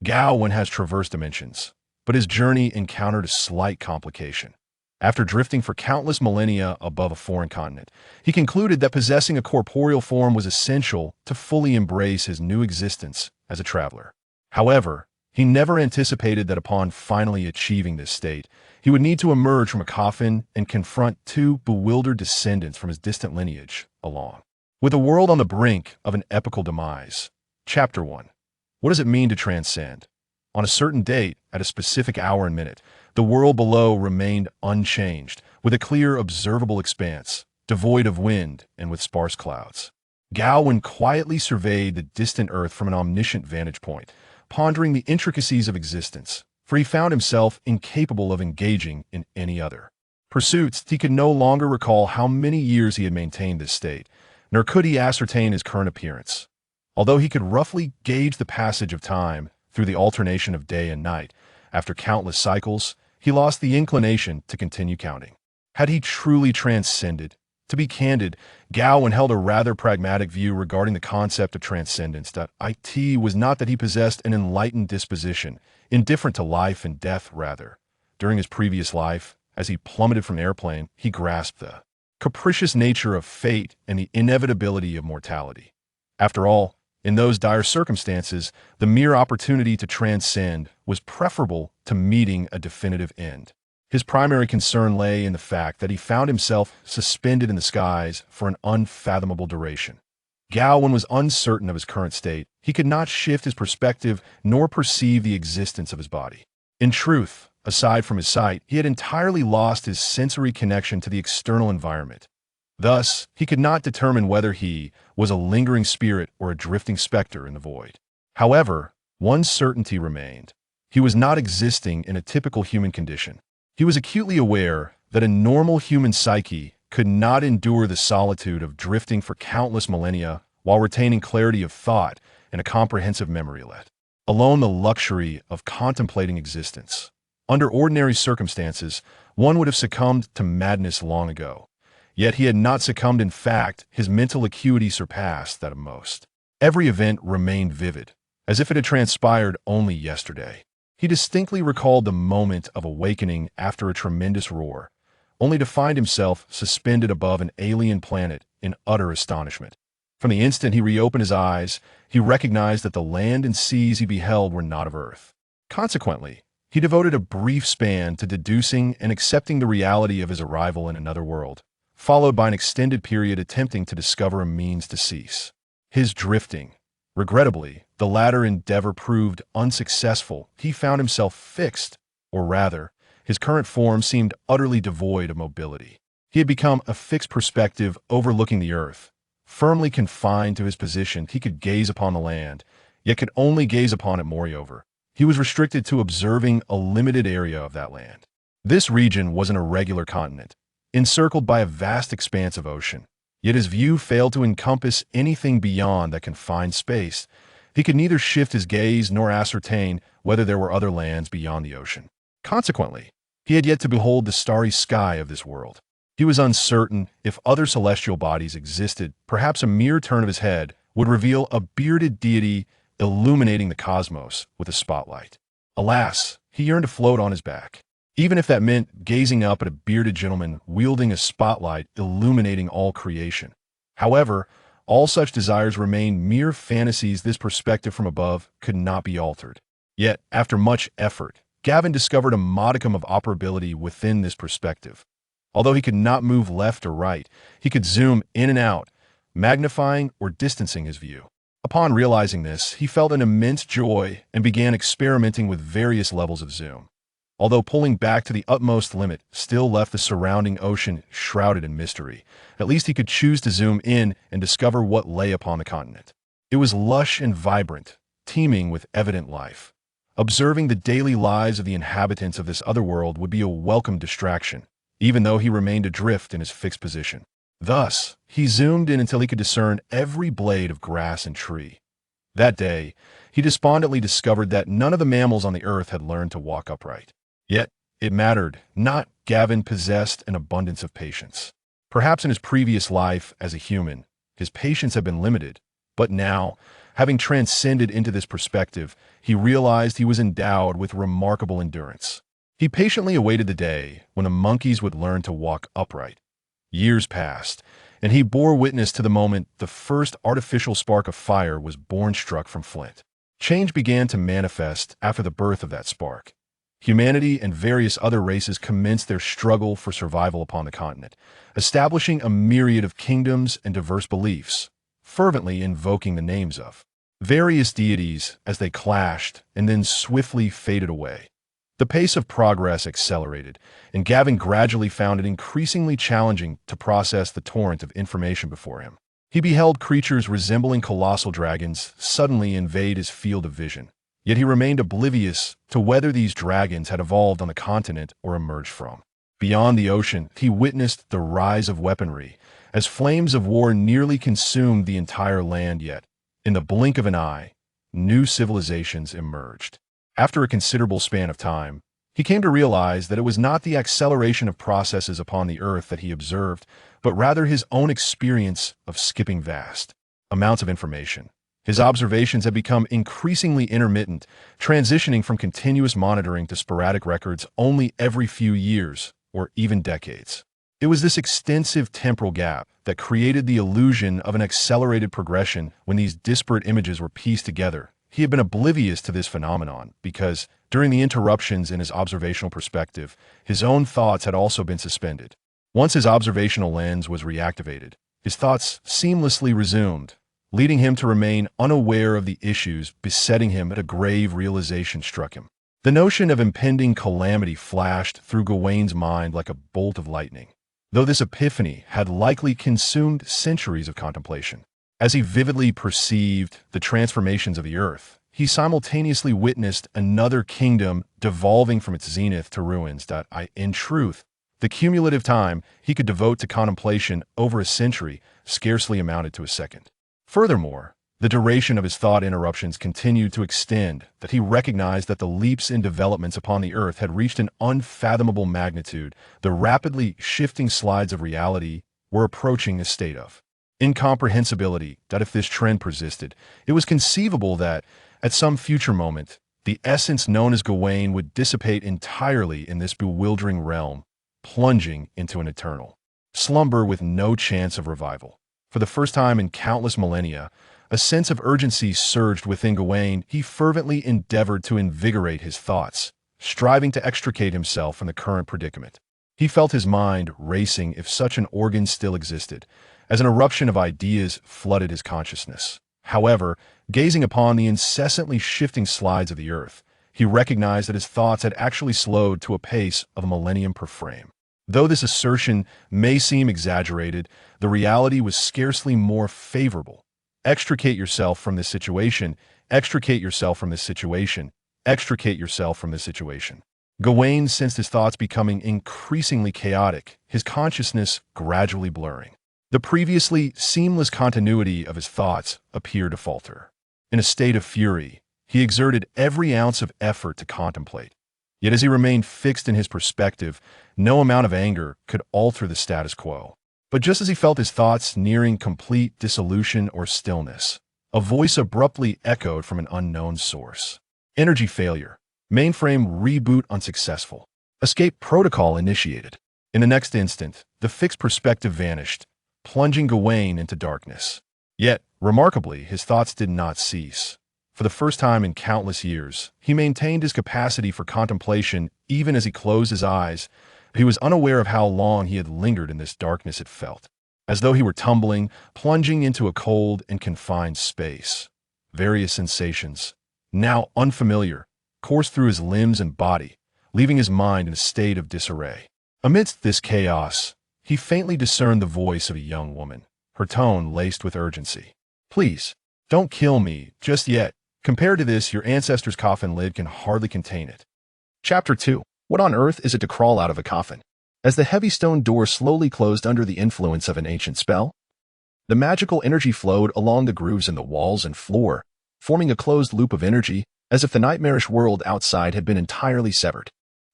Gawain has traversed dimensions, but his journey encountered a slight complication. After drifting for countless millennia above a foreign continent, he concluded that possessing a corporeal form was essential to fully embrace his new existence as a traveler. However, he never anticipated that upon finally achieving this state, he would need to emerge from a coffin and confront two bewildered descendants from his distant lineage along. With the world on the brink of an epical demise. Chapter 1. What does it mean to transcend? On a certain date, at a specific hour and minute, the world below remained unchanged, with a clear, observable expanse, devoid of wind and with sparse clouds. Gawain quietly surveyed the distant earth from an omniscient vantage point, pondering the intricacies of existence, for he found himself incapable of engaging in any other pursuits. He could no longer recall how many years he had maintained this state, nor could he ascertain his current appearance. Although he could roughly gauge the passage of time through the alternation of day and night, after countless cycles, he lost the inclination to continue counting. Had he truly transcended? To be candid, Gawain held a rather pragmatic view regarding the concept of transcendence. It was not that he possessed an enlightened disposition, indifferent to life and death, rather. During his previous life, as he plummeted from an airplane, he grasped the capricious nature of fate and the inevitability of mortality. After all, in those dire circumstances, the mere opportunity to transcend was preferable to meeting a definitive end. His primary concern lay in the fact that he found himself suspended in the skies for an unfathomable duration. Gawain was uncertain of his current state. He could not shift his perspective nor perceive the existence of his body. In truth, aside from his sight, he had entirely lost his sensory connection to the external environment. Thus, he could not determine whether he was a lingering spirit or a drifting specter in the void. However, one certainty remained. He was not existing in a typical human condition. He was acutely aware that a normal human psyche could not endure the solitude of drifting for countless millennia while retaining clarity of thought and a comprehensive memory, let alone the luxury of contemplating existence. Under ordinary circumstances, one would have succumbed to madness long ago. Yet he had not succumbed. In fact, his mental acuity surpassed that of most. Every event remained vivid, as if it had transpired only yesterday. He distinctly recalled the moment of awakening after a tremendous roar, only to find himself suspended above an alien planet in utter astonishment. From the instant he reopened his eyes, he recognized that the land and seas he beheld were not of Earth. Consequently, he devoted a brief span to deducing and accepting the reality of his arrival in another world, followed by an extended period attempting to discover a means to cease his drifting. Regrettably, the latter endeavor proved unsuccessful. He found himself fixed, or rather, his current form seemed utterly devoid of mobility. He had become a fixed perspective overlooking the earth. Firmly confined to his position, he could gaze upon the land, yet could only gaze upon it moreover. He was restricted to observing a limited area of that land. This region was an irregular continent, encircled by a vast expanse of ocean. Yet his view failed to encompass anything beyond that confined space. He could neither shift his gaze nor ascertain whether there were other lands beyond the ocean. Consequently, he had yet to behold the starry sky of this world. He was uncertain if other celestial bodies existed. Perhaps a mere turn of his head would reveal a bearded deity illuminating the cosmos with a spotlight. Alas, he yearned to float on his back, even if that meant gazing up at a bearded gentleman wielding a spotlight illuminating all creation. However, all such desires remained mere fantasies. This perspective from above could not be altered. Yet, after much effort, Gawain discovered a modicum of operability within this perspective. Although he could not move left or right, he could zoom in and out, magnifying or distancing his view. Upon realizing this, he felt an immense joy and began experimenting with various levels of zoom. Although pulling back to the utmost limit still left the surrounding ocean shrouded in mystery, at least he could choose to zoom in and discover what lay upon the continent. It was lush and vibrant, teeming with evident life. Observing the daily lives of the inhabitants of this other world would be a welcome distraction, even though he remained adrift in his fixed position. Thus, he zoomed in until he could discern every blade of grass and tree. That day, he despondently discovered that none of the mammals on the earth had learned to walk upright. Yet, it mattered not. Gawain possessed an abundance of patience. Perhaps in his previous life as a human, his patience had been limited, but now, Having transcended into this perspective, he realized he was endowed with remarkable endurance. He patiently awaited the day when the monkeys would learn to walk upright. Years passed, and he bore witness to the moment the first artificial spark of fire was born struck from flint. Change began to manifest after the birth of that spark. Humanity and various other races commenced their struggle for survival upon the continent, establishing a myriad of kingdoms and diverse beliefs, fervently invoking the names of various deities as they clashed and then swiftly faded away. The pace of progress accelerated, and Gawain gradually found it increasingly challenging to process the torrent of information before him. He beheld creatures resembling colossal dragons suddenly invade his field of vision, yet he remained oblivious to whether these dragons had evolved on the continent or emerged from. Beyond the ocean, he witnessed the rise of weaponry, as flames of war nearly consumed the entire land, yet, in the blink of an eye, new civilizations emerged. After a considerable span of time, he came to realize that it was not the acceleration of processes upon the earth that he observed, but rather his own experience of skipping vast amounts of information. His observations had become increasingly intermittent, transitioning from continuous monitoring to sporadic records only every few years or even decades. It was this extensive temporal gap that created the illusion of an accelerated progression when these disparate images were pieced together. He had been oblivious to this phenomenon because, during the interruptions in his observational perspective, his own thoughts had also been suspended. Once his observational lens was reactivated, his thoughts seamlessly resumed, leading him to remain unaware of the issues besetting him as a grave realization struck him. The notion of impending calamity flashed through Gawain's mind like a bolt of lightning, though this epiphany had likely consumed centuries of contemplation. As he vividly perceived the transformations of the earth, he simultaneously witnessed another kingdom devolving from its zenith to ruins. In truth, the cumulative time he could devote to contemplation over a century scarcely amounted to a second. Furthermore, the duration of his thought interruptions continued to extend, that he recognized that the leaps in developments upon the earth had reached an unfathomable magnitude. The rapidly shifting slides of reality were approaching a state of incomprehensibility. That if this trend persisted, it was conceivable that, at some future moment, the essence known as Gawain would dissipate entirely in this bewildering realm, plunging into an eternal slumber with no chance of revival. For the first time in countless millennia, a sense of urgency surged within Gawain. He fervently endeavored to invigorate his thoughts, striving to extricate himself from the current predicament. He felt his mind racing, if such an organ still existed, as an eruption of ideas flooded his consciousness. However, gazing upon the incessantly shifting slides of the earth, he recognized that his thoughts had actually slowed to a pace of a millennium per frame. Though this assertion may seem exaggerated, the reality was scarcely more favorable. Extricate yourself from this situation. Extricate yourself from this situation. Extricate yourself from this situation. Gawain sensed his thoughts becoming increasingly chaotic, his consciousness gradually blurring. The previously seamless continuity of his thoughts appeared to falter. In a state of fury, he exerted every ounce of effort to contemplate. Yet as he remained fixed in his perspective, no amount of anger could alter the status quo. But just as he felt his thoughts nearing complete dissolution or stillness, a voice abruptly echoed from an unknown source. Energy failure. Mainframe reboot unsuccessful. Escape protocol initiated. In the next instant, the fixed perspective vanished, plunging Gawain into darkness. Yet, remarkably, his thoughts did not cease. For the first time in countless years, he maintained his capacity for contemplation even as he closed his eyes. He was unaware of how long he had lingered in this darkness. It felt as though he were plunging into a cold and confined space. Various sensations, now unfamiliar, coursed through his limbs and body, leaving his mind in a state of disarray. Amidst this chaos, he faintly discerned the voice of a young woman, her tone laced with urgency. "Please, don't kill me just yet. Compared to this, your ancestor's coffin lid can hardly contain it." Chapter 2. What on earth is it to crawl out of a coffin? As the heavy stone door slowly closed under the influence of an ancient spell, the magical energy flowed along the grooves in the walls and floor, forming a closed loop of energy, as if the nightmarish world outside had been entirely severed.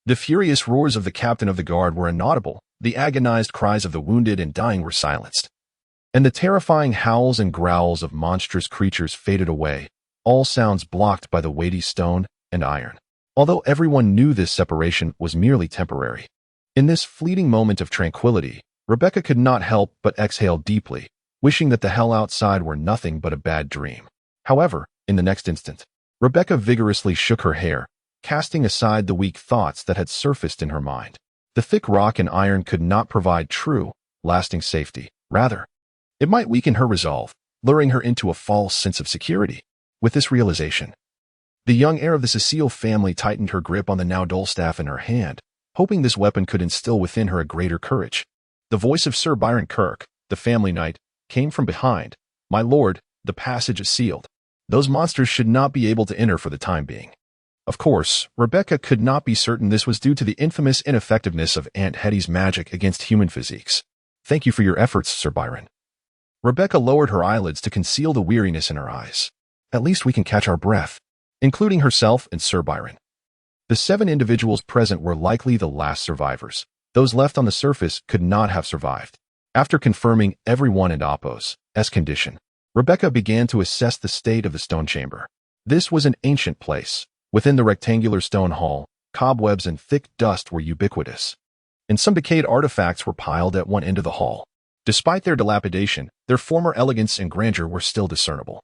The furious roars of the captain of the guard were inaudible, the agonized cries of the wounded and dying were silenced. and the terrifying howls and growls of monstrous creatures faded away, all sounds blocked by the weighty stone and iron. Although everyone knew this separation was merely temporary. In this fleeting moment of tranquility, Rebecca could not help but exhale deeply, wishing that the hell outside were nothing but a bad dream. However, in the next instant, Rebecca vigorously shook her hair, casting aside the weak thoughts that had surfaced in her mind. The thick rock and iron could not provide true, lasting safety. Rather, it might weaken her resolve, luring her into a false sense of security. With this realization, the young heir of the Cecile family tightened her grip on the now dull staff in her hand, hoping this weapon could instill within her a greater courage. The voice of Sir Byron Kirke, the family knight, came from behind. "My lord, the passage is sealed. Those monsters should not be able to enter for the time being." Of course, Rebecca could not be certain this was due to the infamous ineffectiveness of Aunt Hetty's magic against human physiques. "Thank you for your efforts, Sir Byron." Rebecca lowered her eyelids to conceal the weariness in her eyes. "At least we can catch our breath," including herself and Sir Byron. The 7 individuals present were likely the last survivors. Those left on the surface could not have survived. After confirming everyone in Apo's condition, Rebecca began to assess the state of the stone chamber. This was an ancient place. Within the rectangular stone hall, cobwebs and thick dust were ubiquitous, and some decayed artifacts were piled at one end of the hall. Despite their dilapidation, their former elegance and grandeur were still discernible.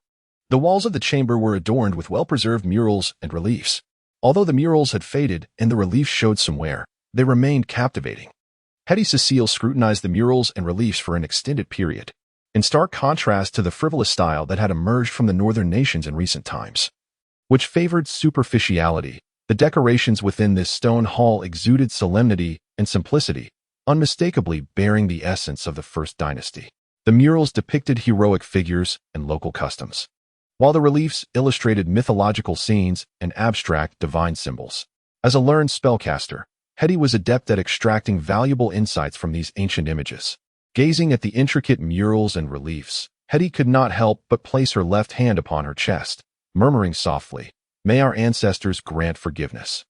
The walls of the chamber were adorned with well-preserved murals and reliefs. Although the murals had faded and the reliefs showed some wear, they remained captivating. Hetty Cecile scrutinized the murals and reliefs for an extended period, in stark contrast to the frivolous style that had emerged from the northern nations in recent times, which favored superficiality. The decorations within this stone hall exuded solemnity and simplicity, unmistakably bearing the essence of the First Dynasty. The murals depicted heroic figures and local customs, while the reliefs illustrated mythological scenes and abstract divine symbols. As a learned spellcaster, Hetty was adept at extracting valuable insights from these ancient images. Gazing at the intricate murals and reliefs, Hetty could not help but place her left hand upon her chest, murmuring softly, "May our ancestors grant forgiveness."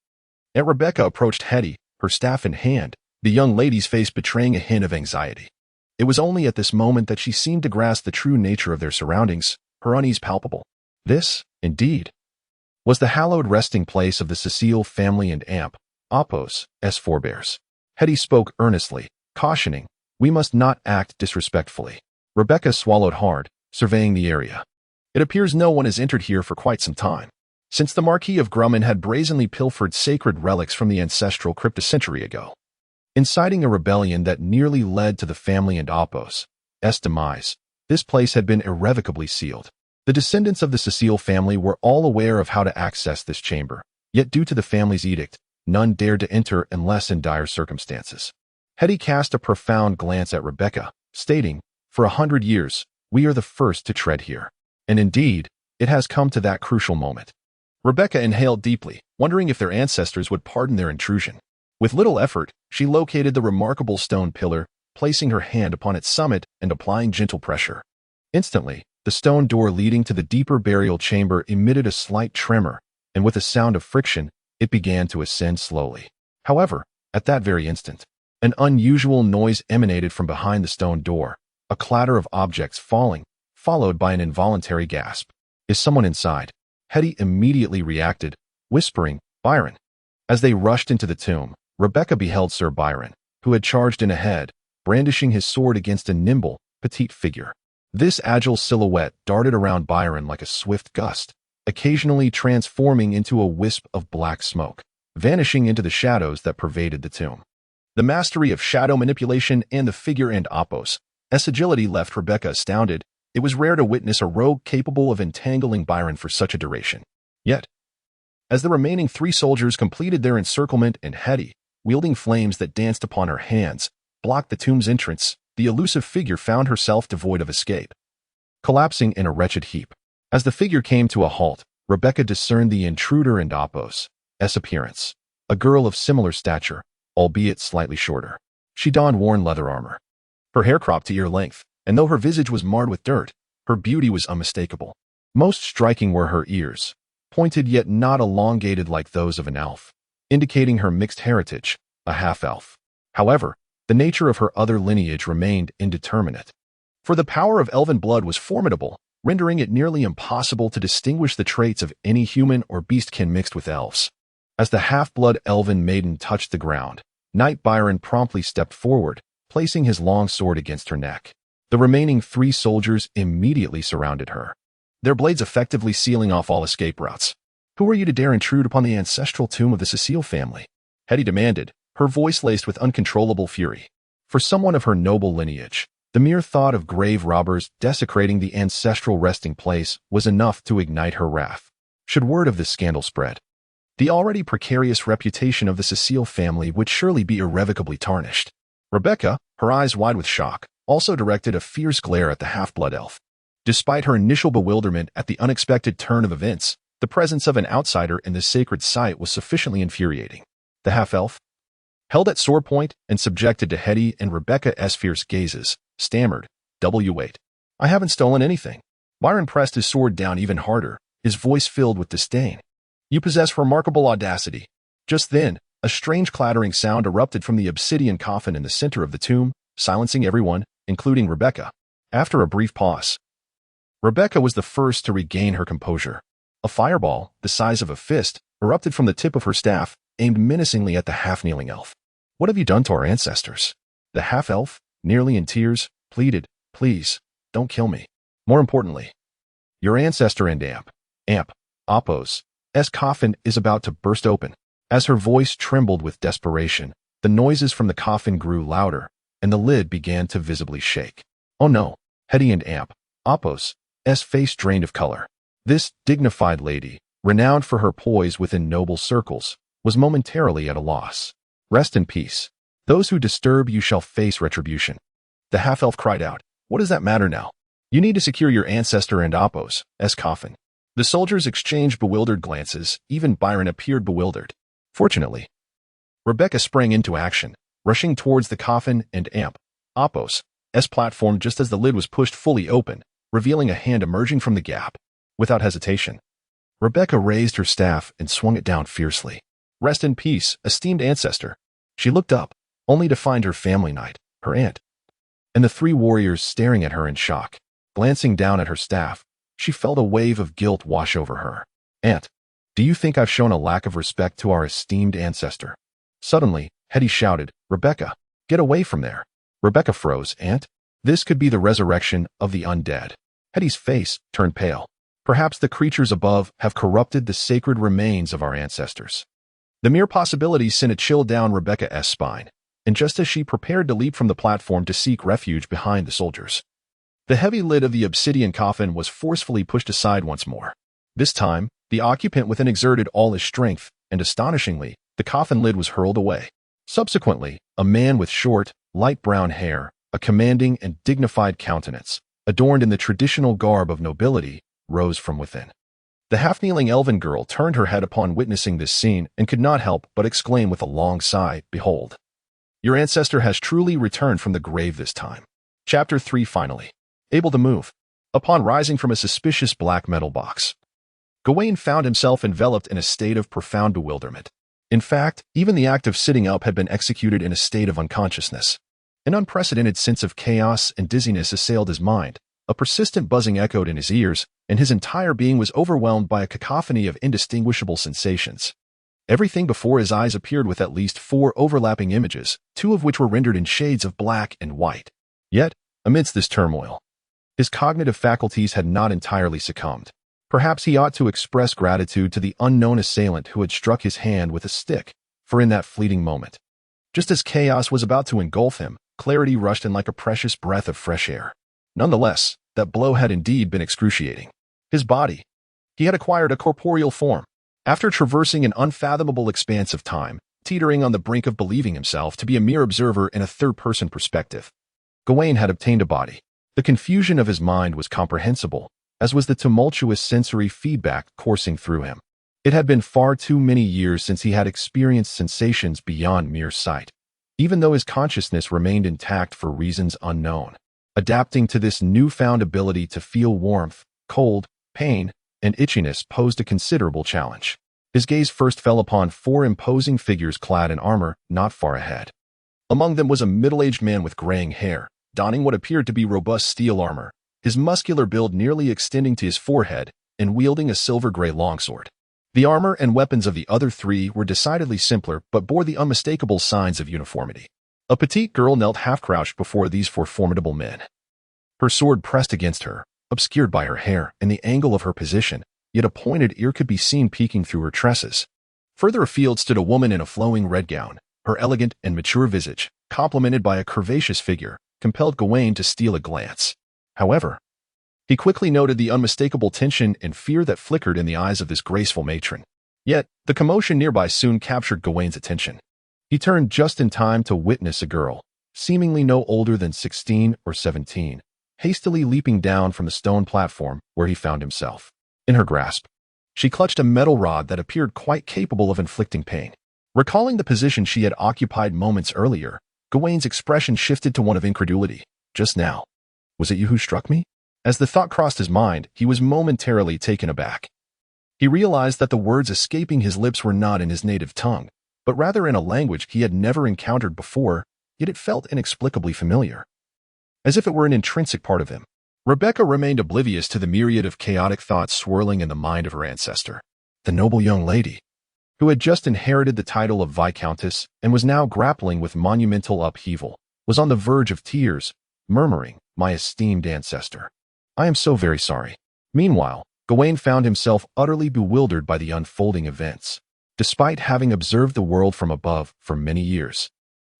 As Rebecca approached Hetty, her staff in hand, the young lady's face betraying a hint of anxiety. It was only at this moment that she seemed to grasp the true nature of their surroundings, her unease palpable. This, indeed, was the hallowed resting place of the Cecile family and Apo's forebears. Hetty spoke earnestly, cautioning, "We must not act disrespectfully." Rebecca swallowed hard, surveying the area. "It appears no one has entered here for quite some time, since the Marquis of Grumman had brazenly pilfered sacred relics from the ancestral crypt a century ago, inciting a rebellion that nearly led to the family and Apo's demise. This place had been irrevocably sealed. The descendants of the Cecile family were all aware of how to access this chamber, yet due to the family's edict, none dared to enter unless in dire circumstances. Hetty cast a profound glance at Rebecca, stating, "For 100 years, we are the first to tread here." And indeed, it has come to that crucial moment. Rebecca inhaled deeply, wondering if their ancestors would pardon their intrusion. With little effort, she located the remarkable stone pillar, placing her hand upon its summit and applying gentle pressure. Instantly, the stone door leading to the deeper burial chamber emitted a slight tremor, and with a sound of friction, it began to ascend slowly. However, at that very instant, an unusual noise emanated from behind the stone door, a clatter of objects falling, followed by an involuntary gasp. "Is someone inside?" Hetty immediately reacted, whispering, "Byron." As they rushed into the tomb, Rebecca beheld Sir Byron, who had charged in ahead, brandishing his sword against a nimble, petite figure. This agile silhouette darted around Byron like a swift gust, occasionally transforming into a wisp of black smoke, vanishing into the shadows that pervaded the tomb. The mastery of shadow manipulation and the figure and Apo's agility left Rebecca astounded. It was rare to witness a rogue capable of entangling Byron for such a duration. Yet, as the remaining 3 soldiers completed their encirclement and Hetty, wielding flames that danced upon her hands, blocked the tomb's entrance, the elusive figure found herself devoid of escape, collapsing in a wretched heap. As the figure came to a halt, Rebecca discerned the intruder in Apo's appearance, a girl of similar stature, albeit slightly shorter. She donned worn leather armor, her hair cropped to ear length, and though her visage was marred with dirt, her beauty was unmistakable. Most striking were her ears, pointed yet not elongated like those of an elf, indicating her mixed heritage, a half-elf. However, the nature of her other lineage remained indeterminate. For the power of elven blood was formidable, rendering it nearly impossible to distinguish the traits of any human or beastkin mixed with elves. As the half-blood elven maiden touched the ground, Knight Byron promptly stepped forward, placing his long sword against her neck. The remaining 3 soldiers immediately surrounded her, their blades effectively sealing off all escape routes. "Who are you to dare intrude upon the ancestral tomb of the Cecile family?" Hetty demanded, her voice laced with uncontrollable fury. For someone of her noble lineage, the mere thought of grave robbers desecrating the ancestral resting place was enough to ignite her wrath. Should word of this scandal spread, the already precarious reputation of the Cecile family would surely be irrevocably tarnished. Rebecca, her eyes wide with shock, also directed a fierce glare at the half-blood elf. Despite her initial bewilderment at the unexpected turn of events, the presence of an outsider in this sacred site was sufficiently infuriating. The half-elf, held at sore point and subjected to Hetty and Rebecca's fierce gazes, stammered, "Wait. I haven't stolen anything." Byron pressed his sword down even harder, his voice filled with disdain. "You possess remarkable audacity." Just then, a strange clattering sound erupted from the obsidian coffin in the center of the tomb, silencing everyone, including Rebecca. After a brief pause, Rebecca was the first to regain her composure. A fireball, the size of a fist, erupted from the tip of her staff, aimed menacingly at the half-kneeling elf. "What have you done to our ancestors?" The half-elf, nearly in tears, pleaded, "Please, don't kill me. More importantly, your ancestor and Apos' coffin is about to burst open." As her voice trembled with desperation, the noises from the coffin grew louder, and the lid began to visibly shake. "Oh no!" Hetty and Apos' face drained of color. This dignified lady, renowned for her poise within noble circles, was momentarily at a loss. "Rest in peace. Those who disturb you shall face retribution." The half-elf cried out, "What does that matter now? You need to secure your ancestor and Apos' coffin." The soldiers exchanged bewildered glances, even Byron appeared bewildered. Fortunately, Rebecca sprang into action, rushing towards the coffin and Apos' platform just as the lid was pushed fully open, revealing a hand emerging from the gap. Without hesitation, Rebecca raised her staff and swung it down fiercely. "Rest in peace, esteemed ancestor." She looked up, only to find her family knight, her aunt, and the 3 warriors staring at her in shock. Glancing down at her staff, she felt a wave of guilt wash over her. "Aunt, do you think I've shown a lack of respect to our esteemed ancestor?" Suddenly, Hetty shouted, "Rebecca, get away from there." Rebecca froze. "Aunt? This could be the resurrection of the undead." Hetty's face turned pale. "Perhaps the creatures above have corrupted the sacred remains of our ancestors." The mere possibility sent a chill down Rebecca's spine, and just as she prepared to leap from the platform to seek refuge behind the soldiers, the heavy lid of the obsidian coffin was forcefully pushed aside once more. This time, the occupant within exerted all his strength, and astonishingly, the coffin lid was hurled away. Subsequently, a man with short, light brown hair, a commanding and dignified countenance, adorned in the traditional garb of nobility, rose from within. The half-kneeling elven girl turned her head upon witnessing this scene and could not help but exclaim with a long sigh, "Behold, your ancestor has truly returned from the grave this time." Chapter 3 Finally, able to move. Upon rising from a suspicious black metal box, Gawain found himself enveloped in a state of profound bewilderment. In fact, even the act of sitting up had been executed in a state of unconsciousness. An unprecedented sense of chaos and dizziness assailed his mind. A persistent buzzing echoed in his ears, and his entire being was overwhelmed by a cacophony of indistinguishable sensations. Everything before his eyes appeared with at least 4 overlapping images, 2 of which were rendered in shades of black and white. Yet, amidst this turmoil, his cognitive faculties had not entirely succumbed. Perhaps he ought to express gratitude to the unknown assailant who had struck his hand with a stick, for in that fleeting moment, just as chaos was about to engulf him, clarity rushed in like a precious breath of fresh air. Nonetheless, that blow had indeed been excruciating. His body. He had acquired a corporeal form. After traversing an unfathomable expanse of time, teetering on the brink of believing himself to be a mere observer in a third-person perspective, Gawain had obtained a body. The confusion of his mind was comprehensible, as was the tumultuous sensory feedback coursing through him. It had been far too many years since he had experienced sensations beyond mere sight, even though his consciousness remained intact for reasons unknown. Adapting to this newfound ability to feel warmth, cold, pain, and itchiness posed a considerable challenge. His gaze first fell upon 4 imposing figures clad in armor not far ahead. Among them was a middle-aged man with graying hair, donning what appeared to be robust steel armor, his muscular build nearly extending to his forehead, and wielding a silver-gray longsword. The armor and weapons of the other three were decidedly simpler but bore the unmistakable signs of uniformity. A petite girl knelt half-crouched before these four formidable men. Her sword pressed against her, obscured by her hair and the angle of her position, yet a pointed ear could be seen peeking through her tresses. Further afield stood a woman in a flowing red gown. Her elegant and mature visage, complemented by a curvaceous figure, compelled Gawain to steal a glance. However, he quickly noted the unmistakable tension and fear that flickered in the eyes of this graceful matron. Yet, the commotion nearby soon captured Gawain's attention. He turned just in time to witness a girl, seemingly no older than 16 or 17, hastily leaping down from the stone platform where he found himself. In her grasp, she clutched a metal rod that appeared quite capable of inflicting pain. Recalling the position she had occupied moments earlier, Gawain's expression shifted to one of incredulity. Just now. Was it you who struck me? As the thought crossed his mind, he was momentarily taken aback. He realized that the words escaping his lips were not in his native tongue, but rather in a language he had never encountered before, yet it felt inexplicably familiar. As if it were an intrinsic part of him. Rebecca remained oblivious to the myriad of chaotic thoughts swirling in the mind of her ancestor. The noble young lady, who had just inherited the title of Viscountess and was now grappling with monumental upheaval, was on the verge of tears, murmuring, "My esteemed ancestor, I am so very sorry." Meanwhile, Gawain found himself utterly bewildered by the unfolding events. Despite having observed the world from above for many years,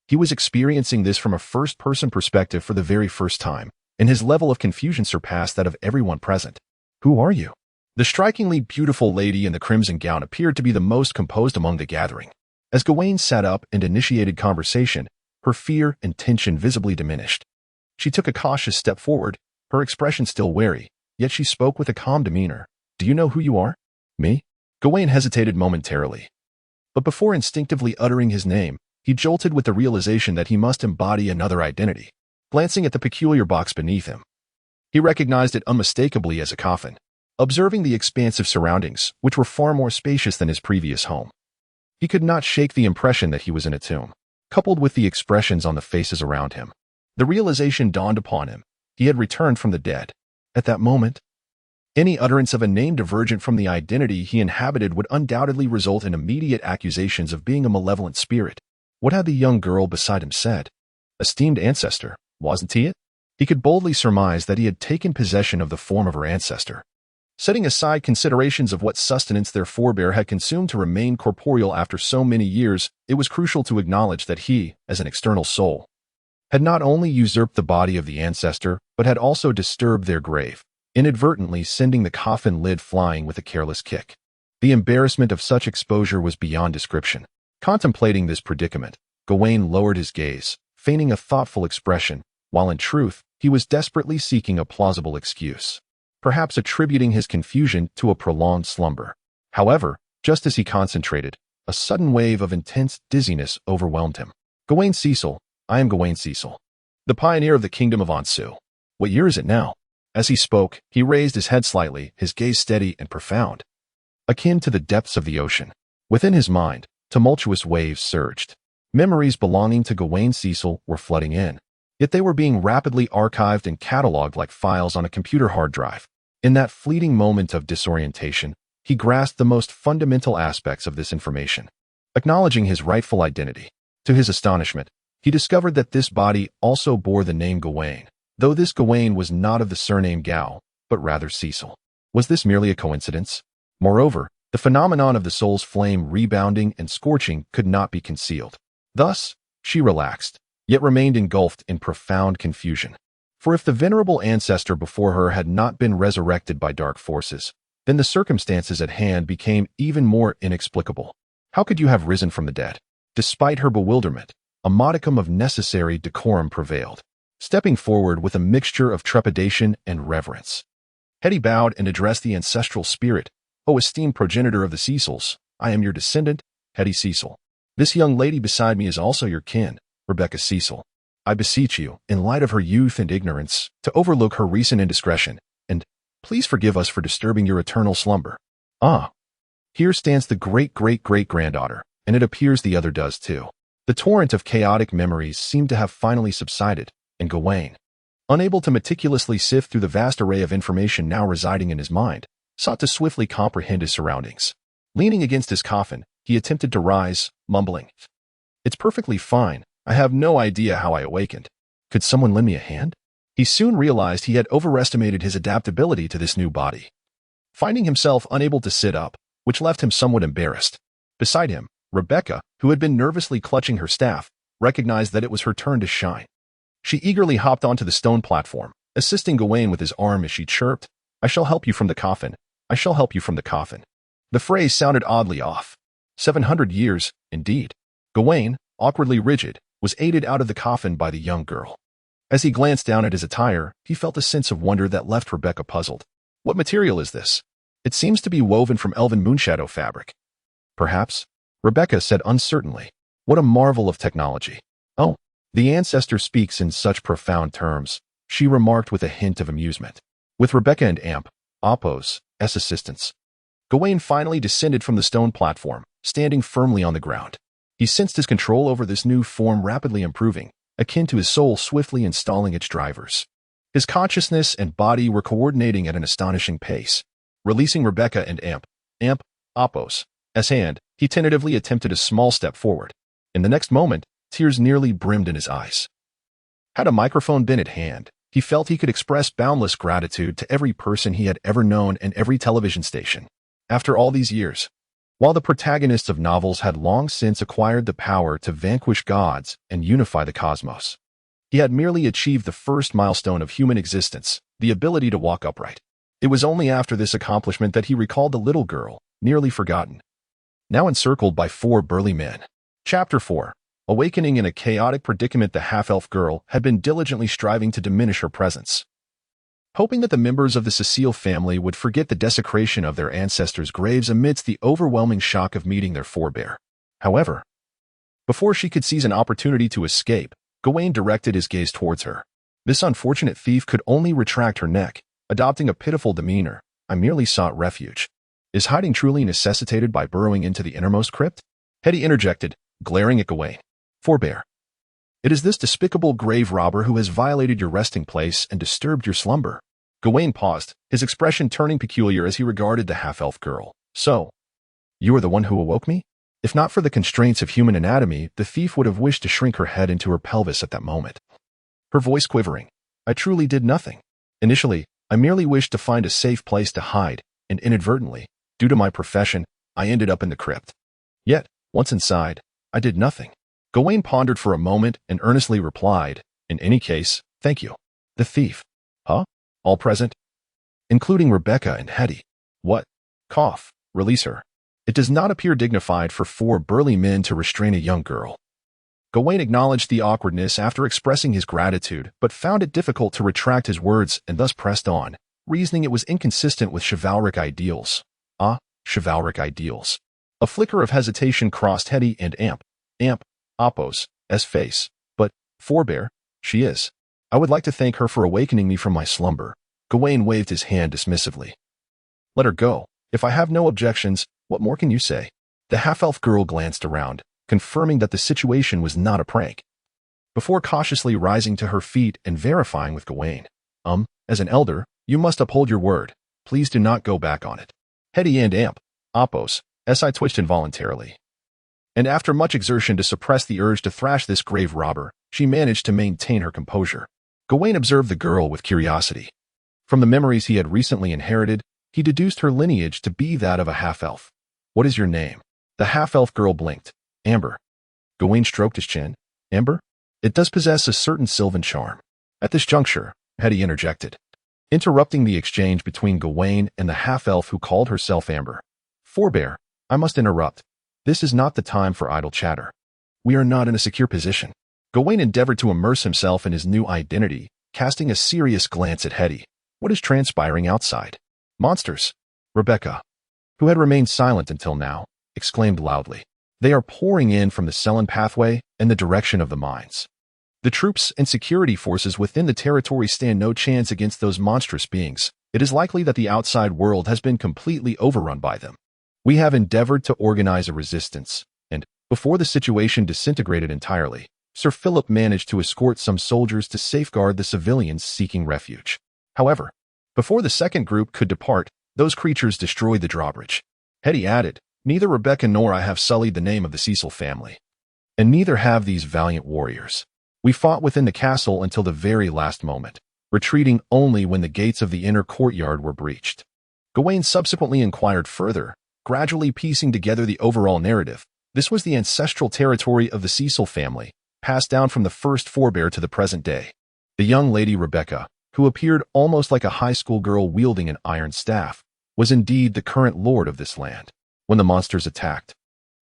he was experiencing this from a first-person perspective for the very first time, and his level of confusion surpassed that of everyone present. "Who are you?" The strikingly beautiful lady in the crimson gown appeared to be the most composed among the gathering. As Gawain sat up and initiated conversation, her fear and tension visibly diminished. She took a cautious step forward, her expression still wary, yet she spoke with a calm demeanor. "Do you know who you are?" "Me?" Gawain hesitated momentarily. But before instinctively uttering his name, he jolted with the realization that he must embody another identity. Glancing at the peculiar box beneath him, he recognized it unmistakably as a coffin. Observing the expansive surroundings, which were far more spacious than his previous home, he could not shake the impression that he was in a tomb. Coupled with the expressions on the faces around him, the realization dawned upon him. He had returned from the dead. At that moment, any utterance of a name divergent from the identity he inhabited would undoubtedly result in immediate accusations of being a malevolent spirit. What had the young girl beside him said? Esteemed ancestor, wasn't he it? He could boldly surmise that he had taken possession of the form of her ancestor. Setting aside considerations of what sustenance their forebear had consumed to remain corporeal after so many years, it was crucial to acknowledge that he, as an external soul, had not only usurped the body of the ancestor, but had also disturbed their grave, inadvertently sending the coffin lid flying with a careless kick. The embarrassment of such exposure was beyond description. Contemplating this predicament, Gawain lowered his gaze, feigning a thoughtful expression, while in truth, he was desperately seeking a plausible excuse, perhaps attributing his confusion to a prolonged slumber. However, just as he concentrated, a sudden wave of intense dizziness overwhelmed him. "Gawain Cecil, I am Gawain Cecil, the pioneer of the kingdom of Ansu. What year is it now?" As he spoke, he raised his head slightly, his gaze steady and profound, akin to the depths of the ocean. Within his mind, tumultuous waves surged. Memories belonging to Gawain Cecil were flooding in. Yet they were being rapidly archived and cataloged like files on a computer hard drive. In that fleeting moment of disorientation, he grasped the most fundamental aspects of this information, acknowledging his rightful identity. To his astonishment, he discovered that this body also bore the name Gawain, though this Gawain was not of the surname Gao, but rather Cecil. Was this merely a coincidence? Moreover, the phenomenon of the soul's flame rebounding and scorching could not be concealed. Thus, she relaxed, yet remained engulfed in profound confusion. For if the venerable ancestor before her had not been resurrected by dark forces, then the circumstances at hand became even more inexplicable. How could you have risen from the dead? Despite her bewilderment, a modicum of necessary decorum prevailed. Stepping forward with a mixture of trepidation and reverence, Hetty bowed and addressed the ancestral spirit. "O esteemed progenitor of the Cecils, I am your descendant, Hetty Cecil. This young lady beside me is also your kin, Rebecca Cecil. I beseech you, in light of her youth and ignorance, to overlook her recent indiscretion, and please forgive us for disturbing your eternal slumber. Ah, here stands the great-great-great-granddaughter, and it appears the other does too." The torrent of chaotic memories seemed to have finally subsided, and Gawain, unable to meticulously sift through the vast array of information now residing in his mind, sought to swiftly comprehend his surroundings. Leaning against his coffin, he attempted to rise, mumbling, "It's perfectly fine. I have no idea how I awakened. Could someone lend me a hand?" He soon realized he had overestimated his adaptability to this new body, finding himself unable to sit up, which left him somewhat embarrassed. Beside him, Rebecca, who had been nervously clutching her staff, recognized that it was her turn to shine. She eagerly hopped onto the stone platform, assisting Gawain with his arm as she chirped, "I shall help you from the coffin. I shall help you from the coffin." The phrase sounded oddly off. 700 years, indeed. Gawain, awkwardly rigid, was aided out of the coffin by the young girl. As he glanced down at his attire, he felt a sense of wonder that left Rebecca puzzled. "What material is this? It seems to be woven from elven moonshadow fabric." "Perhaps," Rebecca said uncertainly. "What a marvel of technology." "Oh, the ancestor speaks in such profound terms," she remarked with a hint of amusement. With Rebecca and Apos as assistants, Gawain finally descended from the stone platform, standing firmly on the ground. He sensed his control over this new form rapidly improving, akin to his soul swiftly installing its drivers. His consciousness and body were coordinating at an astonishing pace. Releasing Rebecca and Apos' hand, he tentatively attempted a small step forward. In the next moment, tears nearly brimmed in his eyes. Had a microphone been at hand, he felt he could express boundless gratitude to every person he had ever known and every television station. After all these years, while the protagonists of novels had long since acquired the power to vanquish gods and unify the cosmos, he had merely achieved the first milestone of human existence, the ability to walk upright. It was only after this accomplishment that he recalled the little girl, nearly forgotten, now encircled by 4 burly men. Chapter 4. Awakening in a chaotic predicament. The half-elf girl had been diligently striving to diminish her presence, hoping that the members of the Cecile family would forget the desecration of their ancestors' graves amidst the overwhelming shock of meeting their forebear. However, before she could seize an opportunity to escape, Gawain directed his gaze towards her. This unfortunate thief could only retract her neck, adopting a pitiful demeanor. "I merely sought refuge." Is hiding truly necessitated by burrowing into the innermost crypt? Hetty interjected, glaring at Gawain. "Forbear. It is this despicable grave robber who has violated your resting place and disturbed your slumber." Gawain paused, his expression turning peculiar as he regarded the half-elf girl. "So, you are the one who awoke me?" If not for the constraints of human anatomy, the thief would have wished to shrink her head into her pelvis at that moment. Her voice quivering. "I truly did nothing. Initially, I merely wished to find a safe place to hide, and inadvertently, due to my profession, I ended up in the crypt. Yet, once inside, I did nothing." Gawain pondered for a moment and earnestly replied, "In any case, thank you." The thief. "Huh? All present?" "Including Rebecca and Hetty." "What? Cough. Release her." It does not appear dignified for 4 burly men to restrain a young girl. Gawain acknowledged the awkwardness after expressing his gratitude, but found it difficult to retract his words and thus pressed on, reasoning it was inconsistent with chivalric ideals. Chivalric ideals. A flicker of hesitation crossed Hetty and Apos' face. "But, forbear, she is. I would like to thank her for awakening me from my slumber." Gawain waved his hand dismissively. "Let her go. If I have no objections, what more can you say?" The half-elf girl glanced around, confirming that the situation was not a prank, before cautiously rising to her feet and verifying with Gawain. As an elder, you must uphold your word. Please do not go back on it." Hetty and Apos' twitched involuntarily, and after much exertion to suppress the urge to thrash this grave robber, she managed to maintain her composure. Gawain observed the girl with curiosity. From the memories he had recently inherited, he deduced her lineage to be that of a half-elf. "What is your name?" The half-elf girl blinked. "Amber." Gawain stroked his chin. "Amber? It does possess a certain sylvan charm." At this juncture, Hetty interjected, interrupting the exchange between Gawain and the half-elf who called herself Amber. "Forbear, I must interrupt. This is not the time for idle chatter. We are not in a secure position." Gawain endeavored to immerse himself in his new identity, casting a serious glance at Hetty. "What is transpiring outside?" "Monsters." Rebecca, who had remained silent until now, exclaimed loudly. "They are pouring in from the Selen pathway and the direction of the mines. The troops and security forces within the territory stand no chance against those monstrous beings. It is likely that the outside world has been completely overrun by them. We have endeavored to organize a resistance, and, before the situation disintegrated entirely, Sir Philip managed to escort some soldiers to safeguard the civilians seeking refuge. However, before the second group could depart, those creatures destroyed the drawbridge. Hetty added, "Neither Rebecca nor I have sullied the name of the Cecil family. And neither have these valiant warriors. We fought within the castle until the very last moment, retreating only when the gates of the inner courtyard were breached." Gawain subsequently inquired further, gradually piecing together the overall narrative. This was the ancestral territory of the Cecil family, passed down from the first forebear to the present day. The young lady Rebecca, who appeared almost like a high school girl wielding an iron staff, was indeed the current lord of this land. When the monsters attacked,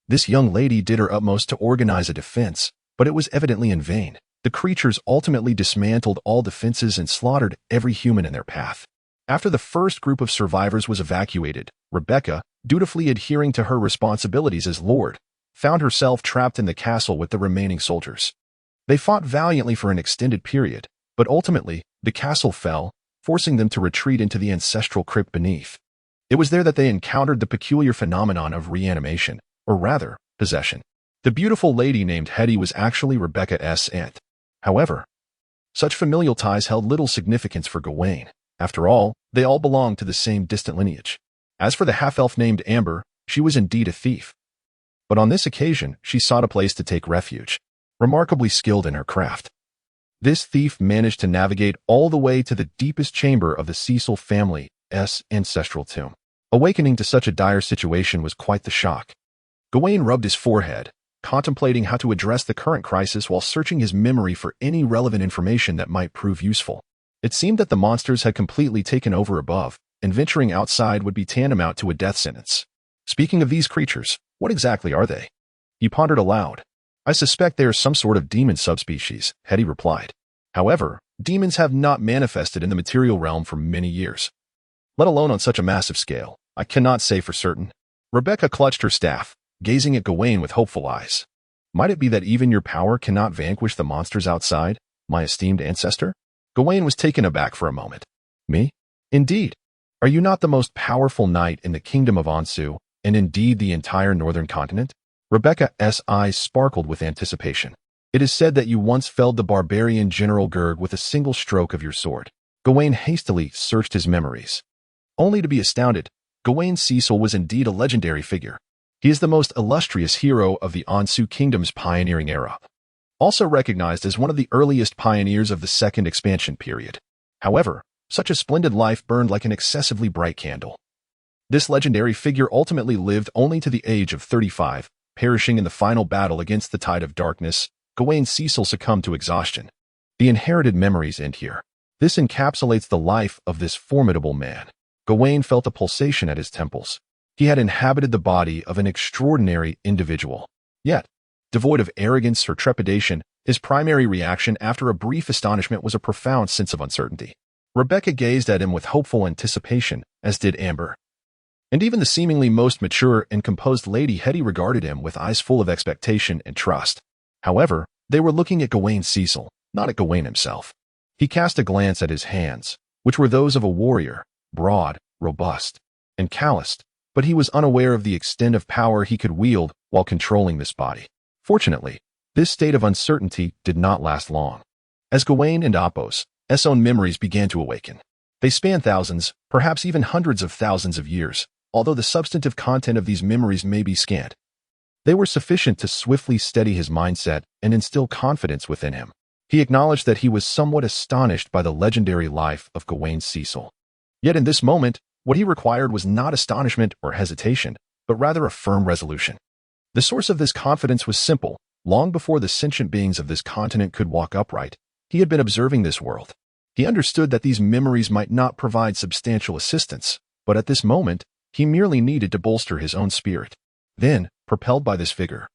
this young lady did her utmost to organize a defense, but it was evidently in vain. The creatures ultimately dismantled all defenses and slaughtered every human in their path. After the first group of survivors was evacuated, Rebecca, dutifully adhering to her responsibilities as lord, found herself trapped in the castle with the remaining soldiers. They fought valiantly for an extended period, but ultimately, the castle fell, forcing them to retreat into the ancestral crypt beneath. It was there that they encountered the peculiar phenomenon of reanimation, or rather, possession. The beautiful lady named Hetty was actually Rebecca's aunt. However, such familial ties held little significance for Gawain. After all, they all belonged to the same distant lineage. As for the half-elf named Amber, she was indeed a thief. But on this occasion, she sought a place to take refuge, remarkably skilled in her craft. This thief managed to navigate all the way to the deepest chamber of the Cecil family's ancestral tomb. Awakening to such a dire situation was quite the shock. Gawain rubbed his forehead, contemplating how to address the current crisis while searching his memory for any relevant information that might prove useful. It seemed that the monsters had completely taken over above, and venturing outside would be tantamount to a death sentence. Speaking of these creatures, what exactly are they? He pondered aloud. "I suspect they are some sort of demon subspecies," Hetty replied. "However, demons have not manifested in the material realm for many years, let alone on such a massive scale. I cannot say for certain." Rebecca clutched her staff, gazing at Gawain with hopeful eyes. "Might it be that even your power cannot vanquish the monsters outside, my esteemed ancestor?" Gawain was taken aback for a moment. "Me? Indeed. Are you not the most powerful knight in the kingdom of Ansu, and indeed the entire northern continent?" Rebecca's eyes sparkled with anticipation. "It is said that you once felled the barbarian General Gurg with a single stroke of your sword." Gawain hastily searched his memories, only to be astounded. Gawain Cecil was indeed a legendary figure. He is the most illustrious hero of the Ansu Kingdom's pioneering era, also recognized as one of the earliest pioneers of the second expansion period. However, such a splendid life burned like an excessively bright candle. This legendary figure ultimately lived only to the age of 35, perishing in the final battle against the tide of darkness. Gawain Cecil succumbed to exhaustion. The inherited memories end here. This encapsulates the life of this formidable man. Gawain felt a pulsation at his temples. He had inhabited the body of an extraordinary individual. Yet, devoid of arrogance or trepidation, his primary reaction after a brief astonishment was a profound sense of uncertainty. Rebecca gazed at him with hopeful anticipation, as did Amber. And even the seemingly most mature and composed Lady Hetty regarded him with eyes full of expectation and trust. However, they were looking at Gawain Cecil, not at Gawain himself. He cast a glance at his hands, which were those of a warrior, broad, robust, and calloused, but he was unaware of the extent of power he could wield while controlling this body. Fortunately, this state of uncertainty did not last long. As Gawain and Apos' own memories began to awaken, they spanned thousands, perhaps even hundreds of thousands of years, although the substantive content of these memories may be scant. They were sufficient to swiftly steady his mindset and instill confidence within him. He acknowledged that he was somewhat astonished by the legendary life of Gawain Cecil. Yet in this moment, what he required was not astonishment or hesitation, but rather a firm resolution. The source of this confidence was simple. Long before the sentient beings of this continent could walk upright, he had been observing this world. He understood that these memories might not provide substantial assistance, but at this moment, he merely needed to bolster his own spirit. Then, propelled by this vigor,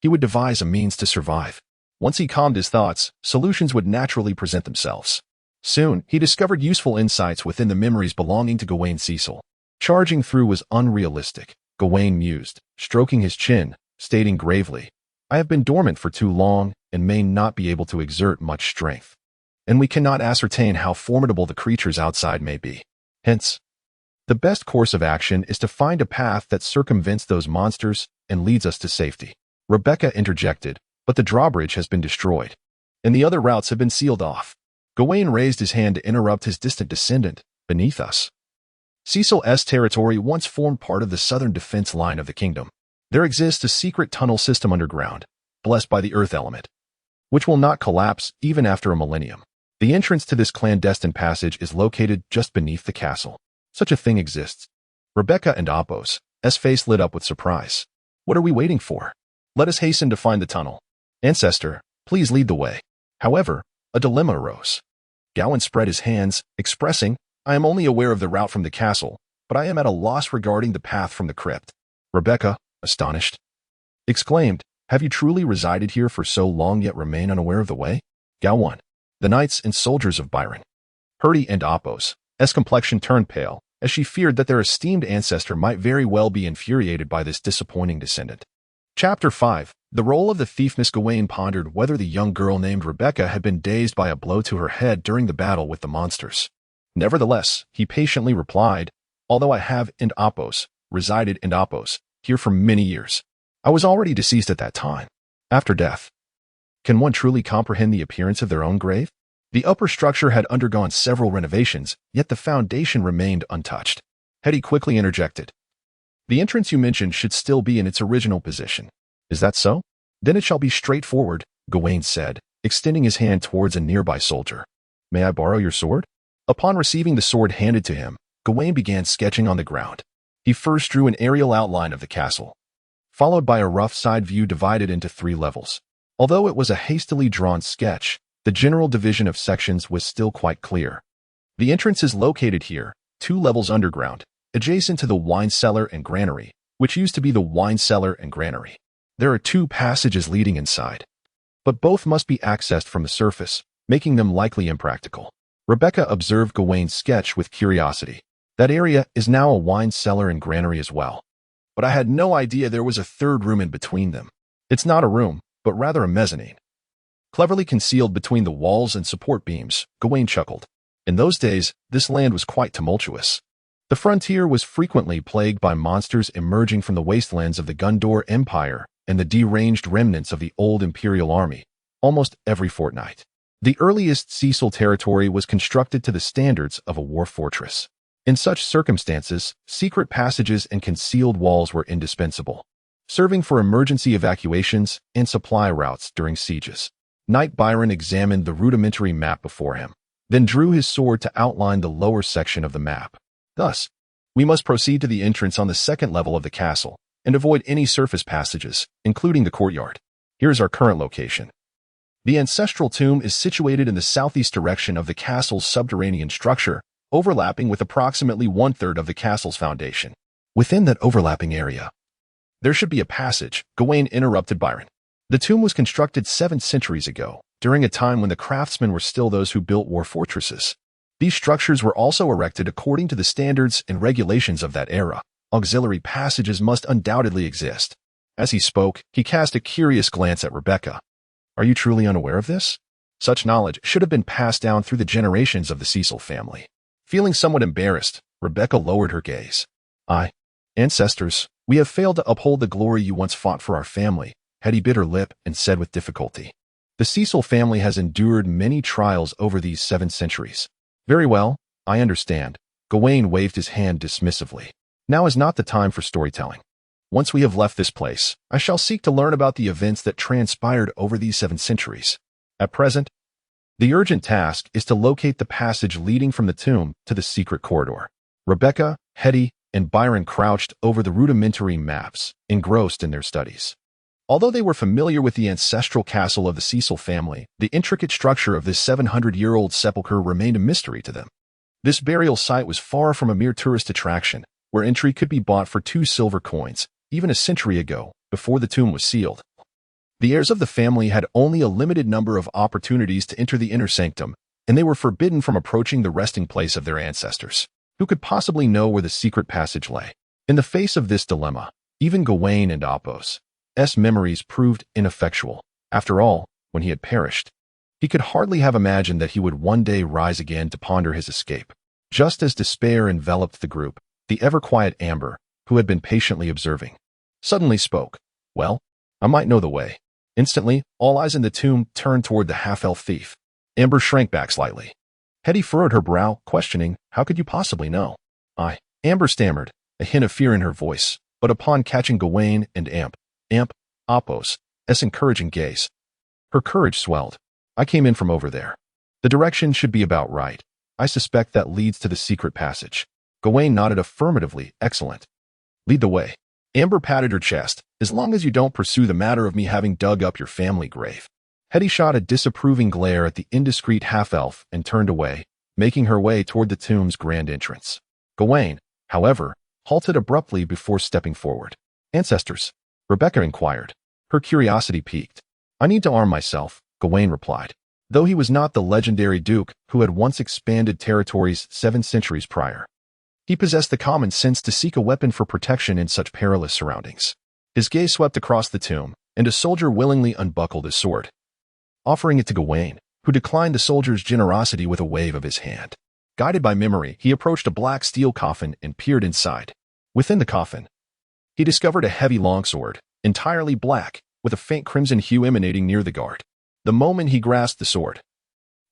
he would devise a means to survive. Once he calmed his thoughts, solutions would naturally present themselves. Soon, he discovered useful insights within the memories belonging to Gawain Cecil. Charging through was unrealistic, Gawain mused, stroking his chin, stating gravely, "I have been dormant for too long and may not be able to exert much strength. And we cannot ascertain how formidable the creatures outside may be. Hence, the best course of action is to find a path that circumvents those monsters and leads us to safety." Rebecca interjected, but the drawbridge has been destroyed, and the other routes have been sealed off. Gawain raised his hand to interrupt his distant descendant. Beneath us, Cecil's territory once formed part of the southern defense line of the kingdom. There exists a secret tunnel system underground, blessed by the earth element, which will not collapse even after a millennium. The entrance to this clandestine passage is located just beneath the castle. Such a thing exists. Rebecca and Apos' face lit up with surprise. What are we waiting for? Let us hasten to find the tunnel. Ancestor, please lead the way. However, a dilemma arose. Gawain spread his hands, expressing, I am only aware of the route from the castle, but I am at a loss regarding the path from the crypt. Rebecca, astonished, exclaimed, have you truly resided here for so long yet remain unaware of the way? Gawain, the knights and soldiers of Byron. Herdy and Apos' complexion turned pale, as she feared that their esteemed ancestor might very well be infuriated by this disappointing descendant. Chapter 5. The role of the thief. Miss Gawain pondered whether the young girl named Rebecca had been dazed by a blow to her head during the battle with the monsters. Nevertheless, he patiently replied, although I have and Apos resided in Apos here for many years, I was already deceased at that time. After death, can one truly comprehend the appearance of their own grave? The upper structure had undergone several renovations, yet the foundation remained untouched. Hetty quickly interjected. The entrance you mentioned should still be in its original position. Is that so? Then it shall be straightforward, Gawain said, extending his hand towards a nearby soldier. May I borrow your sword? Upon receiving the sword handed to him, Gawain began sketching on the ground. He first drew an aerial outline of the castle, followed by a rough side view divided into 3 levels. Although it was a hastily drawn sketch, the general division of sections was still quite clear. The entrance is located here, 2 levels underground, adjacent to the wine cellar and granary, which used to be the wine cellar and granary. There are 2 passages leading inside, but both must be accessed from the surface, making them likely impractical. Rebecca observed Gawain's sketch with curiosity. That area is now a wine cellar and granary as well. But I had no idea there was a 3rd room in between them. It's not a room, but rather a mezzanine. Cleverly concealed between the walls and support beams, Gawain chuckled. In those days, this land was quite tumultuous. The frontier was frequently plagued by monsters emerging from the wastelands of the Gondor Empire and the deranged remnants of the old imperial army, almost every fortnight. The earliest Cecil territory was constructed to the standards of a war fortress. In such circumstances, secret passages and concealed walls were indispensable, serving for emergency evacuations and supply routes during sieges. Knight Byron examined the rudimentary map before him, then drew his sword to outline the lower section of the map. Thus, we must proceed to the entrance on the 2nd level of the castle and avoid any surface passages, including the courtyard. Here's our current location. The ancestral tomb is situated in the southeast direction of the castle's subterranean structure, overlapping with approximately 1/3 of the castle's foundation. Within that overlapping area, there should be a passage, Gawain interrupted Byron. The tomb was constructed 7 centuries ago, during a time when the craftsmen were still those who built war fortresses. These structures were also erected according to the standards and regulations of that era. Auxiliary passages must undoubtedly exist. As he spoke, he cast a curious glance at Rebecca. Are you truly unaware of this? Such knowledge should have been passed down through the generations of the Cecil family. Feeling somewhat embarrassed, Rebecca lowered her gaze. Ancestors, we have failed to uphold the glory you once fought for our family, Hetty bit her lip and said with difficulty. The Cecil family has endured many trials over these 7 centuries. Very well, I understand. Gawain waved his hand dismissively. Now is not the time for storytelling. Once we have left this place, I shall seek to learn about the events that transpired over these 7 centuries. At present, the urgent task is to locate the passage leading from the tomb to the secret corridor. Rebecca, Hetty, and Byron crouched over the rudimentary maps, engrossed in their studies. Although they were familiar with the ancestral castle of the Cecil family, the intricate structure of this 700-year-old sepulchre remained a mystery to them. This burial site was far from a mere tourist attraction, where entry could be bought for 2 silver coins, even a century ago, before the tomb was sealed. The heirs of the family had only a limited number of opportunities to enter the inner sanctum, and they were forbidden from approaching the resting place of their ancestors. Who could possibly know where the secret passage lay? In the face of this dilemma, even Gawain and Apos' memories proved ineffectual. After all, when he had perished, he could hardly have imagined that he would one day rise again to ponder his escape. Just as despair enveloped the group, the ever-quiet Amber, who had been patiently observing, suddenly spoke. Well, I might know the way. Instantly, all eyes in the tomb turned toward the half-elf thief. Amber shrank back slightly. Hetty furrowed her brow, questioning, how could you possibly know? Amber stammered, a hint of fear in her voice, but upon catching Gawain and Apos' encouraging gaze, her courage swelled. I came in from over there. The direction should be about right. I suspect that leads to the secret passage. Gawain nodded affirmatively. Excellent. Lead the way. Amber patted her chest. As long as you don't pursue the matter of me having dug up your family grave. Hetty shot a disapproving glare at the indiscreet half-elf and turned away, making her way toward the tomb's grand entrance. Gawain, however, halted abruptly before stepping forward. Ancestors? Rebecca inquired. Her curiosity piqued. I need to arm myself, Gawain replied. Though he was not the legendary duke who had once expanded territories 7 centuries prior, he possessed the common sense to seek a weapon for protection in such perilous surroundings. His gaze swept across the tomb, and a soldier willingly unbuckled his sword, offering it to Gawain, who declined the soldier's generosity with a wave of his hand. Guided by memory, he approached a black steel coffin and peered inside. Within the coffin, he discovered a heavy longsword, entirely black, with a faint crimson hue emanating near the guard. The moment he grasped the sword,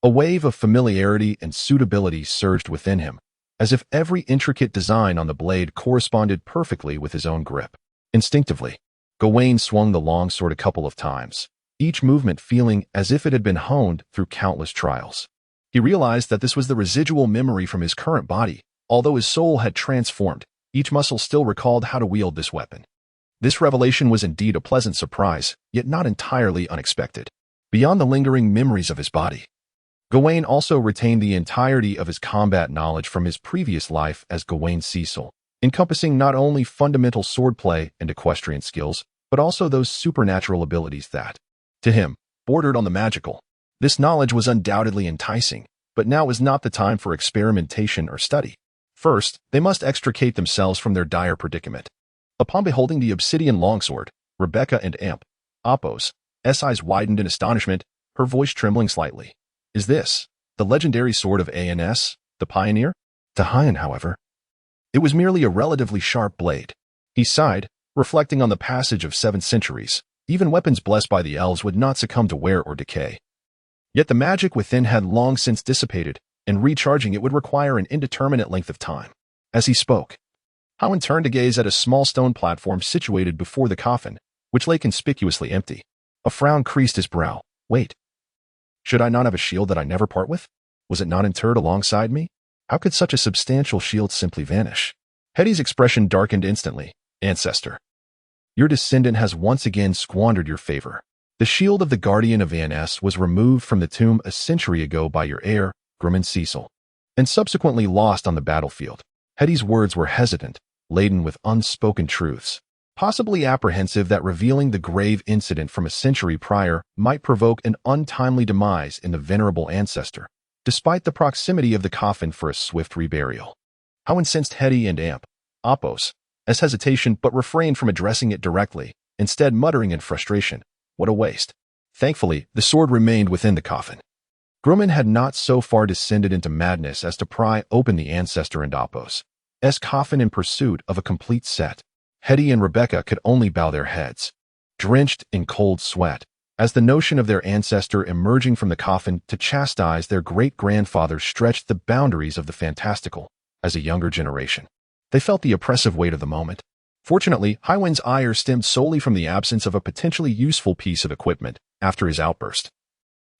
a wave of familiarity and suitability surged within him, as if every intricate design on the blade corresponded perfectly with his own grip. Instinctively, Gawain swung the longsword a couple of times, each movement feeling as if it had been honed through countless trials. He realized that this was the residual memory from his current body. Although his soul had transformed, each muscle still recalled how to wield this weapon. This revelation was indeed a pleasant surprise, yet not entirely unexpected. Beyond the lingering memories of his body, Gawain also retained the entirety of his combat knowledge from his previous life as Gawain Cecil, encompassing not only fundamental swordplay and equestrian skills, but also those supernatural abilities that, to him, bordered on the magical. This knowledge was undoubtedly enticing, but now was not the time for experimentation or study. First, they must extricate themselves from their dire predicament. Upon beholding the obsidian longsword, Rebecca and Apos' eyes widened in astonishment, her voice trembling slightly. Is this the legendary sword of Ans, the pioneer? To Hyan, however, it was merely a relatively sharp blade. He sighed, reflecting on the passage of 7 centuries. Even weapons blessed by the elves would not succumb to wear or decay. Yet the magic within had long since dissipated, and recharging it would require an indeterminate length of time. As he spoke, Hyan turned to gaze at a small stone platform situated before the coffin, which lay conspicuously empty. A frown creased his brow. Wait. Should I not have a shield that I never part with? Was it not interred alongside me? How could such a substantial shield simply vanish? Hetty's expression darkened instantly. Ancestor, your descendant has once again squandered your favor. The shield of the guardian of Ans was removed from the tomb a century ago by your heir, Gawain Cecil, and subsequently lost on the battlefield. Hetty's words were hesitant, laden with unspoken truths, possibly apprehensive that revealing the grave incident from a century prior might provoke an untimely demise in the venerable ancestor, despite the proximity of the coffin for a swift reburial. How incensed Hetty and Apos' hesitation, but refrained from addressing it directly, instead muttering in frustration, what a waste. Thankfully, the sword remained within the coffin. Gawain had not so far descended into madness as to pry open the ancestor and Apos' coffin in pursuit of a complete set. Hetty and Rebecca could only bow their heads, drenched in cold sweat, as the notion of their ancestor emerging from the coffin to chastise their great-grandfather stretched the boundaries of the fantastical. As a younger generation, they felt the oppressive weight of the moment. Fortunately, Hyan's ire stemmed solely from the absence of a potentially useful piece of equipment after his outburst.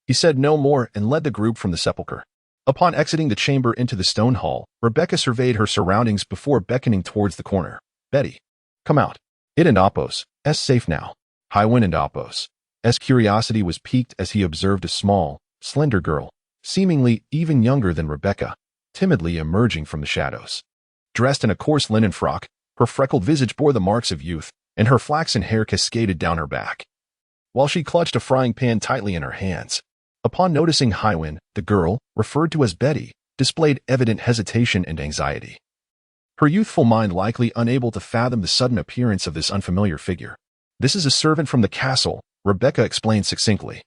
He said no more and led the group from the sepulchre. Upon exiting the chamber into the stone hall, Rebecca surveyed her surroundings before beckoning towards the corner. Betty, come out. It and Apos' safe now. Hyan and Apos' curiosity was piqued as he observed a small, slender girl, seemingly even younger than Rebecca, timidly emerging from the shadows. Dressed in a coarse linen frock, her freckled visage bore the marks of youth, and her flaxen hair cascaded down her back, while she clutched a frying pan tightly in her hands. Upon noticing Hyan, the girl, referred to as Betty, displayed evident hesitation and anxiety, her youthful mind likely unable to fathom the sudden appearance of this unfamiliar figure. This is a servant from the castle, Rebecca explained succinctly.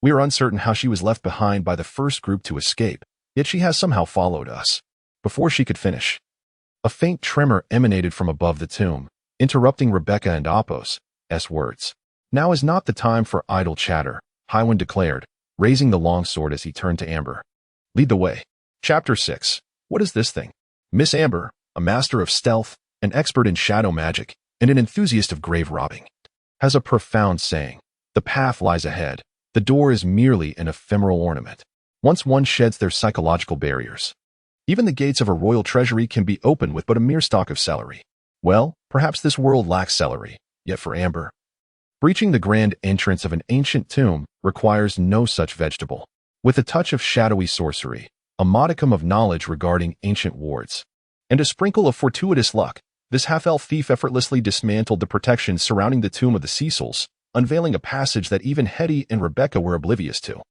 We are uncertain how she was left behind by the first group to escape, yet she has somehow followed us. Before she could finish, a faint tremor emanated from above the tomb, interrupting Rebecca and Apos' words. Now is not the time for idle chatter, Highwind declared, raising the long sword as he turned to Amber. Lead the way. Chapter 6. What is this thing? Miss Amber, a master of stealth, an expert in shadow magic, and an enthusiast of grave robbing, has a profound saying. The path lies ahead. The door is merely an ephemeral ornament. Once one sheds their psychological barriers, even the gates of a royal treasury can be opened with but a mere stalk of celery. Well, perhaps this world lacks celery, yet for Amber, breaching the grand entrance of an ancient tomb requires no such vegetable. With a touch of shadowy sorcery, a modicum of knowledge regarding ancient wards, and a sprinkle of fortuitous luck, this half-elf thief effortlessly dismantled the protections surrounding the tomb of the Cecils, unveiling a passage that even Hetty and Rebecca were oblivious to.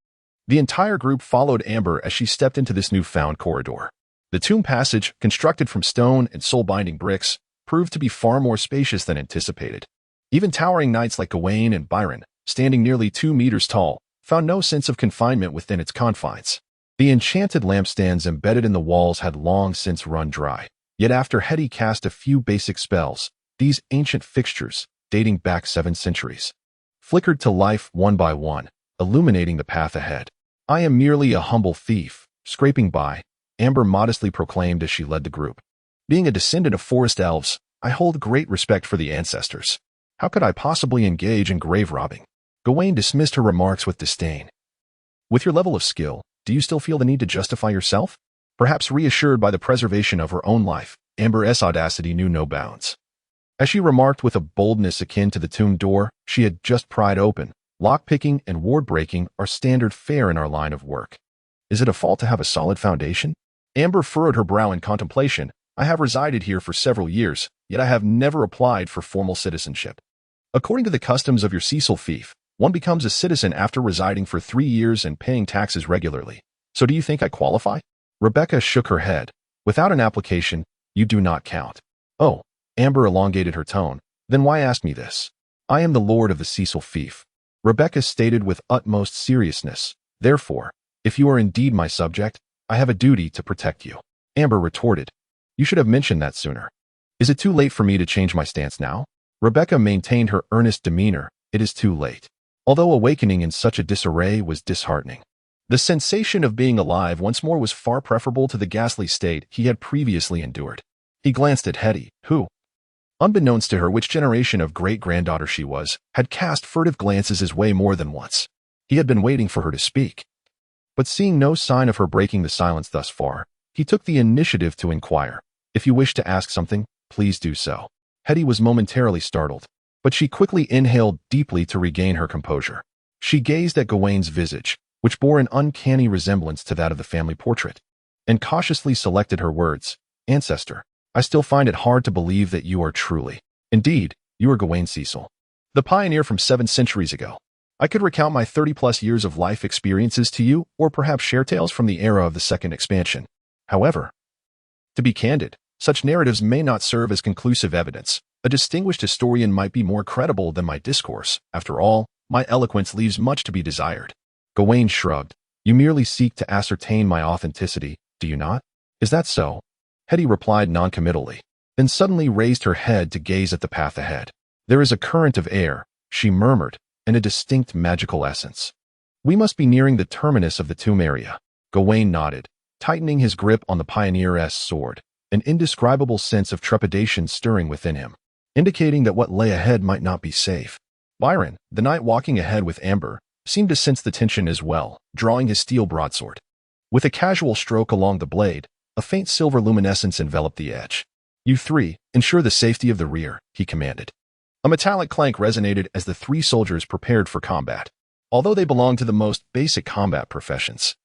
The entire group followed Amber as she stepped into this newfound corridor. The tomb passage, constructed from stone and soul-binding bricks, proved to be far more spacious than anticipated. Even towering knights like Gawain and Byron, standing nearly 2 meters tall, found no sense of confinement within its confines. The enchanted lampstands embedded in the walls had long since run dry. Yet after Hetty cast a few basic spells, these ancient fixtures, dating back 7 centuries, flickered to life one by one, illuminating the path ahead. I am merely a humble thief, scraping by, Amber modestly proclaimed as she led the group. Being a descendant of forest elves, I hold great respect for the ancestors. How could I possibly engage in grave robbing? Gawain dismissed her remarks with disdain. With your level of skill, do you still feel the need to justify yourself? Perhaps reassured by the preservation of her own life, Amber's audacity knew no bounds. As she remarked with a boldness akin to the tomb door she had just pried open, lockpicking and ward-breaking are standard fare in our line of work. Is it a fault to have a solid foundation? Amber furrowed her brow in contemplation. I have resided here for several years, yet I have never applied for formal citizenship. According to the customs of your Cecil fief, one becomes a citizen after residing for 3 years and paying taxes regularly. So do you think I qualify? Rebecca shook her head. Without an application, you do not count. Oh, Amber elongated her tone. Then why ask me this? I am the lord of the Cecil fief, Rebecca stated with utmost seriousness. Therefore, if you are indeed my subject, I have a duty to protect you. Amber retorted. You should have mentioned that sooner. Is it too late for me to change my stance now? Rebecca maintained her earnest demeanor. It is too late. Although awakening in such a disarray was disheartening, the sensation of being alive once more was far preferable to the ghastly state he had previously endured. He glanced at Hetty, who, unbeknownst to her which generation of great-granddaughter she was, had cast furtive glances his way more than once. He had been waiting for her to speak. But seeing no sign of her breaking the silence thus far, he took the initiative to inquire. If you wish to ask something, please do so. Hetty was momentarily startled, but she quickly inhaled deeply to regain her composure. She gazed at Gawain's visage, which bore an uncanny resemblance to that of the family portrait, and cautiously selected her words. Ancestor, I still find it hard to believe that you are truly. Indeed, you are Gawain Cecil, the pioneer from 7 centuries ago. I could recount my 30-plus years of life experiences to you, or perhaps share tales from the era of the second expansion. However, to be candid, such narratives may not serve as conclusive evidence. A distinguished historian might be more credible than my discourse. After all, my eloquence leaves much to be desired. Gawain shrugged. You merely seek to ascertain my authenticity, do you not? Is that so? Hetty replied noncommittally, then suddenly raised her head to gaze at the path ahead. There is a current of air, she murmured, and a distinct magical essence. We must be nearing the terminus of the tomb area. Gawain nodded, tightening his grip on the pioneer's sword, an indescribable sense of trepidation stirring within him, indicating that what lay ahead might not be safe. Byron, the knight walking ahead with Amber, seemed to sense the tension as well, drawing his steel broadsword. With a casual stroke along the blade, a faint silver luminescence enveloped the edge. You 3, ensure the safety of the rear, he commanded. A metallic clank resonated as the 3 soldiers prepared for combat. Although they belonged to the most basic combat professions,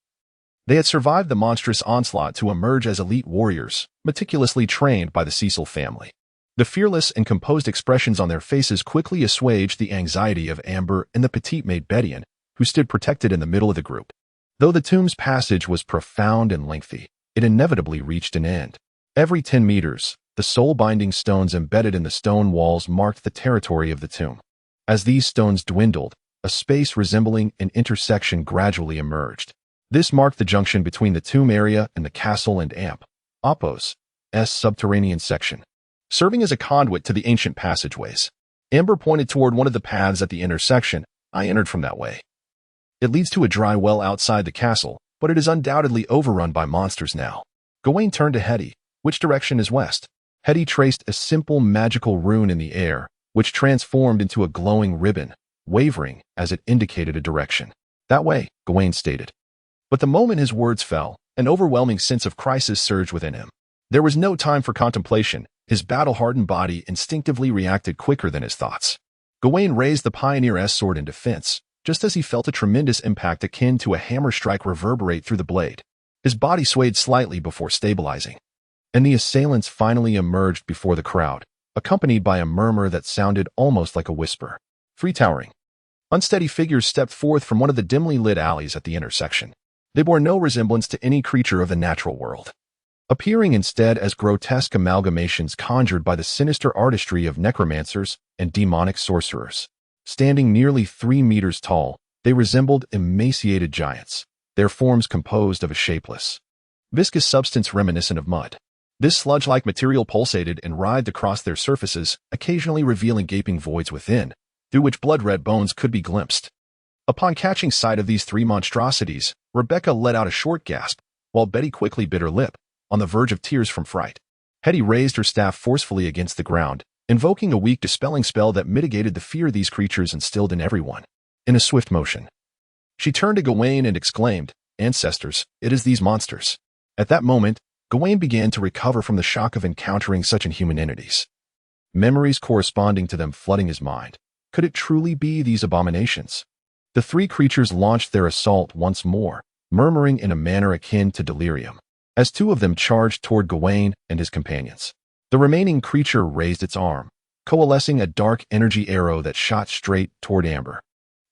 they had survived the monstrous onslaught to emerge as elite warriors, meticulously trained by the Cecil family. The fearless and composed expressions on their faces quickly assuaged the anxiety of Amber and the petite maid Bedian, who stood protected in the middle of the group. Though the tomb's passage was profound and lengthy, it inevitably reached an end. Every 10 meters, the soul-binding stones embedded in the stone walls marked the territory of the tomb. As these stones dwindled, a space resembling an intersection gradually emerged. This marked the junction between the tomb area and the castle and Ampo's subterranean section, serving as a conduit to the ancient passageways. Amber pointed toward one of the paths at the intersection. I entered from that way. It leads to a dry well outside the castle, but it is undoubtedly overrun by monsters now. Gawain turned to Hetty. Which direction is west? Hetty traced a simple magical rune in the air, which transformed into a glowing ribbon, wavering as it indicated a direction. That way, Gawain stated. But the moment his words fell, an overwhelming sense of crisis surged within him. There was no time for contemplation. His battle-hardened body instinctively reacted quicker than his thoughts. Gawain raised the Pioneer-S sword in defense, just as he felt a tremendous impact akin to a hammer strike reverberate through the blade. His body swayed slightly before stabilizing, and the assailants finally emerged before the crowd, accompanied by a murmur that sounded almost like a whisper. Three towering, unsteady figures stepped forth from one of the dimly lit alleys at the intersection. They bore no resemblance to any creature of the natural world, appearing instead as grotesque amalgamations conjured by the sinister artistry of necromancers and demonic sorcerers. Standing nearly 3 meters tall, they resembled emaciated giants, their forms composed of a shapeless, viscous substance reminiscent of mud. This sludge-like material pulsated and writhed across their surfaces, occasionally revealing gaping voids within, through which blood-red bones could be glimpsed. Upon catching sight of these three monstrosities, Rebecca let out a short gasp, while Betty quickly bit her lip, on the verge of tears from fright. Hetty raised her staff forcefully against the ground, invoking a weak dispelling spell that mitigated the fear these creatures instilled in everyone. In a swift motion, she turned to Gawain and exclaimed, "Ancestors, it is these monsters." At that moment, Gawain began to recover from the shock of encountering such inhuman entities. Memories corresponding to them flooding his mind. Could it truly be these abominations? The three creatures launched their assault once more, murmuring in a manner akin to delirium, as two of them charged toward Gawain and his companions. The remaining creature raised its arm, coalescing a dark energy arrow that shot straight toward Amber,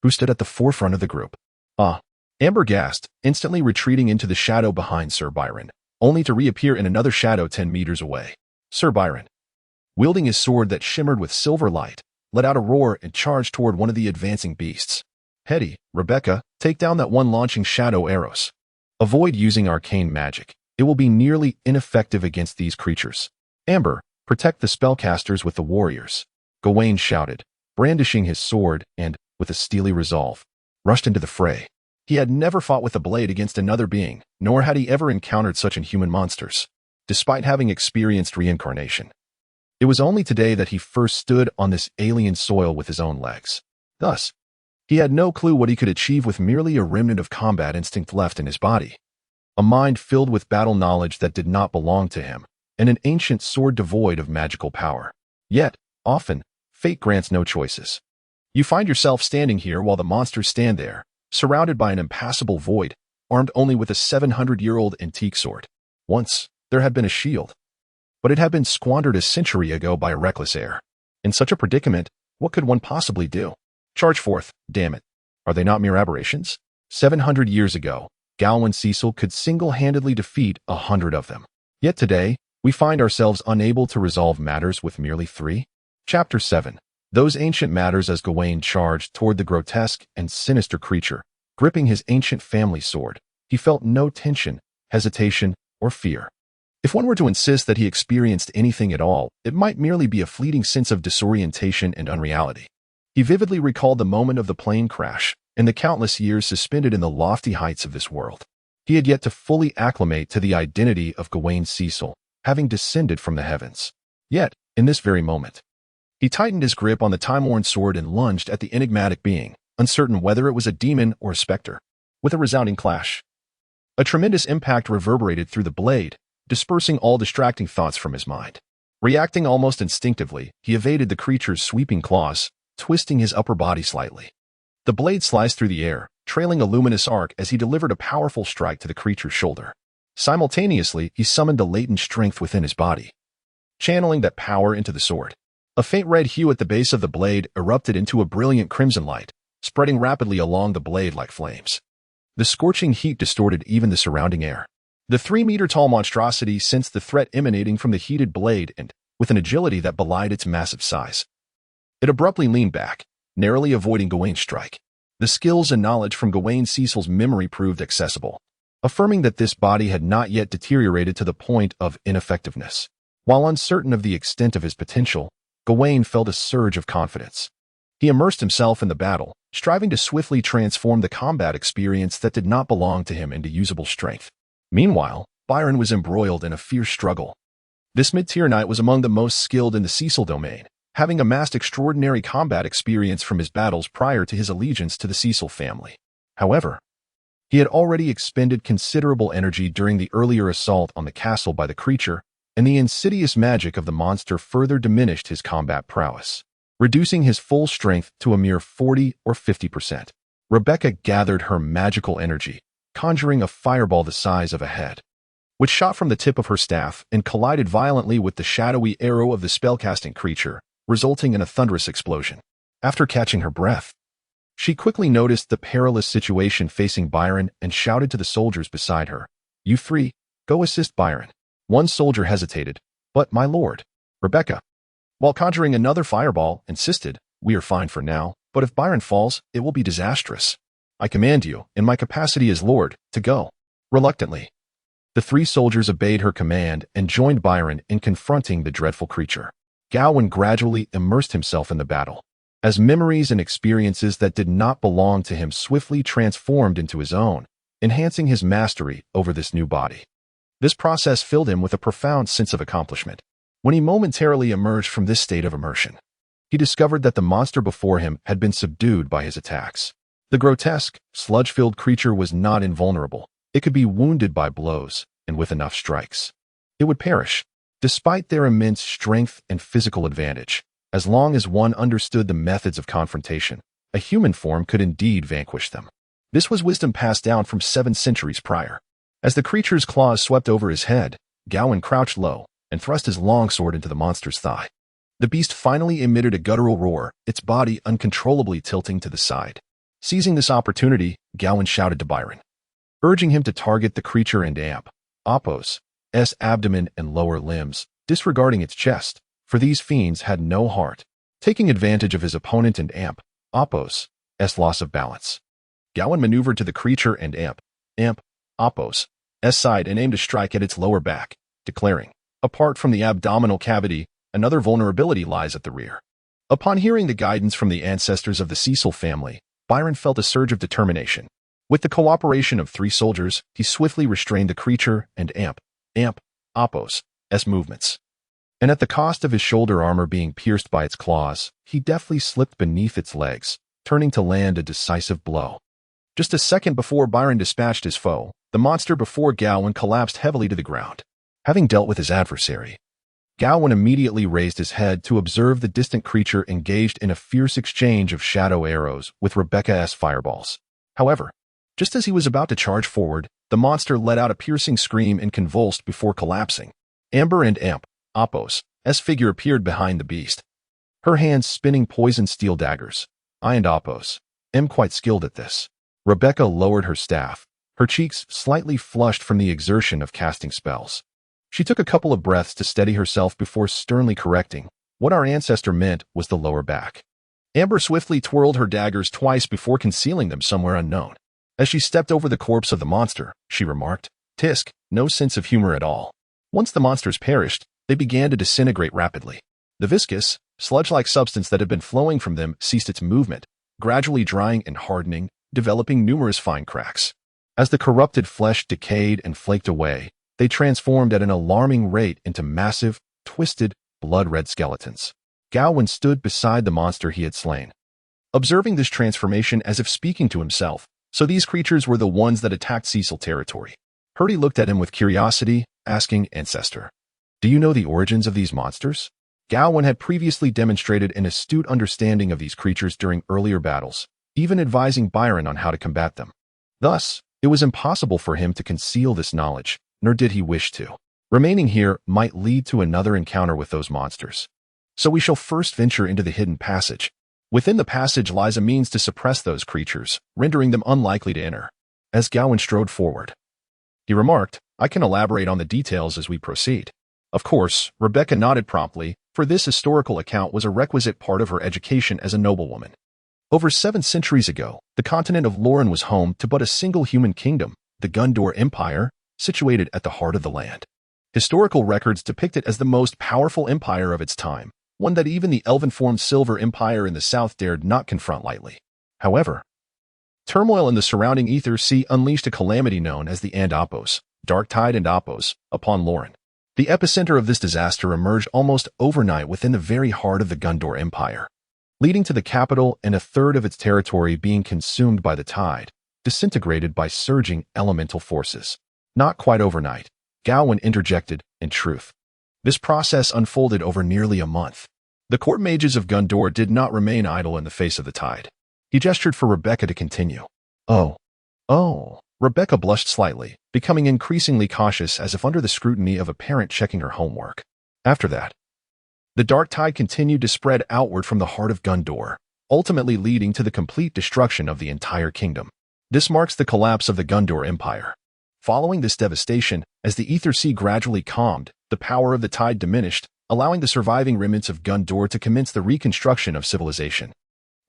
who stood at the forefront of the group. "Ah!" Amber gasped, instantly retreating into the shadow behind Sir Byron, only to reappear in another shadow 10 meters away. Sir Byron, wielding his sword that shimmered with silver light, let out a roar and charged toward one of the advancing beasts. "Hetty, Rebecca, take down that one launching shadow arrows. Avoid using arcane magic. It will be nearly ineffective against these creatures. Amber, protect the spellcasters with the warriors." Gawain shouted, brandishing his sword and, with a steely resolve, rushed into the fray. He had never fought with a blade against another being, nor had he ever encountered such inhuman monsters, despite having experienced reincarnation. It was only today that he first stood on this alien soil with his own legs. Thus, he had no clue what he could achieve with merely a remnant of combat instinct left in his body. A mind filled with battle knowledge that did not belong to him, and an ancient sword devoid of magical power. Yet, often, fate grants no choices. You find yourself standing here while the monsters stand there, surrounded by an impassable void, armed only with a 700-year-old antique sword. Once, there had been a shield, but it had been squandered a century ago by a reckless heir. In such a predicament, what could one possibly do? Charge forth, damn it. Are they not mere aberrations? 700 years ago, Gawain Cecil could single-handedly defeat 100 of them. Yet today, we find ourselves unable to resolve matters with merely 3. Chapter 7. Those ancient matters. As Gawain charged toward the grotesque and sinister creature, gripping his ancient family sword, he felt no tension, hesitation, or fear. If one were to insist that he experienced anything at all, it might merely be a fleeting sense of disorientation and unreality. He vividly recalled the moment of the plane crash and the countless years suspended in the lofty heights of this world. He had yet to fully acclimate to the identity of Gawain Cecil, having descended from the heavens. Yet, in this very moment, he tightened his grip on the time-worn sword and lunged at the enigmatic being, uncertain whether it was a demon or a specter. With a resounding clash, a tremendous impact reverberated through the blade, dispersing all distracting thoughts from his mind. Reacting almost instinctively, he evaded the creature's sweeping claws, twisting his upper body slightly. The blade sliced through the air, trailing a luminous arc as he delivered a powerful strike to the creature's shoulder. Simultaneously, he summoned a latent strength within his body, channeling that power into the sword. A faint red hue at the base of the blade erupted into a brilliant crimson light, spreading rapidly along the blade like flames. The scorching heat distorted even the surrounding air. The 3-meter-tall monstrosity sensed the threat emanating from the heated blade and, with an agility that belied its massive size, it abruptly leaned back, narrowly avoiding Gawain's strike. The skills and knowledge from Gawain Cecil's memory proved accessible, affirming that this body had not yet deteriorated to the point of ineffectiveness. While uncertain of the extent of his potential, Gawain felt a surge of confidence. He immersed himself in the battle, striving to swiftly transform the combat experience that did not belong to him into usable strength. Meanwhile, Byron was embroiled in a fierce struggle. This mid-tier knight was among the most skilled in the Cecil domain, having amassed extraordinary combat experience from his battles prior to his allegiance to the Cecil family. However, he had already expended considerable energy during the earlier assault on the castle by the creature, and the insidious magic of the monster further diminished his combat prowess, reducing his full strength to a mere 40 or 50%. Rebecca gathered her magical energy, conjuring a fireball the size of a head, which shot from the tip of her staff and collided violently with the shadowy arrow of the spellcasting creature, resulting in a thunderous explosion. After catching her breath, she quickly noticed the perilous situation facing Byron and shouted to the soldiers beside her, "You three, go assist Byron." One soldier hesitated, "But, my lord," Rebecca, while conjuring another fireball, insisted, "We are fine for now, but if Byron falls, it will be disastrous. I command you, in my capacity as lord, to go." Reluctantly, the three soldiers obeyed her command and joined Byron in confronting the dreadful creature. Gawain gradually immersed himself in the battle, as memories and experiences that did not belong to him swiftly transformed into his own, enhancing his mastery over this new body. This process filled him with a profound sense of accomplishment. When he momentarily emerged from this state of immersion, he discovered that the monster before him had been subdued by his attacks. The grotesque, sludge-filled creature was not invulnerable. It could be wounded by blows, and with enough strikes, it would perish. Despite their immense strength and physical advantage, as long as one understood the methods of confrontation, a human form could indeed vanquish them. This was wisdom passed down from 7 centuries prior. As the creature's claws swept over his head, Gawain crouched low and thrust his longsword into the monster's thigh. The beast finally emitted a guttural roar, its body uncontrollably tilting to the side. Seizing this opportunity, Gawain shouted to Byron, urging him to target the creature and Apo's abdomen and lower limbs, disregarding its chest, for these fiends had no heart. Taking advantage of his opponent and Apo's loss of balance, Gawain maneuvered to the creature and Apo's side and aimed a strike at its lower back, declaring, "Apart from the abdominal cavity, another vulnerability lies at the rear." Upon hearing the guidance from the ancestors of the Cecil family, Byron felt a surge of determination. With the cooperation of 3 soldiers, he swiftly restrained the creature and Apo's movements. And at the cost of his shoulder armor being pierced by its claws, he deftly slipped beneath its legs, turning to land a decisive blow. Just a second before Byron dispatched his foe, the monster before Gawain collapsed heavily to the ground. Having dealt with his adversary, Gawain immediately raised his head to observe the distant creature engaged in a fierce exchange of shadow arrows with Rebecca's fireballs. However, just as he was about to charge forward, the monster let out a piercing scream and convulsed before collapsing. Amber and Apo's figure appeared behind the beast, her hands spinning poisoned steel daggers. I and Apo's quite skilled at this. Rebecca lowered her staff, her cheeks slightly flushed from the exertion of casting spells. She took a couple of breaths to steady herself before sternly correcting, what our ancestor meant was the lower back. Amber swiftly twirled her daggers twice before concealing them somewhere unknown. As she stepped over the corpse of the monster, she remarked, "Tisk, no sense of humor at all." Once the monsters perished, they began to disintegrate rapidly. The viscous, sludge-like substance that had been flowing from them ceased its movement, gradually drying and hardening, developing numerous fine cracks. As the corrupted flesh decayed and flaked away, they transformed at an alarming rate into massive, twisted, blood-red skeletons. Gawain stood beside the monster he had slain, observing this transformation as if speaking to himself. So these creatures were the ones that attacked Cecil territory. Herdy looked at him with curiosity, asking, "Ancestor, do you know the origins of these monsters?" Gawain had previously demonstrated an astute understanding of these creatures during earlier battles, even advising Byron on how to combat them. Thus, it was impossible for him to conceal this knowledge, nor did he wish to. Remaining here might lead to another encounter with those monsters. So we shall first venture into the hidden passage. Within the passage lies a means to suppress those creatures, rendering them unlikely to enter. As Gawain strode forward, he remarked, "I can elaborate on the details as we proceed." Of course, Rebecca nodded promptly, for this historical account was a requisite part of her education as a noblewoman. Over 7 centuries ago, the continent of Lauren was home to but a single human kingdom, the Gondor Empire, situated at the heart of the land. Historical records depict it as the most powerful empire of its time, one that even the elven-formed Silver Empire in the south dared not confront lightly. However, turmoil in the surrounding ether sea unleashed a calamity known as the Apos, dark tide and Apos, upon Lauren. The epicenter of this disaster emerged almost overnight within the very heart of the Gondor Empire, leading to the capital and a third of its territory being consumed by the tide, disintegrated by surging elemental forces. Not quite overnight, Gawain interjected, in truth. This process unfolded over nearly a month. The court mages of Gondor did not remain idle in the face of the tide. He gestured for Rebecca to continue. Oh. Rebecca blushed slightly, becoming increasingly cautious as if under the scrutiny of a parent checking her homework. After that, the dark tide continued to spread outward from the heart of Gondor, ultimately leading to the complete destruction of the entire kingdom. This marks the collapse of the Gondor Empire. Following this devastation, as the ether sea gradually calmed, the power of the tide diminished, allowing the surviving remnants of Gondor to commence the reconstruction of civilization.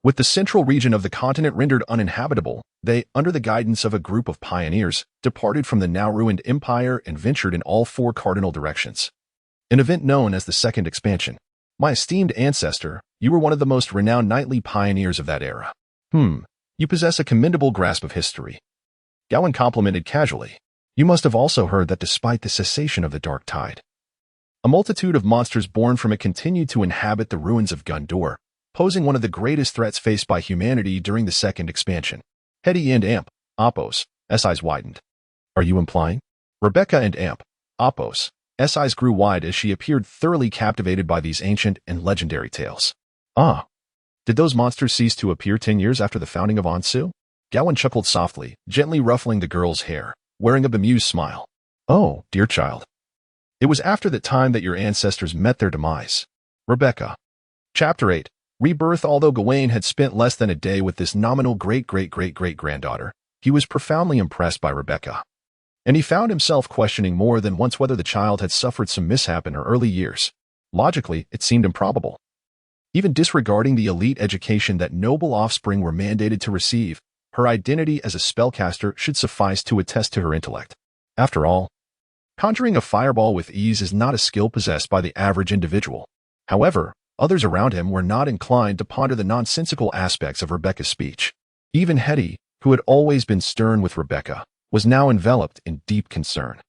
With the central region of the continent rendered uninhabitable, they, under the guidance of a group of pioneers, departed from the now-ruined empire and ventured in all four cardinal directions. An event known as the Second Expansion. My esteemed ancestor, you were one of the most renowned knightly pioneers of that era. You possess a commendable grasp of history. Gawain complimented casually. You must have also heard that despite the cessation of the dark tide, a multitude of monsters born from it continued to inhabit the ruins of Gondor, posing one of the greatest threats faced by humanity during the Second Expansion. Hetty and Apos, eyes widened. Are you implying? Rebecca and Apos, eyes grew wide as she appeared thoroughly captivated by these ancient and legendary tales. Ah. Did those monsters cease to appear 10 years after the founding of Ansu? Gawain chuckled softly, gently ruffling the girl's hair, wearing a bemused smile. Oh, dear child. It was after that time that your ancestors met their demise. Rebecca. Chapter 8. Rebirth. Although Gawain had spent less than a day with this nominal great-great-great-great-granddaughter, he was profoundly impressed by Rebecca. And he found himself questioning more than once whether the child had suffered some mishap in her early years. Logically, it seemed improbable. Even disregarding the elite education that noble offspring were mandated to receive, her identity as a spellcaster should suffice to attest to her intellect. After all, conjuring a fireball with ease is not a skill possessed by the average individual. However, others around him were not inclined to ponder the nonsensical aspects of Rebecca's speech. Even Hetty, who had always been stern with Rebecca, was now enveloped in deep concern.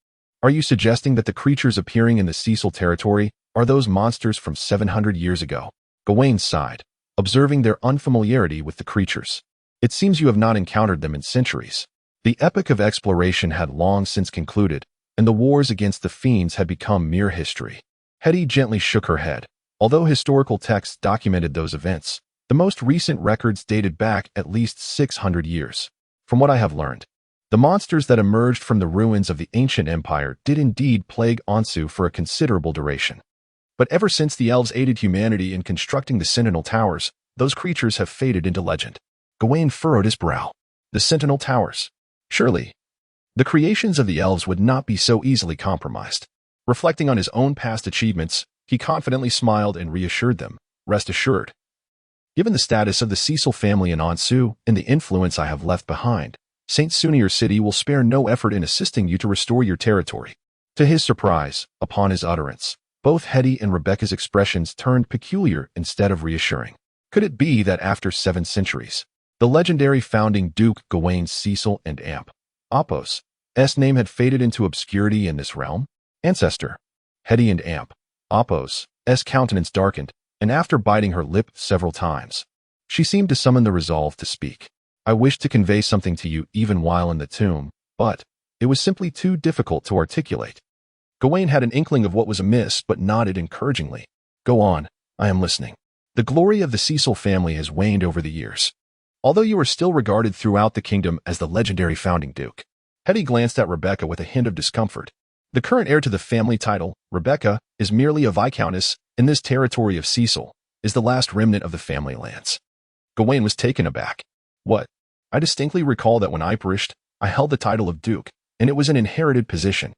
Are you suggesting that the creatures appearing in the Cecil territory are those monsters from 700 years ago? Gawain sighed, observing their unfamiliarity with the creatures. It seems you have not encountered them in centuries. The epoch of exploration had long since concluded, and the wars against the fiends had become mere history. Hetty gently shook her head. Although historical texts documented those events, the most recent records dated back at least 600 years. From what I have learned, the monsters that emerged from the ruins of the ancient empire did indeed plague Ansu for a considerable duration. But ever since the elves aided humanity in constructing the Sentinel Towers, those creatures have faded into legend. Gawain furrowed his brow. The Sentinel Towers. Surely, the creations of the elves would not be so easily compromised. Reflecting on his own past achievements, he confidently smiled and reassured them. Rest assured. Given the status of the Cecil family in Ansu and the influence I have left behind, St. Sunir City will spare no effort in assisting you to restore your territory. To his surprise, upon his utterance, both Hetty and Rebecca's expressions turned peculiar instead of reassuring. Could it be that after 7 centuries, the legendary founding Duke Gawain Cecil and Apos' name had faded into obscurity in this realm? Ancestor. Hetty and Apos' countenance darkened, and after biting her lip several times, she seemed to summon the resolve to speak. I wished to convey something to you even while in the tomb, but it was simply too difficult to articulate. Gawain had an inkling of what was amiss but nodded encouragingly. Go on, I am listening. The glory of the Cecil family has waned over the years. Although you are still regarded throughout the kingdom as the legendary founding duke. Hetty glanced at Rebecca with a hint of discomfort. The current heir to the family title, Rebecca, is merely a viscountess in this territory of Cecil, is the last remnant of the family lands. Gawain was taken aback. What? I distinctly recall that when I perished, I held the title of duke, and it was an inherited position.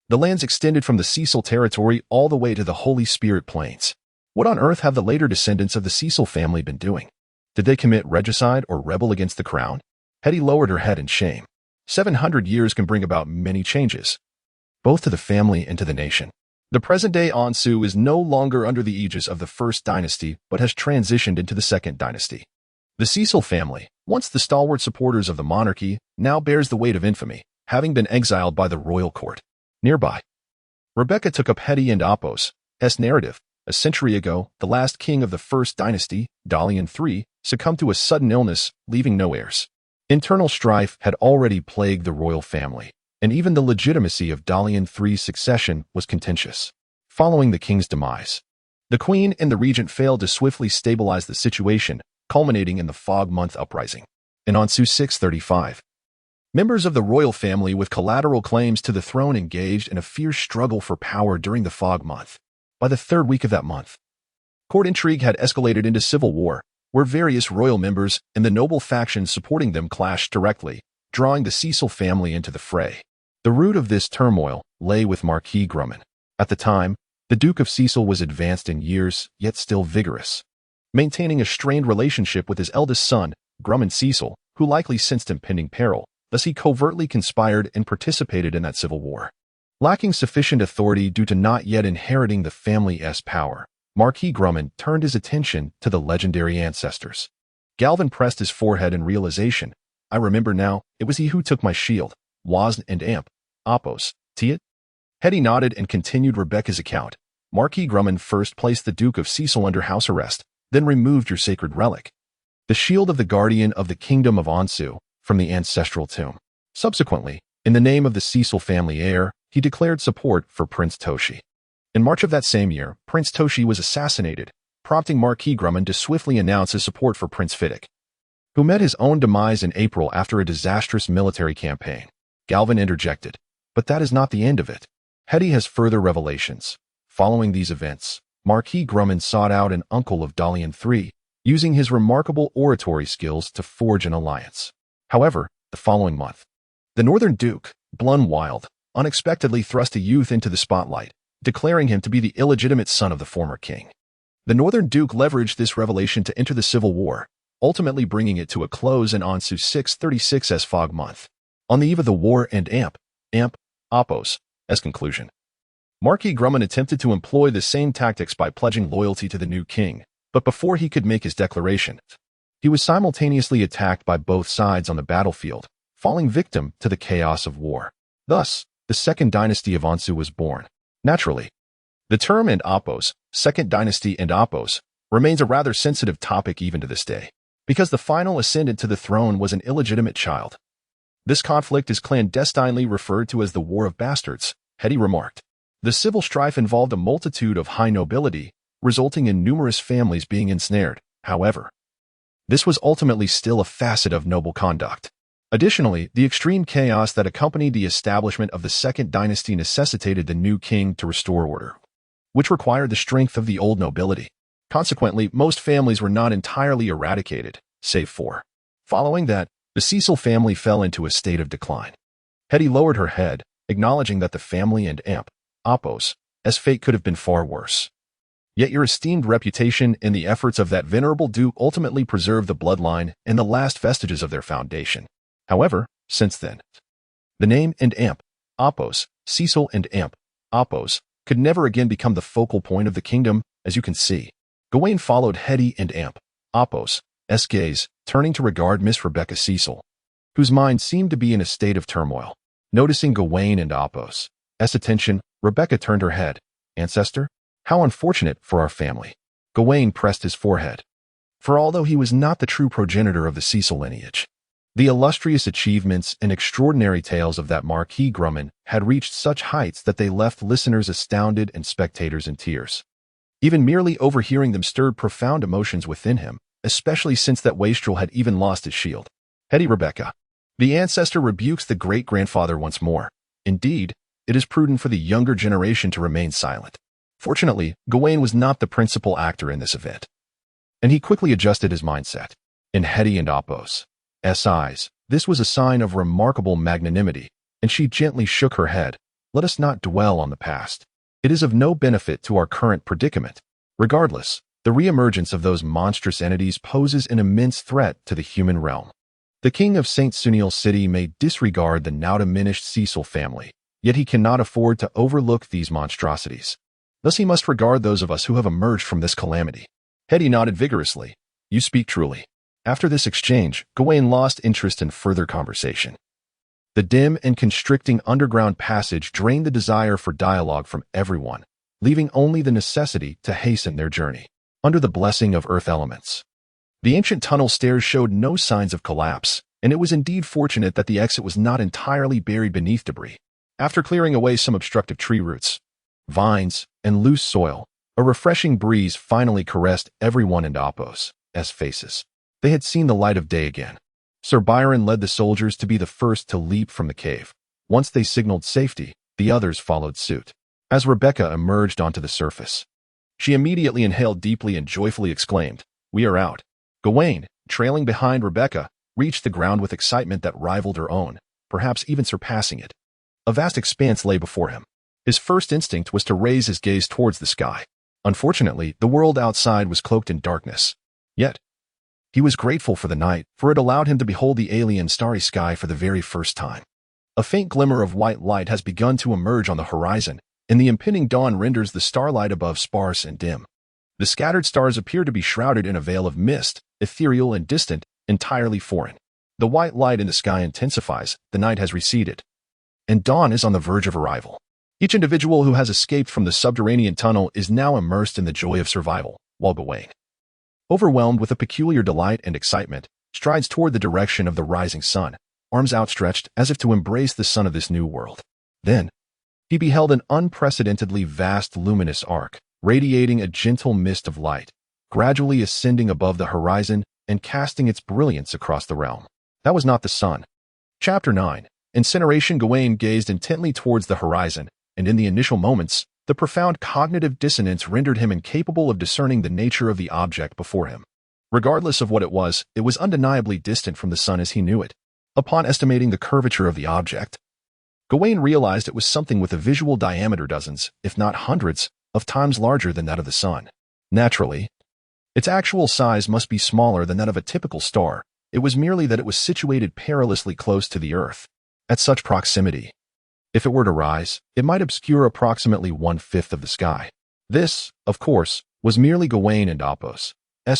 The lands extended from the Cecil territory all the way to the Holy Spirit Plains. What on earth have the later descendants of the Cecil family been doing? Did they commit regicide or rebel against the crown? Hetty lowered her head in shame. 700 years can bring about many changes, both to the family and to the nation. The present-day Ansu is no longer under the aegis of the First Dynasty, but has transitioned into the Second Dynasty. The Cecil family, once the stalwart supporters of the monarchy, now bears the weight of infamy, having been exiled by the royal court. Nearby, Rebecca took up Hetty and Apos' narrative. A century ago, the last king of the First Dynasty, Dalian III, succumbed to a sudden illness, leaving no heirs. Internal strife had already plagued the royal family, and even the legitimacy of Dalian III's succession was contentious. Following the king's demise, the queen and the regent failed to swiftly stabilize the situation, culminating in the Fog Month uprising. In Ansu 635, members of the royal family with collateral claims to the throne engaged in a fierce struggle for power during the Fog Month. By the third week of that month, court intrigue had escalated into civil war, where various royal members and the noble factions supporting them clashed directly, drawing the Cecil family into the fray. The root of this turmoil lay with Marquis Grumman. At the time, the Duke of Cecil was advanced in years, yet still vigorous, maintaining a strained relationship with his eldest son, Grumman Cecil, who likely sensed impending peril. Thus he covertly conspired and participated in that civil war. Lacking sufficient authority due to not yet inheriting the family's power, Marquis Grumman turned his attention to the legendary ancestors. Galvin pressed his forehead in realization. I remember now, it was he who took my shield, Wazn and Amp, Apos, Tiet. Hetty nodded and continued Rebecca's account. Marquis Grumman first placed the Duke of Cecil under house arrest, then removed your sacred relic, the shield of the guardian of the kingdom of Ansu, from the ancestral tomb. Subsequently, in the name of the Cecil family heir, he declared support for Prince Toshi. In March of that same year, Prince Toshi was assassinated, prompting Marquis Grumman to swiftly announce his support for Prince Fiddick, who met his own demise in April after a disastrous military campaign. Galvin interjected, but that is not the end of it. Hetty has further revelations. Following these events, Marquis Grumman sought out an uncle of Dalian III, using his remarkable oratory skills to forge an alliance. However, the following month, the Northern Duke, Blunwild, unexpectedly thrust a youth into the spotlight, declaring him to be the illegitimate son of the former king. The Northern Duke leveraged this revelation to enter the civil war, ultimately bringing it to a close in Ansu 636 as Fog Month. On the eve of the war and Apos, as conclusion, Marquis Grumman attempted to employ the same tactics by pledging loyalty to the new king, but before he could make his declaration, he was simultaneously attacked by both sides on the battlefield, falling victim to the chaos of war. Thus, the Second Dynasty of Ansu was born. Naturally, the term and Apos, Second Dynasty and Apos, remains a rather sensitive topic even to this day, because the final ascendant to the throne was an illegitimate child. This conflict is clandestinely referred to as the War of Bastards, Hetty remarked. The civil strife involved a multitude of high nobility, resulting in numerous families being ensnared. However, this was ultimately still a facet of noble conduct. Additionally, the extreme chaos that accompanied the establishment of the Second Dynasty necessitated the new king to restore order, which required the strength of the old nobility. Consequently, most families were not entirely eradicated, save four. Following that, the Cecil family fell into a state of decline. Hetty lowered her head, acknowledging that the family and Apos' fate could have been far worse. Yet your esteemed reputation and the efforts of that venerable duke ultimately preserved the bloodline and the last vestiges of their foundation. However, since then, the name and Apos, Cecil and Apos, could never again become the focal point of the kingdom, as you can see. Gawain followed Hetty and Apos' gaze, turning to regard Miss Rebecca Cecil, whose mind seemed to be in a state of turmoil. Noticing Gawain and Apos' attention, Rebecca turned her head. Ancestor? How unfortunate for our family. Gawain pressed his forehead. For although he was not the true progenitor of the Cecil lineage, the illustrious achievements and extraordinary tales of that Marquis Grumman had reached such heights that they left listeners astounded and spectators in tears. Even merely overhearing them stirred profound emotions within him, especially since that wastrel had even lost his shield. Hetty Rebecca. The ancestor rebukes the great-grandfather once more. Indeed, it is prudent for the younger generation to remain silent. Fortunately, Gawain was not the principal actor in this event, and he quickly adjusted his mindset. In Hetty and Apos' eyes, this was a sign of remarkable magnanimity, and she gently shook her head. Let us not dwell on the past. It is of no benefit to our current predicament. Regardless, the reemergence of those monstrous entities poses an immense threat to the human realm. The king of St. Sunil City may disregard the now diminished Cecil family, Yet he cannot afford to overlook these monstrosities. Thus he must regard those of us who have emerged from this calamity. Hetty nodded vigorously. You speak truly. After this exchange, Gawain lost interest in further conversation. The dim and constricting underground passage drained the desire for dialogue from everyone, leaving only the necessity to hasten their journey, under the blessing of earth elements. The ancient tunnel stairs showed no signs of collapse, and it was indeed fortunate that the exit was not entirely buried beneath debris. After clearing away some obstructive tree roots, vines, and loose soil, a refreshing breeze finally caressed everyone and Apos' faces. They had seen the light of day again. Sir Byron led the soldiers to be the first to leap from the cave. Once they signaled safety, the others followed suit. As Rebecca emerged onto the surface, she immediately inhaled deeply and joyfully exclaimed, "We are out." Gawain, trailing behind Rebecca, reached the ground with excitement that rivaled her own, perhaps even surpassing it. A vast expanse lay before him. His first instinct was to raise his gaze towards the sky. Unfortunately, the world outside was cloaked in darkness. Yet, he was grateful for the night, for it allowed him to behold the alien starry sky for the very first time. A faint glimmer of white light has begun to emerge on the horizon, and the impending dawn renders the starlight above sparse and dim. The scattered stars appear to be shrouded in a veil of mist, ethereal and distant, entirely foreign. The white light in the sky intensifies, the night has receded, and dawn is on the verge of arrival. Each individual who has escaped from the subterranean tunnel is now immersed in the joy of survival, while Gawain, overwhelmed with a peculiar delight and excitement, strides toward the direction of the rising sun, arms outstretched as if to embrace the sun of this new world. Then, he beheld an unprecedentedly vast luminous arc, radiating a gentle mist of light, gradually ascending above the horizon and casting its brilliance across the realm. That was not the sun. Chapter 9. Incineration. Gawain gazed intently towards the horizon, and in the initial moments, the profound cognitive dissonance rendered him incapable of discerning the nature of the object before him. Regardless of what it was undeniably distant from the sun as he knew it. Upon estimating the curvature of the object, Gawain realized it was something with a visual diameter dozens, if not hundreds, of times larger than that of the sun. Naturally, its actual size must be smaller than that of a typical star. It was merely that it was situated perilously close to the earth. At such proximity, if it were to rise, it might obscure approximately 1/5 of the sky. This, of course, was merely Gawain and Apos'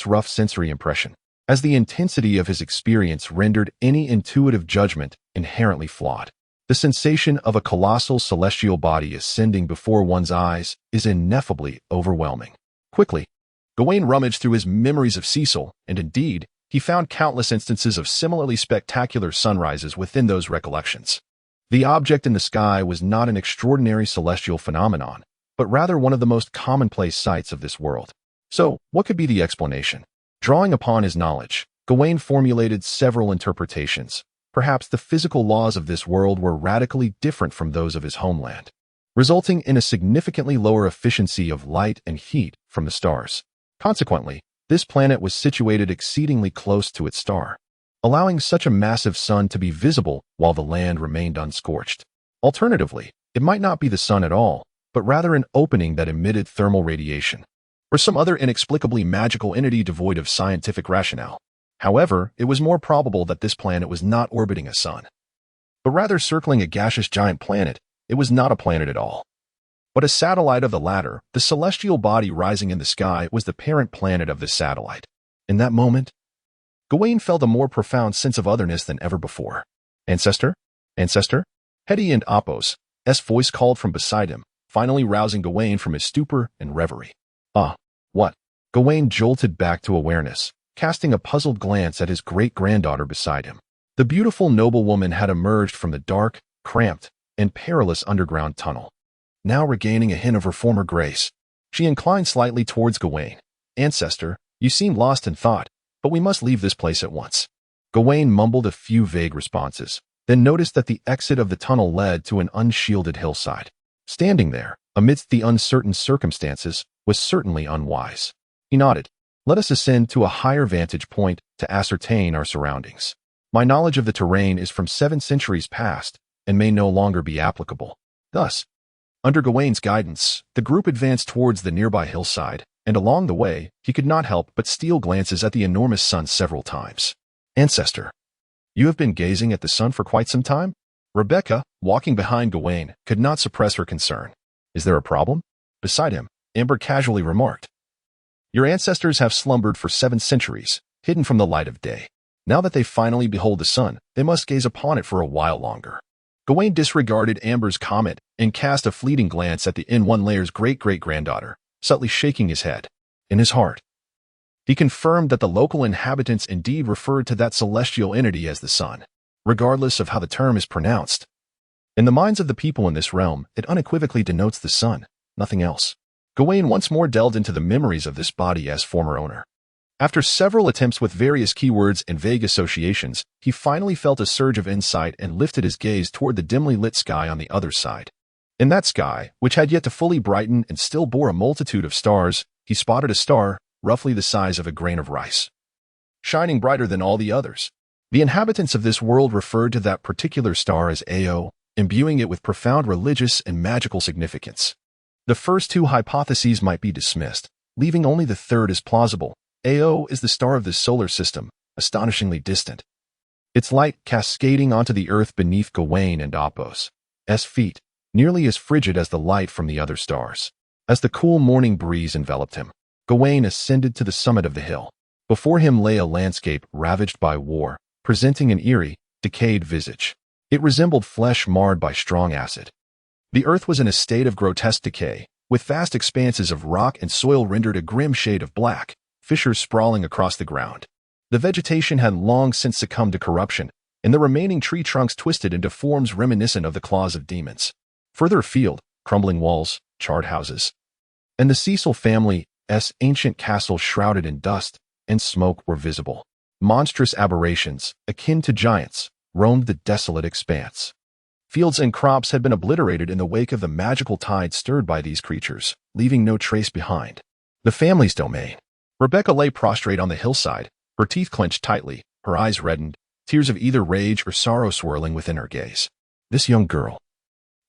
rough sensory impression, as the intensity of his experience rendered any intuitive judgment inherently flawed. The sensation of a colossal celestial body ascending before one's eyes is ineffably overwhelming. Quickly, Gawain rummaged through his memories of Cecil, and indeed, he found countless instances of similarly spectacular sunrises within those recollections. The object in the sky was not an extraordinary celestial phenomenon, but rather one of the most commonplace sights of this world. So, what could be the explanation? Drawing upon his knowledge, Gawain formulated several interpretations. Perhaps the physical laws of this world were radically different from those of his homeland, resulting in a significantly lower efficiency of light and heat from the stars. Consequently, this planet was situated exceedingly close to its star, allowing such a massive sun to be visible while the land remained unscorched. Alternatively, it might not be the sun at all, but rather an opening that emitted thermal radiation, or some other inexplicably magical entity devoid of scientific rationale. However, it was more probable that this planet was not orbiting a sun, but rather circling a gaseous giant planet. It was not a planet at all, but a satellite of the latter. The celestial body rising in the sky was the parent planet of this satellite. In that moment, Gawain felt a more profound sense of otherness than ever before. Ancestor? Ancestor? Hetty and Apos' voice called from beside him, finally rousing Gawain from his stupor and reverie. Ah, what? Gawain jolted back to awareness, casting a puzzled glance at his great-granddaughter beside him. The beautiful noblewoman had emerged from the dark, cramped, and perilous underground tunnel. Now regaining a hint of her former grace, she inclined slightly towards Gawain. Ancestor, you seem lost in thought, but we must leave this place at once. Gawain mumbled a few vague responses, then noticed that the exit of the tunnel led to an unshielded hillside. Standing there, amidst the uncertain circumstances, was certainly unwise. He nodded. Let us ascend to a higher vantage point to ascertain our surroundings. My knowledge of the terrain is from 7 centuries past and may no longer be applicable. Thus, under Gawain's guidance, the group advanced towards the nearby hillside, and along the way, he could not help but steal glances at the enormous sun several times. Ancestor, you have been gazing at the sun for quite some time? Rebecca, walking behind Gawain, could not suppress her concern. Is there a problem? Beside him, Amber casually remarked, Your ancestors have slumbered for 7 centuries, hidden from the light of day. Now that they finally behold the sun, they must gaze upon it for a while longer. Gawain disregarded Amber's comment and cast a fleeting glance at the N1 great-great-granddaughter, subtly shaking his head. In his heart, he confirmed that the local inhabitants indeed referred to that celestial entity as the sun, regardless of how the term is pronounced. In the minds of the people in this realm, it unequivocally denotes the sun, nothing else. Gawain once more delved into the memories of this body as former owner. After several attempts with various keywords and vague associations, he finally felt a surge of insight and lifted his gaze toward the dimly lit sky on the other side. In that sky, which had yet to fully brighten and still bore a multitude of stars, he spotted a star, roughly the size of a grain of rice, shining brighter than all the others. The inhabitants of this world referred to that particular star as Ao, imbuing it with profound religious and magical significance. The first 2 hypotheses might be dismissed, leaving only the third as plausible. Ao is the star of this solar system, astonishingly distant, its light cascading onto the earth beneath Gawain and Apos' feet, nearly as frigid as the light from the other stars. As the cool morning breeze enveloped him, Gawain ascended to the summit of the hill. Before him lay a landscape ravaged by war, presenting an eerie, decayed visage. It resembled flesh marred by strong acid. The earth was in a state of grotesque decay, with vast expanses of rock and soil rendered a grim shade of black, fissures sprawling across the ground. The vegetation had long since succumbed to corruption, and the remaining tree trunks twisted into forms reminiscent of the claws of demons. Further afield, crumbling walls, charred houses, and the Cecil family's ancient castle shrouded in dust and smoke were visible. Monstrous aberrations, akin to giants, roamed the desolate expanse. Fields and crops had been obliterated in the wake of the magical tide stirred by these creatures, leaving no trace behind. The family's domain. Rebecca lay prostrate on the hillside, her teeth clenched tightly, her eyes reddened, tears of either rage or sorrow swirling within her gaze. This young girl,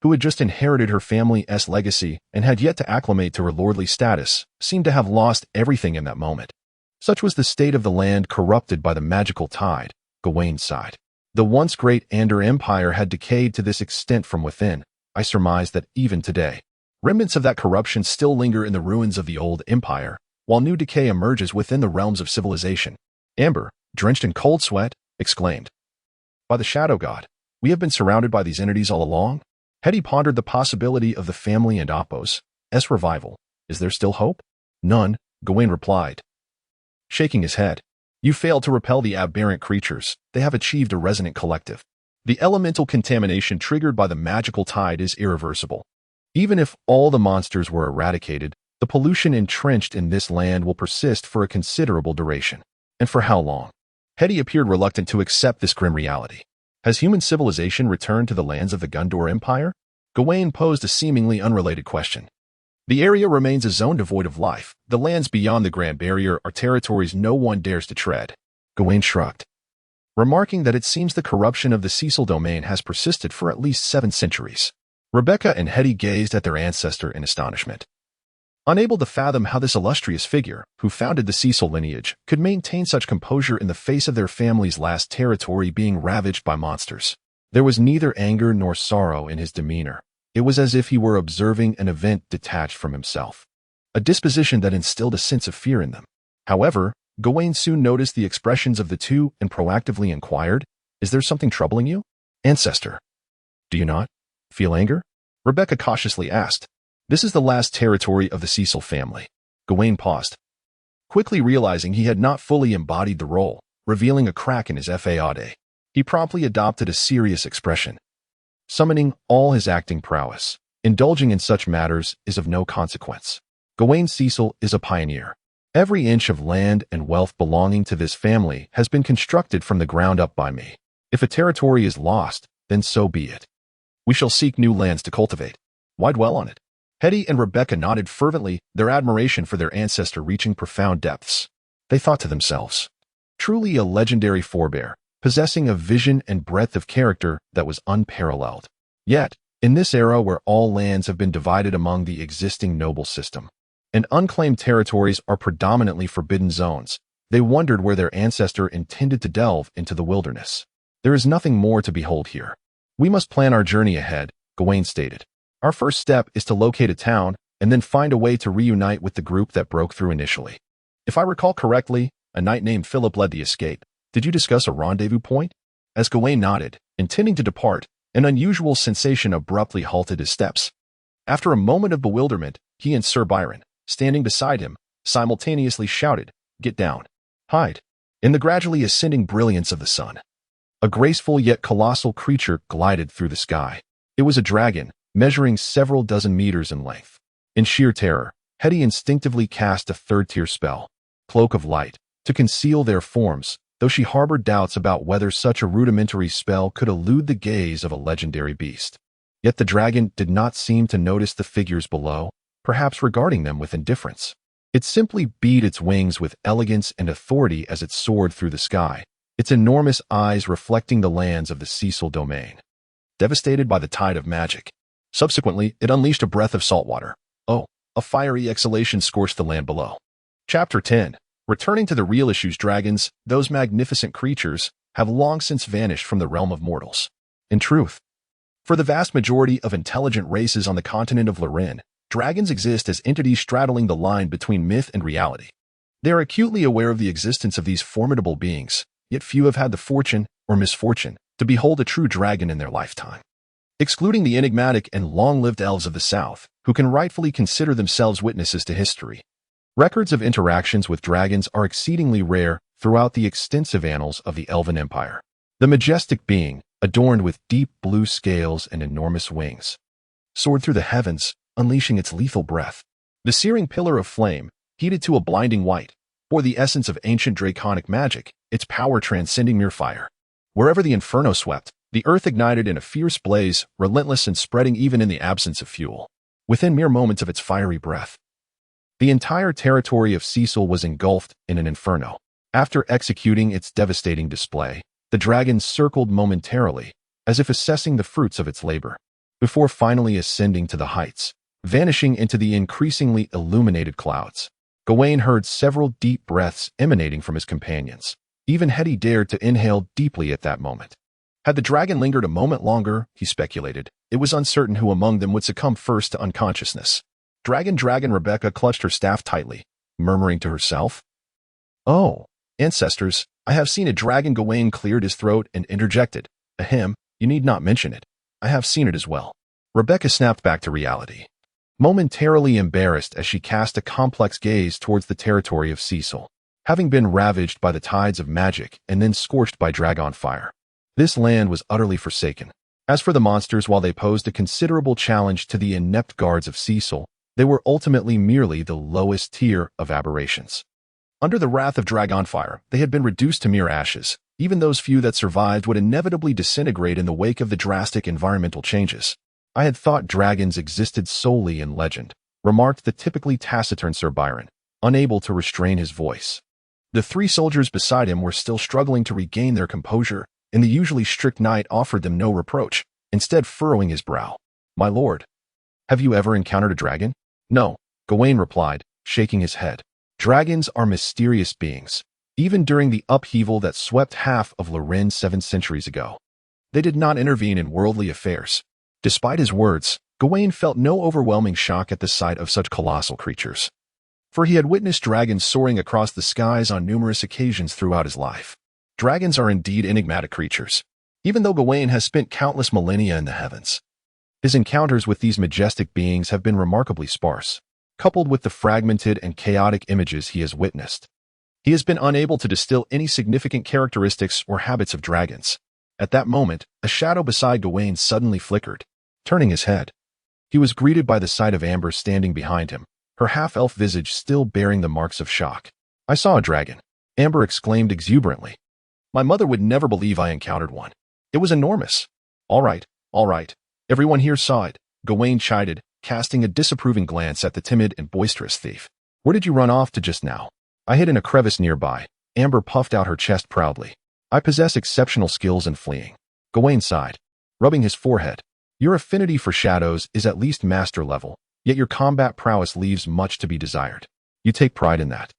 who had just inherited her family's legacy and had yet to acclimate to her lordly status, seemed to have lost everything in that moment. Such was the state of the land corrupted by the magical tide. Gawain sighed. The once great Ander Empire had decayed to this extent from within. I surmise that even today, remnants of that corruption still linger in the ruins of the old empire, while new decay emerges within the realms of civilization. Amber, drenched in cold sweat, exclaimed, By the Shadow God, we have been surrounded by these entities all along? Hetty pondered the possibility of the family and Apos' revival. Is there still hope? None, Gawain replied, shaking his head. You failed to repel the aberrant creatures. They have achieved a resonant collective. The elemental contamination triggered by the magical tide is irreversible. Even if all the monsters were eradicated, the pollution entrenched in this land will persist for a considerable duration. And for how long? Hetty appeared reluctant to accept this grim reality. Has human civilization returned to the lands of the Gondor Empire? Gawain posed a seemingly unrelated question. The area remains a zone devoid of life. The lands beyond the Grand Barrier are territories no one dares to tread. Gawain shrugged, remarking that it seems the corruption of the Cecil domain has persisted for at least 7 centuries. Rebecca and Hetty gazed at their ancestor in astonishment, unable to fathom how this illustrious figure, who founded the Cecil lineage, could maintain such composure in the face of their family's last territory being ravaged by monsters. There was neither anger nor sorrow in his demeanor. It was as if he were observing an event detached from himself, a disposition that instilled a sense of fear in them. However, Gawain soon noticed the expressions of the two and proactively inquired, Is there something troubling you, ancestor? Do you not feel anger? Rebecca cautiously asked. This is the last territory of the Cecil family. Gawain paused, quickly realizing he had not fully embodied the role, revealing a crack in his faade. He promptly adopted a serious expression, summoning all his acting prowess. Indulging in such matters is of no consequence. Gawain Cecil is a pioneer. Every inch of land and wealth belonging to this family has been constructed from the ground up by me. If a territory is lost, then so be it. We shall seek new lands to cultivate. Why dwell on it? Hetty and Rebecca nodded fervently, their admiration for their ancestor reaching profound depths. They thought to themselves, truly a legendary forebear, possessing a vision and breadth of character that was unparalleled. Yet, in this era where all lands have been divided among the existing noble system, and unclaimed territories are predominantly forbidden zones, they wondered where their ancestor intended to delve into the wilderness. There is nothing more to behold here. We must plan our journey ahead, Gawain stated. Our first step is to locate a town and then find a way to reunite with the group that broke through initially. If I recall correctly, a knight named Philip led the escape. Did you discuss a rendezvous point? As Gawain nodded, intending to depart, an unusual sensation abruptly halted his steps. After a moment of bewilderment, he and Sir Byron, standing beside him, simultaneously shouted, "Get down! Hide!" In the gradually ascending brilliance of the sun, a graceful yet colossal creature glided through the sky. It was a dragon, measuring several dozen meters in length. In sheer terror, Hetty instinctively cast a third-tier spell, Cloak of Light, to conceal their forms, though she harbored doubts about whether such a rudimentary spell could elude the gaze of a legendary beast. Yet the dragon did not seem to notice the figures below, perhaps regarding them with indifference. It simply beat its wings with elegance and authority as it soared through the sky, its enormous eyes reflecting the lands of the Cecil domain. Devastated by the tide of magic. Subsequently, it unleashed a breath of salt water. Oh, a fiery exhalation scorched the land below. Chapter 10. Returning to the real issues, dragons, those magnificent creatures, have long since vanished from the realm of mortals. In truth, for the vast majority of intelligent races on the continent of Lorraine, dragons exist as entities straddling the line between myth and reality. They are acutely aware of the existence of these formidable beings, yet few have had the fortune or misfortune to behold a true dragon in their lifetime. Excluding the enigmatic and long-lived elves of the South, who can rightfully consider themselves witnesses to history, records of interactions with dragons are exceedingly rare throughout the extensive annals of the Elven Empire. The majestic being, adorned with deep blue scales and enormous wings, soared through the heavens, unleashing its lethal breath. The searing pillar of flame, heated to a blinding white, bore the essence of ancient draconic magic, its power transcending mere fire. Wherever the inferno swept, the earth ignited in a fierce blaze, relentless and spreading even in the absence of fuel. Within mere moments of its fiery breath, the entire territory of Cecil was engulfed in an inferno. After executing its devastating display, the dragon circled momentarily, as if assessing the fruits of its labor, before finally ascending to the heights, vanishing into the increasingly illuminated clouds. Gawain heard several deep breaths emanating from his companions. Even Hetty dared to inhale deeply at that moment. Had the dragon lingered a moment longer, he speculated, it was uncertain who among them would succumb first to unconsciousness. Dragon, Rebecca clutched her staff tightly, murmuring to herself, "Oh, ancestors, I have seen a dragon." Gawain cleared his throat and interjected, "Ahem, you need not mention it. I have seen it as well." Rebecca snapped back to reality, momentarily embarrassed as she cast a complex gaze towards the territory of Cecil. Having been ravaged by the tides of magic and then scorched by dragon fire, this land was utterly forsaken. As for the monsters, while they posed a considerable challenge to the inept guards of Cecil, they were ultimately merely the lowest tier of aberrations. Under the wrath of dragonfire, they had been reduced to mere ashes. Even those few that survived would inevitably disintegrate in the wake of the drastic environmental changes. "I had thought dragons existed solely in legend," remarked the typically taciturn Sir Byron, unable to restrain his voice. The three soldiers beside him were still struggling to regain their composure, and the usually strict knight offered them no reproach, instead furrowing his brow. "My lord, have you ever encountered a dragon?" "No," Gawain replied, shaking his head. Dragons are mysterious beings. Even during the upheaval that swept half of Lorraine 7 centuries ago, they did not intervene in worldly affairs. Despite his words, Gawain felt no overwhelming shock at the sight of such colossal creatures, for he had witnessed dragons soaring across the skies on numerous occasions throughout his life. Dragons are indeed enigmatic creatures. Even though Gawain has spent countless millennia in the heavens, his encounters with these majestic beings have been remarkably sparse. Coupled with the fragmented and chaotic images he has witnessed, he has been unable to distill any significant characteristics or habits of dragons. At that moment, a shadow beside Gawain suddenly flickered. Turning his head, he was greeted by the sight of Amber standing behind him, her half-elf visage still bearing the marks of shock. "I saw a dragon," Amber exclaimed exuberantly. "My mother would never believe I encountered one. It was enormous." All right. Everyone here saw it," Gawain chided, casting a disapproving glance at the timid and boisterous thief. "Where did you run off to just now?" "I hid in a crevice nearby." Amber puffed out her chest proudly. "I possess exceptional skills in fleeing." Gawain sighed, rubbing his forehead. "Your affinity for shadows is at least master level, yet your combat prowess leaves much to be desired. You take pride in that."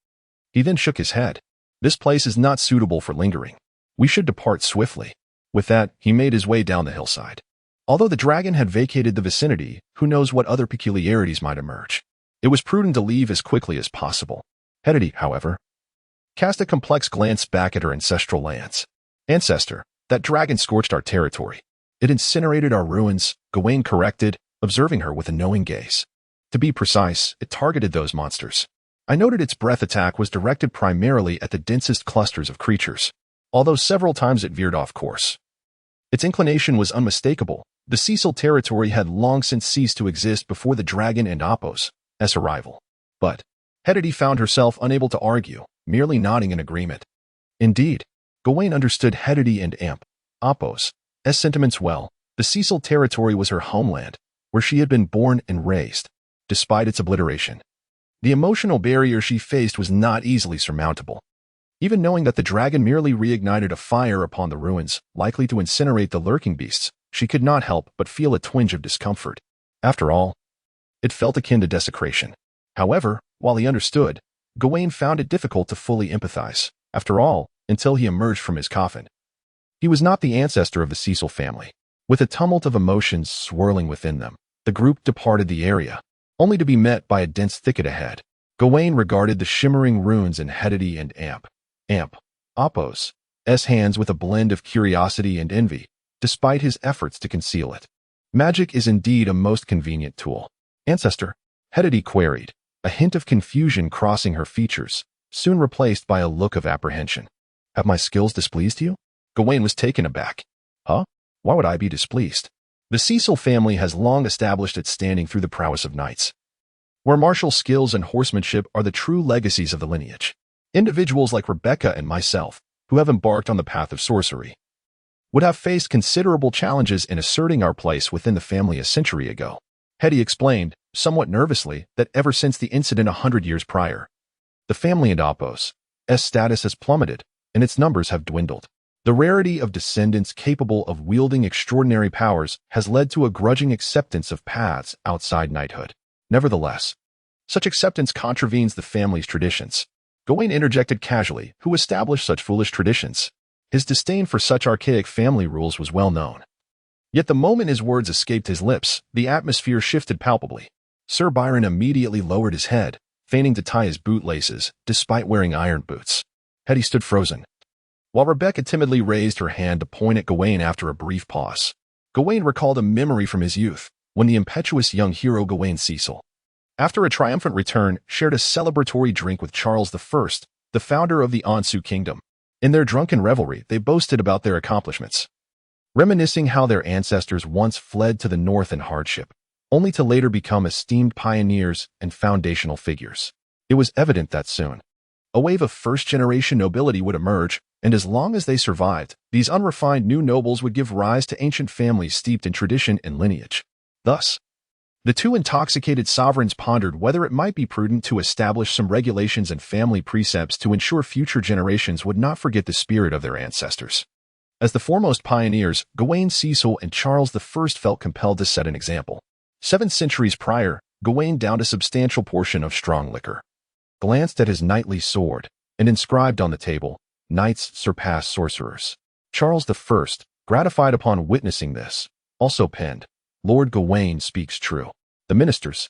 He then shook his head. "This place is not suitable for lingering. We should depart swiftly." With that, he made his way down the hillside. Although the dragon had vacated the vicinity, who knows what other peculiarities might emerge. It was prudent to leave as quickly as possible. Hetty, however, cast a complex glance back at her ancestral lands. Ancestor, that dragon scorched our territory. It incinerated our ruins, Gawain corrected, observing her with a knowing gaze. To be precise, it targeted those monsters. I noted its breath attack was directed primarily at the densest clusters of creatures, although several times it veered off course. Its inclination was unmistakable. The Cecil territory had long since ceased to exist before the dragon and Apos' arrival. But Hetty found herself unable to argue, merely nodding in agreement. Indeed, Gawain understood Hetty and Apos' sentiments well. The Cecil territory was her homeland, where she had been born and raised. Despite its obliteration, the emotional barrier she faced was not easily surmountable. Even knowing that the dragon merely reignited a fire upon the ruins, likely to incinerate the lurking beasts, she could not help but feel a twinge of discomfort. After all, it felt akin to desecration. However, while he understood, Gawain found it difficult to fully empathize. After all, until he emerged from his coffin. He was not the ancestor of the Cecil family. With a tumult of emotions swirling within them, the group departed the area, only to be met by a dense thicket ahead. Gawain regarded the shimmering runes in Hetty and Apos' hands with a blend of curiosity and envy, despite his efforts to conceal it. Magic is indeed a most convenient tool. Ancestor, Hetty queried, a hint of confusion crossing her features, soon replaced by a look of apprehension. Have my skills displeased you? Gawain was taken aback. Huh? Why would I be displeased? The Cecil family has long established its standing through the prowess of knights, where martial skills and horsemanship are the true legacies of the lineage. Individuals like Rebecca and myself, who have embarked on the path of sorcery, would have faced considerable challenges in asserting our place within the family a century ago. Hetty explained, somewhat nervously, that ever since the incident 100 years prior, the family and Apos' status has plummeted, and its numbers have dwindled. The rarity of descendants capable of wielding extraordinary powers has led to a grudging acceptance of paths outside knighthood. Nevertheless, such acceptance contravenes the family's traditions. Gawain interjected casually, who established such foolish traditions? His disdain for such archaic family rules was well known. Yet the moment his words escaped his lips, the atmosphere shifted palpably. Sir Byron immediately lowered his head, feigning to tie his bootlaces, despite wearing iron boots. Hetty stood frozen, while Rebecca timidly raised her hand to point at Gawain after a brief pause. Gawain recalled a memory from his youth, when the impetuous young hero Gawain Cecil, after a triumphant return, shared a celebratory drink with Charles I, the founder of the Ansu kingdom. In their drunken revelry, they boasted about their accomplishments, reminiscing how their ancestors once fled to the north in hardship, only to later become esteemed pioneers and foundational figures. It was evident that soon, a wave of first-generation nobility would emerge, and as long as they survived, these unrefined new nobles would give rise to ancient families steeped in tradition and lineage. Thus, the two intoxicated sovereigns pondered whether it might be prudent to establish some regulations and family precepts to ensure future generations would not forget the spirit of their ancestors. As the foremost pioneers, Gawain Cecil and Charles I felt compelled to set an example. 7 centuries prior, Gawain downed a substantial portion of strong liquor, glanced at his knightly sword, and inscribed on the table, "Knights surpass sorcerers." Charles I, gratified upon witnessing this, also penned, "Lord Gawain speaks true." The ministers,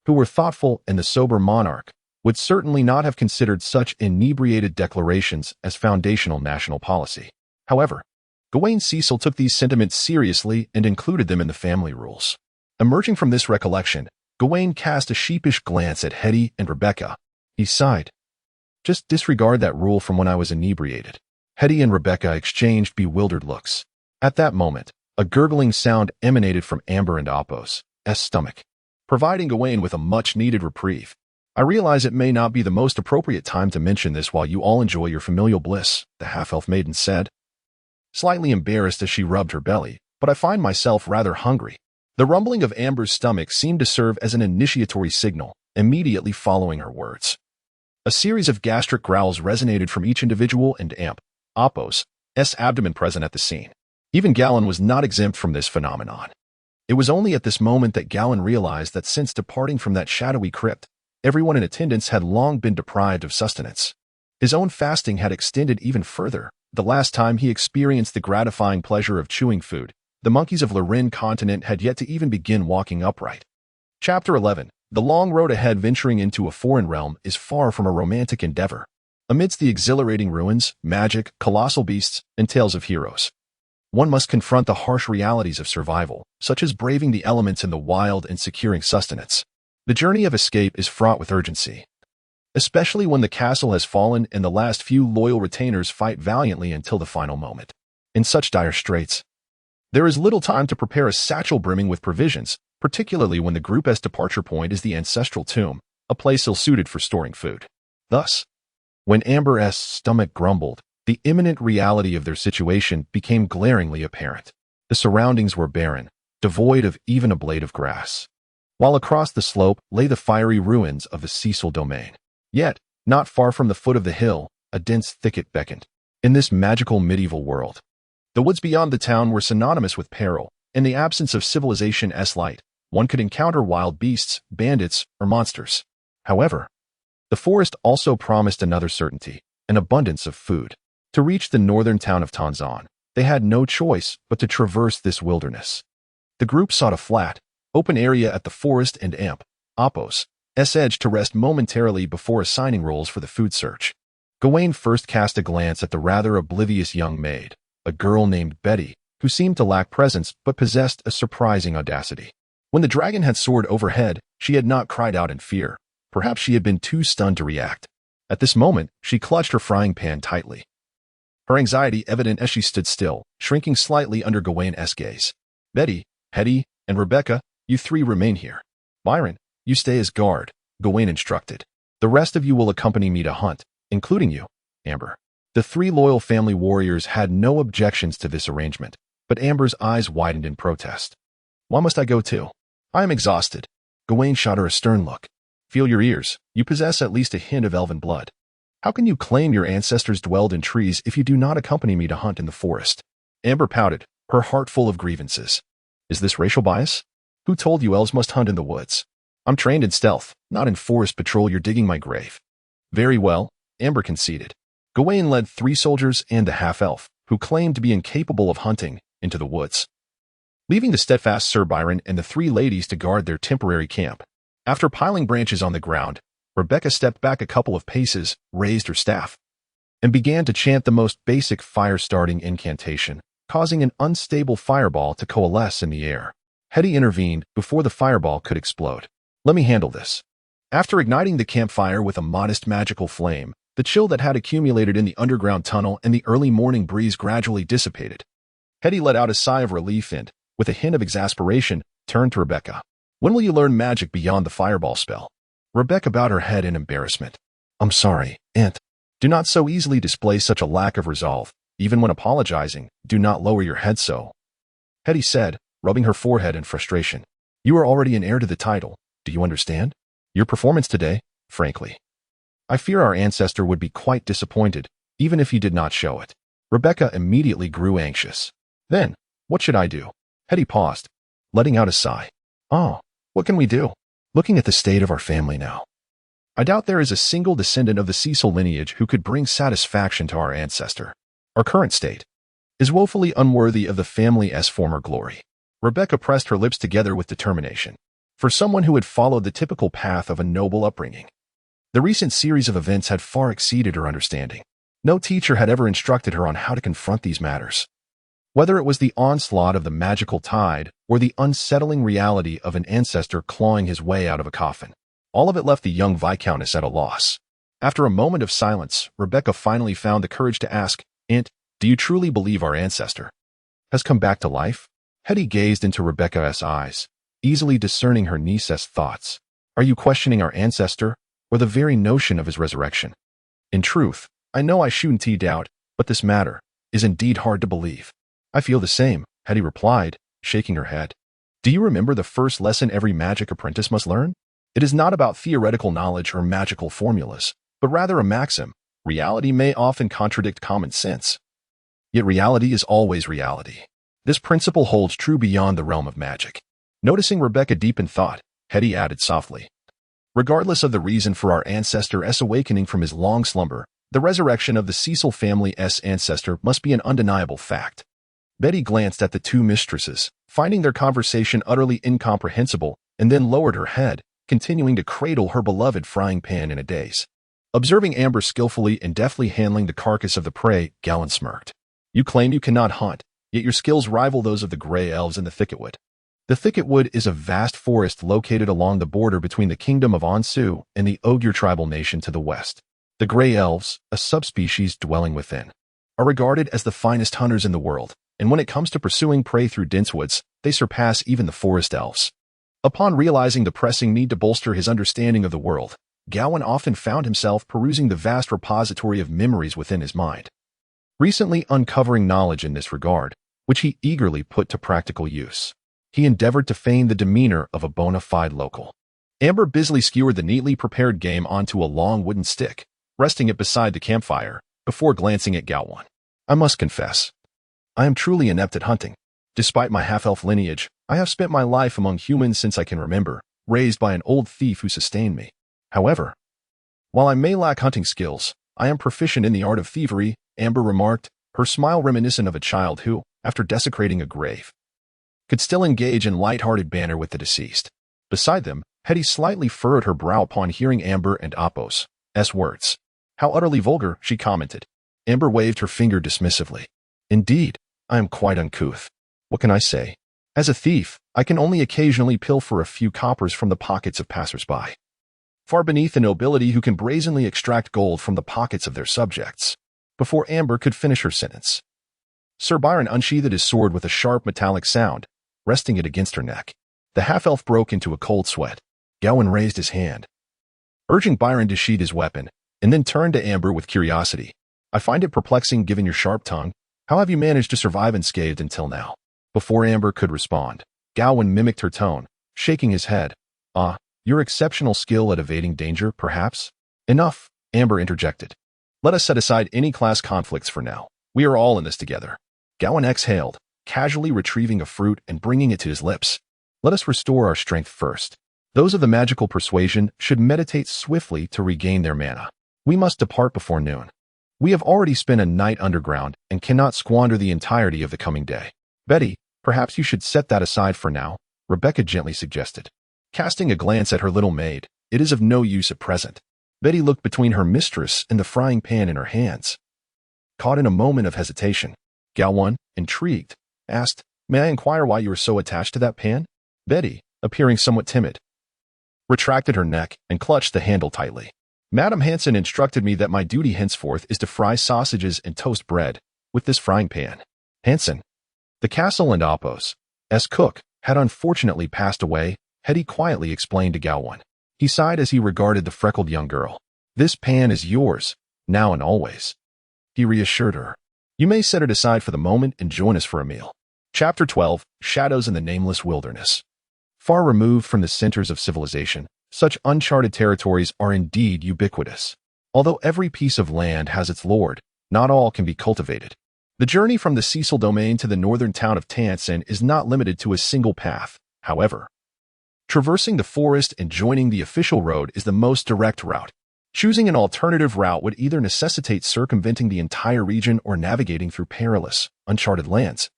who were thoughtful and the sober monarch, would certainly not have considered such inebriated declarations as foundational national policy. However, Gawain Cecil took these sentiments seriously and included them in the family rules. Emerging from this recollection, Gawain cast a sheepish glance at Hetty and Rebecca. He sighed. "Just disregard that rule from when I was inebriated." Hetty and Rebecca exchanged bewildered looks. At that moment, a gurgling sound emanated from Amber and Apos' stomach, providing Gawain with a much-needed reprieve. "I realize it may not be the most appropriate time to mention this while you all enjoy your familial bliss," the half-elf maiden said, slightly embarrassed as she rubbed her belly, "but I find myself rather hungry." The rumbling of Amber's stomach seemed to serve as an initiatory signal, immediately following her words. A series of gastric growls resonated from each individual and Apos' abdomen present at the scene. Even Gawain was not exempt from this phenomenon. It was only at this moment that Gawain realized that since departing from that shadowy crypt, everyone in attendance had long been deprived of sustenance. His own fasting had extended even further. The last time he experienced the gratifying pleasure of chewing food, The monkeys of Lorin continent had yet to even begin walking upright. Chapter 11. The long road ahead venturing into a foreign realm is far from a romantic endeavor. Amidst the exhilarating ruins, magic, colossal beasts, and tales of heroes, one must confront the harsh realities of survival, such as braving the elements in the wild and securing sustenance. The journey of escape is fraught with urgency, especially when the castle has fallen and the last few loyal retainers fight valiantly until the final moment. In such dire straits, there is little time to prepare a satchel brimming with provisions, particularly when the group's departure point is the ancestral tomb, a place ill-suited for storing food. Thus, when Amber's stomach grumbled, the imminent reality of their situation became glaringly apparent. The surroundings were barren, devoid of even a blade of grass, while across the slope lay the fiery ruins of the Cecil domain. Yet, not far from the foot of the hill, a dense thicket beckoned. In this magical medieval world, the woods beyond the town were synonymous with peril. In the absence of civilization's light, one could encounter wild beasts, bandits, or monsters. However, the forest also promised another certainty, an abundance of food. To reach the northern town of Tanzan, they had no choice but to traverse this wilderness. The group sought a flat, open area at the forest and Ampos' edge to rest momentarily before assigning roles for the food search. Gawain first cast a glance at the rather oblivious young maid, a girl named Betty, who seemed to lack presence but possessed a surprising audacity. When the dragon had soared overhead, she had not cried out in fear. Perhaps she had been too stunned to react. At this moment, she clutched her frying pan tightly, her anxiety evident as she stood still, shrinking slightly under Gawain's gaze. "Betty, Hetty, and Rebecca, you three remain here. Byron, you stay as guard," Gawain instructed. "The rest of you will accompany me to hunt, including you, Amber." The three loyal family warriors had no objections to this arrangement, but Amber's eyes widened in protest. "Why must I go too? I am exhausted." Gawain shot her a stern look. "Feel your ears. You possess at least a hint of elven blood. How can you claim your ancestors dwelled in trees if you do not accompany me to hunt in the forest?" Amber pouted, her heart full of grievances. "Is this racial bias? Who told you elves must hunt in the woods? I'm trained in stealth, not in forest patrol. You're digging my grave." "Very well," Amber conceded. Gawain led 3 soldiers and the half-elf, who claimed to be incapable of hunting, into the woods, leaving the steadfast Sir Byron and the 3 ladies to guard their temporary camp. After piling branches on the ground, Rebecca stepped back a couple of paces, raised her staff, and began to chant the most basic fire-starting incantation, causing an unstable fireball to coalesce in the air. Hetty intervened before the fireball could explode. "Let me handle this." After igniting the campfire with a modest magical flame, the chill that had accumulated in the underground tunnel and the early morning breeze gradually dissipated. Hetty let out a sigh of relief and, with a hint of exasperation, turned to Rebecca. "When will you learn magic beyond the fireball spell?" Rebecca bowed her head in embarrassment. "I'm sorry, Aunt. Do not so easily display such a lack of resolve. Even when apologizing, do not lower your head so," Hetty said, rubbing her forehead in frustration. "You are already an heir to the title. Do you understand? Your performance today, frankly, I fear our ancestor would be quite disappointed, even if he did not show it." Rebecca immediately grew anxious. "Then, what should I do?" Hetty paused, letting out a sigh. "Oh, what can we do? Looking at the state of our family now, I doubt there is a single descendant of the Cecil lineage who could bring satisfaction to our ancestor. Our current state is woefully unworthy of the family's former glory." Rebecca pressed her lips together with determination. For someone who had followed the typical path of a noble upbringing, the recent series of events had far exceeded her understanding. No teacher had ever instructed her on how to confront these matters. Whether it was the onslaught of the magical tide or the unsettling reality of an ancestor clawing his way out of a coffin, all of it left the young Viscountess at a loss. After a moment of silence, Rebecca finally found the courage to ask, "Aunt, do you truly believe our ancestor has come back to life?" Hetty gazed into Rebecca's eyes, easily discerning her niece's thoughts. "Are you questioning our ancestor, or the very notion of his resurrection?" "In truth, I know I shouldn't doubt, but this matter is indeed hard to believe." "I feel the same," Hetty replied, shaking her head. "Do you remember the first lesson every magic apprentice must learn? It is not about theoretical knowledge or magical formulas, but rather a maxim: reality may often contradict common sense. Yet reality is always reality. This principle holds true beyond the realm of magic." Noticing Rebecca deep in thought, Hetty added softly, "Regardless of the reason for our ancestor's awakening from his long slumber, the resurrection of the Cecil family's ancestor must be an undeniable fact. Betty glanced at the two mistresses, finding their conversation utterly incomprehensible, and then lowered her head, continuing to cradle her beloved frying pan in a daze. Observing Amber skillfully and deftly handling the carcass of the prey, Gawain smirked. You claim you cannot hunt, yet your skills rival those of the gray elves in the thicketwood. The thicketwood is a vast forest located along the border between the kingdom of Onsu and the Ogre tribal nation to the west. The gray elves, a subspecies dwelling within, are regarded as the finest hunters in the world, and when it comes to pursuing prey through dense woods, they surpass even the forest elves. Upon realizing the pressing need to bolster his understanding of the world, Gawain often found himself perusing the vast repository of memories within his mind, recently uncovering knowledge in this regard, which he eagerly put to practical use. He endeavored to feign the demeanor of a bona fide local. Amber busily skewered the neatly prepared game onto a long wooden stick, resting it beside the campfire, before glancing at Gawain. I must confess, I am truly inept at hunting. Despite my half-elf lineage, I have spent my life among humans since I can remember, raised by an old thief who sustained me. However, while I may lack hunting skills, I am proficient in the art of thievery, Amber remarked, her smile reminiscent of a child who, after desecrating a grave, could still engage in light-hearted banter with the deceased. Beside them, Hetty slightly furrowed her brow upon hearing Amber and Apos' words. How utterly vulgar, she commented. Amber waved her finger dismissively. Indeed, I am quite uncouth. What can I say? As a thief, I can only occasionally pilfer a few coppers from the pockets of passers-by, far beneath the nobility who can brazenly extract gold from the pockets of their subjects. Before Amber could finish her sentence, Sir Byron unsheathed his sword with a sharp metallic sound, resting it against her neck. The half-elf broke into a cold sweat. Gawain raised his hand, urging Byron to sheath his weapon, and then turned to Amber with curiosity. I find it perplexing given your sharp tongue. How have you managed to survive unscathed until now? Before Amber could respond, Gawain mimicked her tone, shaking his head. Your exceptional skill at evading danger, perhaps? Enough, Amber interjected. Let us set aside any class conflicts for now. We are all in this together. Gawain exhaled, casually retrieving a fruit and bringing it to his lips. Let us restore our strength first. Those of the magical persuasion should meditate swiftly to regain their mana. We must depart before noon. We have already spent a night underground and cannot squander the entirety of the coming day. Betty, perhaps you should set that aside for now, Rebecca gently suggested. Casting a glance at her little maid, it is of no use at present. Betty looked between her mistress and the frying pan in her hands. Caught in a moment of hesitation, Gawain, intrigued, asked, May I inquire why you are so attached to that pan? Betty, appearing somewhat timid, retracted her neck and clutched the handle tightly. Madame Hanson instructed me that my duty henceforth is to fry sausages and toast bread with this frying pan. Hanson, the castle and Apos' cook, had unfortunately passed away, Hetty quietly explained to Gawain. He sighed as he regarded the freckled young girl. This pan is yours, now and always. He reassured her. You may set it aside for the moment and join us for a meal. Chapter 12, Shadows in the Nameless Wilderness. Far removed from the centers of civilization, such uncharted territories are indeed ubiquitous. Although every piece of land has its lord, not all can be cultivated. The journey from the Cecil domain to the northern town of Tansen is not limited to a single path, however. Traversing the forest and joining the official road is the most direct route. Choosing an alternative route would either necessitate circumventing the entire region or navigating through perilous, uncharted lands,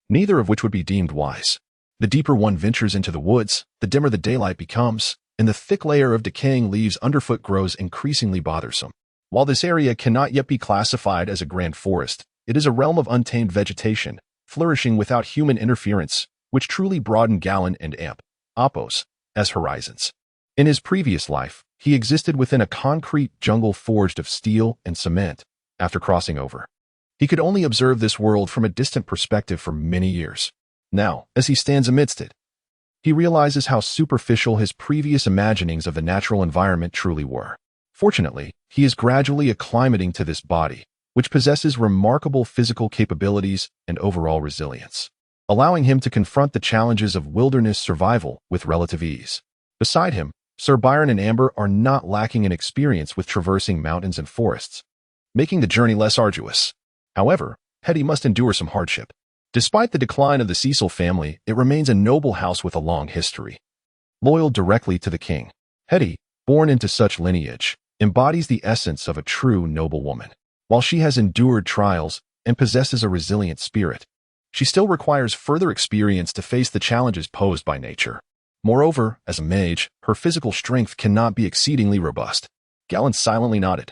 neither of which would be deemed wise. The deeper one ventures into the woods, the dimmer the daylight becomes, and the thick layer of decaying leaves underfoot grows increasingly bothersome. While this area cannot yet be classified as a grand forest, it is a realm of untamed vegetation, flourishing without human interference, which truly broadened Gawain and Apos' horizons. In his previous life, he existed within a concrete jungle forged of steel and cement. After crossing over, he could only observe this world from a distant perspective for many years. Now, as he stands amidst it, he realizes how superficial his previous imaginings of the natural environment truly were. Fortunately, he is gradually acclimating to this body, which possesses remarkable physical capabilities and overall resilience, allowing him to confront the challenges of wilderness survival with relative ease. Beside him, Sir Byron and Amber are not lacking in experience with traversing mountains and forests, making the journey less arduous. However, Hetty must endure some hardship. Despite the decline of the Cecil family, it remains a noble house with a long history. Loyal directly to the king, Hetty, born into such lineage, embodies the essence of a true noblewoman. While she has endured trials and possesses a resilient spirit, she still requires further experience to face the challenges posed by nature. Moreover, as a mage, her physical strength cannot be exceedingly robust. Gawain silently nodded.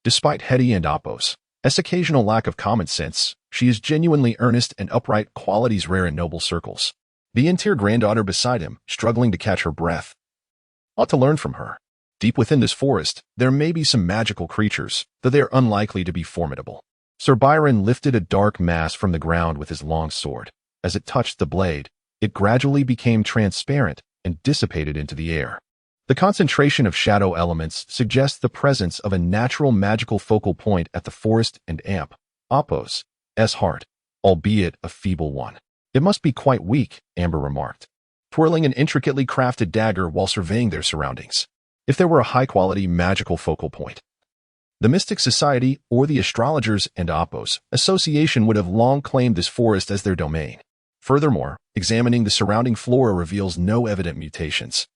Despite Hetty and Apos' occasional lack of common sense, she is genuinely earnest and upright, qualities rare in noble circles. The entire granddaughter beside him, struggling to catch her breath. Ought to learn from her. Deep within this forest, there may be some magical creatures, though they are unlikely to be formidable. Sir Byron lifted a dark mass from the ground with his long sword. As it touched the blade, it gradually became transparent and dissipated into the air. The concentration of shadow elements suggests the presence of a natural magical focal point at the forest and Apos' heart, albeit a feeble one. It must be quite weak, Amber remarked, twirling an intricately crafted dagger while surveying their surroundings. If there were a high-quality magical focal point, the Mystic Society or the Astrologers and Apos Association would have long claimed this forest as their domain. Furthermore, examining the surrounding flora reveals no evident mutations,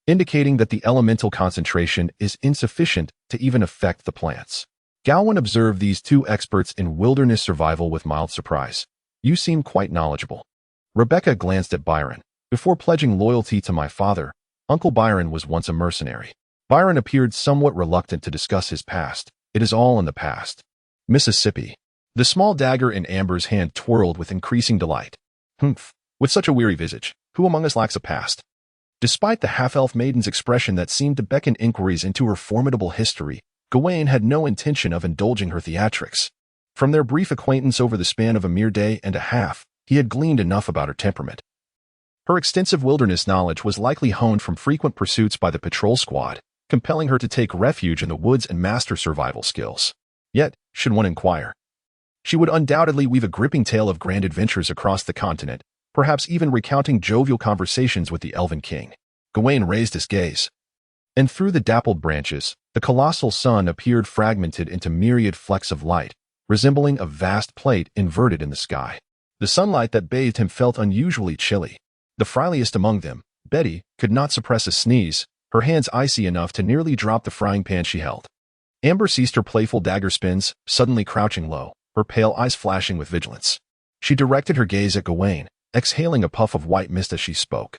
indicating that the elemental concentration is insufficient to even affect the plants. Gawain observed these two experts in wilderness survival with mild surprise. You seem quite knowledgeable. Rebecca glanced at Byron. Before pledging loyalty to my father, Uncle Byron was once a mercenary. Byron appeared somewhat reluctant to discuss his past. It is all in the past. Mississippi. The small dagger in Amber's hand twirled with increasing delight. Humph. With such a weary visage, who among us lacks a past? Despite the half-elf maiden's expression that seemed to beckon inquiries into her formidable history, Gawain had no intention of indulging her theatrics. From their brief acquaintance over the span of a mere day and a half, he had gleaned enough about her temperament. Her extensive wilderness knowledge was likely honed from frequent pursuits by the patrol squad, compelling her to take refuge in the woods and master survival skills. Yet, should one inquire, she would undoubtedly weave a gripping tale of grand adventures across the continent, perhaps even recounting jovial conversations with the Elven King. Gawain raised his gaze, and through the dappled branches, the colossal sun appeared fragmented into myriad flecks of light, resembling a vast plate inverted in the sky. The sunlight that bathed him felt unusually chilly. The friliest among them, Betty, could not suppress a sneeze, her hands icy enough to nearly drop the frying pan she held. Amber ceased her playful dagger spins, suddenly crouching low, her pale eyes flashing with vigilance. She directed her gaze at Gawain, exhaling a puff of white mist as she spoke.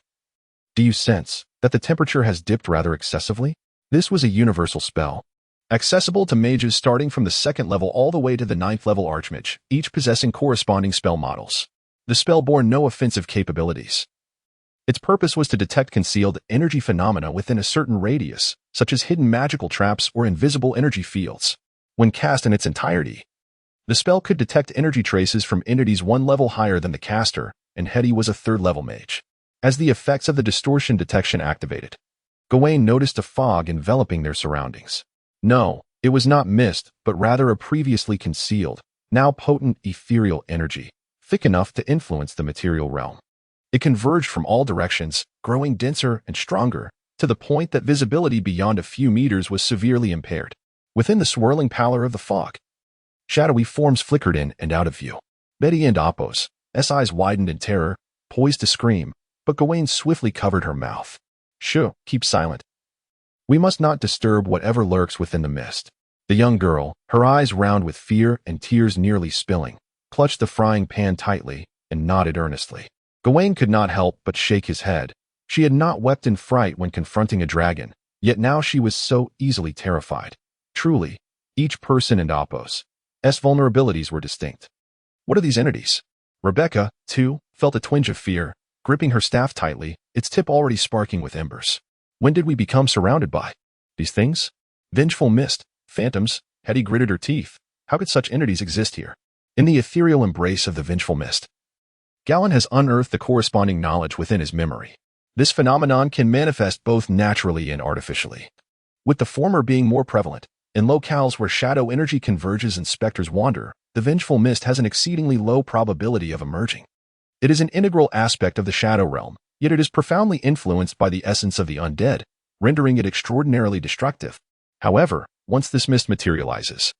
Do you sense that the temperature has dipped rather excessively? This was a universal spell, accessible to mages starting from the 2nd level all the way to the 9th level archmage, each possessing corresponding spell models. The spell bore no offensive capabilities. Its purpose was to detect concealed energy phenomena within a certain radius, such as hidden magical traps or invisible energy fields. When cast in its entirety, the spell could detect energy traces from entities 1 level higher than the caster, and Hetty was a 3rd level mage. As the effects of the distortion detection activated, Gawain noticed a fog enveloping their surroundings. No, it was not mist, but rather a previously concealed, now potent ethereal energy, thick enough to influence the material realm. It converged from all directions, growing denser and stronger, to the point that visibility beyond a few meters was severely impaired. Within the swirling pallor of the fog, shadowy forms flickered in and out of view. Betty and Apos' eyes widened in terror, poised to scream, but Gawain swiftly covered her mouth. Shoo, keep silent. We must not disturb whatever lurks within the mist. The young girl, her eyes round with fear and tears nearly spilling, clutched the frying pan tightly and nodded earnestly. Gawain could not help but shake his head. She had not wept in fright when confronting a dragon, yet now she was so easily terrified. Truly, each person in Apos' vulnerabilities were distinct. What are these entities? Rebecca, too, felt a twinge of fear, gripping her staff tightly, its tip already sparking with embers. When did we become surrounded by these things? Vengeful mist, phantoms. Hetty gritted her teeth. How could such entities exist here? In the ethereal embrace of the vengeful mist, Gawain has unearthed the corresponding knowledge within his memory. This phenomenon can manifest both naturally and artificially, with the former being more prevalent. In locales where shadow energy converges and specters wander, the vengeful mist has an exceedingly low probability of emerging. It is an integral aspect of the shadow realm, yet it is profoundly influenced by the essence of the undead, rendering it extraordinarily destructive. However, once this mist materializes,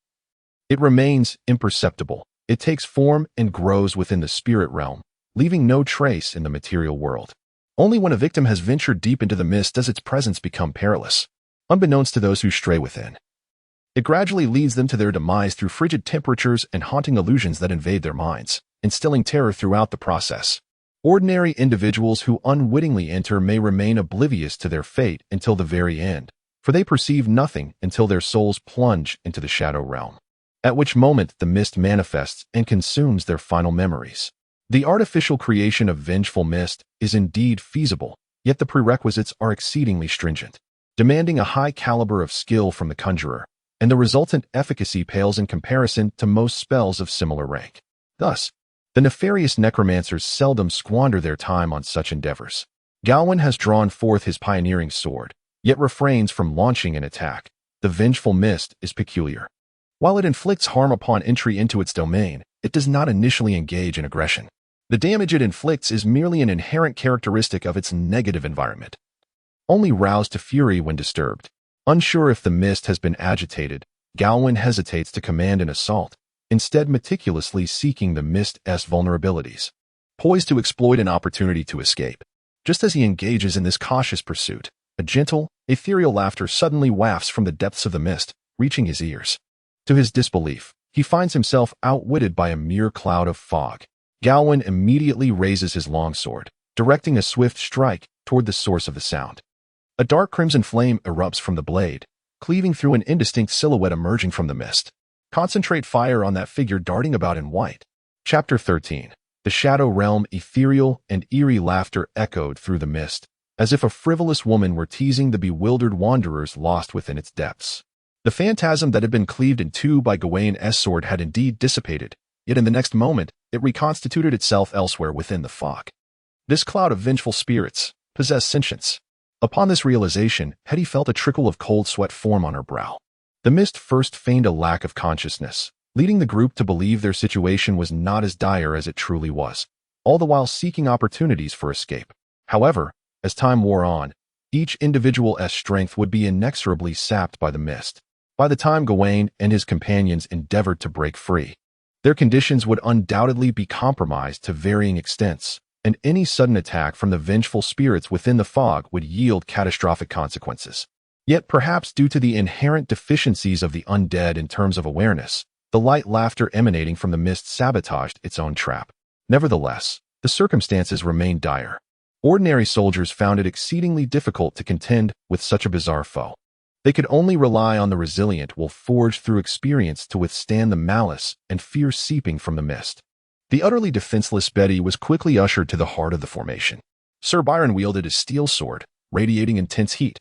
it remains imperceptible. It takes form and grows within the spirit realm, leaving no trace in the material world. Only when a victim has ventured deep into the mist does its presence become perilous, unbeknownst to those who stray within. It gradually leads them to their demise through frigid temperatures and haunting illusions that invade their minds. instilling terror throughout the process. Ordinary individuals who unwittingly enter may remain oblivious to their fate until the very end, for they perceive nothing until their souls plunge into the shadow realm, at which moment the mist manifests and consumes their final memories. The artificial creation of vengeful mist is indeed feasible, yet the prerequisites are exceedingly stringent, demanding a high caliber of skill from the conjurer, and the resultant efficacy pales in comparison to most spells of similar rank. Thus, the nefarious necromancers seldom squander their time on such endeavors. Gawain has drawn forth his pioneering sword, yet refrains from launching an attack. The vengeful mist is peculiar. While it inflicts harm upon entry into its domain, it does not initially engage in aggression. The damage it inflicts is merely an inherent characteristic of its negative environment, only roused to fury when disturbed. Unsure if the mist has been agitated, Gawain hesitates to command an assault, instead meticulously seeking the mist's vulnerabilities, poised to exploit an opportunity to escape. Just as he engages in this cautious pursuit, a gentle, ethereal laughter suddenly wafts from the depths of the mist, reaching his ears. To his disbelief, he finds himself outwitted by a mere cloud of fog. Gawain immediately raises his longsword, directing a swift strike toward the source of the sound. A dark crimson flame erupts from the blade, cleaving through an indistinct silhouette emerging from the mist. Concentrate fire on that figure darting about in white. Chapter 13. The Shadow Realm. Ethereal and eerie laughter echoed through the mist, as if a frivolous woman were teasing the bewildered wanderers lost within its depths. The phantasm that had been cleaved in two by Gawain's sword had indeed dissipated, yet in the next moment it reconstituted itself elsewhere within the fog. This cloud of vengeful spirits possessed sentience. Upon this realization, Hetty felt a trickle of cold sweat form on her brow. The mist first feigned a lack of consciousness, leading the group to believe their situation was not as dire as it truly was, all the while seeking opportunities for escape. However, as time wore on, each individual's strength would be inexorably sapped by the mist. By the time Gawain and his companions endeavored to break free, their conditions would undoubtedly be compromised to varying extents, and any sudden attack from the vengeful spirits within the fog would yield catastrophic consequences. Yet perhaps due to the inherent deficiencies of the undead in terms of awareness, the light laughter emanating from the mist sabotaged its own trap. Nevertheless, the circumstances remained dire. Ordinary soldiers found it exceedingly difficult to contend with such a bizarre foe. They could only rely on the resilient will forged through experience to withstand the malice and fear seeping from the mist. The utterly defenseless Betty was quickly ushered to the heart of the formation. Sir Byron wielded his steel sword, radiating intense heat,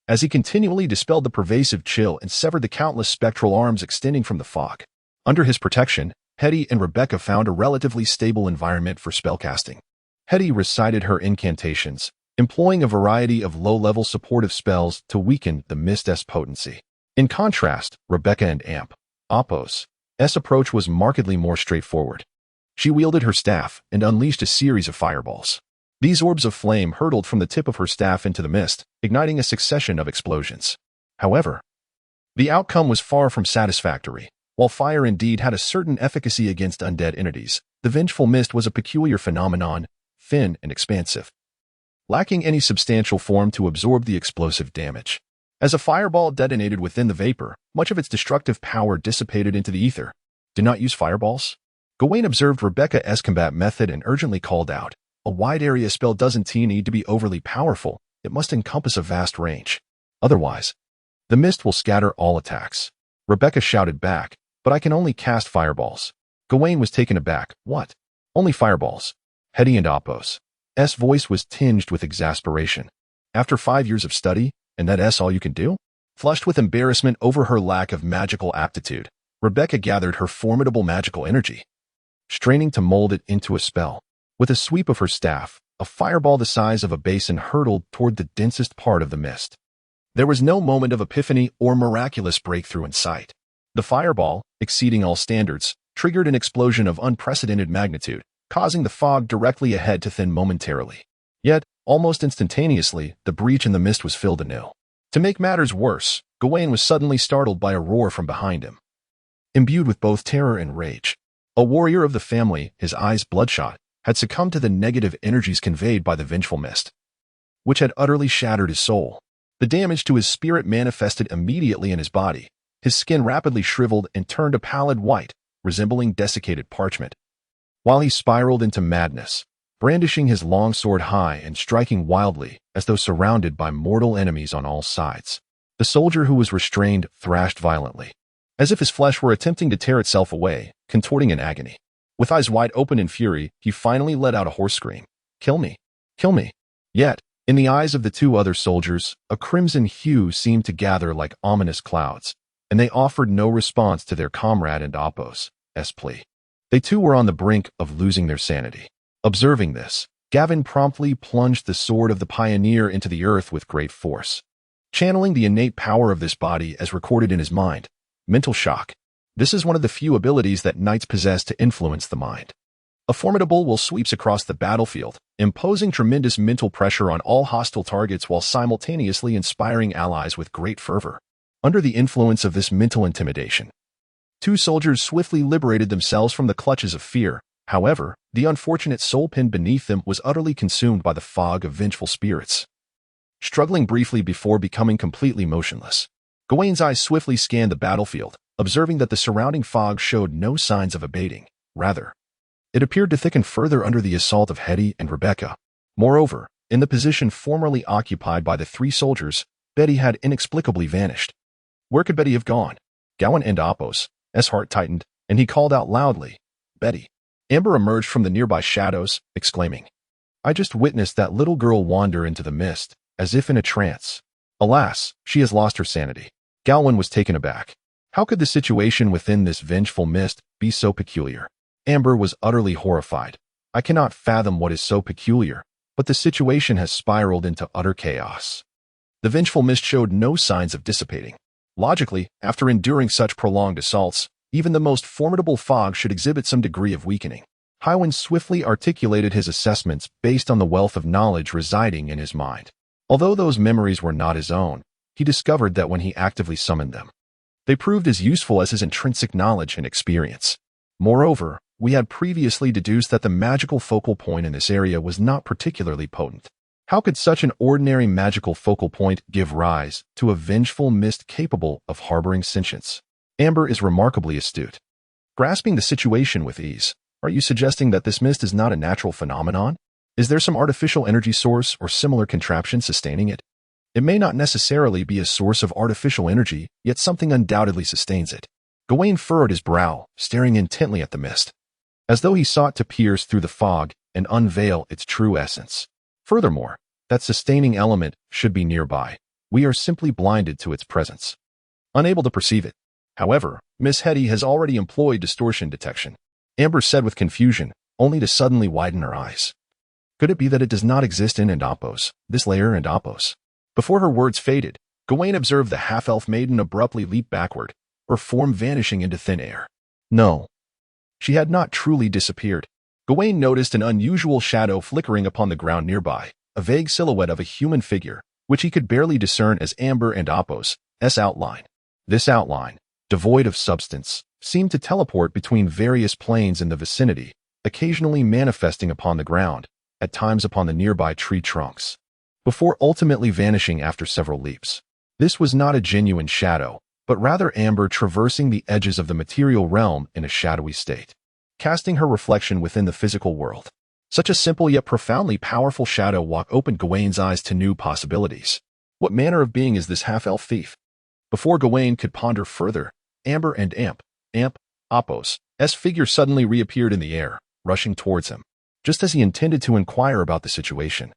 as he continually dispelled the pervasive chill and severed the countless spectral arms extending from the fog. Under his protection, Hetty and Rebecca found a relatively stable environment for spellcasting. Hetty recited her incantations, employing a variety of low-level supportive spells to weaken the mist's potency. In contrast, Rebecca and Amidst's approach was markedly more straightforward. She wielded her staff and unleashed a series of fireballs. These orbs of flame hurtled from the tip of her staff into the mist, igniting a succession of explosions. However, the outcome was far from satisfactory. While fire indeed had a certain efficacy against undead entities, the vengeful mist was a peculiar phenomenon, thin and expansive, lacking any substantial form to absorb the explosive damage. As a fireball detonated within the vapor, much of its destructive power dissipated into the ether. Do not use fireballs? Gawain observed Rebecca's combat method and urgently called out, "A wide area spell doesn't need to be overly powerful, it must encompass a vast range. Otherwise, the mist will scatter all attacks." Rebecca shouted back, "But I can only cast fireballs." Gawain was taken aback. "What? Only fireballs?" Hetty and Amidst's voice was tinged with exasperation. "After 5 years of study, and that's all you can do?" Flushed with embarrassment over her lack of magical aptitude, Rebecca gathered her formidable magical energy, straining to mold it into a spell. With a sweep of her staff, a fireball the size of a basin hurtled toward the densest part of the mist. There was no moment of epiphany or miraculous breakthrough in sight. The fireball, exceeding all standards, triggered an explosion of unprecedented magnitude, causing the fog directly ahead to thin momentarily. Yet, almost instantaneously, the breach in the mist was filled anew. To make matters worse, Gawain was suddenly startled by a roar from behind him. Imbued with both terror and rage, a warrior of the family, his eyes bloodshot, had succumbed to the negative energies conveyed by the vengeful mist, which had utterly shattered his soul. The damage to his spirit manifested immediately in his body. His skin rapidly shriveled and turned a pallid white, resembling desiccated parchment. while he spiraled into madness, brandishing his long sword high and striking wildly as though surrounded by mortal enemies on all sides. The soldier who was restrained thrashed violently, as if his flesh were attempting to tear itself away, contorting in agony. With eyes wide open in fury, he finally let out a hoarse scream. "Kill me! Kill me!" Yet, in the eyes of the two other soldiers, a crimson hue seemed to gather like ominous clouds, and they offered no response to their comrade and Oppo's plea. They too were on the brink of losing their sanity. Observing this, Gawain promptly plunged the sword of the pioneer into the earth with great force. Channeling the innate power of this body as recorded in his mind, mental shock. This is one of the few abilities that knights possess to influence the mind. A formidable will sweeps across the battlefield, imposing tremendous mental pressure on all hostile targets while simultaneously inspiring allies with great fervor. Under the influence of this mental intimidation, two soldiers swiftly liberated themselves from the clutches of fear. However, the unfortunate soul pinned beneath them was utterly consumed by the fog of vengeful spirits. Struggling briefly before becoming completely motionless, Gawain's eyes swiftly scanned the battlefield, observing that the surrounding fog showed no signs of abating. Rather, it appeared to thicken further under the assault of Hetty and Rebecca. Moreover, in the position formerly occupied by the three soldiers, Betty had inexplicably vanished. Where could Betty have gone? Gawain and Oppo's heart tightened, and he called out loudly, "Betty!" Amber emerged from the nearby shadows, exclaiming, "I just witnessed that little girl wander into the mist, as if in a trance. Alas, she has lost her sanity." Gawain was taken aback. How could the situation within this vengeful mist be so peculiar? Amber was utterly horrified. "I cannot fathom what is so peculiar, but the situation has spiraled into utter chaos." The vengeful mist showed no signs of dissipating. Logically, after enduring such prolonged assaults, even the most formidable fog should exhibit some degree of weakening. Gawain swiftly articulated his assessments based on the wealth of knowledge residing in his mind. Although those memories were not his own, he discovered that when he actively summoned them, they proved as useful as his intrinsic knowledge and experience. Moreover, we had previously deduced that the magical focal point in this area was not particularly potent. How could such an ordinary magical focal point give rise to a vengeful mist capable of harboring sentience? Amber is remarkably astute. Grasping the situation with ease, are you suggesting that this mist is not a natural phenomenon? Is there some artificial energy source or similar contraption sustaining it? It may not necessarily be a source of artificial energy, yet something undoubtedly sustains it. Gawain furrowed his brow, staring intently at the mist, as though he sought to pierce through the fog and unveil its true essence. Furthermore, that sustaining element should be nearby. We are simply blinded to its presence, unable to perceive it. However, Miss Hetty has already employed distortion detection, Amber said with confusion, only to suddenly widen her eyes. Could it be that it does not exist in Oppo's, this layer and Oppo's? Before her words faded, Gawain observed the half-elf maiden abruptly leap backward, her form vanishing into thin air. No, she had not truly disappeared. Gawain noticed an unusual shadow flickering upon the ground nearby, a vague silhouette of a human figure, which he could barely discern as Amber and Oppo's outline. This outline, devoid of substance, seemed to teleport between various planes in the vicinity, occasionally manifesting upon the ground, at times upon the nearby tree trunks, before ultimately vanishing after several leaps. This was not a genuine shadow, but rather Amber traversing the edges of the material realm in a shadowy state, casting her reflection within the physical world. Such a simple yet profoundly powerful shadow walk opened Gawain's eyes to new possibilities. What manner of being is this half-elf thief? Before Gawain could ponder further, Amber and Oppo's figure suddenly reappeared in the air, rushing towards him, just as he intended to inquire about the situation.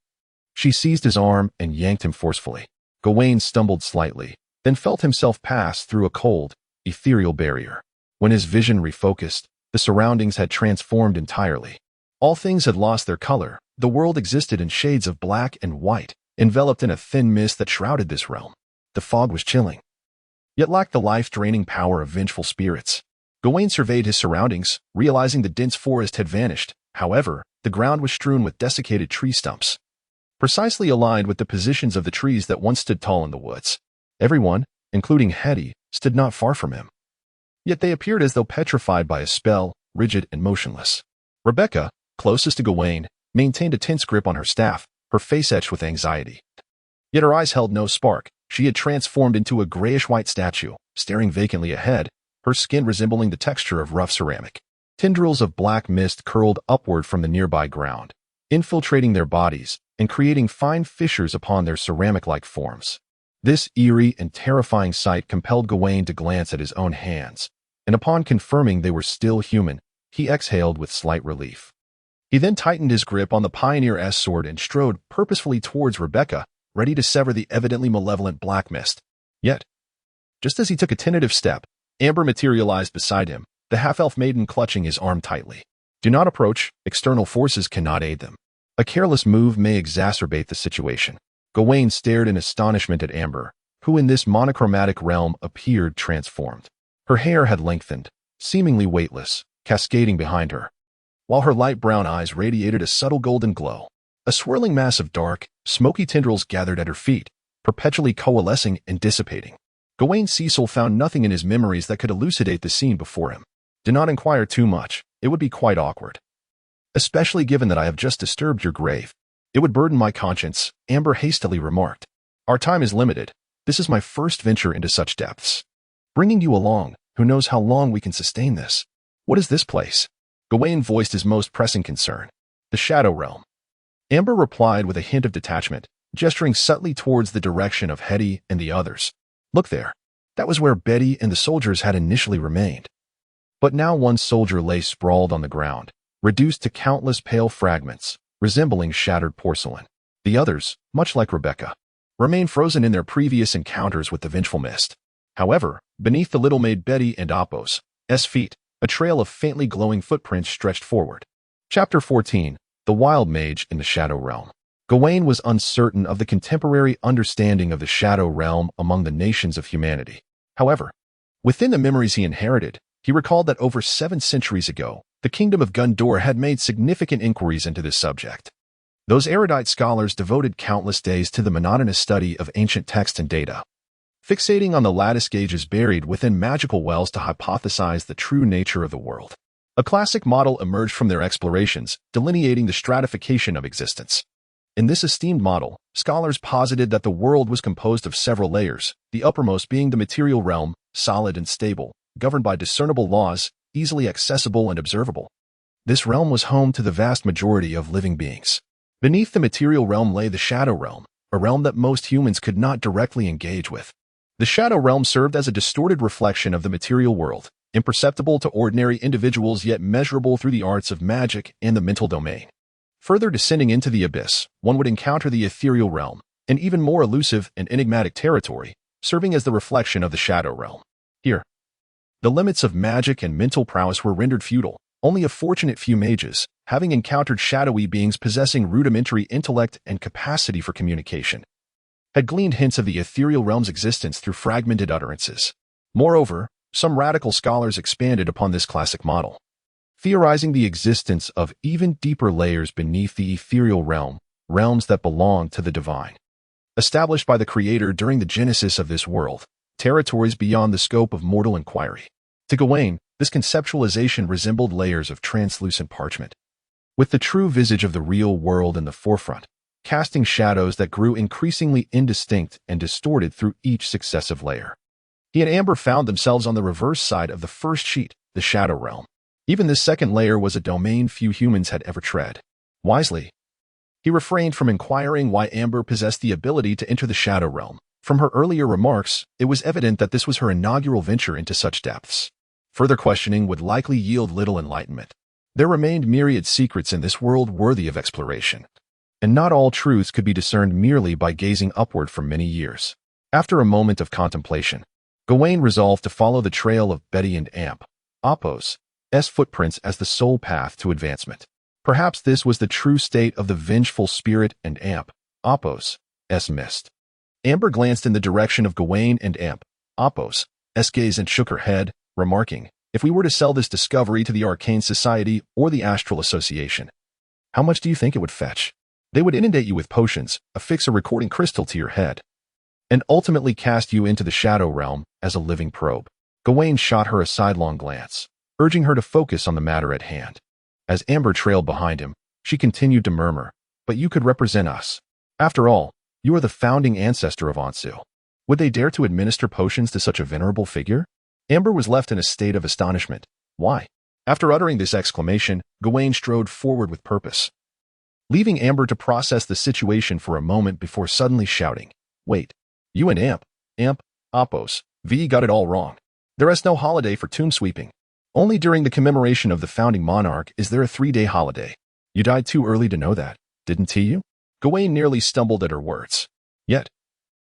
She seized his arm and yanked him forcefully. Gawain stumbled slightly, then felt himself pass through a cold, ethereal barrier. When his vision refocused, the surroundings had transformed entirely. All things had lost their color. The world existed in shades of black and white, enveloped in a thin mist that shrouded this realm. The fog was chilling, yet lacked the life-draining power of vengeful spirits. Gawain surveyed his surroundings, realizing the dense forest had vanished. However, the ground was strewn with desiccated tree stumps, precisely aligned with the positions of the trees that once stood tall in the woods. Everyone, including Hetty, stood not far from him. Yet they appeared as though petrified by a spell, rigid and motionless. Rebecca, closest to Gawain, maintained a tense grip on her staff, her face etched with anxiety. Yet her eyes held no spark. She had transformed into a grayish-white statue, staring vacantly ahead, her skin resembling the texture of rough ceramic. Tendrils of black mist curled upward from the nearby ground, infiltrating their bodies and creating fine fissures upon their ceramic-like forms. This eerie and terrifying sight compelled Gawain to glance at his own hands, and upon confirming they were still human, he exhaled with slight relief. He then tightened his grip on the Pioneer's sword and strode purposefully towards Rebecca, ready to sever the evidently malevolent black mist. Yet, just as he took a tentative step, Amber materialized beside him, the half-elf maiden clutching his arm tightly. Do not approach, external forces cannot aid them. A careless move may exacerbate the situation. Gawain stared in astonishment at Amber, who in this monochromatic realm appeared transformed. Her hair had lengthened, seemingly weightless, cascading behind her, while her light brown eyes radiated a subtle golden glow. A swirling mass of dark, smoky tendrils gathered at her feet, perpetually coalescing and dissipating. Gawain Cecil found nothing in his memories that could elucidate the scene before him. Do not inquire too much, it would be quite awkward. Especially given that I have just disturbed your grave. It would burden my conscience, Amber hastily remarked. Our time is limited. This is my first venture into such depths. Bringing you along, who knows how long we can sustain this? What is this place? Gawain voiced his most pressing concern. The Shadow Realm. Amber replied with a hint of detachment, gesturing subtly towards the direction of Hetty and the others. Look there. That was where Betty and the soldiers had initially remained. But now one soldier lay sprawled on the ground, reduced to countless pale fragments, resembling shattered porcelain. The others, much like Rebecca, remained frozen in their previous encounters with the vengeful mist. However, beneath the little maid Betty and Apos' feet, a trail of faintly glowing footprints stretched forward. Chapter 14. The Wild Mage in the Shadow Realm. Gawain was uncertain of the contemporary understanding of the Shadow Realm among the nations of humanity. However, within the memories he inherited, he recalled that over 7 centuries ago, the kingdom of Gondor had made significant inquiries into this subject. Those erudite scholars devoted countless days to the monotonous study of ancient texts and data, fixating on the lattice gauges buried within magical wells to hypothesize the true nature of the world. A classic model emerged from their explorations, delineating the stratification of existence. In this esteemed model, scholars posited that the world was composed of several layers, the uppermost being the material realm, solid and stable, governed by discernible laws, easily accessible and observable. This realm was home to the vast majority of living beings. Beneath the material realm lay the Shadow Realm, a realm that most humans could not directly engage with. The Shadow Realm served as a distorted reflection of the material world, imperceptible to ordinary individuals yet measurable through the arts of magic and the mental domain. Further descending into the abyss, one would encounter the ethereal realm, an even more elusive and enigmatic territory, serving as the reflection of the Shadow Realm. Here, the limits of magic and mental prowess were rendered futile. Only a fortunate few mages, having encountered shadowy beings possessing rudimentary intellect and capacity for communication, had gleaned hints of the ethereal realm's existence through fragmented utterances. Moreover, some radical scholars expanded upon this classic model, theorizing the existence of even deeper layers beneath the ethereal realm, realms that belong to the divine. Established by the Creator during the genesis of this world, territories beyond the scope of mortal inquiry. To Gawain, this conceptualization resembled layers of translucent parchment, with the true visage of the real world in the forefront, casting shadows that grew increasingly indistinct and distorted through each successive layer. He and Amber found themselves on the reverse side of the first sheet, the Shadow Realm. Even this second layer was a domain few humans had ever tread. Wisely, he refrained from inquiring why Amber possessed the ability to enter the Shadow Realm. From her earlier remarks, it was evident that this was her inaugural venture into such depths. Further questioning would likely yield little enlightenment. There remained myriad secrets in this world worthy of exploration, and not all truths could be discerned merely by gazing upward for many years. After a moment of contemplation, Gawain resolved to follow the trail of Betty and Apos' footprints as the sole path to advancement. Perhaps this was the true state of the vengeful spirit and Apos' mist. Amber glanced in the direction of Gawain and Apos' gaze and shook her head, remarking, "If we were to sell this discovery to the Arcane Society or the Astral Association, how much do you think it would fetch? They would inundate you with potions, affix a recording crystal to your head, and ultimately cast you into the Shadow Realm as a living probe." Gawain shot her a sidelong glance, urging her to focus on the matter at hand. As Amber trailed behind him, she continued to murmur, "But you could represent us. After all, you are the founding ancestor of Ansu. Would they dare to administer potions to such a venerable figure?" Amber was left in a state of astonishment. Why? After uttering this exclamation, Gawain strode forward with purpose, leaving Amber to process the situation for a moment before suddenly shouting, "Wait, you and Amp, Oppos, V got it all wrong. There is no holiday for tomb sweeping. Only during the commemoration of the founding monarch is there a 3-day holiday. You died too early to know that, didn't you?" Gawain nearly stumbled at her words. Yet,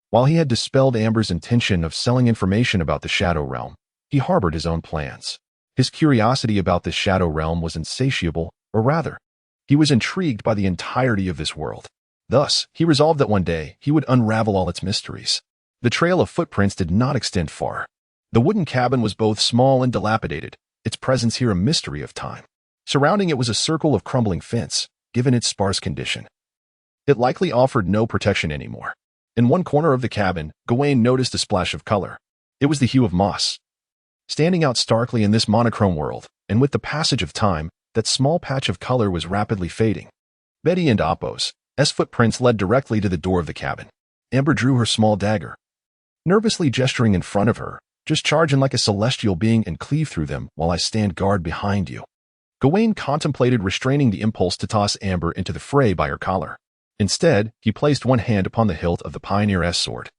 while he had dispelled Amber's intention of selling information about the Shadow Realm, he harbored his own plans. His curiosity about this Shadow Realm was insatiable, or rather, he was intrigued by the entirety of this world. Thus, he resolved that one day he would unravel all its mysteries. The trail of footprints did not extend far. The wooden cabin was both small and dilapidated, its presence here a mystery of time. Surrounding it was a circle of crumbling fence, given its sparse condition. It likely offered no protection anymore. In one corner of the cabin, Gawain noticed a splash of color. It was the hue of moss. Standing out starkly in this monochrome world, and with the passage of time, that small patch of color was rapidly fading. Betty and Oppos' footprints led directly to the door of the cabin. Amber drew her small dagger, nervously gesturing in front of her. "Just charge in like a celestial being and cleave through them while I stand guard behind you." Gawain contemplated restraining the impulse to toss Amber into the fray by her collar. Instead, he placed one hand upon the hilt of the pioneer's sword,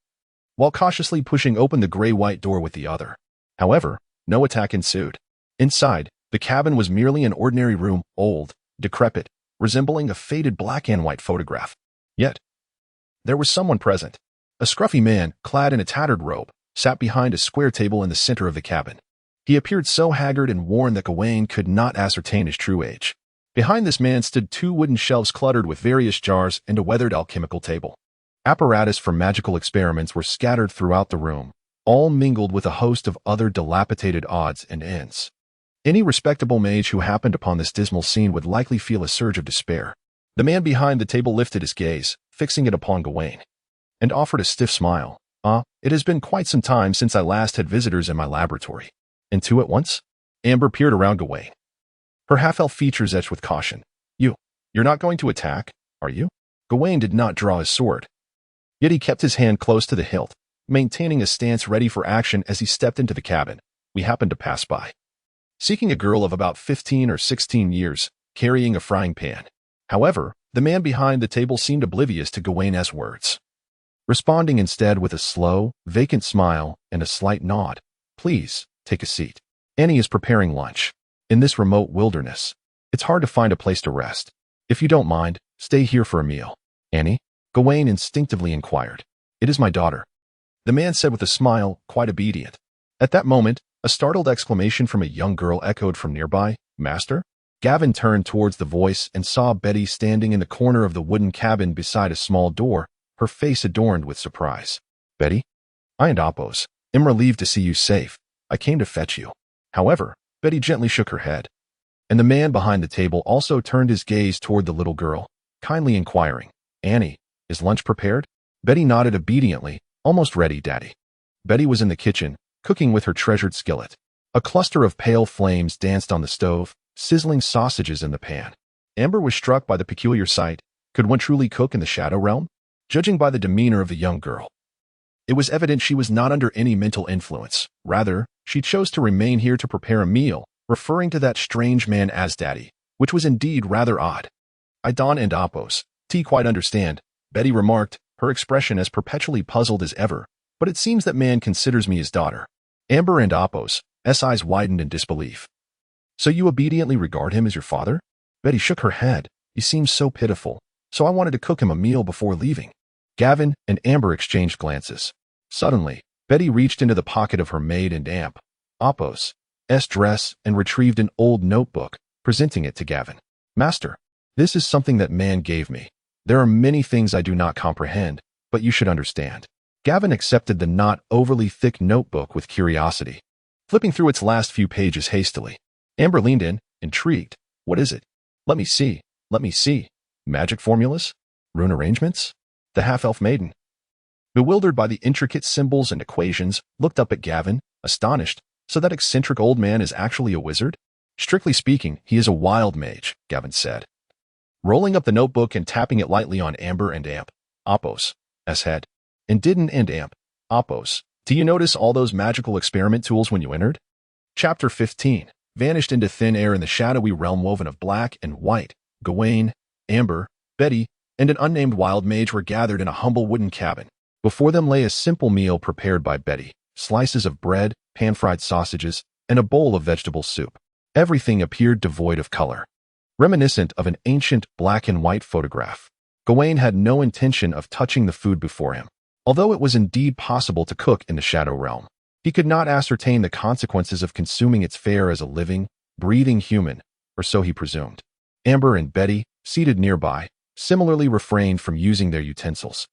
while cautiously pushing open the gray-white door with the other. However, no attack ensued. Inside, the cabin was merely an ordinary room, old, decrepit, resembling a faded black and white photograph. Yet, there was someone present. A scruffy man, clad in a tattered robe, sat behind a square table in the center of the cabin. He appeared so haggard and worn that Gawain could not ascertain his true age. Behind this man stood 2 wooden shelves cluttered with various jars and a weathered alchemical table. Apparatus for magical experiments were scattered throughout the room, all mingled with a host of other dilapidated odds and ends. Any respectable mage who happened upon this dismal scene would likely feel a surge of despair. The man behind the table lifted his gaze, fixing it upon Gawain, and offered a stiff smile. It has been quite some time since I last had visitors in my laboratory." And 2 at once? Amber peered around Gawain, her half-elf features etched with caution. You're not going to attack, are you?" Gawain did not draw his sword, yet he kept his hand close to the hilt, maintaining a stance ready for action as he stepped into the cabin. "We happened to pass by, seeking a girl of about 15 or 16 years, carrying a frying pan." However, the man behind the table seemed oblivious to Gawain's words, responding instead with a slow, vacant smile and a slight nod. "Please, take a seat. Annie is preparing lunch. In this remote wilderness, it's hard to find a place to rest. If you don't mind, stay here for a meal." "Annie?" Gawain instinctively inquired. "It is my daughter," the man said with a smile, quite obedient. At that moment, a startled exclamation from a young girl echoed from nearby. "Master?" Gavin turned towards the voice and saw Betty standing in the corner of the wooden cabin beside a small door, her face adorned with surprise. "Betty? I and Oppos am relieved to see you safe. I came to fetch you." However, Betty gently shook her head, and the man behind the table also turned his gaze toward the little girl, kindly inquiring, "Annie, is lunch prepared?" Betty nodded obediently, "Almost ready, Daddy." Betty was in the kitchen, cooking with her treasured skillet. A cluster of pale flames danced on the stove, sizzling sausages in the pan. Amber was struck by the peculiar sight. Could one truly cook in the Shadow Realm? Judging by the demeanor of the young girl, it was evident she was not under any mental influence. Rather, she chose to remain here to prepare a meal, referring to that strange man as Daddy, which was indeed rather odd. "I don't and Oppos quite understand," Betty remarked, her expression as perpetually puzzled as ever, "but it seems that man considers me his daughter." Amber and Oppos' eyes widened in disbelief. "So you obediently regard him as your father?" Betty shook her head. "He seems so pitiful, so I wanted to cook him a meal before leaving." Gavin and Amber exchanged glances. Suddenly, Betty reached into the pocket of her maid and Oppos' dress and retrieved an old notebook, presenting it to Gavin. "Master, this is something that man gave me. There are many things I do not comprehend, but you should understand." Gavin accepted the not overly thick notebook with curiosity, flipping through its last few pages hastily. Amber leaned in, intrigued. "What is it?" Let me see. Magic formulas? Rune arrangements?" The half-elf maiden, bewildered by the intricate symbols and equations, looked up at Gavin, astonished. "So that eccentric old man is actually a wizard?" "Strictly speaking, he is a wild mage," Gavin said, rolling up the notebook and tapping it lightly on Amber and Oppos' head. "And didn't Oppos, do you notice all those magical experiment tools when you entered?" Chapter 15. vanished into thin air in the shadowy realm woven of black and white. Gawain, Amber, Betty, and an unnamed wild mage were gathered in a humble wooden cabin. Before them lay a simple meal prepared by Betty, slices of bread, pan-fried sausages, and a bowl of vegetable soup. Everything appeared devoid of color, reminiscent of an ancient black and white photograph. Gawain had no intention of touching the food before him. Although it was indeed possible to cook in the Shadow Realm, he could not ascertain the consequences of consuming its fare as a living, breathing human, or so he presumed. Amber and Betty, seated nearby, similarly refrained from using their utensils.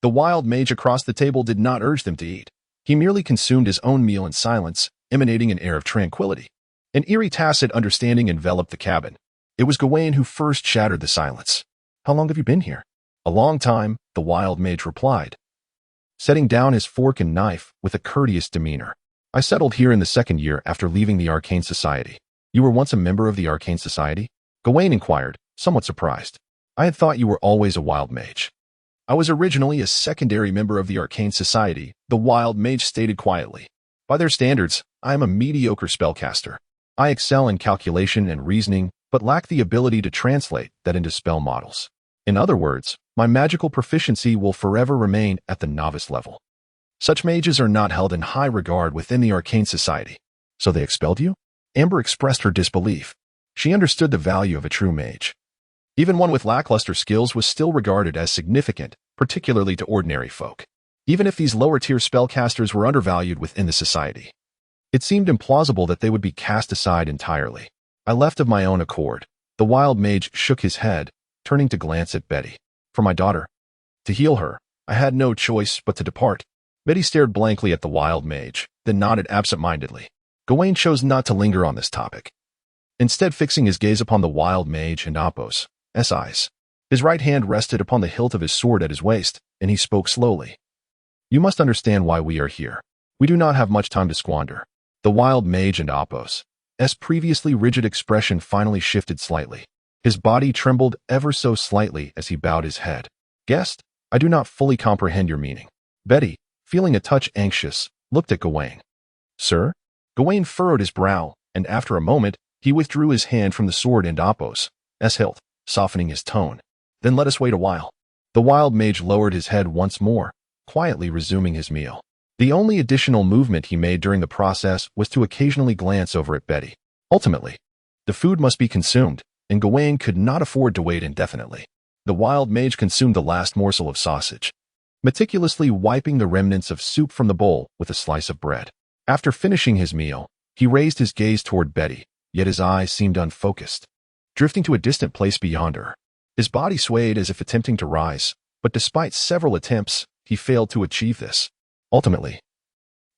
The wild mage across the table did not urge them to eat. He merely consumed his own meal in silence, emanating an air of tranquility. An eerie tacit understanding enveloped the cabin. It was Gawain who first shattered the silence. "How long have you been here?" "A long time," the wild mage replied, setting down his fork and knife with a courteous demeanor. "I settled here in the second year after leaving the Arcane Society." "You were once a member of the Arcane Society?" Gawain inquired, somewhat surprised. "I had thought you were always a wild mage." "I was originally a secondary member of the Arcane Society," the wild mage stated quietly. "By their standards, I am a mediocre spellcaster. I excel in calculation and reasoning, but lack the ability to translate that into spell models. In other words, my magical proficiency will forever remain at the novice level. Such mages are not held in high regard within the Arcane Society." "So they expelled you?" Amber expressed her disbelief. She understood the value of a true mage. Even one with lackluster skills was still regarded as significant, particularly to ordinary folk, even if these lower-tier spellcasters were undervalued within the society. It seemed implausible that they would be cast aside entirely. "I left of my own accord." The wild mage shook his head, turning to glance at Betty. "For my daughter. To heal her, I had no choice but to depart." Betty stared blankly at the wild mage, then nodded absent-mindedly. Gawain chose not to linger on this topic, instead fixing his gaze upon the wild mage and Apos' eyes. His right hand rested upon the hilt of his sword at his waist, and he spoke slowly. "You must understand why we are here. We do not have much time to squander." The wild mage and Apos' previously rigid expression finally shifted slightly. His body trembled ever so slightly as he bowed his head. "Guest, I do not fully comprehend your meaning." Betty, feeling a touch anxious, looked at Gawain. "Sir?" Gawain furrowed his brow, and after a moment, he withdrew his hand from the sword and Apos' hilt, softening his tone. "Then let us wait a while." The wild mage lowered his head once more, quietly resuming his meal. The only additional movement he made during the process was to occasionally glance over at Betty. Ultimately, the food must be consumed, and Gawain could not afford to wait indefinitely. The wild mage consumed the last morsel of sausage, meticulously wiping the remnants of soup from the bowl with a slice of bread. After finishing his meal, he raised his gaze toward Betty, yet his eyes seemed unfocused, drifting to a distant place beyond her. His body swayed as if attempting to rise, but despite several attempts, he failed to achieve this. Ultimately,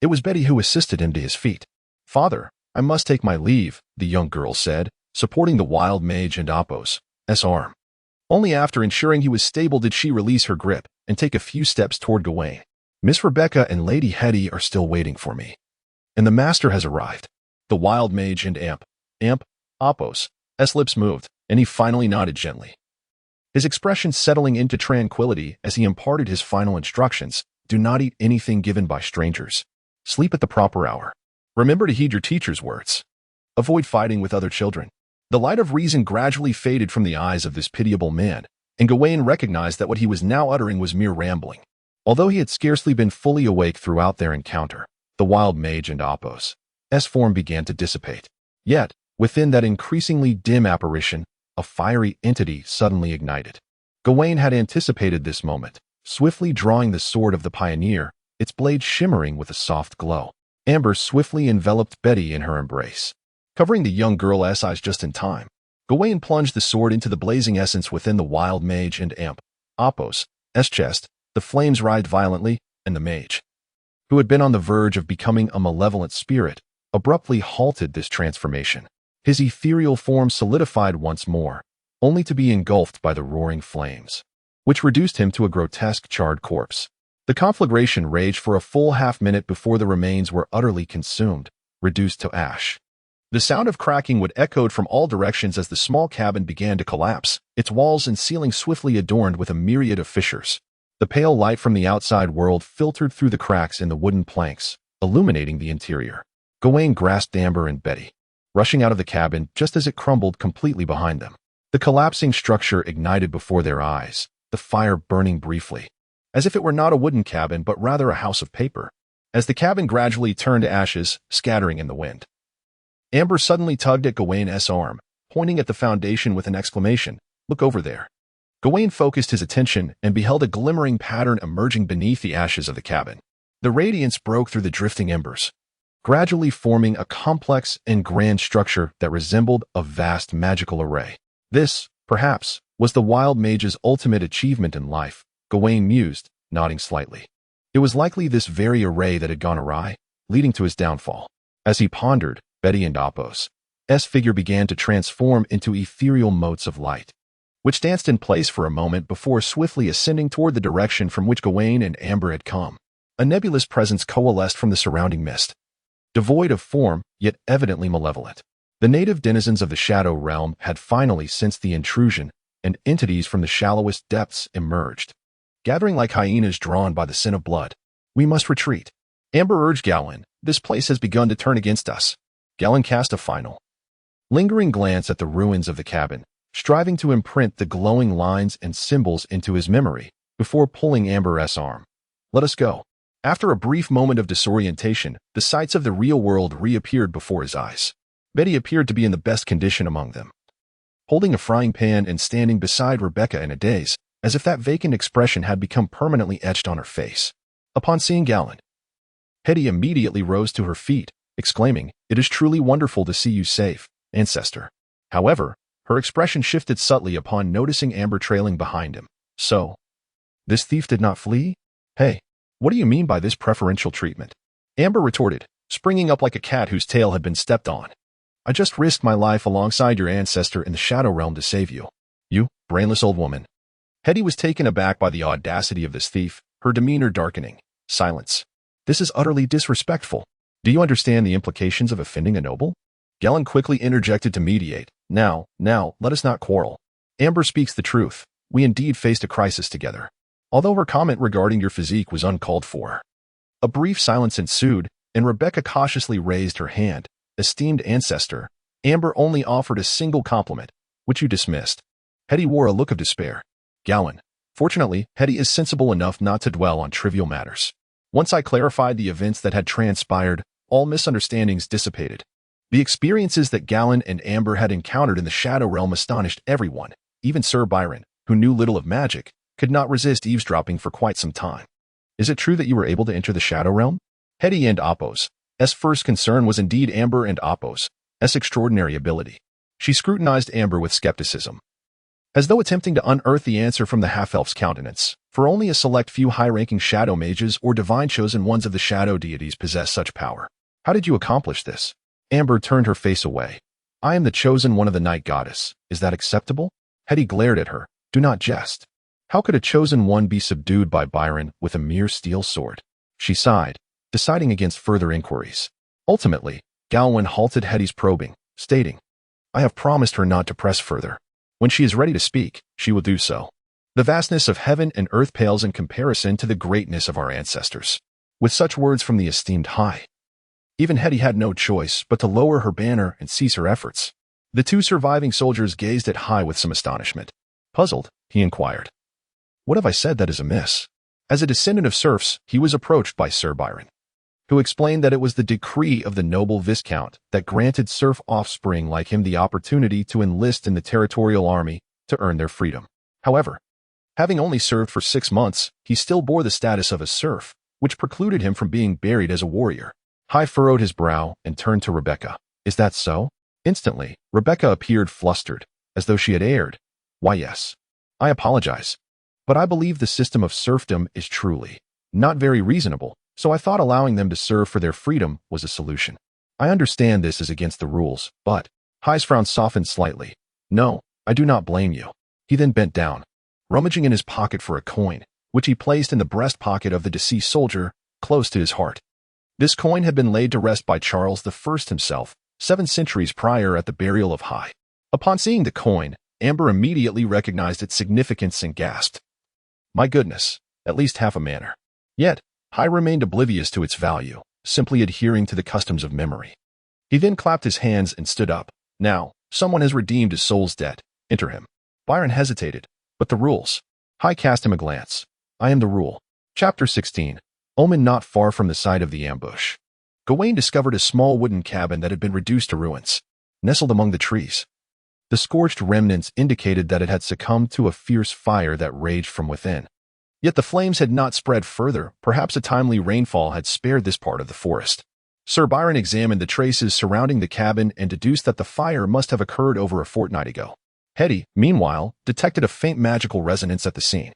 it was Betty who assisted him to his feet. "Father, I must take my leave," the young girl said, supporting the wild mage and Apos' arm. Only after ensuring he was stable did she release her grip and take a few steps toward Gawain. "Miss Rebecca and Lady Hetty are still waiting for me, and the master has arrived." The wild mage and Apos' lips moved, and he finally nodded gently, his expression settling into tranquility as he imparted his final instructions. "Do not eat anything given by strangers. Sleep at the proper hour. Remember to heed your teacher's words. Avoid fighting with other children." The light of reason gradually faded from the eyes of this pitiable man, and Gawain recognized that what he was now uttering was mere rambling. Although he had scarcely been fully awake throughout their encounter, the wild mage and Apos' form began to dissipate. Yet, within that increasingly dim apparition, a fiery entity suddenly ignited. Gawain had anticipated this moment, swiftly drawing the sword of the pioneer, its blade shimmering with a soft glow. Amber swiftly enveloped Betty in her embrace, covering the young girl's eyes just in time. Gawain plunged the sword into the blazing essence within the wild mage and Apos' chest. The flames writhed violently, and the mage, who had been on the verge of becoming a malevolent spirit, abruptly halted this transformation. His ethereal form solidified once more, only to be engulfed by the roaring flames, which reduced him to a grotesque charred corpse. The conflagration raged for a full half-minute before the remains were utterly consumed, reduced to ash. The sound of cracking would echoed from all directions as the small cabin began to collapse, its walls and ceiling swiftly adorned with a myriad of fissures. The pale light from the outside world filtered through the cracks in the wooden planks, illuminating the interior. Gawain grasped Amber and Betty, rushing out of the cabin just as it crumbled completely behind them. The collapsing structure ignited before their eyes, the fire burning briefly, as if it were not a wooden cabin but rather a house of paper. As the cabin gradually turned to ashes, scattering in the wind, Amber suddenly tugged at Gawain's arm, pointing at the foundation with an exclamation, "Look over there." Gawain focused his attention and beheld a glimmering pattern emerging beneath the ashes of the cabin. The radiance broke through the drifting embers, gradually forming a complex and grand structure that resembled a vast magical array. This, perhaps, was the wild mage's ultimate achievement in life, Gawain mused, nodding slightly. It was likely this very array that had gone awry, leading to his downfall. As he pondered, Betty and Apo's figure began to transform into ethereal motes of light, which danced in place for a moment before swiftly ascending toward the direction from which Gawain and Amber had come. A nebulous presence coalesced from the surrounding mist, devoid of form, yet evidently malevolent. The native denizens of the Shadow Realm had finally sensed the intrusion, and entities from the shallowest depths emerged, gathering like hyenas drawn by the scent of blood. "We must retreat," Amber urged Gawain. "This place has begun to turn against us." Gawain cast a final, lingering glance at the ruins of the cabin, striving to imprint the glowing lines and symbols into his memory before pulling Amber's arm. "Let us go." After a brief moment of disorientation, the sights of the real world reappeared before his eyes. Betty appeared to be in the best condition among them, holding a frying pan and standing beside Rebecca in a daze, as if that vacant expression had become permanently etched on her face. Upon seeing Gawain, Hetty immediately rose to her feet, exclaiming, "It is truly wonderful to see you safe, ancestor." However, her expression shifted subtly upon noticing Amber trailing behind him. "So, this thief did not flee? Hey, what do you mean by this preferential treatment?" Amber retorted, springing up like a cat whose tail had been stepped on. "I just risked my life alongside your ancestor in the Shadow Realm to save you. You brainless old woman." Hetty was taken aback by the audacity of this thief, her demeanor darkening. "Silence. This is utterly disrespectful. Do you understand the implications of offending a noble?" Gawain quickly interjected to mediate. Now, let us not quarrel. Amber speaks the truth. We indeed faced a crisis together, although her comment regarding your physique was uncalled for." A brief silence ensued, and Rebecca cautiously raised her hand. "Esteemed ancestor, Amber only offered a single compliment, which you dismissed." Hetty wore a look of despair. "Gawain, fortunately, Hetty is sensible enough not to dwell on trivial matters. Once I clarified the events that had transpired, all misunderstandings dissipated." The experiences that Gawain and Amber had encountered in the Shadow Realm astonished everyone. Even Sir Byron, who knew little of magic, could not resist eavesdropping for quite some time. "Is it true that you were able to enter the Shadow Realm?" Hetty and Apo's first concern was indeed Amber and Apo's extraordinary ability. She scrutinized Amber with skepticism, as though attempting to unearth the answer from the half-elf's countenance, for only a select few high-ranking shadow mages or divine chosen ones of the shadow deities possess such power. "How did you accomplish this?" Amber turned her face away. "I am the chosen one of the night goddess. Is that acceptable?" Hetty glared at her. "Do not jest. How could a chosen one be subdued by Byron with a mere steel sword?" She sighed, deciding against further inquiries. Ultimately, Gawain halted Hetty's probing, stating, "I have promised her not to press further. When she is ready to speak, she will do so. The vastness of heaven and earth pales in comparison to the greatness of our ancestors." With such words from the esteemed High, even Hetty had no choice but to lower her banner and cease her efforts. The two surviving soldiers gazed at High with some astonishment. Puzzled, he inquired, "What have I said that is amiss?" As a descendant of serfs, he was approached by Sir Byron, who explained that it was the decree of the noble Viscount that granted serf offspring like him the opportunity to enlist in the territorial army to earn their freedom. However, having only served for 6 months, he still bore the status of a serf, which precluded him from being buried as a warrior. High furrowed his brow and turned to Rebecca. "Is that so?" Instantly, Rebecca appeared flustered, as though she had erred. "Why, yes. I apologize. But I believe the system of serfdom is truly not very reasonable, so I thought allowing them to serve for their freedom was a solution. I understand this is against the rules, but..." High's frown softened slightly. "No, I do not blame you." He then bent down, rummaging in his pocket for a coin, which he placed in the breast pocket of the deceased soldier, close to his heart. This coin had been laid to rest by Charles I himself, 7 centuries prior at the burial of High. Upon seeing the coin, Amber immediately recognized its significance and gasped, "My goodness, at least half a manor." Yet, High remained oblivious to its value, simply adhering to the customs of memory. He then clapped his hands and stood up. Now, someone has redeemed his soul's debt. Enter him. Byron hesitated. But the rules. High cast him a glance. I am the rule. Chapter 16. Omen not far from the site of the ambush. Gawain discovered a small wooden cabin that had been reduced to ruins, nestled among the trees. The scorched remnants indicated that it had succumbed to a fierce fire that raged from within. Yet the flames had not spread further. Perhaps a timely rainfall had spared this part of the forest. Sir Byron examined the traces surrounding the cabin and deduced that the fire must have occurred over a fortnight ago. Hetty, meanwhile, detected a faint magical resonance at the scene.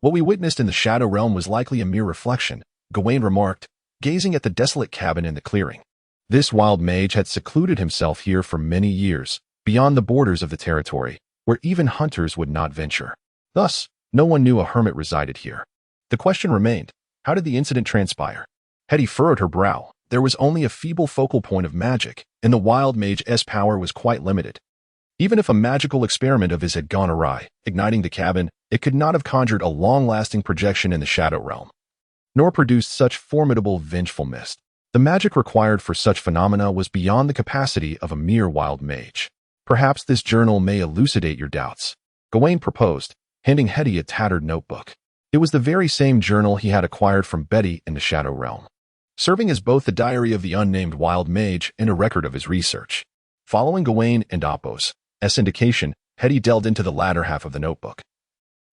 What we witnessed in the Shadow Realm was likely a mere reflection, Gawain remarked, gazing at the desolate cabin in the clearing. This wild mage had secluded himself here for many years, beyond the borders of the territory, where even hunters would not venture. Thus, no one knew a hermit resided here. The question remained, how did the incident transpire? Hetty furrowed her brow. There was only a feeble focal point of magic, and the wild mage's power was quite limited. Even if a magical experiment of his had gone awry, igniting the cabin, it could not have conjured a long-lasting projection in the Shadow Realm, nor produced such formidable vengeful mist. The magic required for such phenomena was beyond the capacity of a mere wild mage. Perhaps this journal may elucidate your doubts. Gawain proposed, handing Hetty a tattered notebook. It was the very same journal he had acquired from Betty in the Shadow Realm, serving as both the diary of the unnamed wild mage and a record of his research. Following Gawain and Apo's indication, Hetty delved into the latter half of the notebook,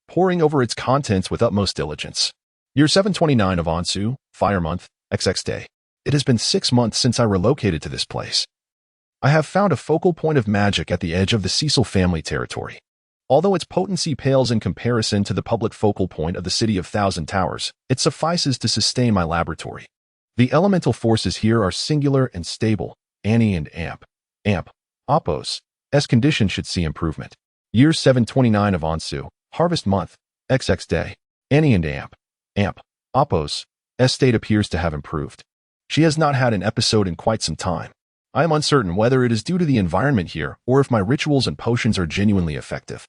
poring over its contents with utmost diligence. Year 729 of Ansu, Fire Month, XX Day. It has been 6 months since I relocated to this place. I have found a focal point of magic at the edge of the Cecil family territory. Although its potency pales in comparison to the public focal point of the City of Thousand Towers, it suffices to sustain my laboratory. The elemental forces here are singular and stable. Annie and Apo's condition should see improvement. Year 729 of Ansu, Harvest Month, XX Day. Annie and Apo's state appears to have improved. She has not had an episode in quite some time. I am uncertain whether it is due to the environment here or if my rituals and potions are genuinely effective.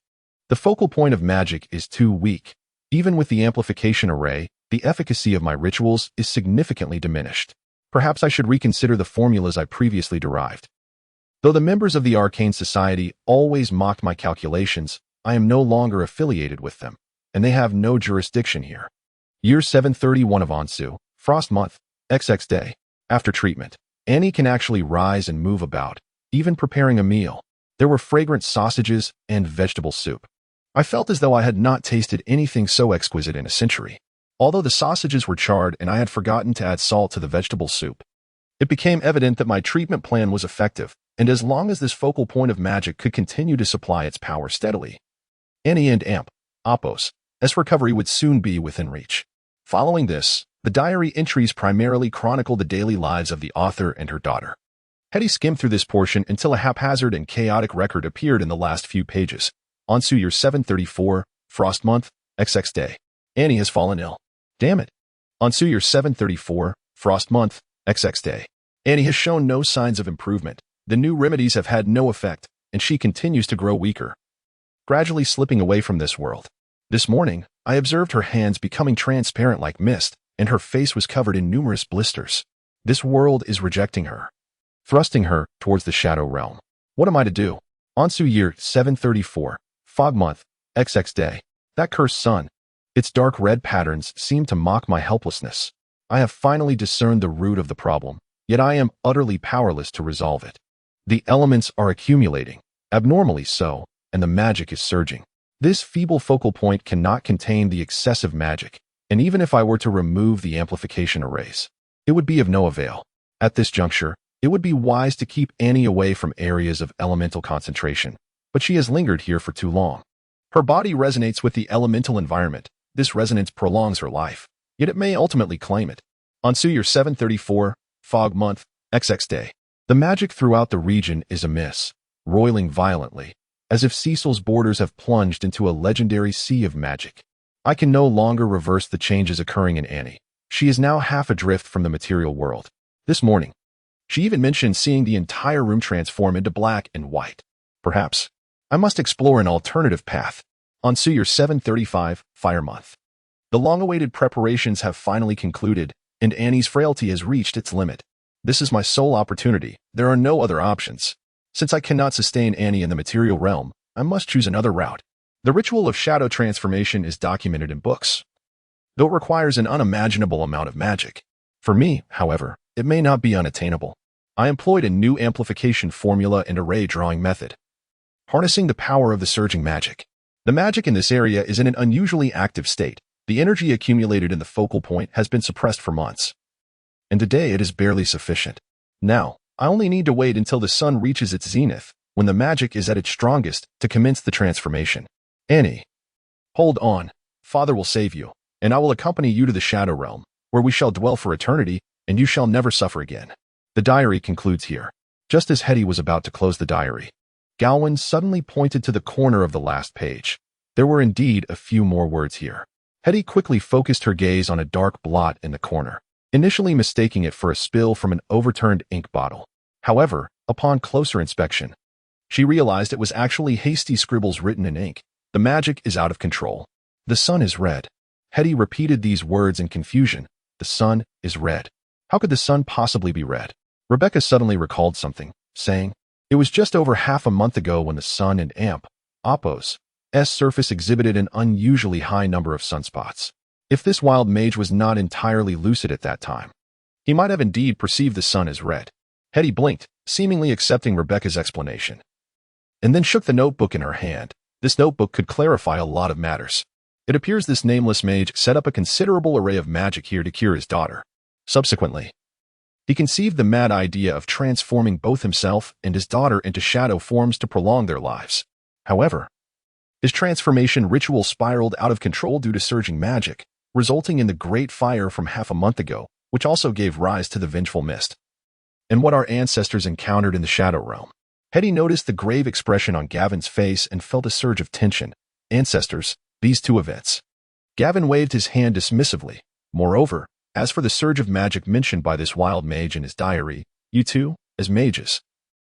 The focal point of magic is too weak. Even with the amplification array, the efficacy of my rituals is significantly diminished. Perhaps I should reconsider the formulas I previously derived. Though the members of the Arcane Society always mocked my calculations, I am no longer affiliated with them, and they have no jurisdiction here. Year 731 of Ansu, Frost Month, XX Day. After treatment, Annie can actually rise and move about, even preparing a meal. There were fragrant sausages and vegetable soup. I felt as though I had not tasted anything so exquisite in a century. Although the sausages were charred and I had forgotten to add salt to the vegetable soup, it became evident that my treatment plan was effective, and as long as this focal point of magic could continue to supply its power steadily, Annie and Apo's recovery would soon be within reach. Following this, the diary entries primarily chronicle the daily lives of the author and her daughter. Hetty skimmed through this portion until a haphazard and chaotic record appeared in the last few pages. Ansu Year 734, Frost Month, XX Day. Annie has fallen ill. Damn it. Ansu Year 734, Frost Month, XX Day. Annie has shown no signs of improvement. The new remedies have had no effect, and she continues to grow weaker, gradually slipping away from this world. This morning, I observed her hands becoming transparent like mist, and her face was covered in numerous blisters. This world is rejecting her, thrusting her towards the Shadow Realm. What am I to do? Ansu Year 734, Fog Month, XX Day. That cursed sun. Its dark red patterns seem to mock my helplessness. I have finally discerned the root of the problem, yet I am utterly powerless to resolve it. The elements are accumulating, abnormally so, and the magic is surging. This feeble focal point cannot contain the excessive magic, and even if I were to remove the amplification arrays, it would be of no avail. At this juncture, it would be wise to keep Annie away from areas of elemental concentration, but she has lingered here for too long. Her body resonates with the elemental environment. This resonance prolongs her life, yet it may ultimately claim it. Ansu Year 734, Fog Month, XX Day. The magic throughout the region is amiss, roiling violently, as if Cecil's borders have plunged into a legendary sea of magic. I can no longer reverse the changes occurring in Annie. She is now half adrift from the material world. This morning, she even mentioned seeing the entire room transform into black and white. Perhaps I must explore an alternative path. Ansu Year 735, Fire Month. The long-awaited preparations have finally concluded, and Annie's frailty has reached its limit. This is my sole opportunity. There are no other options. Since I cannot sustain Annie in the material realm, I must choose another route. The ritual of shadow transformation is documented in books, though it requires an unimaginable amount of magic. For me, however, it may not be unattainable. I employed a new amplification formula and array drawing method, harnessing the power of the surging magic. The magic in this area is in an unusually active state. The energy accumulated in the focal point has been suppressed for months, and today it is barely sufficient. Now, I only need to wait until the sun reaches its zenith, when the magic is at its strongest, to commence the transformation. Annie, hold on. Father will save you, and I will accompany you to the shadow realm, where we shall dwell for eternity, and you shall never suffer again. The diary concludes here. Just as Hetty was about to close the diary, Gawain suddenly pointed to the corner of the last page. There were indeed a few more words here. Hetty quickly focused her gaze on a dark blot in the corner, initially mistaking it for a spill from an overturned ink bottle. However, upon closer inspection, she realized it was actually hasty scribbles written in ink. The magic is out of control. The sun is red. Hetty repeated these words in confusion. The sun is red. How could the sun possibly be red? Rebecca suddenly recalled something, saying, "It was just over half a month ago when the sun and Opos' surface exhibited an unusually high number of sunspots. If this wild mage was not entirely lucid at that time, he might have indeed perceived the sun as red." Hetty blinked, seemingly accepting Rebecca's explanation, and then shook the notebook in her hand. This notebook could clarify a lot of matters. It appears this nameless mage set up a considerable array of magic here to cure his daughter. Subsequently, he conceived the mad idea of transforming both himself and his daughter into shadow forms to prolong their lives. However, his transformation ritual spiraled out of control due to surging magic, resulting in the great fire from half a month ago, which also gave rise to the vengeful mist, and what our ancestors encountered in the shadow realm. Hetty noticed the grave expression on Gavin's face and felt a surge of tension. Ancestors, these two events. Gavin waved his hand dismissively. Moreover, as for the surge of magic mentioned by this wild mage in his diary, you two, as mages,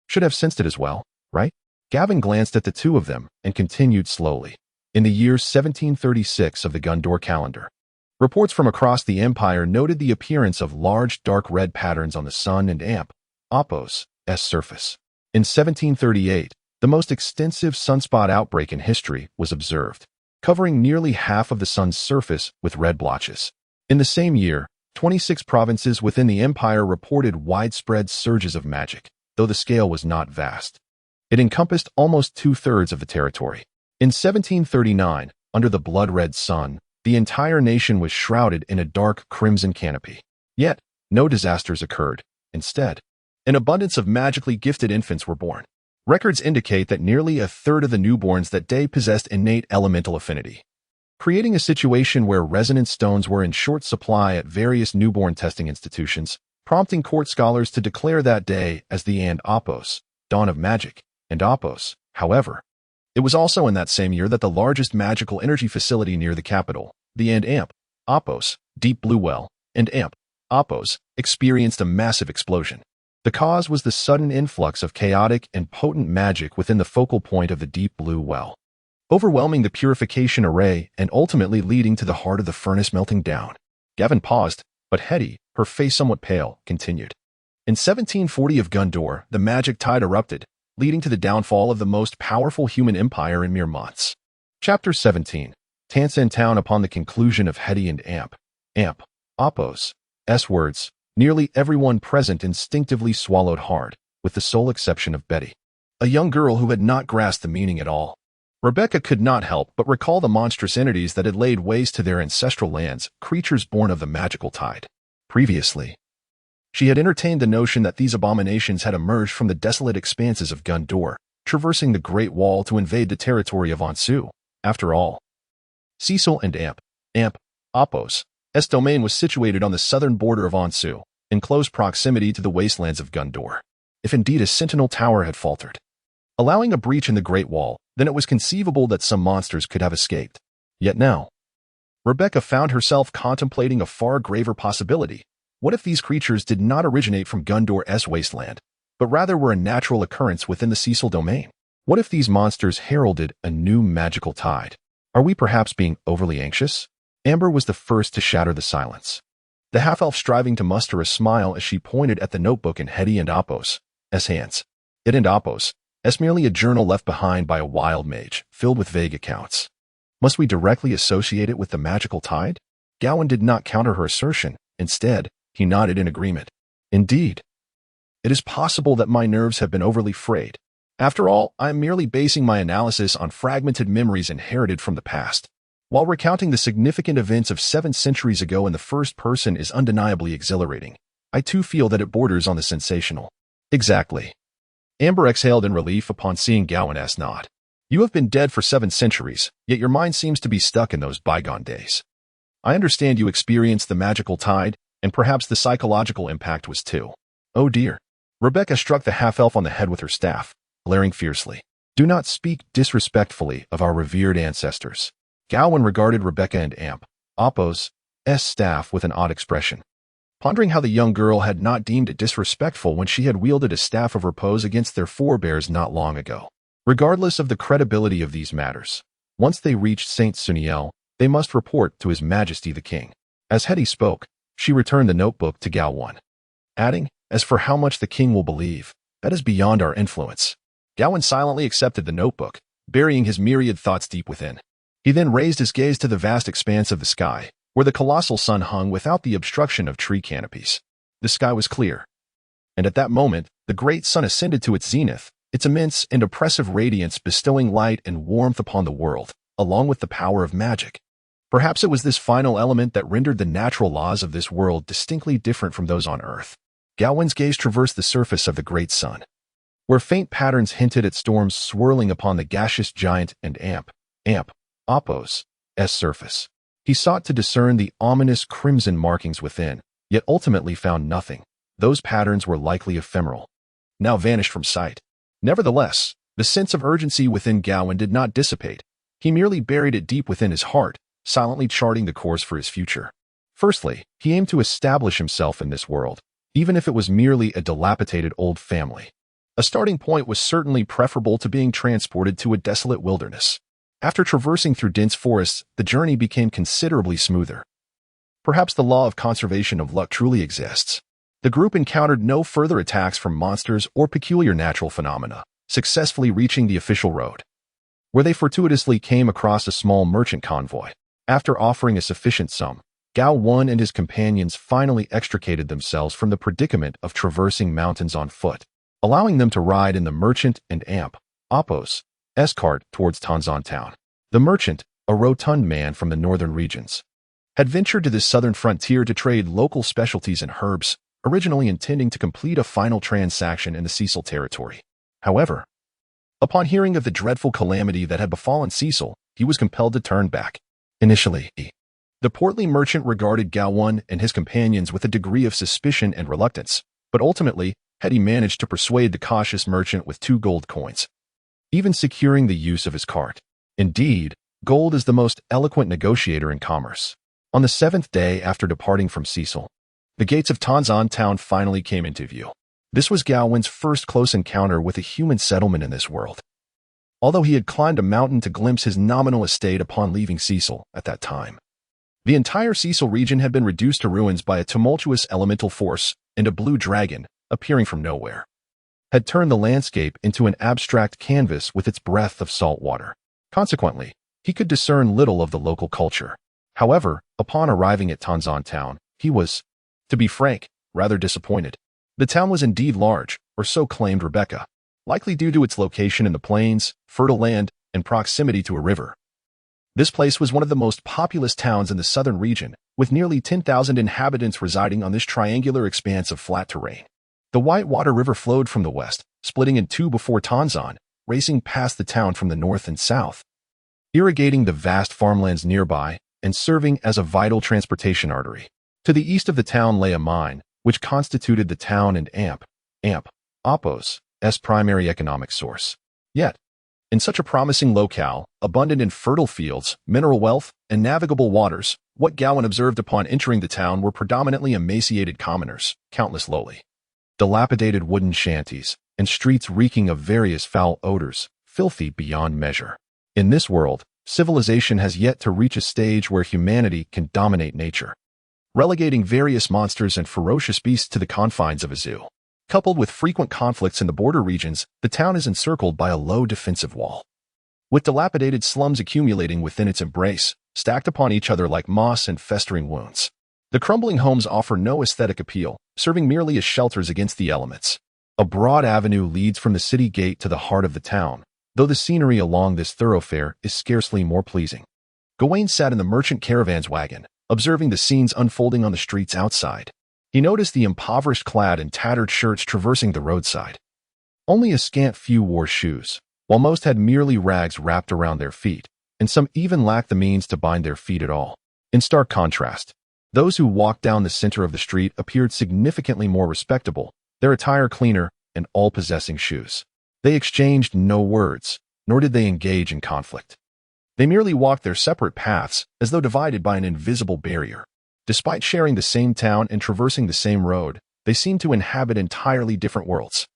should have sensed it as well, right? Gavin glanced at the two of them and continued slowly. In the year 1736 of the Gondor calendar, reports from across the empire noted the appearance of large dark red patterns on the sun and Opos' surface. In 1738, the most extensive sunspot outbreak in history was observed, covering nearly half of the sun's surface with red blotches. In the same year, 26 provinces within the empire reported widespread surges of magic, though the scale was not vast. It encompassed almost two-thirds of the territory. In 1739, under the blood-red sun, the entire nation was shrouded in a dark crimson canopy. Yet, no disasters occurred. Instead, an abundance of magically gifted infants were born. Records indicate that nearly a third of the newborns that day possessed innate elemental affinity, creating a situation where resonance stones were in short supply at various newborn testing institutions, prompting court scholars to declare that day as the Opos, dawn of magic, and Opos. However, it was also in that same year that the largest magical energy facility near the capital, the Opos, Deep Blue Well, and Opos, experienced a massive explosion. The cause was the sudden influx of chaotic and potent magic within the focal point of the Deep Blue Well, overwhelming the purification array and ultimately leading to the heart of the furnace melting down. Gavin paused, but Hetty, her face somewhat pale, continued. In 1740 of Gondor, the magic tide erupted, leading to the downfall of the most powerful human empire in mere months. Chapter 17. Tansen Town. Upon the conclusion of Hetty and Opos' words, nearly everyone present instinctively swallowed hard, with the sole exception of Betty, a young girl who had not grasped the meaning at all. Rebecca could not help but recall the monstrous entities that had laid waste to their ancestral lands, creatures born of the magical tide. Previously, she had entertained the notion that these abominations had emerged from the desolate expanses of Gondor, traversing the Great Wall to invade the territory of Ansu. After all, Cecil and Opos' domain was situated on the southern border of Ansu, in close proximity to the wastelands of Gondor. If indeed a sentinel tower had faltered, allowing a breach in the Great Wall, then it was conceivable that some monsters could have escaped. Yet now, Rebecca found herself contemplating a far graver possibility. What if these creatures did not originate from Gondor's wasteland, but rather were a natural occurrence within the Cecil domain? What if these monsters heralded a new magical tide? Are we perhaps being overly anxious? Amber was the first to shatter the silence. the half-elf striving to muster a smile as she pointed at the notebook in Hetty and Apos' hands. It and Apos' merely a journal left behind by a wild mage, filled with vague accounts. Must we directly associate it with the magical tide? Gawain did not counter her assertion. Instead, he nodded in agreement. Indeed. It is possible that my nerves have been overly frayed. After all, I am merely basing my analysis on fragmented memories inherited from the past. While recounting the significant events of 7 centuries ago in the first person is undeniably exhilarating, I too feel that it borders on the sensational. Exactly. Amber exhaled in relief upon seeing Gawain's nod. You have been dead for 7 centuries, yet your mind seems to be stuck in those bygone days. I understand you experienced the magical tide, and perhaps the psychological impact was too. Oh dear. Rebecca struck the half-elf on the head with her staff, glaring fiercely. Do not speak disrespectfully of our revered ancestors. Gawain regarded Rebecca and Apos' staff with an odd expression, pondering how the young girl had not deemed it disrespectful when she had wielded a staff of repose against their forebears not long ago. Regardless of the credibility of these matters, once they reached Saint Suniel, they must report to His Majesty the King. As Hetty spoke, she returned the notebook to Gawain, adding, as for how much the king will believe, that is beyond our influence. Gawain silently accepted the notebook, burying his myriad thoughts deep within. He then raised his gaze to the vast expanse of the sky, where the colossal sun hung without the obstruction of tree canopies. The sky was clear. And at that moment, the great sun ascended to its zenith, its immense and oppressive radiance bestowing light and warmth upon the world, along with the power of magic. Perhaps it was this final element that rendered the natural laws of this world distinctly different from those on Earth. Gawain's gaze traversed the surface of the great sun, where faint patterns hinted at storms swirling upon the gaseous giant and Apos' surface. He sought to discern the ominous crimson markings within, yet ultimately found nothing. Those patterns were likely ephemeral, now vanished from sight. Nevertheless, the sense of urgency within Gawain did not dissipate. He merely buried it deep within his heart, silently charting the course for his future. Firstly, he aimed to establish himself in this world, even if it was merely a dilapidated old family. A starting point was certainly preferable to being transported to a desolate wilderness. After traversing through dense forests, the journey became considerably smoother. Perhaps the law of conservation of luck truly exists. The group encountered no further attacks from monsters or peculiar natural phenomena, successfully reaching the official road, where they fortuitously came across a small merchant convoy. After offering a sufficient sum, Gawain and his companions finally extricated themselves from the predicament of traversing mountains on foot, allowing them to ride in the merchant and Apos' cart towards Tanzan town. The merchant, a rotund man from the northern regions, had ventured to the southern frontier to trade local specialties and herbs, originally intending to complete a final transaction in the Cecil territory. However, upon hearing of the dreadful calamity that had befallen Cecil, he was compelled to turn back. Initially, the portly merchant regarded Gawain and his companions with a degree of suspicion and reluctance, but ultimately, had he managed to persuade the cautious merchant with 2 gold coins, even securing the use of his cart. Indeed, gold is the most eloquent negotiator in commerce. On the 7th day after departing from Cecil, the gates of Tanzan town finally came into view. This was Gawain's first close encounter with a human settlement in this world. Although he had climbed a mountain to glimpse his nominal estate upon leaving Cecil at that time, the entire Cecil region had been reduced to ruins by a tumultuous elemental force, and a blue dragon, appearing from nowhere, had turned the landscape into an abstract canvas with its breath of salt water. Consequently, he could discern little of the local culture. However, upon arriving at Tanzan town, he was, to be frank, rather disappointed. The town was indeed large, or so claimed Rebecca, likely due to its location in the plains, fertile land, and proximity to a river. This place was one of the most populous towns in the southern region, with nearly 10,000 inhabitants residing on this triangular expanse of flat terrain. The Whitewater River flowed from the west, splitting in 2 before Tanzan, racing past the town from the north and south, irrigating the vast farmlands nearby and serving as a vital transportation artery. To the east of the town lay a mine, which constituted the town and Apos' primary economic source. Yet, in such a promising locale, abundant in fertile fields, mineral wealth, and navigable waters, what Gawain observed upon entering the town were predominantly emaciated commoners, countless lowly, dilapidated wooden shanties, and streets reeking of various foul odors, filthy beyond measure. In this world, civilization has yet to reach a stage where humanity can dominate nature. relegating various monsters and ferocious beasts to the confines of a zoo. Coupled with frequent conflicts in the border regions, the town is encircled by a low defensive wall, with dilapidated slums accumulating within its embrace, stacked upon each other like moss and festering wounds. The crumbling homes offer no aesthetic appeal, serving merely as shelters against the elements. A broad avenue leads from the city gate to the heart of the town, though the scenery along this thoroughfare is scarcely more pleasing. Gawain sat in the merchant caravan's wagon, observing the scenes unfolding on the streets outside. He noticed the impoverished clad and tattered shirts traversing the roadside. Only a scant few wore shoes, while most had merely rags wrapped around their feet, and some even lacked the means to bind their feet at all. In stark contrast, those who walked down the center of the street appeared significantly more respectable, their attire cleaner, and all possessing shoes. They exchanged no words, nor did they engage in conflict. They merely walked their separate paths, as though divided by an invisible barrier. Despite sharing the same town and traversing the same road, they seemed to inhabit entirely different worlds.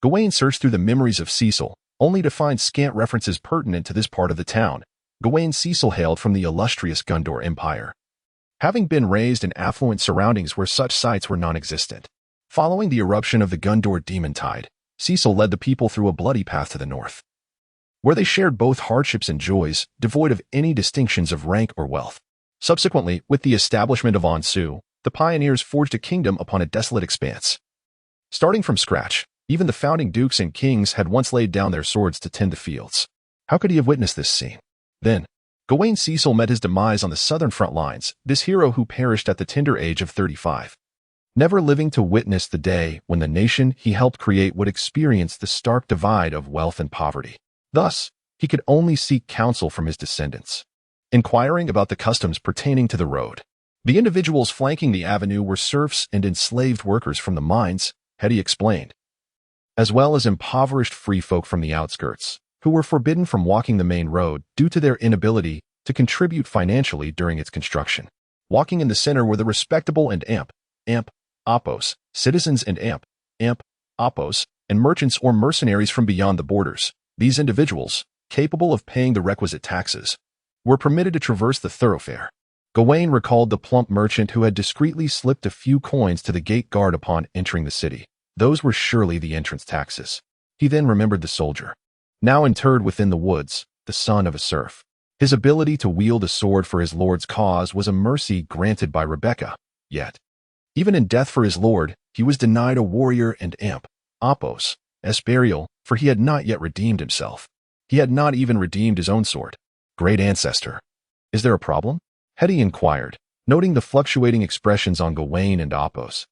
Gawain searched through the memories of Cecil, only to find scant references pertinent to this part of the town. Gawain Cecil hailed from the illustrious Gondor Empire, having been raised in affluent surroundings where such sights were non-existent. Following the eruption of the Gondor demon tide, Cecil led the people through a bloody path to the north, where they shared both hardships and joys, devoid of any distinctions of rank or wealth. Subsequently, with the establishment of Ansu, the pioneers forged a kingdom upon a desolate expanse. Starting from scratch, even the founding dukes and kings had once laid down their swords to tend the fields. How could he have witnessed this scene? Then, Gawain Cecil met his demise on the southern front lines, this hero who perished at the tender age of 35. Never living to witness the day when the nation he helped create would experience the stark divide of wealth and poverty. Thus, he could only seek counsel from his descendants, inquiring about the customs pertaining to the road. The individuals flanking the avenue were serfs and enslaved workers from the mines, Hetty explained, as well as impoverished free folk from the outskirts, who were forbidden from walking the main road due to their inability to contribute financially during its construction. Walking in the center were the respectable and Apos, citizens and Apos, and merchants or mercenaries from beyond the borders. These individuals, capable of paying the requisite taxes, were permitted to traverse the thoroughfare. Gawain recalled the plump merchant who had discreetly slipped a few coins to the gate guard upon entering the city. Those were surely the entrance taxes. He then remembered the soldier, now interred within the woods, the son of a serf. His ability to wield a sword for his lord's cause was a mercy granted by Rebecca. Yet, even in death for his lord, he was denied a warrior and Apos' burial, for he had not yet redeemed himself. He had not even redeemed his own sword. Great ancestor. Is there a problem? Hetty inquired, noting the fluctuating expressions on Gawain and Apos'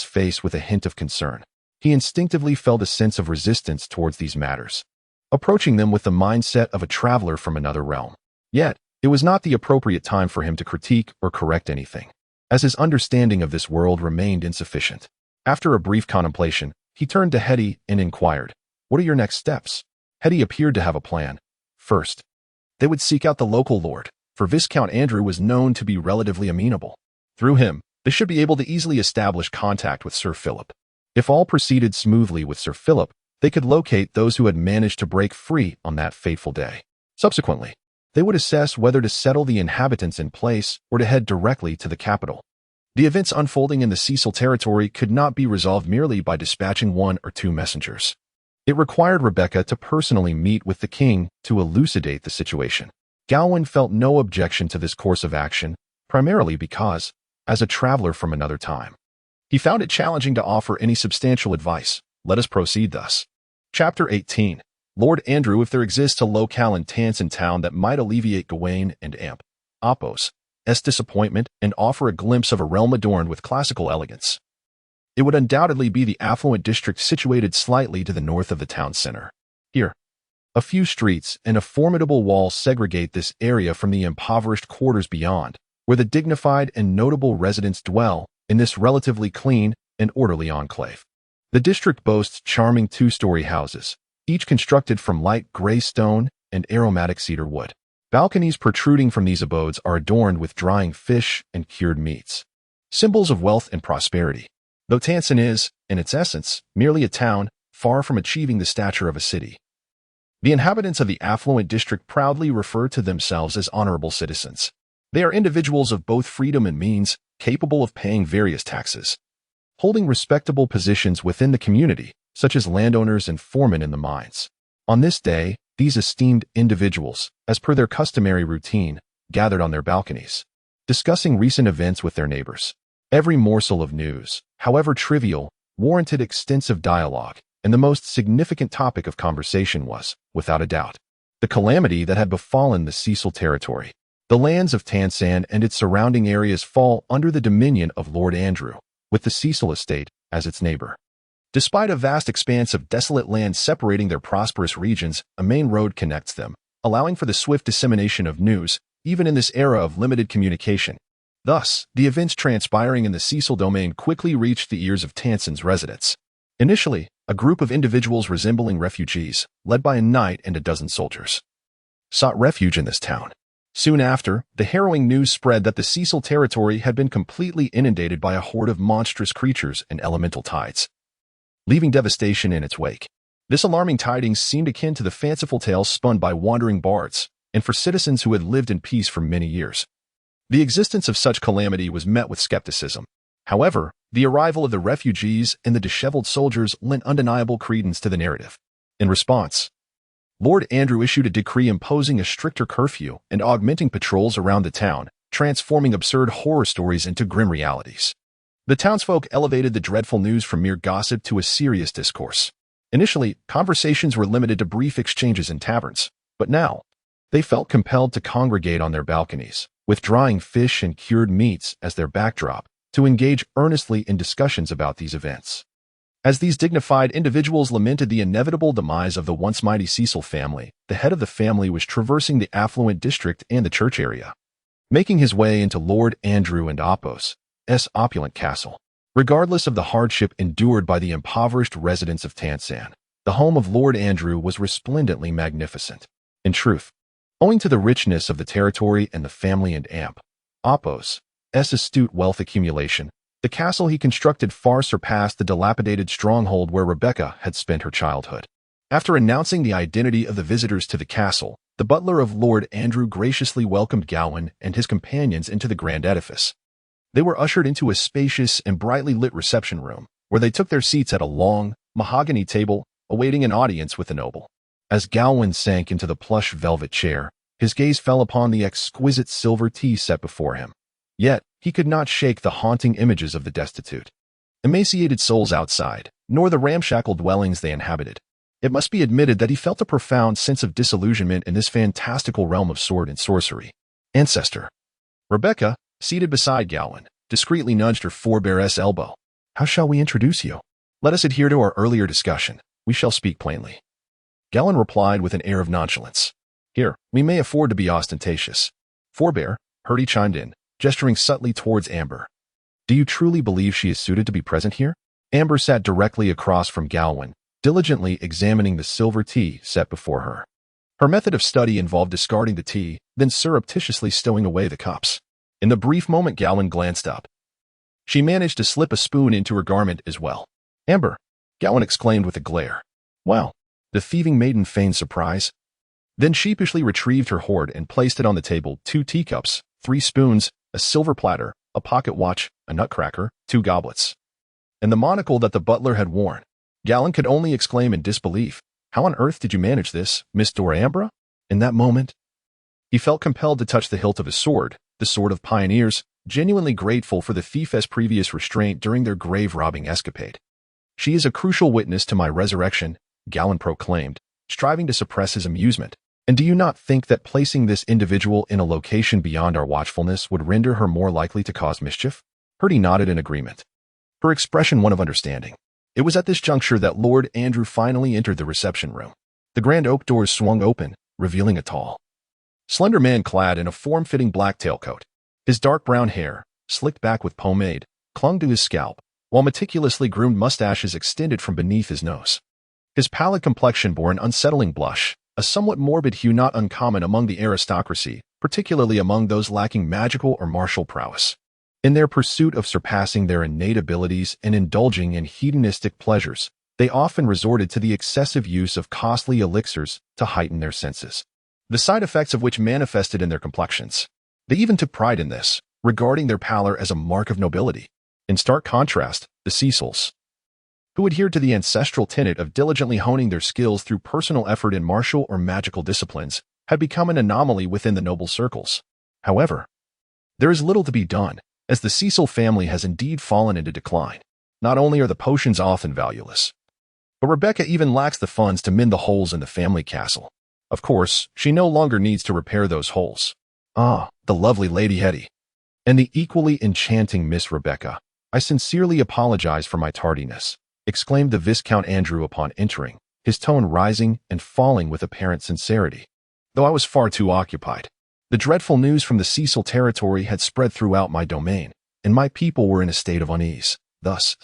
face with a hint of concern. He instinctively felt a sense of resistance towards these matters, approaching them with the mindset of a traveler from another realm. Yet, it was not the appropriate time for him to critique or correct anything, as his understanding of this world remained insufficient. After a brief contemplation, he turned to Hetty and inquired, "What are your next steps?" Hetty appeared to have a plan. First, they would seek out the local lord, for Viscount Andrew was known to be relatively amenable. Through him, they should be able to easily establish contact with Sir Philip. If all proceeded smoothly with Sir Philip, they could locate those who had managed to break free on that fateful day. Subsequently, they would assess whether to settle the inhabitants in place or to head directly to the capital. The events unfolding in the Cecil territory could not be resolved merely by dispatching one or two messengers. It required Rebecca to personally meet with the king to elucidate the situation. Gawain felt no objection to this course of action, primarily because, as a traveler from another time, he found it challenging to offer any substantial advice. Let us proceed thus. Chapter 18. Lord Andrew. If there exists a locale in Tansin town that might alleviate Gawain and Apos' disappointment and offer a glimpse of a realm adorned with classical elegance, it would undoubtedly be the affluent district situated slightly to the north of the town center. Here, a few streets and a formidable wall segregate this area from the impoverished quarters beyond, where the dignified and notable residents dwell in this relatively clean and orderly enclave. The district boasts charming two-story houses, each constructed from light gray stone and aromatic cedar wood. Balconies protruding from these abodes are adorned with drying fish and cured meats, symbols of wealth and prosperity. Though Tansin is, in its essence, merely a town, far from achieving the stature of a city, the inhabitants of the affluent district proudly refer to themselves as honorable citizens. They are individuals of both freedom and means, capable of paying various taxes, holding respectable positions within the community, such as landowners and foremen in the mines. On this day, these esteemed individuals, as per their customary routine, gathered on their balconies, discussing recent events with their neighbors. Every morsel of news, however trivial, warranted extensive dialogue, and the most significant topic of conversation was, without a doubt, the calamity that had befallen the Cecil territory. The lands of Tansan and its surrounding areas fall under the dominion of Lord Andrew, with the Cecil estate as its neighbor. Despite a vast expanse of desolate land separating their prosperous regions, a main road connects them, allowing for the swift dissemination of news, even in this era of limited communication. Thus, the events transpiring in the Cecil domain quickly reached the ears of Tansan's residents. Initially, a group of individuals resembling refugees, led by a knight and a dozen soldiers, sought refuge in this town. Soon after, the harrowing news spread that the Cecil territory had been completely inundated by a horde of monstrous creatures and elemental tides, leaving devastation in its wake. This alarming tidings seemed akin to the fanciful tales spun by wandering bards, and for citizens who had lived in peace for many years, the existence of such calamity was met with skepticism. However, the arrival of the refugees and the disheveled soldiers lent undeniable credence to the narrative. In response, Lord Andrew issued a decree imposing a stricter curfew and augmenting patrols around the town, transforming absurd horror stories into grim realities. The townsfolk elevated the dreadful news from mere gossip to a serious discourse. Initially, conversations were limited to brief exchanges in taverns, but now, they felt compelled to congregate on their balconies, with drying fish and cured meats as their backdrop, to engage earnestly in discussions about these events. As these dignified individuals lamented the inevitable demise of the once mighty Cecil family, the head of the family was traversing the affluent district and the church area, making his way into Lord Andrew and Apo's opulent castle. Regardless of the hardship endured by the impoverished residents of Tansan, the home of Lord Andrew was resplendently magnificent. In truth, owing to the richness of the territory and the family and Apo's astute wealth accumulation, the castle he constructed far surpassed the dilapidated stronghold where Rebecca had spent her childhood. After announcing the identity of the visitors to the castle, the butler of Lord Andrew graciously welcomed Gawain and his companions into the grand edifice. They were ushered into a spacious and brightly lit reception room, where they took their seats at a long, mahogany table, awaiting an audience with the noble. As Gawain sank into the plush velvet chair, his gaze fell upon the exquisite silver tea set before him. Yet, he could not shake the haunting images of the destitute, emaciated souls outside, nor the ramshackle dwellings they inhabited. It must be admitted that he felt a profound sense of disillusionment in this fantastical realm of sword and sorcery. Ancestor. Rebecca, seated beside Gawain, discreetly nudged her forebear's elbow. How shall we introduce you? Let us adhere to our earlier discussion. We shall speak plainly. Gawain replied with an air of nonchalance. Here, we may afford to be ostentatious. Forebear, Herdy chimed in, gesturing subtly towards Amber. Do you truly believe she is suited to be present here? Amber sat directly across from Gawain, diligently examining the silver tea set before her. Her method of study involved discarding the tea, then surreptitiously stowing away the cups. In the brief moment Gawain glanced up, she managed to slip a spoon into her garment as well. Amber, Gawain exclaimed with a glare. Wow, the thieving maiden feigned surprise, then sheepishly retrieved her hoard and placed it on the table: 2 teacups, 3 spoons, a silver platter, a pocket watch, a nutcracker, 2 goblets, and the monocle that the butler had worn. Gawain could only exclaim in disbelief, How on earth did you manage this, Miss Dora Ambra? In that moment, he felt compelled to touch the hilt of his sword, the sword of pioneers, genuinely grateful for the thief's previous restraint during their grave-robbing escapade. She is a crucial witness to my resurrection, Gawain proclaimed, striving to suppress his amusement. And do you not think that placing this individual in a location beyond our watchfulness would render her more likely to cause mischief? Herdy nodded in agreement, her expression one of understanding. It was at this juncture that Lord Andrew finally entered the reception room. The grand oak doors swung open, revealing a tall, slender man clad in a form-fitting black tailcoat. His dark brown hair, slicked back with pomade, clung to his scalp, while meticulously groomed mustaches extended from beneath his nose. His pallid complexion bore an unsettling blush, a somewhat morbid hue not uncommon among the aristocracy, particularly among those lacking magical or martial prowess. In their pursuit of surpassing their innate abilities and indulging in hedonistic pleasures, they often resorted to the excessive use of costly elixirs to heighten their senses, the side effects of which manifested in their complexions. They even took pride in this, regarding their pallor as a mark of nobility. In stark contrast, the Cecils, who adhered to the ancestral tenet of diligently honing their skills through personal effort in martial or magical disciplines, had become an anomaly within the noble circles. However, there is little to be done, as the Cecil family has indeed fallen into decline. Not only are the potions often valueless, but Rebecca even lacks the funds to mend the holes in the family castle. Of course, she no longer needs to repair those holes. Ah, the lovely Lady Hetty, and the equally enchanting Miss Rebecca. I sincerely apologize for my tardiness, exclaimed the Viscount Andrew upon entering, his tone rising and falling with apparent sincerity. Though I was far too occupied. The dreadful news from the Cecil territory had spread throughout my domain, and my people were in a state of unease. Thus,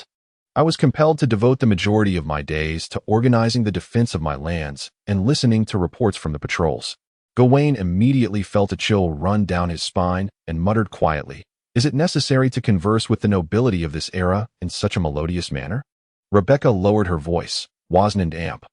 I was compelled to devote the majority of my days to organizing the defense of my lands and listening to reports from the patrols. Gawain immediately felt a chill run down his spine and muttered quietly, "Is it necessary to converse with the nobility of this era in such a melodious manner?" Rebecca lowered her voice. "Wasn and Amp.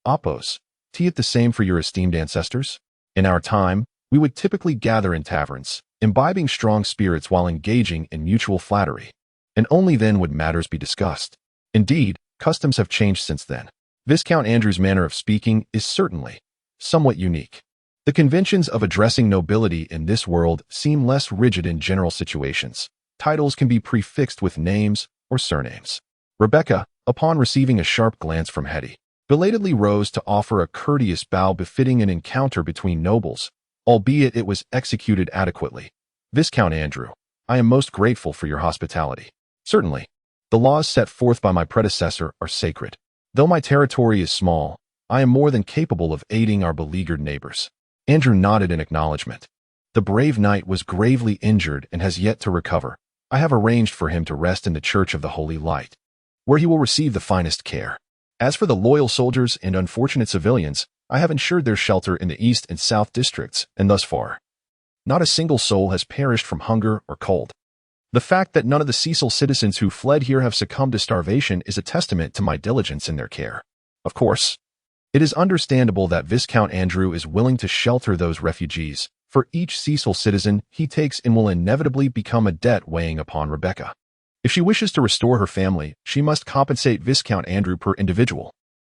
Oppos, tea it the same for your esteemed ancestors? In our time, we would typically gather in taverns, imbibing strong spirits while engaging in mutual flattery, and only then would matters be discussed. Indeed, customs have changed since then. Viscount Andrew's manner of speaking is certainly somewhat unique. The conventions of addressing nobility in this world seem less rigid in general situations. Titles can be prefixed with names or surnames." Rebecca, upon receiving a sharp glance from Hetty, belatedly rose to offer a courteous bow befitting an encounter between nobles, albeit it was executed adequately. "Viscount Andrew, I am most grateful for your hospitality. Certainly, the laws set forth by my predecessor are sacred. Though my territory is small, I am more than capable of aiding our beleaguered neighbors." Andrew nodded in acknowledgement. "The brave knight was gravely injured and has yet to recover. I have arranged for him to rest in the Church of the Holy Light, where he will receive the finest care. As for the loyal soldiers and unfortunate civilians, I have ensured their shelter in the East and South districts, and thus far, not a single soul has perished from hunger or cold. The fact that none of the Cecil citizens who fled here have succumbed to starvation is a testament to my diligence in their care. Of course, it is understandable that Viscount Andrew is willing to shelter those refugees. For each Cecil citizen he takes in will inevitably become a debt weighing upon Rebecca. If she wishes to restore her family, she must compensate Viscount Andrew per individual.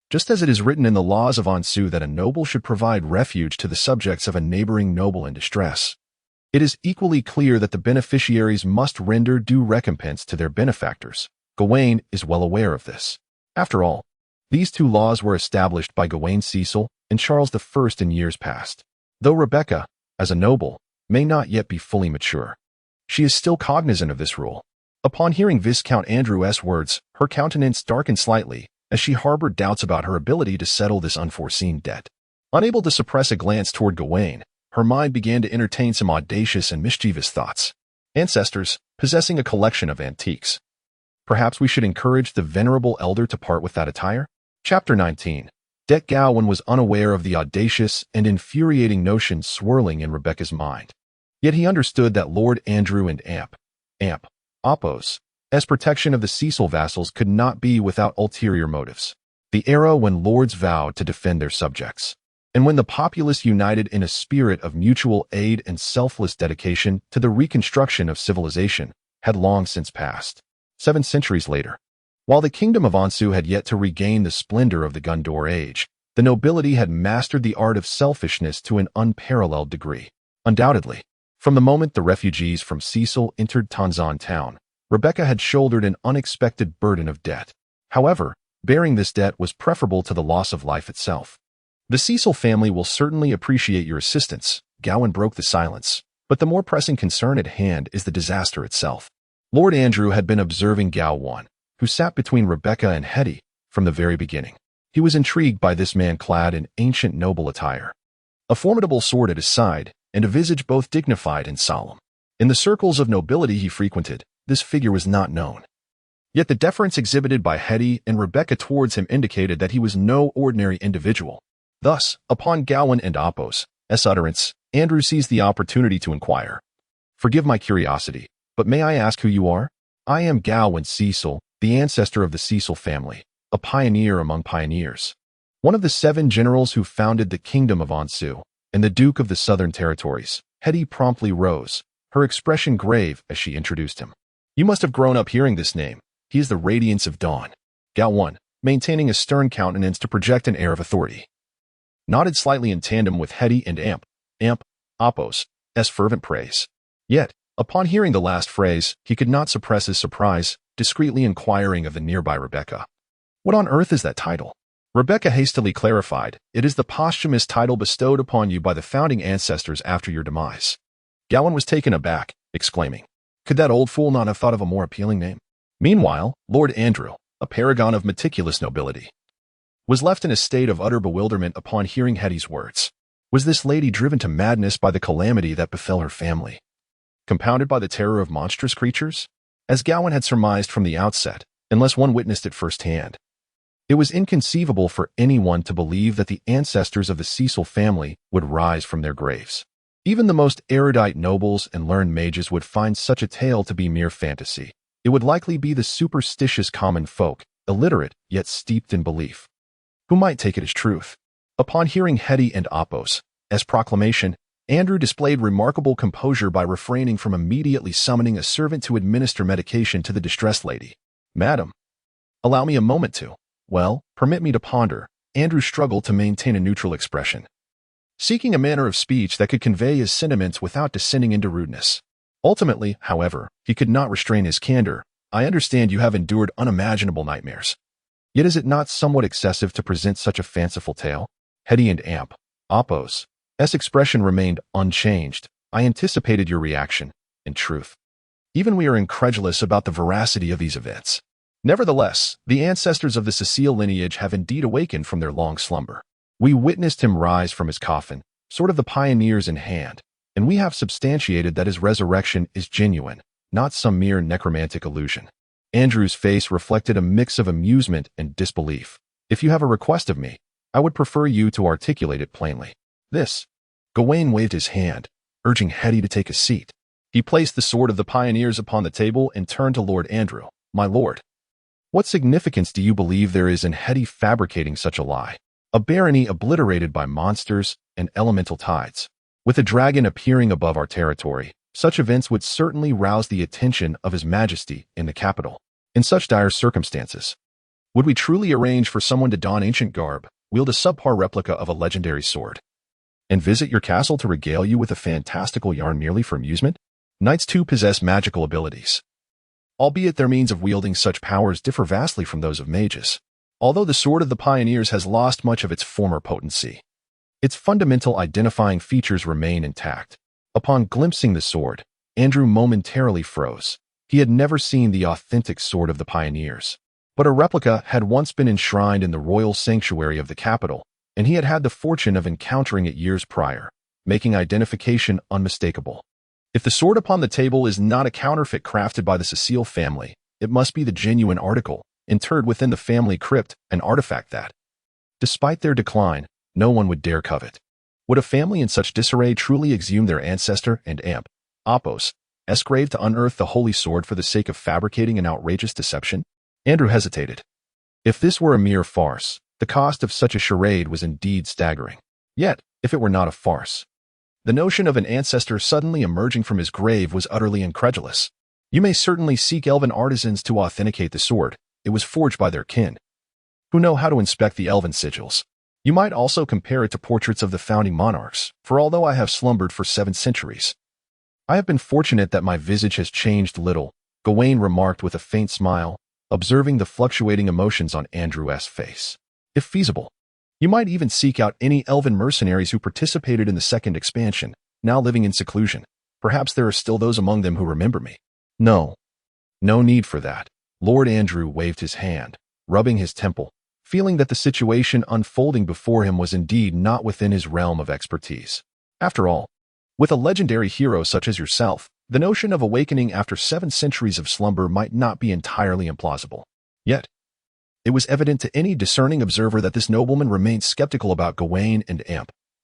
Just as it is written in the laws of Anjou that a noble should provide refuge to the subjects of a neighboring noble in distress, it is equally clear that the beneficiaries must render due recompense to their benefactors. Gawain is well aware of this. After all, these two laws were established by Gawain Cecil and Charles I in years past. Though Rebecca, as a noble, may not yet be fully mature, she is still cognizant of this rule. Upon hearing Viscount Andrew's words, her countenance darkened slightly, as she harbored doubts about her ability to settle this unforeseen debt. Unable to suppress a glance toward Gawain, her mind began to entertain some audacious and mischievous thoughts. Ancestors, possessing a collection of antiques. Perhaps we should encourage the venerable elder to part with that attire? Chapter 19. Gawain was unaware of the audacious and infuriating notion swirling in Rebecca's mind. Yet he understood that Lord Andrew and Amp, Oppos, as protection of the Cecil vassals could not be without ulterior motives. The era when lords vowed to defend their subjects, and when the populace united in a spirit of mutual aid and selfless dedication to the reconstruction of civilization, had long since passed. 7 centuries later, while the kingdom of Anjou had yet to regain the splendor of the Gondor age, the nobility had mastered the art of selfishness to an unparalleled degree. Undoubtedly, from the moment the refugees from Cecil entered Tanzan town, Rebecca had shouldered an unexpected burden of debt. However, bearing this debt was preferable to the loss of life itself. "The Cecil family will certainly appreciate your assistance," Gawain broke the silence, "but the more pressing concern at hand is the disaster itself." Lord Andrew had been observing Gawain, who sat between Rebecca and Hetty, from the very beginning. He was intrigued by this man clad in ancient noble attire, a formidable sword at his side, and a visage both dignified and solemn. In the circles of nobility he frequented, this figure was not known. Yet the deference exhibited by Hetty and Rebecca towards him indicated that he was no ordinary individual. Thus, upon Gawain and Oppos' utterance, Andrew seized the opportunity to inquire, "Forgive my curiosity, but may I ask who you are?" "I am Gawain Cecil, the ancestor of the Cecil family, a pioneer among pioneers, one of the 7 generals who founded the Kingdom of Anjou, and the Duke of the Southern Territories." Hetty promptly rose, her expression grave as she introduced him. "You must have grown up hearing this name. He is the radiance of dawn." Gawain, maintaining a stern countenance to project an air of authority, nodded slightly in tandem with Hetty and Apos' fervent praise. Yet, upon hearing the last phrase, he could not suppress his surprise, discreetly inquiring of the nearby Rebecca. "What on earth is that title?" Rebecca hastily clarified, "It is the posthumous title bestowed upon you by the founding ancestors after your demise." Gawain was taken aback, exclaiming, "Could that old fool not have thought of a more appealing name?" Meanwhile, Lord Andrew, a paragon of meticulous nobility, was left in a state of utter bewilderment upon hearing Hetty's words. Was this lady driven to madness by the calamity that befell her family, compounded by the terror of monstrous creatures? As Gawain had surmised from the outset, unless one witnessed it firsthand, it was inconceivable for anyone to believe that the ancestors of the Cecil family would rise from their graves. Even the most erudite nobles and learned mages would find such a tale to be mere fantasy. It would likely be the superstitious common folk, illiterate yet steeped in belief, who might take it as truth. Upon hearing Hetty and Apos' proclamation, Andrew displayed remarkable composure by refraining from immediately summoning a servant to administer medication to the distressed lady. "Madam, allow me a moment to, permit me to ponder." Andrew struggled to maintain a neutral expression, seeking a manner of speech that could convey his sentiments without descending into rudeness. Ultimately, however, he could not restrain his candor. "I understand you have endured unimaginable nightmares. Yet is it not somewhat excessive to present such a fanciful tale?" Hetty and Apos' expression remained unchanged. "I anticipated your reaction, in truth. Even we are incredulous about the veracity of these events. Nevertheless, the ancestors of the Cecile lineage have indeed awakened from their long slumber. We witnessed him rise from his coffin, sort of the pioneers in hand, and we have substantiated that his resurrection is genuine, not some mere necromantic illusion." Andrew's face reflected a mix of amusement and disbelief. "If you have a request of me, I would prefer you to articulate it plainly." Gawain waved his hand, urging Hetty to take a seat. He placed the sword of the pioneers upon the table and turned to Lord Andrew. "My lord, what significance do you believe there is in Hetty fabricating such a lie? A barony obliterated by monsters and elemental tides, with a dragon appearing above our territory. Such events would certainly rouse the attention of His Majesty in the capital. In such dire circumstances, would we truly arrange for someone to don ancient garb, wield a subpar replica of a legendary sword, and visit your castle to regale you with a fantastical yarn merely for amusement? Knights too possess magical abilities, albeit their means of wielding such powers differ vastly from those of mages. Although the sword of the pioneers has lost much of its former potency, its fundamental identifying features remain intact." Upon glimpsing the sword, Andrew momentarily froze. He had never seen the authentic sword of the pioneers, but a replica had once been enshrined in the royal sanctuary of the capital, and he had had the fortune of encountering it years prior, making identification unmistakable. If the sword upon the table is not a counterfeit crafted by the Cecile family, it must be the genuine article, interred within the family crypt, an artifact that, despite their decline, no one would dare covet. Would a family in such disarray truly exhume their ancestor and Apos' grave to unearth the holy sword for the sake of fabricating an outrageous deception? Andrew hesitated. If this were a mere farce, the cost of such a charade was indeed staggering. Yet, if it were not a farce, the notion of an ancestor suddenly emerging from his grave was utterly incredulous. You may certainly seek elven artisans to authenticate the sword. It was forged by their kin, who know how to inspect the elven sigils. You might also compare it to portraits of the founding monarchs, for although I have slumbered for 7 centuries, I have been fortunate that my visage has changed little," Gawain remarked with a faint smile, observing the fluctuating emotions on Andrew's face. "If feasible, you might even seek out any elven mercenaries who participated in the second expansion, now living in seclusion. Perhaps there are still those among them who remember me." No need for that." Lord Andrew waved his hand, rubbing his temple, feeling that the situation unfolding before him was indeed not within his realm of expertise. After all, with a legendary hero such as yourself, the notion of awakening after 7 centuries of slumber might not be entirely implausible. Yet, it was evident to any discerning observer that this nobleman remained skeptical about Gawain and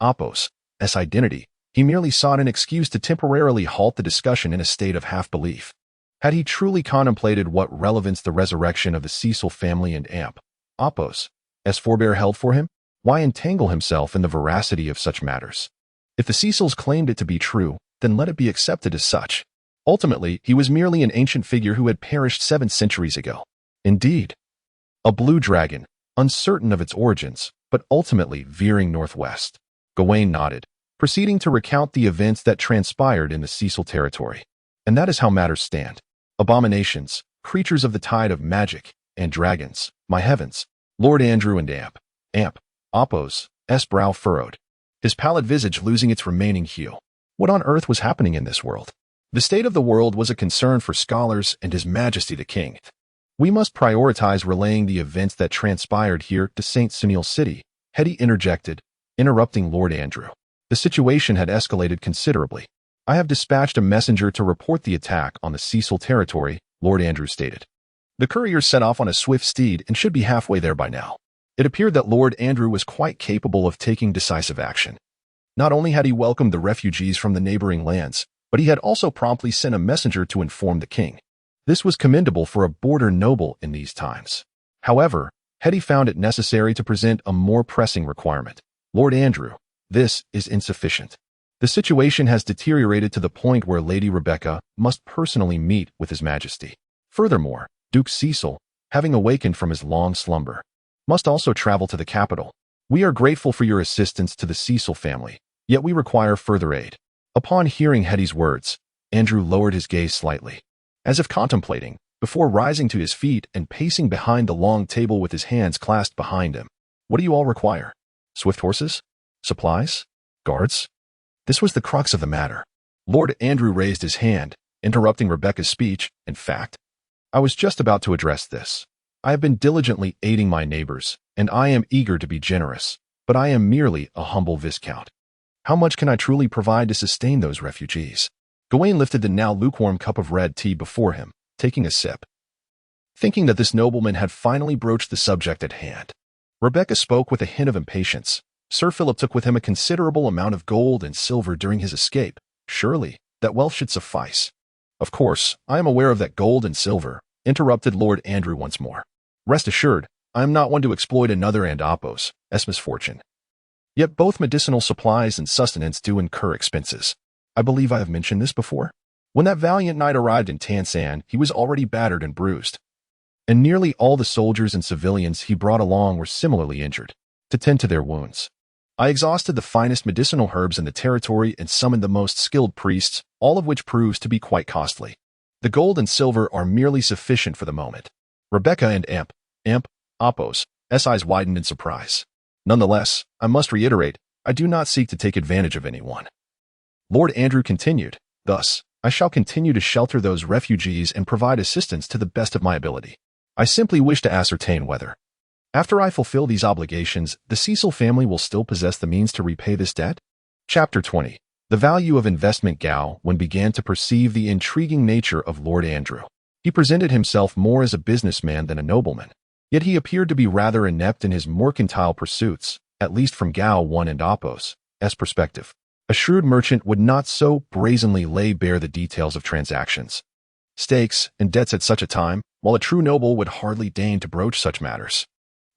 Apos' identity. He merely sought an excuse to temporarily halt the discussion in a state of half-belief. Had he truly contemplated what relevance the resurrection of the Cecil family and Apos' forebear held for him? Why entangle himself in the veracity of such matters? If the Cecils claimed it to be true, then let it be accepted as such. Ultimately, he was merely an ancient figure who had perished 7 centuries ago. Indeed. A blue dragon, uncertain of its origins, but ultimately veering northwest. Gawain nodded, proceeding to recount the events that transpired in the Cecil territory. And that is how matters stand. Abominations, creatures of the tide of magic, and dragons, my heavens. Lord Andrew and Apo's brow furrowed, his pallid visage losing its remaining hue. What on earth was happening in this world? The state of the world was a concern for scholars and His Majesty the King. We must prioritize relaying the events that transpired here to St. Sunil City, Hetty interjected, interrupting Lord Andrew. The situation had escalated considerably. I have dispatched a messenger to report the attack on the Cecil territory, Lord Andrew stated. The courier set off on a swift steed and should be halfway there by now. It appeared that Lord Andrew was quite capable of taking decisive action. Not only had he welcomed the refugees from the neighboring lands, but he had also promptly sent a messenger to inform the king. This was commendable for a border noble in these times. However, Hetty found it necessary to present a more pressing requirement. Lord Andrew, this is insufficient. The situation has deteriorated to the point where Lady Rebecca must personally meet with His Majesty. Furthermore, Duke Cecil, having awakened from his long slumber, must also travel to the capital. We are grateful for your assistance to the Cecil family, yet we require further aid. Upon hearing Hetty's words, Andrew lowered his gaze slightly, as if contemplating, before rising to his feet and pacing behind the long table with his hands clasped behind him. What do you all require? Swift horses? Supplies? Guards? This was the crux of the matter. Lord Andrew raised his hand, interrupting Rebecca's speech. In fact, I was just about to address this. I have been diligently aiding my neighbors, and I am eager to be generous, but I am merely a humble viscount. How much can I truly provide to sustain those refugees? Gawain lifted the now lukewarm cup of red tea before him, taking a sip, thinking that this nobleman had finally broached the subject at hand. Rebecca spoke with a hint of impatience. Sir Philip took with him a considerable amount of gold and silver during his escape. Surely, that wealth should suffice. Of course, I am aware of that gold and silver, interrupted Lord Andrew once more. Rest assured, I am not one to exploit another and Apo's misfortune. Yet both medicinal supplies and sustenance do incur expenses. I believe I have mentioned this before. When that valiant knight arrived in Tansan, he was already battered and bruised, and nearly all the soldiers and civilians he brought along were similarly injured. To tend to their wounds, I exhausted the finest medicinal herbs in the territory and summoned the most skilled priests, all of which proves to be quite costly. The gold and silver are merely sufficient for the moment. Rebecca and Apo's eyes widened in surprise. Nonetheless, I must reiterate, I do not seek to take advantage of anyone. Lord Andrew continued, thus, I shall continue to shelter those refugees and provide assistance to the best of my ability. I simply wish to ascertain whether, after I fulfill these obligations, the Cecil family will still possess the means to repay this debt? Chapter 20. The value of investment. Gawain began to perceive the intriguing nature of Lord Andrew. He presented himself more as a businessman than a nobleman. Yet he appeared to be rather inept in his mercantile pursuits, at least from Gawain and Apo's perspective. A shrewd merchant would not so brazenly lay bare the details of transactions, stakes, and debts at such a time, while a true noble would hardly deign to broach such matters.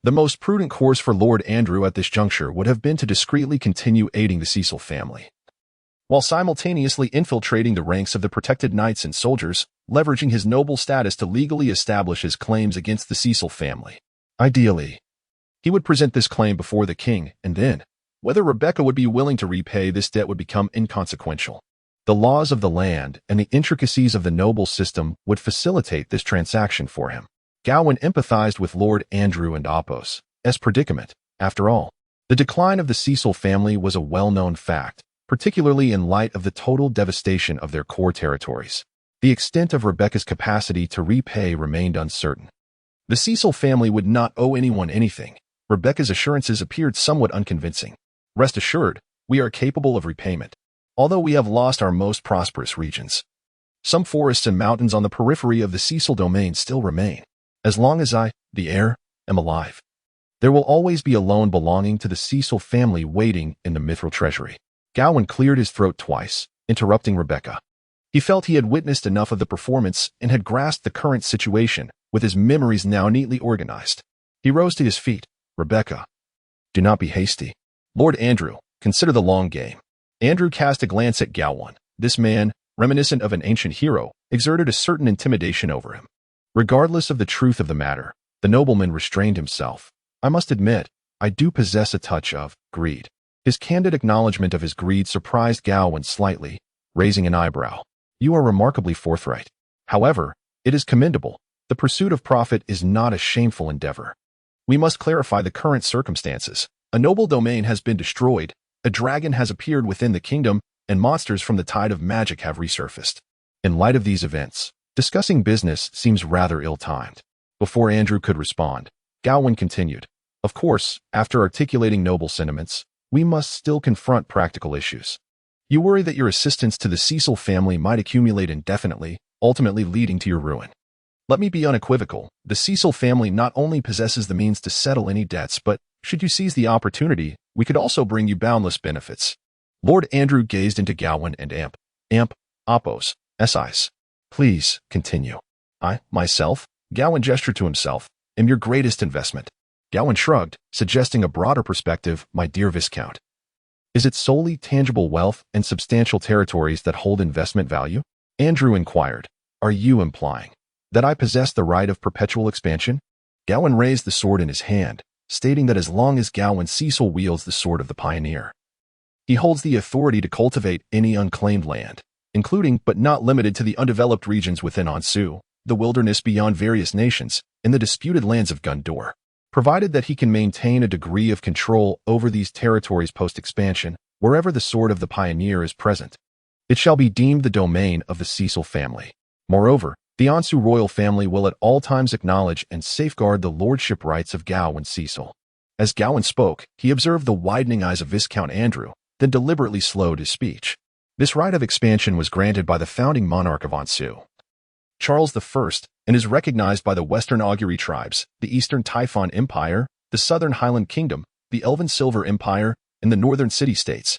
The most prudent course for Lord Andrew at this juncture would have been to discreetly continue aiding the Cecil family, while simultaneously infiltrating the ranks of the protected knights and soldiers, leveraging his noble status to legally establish his claims against the Cecil family. Ideally, he would present this claim before the king, and then, whether Rebecca would be willing to repay this debt would become inconsequential. The laws of the land and the intricacies of the noble system would facilitate this transaction for him. Gawain empathized with Lord Andrew and Apo's predicament. After all, the decline of the Cecil family was a well-known fact, particularly in light of the total devastation of their core territories. The extent of Rebecca's capacity to repay remained uncertain. The Cecil family would not owe anyone anything. Rebecca's assurances appeared somewhat unconvincing. Rest assured, we are capable of repayment. Although we have lost our most prosperous regions, some forests and mountains on the periphery of the Cecil domain still remain. As long as I, the heir, am alive, there will always be a loan belonging to the Cecil family waiting in the mithril treasury. Gawain cleared his throat twice, interrupting Rebecca. He felt he had witnessed enough of the performance and had grasped the current situation, with his memories now neatly organized. He rose to his feet. Rebecca, do not be hasty. Lord Andrew, consider the long game. Andrew cast a glance at Gawain, This man, reminiscent of an ancient hero, exerted a certain intimidation over him. Regardless of the truth of the matter, the nobleman restrained himself. I must admit, I do possess a touch of greed. His candid acknowledgement of his greed surprised Gawain slightly, raising an eyebrow. You are remarkably forthright. However, it is commendable. The pursuit of profit is not a shameful endeavor. We must clarify the current circumstances. A noble domain has been destroyed, a dragon has appeared within the kingdom, and monsters from the tide of magic have resurfaced. In light of these events, discussing business seems rather ill-timed. Before Andrew could respond, Gawain continued. Of course, after articulating noble sentiments, we must still confront practical issues. You worry that your assistance to the Cecil family might accumulate indefinitely, ultimately leading to your ruin. Let me be unequivocal. The Cecil family not only possesses the means to settle any debts, but, should you seize the opportunity, we could also bring you boundless benefits. Lord Andrew gazed into Gawain and Oppos, eyes. Please, continue. I, myself, Gawain gestured to himself, am your greatest investment. Gawain shrugged, suggesting a broader perspective, my dear Viscount. Is it solely tangible wealth and substantial territories that hold investment value? Andrew inquired. Are you implying that I possess the right of perpetual expansion? Gawain raised the sword in his hand, stating that as long as Gawain Cecil wields the sword of the pioneer, he holds the authority to cultivate any unclaimed land, including but not limited to the undeveloped regions within Ansu, the wilderness beyond various nations, and the disputed lands of Gondor, provided that he can maintain a degree of control over these territories post-expansion, wherever the sword of the pioneer is present. It shall be deemed the domain of the Cecil family. Moreover, the Ansu royal family will at all times acknowledge and safeguard the lordship rights of Gawain Cecil. As Gawain spoke, he observed the widening eyes of Viscount Andrew, then deliberately slowed his speech. This right of expansion was granted by the founding monarch of Ansu, Charles I, and is recognized by the Western Augury tribes, the Eastern Typhon Empire, the Southern Highland Kingdom, the Elven Silver Empire, and the Northern City-States.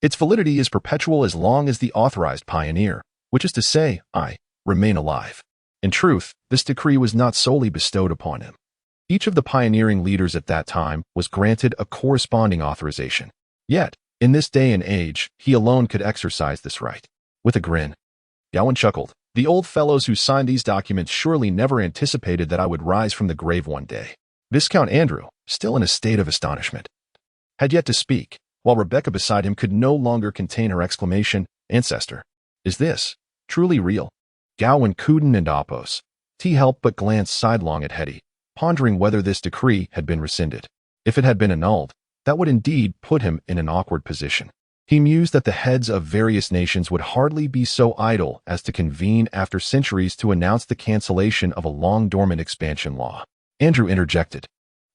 Its validity is perpetual as long as the authorized pioneer, which is to say, I, remain alive. In truth, this decree was not solely bestowed upon him. Each of the pioneering leaders at that time was granted a corresponding authorization. Yet, in this day and age, he alone could exercise this right. With a grin, Gawain chuckled. The old fellows who signed these documents surely never anticipated that I would rise from the grave one day. Viscount Andrew, still in a state of astonishment, had yet to speak, while Rebecca beside him could no longer contain her exclamation, Ancestor, is this truly real? Gawain, Cooden, and Oppos helped but glanced sidelong at Hetty, pondering whether this decree had been rescinded. If it had been annulled, that would indeed put him in an awkward position. He mused that the heads of various nations would hardly be so idle as to convene after centuries to announce the cancellation of a long-dormant expansion law. Andrew interjected.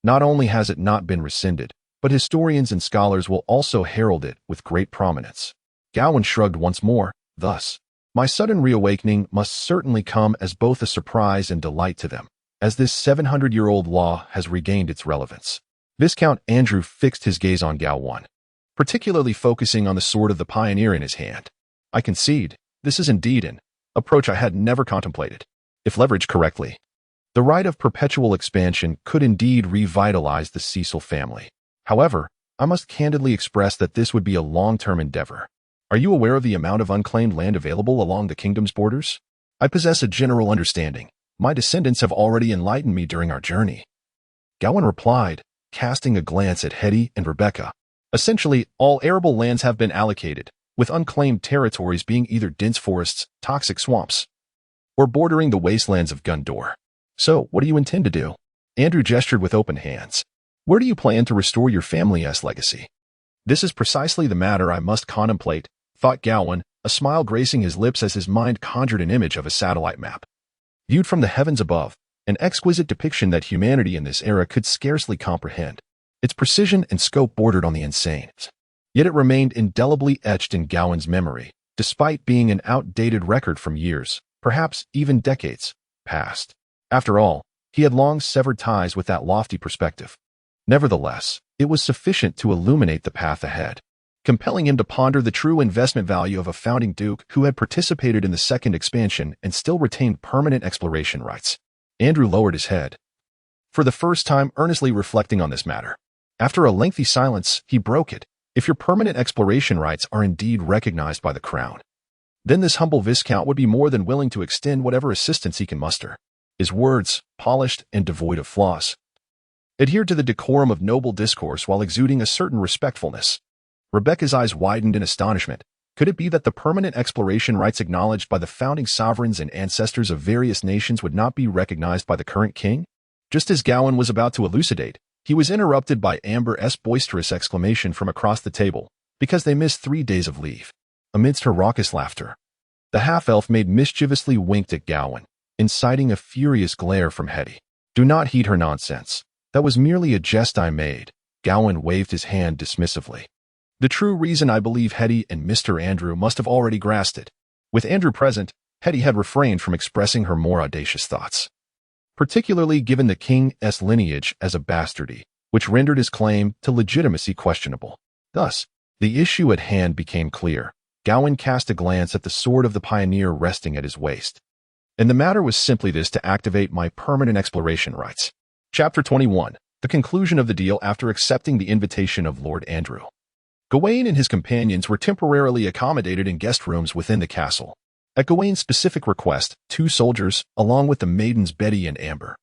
Not only has it not been rescinded, but historians and scholars will also herald it with great prominence. Gawain shrugged once more, thus, my sudden reawakening must certainly come as both a surprise and delight to them, as this 700-year-old law has regained its relevance. Viscount Andrew fixed his gaze on Gawain, particularly focusing on the sword of the pioneer in his hand. I concede, this is indeed an approach I had never contemplated. If leveraged correctly, the right of perpetual expansion could indeed revitalize the Cecil family. However, I must candidly express that this would be a long-term endeavor. Are you aware of the amount of unclaimed land available along the kingdom's borders? I possess a general understanding. My descendants have already enlightened me during our journey. Gawain replied, casting a glance at Hetty and Rebecca. Essentially, all arable lands have been allocated, with unclaimed territories being either dense forests, toxic swamps, or bordering the wastelands of Gondor. So, what do you intend to do? Andrew gestured with open hands. Where do you plan to restore your family's legacy? This is precisely the matter I must contemplate, thought Gawain, a smile gracing his lips as his mind conjured an image of a satellite map. Viewed from the heavens above, an exquisite depiction that humanity in this era could scarcely comprehend. Its precision and scope bordered on the insane. Yet it remained indelibly etched in Gawain's memory, despite being an outdated record from years, perhaps even decades, past. After all, he had long severed ties with that lofty perspective. Nevertheless, it was sufficient to illuminate the path ahead, compelling him to ponder the true investment value of a founding duke who had participated in the second expansion and still retained permanent exploration rights. Andrew lowered his head, for the first time earnestly reflecting on this matter. After a lengthy silence, he broke it. If your permanent exploration rights are indeed recognized by the crown, then this humble viscount would be more than willing to extend whatever assistance he can muster. His words, polished and devoid of flaws, adhered to the decorum of noble discourse while exuding a certain respectfulness. Rebecca's eyes widened in astonishment. Could it be that the permanent exploration rights acknowledged by the founding sovereigns and ancestors of various nations would not be recognized by the current king? Just as Gawain was about to elucidate, he was interrupted by Amber's boisterous exclamation from across the table, because they missed 3 days of leave. Amidst her raucous laughter, the half-elf maid mischievously winked at Gawain, inciting a furious glare from Hetty. Do not heed her nonsense. That was merely a jest I made. Gawain waved his hand dismissively. The true reason I believe Hetty and Mr. Andrew must have already grasped it. With Andrew present, Hetty had refrained from expressing her more audacious thoughts, particularly given the king's lineage as a bastardy, which rendered his claim to legitimacy questionable. Thus, the issue at hand became clear. Gawain cast a glance at the sword of the pioneer resting at his waist. And the matter was simply this: to activate my permanent exploration rights. Chapter 21. The conclusion of the deal after accepting the invitation of Lord Andrew. Gawain and his companions were temporarily accommodated in guest rooms within the castle. At Gawain's specific request, 2 soldiers, along with the maidens Betty and Amber,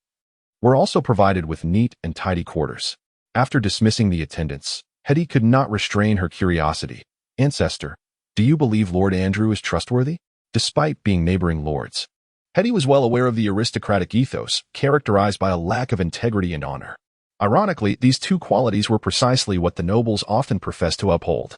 were also provided with neat and tidy quarters. After dismissing the attendants, Hetty could not restrain her curiosity. Ancestor, do you believe Lord Andrew is trustworthy? Despite being neighboring lords, Hetty was well aware of the aristocratic ethos, characterized by a lack of integrity and honor. Ironically, these 2 qualities were precisely what the nobles often professed to uphold.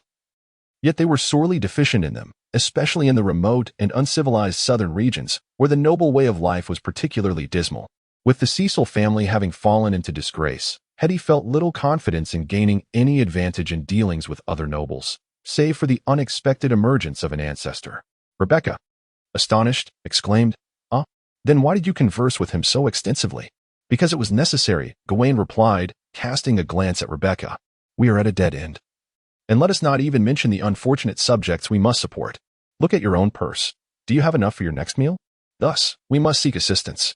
Yet they were sorely deficient in them, especially in the remote and uncivilized southern regions, where the noble way of life was particularly dismal. With the Cecil family having fallen into disgrace, Hetty felt little confidence in gaining any advantage in dealings with other nobles, save for the unexpected emergence of an ancestor. Rebecca, astonished, exclaimed, Then why did you converse with him so extensively? Because it was necessary, Gawain replied, casting a glance at Rebecca. We are at a dead end. And let us not even mention the unfortunate subjects we must support. Look at your own purse. Do you have enough for your next meal? Thus, we must seek assistance.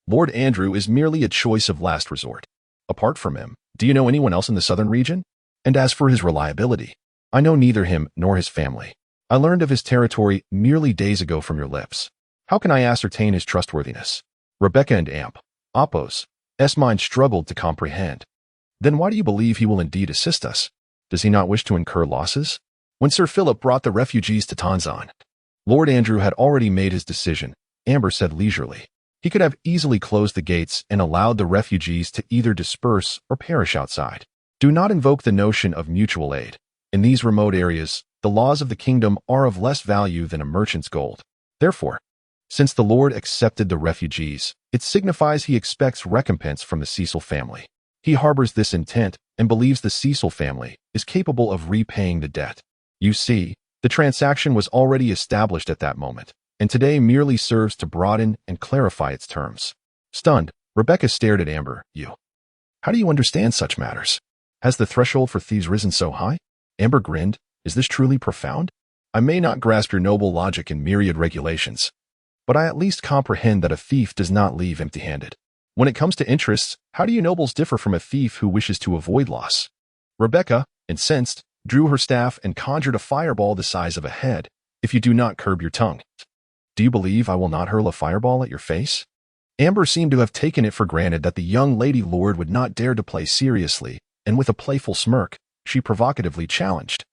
Lord Andrew is merely a choice of last resort. Apart from him, do you know anyone else in the southern region? And as for his reliability, I know neither him nor his family. I learned of his territory merely days ago from your lips. How can I ascertain his trustworthiness? Rebecca and Apos' mind struggled to comprehend. Then why do you believe he will indeed assist us? Does he not wish to incur losses? When Sir Philip brought the refugees to Tanzan, Lord Andrew had already made his decision, Amber said leisurely. He could have easily closed the gates and allowed the refugees to either disperse or perish outside. Do not invoke the notion of mutual aid. In these remote areas, the laws of the kingdom are of less value than a merchant's gold. Therefore, since the Lord accepted the refugees, it signifies he expects recompense from the Cecil family. He harbors this intent and believes the Cecil family is capable of repaying the debt. You see, the transaction was already established at that moment, and today merely serves to broaden and clarify its terms. Stunned, Rebecca stared at Amber. How do you understand such matters? Has the threshold for thieves risen so high? Amber grinned. Is this truly profound? I may not grasp your noble logic and myriad regulations, but I at least comprehend that a thief does not leave empty-handed. When it comes to interests, how do you nobles differ from a thief who wishes to avoid loss? Rebecca, incensed, drew her staff and conjured a fireball the size of a head. If you do not curb your tongue, do you believe I will not hurl a fireball at your face? Amber seemed to have taken it for granted that the young lady lord would not dare to play seriously, and with a playful smirk, she provocatively challenged.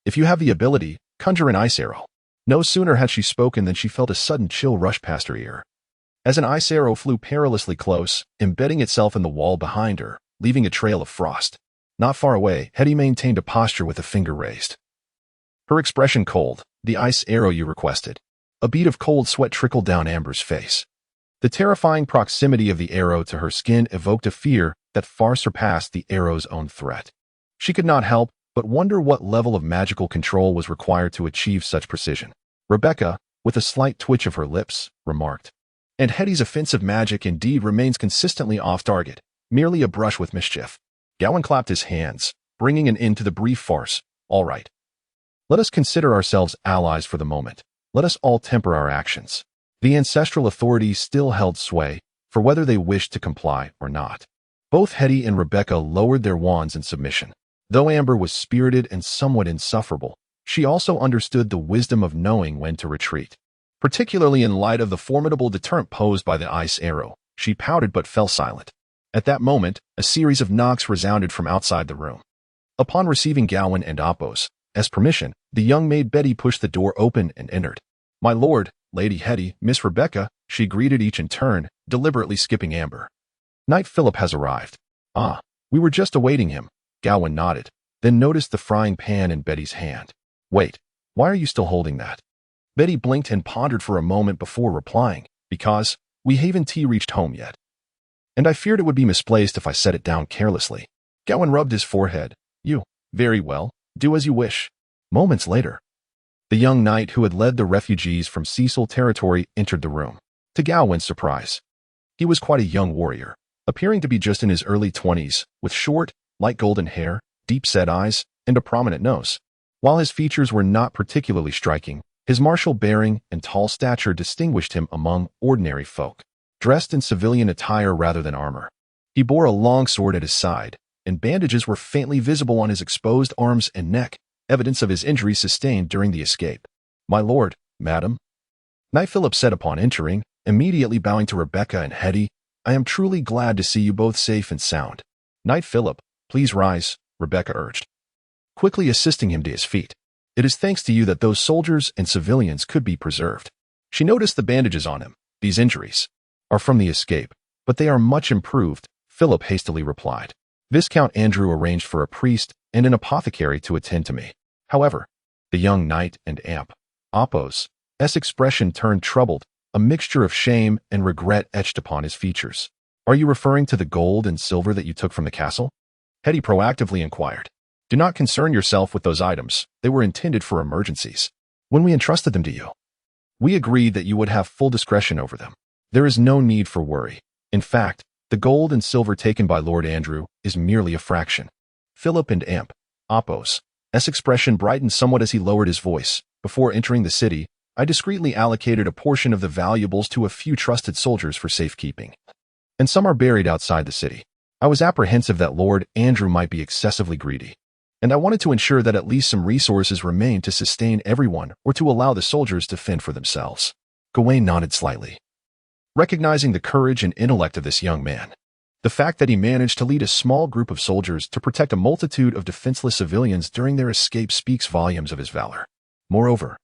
If you have the ability, conjure an ice arrow. No sooner had she spoken than she felt a sudden chill rush past her ear, as an ice arrow flew perilously close, embedding itself in the wall behind her, leaving a trail of frost. Not far away, Hetty maintained a posture with a finger raised, her expression cold. The ice arrow you requested. A bead of cold sweat trickled down Amber's face. The terrifying proximity of the arrow to her skin evoked a fear that far surpassed the arrow's own threat. She could not help but wonder what level of magical control was required to achieve such precision. Rebecca, with a slight twitch of her lips, remarked, And Hetty's offensive magic indeed remains consistently off target, merely a brush with mischief. Gawain clapped his hands, bringing an end to the brief farce. All right. Let us consider ourselves allies for the moment. Let us all temper our actions. The ancestral authorities still held sway, for whether they wished to comply or not. Both Hetty and Rebecca lowered their wands in submission. Though Amber was spirited and somewhat insufferable, she also understood the wisdom of knowing when to retreat. Particularly in light of the formidable deterrent posed by the ice arrow, she pouted but fell silent. At that moment, a series of knocks resounded from outside the room. Upon receiving Gawain and Apos' permission, the young maid Betty pushed the door open and entered. "My lord, Lady Hetty, Miss Rebecca," she greeted each in turn, deliberately skipping Amber. "Knight Philip has arrived." "Ah, we were just awaiting him." Gawain nodded, then noticed the frying pan in Betty's hand. "Wait, why are you still holding that?" Betty blinked and pondered for a moment before replying, "Because we haven't reached home yet. And I feared it would be misplaced if I set it down carelessly." Gawain rubbed his forehead. "You, very well, do as you wish." Moments later, the young knight who had led the refugees from Cecil territory entered the room. To Gawain's surprise, he was quite a young warrior, appearing to be just in his early 20s, with short, light golden hair, deep-set eyes, and a prominent nose. While his features were not particularly striking, his martial bearing and tall stature distinguished him among ordinary folk. Dressed in civilian attire rather than armor, he bore a long sword at his side, and bandages were faintly visible on his exposed arms and neck, evidence of his injuries sustained during the escape. "My lord, madam," Knight Philip said upon entering, immediately bowing to Rebecca and Hetty, "I am truly glad to see you both safe and sound." "Knight Philip, please rise," Rebecca urged, quickly assisting him to his feet. "It is thanks to you that those soldiers and civilians could be preserved." She noticed the bandages on him. "These injuries are from the escape, but they are much improved," Philip hastily replied. "Viscount Andrew arranged for a priest and an apothecary to attend to me." However, the young knight and Apos' expression turned troubled, a mixture of shame and regret etched upon his features. "Are you referring to the gold and silver that you took from the castle?" Hetty proactively inquired. "Do not concern yourself with those items. They were intended for emergencies. When we entrusted them to you, we agreed that you would have full discretion over them. There is no need for worry. In fact, the gold and silver taken by Lord Andrew is merely a fraction." Philip and Apos' expression brightened somewhat as he lowered his voice. "Before entering the city, I discreetly allocated a portion of the valuables to a few trusted soldiers for safekeeping, and some are buried outside the city. I was apprehensive that Lord Andrew might be excessively greedy, and I wanted to ensure that at least some resources remained to sustain everyone or to allow the soldiers to fend for themselves." Gawain nodded slightly, recognizing the courage and intellect of this young man. The fact that he managed to lead a small group of soldiers to protect a multitude of defenseless civilians during their escape speaks volumes of his valor. Moreover,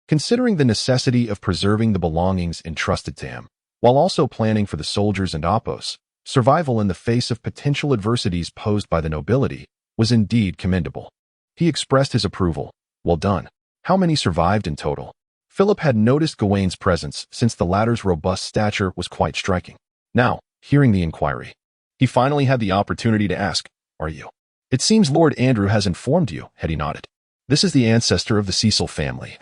considering the necessity of preserving the belongings entrusted to him, while also planning for the soldiers and Apos' survival in the face of potential adversities posed by the nobility, was indeed commendable. He expressed his approval. "Well done." "How many survived in total?" Philip had noticed Gawain's presence since the latter's robust stature was quite striking. Now, hearing the inquiry, he finally had the opportunity to ask, "Are you?" "It seems Lord Andrew has informed you," Hetty nodded. "This is the ancestor of the Cecil family,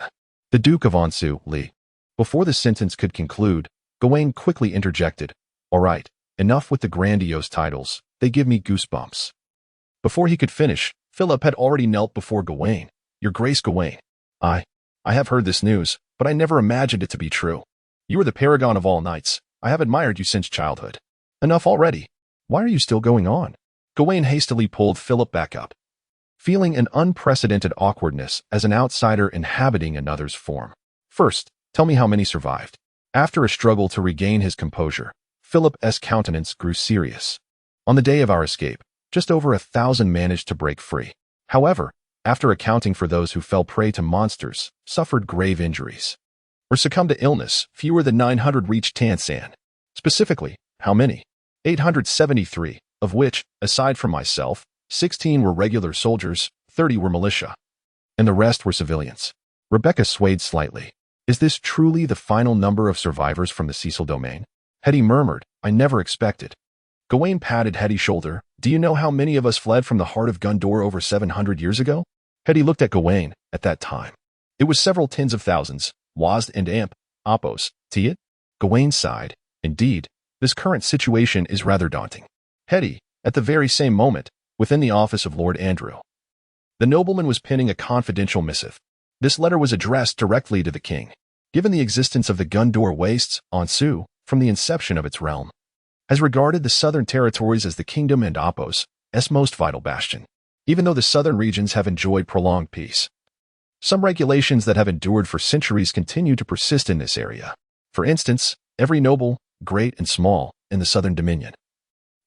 the Duke of Anjou, Lee." Before the sentence could conclude, Gawain quickly interjected, "All right, enough with the grandiose titles, they give me goosebumps." Before he could finish, Philip had already knelt before Gawain. "Your Grace Gawain, I have heard this news, but I never imagined it to be true. You are the paragon of all knights. I have admired you since childhood." "Enough already. Why are you still going on?" Gawain hastily pulled Philip back up, feeling an unprecedented awkwardness as an outsider inhabiting another's form. "First, tell me how many survived." After a struggle to regain his composure, Philip's countenance grew serious. "On the day of our escape, just over 1,000 managed to break free. However, after accounting for those who fell prey to monsters, suffered grave injuries, or succumbed to illness, fewer than 900 reached Tansan." "Specifically, how many?" 873, of which, aside from myself, 16 were regular soldiers, 30 were militia, and the rest were civilians. Rebecca swayed slightly. "Is this truly the final number of survivors from the Cecil domain?" Hetty murmured, "I never expected." Gawain patted Hetty's shoulder. "Do you know how many of us fled from the heart of Gondor over 700 years ago?" Hetty looked at Gawain. "At that time, it was several tens of thousands. Was and Apos, it?" Gawain sighed. "Indeed, this current situation is rather daunting." Hetty, at the very same moment, within the office of Lord Andrew, the nobleman was penning a confidential missive. This letter was addressed directly to the king. Given the existence of the Gondor wastes, Anjou, from the inception of its realm, has regarded the southern territories as the kingdom and Apos' most vital bastion. Even though the southern regions have enjoyed prolonged peace, Some regulations that have endured for centuries continue to persist in this area. For instance, every noble, great and small, in the Southern Dominion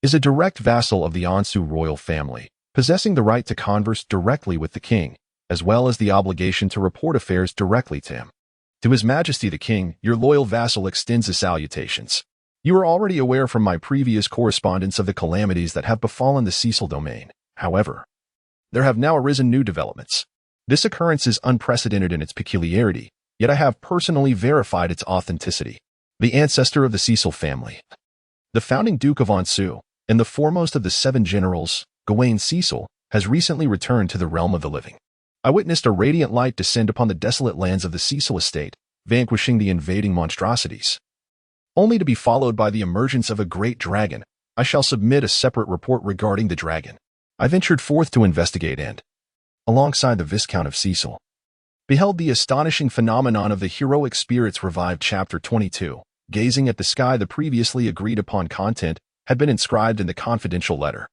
is a direct vassal of the Ansu royal family, possessing the right to converse directly with the king, as well as the obligation to report affairs directly to him. To His Majesty the King, your loyal vassal extends his salutations. You are already aware from my previous correspondence of the calamities that have befallen the Cecil domain. However, there have now arisen new developments. This occurrence is unprecedented in its peculiarity, yet I have personally verified its authenticity. The ancestor of the Cecil family, the founding Duke of Ansu, and the foremost of the 7 generals, Gawain Cecil, has recently returned to the realm of the living. I witnessed a radiant light descend upon the desolate lands of the Cecil estate, vanquishing the invading monstrosities, only to be followed by the emergence of a great dragon. I shall submit a separate report regarding the dragon. I ventured forth to investigate and, alongside the Viscount of Cecil, beheld the astonishing phenomenon of the heroic spirits revived. Chapter 22. Gazing at the sky, the previously agreed upon content had been inscribed in the confidential letter,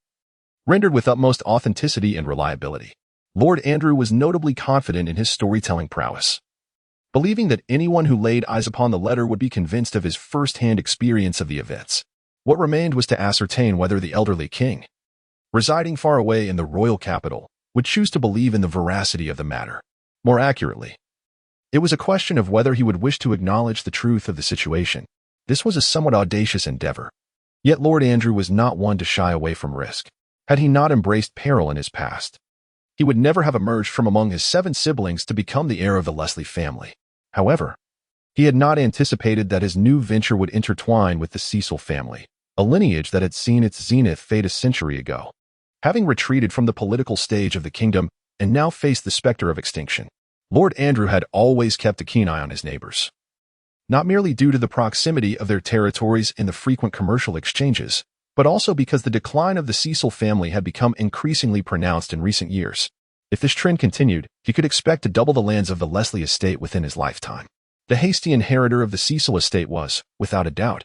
rendered with utmost authenticity and reliability. Lord Andrew was notably confident in his storytelling prowess, believing that anyone who laid eyes upon the letter would be convinced of his first-hand experience of the events. What remained was to ascertain whether the elderly king, residing far away in the royal capital, would choose to believe in the veracity of the matter. More accurately, it was a question of whether he would wish to acknowledge the truth of the situation. This was a somewhat audacious endeavor. Yet Lord Andrew was not one to shy away from risk. Had he not embraced peril in his past, he would never have emerged from among his 7 siblings to become the heir of the Leslie family. However, he had not anticipated that his new venture would intertwine with the Cecil family, a lineage that had seen its zenith fade a century ago. Having retreated from the political stage of the kingdom and now faced the specter of extinction, Lord Andrew had always kept a keen eye on his neighbors, not merely due to the proximity of their territories and the frequent commercial exchanges, but also because the decline of the Cecil family had become increasingly pronounced in recent years. If this trend continued, he could expect to double the lands of the Leslie estate within his lifetime. The hasty inheritor of the Cecil estate was, without a doubt,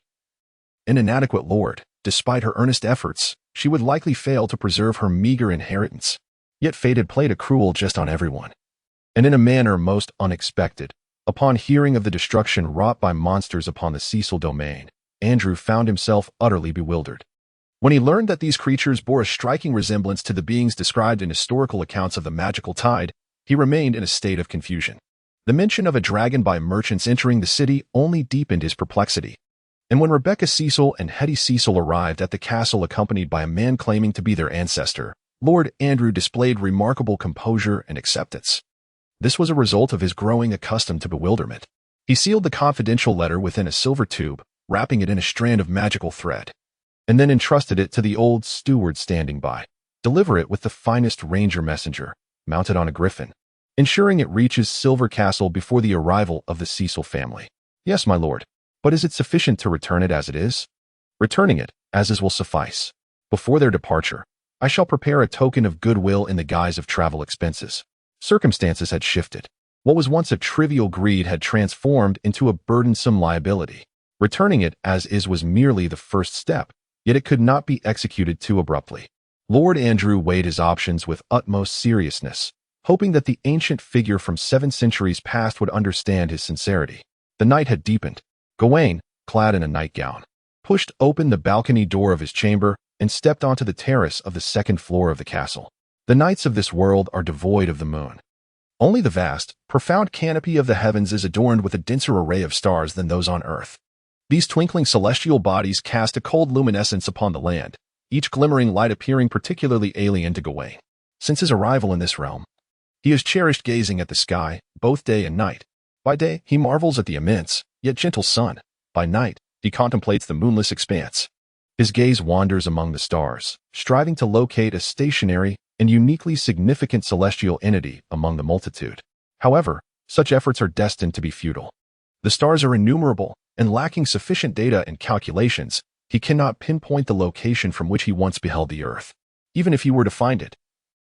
an inadequate lord. Despite her earnest efforts, she would likely fail to preserve her meager inheritance. Yet fate had played a cruel jest on everyone, and in a manner most unexpected. Upon hearing of the destruction wrought by monsters upon the Cecil domain, Andrew found himself utterly bewildered. When he learned that these creatures bore a striking resemblance to the beings described in historical accounts of the magical tide, he remained in a state of confusion. The mention of a dragon by merchants entering the city only deepened his perplexity. And when Rebecca Cecil and Hetty Cecil arrived at the castle accompanied by a man claiming to be their ancestor, Lord Andrew displayed remarkable composure and acceptance. This was a result of his growing accustomed to bewilderment. He sealed the confidential letter within a silver tube, wrapping it in a strand of magical thread, and then entrusted it to the old steward standing by. Deliver it with the finest ranger messenger, mounted on a griffin, ensuring it reaches Silver Castle before the arrival of the Cecil family. Yes, my lord. But is it sufficient to return it as it is? Returning it, as is, will suffice. Before their departure, I shall prepare a token of goodwill in the guise of travel expenses. Circumstances had shifted. What was once a trivial greed had transformed into a burdensome liability. Returning it as is was merely the first step, yet it could not be executed too abruptly. Lord Andrew weighed his options with utmost seriousness, hoping that the ancient figure from 7 centuries past would understand his sincerity. The night had deepened. Gawain, clad in a nightgown, pushed open the balcony door of his chamber and stepped onto the terrace of the 2nd floor of the castle. The nights of this world are devoid of the moon. Only the vast, profound canopy of the heavens is adorned with a denser array of stars than those on earth. These twinkling celestial bodies cast a cold luminescence upon the land, each glimmering light appearing particularly alien to Gawain. Since his arrival in this realm, he has cherished gazing at the sky, both day and night. By day, he marvels at the immense, yet gentle sun. By night, he contemplates the moonless expanse. His gaze wanders among the stars, striving to locate a stationary and uniquely significant celestial entity among the multitude. However, such efforts are destined to be futile. The stars are innumerable, and lacking sufficient data and calculations, he cannot pinpoint the location from which he once beheld the earth. Even if he were to find it,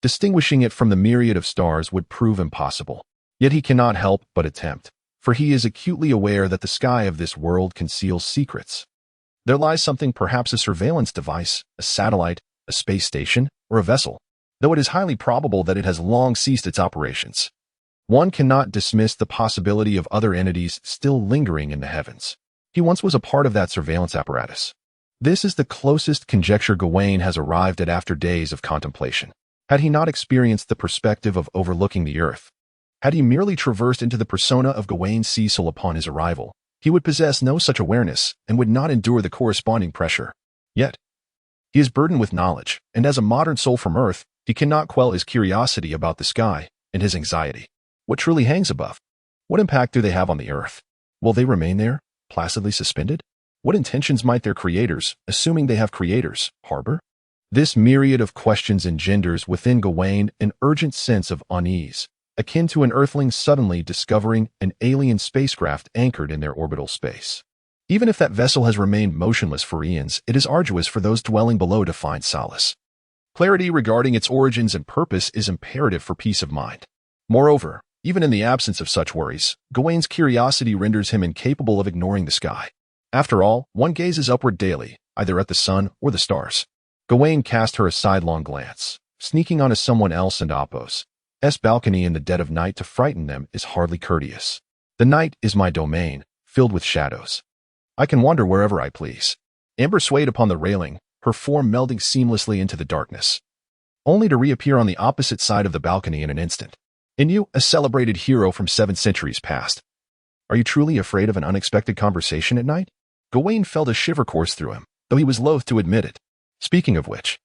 distinguishing it from the myriad of stars would prove impossible. Yet he cannot help but attempt, for he is acutely aware that the sky of this world conceals secrets. There lies something, perhaps a surveillance device, a satellite, a space station, or a vessel, though it is highly probable that it has long ceased its operations. One cannot dismiss the possibility of other entities still lingering in the heavens. He once was a part of that surveillance apparatus. This is the closest conjecture Gawain has arrived at after days of contemplation. Had he not experienced the perspective of overlooking the earth, had he merely traversed into the persona of Gawain Cecil upon his arrival, he would possess no such awareness and would not endure the corresponding pressure. Yet, he is burdened with knowledge, and as a modern soul from earth, he cannot quell his curiosity about the sky and his anxiety. What truly hangs above? What impact do they have on the earth? Will they remain there, placidly suspended? What intentions might their creators, assuming they have creators, harbor? This myriad of questions engenders within Gawain an urgent sense of unease, akin to an earthling suddenly discovering an alien spacecraft anchored in their orbital space. Even if that vessel has remained motionless for eons, it is arduous for those dwelling below to find solace. Clarity regarding its origins and purpose is imperative for peace of mind. Moreover, even in the absence of such worries, Gawain's curiosity renders him incapable of ignoring the sky. After all, one gazes upward daily, either at the sun or the stars. Gawain cast her a sidelong glance, sneaking onto someone else and Apos' balcony in the dead of night to frighten them is hardly courteous. The night is my domain, filled with shadows. I can wander wherever I please. Amber swayed upon the railing, her form melding seamlessly into the darkness, only to reappear on the opposite side of the balcony in an instant. And you, a celebrated hero from 7 centuries past. Are you truly afraid of an unexpected conversation at night? Gawain felt a shiver course through him, though he was loath to admit it. Speaking of which,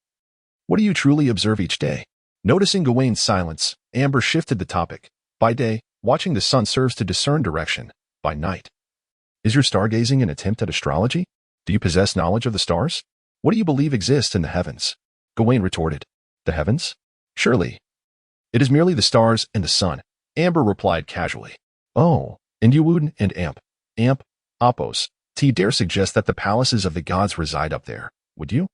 what do you truly observe each day? Noticing Gawain's silence, Amber shifted the topic. By day, watching the sun serves to discern direction. By night, is your stargazing an attempt at astrology? Do you possess knowledge of the stars? What do you believe exists in the heavens? Gawain retorted. The heavens? Surely. It is merely the stars and the sun, Amber replied casually. Oh, and you would and Apos, dare suggest that the palaces of the gods reside up there, would you?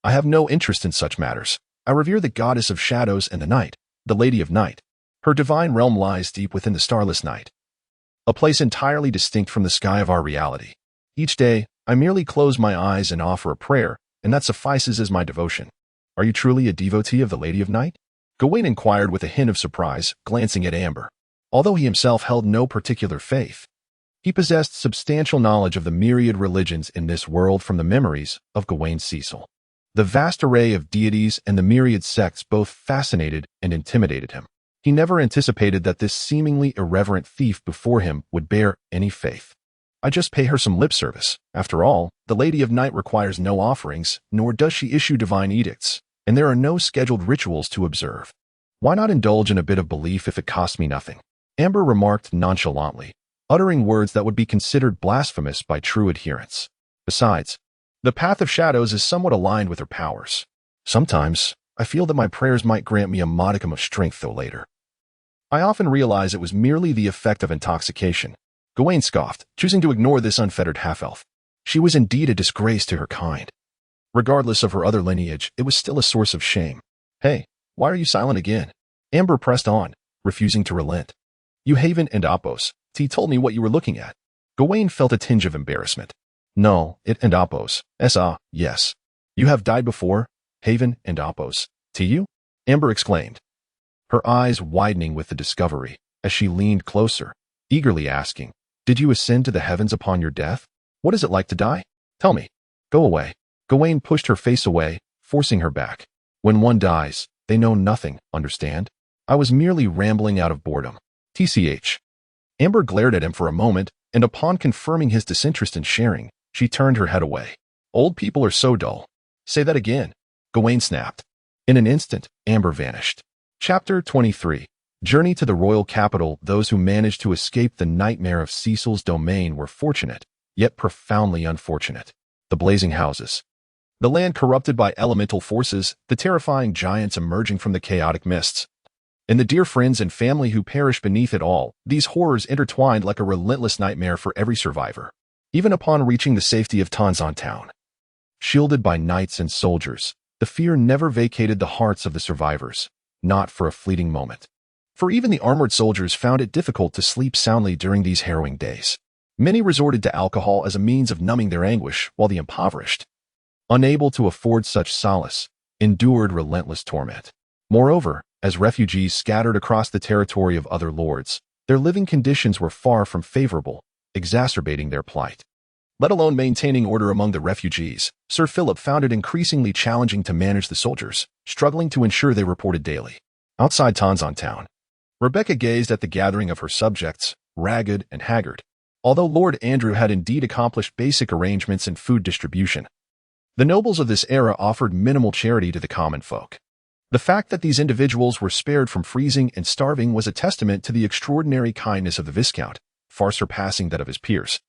I have no interest in such matters. I revere the goddess of shadows and the night, the Lady of Night. Her divine realm lies deep within the starless night, a place entirely distinct from the sky of our reality. Each day, I merely close my eyes and offer a prayer, and that suffices as my devotion. Are you truly a devotee of the Lady of Night? Gawain inquired with a hint of surprise, glancing at Amber. Although he himself held no particular faith, he possessed substantial knowledge of the myriad religions in this world from the memories of Gawain Cecil. The vast array of deities and the myriad sects both fascinated and intimidated him. He never anticipated that this seemingly irreverent thief before him would bear any faith. I just pay her some lip service. After all, the Lady of Night requires no offerings, nor does she issue divine edicts, and there are no scheduled rituals to observe. Why not indulge in a bit of belief if it costs me nothing? Amber remarked nonchalantly, uttering words that would be considered blasphemous by true adherents. Besides, the path of shadows is somewhat aligned with her powers. Sometimes, I feel that my prayers might grant me a modicum of strength, though later. I often realize it was merely the effect of intoxication. Gawain scoffed, choosing to ignore this unfettered half-elf. She was indeed a disgrace to her kind. Regardless of her other lineage, it was still a source of shame. Hey, why are you silent again? Amber pressed on, refusing to relent. You Haven and Apos, told me what you were looking at. Gawain felt a tinge of embarrassment. No, it and Apos. Yes. You have died before, Haven and Apos. To you? Amber exclaimed, her eyes widening with the discovery, as she leaned closer, eagerly asking, did you ascend to the heavens upon your death? What is it like to die? Tell me. Go away. Gawain pushed her face away, forcing her back. When one dies, they know nothing, understand? I was merely rambling out of boredom. TCH. Amber glared at him for a moment, and upon confirming his disinterest in sharing, she turned her head away. Old people are so dull. Say that again. Gawain snapped. In an instant, Amber vanished. Chapter 23. Journey to the royal capital. Those who managed to escape the nightmare of Cecil's domain were fortunate, yet profoundly unfortunate. The blazing houses, the land corrupted by elemental forces, the terrifying giants emerging from the chaotic mists, and the dear friends and family who perished beneath it all, these horrors intertwined like a relentless nightmare for every survivor. Even upon reaching the safety of Tanzan town, shielded by knights and soldiers, the fear never vacated the hearts of the survivors, not for a fleeting moment. For even the armored soldiers found it difficult to sleep soundly during these harrowing days. Many resorted to alcohol as a means of numbing their anguish, while the impoverished, unable to afford such solace, endured relentless torment. Moreover, As refugees scattered across the territory of other lords, their living conditions were far from favorable, exacerbating their plight. Let alone maintaining order among the refugees, Sir Philip found it increasingly challenging to manage the soldiers, struggling to ensure they reported daily. Outside Tonzon town, Rebecca gazed at the gathering of her subjects, ragged and haggard. Although Lord Andrew had indeed accomplished basic arrangements in food distribution, the nobles of this era offered minimal charity to the common folk. The fact that these individuals were spared from freezing and starving was a testament to the extraordinary kindness of the Viscount, far surpassing that of his peers.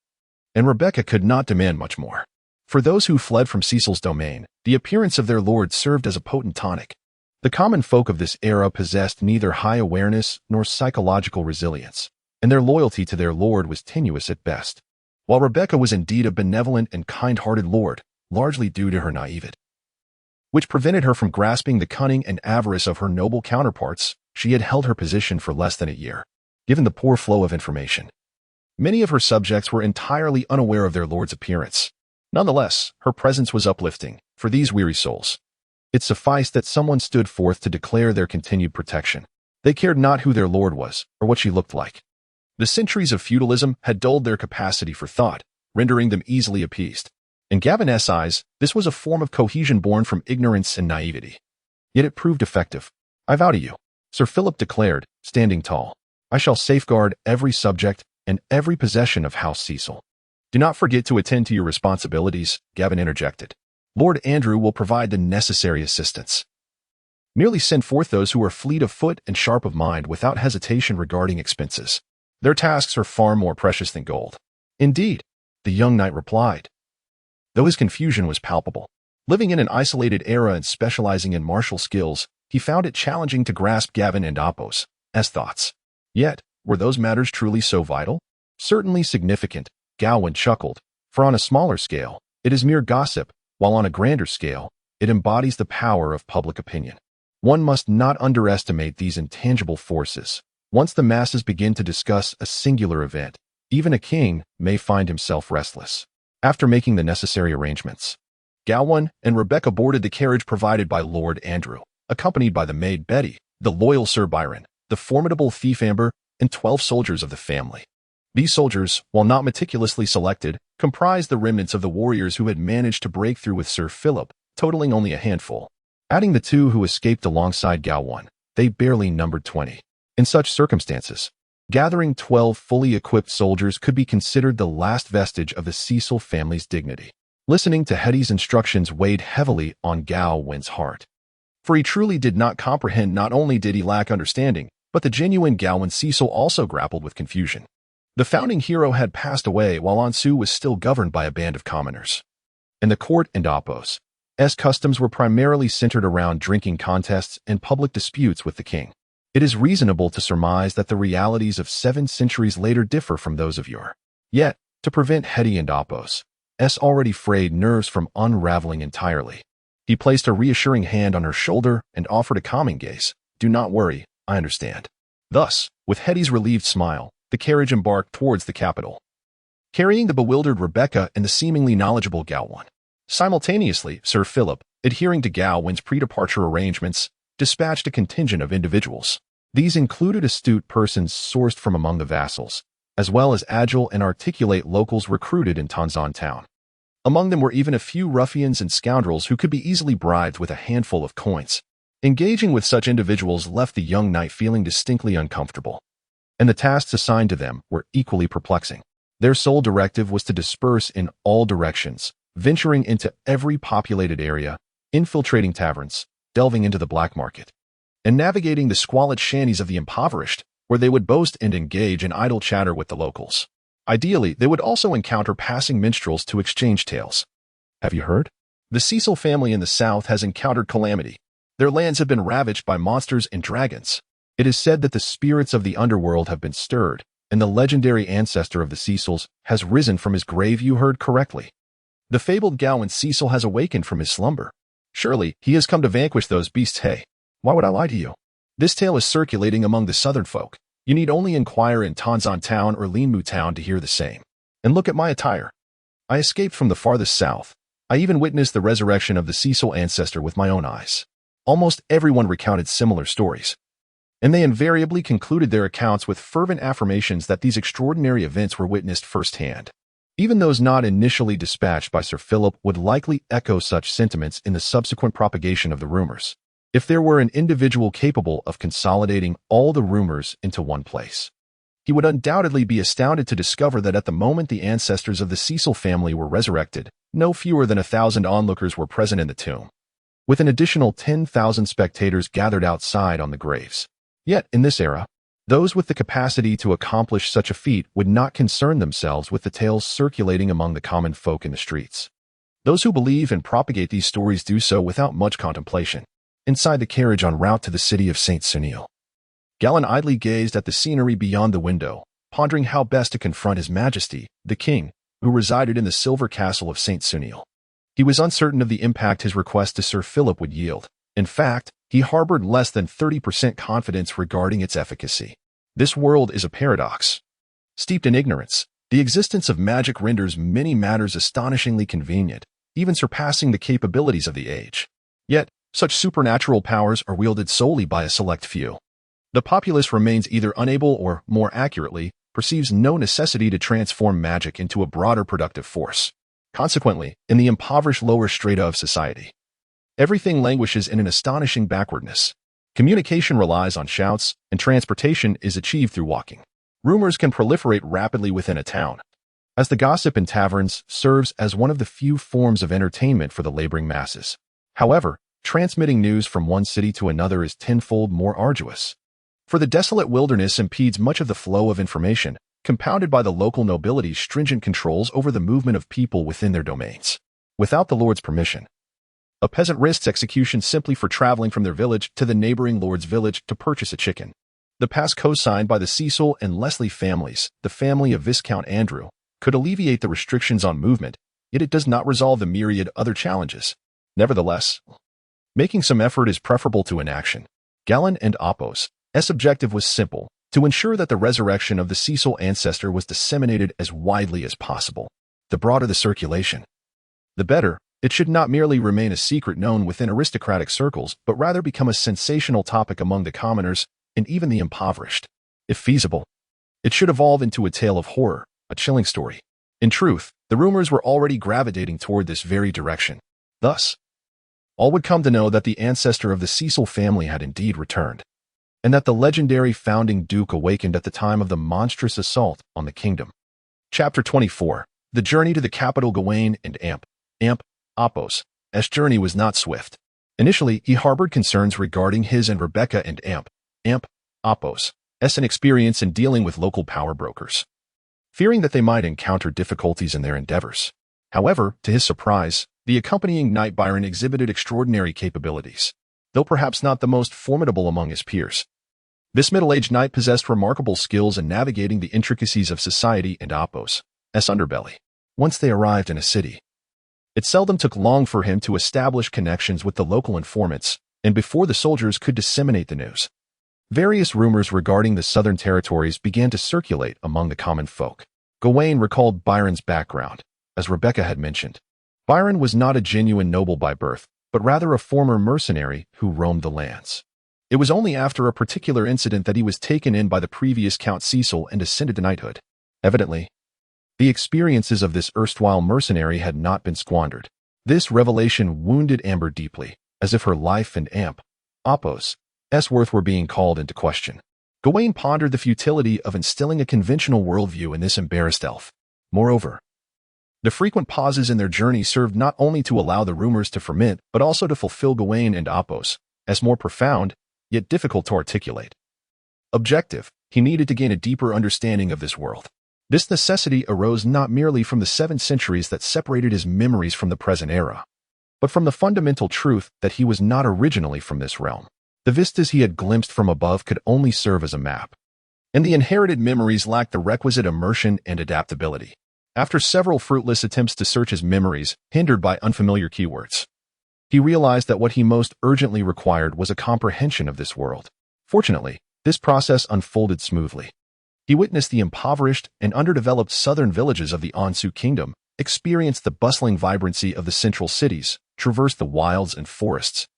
And Rebecca could not demand much more. For those who fled from Cecil's domain, the appearance of their lord served as a potent tonic. The common folk of this era possessed neither high awareness nor psychological resilience, and their loyalty to their lord was tenuous at best. While Rebecca was indeed a benevolent and kind-hearted lord, largely due to her naivete, which prevented her from grasping the cunning and avarice of her noble counterparts, she had held her position for less than a year. Given the poor flow of information, many of her subjects were entirely unaware of their lord's appearance. Nonetheless, her presence was uplifting for these weary souls. It sufficed that someone stood forth to declare their continued protection. They cared not who their lord was or what she looked like. The centuries of feudalism had dulled their capacity for thought, rendering them easily appeased. In Gawain's eyes, this was a form of cohesion born from ignorance and naivety. Yet it proved effective. "I vow to you," Sir Philip declared, standing tall, "I shall safeguard every subject and every possession of House Cecil." "Do not forget to attend to your responsibilities," Gawain interjected. "Lord Andrew will provide the necessary assistance. Merely send forth those who are fleet of foot and sharp of mind without hesitation regarding expenses. Their tasks are far more precious than gold." "Indeed," the young knight replied, though his confusion was palpable. Living in an isolated era and specializing in martial skills, he found it challenging to grasp Gawain and Apo's thoughts. Yet, were those matters truly so vital? Certainly significant, Gawain chuckled, for on a smaller scale, it is mere gossip, while on a grander scale, it embodies the power of public opinion. One must not underestimate these intangible forces. Once the masses begin to discuss a singular event, even a king may find himself restless. After making the necessary arrangements, Gawain and Rebecca boarded the carriage provided by Lord Andrew, accompanied by the maid Betty, the loyal Sir Byron, the formidable thief Amber, and 12 soldiers of the family. These soldiers, while not meticulously selected, comprised the remnants of the warriors who had managed to break through with Sir Philip, totaling only a handful. Adding the 2 who escaped alongside Gawain, they barely numbered 20. In such circumstances, gathering 12 fully equipped soldiers could be considered the last vestige of the Cecil family's dignity. Listening to Hetty's instructions weighed heavily on Gawain's heart. For he truly did not comprehend. Not only did he lack understanding, but the genuine Gawain Cecil also grappled with confusion. The founding hero had passed away while Ansu was still governed by a band of commoners. In the court and Apo's customs were primarily centered around drinking contests and public disputes with the king. It is reasonable to surmise that the realities of 7 centuries later differ from those of yore. Yet, to prevent Hetty and Apo's already frayed nerves from unraveling entirely, he placed a reassuring hand on her shoulder and offered a calming gaze. "Do not worry, I understand." Thus, with Hetty's relieved smile, the carriage embarked towards the capital, carrying the bewildered Rebecca and the seemingly knowledgeable Gawain. Simultaneously, Sir Philip, adhering to Gawain's pre-departure arrangements, dispatched a contingent of individuals. These included astute persons sourced from among the vassals, as well as agile and articulate locals recruited in Tonzon town. Among them were even a few ruffians and scoundrels who could be easily bribed with a handful of coins. Engaging with such individuals left the young knight feeling distinctly uncomfortable, and the tasks assigned to them were equally perplexing. Their sole directive was to disperse in all directions, venturing into every populated area, infiltrating taverns, delving into the black market, and navigating the squalid shanties of the impoverished, where they would boast and engage in idle chatter with the locals. Ideally, they would also encounter passing minstrels to exchange tales. "Have you heard? The Cecil family in the south has encountered calamity. Their lands have been ravaged by monsters and dragons. It is said that the spirits of the underworld have been stirred, and the legendary ancestor of the Cecils has risen from his grave." "You heard correctly. The fabled Gawain Cecil has awakened from his slumber. Surely, he has come to vanquish those beasts." "Hey, why would I lie to you? This tale is circulating among the southern folk. You need only inquire in Tonzon town or Linmu town to hear the same. And look at my attire. I escaped from the farthest south. I even witnessed the resurrection of the Cecil ancestor with my own eyes." Almost everyone recounted similar stories, and they invariably concluded their accounts with fervent affirmations that these extraordinary events were witnessed firsthand. Even those not initially dispatched by Sir Philip would likely echo such sentiments in the subsequent propagation of the rumors, if there were an individual capable of consolidating all the rumors into one place. He would undoubtedly be astounded to discover that at the moment the ancestors of the Cecil family were resurrected, no fewer than 1,000 onlookers were present in the tomb, with an additional 10,000 spectators gathered outside on the graves. Yet, in this era, those with the capacity to accomplish such a feat would not concern themselves with the tales circulating among the common folk in the streets. Those who believe and propagate these stories do so without much contemplation. Inside the carriage en route to the city of St. Sunil, Gawain idly gazed at the scenery beyond the window, pondering how best to confront His Majesty, the king, who resided in the silver castle of St. Sunil. He was uncertain of the impact his request to Sir Philip would yield. In fact, he harbored less than 30% confidence regarding its efficacy. This world is a paradox. Steeped in ignorance, the existence of magic renders many matters astonishingly convenient, even surpassing the capabilities of the age. Yet, such supernatural powers are wielded solely by a select few. The populace remains either unable or, more accurately, perceives no necessity to transform magic into a broader productive force. Consequently, in the impoverished lower strata of society, everything languishes in an astonishing backwardness. Communication relies on shouts, and transportation is achieved through walking. Rumors can proliferate rapidly within a town, as the gossip in taverns serves as one of the few forms of entertainment for the laboring masses. However, transmitting news from one city to another is tenfold more arduous. For the desolate wilderness impedes much of the flow of information, compounded by the local nobility's stringent controls over the movement of people within their domains. Without the lord's permission, a peasant risks execution simply for traveling from their village to the neighboring lord's village to purchase a chicken. The pass co-signed by the Cecil and Leslie families, the family of Viscount Andrew, could alleviate the restrictions on movement, yet it does not resolve the myriad other challenges. Nevertheless, making some effort is preferable to inaction. Gawain and Apo's objective was simple: to ensure that the resurrection of the Cecil ancestor was disseminated as widely as possible. The broader the circulation, the better. It should not merely remain a secret known within aristocratic circles, but rather become a sensational topic among the commoners and even the impoverished. If feasible, it should evolve into a tale of horror, a chilling story. In truth, the rumors were already gravitating toward this very direction. Thus, all would come to know that the ancestor of the Cecil family had indeed returned, and that the legendary founding duke awakened at the time of the monstrous assault on the kingdom. Chapter 24. The journey to the capital. Gawain and Apo's journey was not swift. Initially, he harbored concerns regarding his and Rebecca and Apo's inexperience in dealing with local power brokers, fearing that they might encounter difficulties in their endeavors. However, to his surprise, the accompanying knight Byron exhibited extraordinary capabilities, though perhaps not the most formidable among his peers. This middle-aged knight possessed remarkable skills in navigating the intricacies of society and Apo's underbelly. Once they arrived in a city, it seldom took long for him to establish connections with the local informants, and before the soldiers could disseminate the news, various rumors regarding the southern territories began to circulate among the common folk. Gawain recalled Byron's background. As Rebecca had mentioned, Byron was not a genuine noble by birth, but rather a former mercenary who roamed the lands. It was only after a particular incident that he was taken in by the previous Count Cecil and ascended to knighthood. Evidently, the experiences of this erstwhile mercenary had not been squandered. This revelation wounded Amber deeply, as if her life and Apo's worth were being called into question. Gawain pondered the futility of instilling a conventional worldview in this embarrassed elf. Moreover, the frequent pauses in their journey served not only to allow the rumors to ferment, but also to fulfill Gawain and Apo's more profound, yet difficult to articulate objective. He needed to gain a deeper understanding of this world. This necessity arose not merely from the 7 centuries that separated his memories from the present era, but from the fundamental truth that he was not originally from this realm. The vistas he had glimpsed from above could only serve as a map, and the inherited memories lacked the requisite immersion and adaptability. After several fruitless attempts to search his memories, hindered by unfamiliar keywords, he realized that what he most urgently required was a comprehension of this world. Fortunately, this process unfolded smoothly. He witnessed the impoverished and underdeveloped southern villages of the Ansu kingdom, experienced the bustling vibrancy of the central cities, traversed the wilds and forests,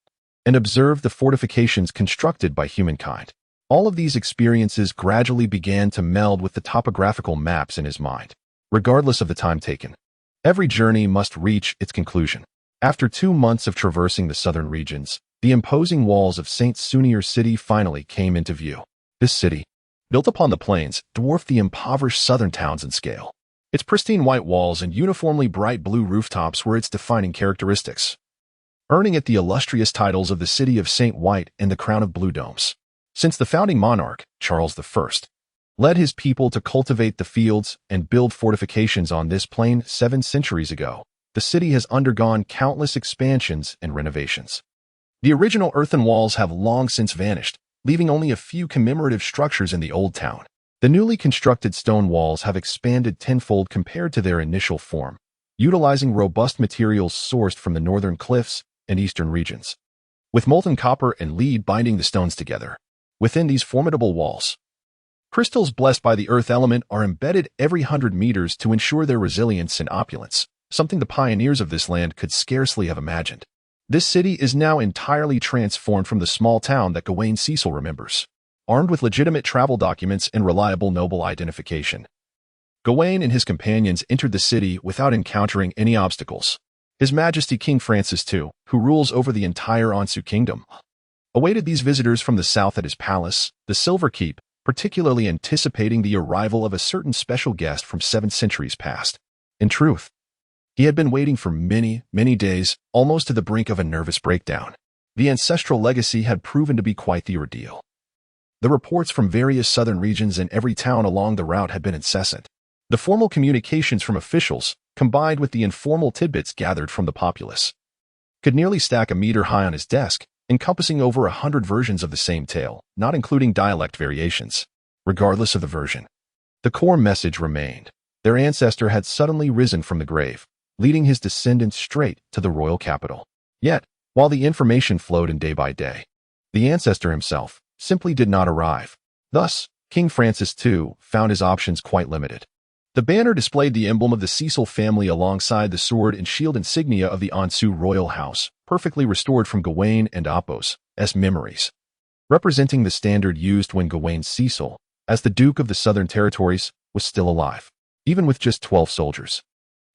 and observed the fortifications constructed by humankind. All of these experiences gradually began to meld with the topographical maps in his mind, regardless of the time taken. Every journey must reach its conclusion. After 2 months of traversing the southern regions, the imposing walls of St. Sunir City finally came into view. This city, built upon the plains, dwarfed the impoverished southern towns in scale. Its pristine white walls and uniformly bright blue rooftops were its defining characteristics, earning it the illustrious titles of the City of St. White and the Crown of Blue Domes. Since the founding monarch, Charles I, led his people to cultivate the fields and build fortifications on this plain 7 centuries ago, the city has undergone countless expansions and renovations. The original earthen walls have long since vanished, leaving only a few commemorative structures in the old town. The newly constructed stone walls have expanded tenfold compared to their initial form, utilizing robust materials sourced from the northern cliffs and eastern regions, with molten copper and lead binding the stones together. Within these formidable walls, crystals blessed by the earth element are embedded every 100 meters to ensure their resilience and opulence, something the pioneers of this land could scarcely have imagined. This city is now entirely transformed from the small town that Gawain Cecil remembers. Armed with legitimate travel documents and reliable noble identification, Gawain and his companions entered the city without encountering any obstacles. His Majesty King Francis II, who rules over the entire Ansu Kingdom, awaited these visitors from the south at his palace, the Silver Keep, particularly anticipating the arrival of a certain special guest from 7 centuries past. In truth, he had been waiting for many, many days, almost to the brink of a nervous breakdown. The ancestral legacy had proven to be quite the ordeal. The reports from various southern regions and every town along the route had been incessant. The formal communications from officials, combined with the informal tidbits gathered from the populace, could nearly stack a meter high on his desk, encompassing over 100 versions of the same tale, not including dialect variations. Regardless of the version, the core message remained. Their ancestor had suddenly risen from the grave, leading his descendants straight to the royal capital. Yet, while the information flowed in day by day, the ancestor himself simply did not arrive. Thus, King Francis II found his options quite limited. The banner displayed the emblem of the Cecil family alongside the sword and shield insignia of the Ansu royal house, perfectly restored from Gawain and Apos as memories, representing the standard used when Gawain Cecil, as the Duke of the Southern Territories, was still alive. Even with just 12 soldiers,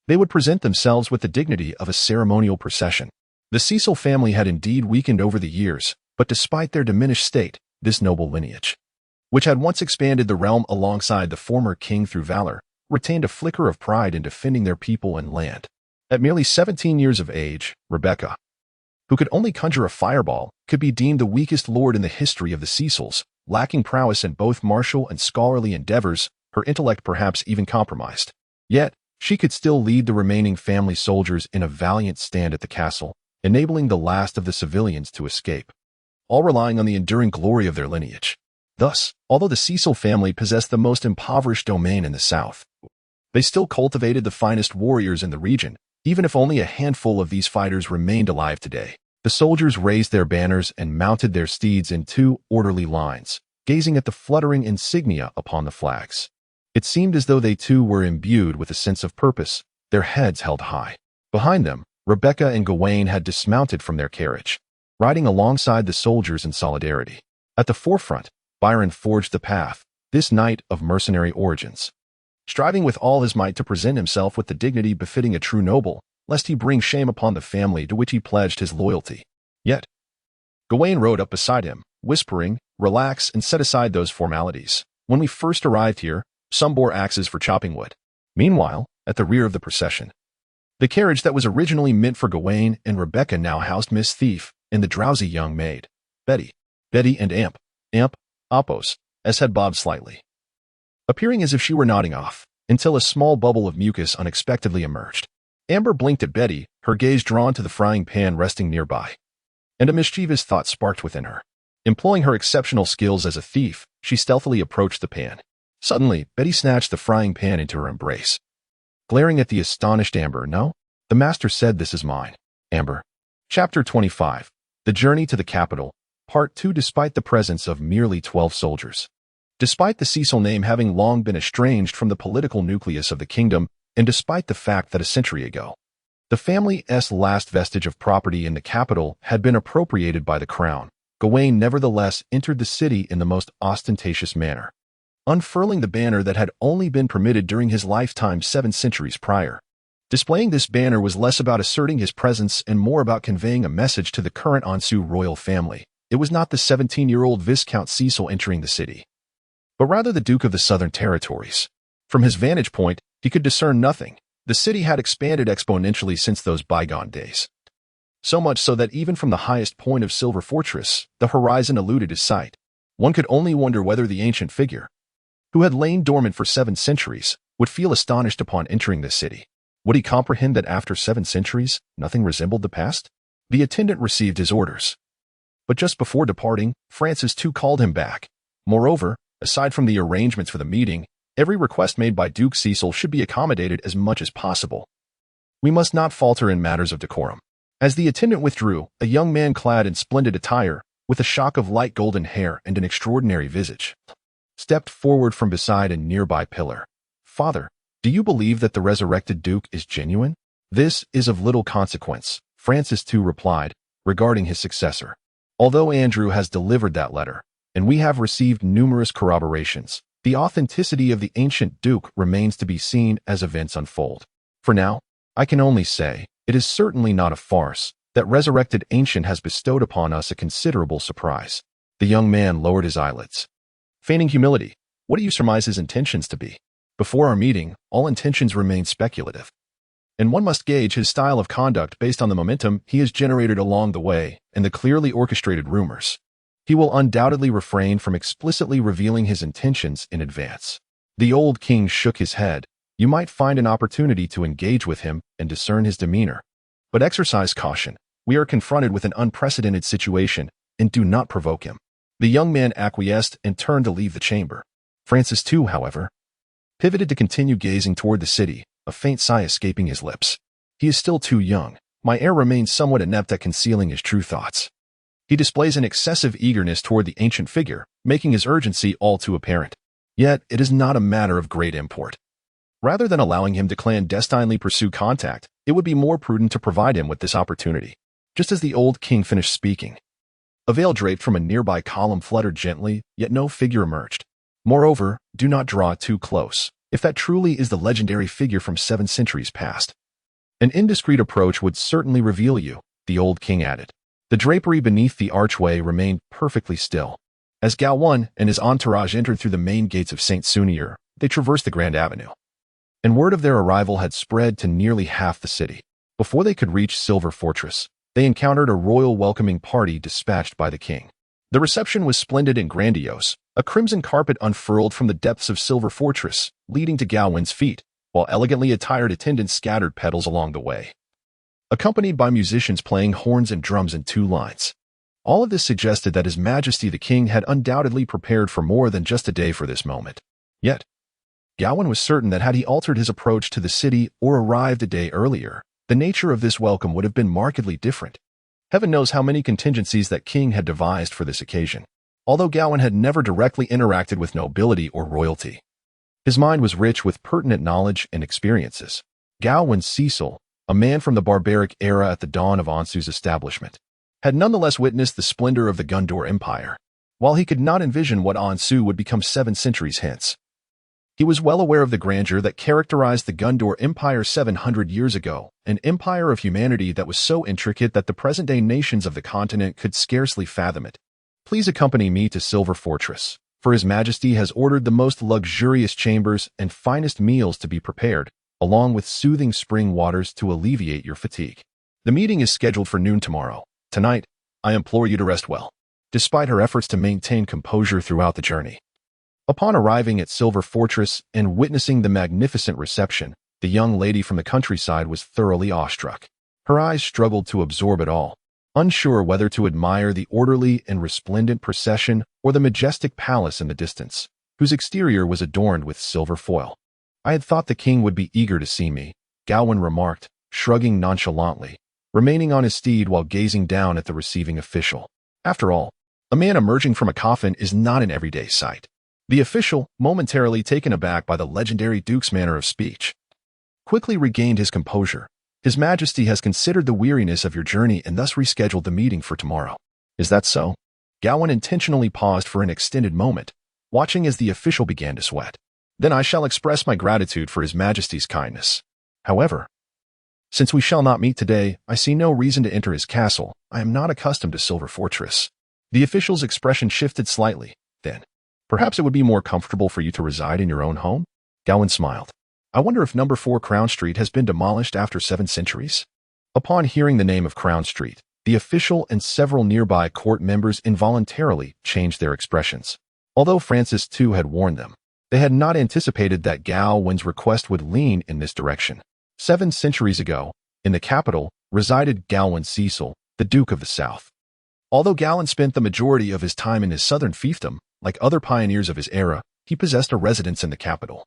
they would present themselves with the dignity of a ceremonial procession. The Cecil family had indeed weakened over the years, but despite their diminished state, this noble lineage, which had once expanded the realm alongside the former king through valor, retained a flicker of pride in defending their people and land. At merely 17 years of age, Rebecca, who could only conjure a fireball, could be deemed the weakest lord in the history of the Cecils, lacking prowess in both martial and scholarly endeavors, her intellect perhaps even compromised. Yet, she could still lead the remaining family soldiers in a valiant stand at the castle, enabling the last of the civilians to escape, all relying on the enduring glory of their lineage. Thus, although the Cecil family possessed the most impoverished domain in the south, they still cultivated the finest warriors in the region, even if only a handful of these fighters remained alive today. The soldiers raised their banners and mounted their steeds in 2 orderly lines, gazing at the fluttering insignia upon the flags. It seemed as though they too were imbued with a sense of purpose, their heads held high. Behind them, Rebecca and Gawain had dismounted from their carriage, riding alongside the soldiers in solidarity. At the forefront, Byron forged the path, this knight of mercenary origins, striving with all his might to present himself with the dignity befitting a true noble, lest he bring shame upon the family to which he pledged his loyalty. Yet, Gawain rode up beside him, whispering, "Relax and set aside those formalities. When we first arrived here, some bore axes for chopping wood." Meanwhile, at the rear of the procession, the carriage that was originally meant for Gawain and Rebecca now housed Miss Thief and the drowsy young maid, Betty. Betty and Apos, as head bobbed slightly, appearing as if she were nodding off, until a small bubble of mucus unexpectedly emerged. Amber blinked at Betty, her gaze drawn to the frying pan resting nearby, and a mischievous thought sparked within her. Employing her exceptional skills as a thief, she stealthily approached the pan. Suddenly, Betty snatched the frying pan into her embrace, glaring at the astonished Amber. "No, the master said this is mine." Amber. Chapter 25. The Journey to the Capital, Part 2. Despite the presence of merely 12 soldiers, despite the Cecil name having long been estranged from the political nucleus of the kingdom, and despite the fact that a century ago, the family's last vestige of property in the capital had been appropriated by the crown, Gawain nevertheless entered the city in the most ostentatious manner, unfurling the banner that had only been permitted during his lifetime 7 centuries prior. Displaying this banner was less about asserting his presence and more about conveying a message to the current Ansu royal family. It was not the 17-year-old Viscount Cecil entering the city, but rather the Duke of the Southern Territories. From his vantage point, he could discern nothing. The city had expanded exponentially since those bygone days. So much so that even from the highest point of Silver Fortress, the horizon eluded his sight. One could only wonder whether the ancient figure, who had lain dormant for 7 centuries, would feel astonished upon entering this city. Would he comprehend that after 7 centuries, nothing resembled the past? The attendant received his orders, but just before departing, Francis too called him back. Moreover, aside from the arrangements for the meeting, every request made by Duke Cecil should be accommodated as much as possible. We must not falter in matters of decorum. As the attendant withdrew, a young man clad in splendid attire, with a shock of light golden hair and an extraordinary visage, stepped forward from beside a nearby pillar. "Father, do you believe that the resurrected Duke is genuine?" "This is of little consequence," Francis too replied, regarding his successor. "Although Andrew has delivered that letter, and we have received numerous corroborations, the authenticity of the ancient Duke remains to be seen as events unfold. For now, I can only say, it is certainly not a farce. That resurrected ancient has bestowed upon us a considerable surprise." The young man lowered his eyelids, feigning humility. "What do you surmise his intentions to be?" "Before our meeting, all intentions remain speculative, and one must gauge his style of conduct based on the momentum he has generated along the way and the clearly orchestrated rumors. He will undoubtedly refrain from explicitly revealing his intentions in advance." The old king shook his head. "You might find an opportunity to engage with him and discern his demeanor, but exercise caution. We are confronted with an unprecedented situation, and do not provoke him." The young man acquiesced and turned to leave the chamber. Francis too, however, pivoted to continue gazing toward the city, a faint sigh escaping his lips. "He is still too young. My heir remains somewhat inept at concealing his true thoughts. He displays an excessive eagerness toward the ancient figure, making his urgency all too apparent. Yet it is not a matter of great import. Rather than allowing him to clandestinely pursue contact, it would be more prudent to provide him with this opportunity." Just as the old king finished speaking, a veil draped from a nearby column fluttered gently, yet no figure emerged. "Moreover, do not draw too close. If that truly is the legendary figure from 7 centuries past, an indiscreet approach would certainly reveal you," the old king added. The drapery beneath the archway remained perfectly still. As Gawain and his entourage entered through the main gates of St. Sunier, they traversed the Grand Avenue, and word of their arrival had spread to nearly half the city. Before they could reach Silver Fortress, they encountered a royal welcoming party dispatched by the king. The reception was splendid and grandiose. A crimson carpet unfurled from the depths of Silver Fortress, leading to Gawain's feet, while elegantly attired attendants scattered petals along the way, accompanied by musicians playing horns and drums in 2 lines. All of this suggested that His Majesty the King had undoubtedly prepared for more than just a day for this moment. Yet, Gawain was certain that had he altered his approach to the city or arrived a day earlier, the nature of this welcome would have been markedly different. Heaven knows how many contingencies that king had devised for this occasion. Although Gawain had never directly interacted with nobility or royalty, his mind was rich with pertinent knowledge and experiences. Gawain Cecil, a man from the barbaric era at the dawn of Ansu's establishment, had nonetheless witnessed the splendor of the Gondor Empire. While he could not envision what Ansu would become 7 centuries hence, he was well aware of the grandeur that characterized the Gondor Empire 700 years ago, an empire of humanity that was so intricate that the present-day nations of the continent could scarcely fathom it. "Please accompany me to Silver Fortress, for His Majesty has ordered the most luxurious chambers and finest meals to be prepared, along with soothing spring waters to alleviate your fatigue. The meeting is scheduled for noon tomorrow. Tonight, I implore you to rest well." Despite her efforts to maintain composure throughout the journey, upon arriving at Silver Fortress and witnessing the magnificent reception, the young lady from the countryside was thoroughly awestruck. Her eyes struggled to absorb it all, unsure whether to admire the orderly and resplendent procession or the majestic palace in the distance, whose exterior was adorned with silver foil. "I had thought the king would be eager to see me," Gawain remarked, shrugging nonchalantly, remaining on his steed while gazing down at the receiving official. After all, a man emerging from a coffin is not an everyday sight. The official, momentarily taken aback by the legendary Duke's manner of speech, quickly regained his composure. "His Majesty has considered the weariness of your journey and thus rescheduled the meeting for tomorrow." "Is that so?" Gawain intentionally paused for an extended moment, watching as the official began to sweat. Then I shall express my gratitude for His Majesty's kindness. However, since we shall not meet today, I see no reason to enter his castle. I am not accustomed to Silver Fortress. The official's expression shifted slightly. Then, perhaps it would be more comfortable for you to reside in your own home? Gawain smiled. I wonder if number 4 Crown Street has been demolished after 7 centuries? Upon hearing the name of Crown Street, the official and several nearby court members involuntarily changed their expressions. Although Francis too had warned them, they had not anticipated that Gawain's request would lean in this direction. 7 centuries ago, in the capital, resided Gawain Cecil, the Duke of the South. Although Gawain spent the majority of his time in his southern fiefdom, like other pioneers of his era, he possessed a residence in the capital.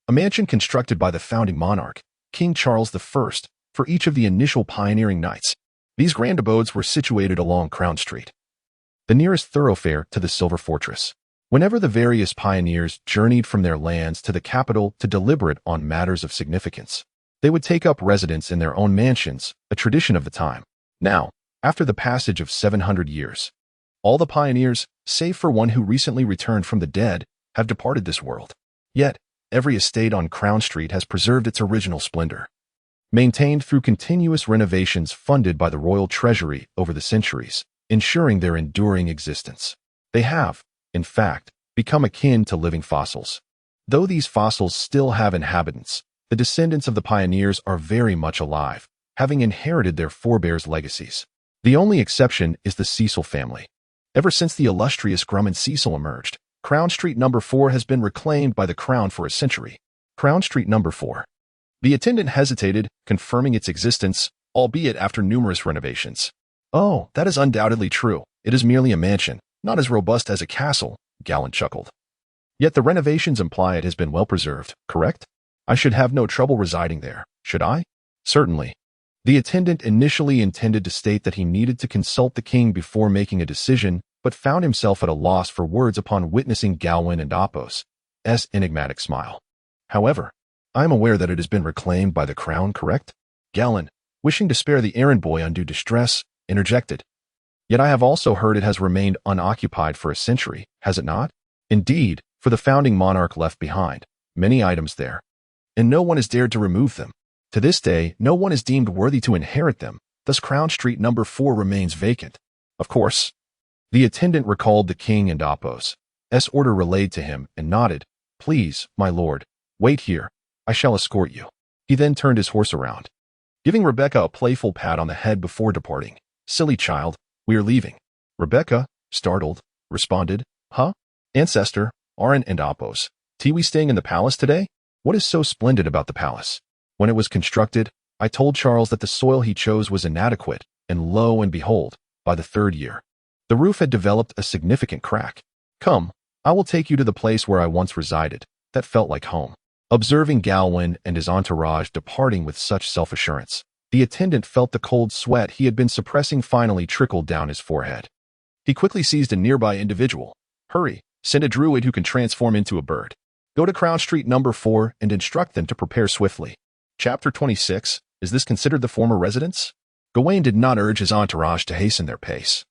A mansion constructed by the founding monarch, King Charles I, for each of the initial pioneering knights. These grand abodes were situated along Crown Street, the nearest thoroughfare to the Silver Fortress. Whenever the various pioneers journeyed from their lands to the capital to deliberate on matters of significance, they would take up residence in their own mansions, a tradition of the time. Now, after the passage of 700 years, all the pioneers, save for one who recently returned from the dead, have departed this world. Yet, every estate on Crown Street has preserved its original splendor, maintained through continuous renovations funded by the royal treasury over the centuries, ensuring their enduring existence. They have, in fact, become akin to living fossils. Though these fossils still have inhabitants, the descendants of the pioneers are very much alive, having inherited their forebears' legacies. The only exception is the Cecil family. Ever since the illustrious Grumman Cecil emerged, Crown Street No. 4 has been reclaimed by the Crown for a century. Crown Street No. 4. The attendant hesitated, confirming its existence, albeit after numerous renovations. Oh, that is undoubtedly true. It is merely a mansion, not as robust as a castle, Gawain chuckled. Yet the renovations imply it has been well preserved, correct? I should have no trouble residing there, should I? Certainly. The attendant initially intended to state that he needed to consult the king before making a decision, but found himself at a loss for words upon witnessing Gawain and Apos' enigmatic smile. However, I am aware that it has been reclaimed by the crown, correct? Gawain, wishing to spare the errand boy undue distress, interjected. Yet I have also heard it has remained unoccupied for a century, has it not? Indeed, for the founding monarch left behind many items there, and no one has dared to remove them. To this day, no one is deemed worthy to inherit them, thus Crown Street No. 4 remains vacant. Of course. The attendant recalled the king and Apos' order relayed to him and nodded. Please, my lord, wait here. I shall escort you. He then turned his horse around, giving Rebecca a playful pat on the head before departing. Silly child, we are leaving. Rebecca, startled, responded, Huh? Ancestor, Aaron and Apos, we staying in the palace today? What is so splendid about the palace? When it was constructed, I told Charles that the soil he chose was inadequate, and lo and behold, by the 3rd year, the roof had developed a significant crack. Come, I will take you to the place where I once resided, that felt like home. Observing Gawain and his entourage departing with such self-assurance, the attendant felt the cold sweat he had been suppressing finally trickle down his forehead. He quickly seized a nearby individual. Hurry, send a druid who can transform into a bird. Go to Crown Street No. 4 and instruct them to prepare swiftly. Chapter 26. Is this considered the former residence? Gawain did not urge his entourage to hasten their pace,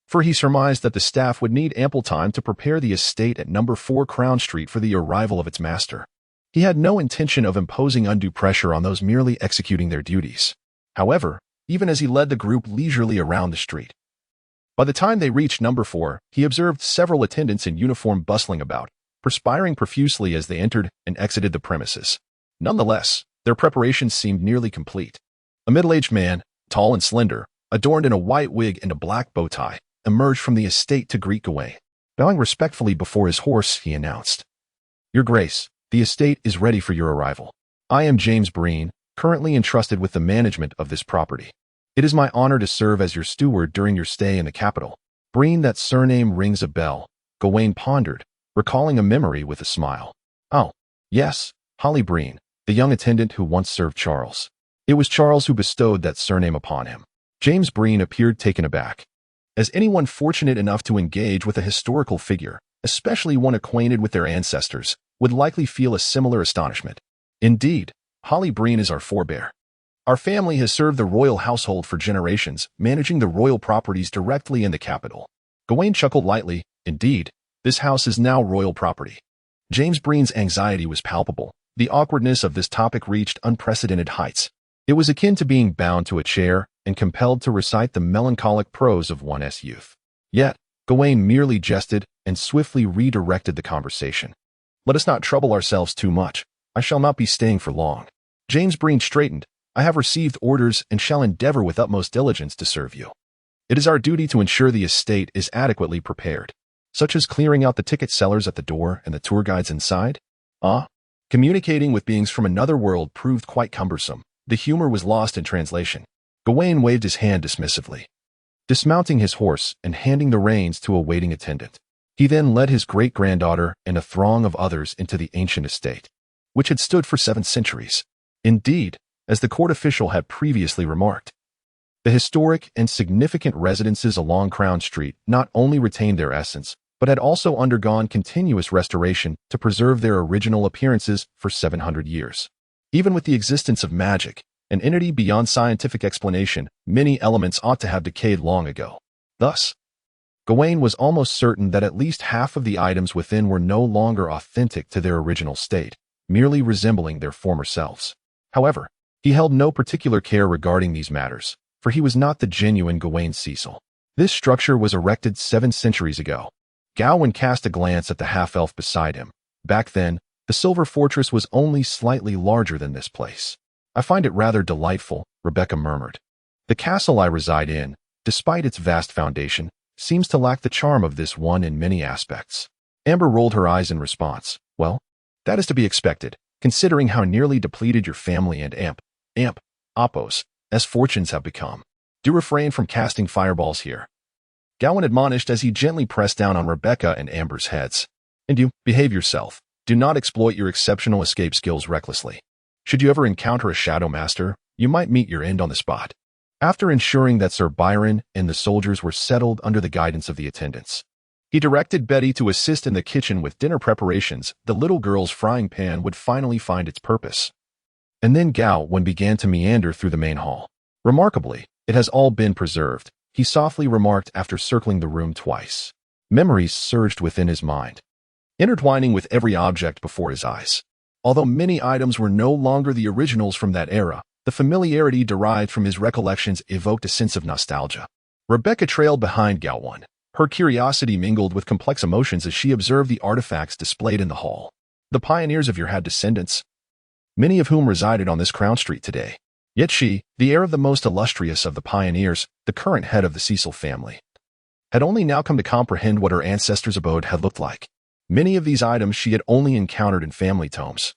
for he surmised that the staff would need ample time to prepare the estate at No. 4 Crown Street for the arrival of its master. He had no intention of imposing undue pressure on those merely executing their duties. However, even as he led the group leisurely around the street, by the time they reached No. 4, he observed several attendants in uniform bustling about, perspiring profusely as they entered and exited the premises. Nonetheless, their preparations seemed nearly complete. A middle-aged man, tall and slender, adorned in a white wig and a black bow tie, emerged from the estate to greet Gawain. Bowing respectfully before his horse, he announced, Your Grace, the estate is ready for your arrival. I am James Breen, currently entrusted with the management of this property. It is my honor to serve as your steward during your stay in the capital. Breen, that surname rings a bell, Gawain pondered, recalling a memory with a smile. Oh, yes, Holly Breen, the young attendant who once served Charles. It was Charles who bestowed that surname upon him. James Breen appeared taken aback. As anyone fortunate enough to engage with a historical figure, especially one acquainted with their ancestors, would likely feel a similar astonishment. Indeed, Holly Breen is our forebear. Our family has served the royal household for generations, managing the royal properties directly in the capital. Gawain chuckled lightly. Indeed, this house is now royal property. James Breen's anxiety was palpable. The awkwardness of this topic reached unprecedented heights. It was akin to being bound to a chair and compelled to recite the melancholic prose of one's youth. Yet, Gawain merely jested and swiftly redirected the conversation. Let us not trouble ourselves too much. I shall not be staying for long. James Breen straightened. I have received orders and shall endeavor with utmost diligence to serve you. It is our duty to ensure the estate is adequately prepared, such as clearing out the ticket sellers at the door and the tour guides inside. Communicating with beings from another world proved quite cumbersome. The humor was lost in translation. Gawain waved his hand dismissively, dismounting his horse and handing the reins to a waiting attendant. He then led his great-granddaughter and a throng of others into the ancient estate, which had stood for 7 centuries. Indeed, as the court official had previously remarked, the historic and significant residences along Crown Street not only retained their essence, but had also undergone continuous restoration to preserve their original appearances for 700 years. Even with the existence of magic, an entity beyond scientific explanation, many elements ought to have decayed long ago. Thus, Gawain was almost certain that at least half of the items within were no longer authentic to their original state, merely resembling their former selves. However, he held no particular care regarding these matters, for he was not the genuine Gawain Cecil. This structure was erected 7 centuries ago. Gawain cast a glance at the half-elf beside him. Back then, the Silver Fortress was only slightly larger than this place. I find it rather delightful, Rebecca murmured. The castle I reside in, despite its vast foundation, seems to lack the charm of this one in many aspects. Amber rolled her eyes in response. Well, that is to be expected, considering how nearly depleted your family and Oppos, as fortunes have become. Do refrain from casting fireballs here, Gawain admonished as he gently pressed down on Rebecca and Amber's heads. And you, behave yourself. Do not exploit your exceptional escape skills recklessly. Should you ever encounter a Shadow Master, you might meet your end on the spot. After ensuring that Sir Byron and the soldiers were settled under the guidance of the attendants, he directed Betty to assist in the kitchen with dinner preparations. The little girl's frying pan would finally find its purpose. And then Gawain began to meander through the main hall. Remarkably, it has all been preserved, he softly remarked after circling the room twice. Memories surged within his mind, intertwining with every object before his eyes. Although many items were no longer the originals from that era, the familiarity derived from his recollections evoked a sense of nostalgia. Rebecca trailed behind Gawain. Her curiosity mingled with complex emotions as she observed the artifacts displayed in the hall. The pioneers of your had descendants, many of whom resided on this Crown Street today. Yet she, the heir of the most illustrious of the pioneers, the current head of the Cecil family, had only now come to comprehend what her ancestors' abode had looked like. Many of these items she had only encountered in family tomes,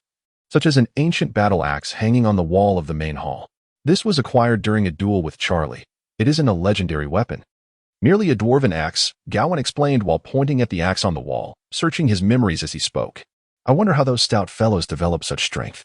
such as an ancient battle axe hanging on the wall of the main hall. This was acquired during a duel with Charlie. It isn't a legendary weapon, merely a dwarven axe, Gawain explained while pointing at the axe on the wall, searching his memories as he spoke. I wonder how those stout fellows develop such strength.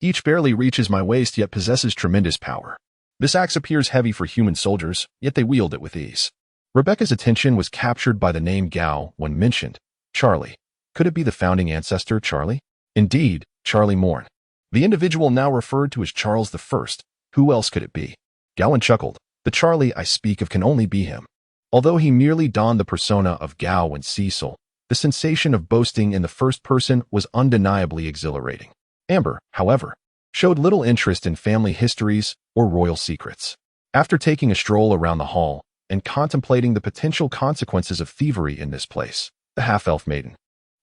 Each barely reaches my waist yet possesses tremendous power. This axe appears heavy for human soldiers, yet they wield it with ease. Rebecca's attention was captured by the name Gawain when mentioned. Charlie. Could it be the founding ancestor, Charlie? Indeed, Charlie Morn. The individual now referred to as Charles I. Who else could it be? Gawain chuckled. The Charlie I speak of can only be him. Although he merely donned the persona of Gawain Cecil, the sensation of boasting in the first person was undeniably exhilarating. Amber, however, showed little interest in family histories or royal secrets. After taking a stroll around the hall and contemplating the potential consequences of thievery in this place, the half-elf maiden,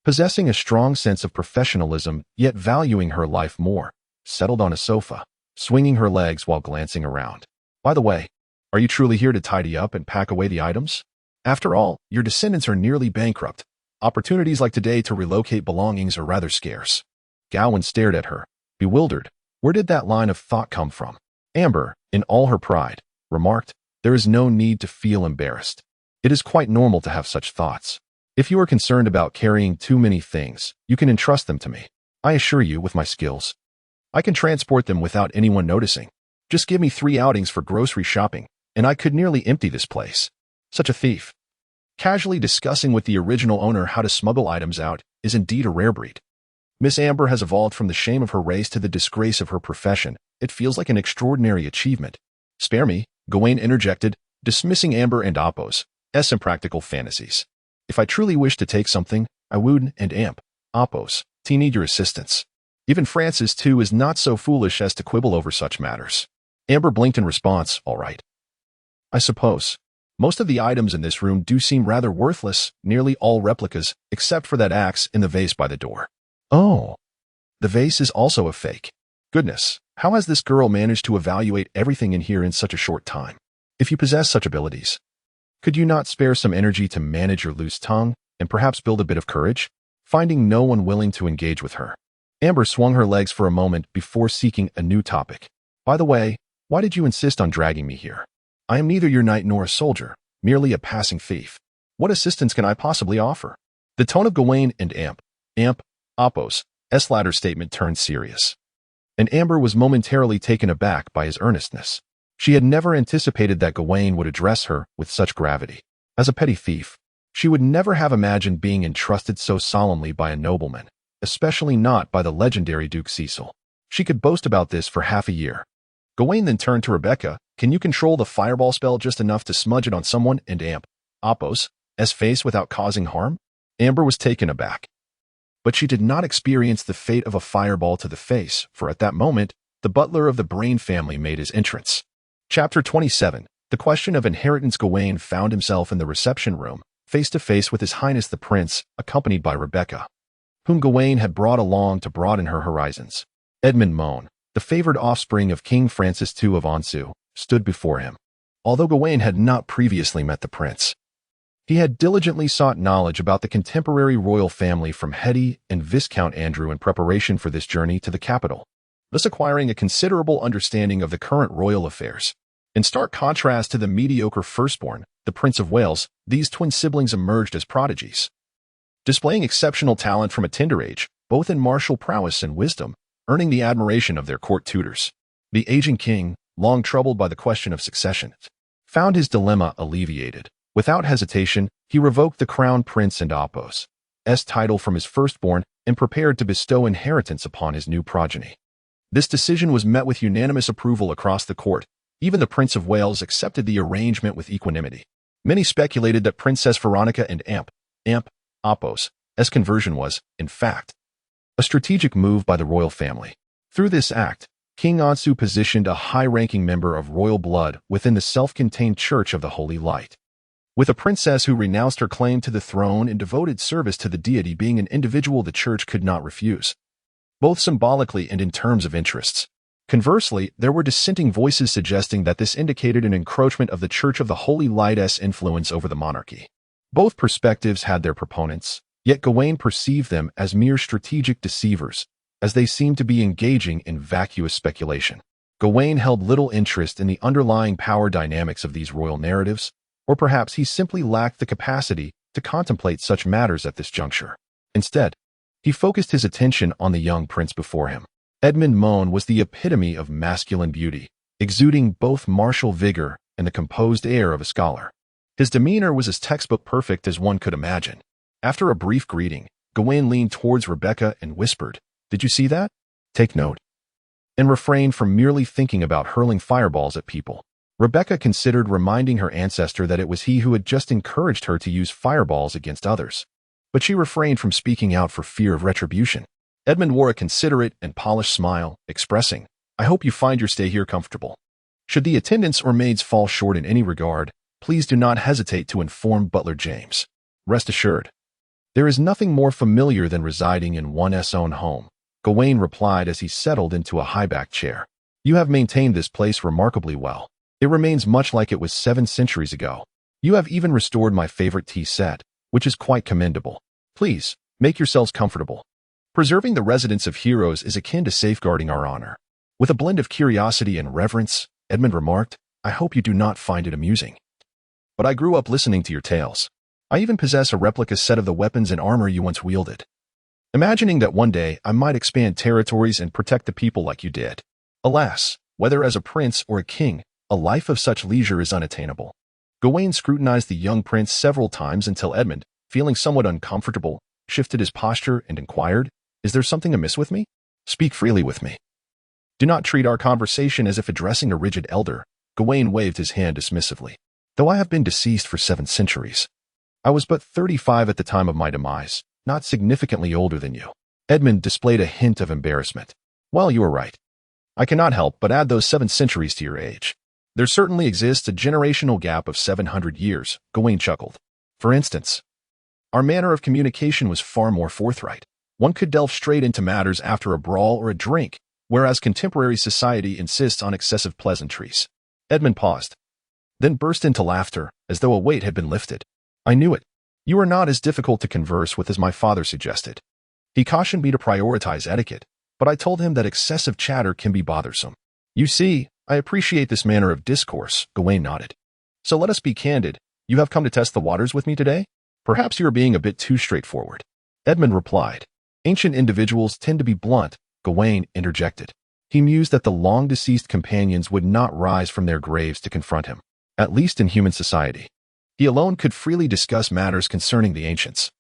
possessing a strong sense of professionalism yet valuing her life more, settled on a sofa, swinging her legs while glancing around. By the way, are you truly here to tidy up and pack away the items? After all, your descendants are nearly bankrupt. Opportunities like today to relocate belongings are rather scarce. Gawain stared at her, bewildered. Where did that line of thought come from? Amber, in all her pride, remarked, there is no need to feel embarrassed. It is quite normal to have such thoughts. If you are concerned about carrying too many things, you can entrust them to me. I assure you, with my skills, I can transport them without anyone noticing. Just give me 3 outings for grocery shopping, and I could nearly empty this place. Such a thief. Casually discussing with the original owner how to smuggle items out is indeed a rare breed. Miss Amber has evolved from the shame of her race to the disgrace of her profession. It feels like an extraordinary achievement. Spare me, Gawain interjected, dismissing Amber and Oppos, impractical fantasies. If I truly wish to take something, I would, and oppose. Need your assistance. Even Francis, too, is not so foolish as to quibble over such matters. Amber blinked in response. All right. I suppose. Most of the items in this room do seem rather worthless, nearly all replicas, except for that axe in the vase by the door. Oh. The vase is also a fake. Goodness, how has this girl managed to evaluate everything in here in such a short time? If you possess such abilities, could you not spare some energy to manage your loose tongue and perhaps build a bit of courage? Finding no one willing to engage with her, Amber swung her legs for a moment before seeking a new topic. By the way, why did you insist on dragging me here? I am neither your knight nor a soldier, merely a passing thief. What assistance can I possibly offer? The tone of Gawain and Oppo's latter statement turned serious, and Amber was momentarily taken aback by his earnestness. She had never anticipated that Gawain would address her with such gravity. As a petty thief, she would never have imagined being entrusted so solemnly by a nobleman, especially not by the legendary Duke Cecil. She could boast about this for half a year. Gawain then turned to Rebecca. Can you control the fireball spell just enough to smudge it on someone and Oppo's face without causing harm? Amber was taken aback. But she did not experience the fate of a fireball to the face, for at that moment, the butler of the Brain family made his entrance. Chapter 27. The question of inheritance. Gawain found himself in the reception room, face to face with His Highness the Prince, accompanied by Rebecca, whom Gawain had brought along to broaden her horizons. Edmund Mohn, the favored offspring of King Francis II of Anjou, stood before him. Although Gawain had not previously met the prince, he had diligently sought knowledge about the contemporary royal family from Hetty and Viscount Andrew in preparation for this journey to the capital, thus acquiring a considerable understanding of the current royal affairs. In stark contrast to the mediocre firstborn, the Prince of Wales, these twin siblings emerged as prodigies, displaying exceptional talent from a tender age, both in martial prowess and wisdom, earning the admiration of their court tutors. The aging king, long troubled by the question of succession, found his dilemma alleviated. Without hesitation, he revoked the crown prince and Oppo's title from his firstborn and prepared to bestow inheritance upon his new progeny. This decision was met with unanimous approval across the court. Even the Prince of Wales accepted the arrangement with equanimity. Many speculated that Princess Veronica and Oppo's conversion was, in fact, a strategic move by the royal family. Through this act, King Anjou positioned a high-ranking member of royal blood within the self-contained Church of the Holy Light, with a princess who renounced her claim to the throne and devoted service to the deity being an individual the Church could not refuse, both symbolically and in terms of interests. Conversely, there were dissenting voices suggesting that this indicated an encroachment of the Church of the Holy Light's influence over the monarchy. Both perspectives had their proponents, yet Gawain perceived them as mere strategic deceivers, as they seemed to be engaging in vacuous speculation. Gawain held little interest in the underlying power dynamics of these royal narratives, or perhaps he simply lacked the capacity to contemplate such matters at this juncture. Instead, he focused his attention on the young prince before him. Edmund Mohn was the epitome of masculine beauty, exuding both martial vigor and the composed air of a scholar. His demeanor was as textbook perfect as one could imagine. After a brief greeting, Gawain leaned towards Rebecca and whispered, "Did you see that? Take note," and refrained from merely thinking about hurling fireballs at people. Rebecca considered reminding her ancestor that it was he who had just encouraged her to use fireballs against others, but she refrained from speaking out for fear of retribution. Edmund wore a considerate and polished smile, expressing, "I hope you find your stay here comfortable. Should the attendants or maids fall short in any regard, please do not hesitate to inform Butler James. Rest assured, there is nothing more familiar than residing in one's own home," Gawain replied as he settled into a high-backed chair. "You have maintained this place remarkably well. It remains much like it was 7 centuries ago. You have even restored my favorite tea set, which is quite commendable. Please, make yourselves comfortable. Preserving the residence of heroes is akin to safeguarding our honor." With a blend of curiosity and reverence, Edmund remarked, "I hope you do not find it amusing, but I grew up listening to your tales. I even possess a replica set of the weapons and armor you once wielded, imagining that one day I might expand territories and protect the people like you did. Alas, whether as a prince or a king, a life of such leisure is unattainable." Gawain scrutinized the young prince several times until Edmund, feeling somewhat uncomfortable, shifted his posture and inquired, "Is there something amiss with me? Speak freely with me. Do not treat our conversation as if addressing a rigid elder." Gawain waved his hand dismissively. though I have been deceased for 7 centuries. I was but 35 at the time of my demise, not significantly older than you. Edmund displayed a hint of embarrassment. Well, you are right. I cannot help but add those 7 centuries to your age. There certainly exists a generational gap of 700 years, Gawain chuckled. For instance, our manner of communication was far more forthright. One could delve straight into matters after a brawl or a drink, whereas contemporary society insists on excessive pleasantries. Edmund paused, then burst into laughter, as though a weight had been lifted. I knew it. You are not as difficult to converse with as my father suggested. He cautioned me to prioritize etiquette, but I told him that excessive chatter can be bothersome. You see, I appreciate this manner of discourse, Gawain nodded. So let us be candid. You have come to test the waters with me today? Perhaps you are being a bit too straightforward. Edmund replied. Ancient individuals tend to be blunt, Gawain interjected. He mused that the long-deceased companions would not rise from their graves to confront him, at least in human society. He alone could freely discuss matters concerning the ancients.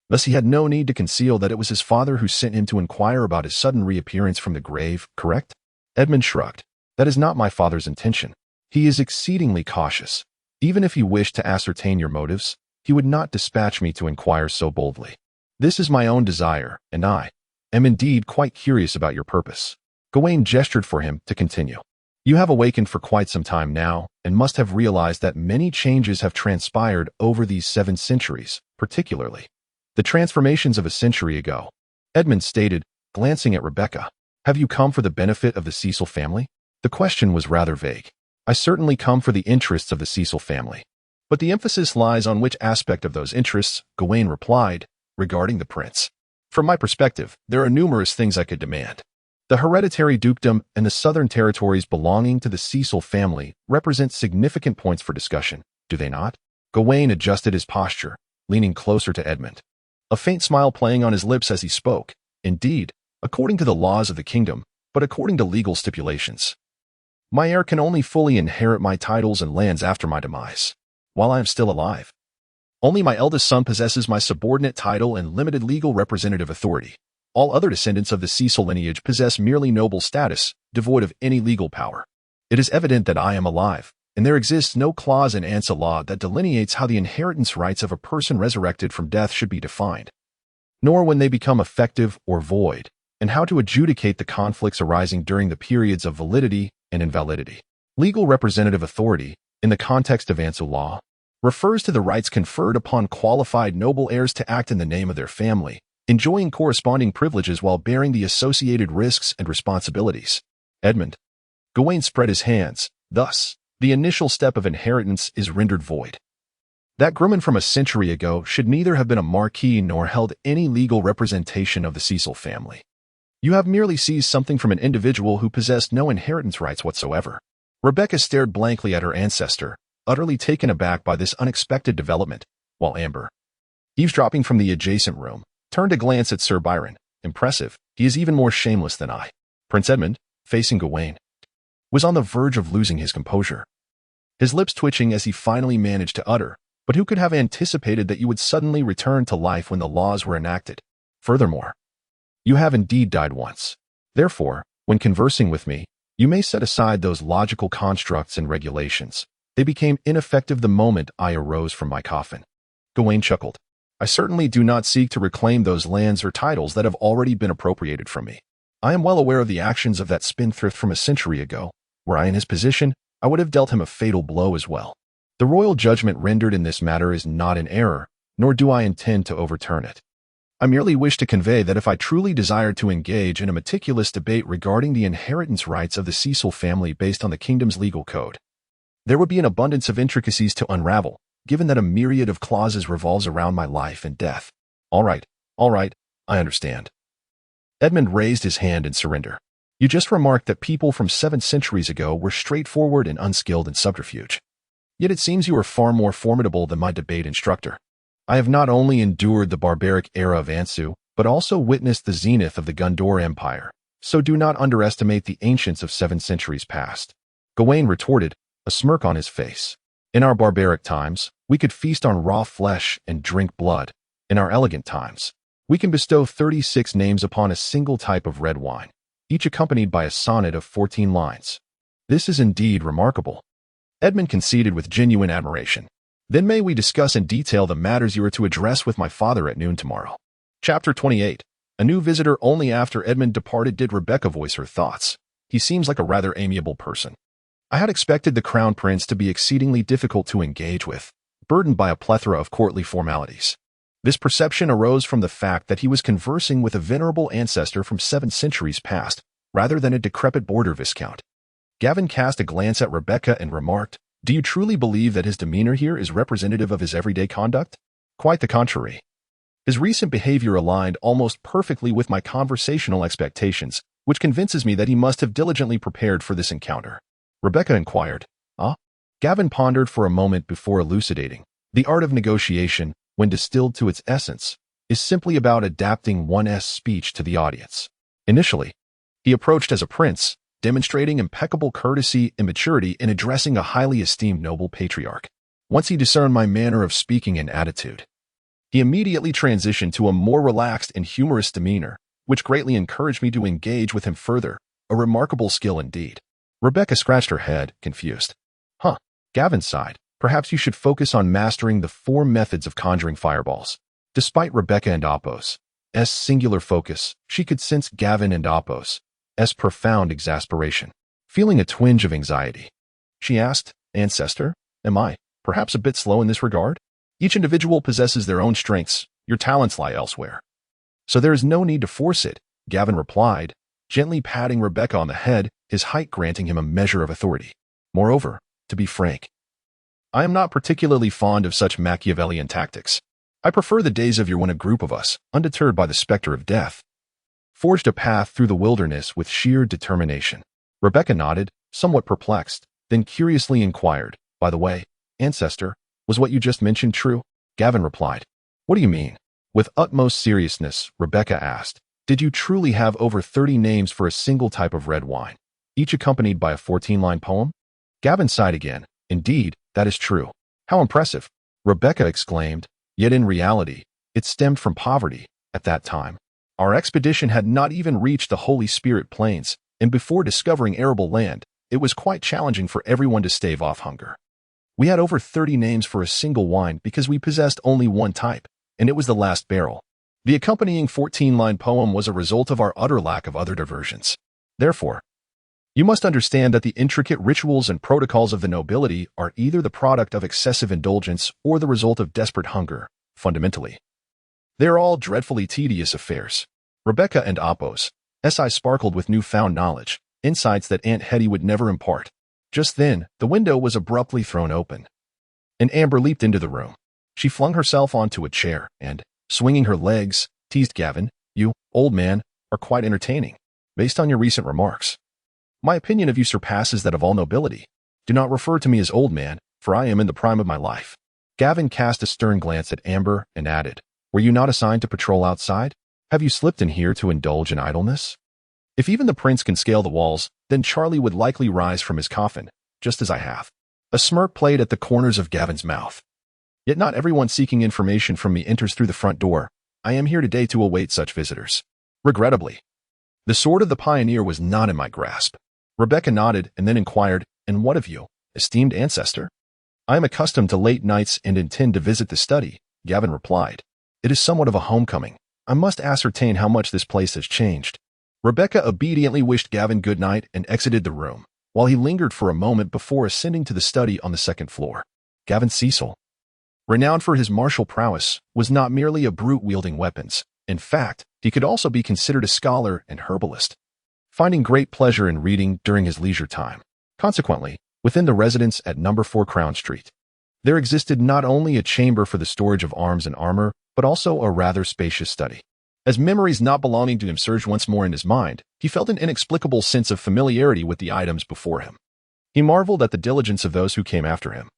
Thus he had no need to conceal that it was his father who sent him to inquire about his sudden reappearance from the grave, correct? Edmund shrugged. That is not my father's intention. He is exceedingly cautious. Even if he wished to ascertain your motives, he would not dispatch me to inquire so boldly. This is my own desire, and I am indeed quite curious about your purpose. Gawain gestured for him to continue. You have awakened for quite some time now, and must have realized that many changes have transpired over these 7 centuries, particularly the transformations of a century ago. Edmund stated, glancing at Rebecca. Have you come for the benefit of the Cecil family? The question was rather vague. I certainly come for the interests of the Cecil family. But the emphasis lies on which aspect of those interests, Gawain replied, regarding the prince. From my perspective, there are numerous things I could demand. The hereditary dukedom and the southern territories belonging to the Cecil family represent significant points for discussion, do they not? Gawain adjusted his posture, leaning closer to Edmund, a faint smile playing on his lips as he spoke. Indeed, according to the laws of the kingdom, but according to legal stipulations, my heir can only fully inherit my titles and lands after my demise, while I am still alive. Only my eldest son possesses my subordinate title and limited legal representative authority. All other descendants of the Cecil lineage possess merely noble status, devoid of any legal power. It is evident that I am alive, and there exists no clause in Ansa law that delineates how the inheritance rights of a person resurrected from death should be defined, nor when they become effective or void, and how to adjudicate the conflicts arising during the periods of validity and invalidity. Legal representative authority, in the context of Ansa law, refers to the rights conferred upon qualified noble heirs to act in the name of their family, enjoying corresponding privileges while bearing the associated risks and responsibilities. Edmund. Gawain spread his hands. Thus, the initial step of inheritance is rendered void. That Grumman from a century ago should neither have been a marquis nor held any legal representation of the Cecil family. You have merely seized something from an individual who possessed no inheritance rights whatsoever. Rebecca stared blankly at her ancestor, utterly taken aback by this unexpected development, while Amber, eavesdropping from the adjacent room, turned a glance at Sir Byron. Impressive. He is even more shameless than I. Prince Edmund, facing Gawain, was on the verge of losing his composure, his lips twitching as he finally managed to utter, but who could have anticipated that you would suddenly return to life when the laws were enacted? Furthermore, you have indeed died once. Therefore, when conversing with me, you may set aside those logical constructs and regulations. They became ineffective the moment I arose from my coffin. Gawain chuckled. I certainly do not seek to reclaim those lands or titles that have already been appropriated from me. I am well aware of the actions of that spendthrift from a century ago. Were I in his position, I would have dealt him a fatal blow as well. The royal judgment rendered in this matter is not in error, nor do I intend to overturn it. I merely wish to convey that if I truly desired to engage in a meticulous debate regarding the inheritance rights of the Cecil family based on the kingdom's legal code, there would be an abundance of intricacies to unravel, given that a myriad of clauses revolves around my life and death. All right, I understand. Edmund raised his hand in surrender. You just remarked that people from 7 centuries ago were straightforward and unskilled in subterfuge. Yet it seems you are far more formidable than my debate instructor. I have not only endured the barbaric era of Ansu, but also witnessed the zenith of the Gondor Empire, so do not underestimate the ancients of 7 centuries past. Gawain retorted, a smirk on his face. In our barbaric times, we could feast on raw flesh and drink blood. In our elegant times, we can bestow 36 names upon a single type of red wine, each accompanied by a sonnet of 14 lines. This is indeed remarkable. Edmund conceded with genuine admiration. Then may we discuss in detail the matters you are to address with my father at noon tomorrow. Chapter 28. A new visitor. Only after Edmund departed did Rebecca voice her thoughts. He seems like a rather amiable person. I had expected the Crown Prince to be exceedingly difficult to engage with, burdened by a plethora of courtly formalities. This perception arose from the fact that he was conversing with a venerable ancestor from 7 centuries past, rather than a decrepit border viscount. Gavin cast a glance at Rebecca and remarked, "Do you truly believe that his demeanor here is representative of his everyday conduct?" Quite the contrary. His recent behavior aligned almost perfectly with my conversational expectations, which convinces me that he must have diligently prepared for this encounter. Rebecca inquired, "Ah?" Gavin pondered for a moment before elucidating. The art of negotiation, when distilled to its essence, is simply about adapting one's speech to the audience. Initially, he approached as a prince, demonstrating impeccable courtesy and maturity in addressing a highly esteemed noble patriarch. Once he discerned my manner of speaking and attitude, he immediately transitioned to a more relaxed and humorous demeanor, which greatly encouraged me to engage with him further, a remarkable skill indeed. Rebecca scratched her head, confused. "Huh," Gavin sighed. "Perhaps you should focus on mastering the 4 methods of conjuring fireballs." Despite Rebecca and Apo's singular focus, she could sense Gavin and Apo's profound exasperation. Feeling a twinge of anxiety, she asked, "Ancestor, am I perhaps a bit slow in this regard? Each individual possesses their own strengths. Your talents lie elsewhere. So there is no need to force it," Gavin replied, gently patting Rebecca on the head, his height granting him a measure of authority. "Moreover, to be frank, I am not particularly fond of such Machiavellian tactics. I prefer the days of yore when a group of us, undeterred by the specter of death, forged a path through the wilderness with sheer determination." Rebecca nodded, somewhat perplexed, then curiously inquired, "By the way, ancestor, was what you just mentioned true?" Gavin replied, "What do you mean?" With utmost seriousness, Rebecca asked, "Did you truly have over 30 names for a single type of red wine, each accompanied by a 14-line poem?" Gavin sighed again. "Indeed, that is true." "How impressive!" Rebecca exclaimed. Yet in reality, it stemmed from poverty. At that time, our expedition had not even reached the Holy Spirit Plains, and before discovering arable land, it was quite challenging for everyone to stave off hunger. We had over 30 names for a single wine because we possessed only one type, and it was the last barrel. The accompanying 14-line poem was a result of our utter lack of other diversions. Therefore, you must understand that the intricate rituals and protocols of the nobility are either the product of excessive indulgence or the result of desperate hunger, fundamentally. They are all dreadfully tedious affairs. Rebecca and Apo's eyes sparkled with newfound knowledge, insights that Aunt Hetty would never impart. Just then, the window was abruptly thrown open, and Amber leaped into the room. She flung herself onto a chair and, swinging her legs, teased Gavin, "You, old man, are quite entertaining, based on your recent remarks. My opinion of you surpasses that of all nobility. Do not refer to me as old man, for I am in the prime of my life." Gavin cast a stern glance at Amber and added, "Were you not assigned to patrol outside? Have you slipped in here to indulge in idleness? If even the prince can scale the walls, then Charlie would likely rise from his coffin, just as I have." A smirk played at the corners of Gavin's mouth. "Yet not everyone seeking information from me enters through the front door. I am here today to await such visitors." Regrettably, the sword of the pioneer was not in my grasp. Rebecca nodded and then inquired, "And what of you, esteemed ancestor?" "I am accustomed to late nights and intend to visit the study," Gavin replied. "It is somewhat of a homecoming. I must ascertain how much this place has changed." Rebecca obediently wished Gavin good night and exited the room, while he lingered for a moment before ascending to the study on the 2nd floor. Gavin Cecil, renowned for his martial prowess, was not merely a brute wielding weapons. In fact, he could also be considered a scholar and herbalist, finding great pleasure in reading during his leisure time. Consequently, within the residence at No. 4 Crown Street, there existed not only a chamber for the storage of arms and armor, but also a rather spacious study. As memories not belonging to him surged once more in his mind, he felt an inexplicable sense of familiarity with the items before him. He marveled at the diligence of those who came after him.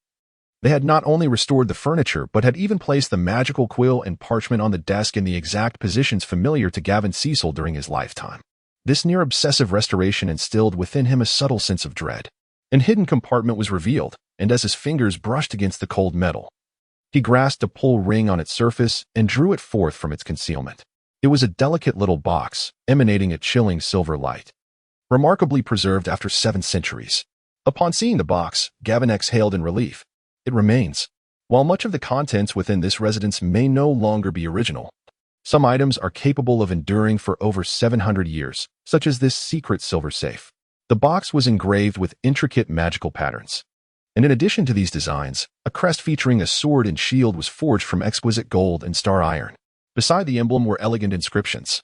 They had not only restored the furniture, but had even placed the magical quill and parchment on the desk in the exact positions familiar to Gavin Cecil during his lifetime. This near-obsessive restoration instilled within him a subtle sense of dread. An hidden compartment was revealed, and as his fingers brushed against the cold metal, he grasped a pull ring on its surface and drew it forth from its concealment. It was a delicate little box, emanating a chilling silver light, remarkably preserved after 7 centuries. Upon seeing the box, Gawain exhaled in relief. It remains. While much of the contents within this residence may no longer be original, some items are capable of enduring for over 700 years, such as this secret silver safe. The box was engraved with intricate magical patterns. And in addition to these designs, a crest featuring a sword and shield was forged from exquisite gold and star iron. Beside the emblem were elegant inscriptions,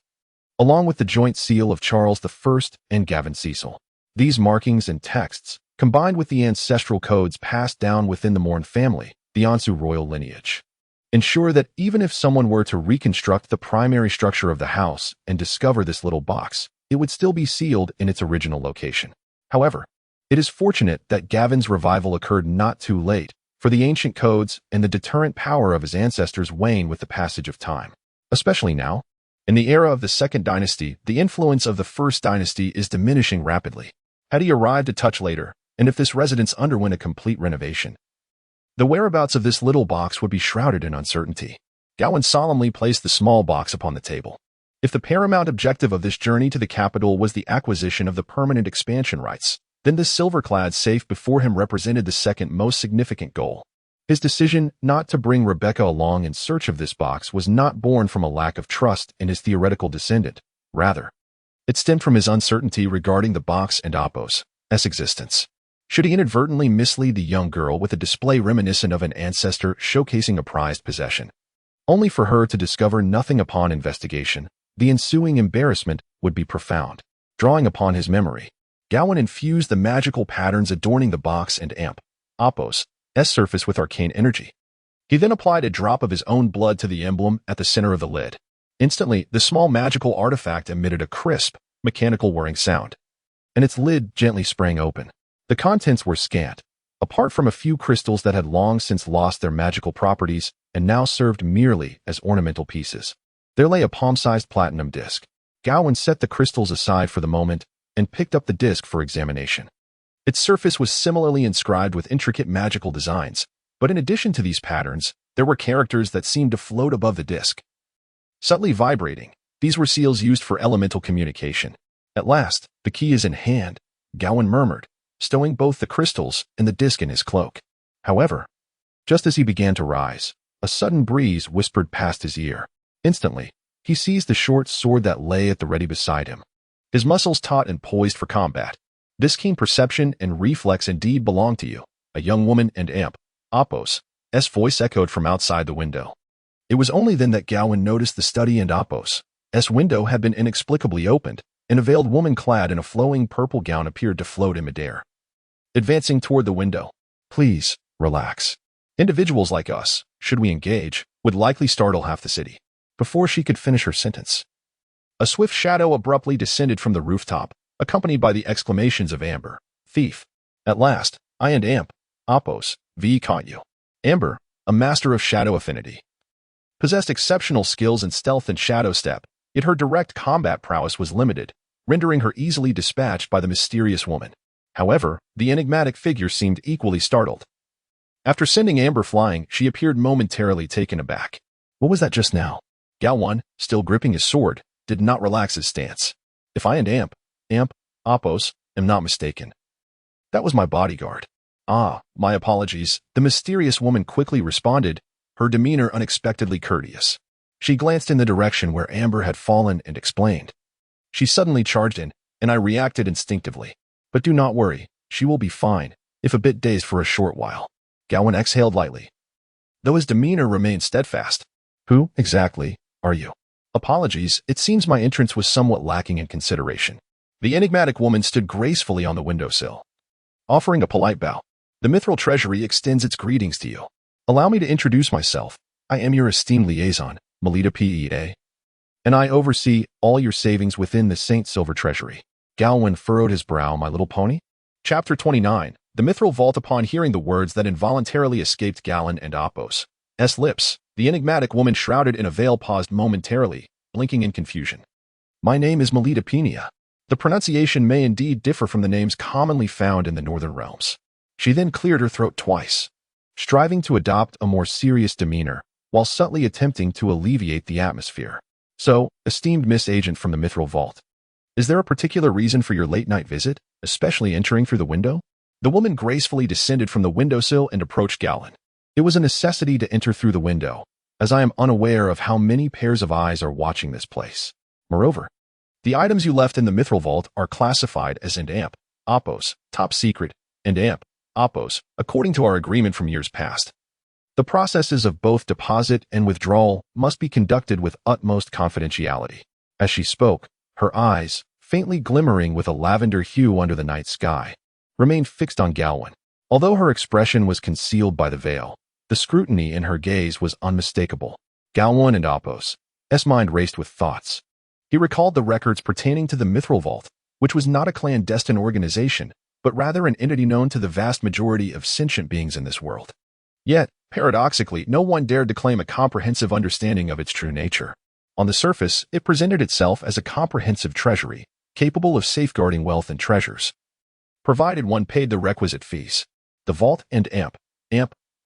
along with the joint seal of Charles I and Gawain Cecil. These markings and texts, combined with the ancestral codes passed down within the Morn family, the Ansu royal lineage, ensure that even if someone were to reconstruct the primary structure of the house and discover this little box, it would still be sealed in its original location. However, it is fortunate that Gawain's revival occurred not too late, for the ancient codes and the deterrent power of his ancestors wane with the passage of time. Especially now, in the era of the Second Dynasty, the influence of the First Dynasty is diminishing rapidly. Had he arrived a touch later, and if this residence underwent a complete renovation, the whereabouts of this little box would be shrouded in uncertainty. Gawain solemnly placed the small box upon the table. If the paramount objective of this journey to the capital was the acquisition of the permanent expansion rights, then this silver-clad safe before him represented the second most significant goal. His decision not to bring Rebecca along in search of this box was not born from a lack of trust in his theoretical descendant. Rather, it stemmed from his uncertainty regarding the box and Apos' existence. Should he inadvertently mislead the young girl with a display reminiscent of an ancestor showcasing a prized possession, only for her to discover nothing upon investigation, the ensuing embarrassment would be profound. Drawing upon his memory, Gawain infused the magical patterns adorning the box and Apos' surface with arcane energy. He then applied a drop of his own blood to the emblem at the center of the lid. Instantly, the small magical artifact emitted a crisp, mechanical whirring sound, and its lid gently sprang open. The contents were scant, apart from a few crystals that had long since lost their magical properties and now served merely as ornamental pieces. There lay a palm-sized platinum disc. Gawain set the crystals aside for the moment and picked up the disc for examination. Its surface was similarly inscribed with intricate magical designs, but in addition to these patterns, there were characters that seemed to float above the disc. Subtly vibrating, these were seals used for elemental communication. At last, the key is in hand, Gawain murmured, stowing both the crystals and the disc in his cloak. However, just as he began to rise, a sudden breeze whispered past his ear. Instantly, he seized the short sword that lay at the ready beside him, his muscles taut and poised for combat. This keen perception and reflex indeed belonged to you, a young woman, and Apos' voice echoed from outside the window. It was only then that Gawain noticed the study and Apos' window had been inexplicably opened, and a veiled woman clad in a flowing purple gown appeared to float in midair. Advancing toward the window, "Please, relax. Individuals like us, should we engage, would likely startle half the city." Before she could finish her sentence, a swift shadow abruptly descended from the rooftop, accompanied by the exclamations of Amber, "Thief! At last, I and Apos' caught you." Amber, a master of shadow affinity, possessed exceptional skills in stealth and shadow step, yet her direct combat prowess was limited, rendering her easily dispatched by the mysterious woman. However, the enigmatic figure seemed equally startled. After sending Amber flying, she appeared momentarily taken aback. What was that just now? Gawain, still gripping his sword, did not relax his stance. If I and Apos, am not mistaken, that was my bodyguard. Ah, my apologies, the mysterious woman quickly responded, her demeanor unexpectedly courteous. She glanced in the direction where Amber had fallen and explained. She suddenly charged in, and I reacted instinctively. But do not worry, she will be fine, if a bit dazed for a short while. Gawain exhaled lightly, though his demeanor remained steadfast. Who, exactly, are you? Apologies, it seems my entrance was somewhat lacking in consideration. The enigmatic woman stood gracefully on the windowsill, offering a polite bow. The Mithril Treasury extends its greetings to you. Allow me to introduce myself. I am your esteemed liaison, Melita Pea, and I oversee all your savings within the Saint Silver Treasury. Gawain furrowed his brow, my little pony. Chapter 29. The Mithril Vault. Upon hearing the words that involuntarily escaped Gawain and Apos' lips, the enigmatic woman shrouded in a veil paused momentarily, blinking in confusion. My name is Melita Pea. The pronunciation may indeed differ from the names commonly found in the northern realms. She then cleared her throat twice, striving to adopt a more serious demeanor, while subtly attempting to alleviate the atmosphere. So, esteemed Miss Agent from the Mithril Vault, is there a particular reason for your late-night visit, especially entering through the window? The woman gracefully descended from the windowsill and approached Gawain. It was a necessity to enter through the window, as I am unaware of how many pairs of eyes are watching this place. Moreover, the items you left in the mithril vault are classified as amp, opos, top secret, and amp, opos, according to our agreement from years past. The processes of both deposit and withdrawal must be conducted with utmost confidentiality. As she spoke, her eyes, faintly glimmering with a lavender hue under the night sky, remained fixed on Gawain. Although her expression was concealed by the veil, the scrutiny in her gaze was unmistakable. Gawain and Opos' mind raced with thoughts. He recalled the records pertaining to the Mithril Vault, which was not a clandestine organization, but rather an entity known to the vast majority of sentient beings in this world. Yet, paradoxically, no one dared to claim a comprehensive understanding of its true nature. On the surface, it presented itself as a comprehensive treasury, capable of safeguarding wealth and treasures, provided one paid the requisite fees. The vault and amp,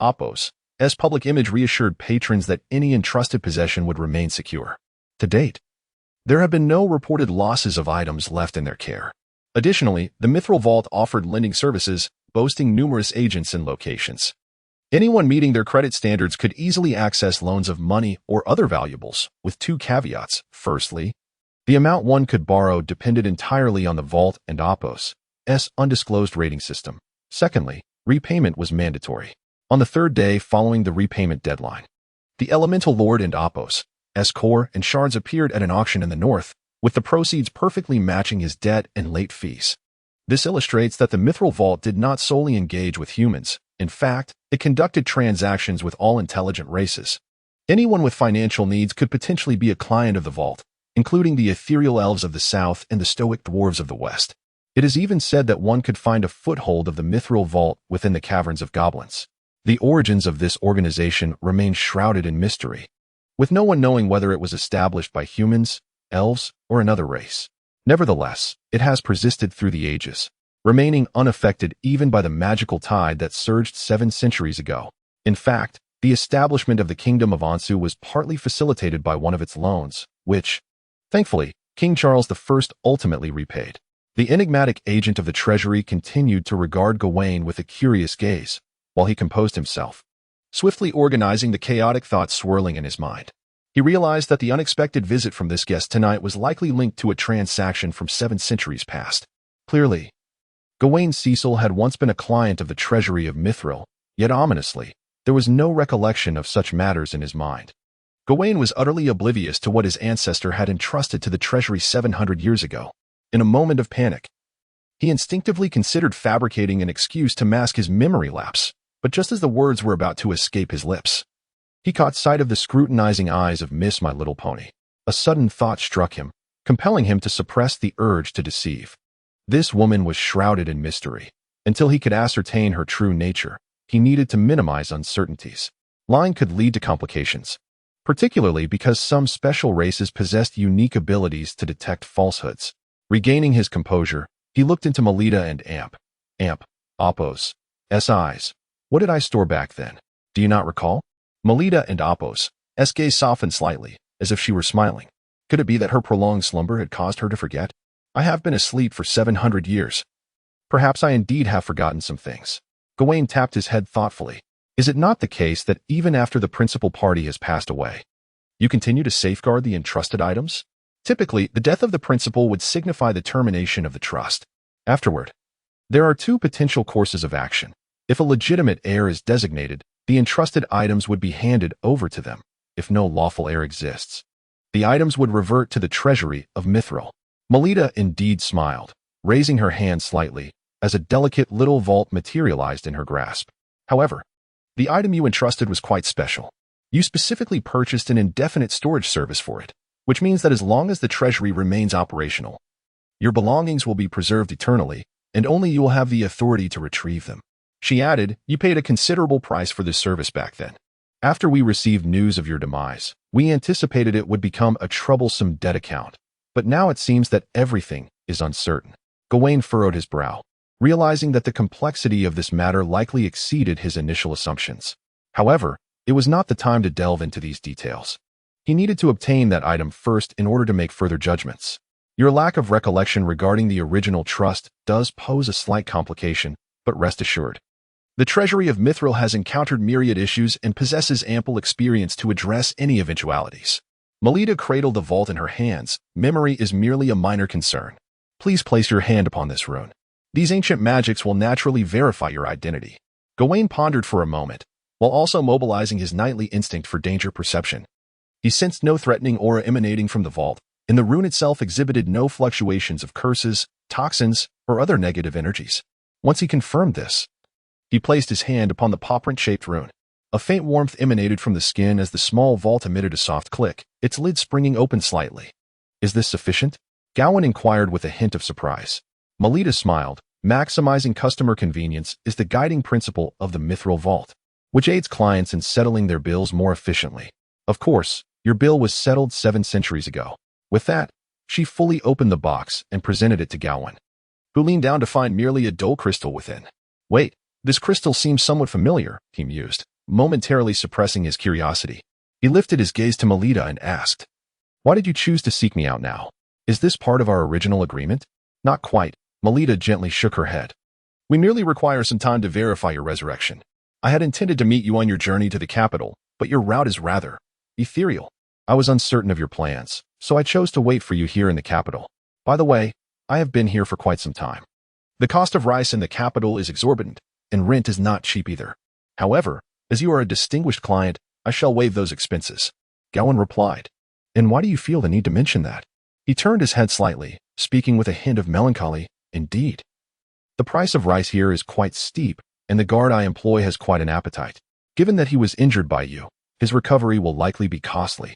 opos, as public image reassured patrons that any entrusted possession would remain secure. To date, there have been no reported losses of items left in their care. Additionally, the Mithril Vault offered lending services, boasting numerous agents and locations. Anyone meeting their credit standards could easily access loans of money or other valuables, with two caveats. Firstly, the amount one could borrow depended entirely on the vault and Opos' undisclosed rating system. Secondly, repayment was mandatory. On the third day following the repayment deadline, the Elemental Lord and Opos' core and shards appeared at an auction in the north, with the proceeds perfectly matching his debt and late fees. This illustrates that the Mithril Vault did not solely engage with humans. In fact, it conducted transactions with all intelligent races. Anyone with financial needs could potentially be a client of the vault, including the ethereal elves of the south and the stoic dwarves of the west. It is even said that one could find a foothold of the Mithril Vault within the caverns of goblins. The origins of this organization remain shrouded in mystery, with no one knowing whether it was established by humans, elves, or another race. Nevertheless, it has persisted through the ages, remaining unaffected even by the magical tide that surged 7 centuries ago. In fact, the establishment of the Kingdom of Ansu was partly facilitated by one of its loans, which, thankfully, King Charles I ultimately repaid. The enigmatic agent of the treasury continued to regard Gawain with a curious gaze, while he composed himself, swiftly organizing the chaotic thoughts swirling in his mind. He realized that the unexpected visit from this guest tonight was likely linked to a transaction from 7 centuries past. Clearly, Gawain Cecil had once been a client of the treasury of Mithril, yet ominously, there was no recollection of such matters in his mind. Gawain was utterly oblivious to what his ancestor had entrusted to the treasury 700 years ago. In a moment of panic, he instinctively considered fabricating an excuse to mask his memory lapse, but just as the words were about to escape his lips, he caught sight of the scrutinizing eyes of Miss My Little Pony. A sudden thought struck him, compelling him to suppress the urge to deceive. This woman was shrouded in mystery. Until he could ascertain her true nature, he needed to minimize uncertainties. Lying could lead to complications, particularly because some special races possessed unique abilities to detect falsehoods. Regaining his composure, he looked into Melita and Amp, Opos' eyes. What did I store back then? Do you not recall? Melita and Opos' gaze softened slightly, as if she were smiling. Could it be that her prolonged slumber had caused her to forget? I have been asleep for 700 years. Perhaps I indeed have forgotten some things. Gawain tapped his head thoughtfully. Is it not the case that even after the principal party has passed away, you continue to safeguard the entrusted items? Typically, the death of the principal would signify the termination of the trust. Afterward, there are 2 potential courses of action. If a legitimate heir is designated, the entrusted items would be handed over to them. If no lawful heir exists, the items would revert to the treasury of Mithril. Melita indeed smiled, raising her hand slightly, as a delicate little vault materialized in her grasp. However, the item you entrusted was quite special. You specifically purchased an indefinite storage service for it, which means that as long as the treasury remains operational, your belongings will be preserved eternally, and only you will have the authority to retrieve them. She added, you paid a considerable price for this service back then. After we received news of your demise, we anticipated it would become a troublesome debt account. But now it seems that everything is uncertain. Gawain furrowed his brow, realizing that the complexity of this matter likely exceeded his initial assumptions. However, it was not the time to delve into these details. He needed to obtain that item first in order to make further judgments. Your lack of recollection regarding the original trust does pose a slight complication, but rest assured. The treasury of Mithril has encountered myriad issues and possesses ample experience to address any eventualities. Melita cradled the vault in her hands. Memory is merely a minor concern. Please place your hand upon this rune. These ancient magics will naturally verify your identity. Gawain pondered for a moment, while also mobilizing his knightly instinct for danger perception. He sensed no threatening aura emanating from the vault, and the rune itself exhibited no fluctuations of curses, toxins, or other negative energies. Once he confirmed this, he placed his hand upon the paw-print-shaped rune. A faint warmth emanated from the skin as the small vault emitted a soft click, its lid springing open slightly. Is this sufficient? Gawain inquired with a hint of surprise. Melita smiled. Maximizing customer convenience is the guiding principle of the Mithril Vault, which aids clients in settling their bills more efficiently. Of course, your bill was settled 7 centuries ago. With that, she fully opened the box and presented it to Gawain, who leaned down to find merely a dull crystal within. Wait, this crystal seems somewhat familiar, he mused, momentarily suppressing his curiosity. He lifted his gaze to Melita and asked, "Why did you choose to seek me out now? Is this part of our original agreement?" "Not quite." Melita gently shook her head. "We merely require some time to verify your resurrection. I had intended to meet you on your journey to the capital, but your route is rather ethereal. I was uncertain of your plans, so I chose to wait for you here in the capital. By the way, I have been here for quite some time. The cost of rice in the capital is exorbitant, and rent is not cheap either. However, as you are a distinguished client, I shall waive those expenses." Gawain replied. "And why do you feel the need to mention that?" He turned his head slightly, speaking with a hint of melancholy. "Indeed. The price of rice here is quite steep, and the guard I employ has quite an appetite. Given that he was injured by you, his recovery will likely be costly,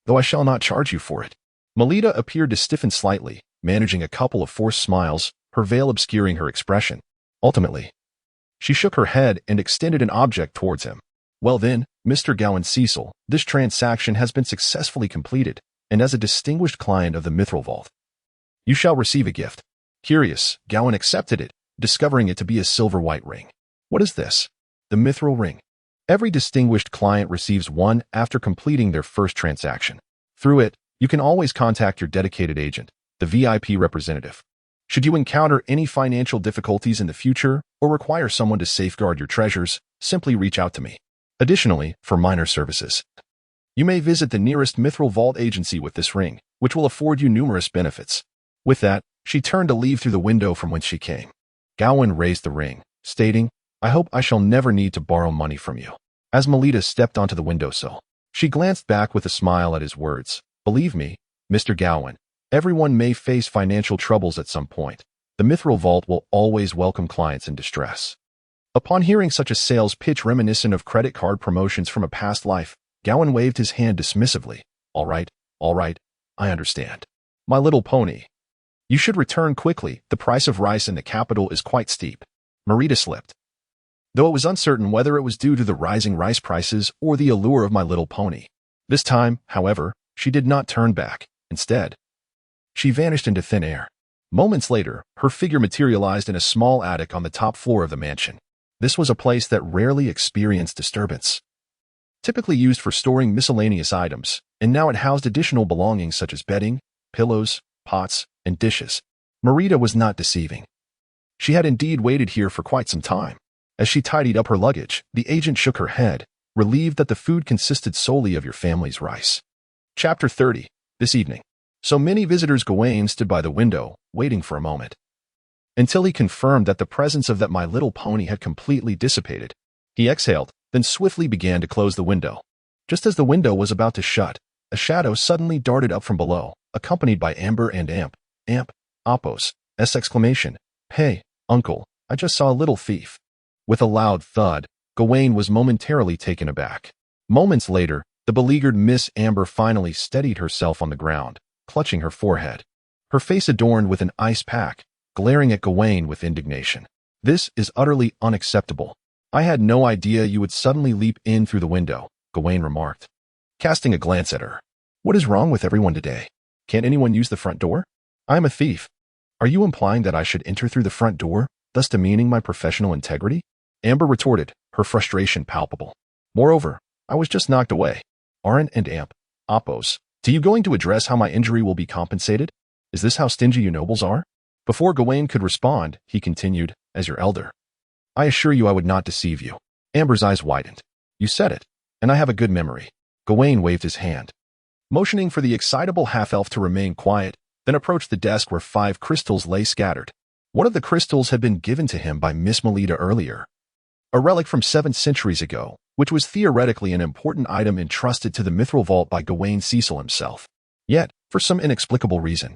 though I shall not charge you for it." Melita appeared to stiffen slightly, managing a couple of forced smiles, her veil obscuring her expression. Ultimately, she shook her head and extended an object towards him. "Well then, Mr. Gawain Cecil, this transaction has been successfully completed, and as a distinguished client of the Mithril Vault, you shall receive a gift." Curious, Gawain accepted it, discovering it to be a silver-white ring. "What is this?" "The Mithril Ring. Every distinguished client receives one after completing their first transaction. Through it, you can always contact your dedicated agent, the VIP representative. Should you encounter any financial difficulties in the future or require someone to safeguard your treasures, simply reach out to me. Additionally, for minor services, you may visit the nearest Mithril Vault agency with this ring, which will afford you numerous benefits." With that, she turned to leave through the window from whence she came. Gawain raised the ring, stating, "I hope I shall never need to borrow money from you." As Melita stepped onto the windowsill, she glanced back with a smile at his words. "Believe me, Mr. Gawain, everyone may face financial troubles at some point. The Mithril Vault will always welcome clients in distress." Upon hearing such a sales pitch reminiscent of credit card promotions from a past life, Gawain waved his hand dismissively. All right, I understand. My little pony. You should return quickly. The price of rice in the capital is quite steep." Melita slipped, though it was uncertain whether it was due to the rising rice prices or the allure of My Little Pony. This time, however, she did not turn back. Instead, she vanished into thin air. Moments later, her figure materialized in a small attic on the top floor of the mansion. This was a place that rarely experienced disturbance, typically used for storing miscellaneous items, and now it housed additional belongings such as bedding, pillows, pots, and dishes. Melita was not deceiving. She had indeed waited here for quite some time. As she tidied up her luggage, the agent shook her head, relieved that the food consisted solely of your family's rice. Chapter 30. This evening. So many visitors. Gawain stood by the window, waiting for a moment, until he confirmed that the presence of that My Little Pony had completely dissipated. He exhaled, then swiftly began to close the window. Just as the window was about to shut, a shadow suddenly darted up from below, accompanied by Amber and Amp. Opos, exclamation. "Hey, uncle, I just saw a little thief." With a loud thud, Gawain was momentarily taken aback. Moments later, the beleaguered Miss Amber finally steadied herself on the ground, clutching her forehead, her face adorned with an ice pack, glaring at Gawain with indignation. "This is utterly unacceptable. I had no idea you would suddenly leap in through the window," Gawain remarked, casting a glance at her. "What is wrong with everyone today? Can't anyone use the front door? I am a thief. Are you implying that I should enter through the front door, thus demeaning my professional integrity?" Amber retorted, her frustration palpable. "Moreover, I was just knocked away. Aren't and Amp, Opos, are you going to address how my injury will be compensated? Is this how stingy you nobles are?" Before Gawain could respond, he continued, "As your elder, I assure you I would not deceive you. Amber's eyes widened. You said it, and I have a good memory. Gawain waved his hand, motioning for the excitable half-elf to remain quiet, then approached the desk where 5 crystals lay scattered. One of the crystals had been given to him by Miss Melita earlier, a relic from 7 centuries ago, which was theoretically an important item entrusted to the mithril vault by Gawain Cecil himself. Yet, for some inexplicable reason,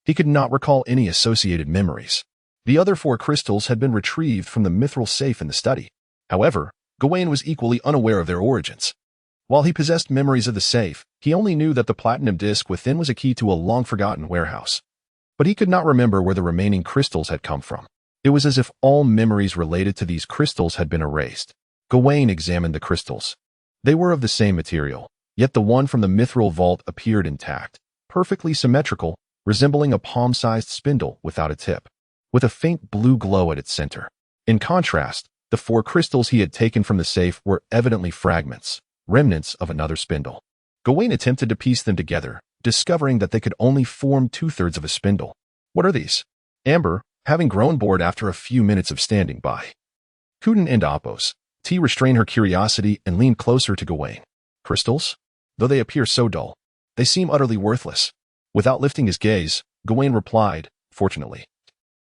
he could not recall any associated memories. The other 4 crystals had been retrieved from the mithril safe in the study. However, Gawain was equally unaware of their origins. While he possessed memories of the safe, he only knew that the platinum disc within was a key to a long-forgotten warehouse. But he could not remember where the remaining crystals had come from. It was as if all memories related to these crystals had been erased. Gawain examined the crystals. They were of the same material, yet the one from the mithril vault appeared intact, perfectly symmetrical, resembling a palm-sized spindle without a tip, with a faint blue glow at its center. In contrast, the 4 crystals he had taken from the safe were evidently fragments, remnants of another spindle. Gawain attempted to piece them together, discovering that they could only form 2/3 of a spindle. What are these? Amber, having grown bored after a few minutes of standing by, couldn't end Opos. T restrained her curiosity and leaned closer to Gawain. Crystals? Though they appear so dull, they seem utterly worthless. Without lifting his gaze, Gawain replied, fortunately.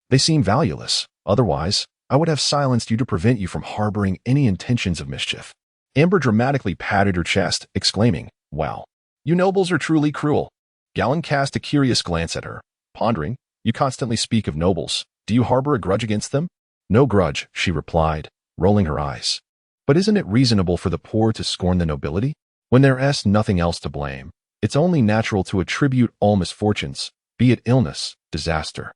They seem valueless. Otherwise, I would have silenced you to prevent you from harboring any intentions of mischief. Amber dramatically patted her chest, exclaiming, Wow, you nobles are truly cruel. Gawain cast a curious glance at her, pondering, You constantly speak of nobles. Do you harbor a grudge against them? No grudge, she replied, rolling her eyes. But isn't it reasonable for the poor to scorn the nobility? When there's nothing else to blame, it's only natural to attribute all misfortunes, be it illness, disaster,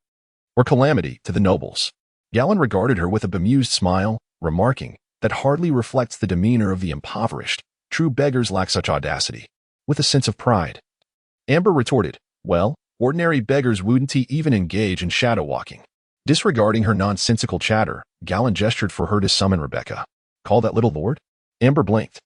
or calamity, to the nobles. Gawain regarded her with a bemused smile, remarking, That hardly reflects the demeanor of the impoverished. True beggars lack such audacity. With a sense of pride. Amber retorted, Well, ordinary beggars wouldn't even engage in shadow walking. Disregarding her nonsensical chatter, Gawain gestured for her to summon Rebecca. Call that little lord? Amber blinked,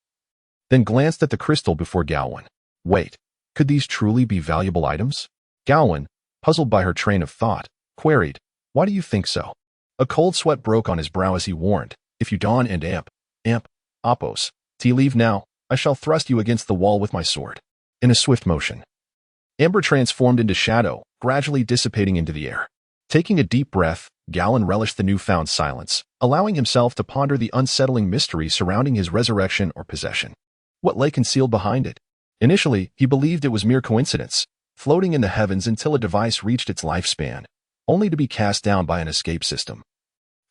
then glanced at the crystal before Gawain. Wait, could these truly be valuable items? Gawain, puzzled by her train of thought, queried, Why do you think so? A cold sweat broke on his brow as he warned, If you don and Opos, to leave now, I shall thrust you against the wall with my sword. In a swift motion, Amber transformed into shadow, gradually dissipating into the air. Taking a deep breath, Gawain relished the newfound silence, allowing himself to ponder the unsettling mystery surrounding his resurrection or possession. What lay concealed behind it? Initially, he believed it was mere coincidence, floating in the heavens until a device reached its lifespan, only to be cast down by an escape system,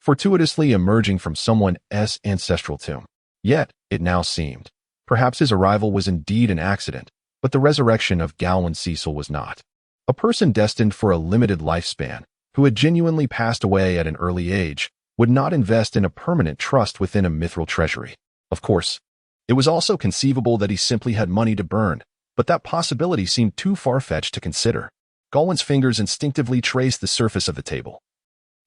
fortuitously emerging from someone's ancestral tomb. Yet, it now seemed, perhaps his arrival was indeed an accident, but the resurrection of Gawain Cecil was not. A person destined for a limited lifespan, who had genuinely passed away at an early age, would not invest in a permanent trust within a mithril treasury. Of course, it was also conceivable that he simply had money to burn, but that possibility seemed too far-fetched to consider. Gawain's fingers instinctively traced the surface of the table,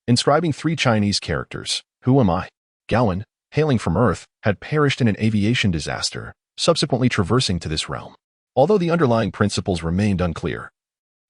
inscribing 3 Chinese characters. Who am I? Gawain, hailing from Earth, had perished in an aviation disaster, subsequently traversing to this realm. Although the underlying principles remained unclear,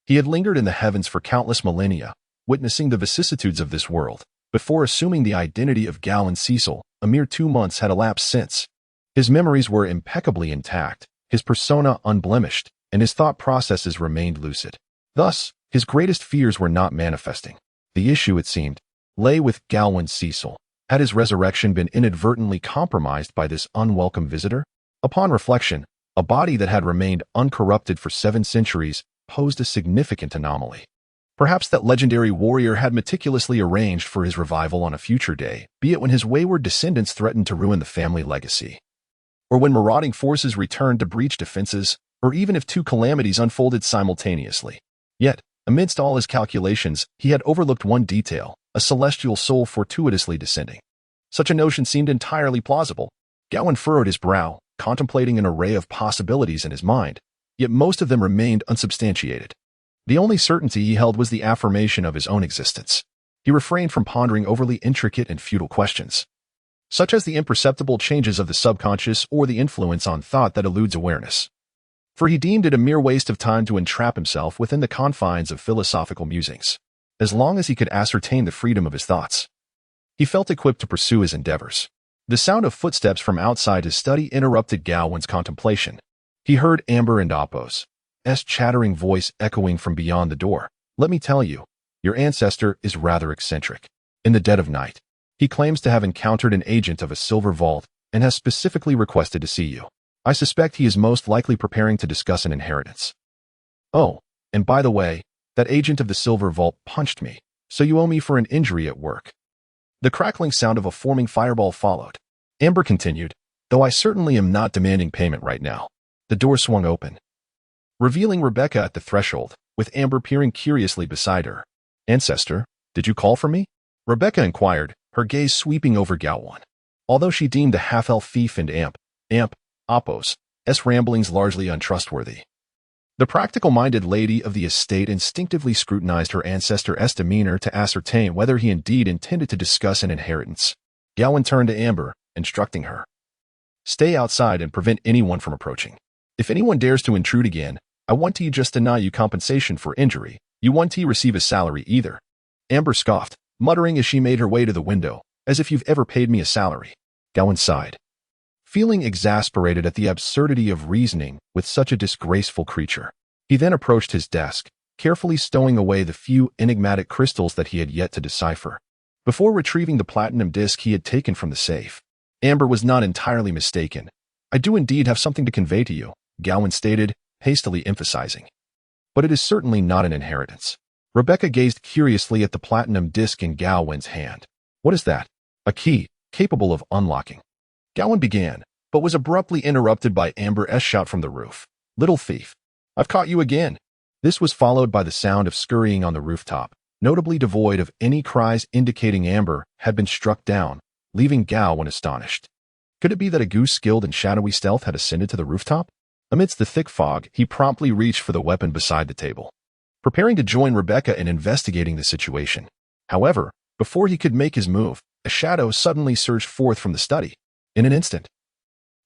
he had lingered in the heavens for countless millennia, witnessing the vicissitudes of this world, before assuming the identity of Gawain Cecil. A mere 2 months had elapsed since. His memories were impeccably intact, his persona unblemished, and his thought processes remained lucid. Thus, his greatest fears were not manifesting. The issue, it seemed, lay with Gawain Cecil. Had his resurrection been inadvertently compromised by this unwelcome visitor? Upon reflection, a body that had remained uncorrupted for 7 centuries posed a significant anomaly. Perhaps that legendary warrior had meticulously arranged for his revival on a future day, be it when his wayward descendants threatened to ruin the family legacy, or when marauding forces returned to breach defenses, or even if 2 calamities unfolded simultaneously. Yet, amidst all his calculations, he had overlooked one detail, a celestial soul fortuitously descending. Such a notion seemed entirely plausible. Gawain furrowed his brow, contemplating an array of possibilities in his mind, yet most of them remained unsubstantiated. The only certainty he held was the affirmation of his own existence. He refrained from pondering overly intricate and futile questions, such as the imperceptible changes of the subconscious or the influence on thought that eludes awareness, for he deemed it a mere waste of time to entrap himself within the confines of philosophical musings, as long as he could ascertain the freedom of his thoughts. He felt equipped to pursue his endeavors. The sound of footsteps from outside his study interrupted Gawain's contemplation. He heard Amber and Apos' chattering voice echoing from beyond the door. "Let me tell you, your ancestor is rather eccentric. In the dead of night, he claims to have encountered an agent of a silver vault and has specifically requested to see you. I suspect he is most likely preparing to discuss an inheritance. Oh, and by the way, that agent of the silver vault punched me, so you owe me for an injury at work." The crackling sound of a forming fireball followed. Amber continued, "Though I certainly am not demanding payment right now." The door swung open, revealing Rebecca at the threshold, with Amber peering curiously beside her. "Ancestor, did you call for me?" Rebecca inquired, her gaze sweeping over Gawain. Although she deemed the half-elf thief and Apos' ramblings largely untrustworthy, the practical-minded lady of the estate instinctively scrutinized her ancestor's demeanor to ascertain whether he indeed intended to discuss an inheritance. Gawain turned to Amber, instructing her, "Stay outside and prevent anyone from approaching. If anyone dares to intrude again, I want to just deny you compensation for injury. You want to receive a salary either." Amber scoffed, muttering as she made her way to the window, "As if you've ever paid me a salary." Gawain sighed, feeling exasperated at the absurdity of reasoning with such a disgraceful creature. He then approached his desk, carefully stowing away the few enigmatic crystals that he had yet to decipher, before retrieving the platinum disc he had taken from the safe. Amber was not entirely mistaken. "I do indeed have something to convey to you," Gawain stated, hastily emphasizing. "But it is certainly not an inheritance." Rebecca gazed curiously at the platinum disc in Gawain's hand. "What is that?" "A key, capable of unlocking." Gawain began, but was abruptly interrupted by Amber's shout from the roof. "Little thief, I've caught you again." This was followed by the sound of scurrying on the rooftop, notably devoid of any cries indicating Amber had been struck down, leaving Gawain astonished. Could it be that a goose skilled in shadowy stealth had ascended to the rooftop? Amidst the thick fog, he promptly reached for the weapon beside the table, preparing to join Rebecca in investigating the situation. However, before he could make his move, a shadow suddenly surged forth from the study. In an instant,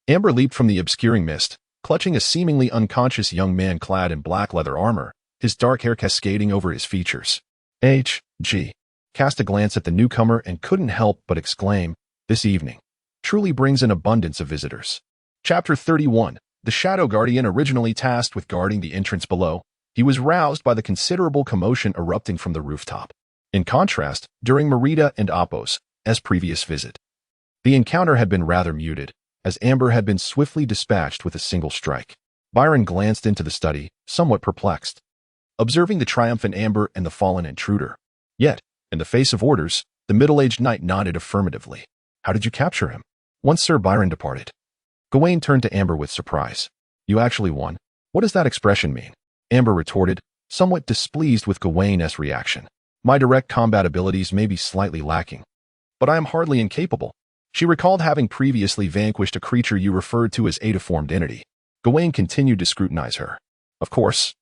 Amber leaped from the obscuring mist, clutching a seemingly unconscious young man clad in black leather armor, his dark hair cascading over his features. H.G. cast a glance at the newcomer and couldn't help but exclaim, "This evening truly brings an abundance of visitors." Chapter 31. The Shadow Guardian, originally tasked with guarding the entrance below, he was roused by the considerable commotion erupting from the rooftop. In contrast, during Merida and Apos' previous visit, the encounter had been rather muted, as Amber had been swiftly dispatched with a single strike. Byron glanced into the study, somewhat perplexed, observing the triumphant Amber and the fallen intruder. Yet, in the face of orders, the middle-aged knight nodded affirmatively. "How did you capture him?" Once Sir Byron departed, Gawain turned to Amber with surprise. "You actually won? What does that expression mean?" Amber retorted, somewhat displeased with Gawain's reaction. "My direct combat abilities may be slightly lacking, but I am hardly incapable." She recalled having previously vanquished a creature you referred to as a deformed entity. Gawain continued to scrutinize her. "Of course.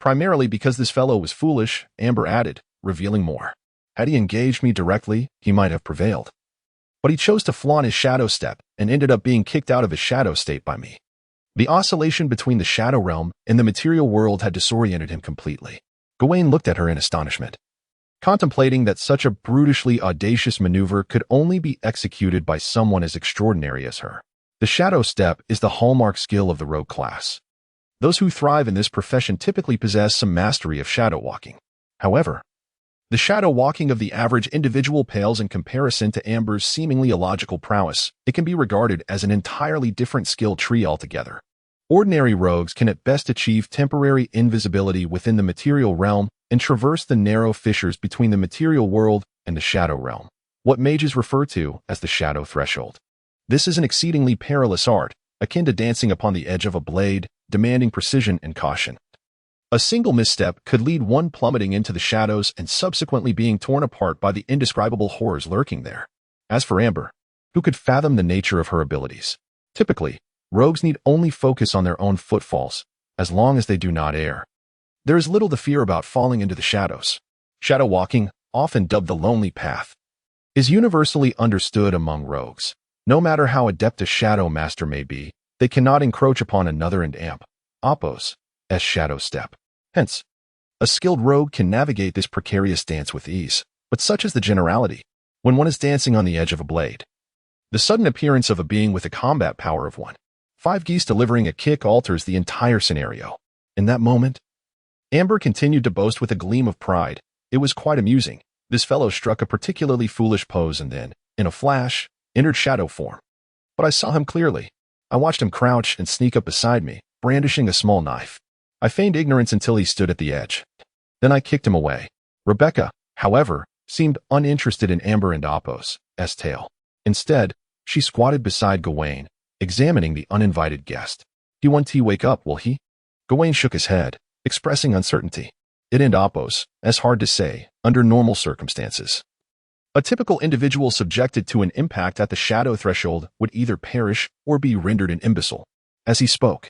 Primarily because this fellow was foolish," Amber added, revealing more. "Had he engaged me directly, he might have prevailed. But he chose to flaunt his shadow step and ended up being kicked out of his shadow state by me." The oscillation between the shadow realm and the material world had disoriented him completely. Gawain looked at her in astonishment, contemplating that such a brutishly audacious maneuver could only be executed by someone as extraordinary as her. The shadow step is the hallmark skill of the rogue class. Those who thrive in this profession typically possess some mastery of shadow walking. However, the shadow walking of the average individual pales in comparison to Amber's seemingly illogical prowess. It can be regarded as an entirely different skill tree altogether. Ordinary rogues can at best achieve temporary invisibility within the material realm and traverse the narrow fissures between the material world and the shadow realm, what mages refer to as the shadow threshold. This is an exceedingly perilous art, akin to dancing upon the edge of a blade, demanding precision and caution. A single misstep could lead one plummeting into the shadows and subsequently being torn apart by the indescribable horrors lurking there. As for Amber, who could fathom the nature of her abilities? Typically, rogues need only focus on their own footfalls, as long as they do not err. There is little to fear about falling into the shadows. Shadow walking, often dubbed the lonely path, is universally understood among rogues. No matter how adept a shadow master may be, they cannot encroach upon another and Apos' shadow step. Hence, a skilled rogue can navigate this precarious dance with ease, but such is the generality. when one is dancing on the edge of a blade. The sudden appearance of a being with the combat power of one. 5 geese delivering a kick alters the entire scenario. In that moment, Amber continued to boast with a gleam of pride. It was quite amusing. This fellow struck a particularly foolish pose and then, in a flash, entered shadow form. But I saw him clearly. I watched him crouch and sneak up beside me, brandishing a small knife. I feigned ignorance until he stood at the edge. Then I kicked him away. Rebecca, however, seemed uninterested in Amber and Apos' tale. Instead, she squatted beside Gawain, examining the uninvited guest. "He won't wake up, will he?" Gawain shook his head, expressing uncertainty. It and Apos, as hard to say, under normal circumstances. A typical individual subjected to an impact at the shadow threshold would either perish or be rendered an imbecile. As he spoke,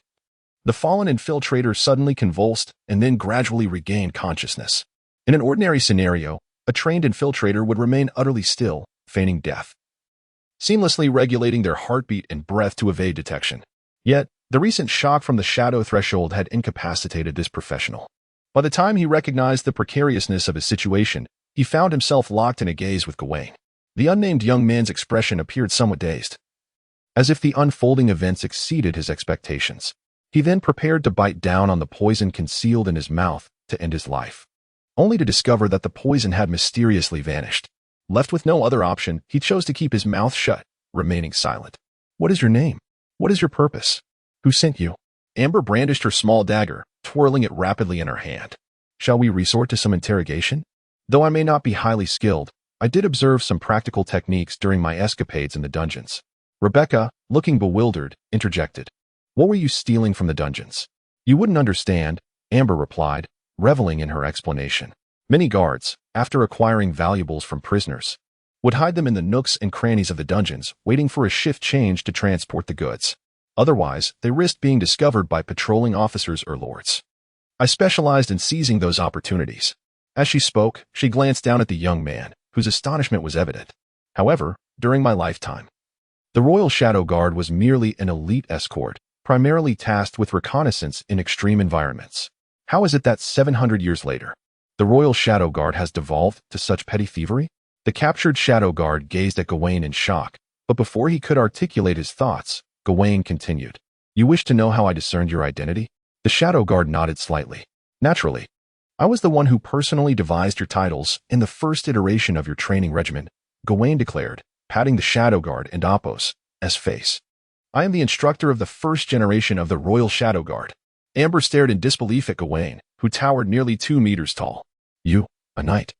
the fallen infiltrator suddenly convulsed and then gradually regained consciousness. In an ordinary scenario, a trained infiltrator would remain utterly still, feigning death, seamlessly regulating their heartbeat and breath to evade detection. Yet, the recent shock from the shadow threshold had incapacitated this professional. By the time he recognized the precariousness of his situation, he found himself locked in a gaze with Gawain. The unnamed young man's expression appeared somewhat dazed, as if the unfolding events exceeded his expectations. He then prepared to bite down on the poison concealed in his mouth to end his life, only to discover that the poison had mysteriously vanished. Left with no other option, he chose to keep his mouth shut, remaining silent. "What is your name? What is your purpose? Who sent you?" Amber brandished her small dagger, twirling it rapidly in her hand. "Shall we resort to some interrogation? Though I may not be highly skilled, I did observe some practical techniques during my escapades in the dungeons." Rebecca, looking bewildered, interjected. "What were you stealing from the dungeons?" "You wouldn't understand," Amber replied, reveling in her explanation. Many guards, after acquiring valuables from prisoners, would hide them in the nooks and crannies of the dungeons, waiting for a shift change to transport the goods. Otherwise, they risked being discovered by patrolling officers or lords. I specialized in seizing those opportunities. As she spoke, she glanced down at the young man, whose astonishment was evident. However, during my lifetime, the Royal Shadow Guard was merely an elite escort, primarily tasked with reconnaissance in extreme environments. How is it that 700 years later, the Royal Shadow Guard has devolved to such petty thievery? The captured Shadow Guard gazed at Gawain in shock, but before he could articulate his thoughts, Gawain continued. "You wish to know how I discerned your identity?" The Shadow Guard nodded slightly. "Naturally. I was the one who personally devised your titles in the first iteration of your training regimen," Gawain declared, patting the Shadow Guard and Apos' face. "I am the instructor of the first generation of the Royal Shadow Guard." Amber stared in disbelief at Gawain, who towered nearly 2 meters tall. "You, a knight,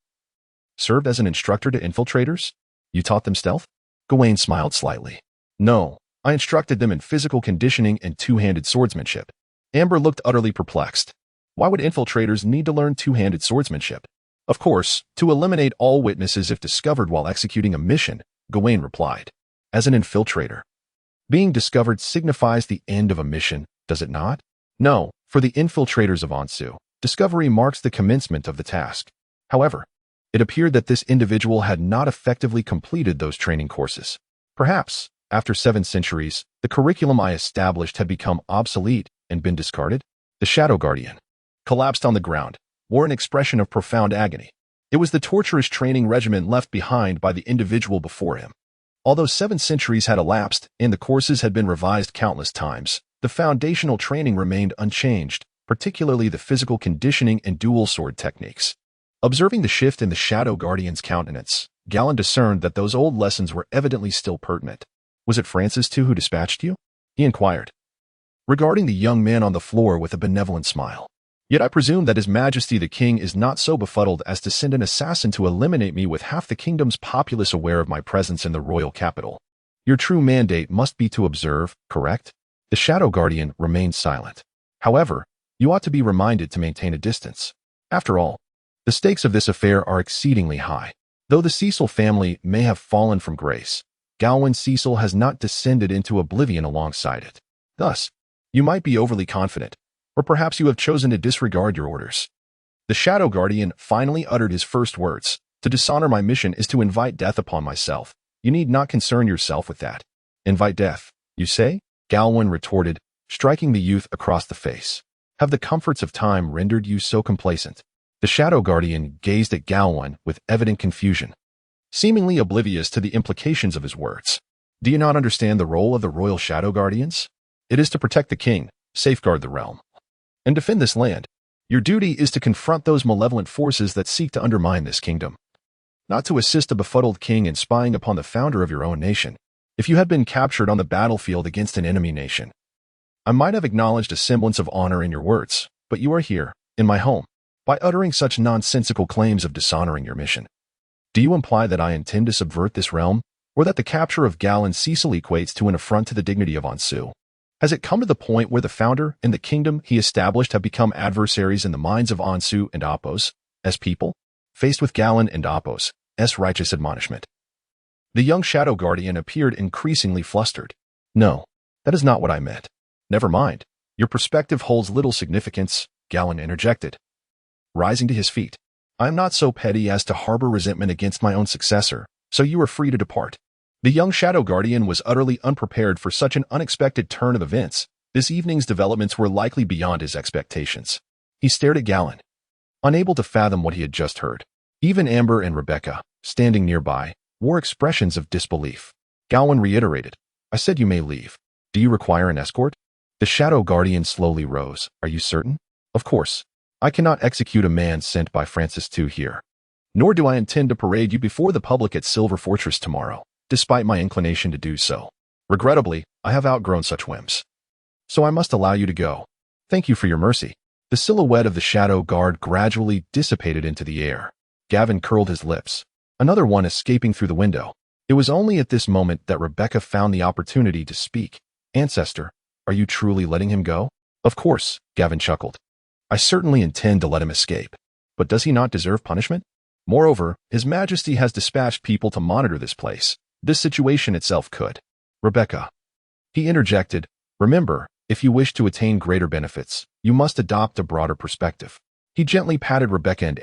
served as an instructor to infiltrators? You taught them stealth?" Gawain smiled slightly. "No, I instructed them in physical conditioning and two-handed swordsmanship." Amber looked utterly perplexed. Why would infiltrators need to learn two-handed swordsmanship? "Of course, to eliminate all witnesses if discovered while executing a mission," Gawain replied. "As an infiltrator, being discovered signifies the end of a mission, does it not?" "No, for the infiltrators of Ansu, discovery marks the commencement of the task." However, it appeared that this individual had not effectively completed those training courses. Perhaps, after 7 centuries, the curriculum I established had become obsolete and been discarded. The Shadow Guardian collapsed on the ground, wore an expression of profound agony. It was the torturous training regimen left behind by the individual before him. Although 7 centuries had elapsed and the courses had been revised countless times, the foundational training remained unchanged, particularly the physical conditioning and dual sword techniques. Observing the shift in the Shadow Guardian's countenance, Gawain discerned that those old lessons were evidently still pertinent. "Was it Francis too who dispatched you?" he inquired, regarding the young man on the floor with a benevolent smile. "Yet I presume that His Majesty the King is not so befuddled as to send an assassin to eliminate me with half the kingdom's populace aware of my presence in the royal capital. Your true mandate must be to observe, correct?" The Shadow Guardian remained silent. "However, you ought to be reminded to maintain a distance. After all, the stakes of this affair are exceedingly high. Though the Cecil family may have fallen from grace, Gawain Cecil has not descended into oblivion alongside it. Thus, you might be overly confident, or perhaps you have chosen to disregard your orders." The Shadow Guardian finally uttered his first words. "To dishonor my mission is to invite death upon myself. You need not concern yourself with that." "Invite death, you say?" Gawain retorted, striking the youth across the face. "Have the comforts of time rendered you so complacent?" The Shadow Guardian gazed at Gawain with evident confusion. seemingly oblivious to the implications of his words. Do you not understand the role of the royal shadow guardians? It is to protect the king, safeguard the realm, and defend this land. Your duty is to confront those malevolent forces that seek to undermine this kingdom, not to assist a befuddled king in spying upon the founder of your own nation. If you had been captured on the battlefield against an enemy nation, I might have acknowledged a semblance of honor in your words, but you are here, in my home, by uttering such nonsensical claims of dishonoring your mission. Do you imply that I intend to subvert this realm, or that the capture of Gawain Cecil equates to an affront to the dignity of Ansu? Has it come to the point where the founder and the kingdom he established have become adversaries in the minds of Ansu and Apos, as people, faced with Gawain and Apos' righteous admonishment? The young shadow guardian appeared increasingly flustered. No, that is not what I meant. Never mind. Your perspective holds little significance, Gawain interjected, rising to his feet. I am not so petty as to harbor resentment against my own successor, so you are free to depart. The young shadow guardian was utterly unprepared for such an unexpected turn of events. This evening's developments were likely beyond his expectations. He stared at Gawain, unable to fathom what he had just heard. Even Amber and Rebecca, standing nearby, wore expressions of disbelief. Gawain reiterated, I said you may leave. Do you require an escort? The shadow guardian slowly rose. Are you certain? Of course. I cannot execute a man sent by Francis II here. Nor do I intend to parade you before the public at Silver Fortress tomorrow, despite my inclination to do so. Regrettably, I have outgrown such whims. So I must allow you to go. Thank you for your mercy. The silhouette of the shadow guard gradually dissipated into the air. Gavin curled his lips, another one escaping through the window. It was only at this moment that Rebecca found the opportunity to speak. Ancestor, are you truly letting him go? Of course, Gavin chuckled. I certainly intend to let him escape. But does he not deserve punishment? Moreover, His Majesty has dispatched people to monitor this place. This situation itself could. Rebecca. He interjected, remember, if you wish to attain greater benefits, you must adopt a broader perspective. He gently patted Rebecca and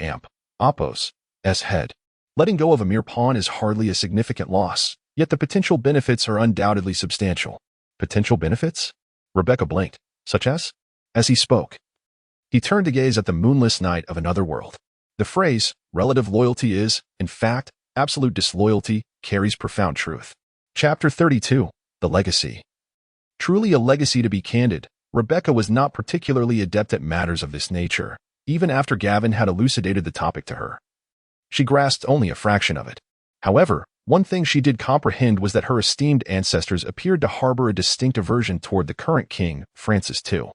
Apos' head. Letting go of a mere pawn is hardly a significant loss, yet the potential benefits are undoubtedly substantial. Potential benefits? Rebecca blinked. Such as? As he spoke, he turned to gaze at the moonless night of another world. The phrase, relative loyalty is, in fact, absolute disloyalty, carries profound truth. Chapter 32. The Legacy. Truly a legacy. To be candid, Rebecca was not particularly adept at matters of this nature, even after Gavin had elucidated the topic to her. She grasped only a fraction of it. However, one thing she did comprehend was that her esteemed ancestors appeared to harbor a distinct aversion toward the current king, Francis II.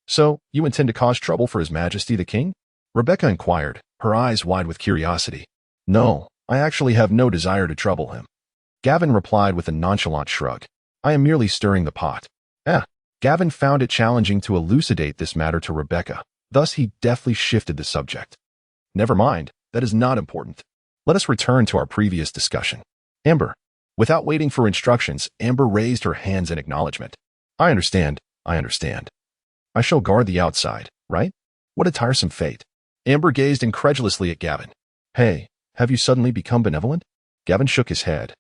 So, you intend to cause trouble for His Majesty the King? Rebecca inquired, her eyes wide with curiosity. No, I actually have no desire to trouble him. Gavin replied with a nonchalant shrug. I am merely stirring the pot. Gavin found it challenging to elucidate this matter to Rebecca. Thus he deftly shifted the subject. Never mind, that is not important. Let us return to our previous discussion. Amber. Without waiting for instructions, Amber raised her hands in acknowledgement. I understand. I shall guard the outside, right? What a tiresome fate. Amber gazed incredulously at Gavin. Hey, have you suddenly become benevolent? Gavin shook his head,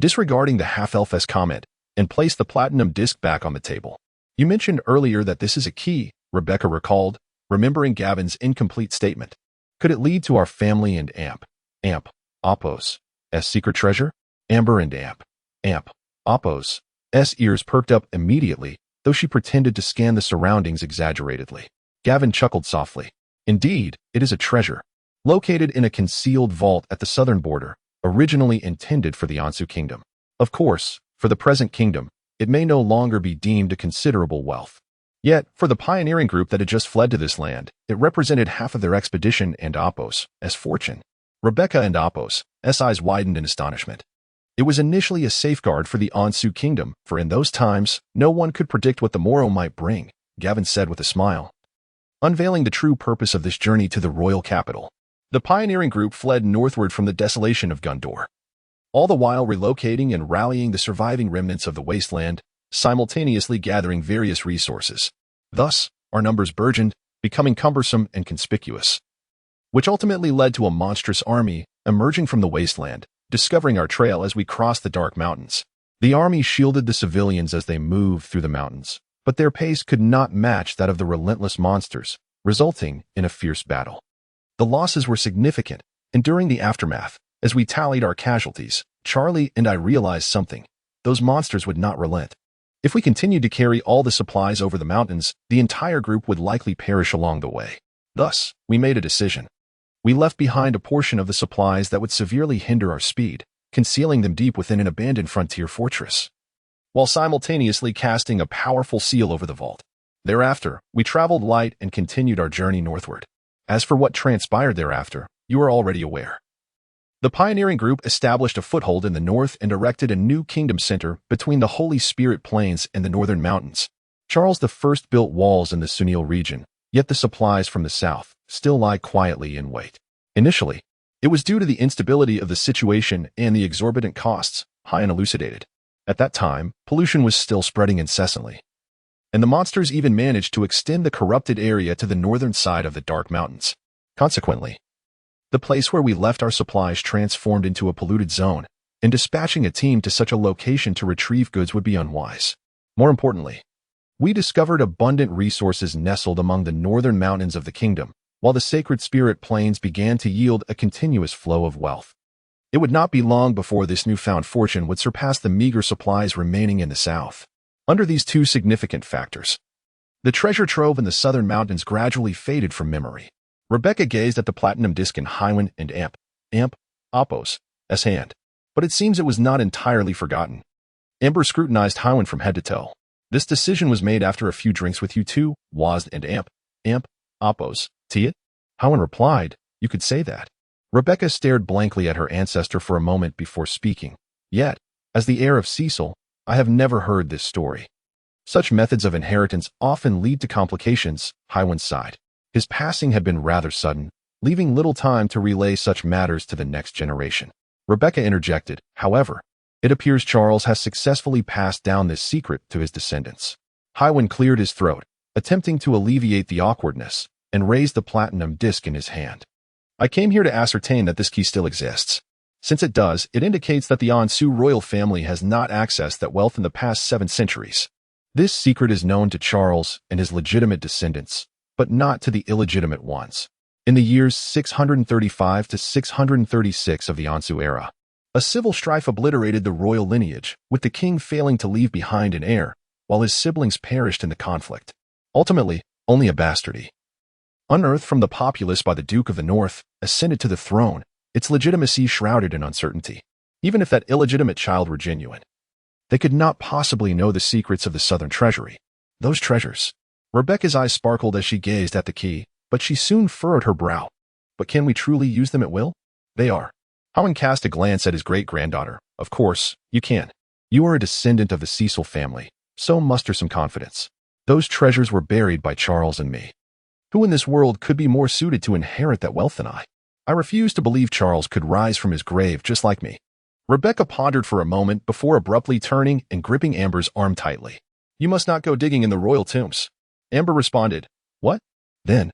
disregarding the half-elf's comment, and placed the platinum disc back on the table. You mentioned earlier that this is a key, Rebecca recalled, remembering Gavin's incomplete statement. Could it lead to our family and Apos' secret treasure? Amber and Apos' ears perked up immediately, though she pretended to scan the surroundings exaggeratedly. Gavin chuckled softly. Indeed, it is a treasure, located in a concealed vault at the southern border, originally intended for the Ansu kingdom. Of course, for the present kingdom, it may no longer be deemed a considerable wealth. Yet, for the pioneering group that had just fled to this land, it represented half of their expedition and Apos' fortune. Rebecca and Apos' eyes widened in astonishment. It was initially a safeguard for the Ansu kingdom, for in those times, no one could predict what the morrow might bring, Gavin said with a smile, unveiling the true purpose of this journey to the royal capital. The pioneering group fled northward from the desolation of Gondor, all the while relocating and rallying the surviving remnants of the wasteland, simultaneously gathering various resources. Thus, our numbers burgeoned, becoming cumbersome and conspicuous, which ultimately led to a monstrous army emerging from the wasteland, discovering our trail as we crossed the dark mountains. The army shielded the civilians as they moved through the mountains, but their pace could not match that of the relentless monsters, resulting in a fierce battle. The losses were significant, and during the aftermath, As we tallied our casualties, Charlie and I realized something. Those monsters would not relent. If we continued to carry all the supplies over the mountains, the entire group would likely perish along the way. Thus, we made a decision. We left behind a portion of the supplies that would severely hinder our speed, concealing them deep within an abandoned frontier fortress, while simultaneously casting a powerful seal over the vault. Thereafter, we traveled light and continued our journey northward. As for what transpired thereafter, you are already aware. The pioneering group established a foothold in the north and erected a new kingdom center between the Holy Spirit Plains and the northern mountains. Charles I built walls in the Sunil region, yet the supplies from the south still lie quietly in wait. Initially, it was due to the instability of the situation and the exorbitant costs, Hayan elucidated. At that time, pollution was still spreading incessantly, and the monsters even managed to extend the corrupted area to the northern side of the Dark Mountains. Consequently, the place where we left our supplies transformed into a polluted zone, and dispatching a team to such a location to retrieve goods would be unwise. More importantly, we discovered abundant resources nestled among the northern mountains of the kingdom, while the sacred spirit plains began to yield a continuous flow of wealth. It would not be long before this newfound fortune would surpass the meager supplies remaining in the south. Under these two significant factors, the treasure trove in the southern mountains gradually faded from memory. Rebecca gazed at the platinum disc in Gawain and Apos' hand, but it seems it was not entirely forgotten. Amber scrutinized Gawain from head to toe. This decision was made after a few drinks with you two, Wazd and Apos, Tia? Gawain replied, you could say that. Rebecca stared blankly at her ancestor for a moment before speaking. Yet, as the heir of Cecil, I have never heard this story. Such methods of inheritance often lead to complications, Gawain sighed. His passing had been rather sudden, leaving little time to relay such matters to the next generation. Rebecca interjected, however, it appears Charles has successfully passed down this secret to his descendants. Gawain cleared his throat, attempting to alleviate the awkwardness, and raised the platinum disc in his hand. I came here to ascertain that this key still exists. Since it does, it indicates that the Ansu royal family has not accessed that wealth in the past 7 centuries. This secret is known to Charles and his legitimate descendants, but not to the illegitimate ones. In the years 635 to 636 of the Ansu era, a civil strife obliterated the royal lineage, with the king failing to leave behind an heir, while his siblings perished in the conflict. Ultimately, only a bastardy, unearthed from the populace by the Duke of the North, ascended to the throne, its legitimacy shrouded in uncertainty. Even if that illegitimate child were genuine, they could not possibly know the secrets of the southern treasury. Those treasures. Rebecca's eyes sparkled as she gazed at the key, but she soon furrowed her brow. But can we truly use them at will? They are. Gawain cast a glance at his great-granddaughter. Of course, you can. You are a descendant of the Cecil family, so muster some confidence. Those treasures were buried by Charles and me. Who in this world could be more suited to inherit that wealth than I? I refuse to believe Charles could rise from his grave just like me. Rebecca pondered for a moment before abruptly turning and gripping Amber's arm tightly. You must not go digging in the royal tombs. Amber responded, what? Then.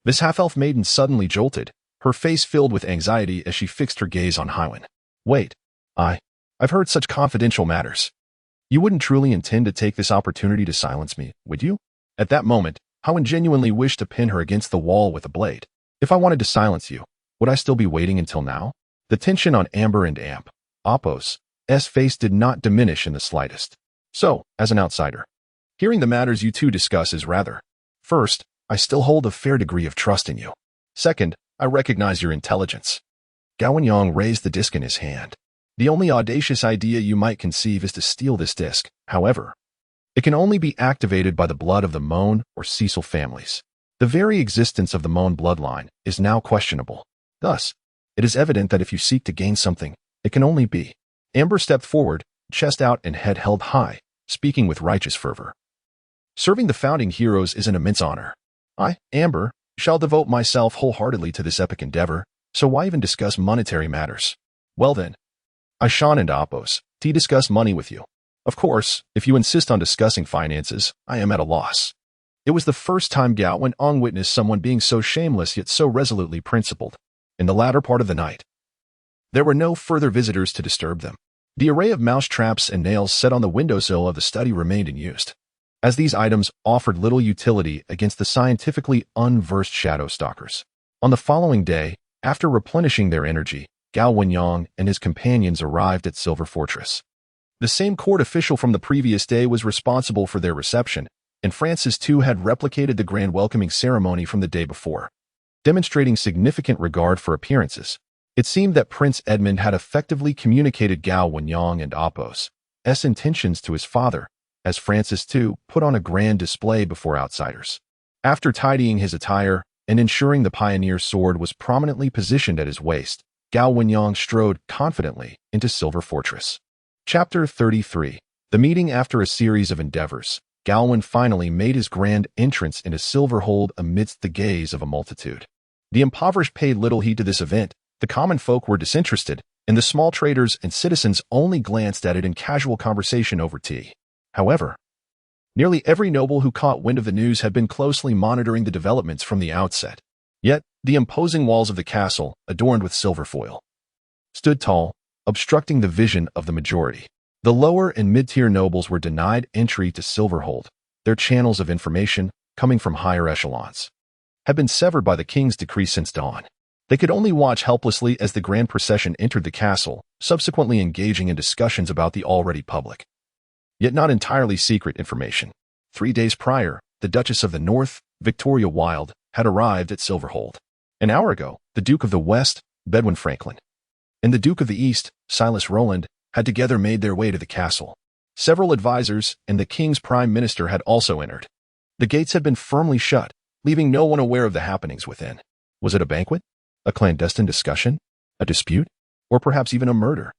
This half-elf maiden suddenly jolted, her face filled with anxiety as she fixed her gaze on Gawain. Wait. I've heard such confidential matters. You wouldn't truly intend to take this opportunity to silence me, would you? At that moment, Gawain genuinely wished to pin her against the wall with a blade. If I wanted to silence you, would I still be waiting until now? The tension on Amber and Apos' face did not diminish in the slightest. So, as an outsider, hearing the matters you two discuss is rather. First, I still hold a fair degree of trust in you. Second, I recognize your intelligence. Gawain Yong raised the disc in his hand. The only audacious idea you might conceive is to steal this disc. However, it can only be activated by the blood of the Mon or Cecil families. The very existence of the Mon bloodline is now questionable. Thus, it is evident that if you seek to gain something, it can only be. Amber stepped forward, chest out and head held high, speaking with righteous fervor. Serving the founding heroes is an immense honor. I, Amber, shall devote myself wholeheartedly to this epic endeavor, so why even discuss monetary matters? Well then, I Sean and Apos, to discuss money with you. Of course, if you insist on discussing finances, I am at a loss. It was the first time Gawain Ong witnessed someone being so shameless yet so resolutely principled. In the latter part of the night, there were no further visitors to disturb them. The array of mouse traps and nails set on the windowsill of the study remained unused, as these items offered little utility against the scientifically unversed shadow stalkers. On the following day, after replenishing their energy, Gawain and his companions arrived at Silver Fortress. The same court official from the previous day was responsible for their reception, and Francis too had replicated the grand welcoming ceremony from the day before, demonstrating significant regard for appearances. It seemed that Prince Edmund had effectively communicated Gawain and Apos' intentions to his father, as Francis too put on a grand display before outsiders. After tidying his attire and ensuring the pioneer sword was prominently positioned at his waist, Gawain strode confidently into Silver Fortress. Chapter 33. The meeting. After a series of endeavors, Gawain finally made his grand entrance into Silverhold amidst the gaze of a multitude. The impoverished paid little heed to this event, the common folk were disinterested, and the small traders and citizens only glanced at it in casual conversation over tea. However, nearly every noble who caught wind of the news had been closely monitoring the developments from the outset. Yet, the imposing walls of the castle, adorned with silver foil, stood tall, obstructing the vision of the majority. The lower and mid-tier nobles were denied entry to Silverhold. Their channels of information, coming from higher echelons, had been severed by the king's decree since dawn. They could only watch helplessly as the grand procession entered the castle, subsequently engaging in discussions about the already public, yet not entirely secret information. 3 days prior, the Duchess of the North, Victoria Wilde, had arrived at Silverhold. An hour ago, the Duke of the West, Bedwin Franklin, and the Duke of the East, Silas Rowland, had together made their way to the castle. Several advisors and the king's prime minister had also entered. The gates had been firmly shut, leaving no one aware of the happenings within. Was it a banquet? A clandestine discussion? A dispute? Or perhaps even a murder?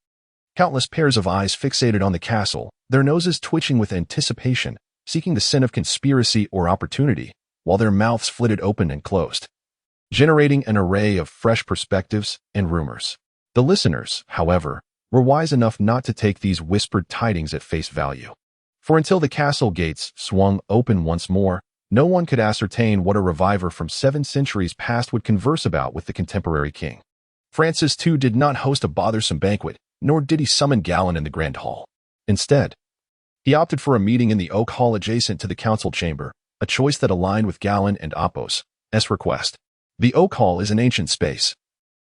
Countless pairs of eyes fixated on the castle, their noses twitching with anticipation, seeking the scent of conspiracy or opportunity, while their mouths flitted open and closed, generating an array of fresh perspectives and rumors. The listeners, however, were wise enough not to take these whispered tidings at face value. For until the castle gates swung open once more, no one could ascertain what a reviver from 7 centuries past would converse about with the contemporary king. Francis too did not host a bothersome banquet, nor did he summon Gawain in the grand hall. Instead, he opted for a meeting in the oak hall adjacent to the council chamber, a choice that aligned with Gawain and Apos' request. The oak hall is an ancient space,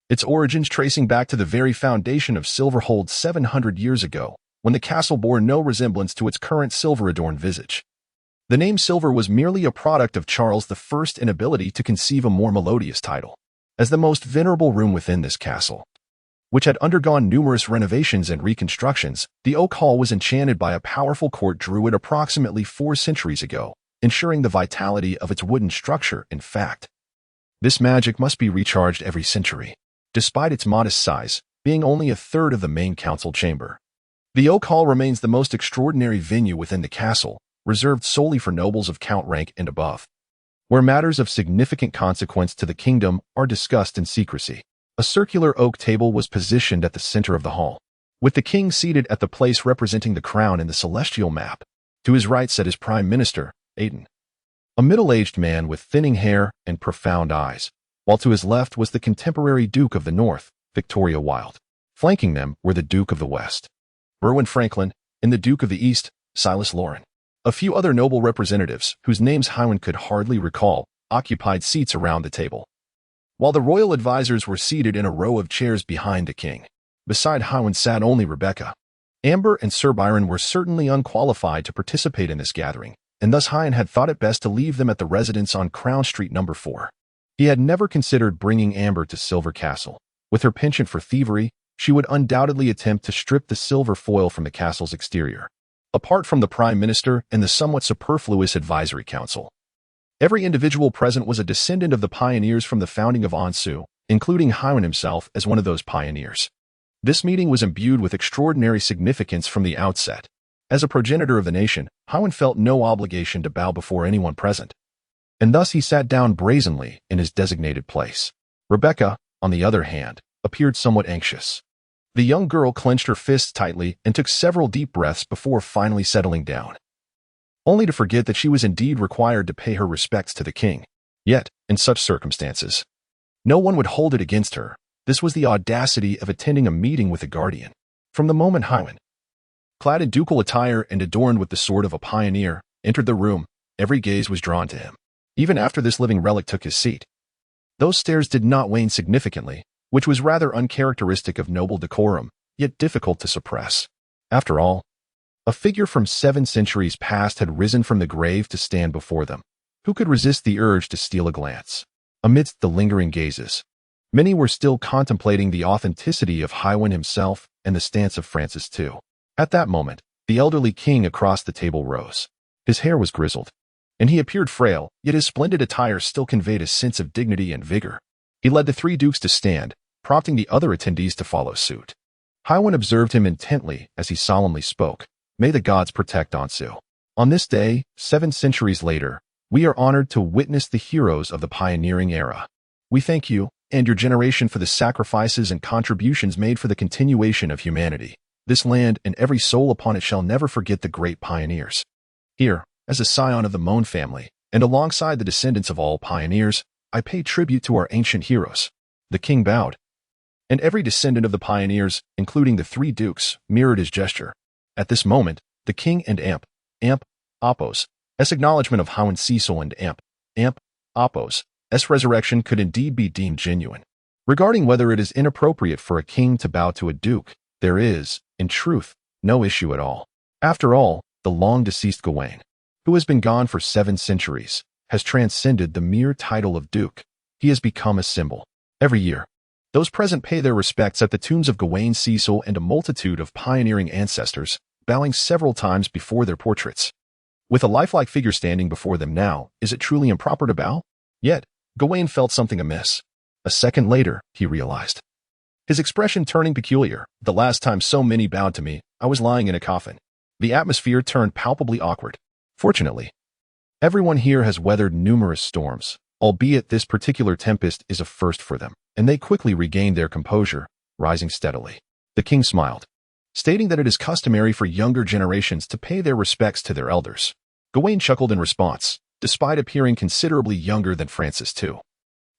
its origins tracing back to the very foundation of Silverhold 700 years ago, when the castle bore no resemblance to its current silver-adorned visage. The name Silver was merely a product of Charles I's inability to conceive a more melodious title. As the most venerable room within this castle, which had undergone numerous renovations and reconstructions, the Oak Hall was enchanted by a powerful court druid approximately 4 centuries ago, ensuring the vitality of its wooden structure. In fact, this magic must be recharged every century, despite its modest size, being only a third of the main council chamber. The Oak Hall remains the most extraordinary venue within the castle, reserved solely for nobles of count rank and above, where matters of significant consequence to the kingdom are discussed in secrecy. A circular oak table was positioned at the center of the hall, with the king seated at the place representing the crown in the celestial map. To his right sat his prime minister, Aiden, a middle-aged man with thinning hair and profound eyes, while to his left was the contemporary Duke of the North, Victoria Wilde. Flanking them were the Duke of the West, Bedwin Franklin, and the Duke of the East, Silas Lauren. A few other noble representatives, whose names Gawain could hardly recall, occupied seats around the table, while the royal advisors were seated in a row of chairs behind the king. Beside Gawain sat only Rebecca. Amber and Sir Byron were certainly unqualified to participate in this gathering, and thus Gawain had thought it best to leave them at the residence on Crown Street No. 4. He had never considered bringing Amber to Silver Castle. With her penchant for thievery, she would undoubtedly attempt to strip the silver foil from the castle's exterior. Apart from the Prime Minister and the somewhat superfluous Advisory Council, every individual present was a descendant of the pioneers from the founding of Ansu, including Gawain himself as one of those pioneers. This meeting was imbued with extraordinary significance from the outset. As a progenitor of the nation, Gawain felt no obligation to bow before anyone present, and thus he sat down brazenly in his designated place. Rebecca, on the other hand, appeared somewhat anxious. The young girl clenched her fists tightly and took several deep breaths before finally settling down, only to forget that she was indeed required to pay her respects to the king. Yet, in such circumstances, no one would hold it against her. This was the audacity of attending a meeting with a guardian. From the moment Gawain, clad in ducal attire and adorned with the sword of a pioneer, entered the room, every gaze was drawn to him. Even after this living relic took his seat, those stares did not wane significantly, which was rather uncharacteristic of noble decorum, yet difficult to suppress. After all, a figure from 7 centuries past had risen from the grave to stand before them. Who could resist the urge to steal a glance? Amidst the lingering gazes, many were still contemplating the authenticity of Gawain himself and the stance of Francis too. At that moment, the elderly king across the table rose. His hair was grizzled, and he appeared frail, yet his splendid attire still conveyed a sense of dignity and vigor. He led the 3 dukes to stand, prompting the other attendees to follow suit. Gawain observed him intently as he solemnly spoke, "May the gods protect Ansu. On this day, 7 centuries later, we are honored to witness the heroes of the pioneering era. We thank you and your generation for the sacrifices and contributions made for the continuation of humanity. This land and every soul upon it shall never forget the great pioneers." Here, as a scion of the Mon family, and alongside the descendants of all pioneers, I pay tribute to our ancient heroes. The king bowed, and every descendant of the pioneers, including the 3 dukes, mirrored his gesture. At this moment, the king and Apos, as acknowledgement of Gawain Cecil and Apos, resurrection could indeed be deemed genuine. Regarding whether it is inappropriate for a king to bow to a duke, there is, in truth, no issue at all. After all, the long-deceased Gawain, who has been gone for 7 centuries, has transcended the mere title of duke. He has become a symbol. Every year, those present pay their respects at the tombs of Gawain Cecil and a multitude of pioneering ancestors, bowing several times before their portraits. With a lifelike figure standing before them now, is it truly improper to bow? Yet, Gawain felt something amiss. A second later, he realized, his expression turning peculiar. "The last time so many bowed to me, I was lying in a coffin." The atmosphere turned palpably awkward. Fortunately, everyone here has weathered numerous storms, albeit this particular tempest is a first for them, and they quickly regained their composure, rising steadily. The king smiled, stating that it is customary for younger generations to pay their respects to their elders. Gawain chuckled in response, despite appearing considerably younger than Francis too.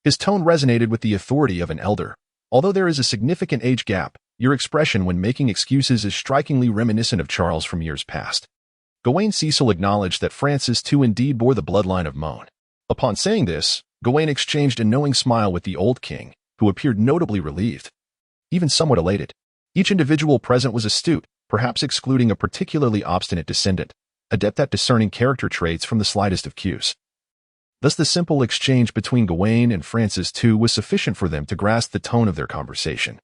His tone resonated with the authority of an elder. "Although there is a significant age gap, your expression when making excuses is strikingly reminiscent of Charles from years past." Gawain Cecil acknowledged that Francis too indeed bore the bloodline of Mon. Upon saying this, Gawain exchanged a knowing smile with the old king, who appeared notably relieved, even somewhat elated. Each individual present was astute, perhaps excluding a particularly obstinate descendant, adept at discerning character traits from the slightest of cues. Thus the simple exchange between Gawain and Francis too was sufficient for them to grasp the tone of their conversation,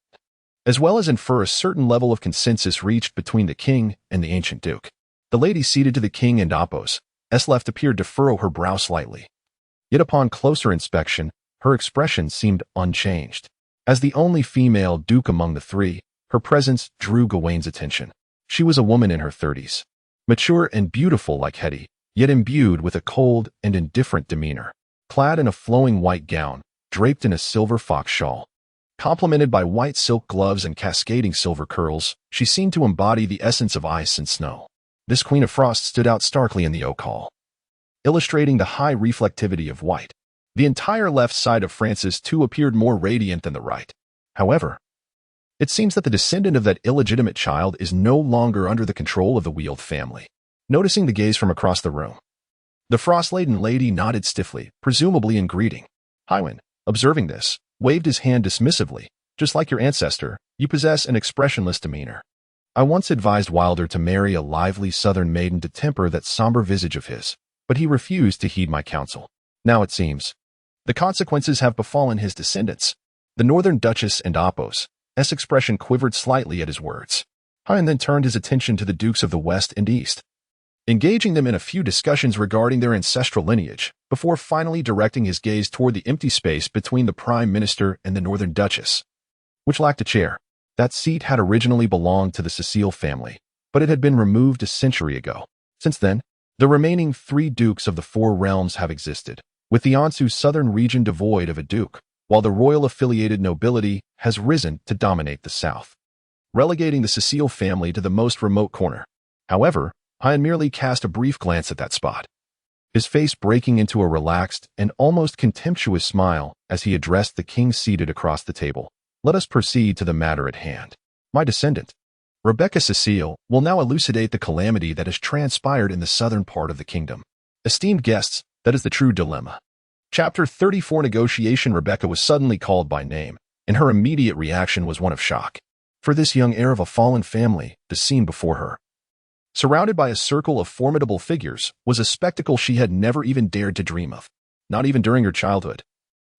as well as infer a certain level of consensus reached between the king and the ancient duke. The lady seated to the king and Apos' left appeared to furrow her brow slightly. Yet upon closer inspection, her expression seemed unchanged. As the only female duke among the 3, her presence drew Gawain's attention. She was a woman in her 30s, mature and beautiful like Hetty, yet imbued with a cold and indifferent demeanor. Clad in a flowing white gown, draped in a silver fox shawl, complemented by white silk gloves and cascading silver curls, she seemed to embody the essence of ice and snow. This Queen of Frost stood out starkly in the oak hall, illustrating the high reflectivity of white. The entire left side of Francis too appeared more radiant than the right. However, it seems that the descendant of that illegitimate child is no longer under the control of the Weald family. Noticing the gaze from across the room, the frost-laden lady nodded stiffly, presumably in greeting. Gawain, observing this, waved his hand dismissively. "Just like your ancestor, you possess an expressionless demeanor. I once advised Wilder to marry a lively southern maiden to temper that somber visage of his, but he refused to heed my counsel. Now it seems the consequences have befallen his descendants." The northern duchess and Apos' expression quivered slightly at his words. Gawain then turned his attention to the dukes of the west and east, engaging them in a few discussions regarding their ancestral lineage, before finally directing his gaze toward the empty space between the prime minister and the northern duchess, which lacked a chair. That seat had originally belonged to the Cecil family, but it had been removed a century ago. Since then, the remaining 3 dukes of the 4 realms have existed, with the Ansu southern region devoid of a duke, while the royal-affiliated nobility has risen to dominate the south, relegating the Cecil family to the most remote corner. However, Gawain merely cast a brief glance at that spot, his face breaking into a relaxed and almost contemptuous smile as he addressed the king seated across the table. "Let us proceed to the matter at hand. My descendant, Rebecca Cecile, will now elucidate the calamity that has transpired in the southern part of the kingdom. Esteemed guests, that is the true dilemma." Chapter 34 Negotiation. Rebecca was suddenly called by name, and her immediate reaction was one of shock. For this young heir of a fallen family, the scene before her, surrounded by a circle of formidable figures, was a spectacle she had never even dared to dream of, not even during her childhood.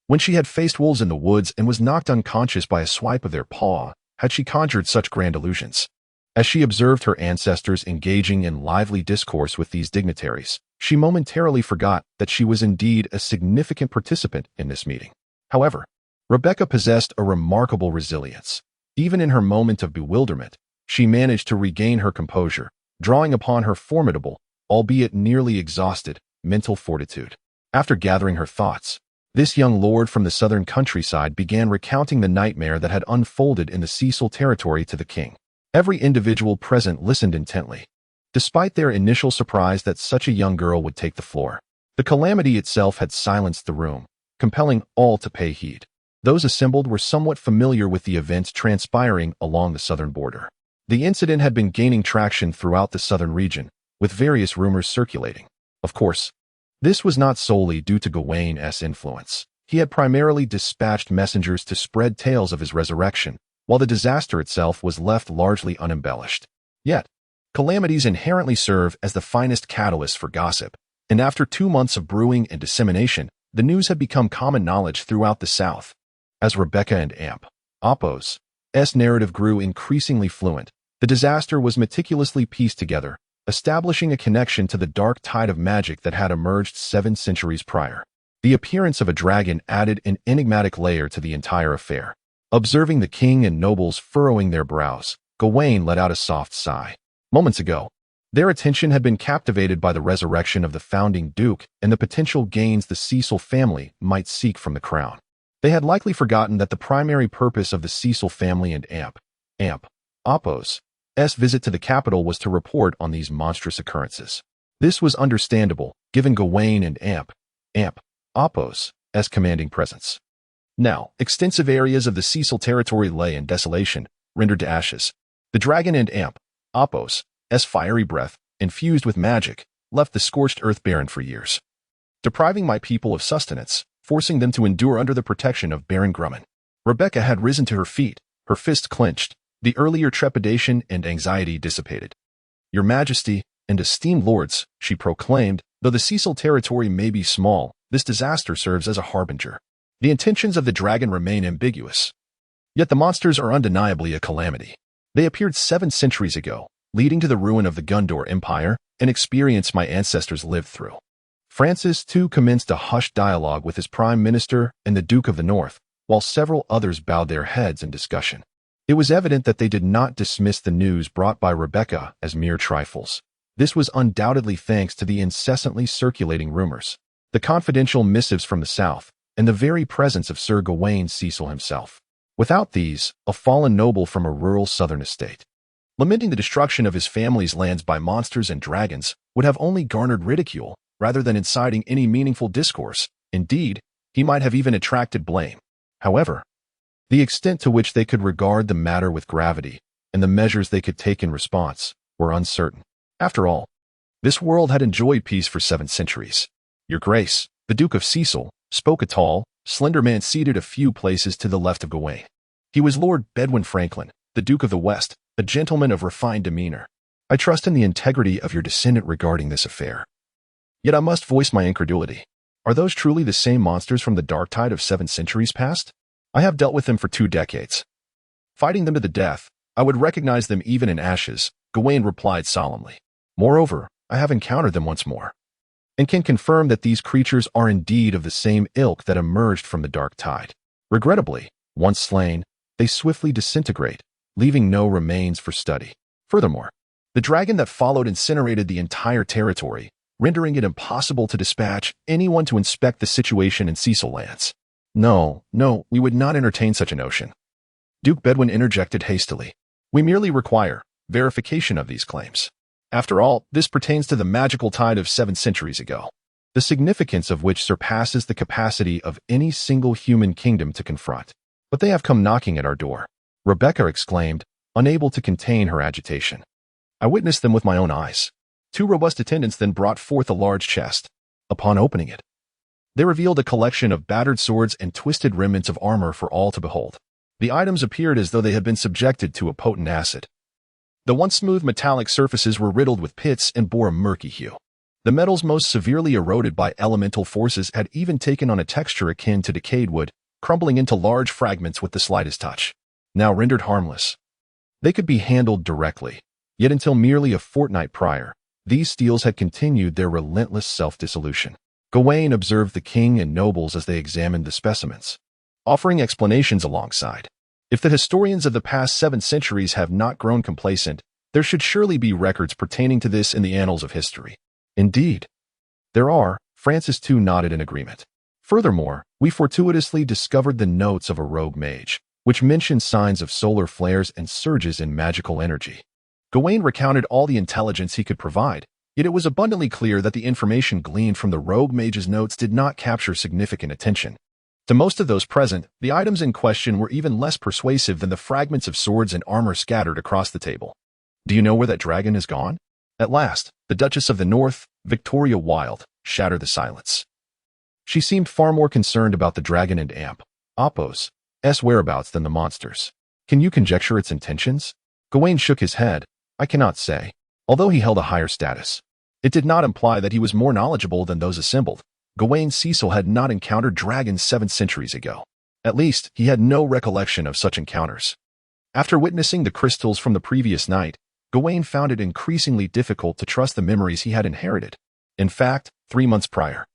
When she had faced wolves in the woods and was knocked unconscious by a swipe of their paw, had she conjured such grand illusions. As she observed her ancestors engaging in lively discourse with these dignitaries, she momentarily forgot that she was indeed a significant participant in this meeting. However, Rebecca possessed a remarkable resilience. Even in her moment of bewilderment, she managed to regain her composure, drawing upon her formidable, albeit nearly exhausted, mental fortitude. After gathering her thoughts, this young lord from the southern countryside began recounting the nightmare that had unfolded in the Cecil territory to the king. Every individual present listened intently. Despite their initial surprise that such a young girl would take the floor, the calamity itself had silenced the room, compelling all to pay heed. Those assembled were somewhat familiar with the events transpiring along the southern border. The incident had been gaining traction throughout the southern region, with various rumors circulating. Of course, this was not solely due to Gawain's influence. He had primarily dispatched messengers to spread tales of his resurrection, while the disaster itself was left largely unembellished. Yet, calamities inherently serve as the finest catalyst for gossip, and after 2 months of brewing and dissemination, the news had become common knowledge throughout the South. As Rebecca and Amidst's narrative grew increasingly fluent, the disaster was meticulously pieced together, establishing a connection to the dark tide of magic that had emerged 7 centuries prior. The appearance of a dragon added an enigmatic layer to the entire affair. Observing the king and nobles furrowing their brows, Gawain let out a soft sigh. Moments ago, their attention had been captivated by the resurrection of the founding duke and the potential gains the Cecil family might seek from the crown. They had likely forgotten that the primary purpose of the Cecil family and Amidst's visit to the capital was to report on these monstrous occurrences. This was understandable, given Gawain and Amidst's commanding presence. Now, extensive areas of the Cecil territory lay in desolation, rendered to ashes. The dragon and Amidst's fiery breath, infused with magic, left the scorched earth barren for years, depriving my people of sustenance, forcing them to endure under the protection of Baron Grumman. Rebecca had risen to her feet, her fists clenched, the earlier trepidation and anxiety dissipated. "Your Majesty and esteemed lords," she proclaimed, "though the Cecil territory may be small, this disaster serves as a harbinger. The intentions of the dragon remain ambiguous. Yet the monsters are undeniably a calamity. They appeared 7 centuries ago, leading to the ruin of the Gondor Empire, an experience my ancestors lived through." Francis, too, commenced a hushed dialogue with his prime minister and the Duke of the North, while several others bowed their heads in discussion. It was evident that they did not dismiss the news brought by Rebecca as mere trifles. This was undoubtedly thanks to the incessantly circulating rumors, the confidential missives from the south, and the very presence of Sir Gawain Cecil himself. Without these, a fallen noble from a rural southern estate, lamenting the destruction of his family's lands by monsters and dragons, would have only garnered ridicule, rather than inciting any meaningful discourse. Indeed, he might have even attracted blame. However, the extent to which they could regard the matter with gravity, and the measures they could take in response, were uncertain. After all, this world had enjoyed peace for 7 centuries. "Your Grace," the Duke of Cecil, spoke a tall, slender man seated a few places to the left of Gawain. He was Lord Bedwin Franklin, the Duke of the West, a gentleman of refined demeanor. "I trust in the integrity of your descendant regarding this affair. Yet I must voice my incredulity. Are those truly the same monsters from the dark tide of 7 centuries past? I have dealt with them for 2 decades. Fighting them to the death, I would recognize them even in ashes," Gawain replied solemnly. "Moreover, I have encountered them once more, and can confirm that these creatures are indeed of the same ilk that emerged from the dark tide. Regrettably, once slain, they swiftly disintegrate, leaving no remains for study. Furthermore, the dragon that followed incinerated the entire territory, rendering it impossible to dispatch anyone to inspect the situation in Cecil lands." No, we would not entertain such a notion," Duke Bedwin interjected hastily. "We merely require verification of these claims. After all, this pertains to the magical tide of 7 centuries ago, the significance of which surpasses the capacity of any single human kingdom to confront. But they have come knocking at our door," Rebecca exclaimed, unable to contain her agitation. "I witnessed them with my own eyes." 2 robust attendants then brought forth a large chest. Upon opening it, they revealed a collection of battered swords and twisted remnants of armor for all to behold. The items appeared as though they had been subjected to a potent acid. The once smooth metallic surfaces were riddled with pits and bore a murky hue. The metals most severely eroded by elemental forces had even taken on a texture akin to decayed wood, crumbling into large fragments with the slightest touch. Now rendered harmless, they could be handled directly. Yet until merely a fortnight prior, these steels had continued their relentless self-dissolution. Gawain observed the king and nobles as they examined the specimens, offering explanations alongside. If the historians of the past 7 centuries have not grown complacent, there should surely be records pertaining to this in the annals of history. Indeed, there are. Francis too nodded in agreement. Furthermore, we fortuitously discovered the notes of a rogue mage, which mentioned signs of solar flares and surges in magical energy. Gawain recounted all the intelligence he could provide, yet it was abundantly clear that the information gleaned from the rogue mage's notes did not capture significant attention. To most of those present, the items in question were even less persuasive than the fragments of swords and armor scattered across the table. Do you know where that dragon has gone? At last, the Duchess of the North, Victoria Wilde, shattered the silence. She seemed far more concerned about the dragon and Apos' whereabouts than the monsters. Can you conjecture its intentions? Gawain shook his head. I cannot say. Although he held a higher status, it did not imply that he was more knowledgeable than those assembled. Gawain Cecil had not encountered dragons 7 centuries ago. At least, he had no recollection of such encounters. After witnessing the crystals from the previous night, Gawain found it increasingly difficult to trust the memories he had inherited. In fact, 3 months prior,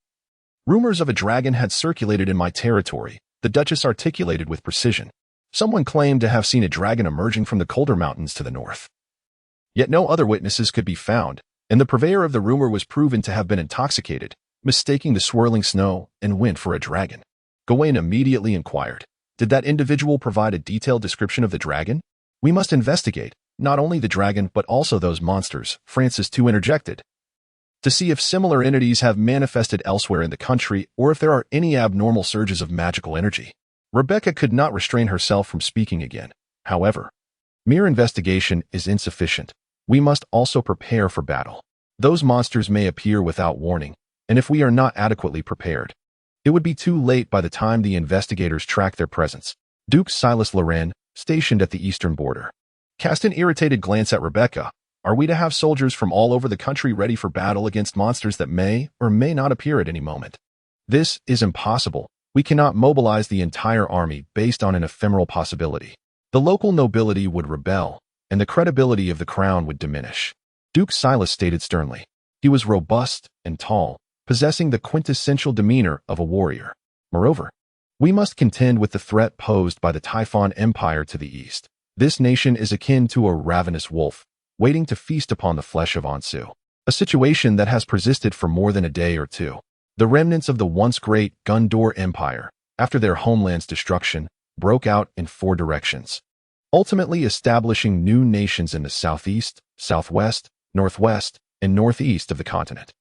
rumors of a dragon had circulated in my territory, the Duchess articulated with precision. Someone claimed to have seen a dragon emerging from the colder mountains to the north. Yet no other witnesses could be found, and the purveyor of the rumor was proven to have been intoxicated, mistaking the swirling snow and wind for a dragon. Gawain immediately inquired, did that individual provide a detailed description of the dragon? We must investigate, not only the dragon but also those monsters, Francis too interjected, to see if similar entities have manifested elsewhere in the country or if there are any abnormal surges of magical energy. Rebecca could not restrain herself from speaking again. However, mere investigation is insufficient. We must also prepare for battle. Those monsters may appear without warning, and if we are not adequately prepared, it would be too late by the time the investigators track their presence. Duke Silas Loren, stationed at the eastern border, cast an irritated glance at Rebecca. Are we to have soldiers from all over the country ready for battle against monsters that may or may not appear at any moment? This is impossible. We cannot mobilize the entire army based on an ephemeral possibility. The local nobility would rebel, and the credibility of the crown would diminish. Duke Silas stated sternly. He was robust and tall, possessing the quintessential demeanor of a warrior. Moreover, we must contend with the threat posed by the Typhon Empire to the east. This nation is akin to a ravenous wolf, waiting to feast upon the flesh of Ansu, a situation that has persisted for more than a day or two. The remnants of the once great Gondor Empire, after their homeland's destruction, broke out in 4 directions, ultimately establishing new nations in the southeast, southwest, northwest, and northeast of the continent.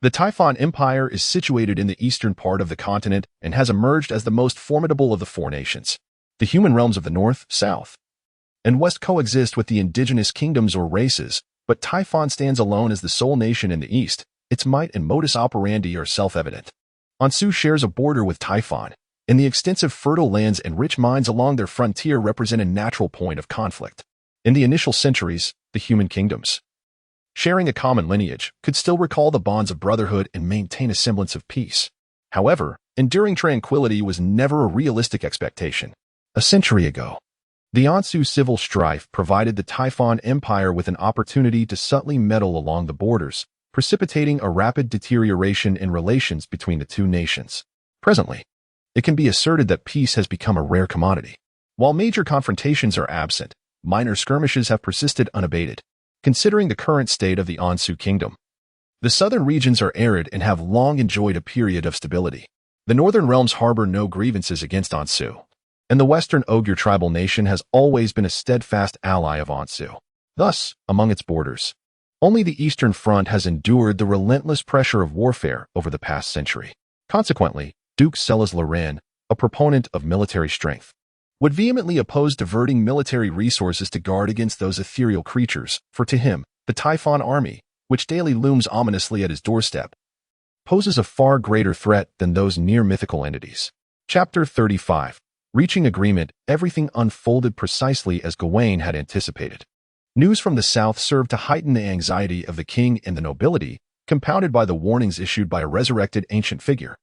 The Typhon Empire is situated in the eastern part of the continent and has emerged as the most formidable of the 4 nations. The human realms of the north, south, and west coexist with the indigenous kingdoms or races, but Typhon stands alone as the sole nation in the east. Its might and modus operandi are self-evident. Ansu shares a border with Typhon, and the extensive fertile lands and rich mines along their frontier represent a natural point of conflict. In the initial centuries, the human kingdoms, sharing a common lineage, could still recall the bonds of brotherhood and maintain a semblance of peace. However, enduring tranquility was never a realistic expectation. A century ago, the Ansu civil strife provided the Typhon Empire with an opportunity to subtly meddle along the borders, precipitating a rapid deterioration in relations between the 2 nations. Presently, it can be asserted that peace has become a rare commodity. While major confrontations are absent, minor skirmishes have persisted unabated. Considering the current state of the Ansu kingdom, the southern regions are arid and have long enjoyed a period of stability. The northern realms harbor no grievances against Ansu, and the western Ogier tribal nation has always been a steadfast ally of Ansu. Thus, among its borders, only the eastern front has endured the relentless pressure of warfare over the past century. Consequently, Duke Silas Loren, a proponent of military strength, would vehemently oppose diverting military resources to guard against those ethereal creatures, for to him, the Typhon army, which daily looms ominously at his doorstep, poses a far greater threat than those near mythical entities. Chapter 35. Reaching agreement, everything unfolded precisely as Gawain had anticipated. News from the south served to heighten the anxiety of the king and the nobility, compounded by the warnings issued by a resurrected ancient figure.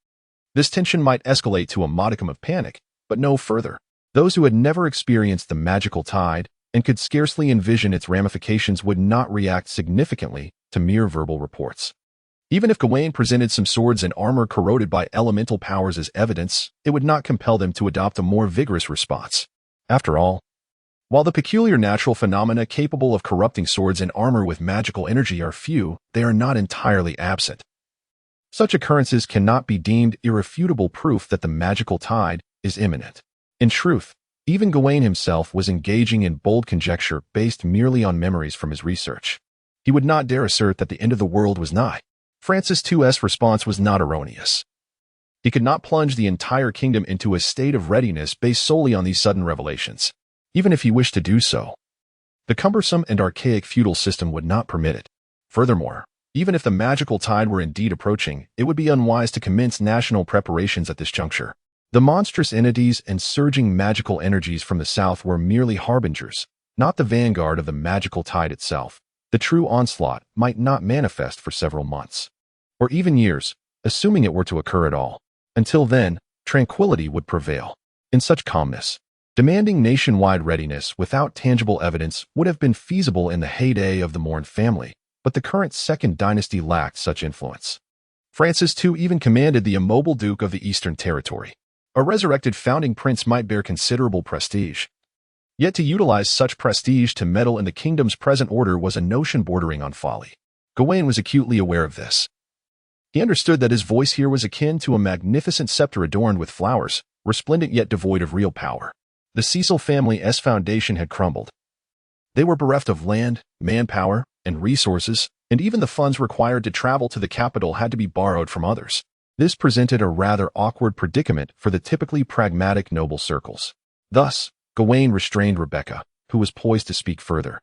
This tension might escalate to a modicum of panic, but no further. Those who had never experienced the magical tide and could scarcely envision its ramifications would not react significantly to mere verbal reports. Even if Gawain presented some swords and armor corroded by elemental powers as evidence, it would not compel them to adopt a more vigorous response. After all, while the peculiar natural phenomena capable of corrupting swords and armor with magical energy are few, they are not entirely absent. Such occurrences cannot be deemed irrefutable proof that the magical tide is imminent. In truth, even Gawain himself was engaging in bold conjecture based merely on memories from his research. He would not dare assert that the end of the world was nigh. Francis II's response was not erroneous. He could not plunge the entire kingdom into a state of readiness based solely on these sudden revelations, even if he wished to do so. The cumbersome and archaic feudal system would not permit it. Furthermore, even if the magical tide were indeed approaching, it would be unwise to commence national preparations at this juncture. The monstrous entities and surging magical energies from the south were merely harbingers, not the vanguard of the magical tide itself. The true onslaught might not manifest for several months, or even years, assuming it were to occur at all. Until then, tranquility would prevail. In such calmness, demanding nationwide readiness without tangible evidence would have been feasible in the heyday of the Mourne family, but the current Second Dynasty lacked such influence. Francis II even commanded the immobile Duke of the Eastern Territory. A resurrected founding prince might bear considerable prestige. Yet to utilize such prestige to meddle in the kingdom's present order was a notion bordering on folly. Gawain was acutely aware of this. He understood that his voice here was akin to a magnificent scepter adorned with flowers, resplendent yet devoid of real power. The Cecil family's foundation had crumbled. They were bereft of land, manpower, and resources, and even the funds required to travel to the capital had to be borrowed from others. This presented a rather awkward predicament for the typically pragmatic noble circles. Thus, Gawain restrained Rebecca, who was poised to speak further,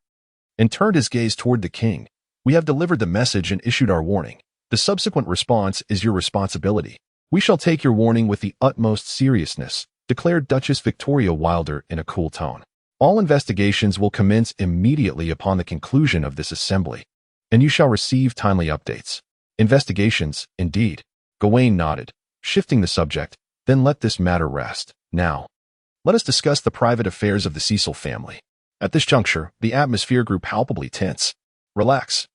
and turned his gaze toward the king. "We have delivered the message and issued our warning. The subsequent response is your responsibility. We shall take your warning with the utmost seriousness," declared Duchess Victoria Wilder in a cool tone. "All investigations will commence immediately upon the conclusion of this assembly, and you shall receive timely updates." "Investigations, indeed." Gawain nodded, shifting the subject. "Then let this matter rest. Now, let us discuss the private affairs of the Cecil family." At this juncture, the atmosphere grew palpably tense. "Relax.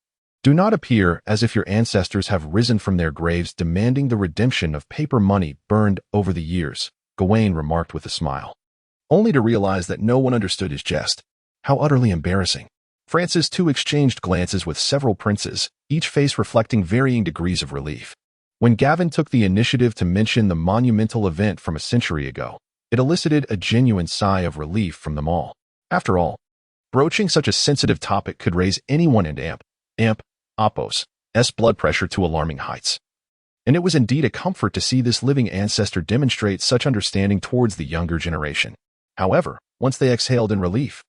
Do not appear as if your ancestors have risen from their graves demanding the redemption of paper money burned over the years," Gawain remarked with a smile, only to realize that no one understood his jest. How utterly embarrassing. Francis too exchanged glances with several princes, each face reflecting varying degrees of relief. When Gawain took the initiative to mention the monumental event from a century ago, it elicited a genuine sigh of relief from them all. After all, broaching such a sensitive topic could raise anyone in Apos' blood pressure to alarming heights. And it was indeed a comfort to see this living ancestor demonstrate such understanding towards the younger generation. However, once they exhaled in relief,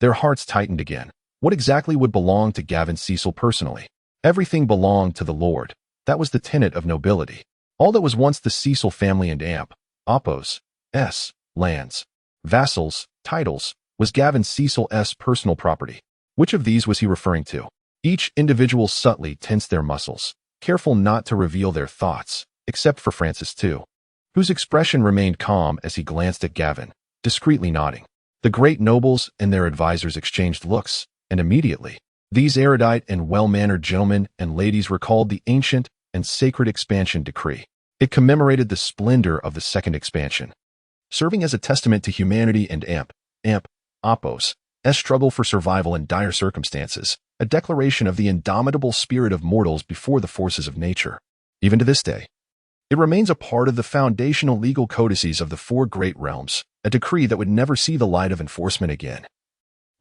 their hearts tightened again. What exactly would belong to Gawain Cecil personally? Everything belonged to the Lord. That was the tenet of nobility. All that was once the Cecil family and Apos' lands, vassals, titles, was Gawain Cecil's personal property. Which of these was he referring to? Each individual subtly tensed their muscles, careful not to reveal their thoughts, except for Francis II, whose expression remained calm as he glanced at Gawain, discreetly nodding. The great nobles and their advisors exchanged looks, and immediately, these erudite and well-mannered gentlemen and ladies recalled the ancient and sacred expansion decree. It commemorated the splendor of the second expansion, serving as a testament to humanity and Apos' struggle for survival in dire circumstances, a declaration of the indomitable spirit of mortals before the forces of nature. Even to this day, it remains a part of the foundational legal codices of the four great realms, a decree that would never see the light of enforcement again.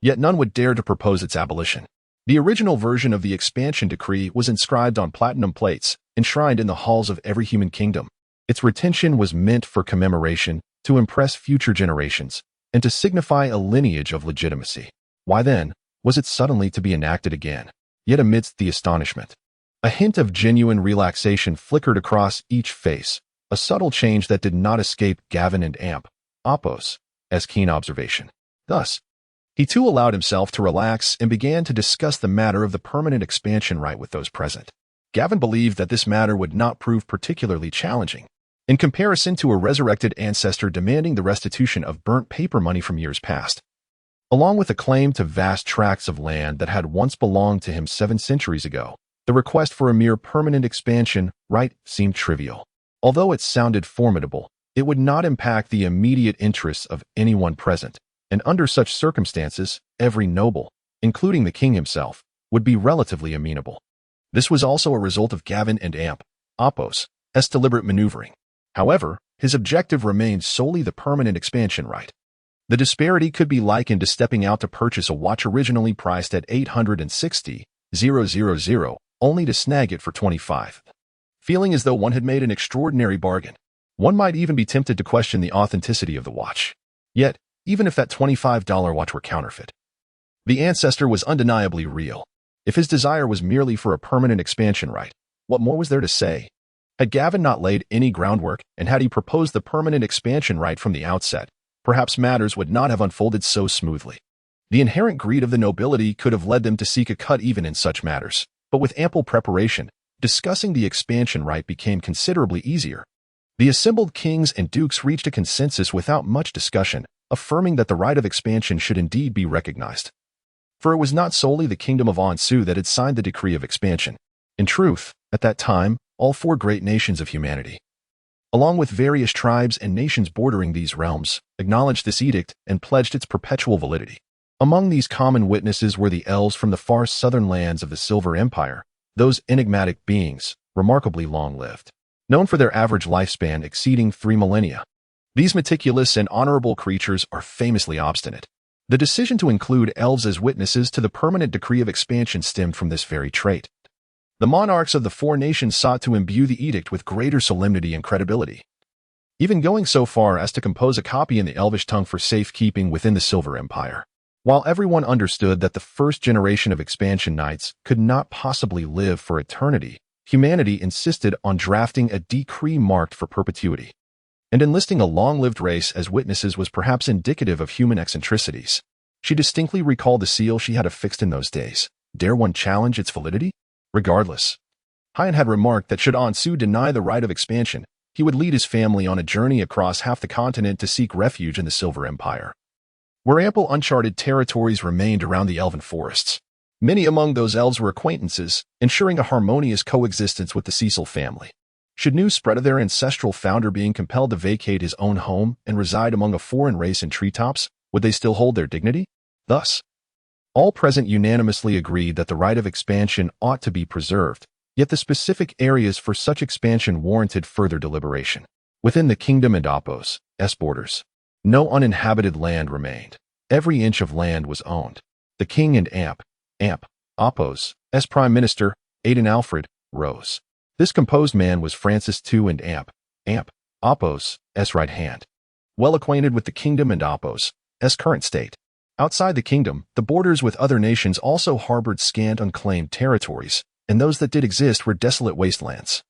Yet none would dare to propose its abolition. The original version of the expansion decree was inscribed on platinum plates, enshrined in the halls of every human kingdom. Its retention was meant for commemoration, to impress future generations, and to signify a lineage of legitimacy. Why then was it suddenly to be enacted again? Yet amidst the astonishment, a hint of genuine relaxation flickered across each face, a subtle change that did not escape Gawain and Apos, as keen observation. Thus, he too allowed himself to relax and began to discuss the matter of the permanent expansion right with those present. Gawain believed that this matter would not prove particularly challenging, in comparison to a resurrected ancestor demanding the restitution of burnt paper money from years past. Along with a claim to vast tracts of land that had once belonged to him 7 centuries ago, the request for a mere permanent expansion right seemed trivial. Although it sounded formidable, it would not impact the immediate interests of anyone present, and under such circumstances, every noble, including the king himself, would be relatively amenable. This was also a result of Gawain and Apos' deliberate maneuvering. However, his objective remained solely the permanent expansion right. The disparity could be likened to stepping out to purchase a watch originally priced at 860,000, only to snag it for 25. Feeling as though one had made an extraordinary bargain. One might even be tempted to question the authenticity of the watch. Yet, even if that $25 watch were counterfeit, the ancestor was undeniably real. If his desire was merely for a permanent expansion right, what more was there to say? Had Gawain not laid any groundwork, and had he proposed the permanent expansion right from the outset, perhaps matters would not have unfolded so smoothly. The inherent greed of the nobility could have led them to seek a cut even in such matters, but with ample preparation, discussing the expansion right became considerably easier. The assembled kings and dukes reached a consensus without much discussion, affirming that the right of expansion should indeed be recognized. For it was not solely the kingdom of Ansu that had signed the decree of expansion. In truth, at that time, all 4 great nations of humanity, along with various tribes and nations bordering these realms, acknowledged this edict and pledged its perpetual validity. Among these common witnesses were the elves from the far southern lands of the Silver Empire, those enigmatic beings, remarkably long-lived, known for their average lifespan exceeding 3 millennia. These meticulous and honorable creatures are famously obstinate. The decision to include elves as witnesses to the permanent decree of expansion stemmed from this very trait. The monarchs of the 4 nations sought to imbue the edict with greater solemnity and credibility, even going so far as to compose a copy in the Elvish tongue for safekeeping within the Silver Empire. While everyone understood that the first generation of expansion knights could not possibly live for eternity, humanity insisted on drafting a decree marked for perpetuity. And enlisting a long-lived race as witnesses was perhaps indicative of human eccentricities. She distinctly recalled the seal she had affixed in those days. Dare one challenge its validity? Regardless, Hyan had remarked that should Ansu deny the right of expansion, he would lead his family on a journey across half the continent to seek refuge in the Silver Empire, where ample uncharted territories remained around the elven forests. Many among those elves were acquaintances, ensuring a harmonious coexistence with the Cecil family. Should news spread of their ancestral founder being compelled to vacate his own home and reside among a foreign race in treetops, would they still hold their dignity? Thus, all present unanimously agreed that the right of expansion ought to be preserved, yet the specific areas for such expansion warranted further deliberation. Within the kingdom and Apos' borders, no uninhabited land remained. Every inch of land was owned. The king and Apos' prime minister, Aidan Alfred, rose. This composed man was Francis II and Apos' right hand, well acquainted with the kingdom and Apos' current state. Outside the kingdom, the borders with other nations also harbored scant unclaimed territories, and those that did exist were desolate wastelands,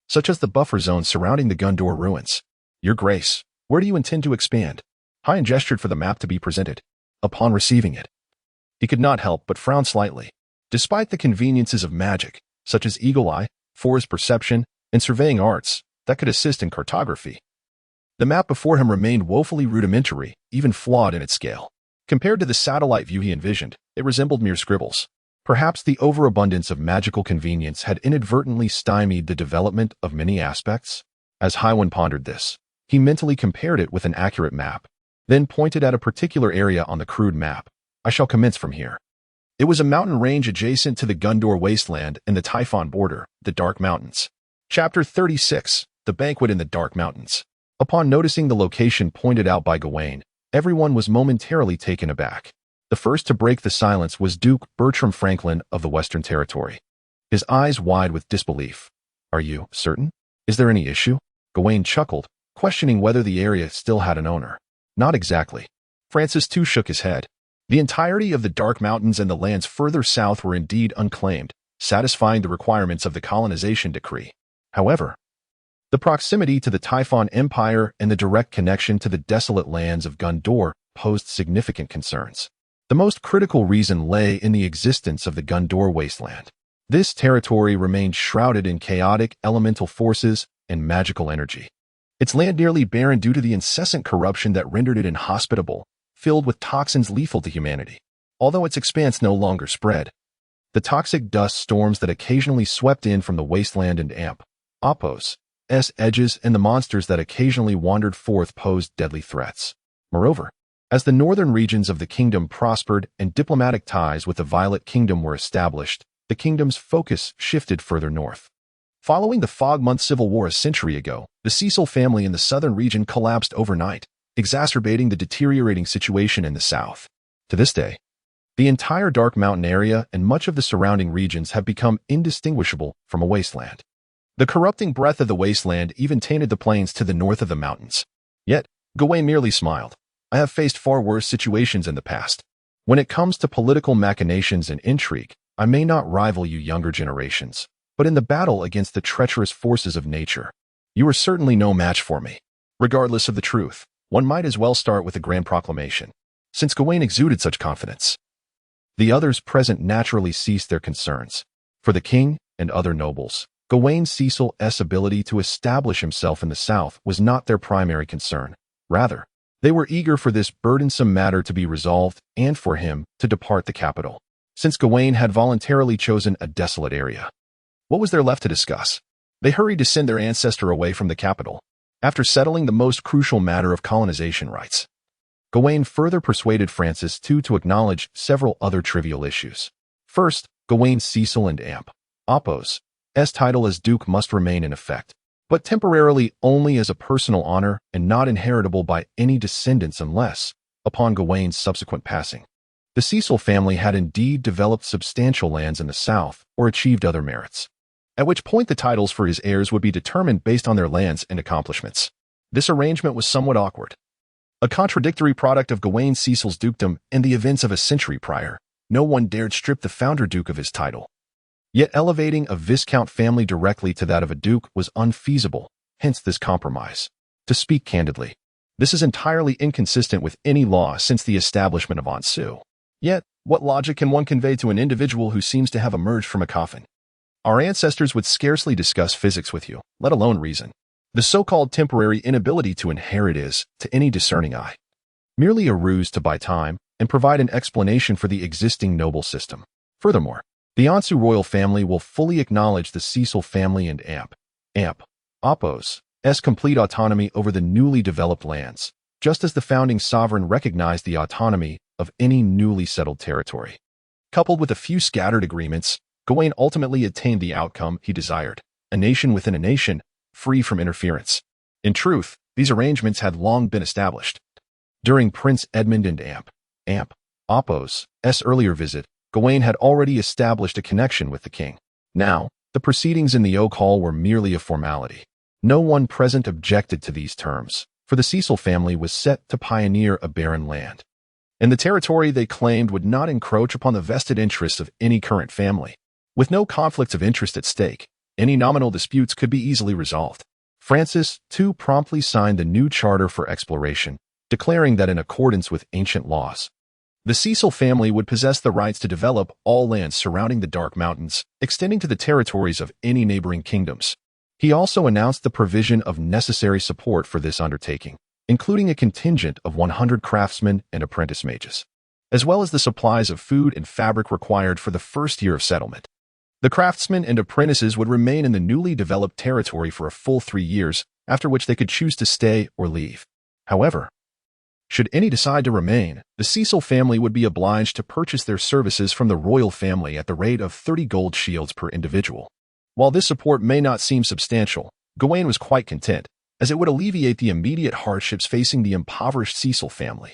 such as the buffer zone surrounding the Gondor ruins. Your Grace, where do you intend to expand? Hyan gestured for the map to be presented. Upon receiving it, he could not help but frown slightly. Despite the conveniences of magic, such as eagle eye, forest perception, and surveying arts, that could assist in cartography, the map before him remained woefully rudimentary, even flawed in its scale. Compared to the satellite view he envisioned, it resembled mere scribbles. Perhaps the overabundance of magical convenience had inadvertently stymied the development of many aspects. As Hyan pondered this, he mentally compared it with an accurate map, then pointed at a particular area on the crude map. I shall commence from here. It was a mountain range adjacent to the Gondor wasteland and the Typhon border, the Dark Mountains. Chapter 36, The Banquet in the Dark Mountains. Upon noticing the location pointed out by Gawain, everyone was momentarily taken aback. The first to break the silence was Duke Bertram Franklin of the Western Territory, his eyes wide with disbelief. Are you certain? Is there any issue? Gawain chuckled, questioning whether the area still had an owner. Not exactly. Francis too shook his head. The entirety of the Dark Mountains and the lands further south were indeed unclaimed, satisfying the requirements of the colonization decree. However, The proximity to the Typhon Empire and the direct connection to the desolate lands of Gondor posed significant concerns. The most critical reason lay in the existence of the Gondor wasteland. This territory remained shrouded in chaotic elemental forces and magical energy. Its land nearly barren due to the incessant corruption that rendered it inhospitable, filled with toxins lethal to humanity. Although its expanse no longer spread, the toxic dust storms that occasionally swept in from the wasteland and Apos' edges and the monsters that occasionally wandered forth posed deadly threats. Moreover, as the northern regions of the kingdom prospered and diplomatic ties with the Violet Kingdom were established, the kingdom's focus shifted further north. Following the Fogmonth Civil War a century ago, the Cecil family in the southern region collapsed overnight, exacerbating the deteriorating situation in the south. To this day, the entire Dark Mountain area and much of the surrounding regions have become indistinguishable from a wasteland. The corrupting breath of the wasteland even tainted the plains to the north of the mountains. Yet, Gawain merely smiled. I have faced far worse situations in the past. When it comes to political machinations and intrigue, I may not rival you younger generations, but in the battle against the treacherous forces of nature, you are certainly no match for me. Regardless of the truth, one might as well start with a grand proclamation. Since Gawain exuded such confidence, the others present naturally ceased their concerns. For the king and other nobles, Gawain Cecil's ability to establish himself in the south was not their primary concern. Rather, they were eager for this burdensome matter to be resolved and for him to depart the capital, since Gawain had voluntarily chosen a desolate area. What was there left to discuss? They hurried to send their ancestor away from the capital. After settling the most crucial matter of colonization rights, Gawain further persuaded Francis to acknowledge several other trivial issues. First, Gawain Cecil and Apos' title as Duke must remain in effect, but temporarily only as a personal honor and not inheritable by any descendants unless, upon Gawain's subsequent passing, the Cecil family had indeed developed substantial lands in the south or achieved other merits, at which point the titles for his heirs would be determined based on their lands and accomplishments. This arrangement was somewhat awkward. A contradictory product of Gawain Cecil's dukedom and the events of a century prior, no one dared strip the founder duke of his title. Yet elevating a viscount family directly to that of a duke was unfeasible, hence this compromise. To speak candidly, this is entirely inconsistent with any law since the establishment of Ansu. Yet, what logic can one convey to an individual who seems to have emerged from a coffin? Our ancestors would scarcely discuss physics with you, let alone reason. The so-called temporary inability to inherit is, to any discerning eye, merely a ruse to buy time and provide an explanation for the existing noble system. Furthermore, the Ansu royal family will fully acknowledge the Cecil family and Apos' complete autonomy over the newly developed lands, just as the founding sovereign recognized the autonomy of any newly settled territory. Coupled with a few scattered agreements, Gawain ultimately attained the outcome he desired, a nation within a nation, free from interference. In truth, these arrangements had long been established. During Prince Edmund and Apos' earlier visit, Gawain had already established a connection with the king. Now, the proceedings in the Oak Hall were merely a formality. No one present objected to these terms, for the Cecil family was set to pioneer a barren land, and the territory they claimed would not encroach upon the vested interests of any current family. With no conflicts of interest at stake, any nominal disputes could be easily resolved. Francis, too, promptly signed the new charter for exploration, declaring that in accordance with ancient laws, the Cecil family would possess the rights to develop all lands surrounding the Dark Mountains, extending to the territories of any neighboring kingdoms. He also announced the provision of necessary support for this undertaking, including a contingent of 100 craftsmen and apprentice mages, as well as the supplies of food and fabric required for the first year of settlement. The craftsmen and apprentices would remain in the newly developed territory for a full 3 years, after which they could choose to stay or leave. However, should any decide to remain, the Cecil family would be obliged to purchase their services from the royal family at the rate of 30 gold shields per individual. While this support may not seem substantial, Gawain was quite content, as it would alleviate the immediate hardships facing the impoverished Cecil family.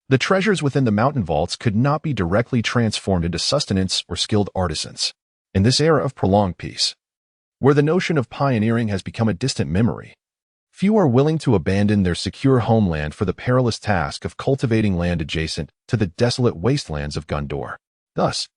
The treasures within the mountain vaults could not be directly transformed into sustenance or skilled artisans. In this era of prolonged peace, where the notion of pioneering has become a distant memory, few are willing to abandon their secure homeland for the perilous task of cultivating land adjacent to the desolate wastelands of Gondor. Thus,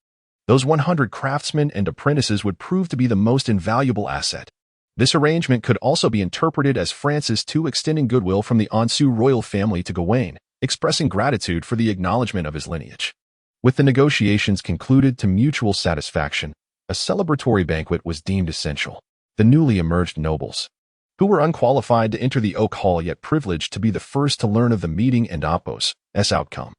those 100 craftsmen and apprentices would prove to be the most invaluable asset. This arrangement could also be interpreted as Francis II extending goodwill from the Anjou royal family to Gawain, expressing gratitude for the acknowledgement of his lineage. With the negotiations concluded to mutual satisfaction, a celebratory banquet was deemed essential. The newly emerged nobles, who were unqualified to enter the oak hall yet privileged to be the first to learn of the meeting and Oppos' outcome,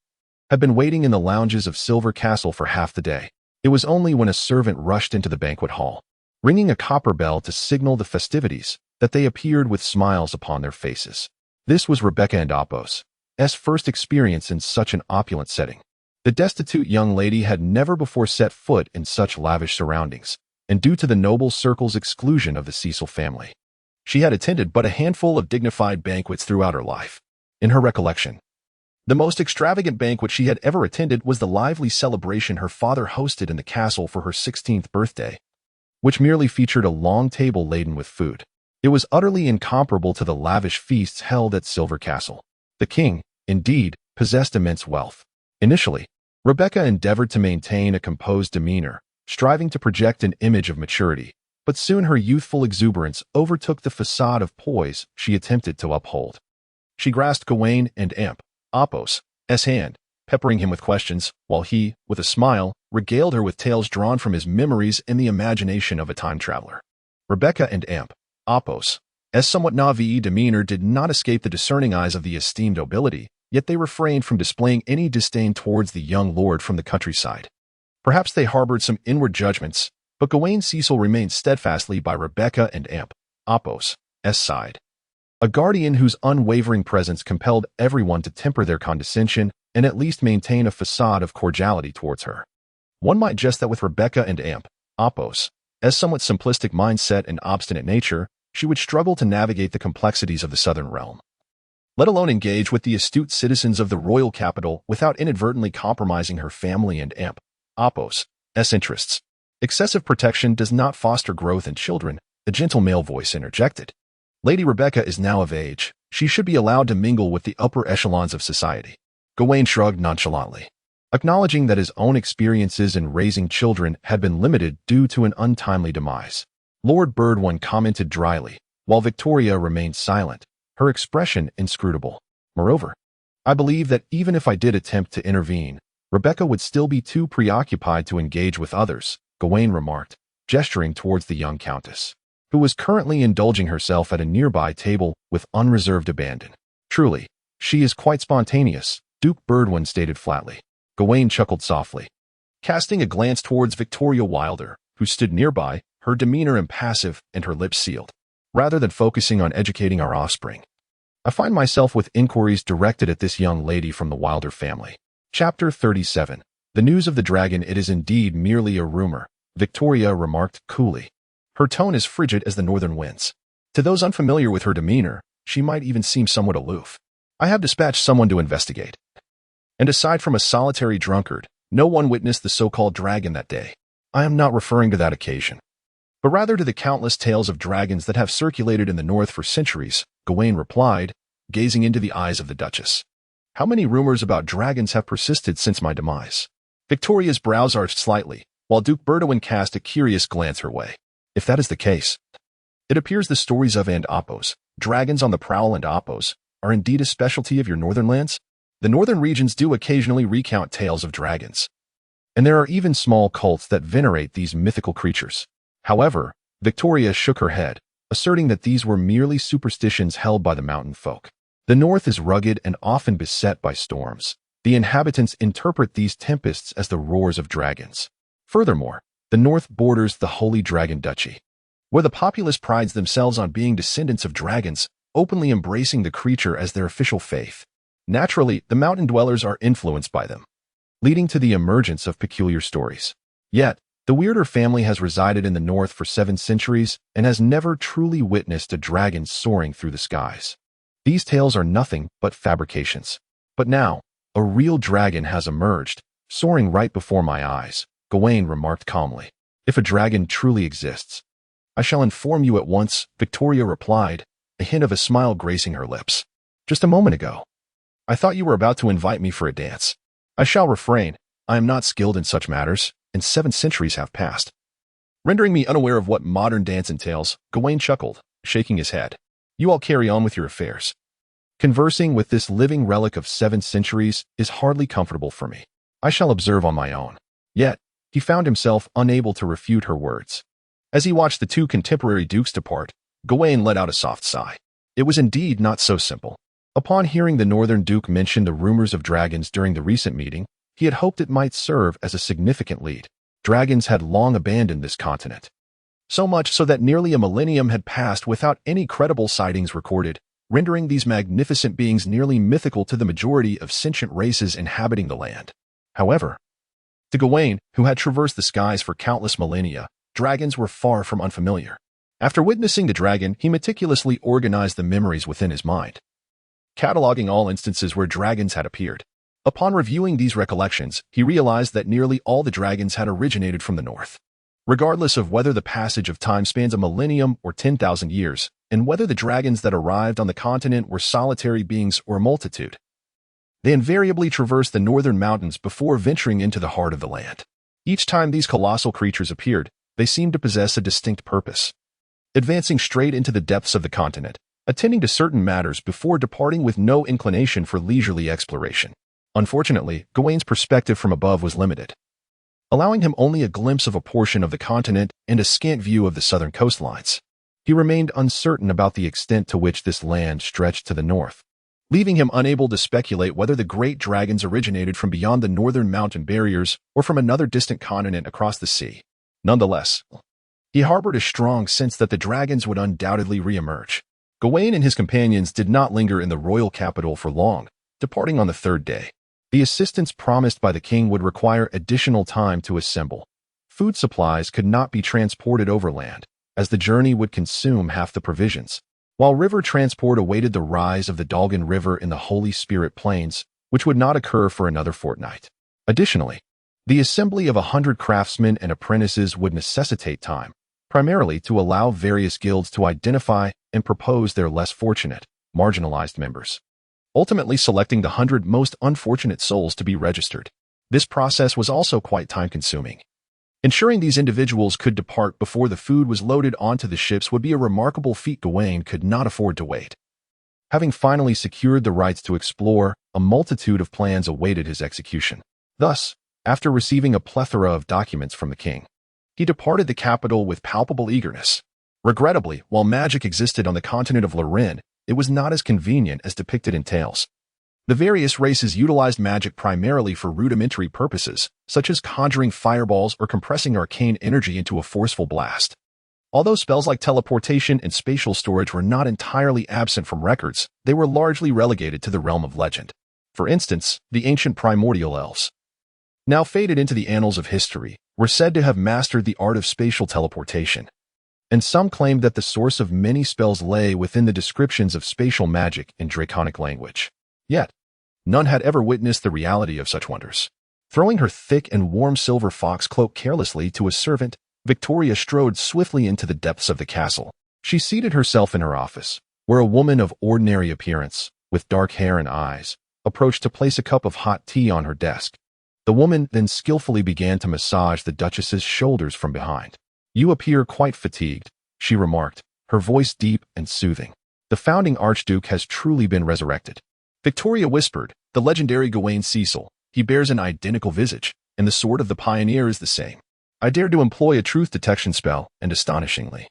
had been waiting in the lounges of Silver Castle for half the day. It was only when a servant rushed into the banquet hall, ringing a copper bell to signal the festivities, that they appeared with smiles upon their faces. This was Rebecca and Oppos' first experience in such an opulent setting. The destitute young lady had never before set foot in such lavish surroundings, and due to the noble circle's exclusion of the Cecil family, she had attended but a handful of dignified banquets throughout her life. In her recollection, the most extravagant banquet she had ever attended was the lively celebration her father hosted in the castle for her 16th birthday, which merely featured a long table laden with food. It was utterly incomparable to the lavish feasts held at Silver Castle. The king, indeed, possessed immense wealth. Initially, Rebecca endeavored to maintain a composed demeanor, striving to project an image of maturity, but soon her youthful exuberance overtook the facade of poise she attempted to uphold. She grasped Gawain and Oppos' hand, peppering him with questions, while he, with a smile, regaled her with tales drawn from his memories and the imagination of a time traveler. Rebecca and Oppos' somewhat naive demeanor did not escape the discerning eyes of the esteemed nobility, yet they refrained from displaying any disdain towards the young lord from the countryside. Perhaps they harbored some inward judgments, but Gawain Cecil remained steadfastly by Rebecca and Oppos' side, a guardian whose unwavering presence compelled everyone to temper their condescension and at least maintain a facade of cordiality towards her. One might jest that with Rebecca and Oppos' somewhat simplistic mindset and obstinate nature, she would struggle to navigate the complexities of the southern realm, let alone engage with the astute citizens of the royal capital without inadvertently compromising her family and Oppos' interests. Excessive protection does not foster growth in children, a gentle male voice interjected. Lady Rebecca is now of age. She should be allowed to mingle with the upper echelons of society. Gawain shrugged nonchalantly, acknowledging that his own experiences in raising children had been limited due to an untimely demise. Lord Birdwin commented dryly, while Victoria remained silent, her expression inscrutable. Moreover, I believe that even if I did attempt to intervene, Rebecca would still be too preoccupied to engage with others, Gawain remarked, gesturing towards the young countess, who was currently indulging herself at a nearby table with unreserved abandon. Truly, she is quite spontaneous, Duke Birdwin stated flatly. Gawain chuckled softly, casting a glance towards Victoria Wilder, who stood nearby, her demeanor impassive and her lips sealed. Rather than focusing on educating our offspring, I find myself with inquiries directed at this young lady from the Wilder family. Chapter 37. The news of the dragon. It is indeed merely a rumor, Victoria remarked coolly. Her tone as frigid as the northern winds. To those unfamiliar with her demeanor, she might even seem somewhat aloof. I have dispatched someone to investigate. And aside from a solitary drunkard, no one witnessed the so-called dragon that day. I am not referring to that occasion, but rather to the countless tales of dragons that have circulated in the north for centuries, Gawain replied, gazing into the eyes of the Duchess. How many rumors about dragons have persisted since my demise? Victoria's brows arched slightly, while Duke Birdwin cast a curious glance her way. If that is the case, it appears the stories of Oppos, dragons on the prowl and Oppos, are indeed a specialty of your northern lands? The northern regions do occasionally recount tales of dragons, and there are even small cults that venerate these mythical creatures. However, Victoria shook her head, asserting that these were merely superstitions held by the mountain folk. The north is rugged and often beset by storms. The inhabitants interpret these tempests as the roars of dragons. Furthermore, the north borders the Holy Dragon Duchy, where the populace prides themselves on being descendants of dragons, openly embracing the creature as their official faith. Naturally, the mountain dwellers are influenced by them, leading to the emergence of peculiar stories. Yet, the Weirder family has resided in the north for 7 centuries and has never truly witnessed a dragon soaring through the skies. These tales are nothing but fabrications. But now, a real dragon has emerged, soaring right before my eyes, Gawain remarked calmly. If a dragon truly exists, I shall inform you at once, Victoria replied, a hint of a smile gracing her lips. Just a moment ago, I thought you were about to invite me for a dance. I shall refrain. I am not skilled in such matters, and 7 centuries have passed. Rendering me unaware of what modern dance entails, Gawain chuckled, shaking his head. You all carry on with your affairs. Conversing with this living relic of 7 centuries is hardly comfortable for me. I shall observe on my own. Yet, he found himself unable to refute her words. As he watched the 2 contemporary dukes depart, Gawain let out a soft sigh. It was indeed not so simple. Upon hearing the northern duke mention the rumors of dragons during the recent meeting, he had hoped it might serve as a significant lead. Dragons had long abandoned this continent. So much so that nearly a millennium had passed without any credible sightings recorded, rendering these magnificent beings nearly mythical to the majority of sentient races inhabiting the land. However, to Gawain, who had traversed the skies for countless millennia, dragons were far from unfamiliar. After witnessing the dragon, he meticulously organized the memories within his mind, cataloging all instances where dragons had appeared. Upon reviewing these recollections, he realized that nearly all the dragons had originated from the north. Regardless of whether the passage of time spans a millennium or 10,000 years, and whether the dragons that arrived on the continent were solitary beings or a multitude, they invariably traversed the northern mountains before venturing into the heart of the land. Each time these colossal creatures appeared, they seemed to possess a distinct purpose, advancing straight into the depths of the continent, attending to certain matters before departing with no inclination for leisurely exploration. Unfortunately, Gawain's perspective from above was limited, allowing him only a glimpse of a portion of the continent and a scant view of the southern coastlines. He remained uncertain about the extent to which this land stretched to the north, leaving him unable to speculate whether the great dragons originated from beyond the northern mountain barriers or from another distant continent across the sea. Nonetheless, he harbored a strong sense that the dragons would undoubtedly re-emerge. Gawain and his companions did not linger in the royal capital for long, departing on the 3rd day. The assistance promised by the king would require additional time to assemble. Food supplies could not be transported overland, as the journey would consume half the provisions, while river transport awaited the rise of the Dolgan River in the Holy Spirit Plains, which would not occur for another fortnight. Additionally, the assembly of 100 craftsmen and apprentices would necessitate time, primarily to allow various guilds to identify and propose their less fortunate, marginalized members, ultimately selecting the 100 most unfortunate souls to be registered. This process was also quite time-consuming. Ensuring these individuals could depart before the food was loaded onto the ships would be a remarkable feat Gawain could not afford to wait. Having finally secured the rights to explore, a multitude of plans awaited his execution. Thus, after receiving a plethora of documents from the king, he departed the capital with palpable eagerness. Regrettably, while magic existed on the continent of Lorraine, it was not as convenient as depicted in tales. The various races utilized magic primarily for rudimentary purposes, such as conjuring fireballs or compressing arcane energy into a forceful blast. Although spells like teleportation and spatial storage were not entirely absent from records, they were largely relegated to the realm of legend. For instance, the ancient primordial elves, now faded into the annals of history, were said to have mastered the art of spatial teleportation, and some claimed that the source of many spells lay within the descriptions of spatial magic in draconic language. Yet, none had ever witnessed the reality of such wonders. Throwing her thick and warm silver fox cloak carelessly to a servant, Victoria strode swiftly into the depths of the castle. She seated herself in her office, where a woman of ordinary appearance, with dark hair and eyes, approached to place a cup of hot tea on her desk. The woman then skillfully began to massage the Duchess's shoulders from behind. "You appear quite fatigued," she remarked, her voice deep and soothing. "The founding Archduke has truly been resurrected." Victoria whispered, "The legendary Gawain Cecil. He bears an identical visage, and the sword of the pioneer is the same." I dared to employ a truth detection spell, and astonishingly,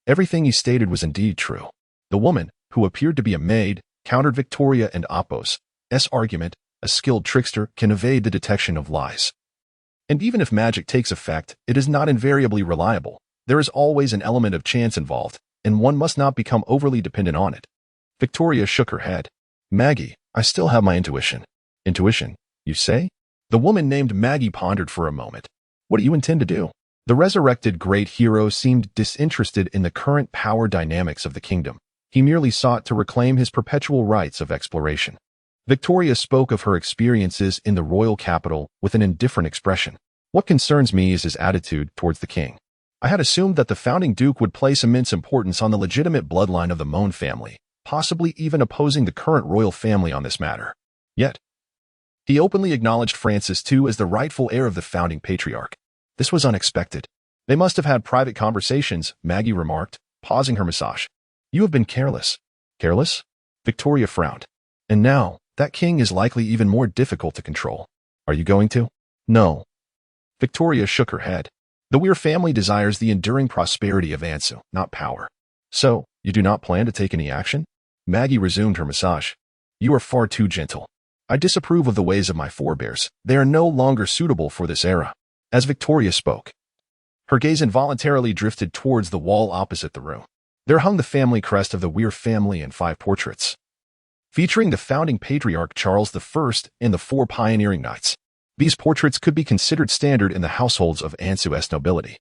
everything he stated was indeed true. The woman, who appeared to be a maid, countered Victoria and Apos' argument. A skilled trickster can evade the detection of lies. And even if magic takes effect, it is not invariably reliable. There is always an element of chance involved, and one must not become overly dependent on it. Victoria shook her head. "Maggie, I still have my intuition." "Intuition, you say?" The woman named Maggie pondered for a moment. "What do you intend to do?" The resurrected great hero seemed disinterested in the current power dynamics of the kingdom. He merely sought to reclaim his perpetual rights of exploration. Victoria spoke of her experiences in the royal capital with an indifferent expression. "What concerns me is his attitude towards the king. I had assumed that the founding duke would place immense importance on the legitimate bloodline of the Mohn family, possibly even opposing the current royal family on this matter. Yet, he openly acknowledged Francis II as the rightful heir of the founding patriarch. This was unexpected. They must have had private conversations, Maggie remarked, pausing her massage. You have been careless. Careless? Victoria frowned. And now, that king is likely even more difficult to control. Are you going to? No. Victoria shook her head. The Weir family desires the enduring prosperity of Ansu, not power. So, you do not plan to take any action? Maggie resumed her massage. You are far too gentle. I disapprove of the ways of my forebears. They are no longer suitable for this era. As Victoria spoke, her gaze involuntarily drifted towards the wall opposite the room. There hung the family crest of the Weir family and 5 portraits, featuring the founding patriarch Charles I and the 4 pioneering knights. These portraits could be considered standard in the households of Ansu's nobility.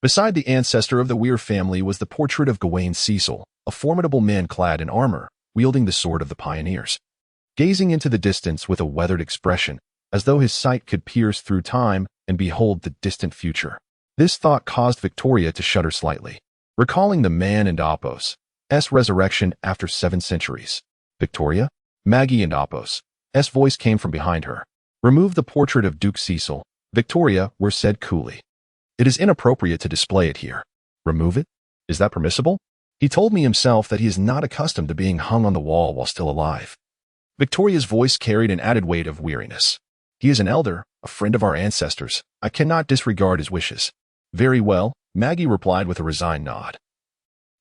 Beside the ancestor of the Weir family was the portrait of Gawain Cecil, a formidable man clad in armor, wielding the sword of the pioneers. Gazing into the distance with a weathered expression, as though his sight could pierce through time and behold the distant future. This thought caused Victoria to shudder slightly, recalling the man and Apos' resurrection after 7 centuries. Victoria? Maggie and Apos' voice came from behind her. Remove the portrait of Duke Cecil, Victoria said coolly. It is inappropriate to display it here. Remove it? Is that permissible? He told me himself that he is not accustomed to being hung on the wall while still alive. Victoria's voice carried an added weight of weariness. He is an elder, a friend of our ancestors. I cannot disregard his wishes. Very well, Maggie replied with a resigned nod,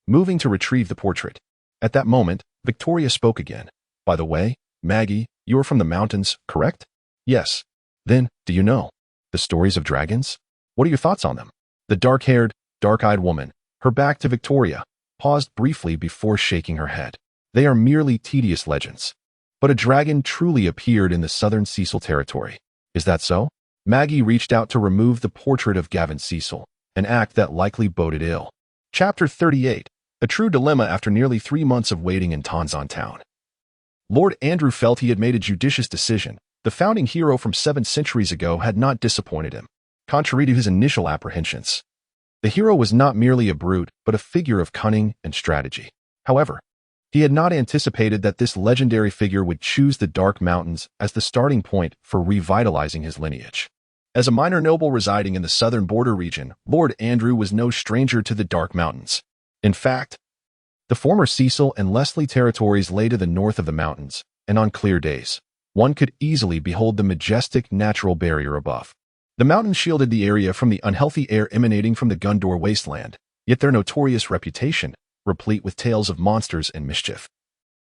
moving to retrieve the portrait. At that moment, Victoria spoke again. By the way, Maggie, you are from the mountains, correct? Yes. Then, do you know the stories of dragons? What are your thoughts on them? The dark-haired, dark-eyed woman, her back to Victoria, paused briefly before shaking her head. They are merely tedious legends. But a dragon truly appeared in the southern Cecil territory. Is that so? Maggie reached out to remove the portrait of Gawain Cecil, an act that likely boded ill. Chapter 38. A true dilemma after nearly 3 months of waiting in Tonzan Town. Lord Andrew felt he had made a judicious decision. The founding hero from 7 centuries ago had not disappointed him, contrary to his initial apprehensions. The hero was not merely a brute, but a figure of cunning and strategy. However, he had not anticipated that this legendary figure would choose the Dark Mountains as the starting point for revitalizing his lineage. As a minor noble residing in the southern border region, Lord Andrew was no stranger to the Dark Mountains. In fact, the former Cecil and Leslie territories lay to the north of the mountains, and on clear days, one could easily behold the majestic natural barrier above. The mountains shielded the area from the unhealthy air emanating from the Gondor wasteland, yet their notorious reputation, replete with tales of monsters and mischief,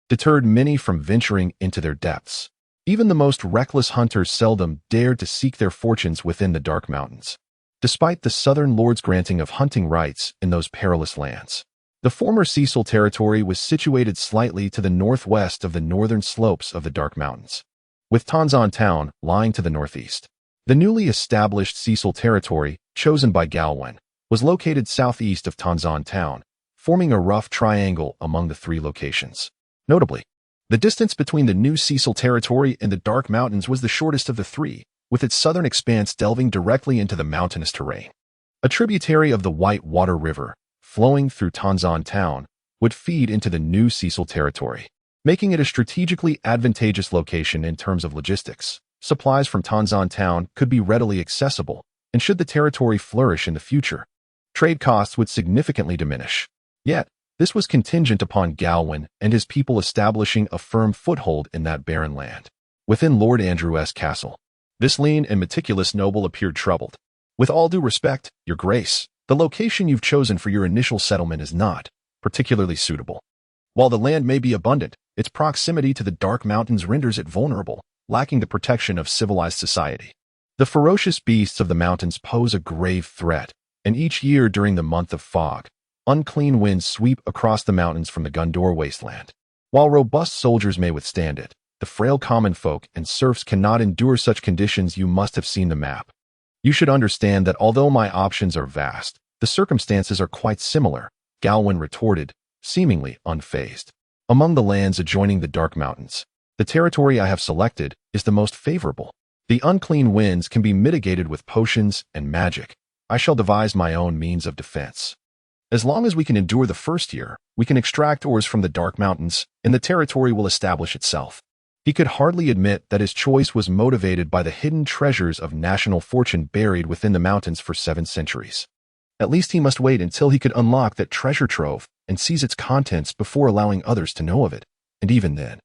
deterred many from venturing into their depths. Even the most reckless hunters seldom dared to seek their fortunes within the Dark Mountains, despite the southern lords' granting of hunting rights in those perilous lands. The former Cecil territory was situated slightly to the northwest of the northern slopes of the Dark Mountains, with Tonzan Town lying to the northeast. The newly established Cecil territory, chosen by Gawain, was located southeast of Tonzan Town, forming a rough triangle among the 3 locations. Notably, the distance between the new Cecil territory and the Dark Mountains was the shortest of the 3, with its southern expanse delving directly into the mountainous terrain. A tributary of the White Water River, flowing through Tonzan Town, would feed into the new Cecil territory, making it a strategically advantageous location in terms of logistics. Supplies from Tonzan Town could be readily accessible, and should the territory flourish in the future, trade costs would significantly diminish. Yet, this was contingent upon Gawain and his people establishing a firm foothold in that barren land. Within Lord Andrew's castle, this lean and meticulous noble appeared troubled. With all due respect, Your Grace, the location you've chosen for your initial settlement is not particularly suitable. While the land may be abundant, its proximity to the Dark Mountains renders it vulnerable, lacking the protection of civilized society. The ferocious beasts of the mountains pose a grave threat, and each year during the month of fog, unclean winds sweep across the mountains from the Gondor wasteland. While robust soldiers may withstand it, the frail common folk and serfs cannot endure such conditions. You must have seen the map. You should understand that although my options are vast, the circumstances are quite similar, Gawain retorted, seemingly unfazed. Among the lands adjoining the Dark Mountains, the territory I have selected is the most favorable. The unclean winds can be mitigated with potions and magic. I shall devise my own means of defense. As long as we can endure the first year, we can extract ores from the Dark Mountains, and the territory will establish itself. He could hardly admit that his choice was motivated by the hidden treasures of national fortune buried within the mountains for 7 centuries. At least he must wait until he could unlock that treasure trove and seize its contents before allowing others to know of it, and even then,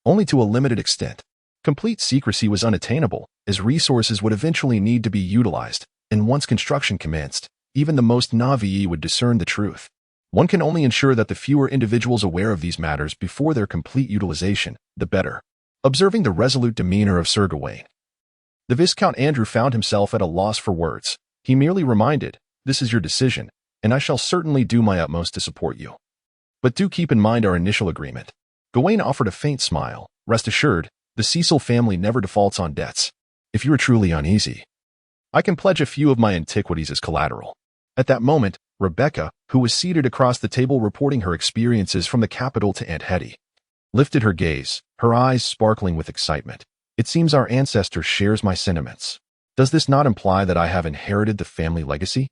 only to a limited extent. Complete secrecy was unattainable, as resources would eventually need to be utilized, and once construction commenced, even the most naive would discern the truth. One can only ensure that the fewer individuals aware of these matters before their complete utilization, the better. Observing the resolute demeanor of Sir Gawain, the Viscount Andrew found himself at a loss for words. He merely reminded, "This is your decision, and I shall certainly do my utmost to support you. But do keep in mind our initial agreement." Gawain offered a faint smile. "Rest assured, the Cecil family never defaults on debts. If you are truly uneasy, I can pledge a few of my antiquities as collateral." At that moment, Rebecca, who was seated across the table reporting her experiences from the capital to Aunt Hetty, lifted her gaze, her eyes sparkling with excitement. "It seems our ancestor shares my sentiments. Does this not imply that I have inherited the family legacy?"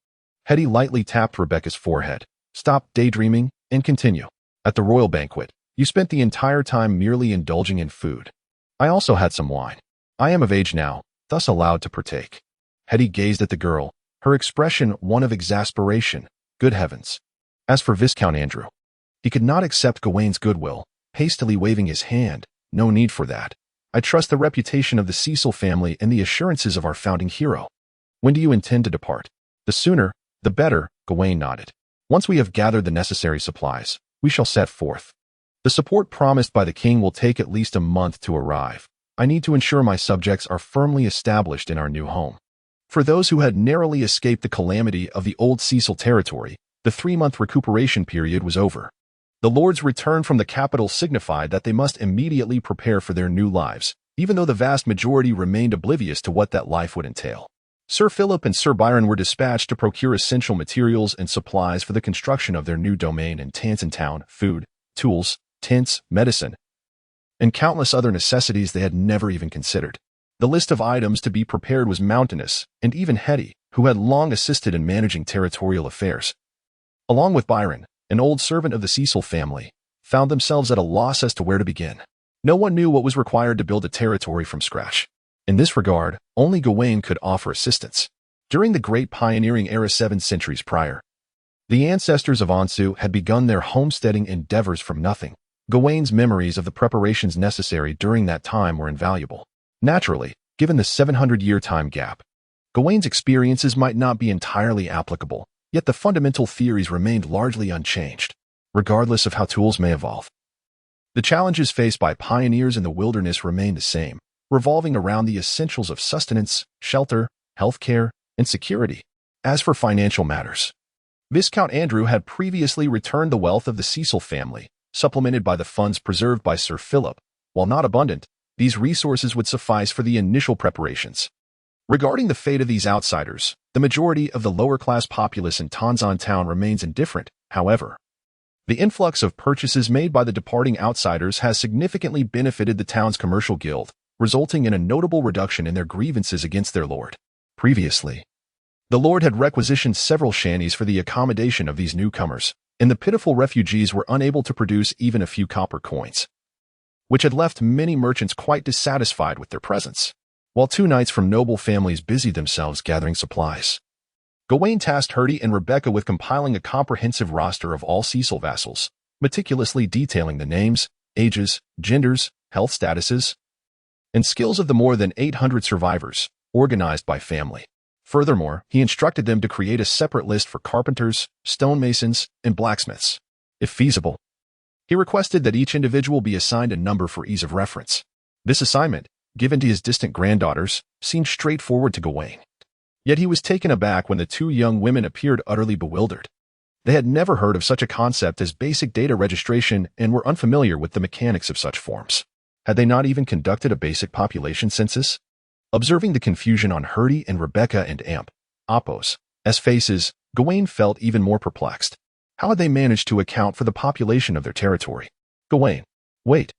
Hetty lightly tapped Rebecca's forehead. "Stop daydreaming and continue. At the royal banquet, you spent the entire time merely indulging in food. I also had some wine. I am of age now, thus allowed to partake." Hetty gazed at the girl, her expression one of exasperation. Good heavens. As for Viscount Andrew, he could not accept Gawain's goodwill, hastily waving his hand. "No need for that. I trust the reputation of the Cecil family and the assurances of our founding hero. When do you intend to depart?" "The sooner, the better," Gawain nodded. "Once we have gathered the necessary supplies, we shall set forth. The support promised by the king will take at least a month to arrive. I need to ensure my subjects are firmly established in our new home." For those who had narrowly escaped the calamity of the old Cecil territory, the 3-month recuperation period was over. The lord's return from the capital signified that they must immediately prepare for their new lives, even though the vast majority remained oblivious to what that life would entail. Sir Philip and Sir Byron were dispatched to procure essential materials and supplies for the construction of their new domain in Tanton Town: food, tools, tents, medicine, and countless other necessities they had never even considered. The list of items to be prepared was mountainous, and even Hetty, who had long assisted in managing territorial affairs, along with Byron, an old servant of the Cecil family, found themselves at a loss as to where to begin. No one knew what was required to build a territory from scratch. In this regard, only Gawain could offer assistance. During the great pioneering era 7 centuries prior, the ancestors of Ansu had begun their homesteading endeavors from nothing. Gawain's memories of the preparations necessary during that time were invaluable. Naturally, given the 700-year time gap, Gawain's experiences might not be entirely applicable, yet the fundamental theories remained largely unchanged, regardless of how tools may evolve. The challenges faced by pioneers in the wilderness remained the same, revolving around the essentials of sustenance, shelter, healthcare, and security. As for financial matters, Viscount Andrew had previously returned the wealth of the Cecil family, supplemented by the funds preserved by Sir Philip. While not abundant, these resources would suffice for the initial preparations. Regarding the fate of these outsiders, the majority of the lower-class populace in Tanzan Town remains indifferent. However, the influx of purchases made by the departing outsiders has significantly benefited the town's commercial guild, resulting in a notable reduction in their grievances against their lord. Previously, the lord had requisitioned several shanties for the accommodation of these newcomers, and the pitiful refugees were unable to produce even a few copper coins, which had left many merchants quite dissatisfied with their presence. While 2 knights from noble families busied themselves gathering supplies, Gawain tasked Hetty and Rebecca with compiling a comprehensive roster of all Cecil vassals, meticulously detailing the names, ages, genders, health statuses, and skills of the more than 800 survivors, organized by family. Furthermore, he instructed them to create a separate list for carpenters, stonemasons, and blacksmiths. If feasible, he requested that each individual be assigned a number for ease of reference. This assignment, given to his distant granddaughters, seemed straightforward to Gawain. Yet he was taken aback when the 2 young women appeared utterly bewildered. They had never heard of such a concept as basic data registration and were unfamiliar with the mechanics of such forms. Had they not even conducted a basic population census? Observing the confusion on Hetty and Rebecca and Apos' faces, Gawain felt even more perplexed. How had they managed to account for the population of their territory? Gawain, wait.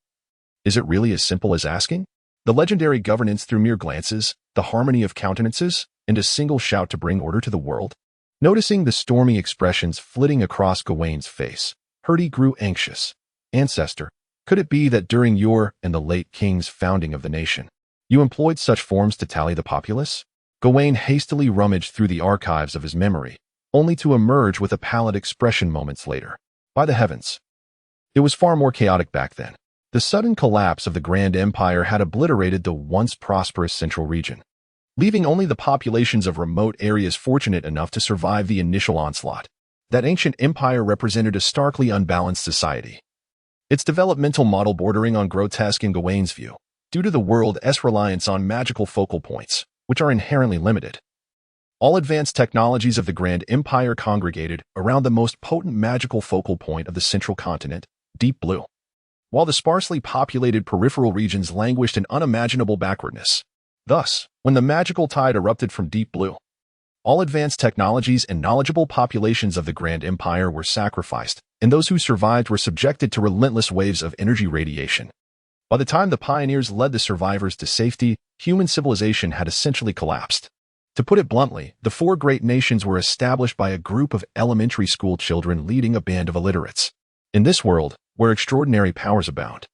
Is it really as simple as asking? The legendary governance through mere glances, the harmony of countenances, and a single shout to bring order to the world? Noticing the stormy expressions flitting across Gawain's face, Hetty grew anxious. Ancestor, could it be that during your and the late king's founding of the nation, you employed such forms to tally the populace? Gawain hastily rummaged through the archives of his memory, only to emerge with a pallid expression moments later. By the heavens! It was far more chaotic back then. The sudden collapse of the Grand Empire had obliterated the once prosperous central region, leaving only the populations of remote areas fortunate enough to survive the initial onslaught. That ancient empire represented a starkly unbalanced society, its developmental model bordering on grotesque in Gawain's view, due to the world's reliance on magical focal points, which are inherently limited. All advanced technologies of the Grand Empire congregated around the most potent magical focal point of the central continent, Deep Blue, while the sparsely populated peripheral regions languished in unimaginable backwardness. Thus, when the magical tide erupted from Deep Blue, all advanced technologies and knowledgeable populations of the Grand Empire were sacrificed, and those who survived were subjected to relentless waves of energy radiation. By the time the pioneers led the survivors to safety, human civilization had essentially collapsed. To put it bluntly, the four great nations were established by a group of elementary school children leading a band of illiterates. In this world, where extraordinary powers abound,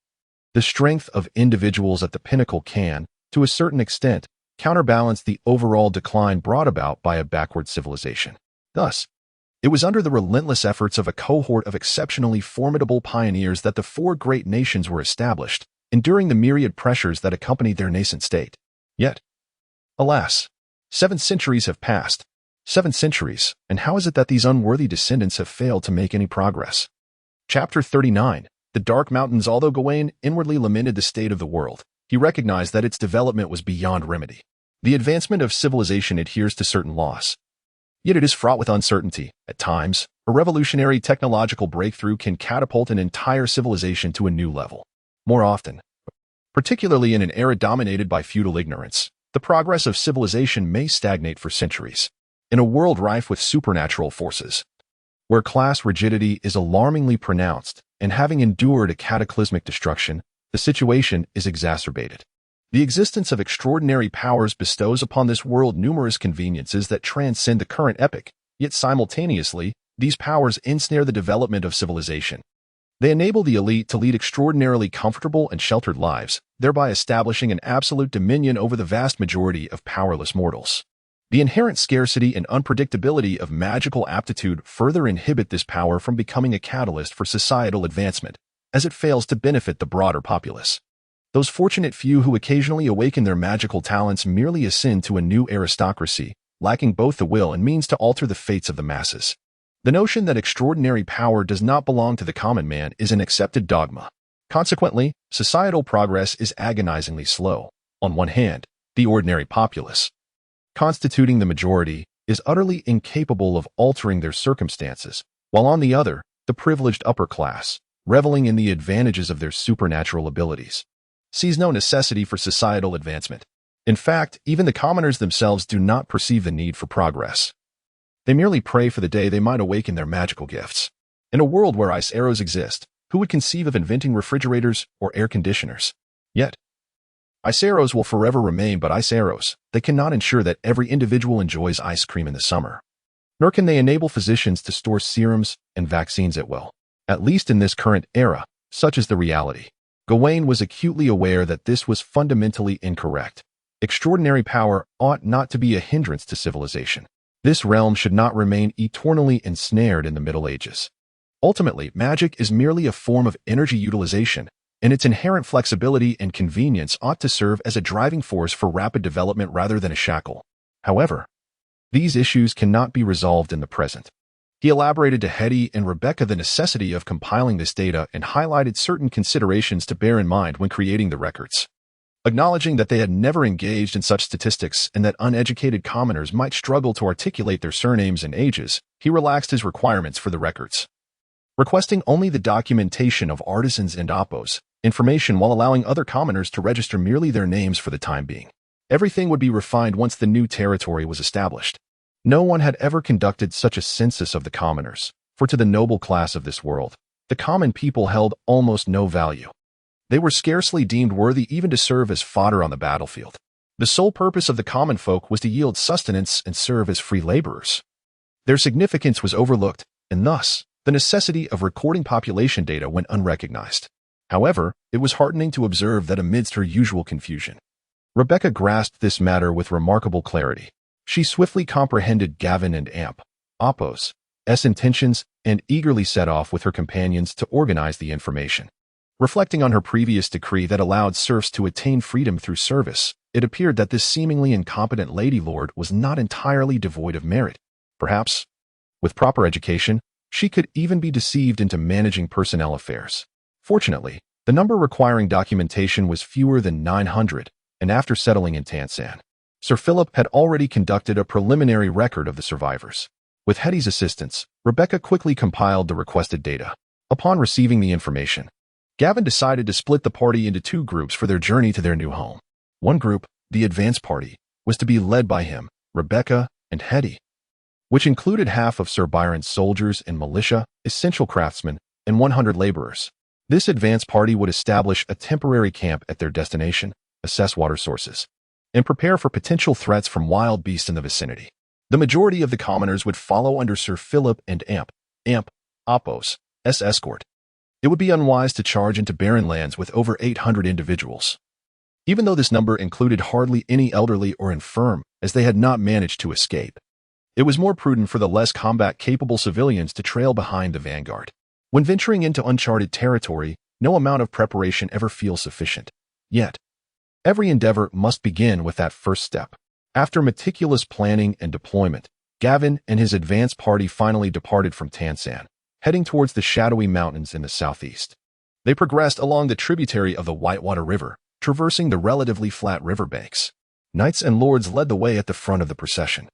the strength of individuals at the pinnacle can, to a certain extent, counterbalance the overall decline brought about by a backward civilization. Thus, it was under the relentless efforts of a cohort of exceptionally formidable pioneers that the four great nations were established, enduring the myriad pressures that accompanied their nascent state. Yet, alas, 7 centuries have passed. 7 centuries, and how is it that these unworthy descendants have failed to make any progress? Chapter 39. The Dark Mountains. Although Gawain inwardly lamented the state of the world, he recognized that its development was beyond remedy. The advancement of civilization adheres to certain laws. Yet it is fraught with uncertainty. At times, a revolutionary technological breakthrough can catapult an entire civilization to a new level. More often, particularly in an era dominated by feudal ignorance, the progress of civilization may stagnate for centuries. In a world rife with supernatural forces, where class rigidity is alarmingly pronounced, and having endured a cataclysmic destruction, the situation is exacerbated. The existence of extraordinary powers bestows upon this world numerous conveniences that transcend the current epoch, yet simultaneously, these powers ensnare the development of civilization. They enable the elite to lead extraordinarily comfortable and sheltered lives, thereby establishing an absolute dominion over the vast majority of powerless mortals. The inherent scarcity and unpredictability of magical aptitude further inhibit this power from becoming a catalyst for societal advancement, as it fails to benefit the broader populace. Those fortunate few who occasionally awaken their magical talents merely ascend to a new aristocracy, lacking both the will and means to alter the fates of the masses. The notion that extraordinary power does not belong to the common man is an accepted dogma. Consequently, societal progress is agonizingly slow. On one hand, the ordinary populace, constituting the majority, is utterly incapable of altering their circumstances, while on the other, the privileged upper class, reveling in the advantages of their supernatural abilities, sees no necessity for societal advancement. In fact, even the commoners themselves do not perceive the need for progress. They merely pray for the day they might awaken their magical gifts. In a world where ice arrows exist, who would conceive of inventing refrigerators or air conditioners? Yet, ice arrows will forever remain but ice arrows. They cannot ensure that every individual enjoys ice cream in the summer. Nor can they enable physicians to store serums and vaccines at will. At least in this current era, such is the reality. Gawain was acutely aware that this was fundamentally incorrect. Extraordinary power ought not to be a hindrance to civilization. This realm should not remain eternally ensnared in the Middle Ages. Ultimately, magic is merely a form of energy utilization, and its inherent flexibility and convenience ought to serve as a driving force for rapid development rather than a shackle. However, these issues cannot be resolved in the present. He elaborated to Hetty and Rebecca the necessity of compiling this data and highlighted certain considerations to bear in mind when creating the records. Acknowledging that they had never engaged in such statistics and that uneducated commoners might struggle to articulate their surnames and ages, he relaxed his requirements for the records, requesting only the documentation of artisans and oppos, information while allowing other commoners to register merely their names for the time being. Everything would be refined once the new territory was established. No one had ever conducted such a census of the commoners, for to the noble class of this world, the common people held almost no value. They were scarcely deemed worthy even to serve as fodder on the battlefield. The sole purpose of the common folk was to yield sustenance and serve as free laborers. Their significance was overlooked, and thus, the necessity of recording population data went unrecognized. However, it was heartening to observe that amidst her usual confusion, Rebecca grasped this matter with remarkable clarity. She swiftly comprehended Gawain and Amp, Apos, intentions and eagerly set off with her companions to organize the information. Reflecting on her previous decree that allowed serfs to attain freedom through service, it appeared that this seemingly incompetent lady lord was not entirely devoid of merit. Perhaps, with proper education, she could even be deceived into managing personnel affairs. Fortunately, the number requiring documentation was fewer than 900, and after settling in Tansan, Sir Philip had already conducted a preliminary record of the survivors. With Hetty's assistance, Rebecca quickly compiled the requested data. Upon receiving the information, Gawain decided to split the party into two groups for their journey to their new home. One group, the advance party, was to be led by him, Rebecca, and Hetty, which included half of Sir Byron's soldiers and militia, essential craftsmen, and 100 laborers. This advance party would establish a temporary camp at their destination, assess water sources, and prepare for potential threats from wild beasts in the vicinity. The majority of the commoners would follow under Sir Philip and Apos' escort. It would be unwise to charge into barren lands with over 800 individuals, even though this number included hardly any elderly or infirm, as they had not managed to escape. It was more prudent for the less combat-capable civilians to trail behind the vanguard. When venturing into uncharted territory, no amount of preparation ever feels sufficient. Yet, every endeavor must begin with that first step. After meticulous planning and deployment, Gawain and his advance party finally departed from Tansan, heading towards the shadowy mountains in the southeast. They progressed along the tributary of the Whitewater River, traversing the relatively flat riverbanks. Knights and lords led the way at the front of the procession,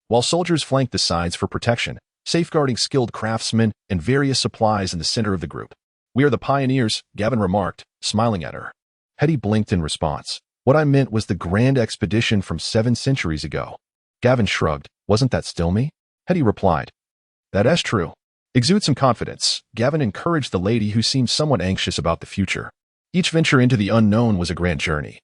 while soldiers flanked the sides for protection, safeguarding skilled craftsmen and various supplies in the center of the group. "We are the pioneers," Gawain remarked, smiling at her. Hetty blinked in response. "What I meant was the grand expedition from 7 centuries ago." Gawain shrugged. "Wasn't that still me?" Hetty replied. "That is true. Exude some confidence," Gawain encouraged the lady who seemed somewhat anxious about the future. Each venture into the unknown was a grand journey.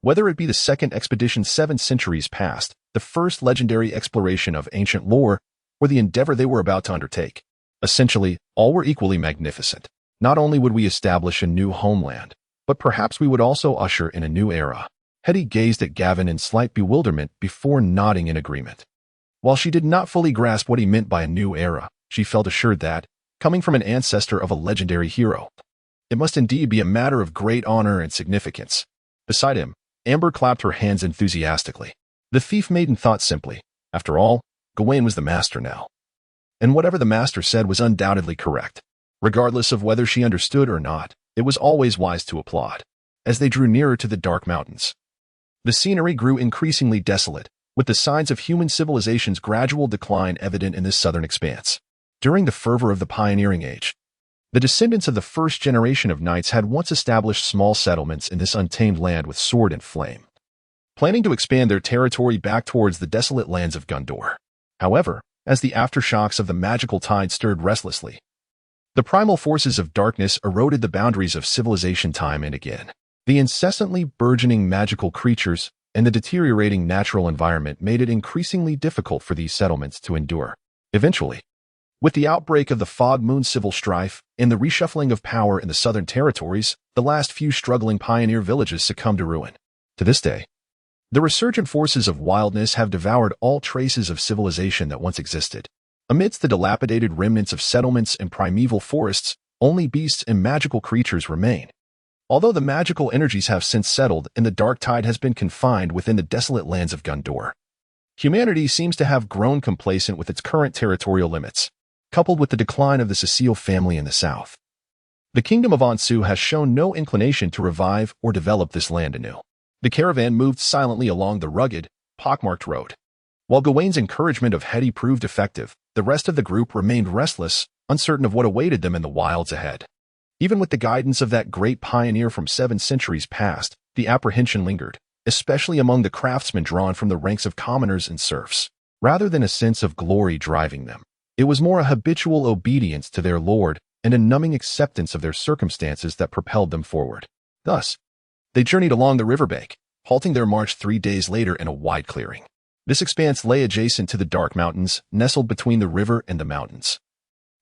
Whether it be the second expedition 7 centuries past, the first legendary exploration of ancient lore, or the endeavor they were about to undertake, essentially, all were equally magnificent. Not only would we establish a new homeland, but perhaps we would also usher in a new era. Hetty gazed at Gawain in slight bewilderment before nodding in agreement. While she did not fully grasp what he meant by a new era, she felt assured that, coming from an ancestor of a legendary hero, it must indeed be a matter of great honor and significance. Beside him, Amber clapped her hands enthusiastically. The thief maiden thought simply, after all, Gawain was the master now. And whatever the master said was undoubtedly correct. Regardless of whether she understood or not, it was always wise to applaud. As they drew nearer to the dark mountains, the scenery grew increasingly desolate, with the signs of human civilization's gradual decline evident in this southern expanse. During the fervor of the pioneering age, the descendants of the first generation of knights had once established small settlements in this untamed land with sword and flame, planning to expand their territory back towards the desolate lands of Gondor. However, as the aftershocks of the magical tide stirred restlessly, the primal forces of darkness eroded the boundaries of civilization time and again. The incessantly burgeoning magical creatures and the deteriorating natural environment made it increasingly difficult for these settlements to endure. Eventually, with the outbreak of the Fog Moon civil strife and the reshuffling of power in the southern territories, the last few struggling pioneer villages succumbed to ruin. To this day, the resurgent forces of wildness have devoured all traces of civilization that once existed. Amidst the dilapidated remnants of settlements and primeval forests, only beasts and magical creatures remain. Although the magical energies have since settled and the dark tide has been confined within the desolate lands of Gondor, humanity seems to have grown complacent with its current territorial limits, coupled with the decline of the Cecile family in the south. The kingdom of Ansu has shown no inclination to revive or develop this land anew. The caravan moved silently along the rugged, pockmarked road. While Gawain's encouragement of Hetty proved effective, the rest of the group remained restless, uncertain of what awaited them in the wilds ahead. Even with the guidance of that great pioneer from 7 centuries past, the apprehension lingered, especially among the craftsmen drawn from the ranks of commoners and serfs. Rather than a sense of glory driving them, it was more a habitual obedience to their lord and a numbing acceptance of their circumstances that propelled them forward. Thus, they journeyed along the riverbank, halting their march 3 days later in a wide clearing. This expanse lay adjacent to the dark mountains, nestled between the river and the mountains,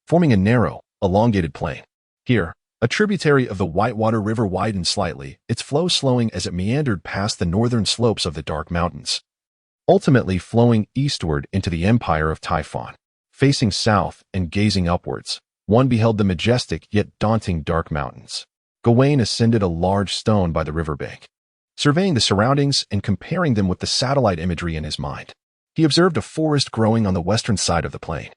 forming a narrow, elongated plain. Here, a tributary of the Whitewater River widened slightly, its flow slowing as it meandered past the northern slopes of the dark mountains, ultimately flowing eastward into the empire of Typhon. Facing south and gazing upwards, one beheld the majestic yet daunting dark mountains. Gawain ascended a large stone by the riverbank. Surveying the surroundings and comparing them with the satellite imagery in his mind, he observed a forest growing on the western side of the plain,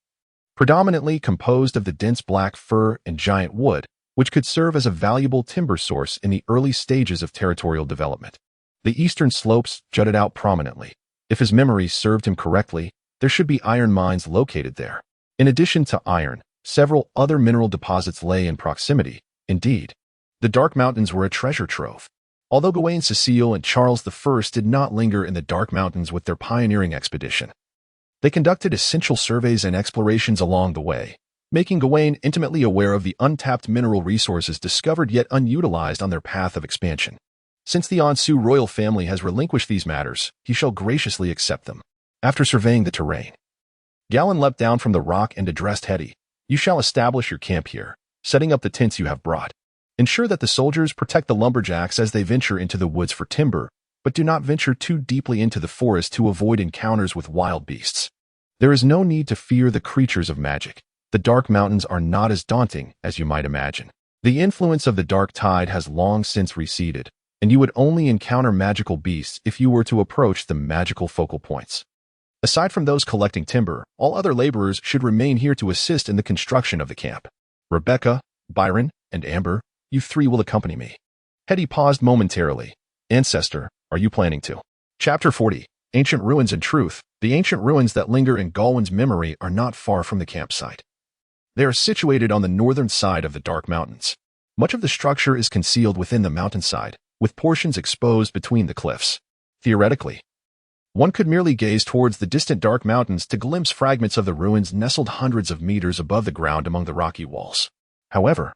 predominantly composed of the dense black fir and giant wood, which could serve as a valuable timber source in the early stages of territorial development. The eastern slopes jutted out prominently. If his memory served him correctly, there should be iron mines located there. In addition to iron, several other mineral deposits lay in proximity. Indeed, the Dark Mountains were a treasure trove. Although Gawain, Cecile, and Charles I did not linger in the Dark Mountains with their pioneering expedition, they conducted essential surveys and explorations along the way, making Gawain intimately aware of the untapped mineral resources discovered yet unutilized on their path of expansion. Since the Ansu royal family has relinquished these matters, he shall graciously accept them. After surveying the terrain, Gawain leapt down from the rock and addressed Hetty. You shall establish your camp here, setting up the tents you have brought. Ensure that the soldiers protect the lumberjacks as they venture into the woods for timber, but do not venture too deeply into the forest to avoid encounters with wild beasts. There is no need to fear the creatures of magic. The Dark Mountains are not as daunting as you might imagine. The influence of the dark tide has long since receded, and you would only encounter magical beasts if you were to approach the magical focal points. Aside from those collecting timber, all other laborers should remain here to assist in the construction of the camp. Rebecca, Byron, and Amber, you three will accompany me. Hetty paused momentarily. Ancestor, are you planning to? Chapter 40. Ancient Ruins and Truth. The ancient ruins that linger in Gawain's memory are not far from the campsite. They are situated on the northern side of the Dark Mountains. Much of the structure is concealed within the mountainside, with portions exposed between the cliffs. Theoretically, one could merely gaze towards the distant Dark Mountains to glimpse fragments of the ruins nestled hundreds of meters above the ground among the rocky walls. However,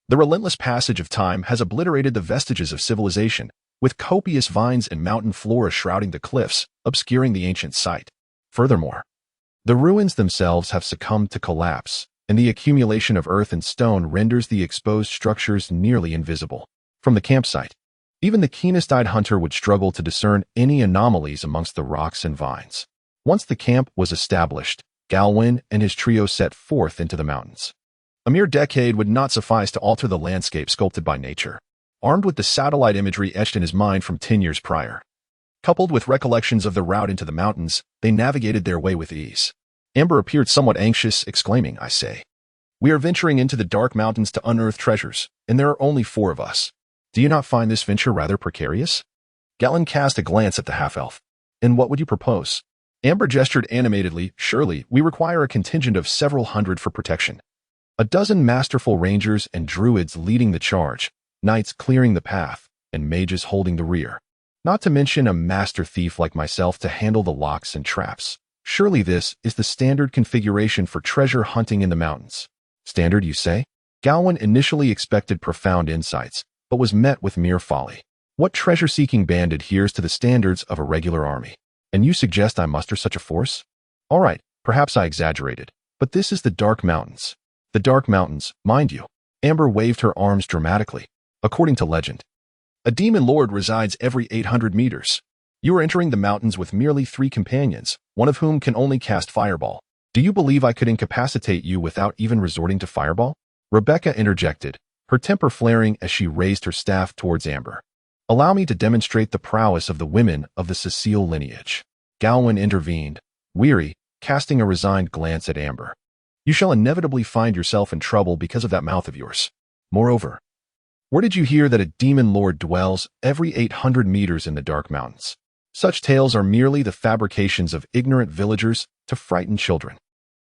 the relentless passage of time has obliterated the vestiges of civilization, with copious vines and mountain flora shrouding the cliffs, obscuring the ancient site. Furthermore, the ruins themselves have succumbed to collapse, and the accumulation of earth and stone renders the exposed structures nearly invisible. From the campsite, even the keenest-eyed hunter would struggle to discern any anomalies amongst the rocks and vines. Once the camp was established, Gawain and his trio set forth into the mountains. A mere decade would not suffice to alter the landscape sculpted by nature. Armed with the satellite imagery etched in his mind from 10 years prior, coupled with recollections of the route into the mountains, they navigated their way with ease. Amber appeared somewhat anxious, exclaiming, I say, we are venturing into the Dark Mountains to unearth treasures, and there are only 4 of us. Do you not find this venture rather precarious? Gawain cast a glance at the half-elf. And what would you propose? Amber gestured animatedly. Surely, we require a contingent of several hundred for protection. A dozen masterful rangers and druids leading the charge, knights clearing the path, and mages holding the rear. Not to mention a master thief like myself to handle the locks and traps. Surely this is the standard configuration for treasure hunting in the mountains. Standard, you say? Gawain initially expected profound insights, but was met with mere folly. What treasure-seeking band adheres to the standards of a regular army? And you suggest I muster such a force? All right, perhaps I exaggerated, but this is the Dark Mountains. The Dark Mountains, mind you. Amber waved her arms dramatically. According to legend, a demon lord resides every 800 meters. You are entering the mountains with merely 3 companions, one of whom can only cast fireball. Do you believe I could incapacitate you without even resorting to fireball? Rebecca interjected, her temper flaring as she raised her staff towards Amber. Allow me to demonstrate the prowess of the women of the Cecile lineage. Gawain intervened, weary, casting a resigned glance at Amber. You shall inevitably find yourself in trouble because of that mouth of yours. Moreover, where did you hear that a demon lord dwells every 800 meters in the Dark Mountains? Such tales are merely the fabrications of ignorant villagers to frighten children.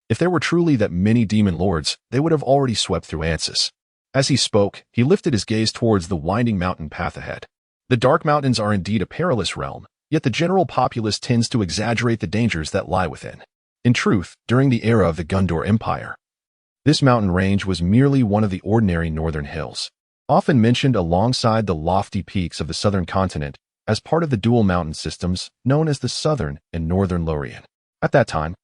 If there were truly that many demon lords, they would have already swept through Ansis. As he spoke, he lifted his gaze towards the winding mountain path ahead. The Dark Mountains are indeed a perilous realm, yet the general populace tends to exaggerate the dangers that lie within. In truth, during the era of the Gondor Empire, this mountain range was merely one of the ordinary northern hills, often mentioned alongside the lofty peaks of the southern continent as part of the dual mountain systems known as the Southern and Northern Lorien. At that time,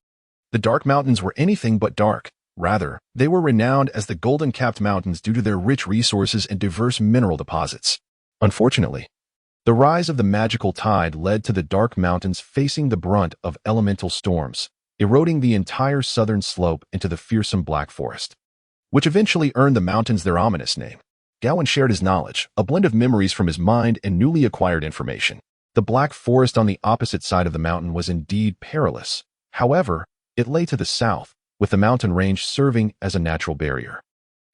the Dark Mountains were anything but dark. Rather, they were renowned as the Golden-Capped Mountains due to their rich resources and diverse mineral deposits. Unfortunately, the rise of the magical tide led to the Dark Mountains facing the brunt of elemental storms, eroding the entire southern slope into the fearsome Black Forest, which eventually earned the mountains their ominous name. Gawain shared his knowledge, a blend of memories from his mind and newly acquired information. The Black Forest on the opposite side of the mountain was indeed perilous. However, it lay to the south, with the mountain range serving as a natural barrier,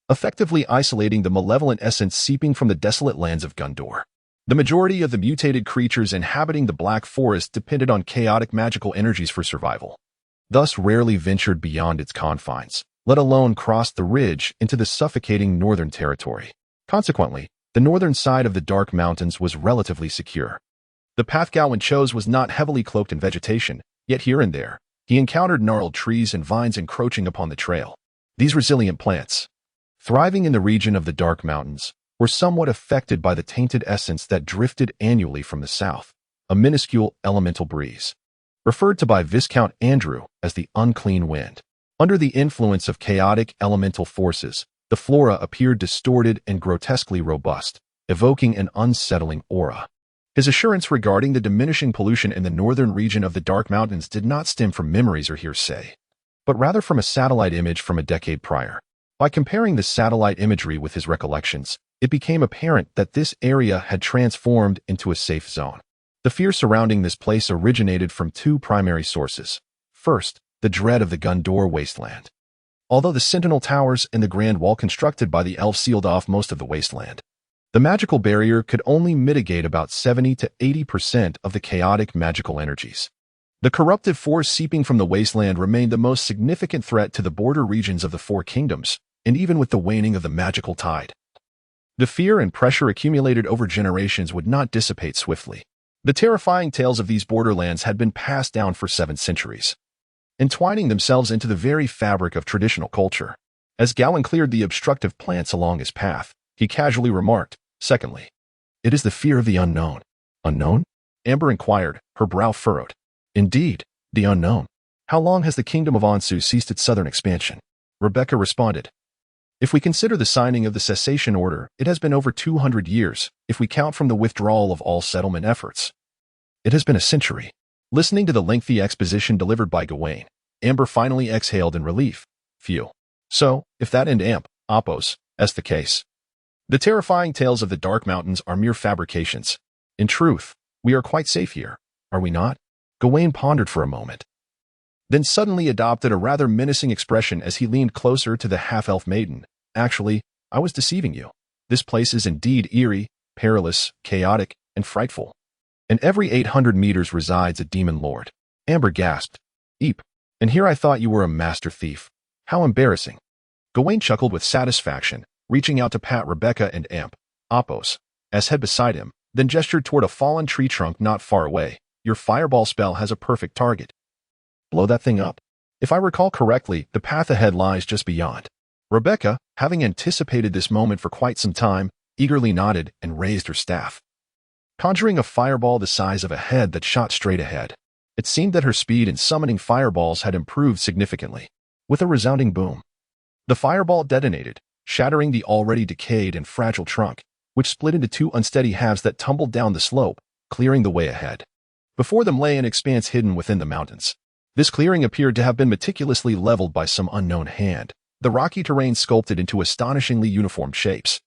effectively isolating the malevolent essence seeping from the desolate lands of Gondor. The majority of the mutated creatures inhabiting the Black Forest depended on chaotic magical energies for survival, thus rarely ventured beyond its confines, let alone crossed the ridge into the suffocating northern territory. Consequently, the northern side of the Dark Mountains was relatively secure. The path Gawain chose was not heavily cloaked in vegetation, yet here and there, he encountered gnarled trees and vines encroaching upon the trail. These resilient plants, thriving in the region of the Dark Mountains, were somewhat affected by the tainted essence that drifted annually from the south, a minuscule elemental breeze, referred to by Viscount Andrew as the unclean wind. Under the influence of chaotic elemental forces, the flora appeared distorted and grotesquely robust, evoking an unsettling aura. His assurance regarding the diminishing pollution in the northern region of the Dark Mountains did not stem from memories or hearsay, but rather from a satellite image from a decade prior. By comparing the satellite imagery with his recollections, it became apparent that this area had transformed into a safe zone. The fear surrounding this place originated from two primary sources. First, the dread of the Gondor wasteland. Although the Sentinel Towers and the Grand Wall constructed by the elves sealed off most of the wasteland, the magical barrier could only mitigate about 70 to 80% of the chaotic magical energies. The corruptive force seeping from the wasteland remained the most significant threat to the border regions of the Four Kingdoms, and even with the waning of the magical tide, the fear and pressure accumulated over generations would not dissipate swiftly. The terrifying tales of these borderlands had been passed down for 7 centuries, entwining themselves into the very fabric of traditional culture. As Gawain cleared the obstructive plants along his path, he casually remarked, "Secondly, it is the fear of the unknown." "Unknown?" Amber inquired, her brow furrowed. "Indeed, the unknown. How long has the kingdom of Ansu ceased its southern expansion?" Rebecca responded, "If we consider the signing of the cessation order, it has been over 200 years. If we count from the withdrawal of all settlement efforts, it has been a century." Listening to the lengthy exposition delivered by Gawain, Amber finally exhaled in relief. Phew. So, if that and epos, as the case, the terrifying tales of the Dark Mountains are mere fabrications. In truth, we are quite safe here, are we not? Gawain pondered for a moment, then suddenly adopted a rather menacing expression as he leaned closer to the half-elf maiden. "Actually, I was deceiving you. This place is indeed eerie, perilous, chaotic, and frightful. And every 800 meters resides a demon lord." Amber gasped. "Eep. And here I thought you were a master thief. How embarrassing." Gawain chuckled with satisfaction, reaching out to pat Rebecca and Apos, as head beside him, then gestured toward a fallen tree trunk not far away. "Your fireball spell has a perfect target. Blow that thing up." "If I recall correctly, the path ahead lies just beyond." Rebecca, having anticipated this moment for quite some time, eagerly nodded and raised her staff, conjuring a fireball the size of a head that shot straight ahead. It seemed that her speed in summoning fireballs had improved significantly. With a resounding boom, the fireball detonated, shattering the already decayed and fragile trunk, which split into 2 unsteady halves that tumbled down the slope, clearing the way ahead. Before them lay an expanse hidden within the mountains. This clearing appeared to have been meticulously leveled by some unknown hand, the rocky terrain sculpted into astonishingly uniform shapes.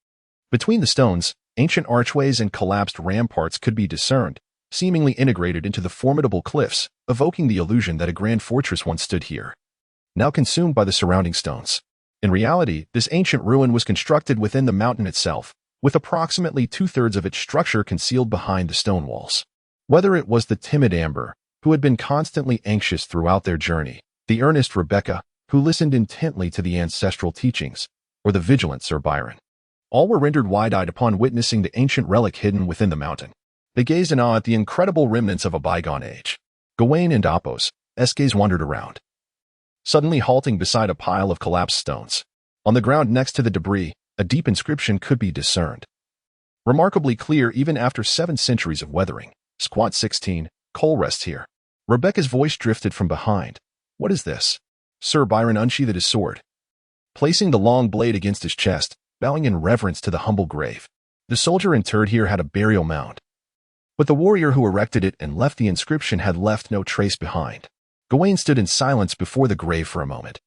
Between the stones, ancient archways and collapsed ramparts could be discerned, seemingly integrated into the formidable cliffs, evoking the illusion that a grand fortress once stood here, now consumed by the surrounding stones. In reality, this ancient ruin was constructed within the mountain itself, with approximately 2/3 of its structure concealed behind the stone walls. Whether it was the timid Amber, who had been constantly anxious throughout their journey, the earnest Rebecca, who listened intently to the ancestral teachings, or the vigilant Sir Byron, all were rendered wide-eyed upon witnessing the ancient relic hidden within the mountain. They gazed in awe at the incredible remnants of a bygone age. Gawain and Apos' gaze wandered around, suddenly halting beside a pile of collapsed stones. On the ground next to the debris, a deep inscription could be discerned, remarkably clear even after 7 centuries of weathering. "Squad 16, coal rests here." Rebecca's voice drifted from behind. "What is this?" Sir Byron unsheathed his sword, placing the long blade against his chest, bowing in reverence to the humble grave. The soldier interred here had a burial mound, but the warrior who erected it and left the inscription had left no trace behind. Gawain stood in silence before the grave for a moment,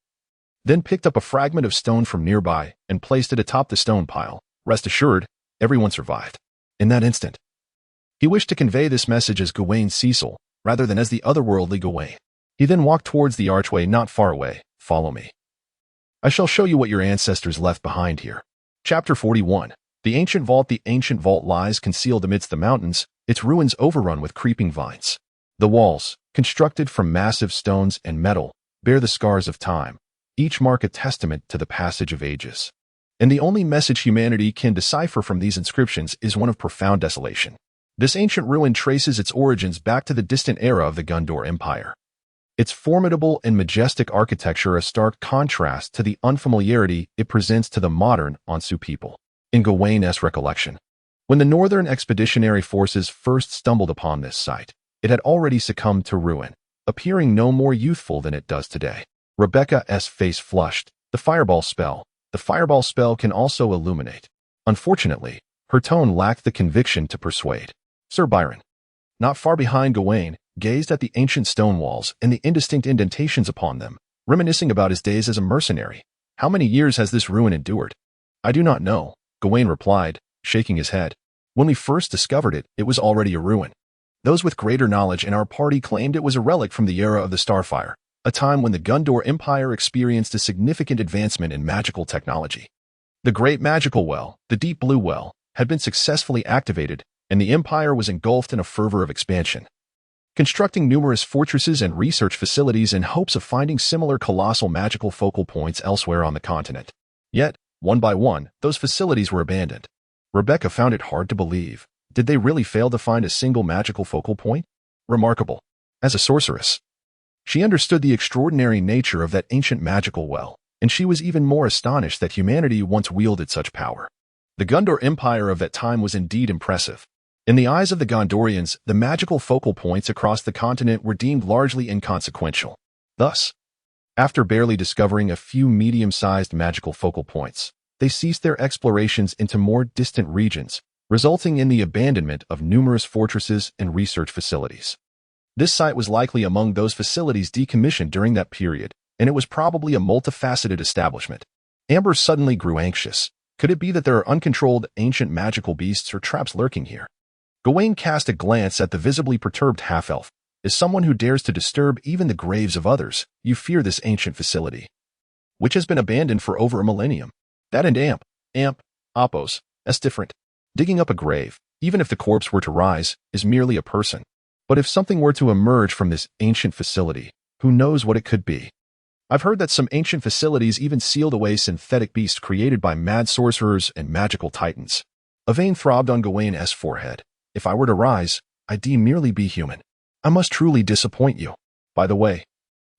then picked up a fragment of stone from nearby and placed it atop the stone pile. Rest assured, everyone survived. In that instant, he wished to convey this message as Gawain Cecil, rather than as the otherworldly Gawain. He then walked towards the archway not far away. Follow me. I shall show you what your ancestors left behind here. Chapter 41. The ancient vault. The ancient vault lies concealed amidst the mountains, its ruins overrun with creeping vines. The walls, constructed from massive stones and metal, bear the scars of time, each mark a testament to the passage of ages. And the only message humanity can decipher from these inscriptions is one of profound desolation. This ancient ruin traces its origins back to the distant era of the Gondor Empire. Its formidable and majestic architecture a stark contrast to the unfamiliarity it presents to the modern Onsu people. In Gawain's recollection, when the northern expeditionary forces first stumbled upon this site, it had already succumbed to ruin, appearing no more youthful than it does today. Rebecca's face flushed. The fireball spell. The fireball spell can also illuminate. Unfortunately, her tone lacked the conviction to persuade. Sir Byron, not far behind Gawain, gazed at the ancient stone walls and the indistinct indentations upon them, reminiscing about his days as a mercenary. How many years has this ruin endured? I do not know, Gawain replied, shaking his head. When we first discovered it, it was already a ruin. Those with greater knowledge in our party claimed it was a relic from the era of the Starfire, a time when the Gondor Empire experienced a significant advancement in magical technology. The Great Magical Well, the Deep Blue Well, had been successfully activated, and the Empire was engulfed in a fervor of expansion, constructing numerous fortresses and research facilities in hopes of finding similar colossal magical focal points elsewhere on the continent. Yet, one by one, those facilities were abandoned. Rebecca found it hard to believe. Did they really fail to find a single magical focal point? Remarkable. As a sorceress, she understood the extraordinary nature of that ancient magical well, and she was even more astonished that humanity once wielded such power. The Gondor Empire of that time was indeed impressive. In the eyes of the Gondorians, the magical focal points across the continent were deemed largely inconsequential. Thus, after barely discovering a few medium-sized magical focal points, they ceased their explorations into more distant regions, resulting in the abandonment of numerous fortresses and research facilities. This site was likely among those facilities decommissioned during that period, and it was probably a multifaceted establishment. Amber suddenly grew anxious. Could it be that there are uncontrolled ancient magical beasts or traps lurking here? Gawain cast a glance at the visibly perturbed half-elf. As someone who dares to disturb even the graves of others, you fear this ancient facility, which has been abandoned for over a millennium. That and Apos, that's different. Digging up a grave, even if the corpse were to rise, is merely a person. But if something were to emerge from this ancient facility, who knows what it could be? I've heard that some ancient facilities even sealed away synthetic beasts created by mad sorcerers and magical titans. A vein throbbed on Gawain's forehead. If I were to rise, I'd merely be human. I must truly disappoint you. By the way,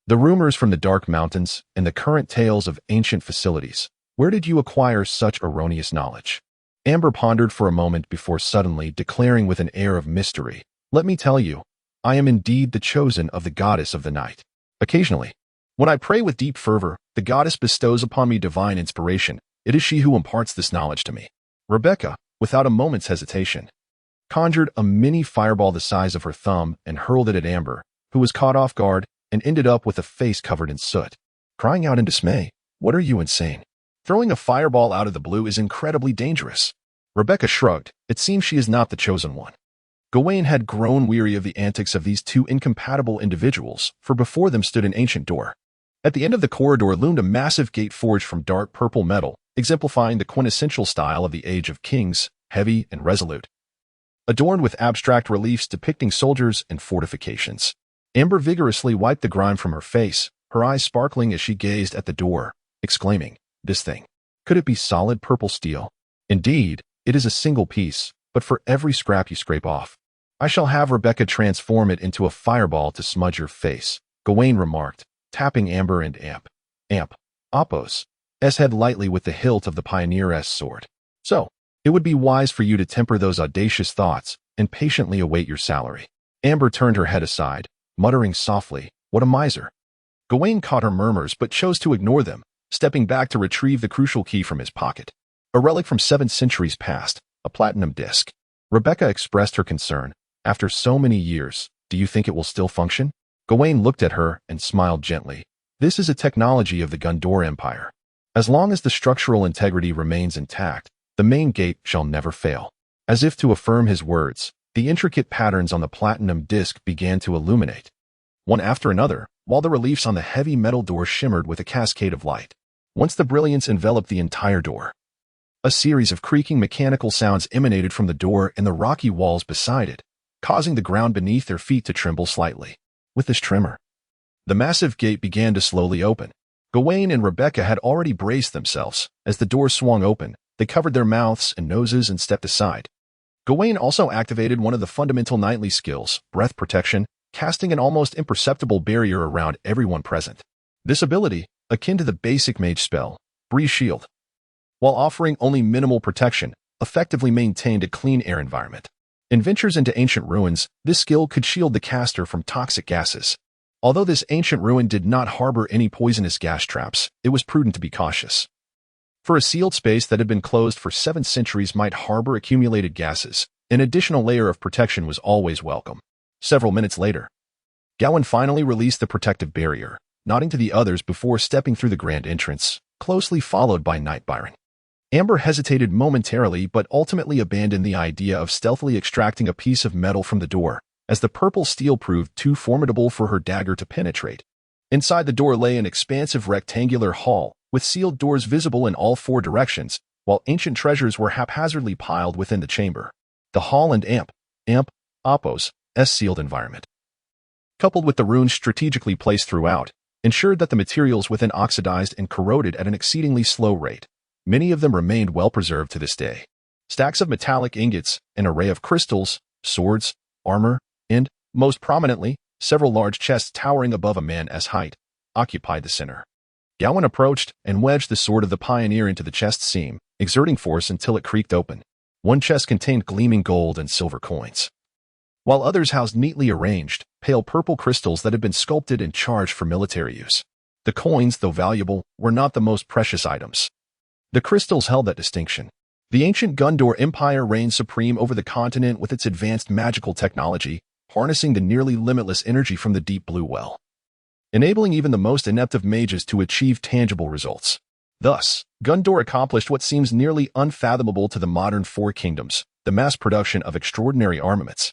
the rumors from the Dark Mountains and the current tales of ancient facilities, where did you acquire such erroneous knowledge? Amber pondered for a moment before suddenly declaring with an air of mystery, let me tell you, I am indeed the chosen of the goddess of the night. Occasionally, when I pray with deep fervor, the goddess bestows upon me divine inspiration. It is she who imparts this knowledge to me. Rebecca, without a moment's hesitation, conjured a mini fireball the size of her thumb and hurled it at Amber, who was caught off guard and ended up with a face covered in soot. Crying out in dismay, what are you, insane? Throwing a fireball out of the blue is incredibly dangerous. Rebecca shrugged. It seems she is not the chosen one. Gawain had grown weary of the antics of these two incompatible individuals, for before them stood an ancient door. At the end of the corridor loomed a massive gate forged from dark purple metal, exemplifying the quintessential style of the Age of Kings, heavy and resolute, adorned with abstract reliefs depicting soldiers and fortifications. Amber vigorously wiped the grime from her face, her eyes sparkling as she gazed at the door, exclaiming, this thing. Could it be solid purple steel? Indeed, it is a single piece, but for every scrap you scrape off, I shall have Rebecca transform it into a fireball to smudge your face, Gawain remarked, tapping Amber and Apos' head lightly with the hilt of the pioneer's sword. So, it would be wise for you to temper those audacious thoughts and patiently await your salary. Amber turned her head aside, muttering softly, what a miser. Gawain caught her murmurs but chose to ignore them, stepping back to retrieve the crucial key from his pocket. A relic from 7 centuries past, a platinum disc. Rebecca expressed her concern. After so many years, do you think it will still function? Gawain looked at her and smiled gently. This is a technology of the Gondor Empire. As long as the structural integrity remains intact, the main gate shall never fail. As if to affirm his words, the intricate patterns on the platinum disc began to illuminate, one after another, while the reliefs on the heavy metal door shimmered with a cascade of light. Once the brilliance enveloped the entire door, a series of creaking mechanical sounds emanated from the door and the rocky walls beside it, causing the ground beneath their feet to tremble slightly. With this tremor, the massive gate began to slowly open. Gawain and Rebecca had already braced themselves. As the door swung open, they covered their mouths and noses and stepped aside. Gawain also activated one of the fundamental knightly skills, breath protection, casting an almost imperceptible barrier around everyone present. This ability, akin to the basic mage spell, Breeze Shield, while offering only minimal protection, effectively maintained a clean air environment. In ventures into ancient ruins, this skill could shield the caster from toxic gases. Although this ancient ruin did not harbor any poisonous gas traps, it was prudent to be cautious. For a sealed space that had been closed for 7 centuries might harbor accumulated gases, an additional layer of protection was always welcome. Several minutes later, Gawain finally released the protective barrier, nodding to the others before stepping through the grand entrance, closely followed by Knight Byron. Amber hesitated momentarily but ultimately abandoned the idea of stealthily extracting a piece of metal from the door, as the purple steel proved too formidable for her dagger to penetrate. Inside the door lay an expansive rectangular hall, with sealed doors visible in all 4 directions, while ancient treasures were haphazardly piled within the chamber. The hall and Apos, sealed environment, coupled with the runes strategically placed throughout, ensured that the materials within oxidized and corroded at an exceedingly slow rate. Many of them remained well preserved to this day. Stacks of metallic ingots, an array of crystals, swords, armor, and, most prominently, several large chests towering above a man's height, occupied the center. Gawain approached and wedged the sword of the pioneer into the chest seam, exerting force until it creaked open. One chest contained gleaming gold and silver coins, while others housed neatly arranged, pale purple crystals that had been sculpted and charged for military use. The coins, though valuable, were not the most precious items. The crystals held that distinction. The ancient Gondor Empire reigned supreme over the continent with its advanced magical technology, harnessing the nearly limitless energy from the deep blue well, enabling even the most inept of mages to achieve tangible results. Thus, Gondor accomplished what seems nearly unfathomable to the modern 4 kingdoms, the mass production of extraordinary armaments.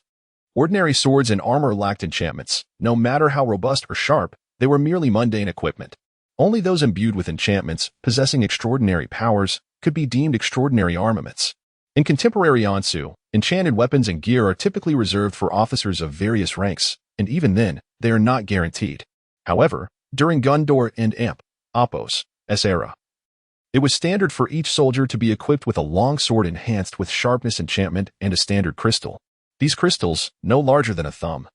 Ordinary swords and armor lacked enchantments. No matter how robust or sharp, they were merely mundane equipment. Only those imbued with enchantments, possessing extraordinary powers, could be deemed extraordinary armaments. In contemporary Ansu, enchanted weapons and gear are typically reserved for officers of various ranks, and even then, they are not guaranteed. However, during Gondor and Apos' era, it was standard for each soldier to be equipped with a long sword enhanced with sharpness enchantment and a standard crystal. These crystals, no larger than a thumb,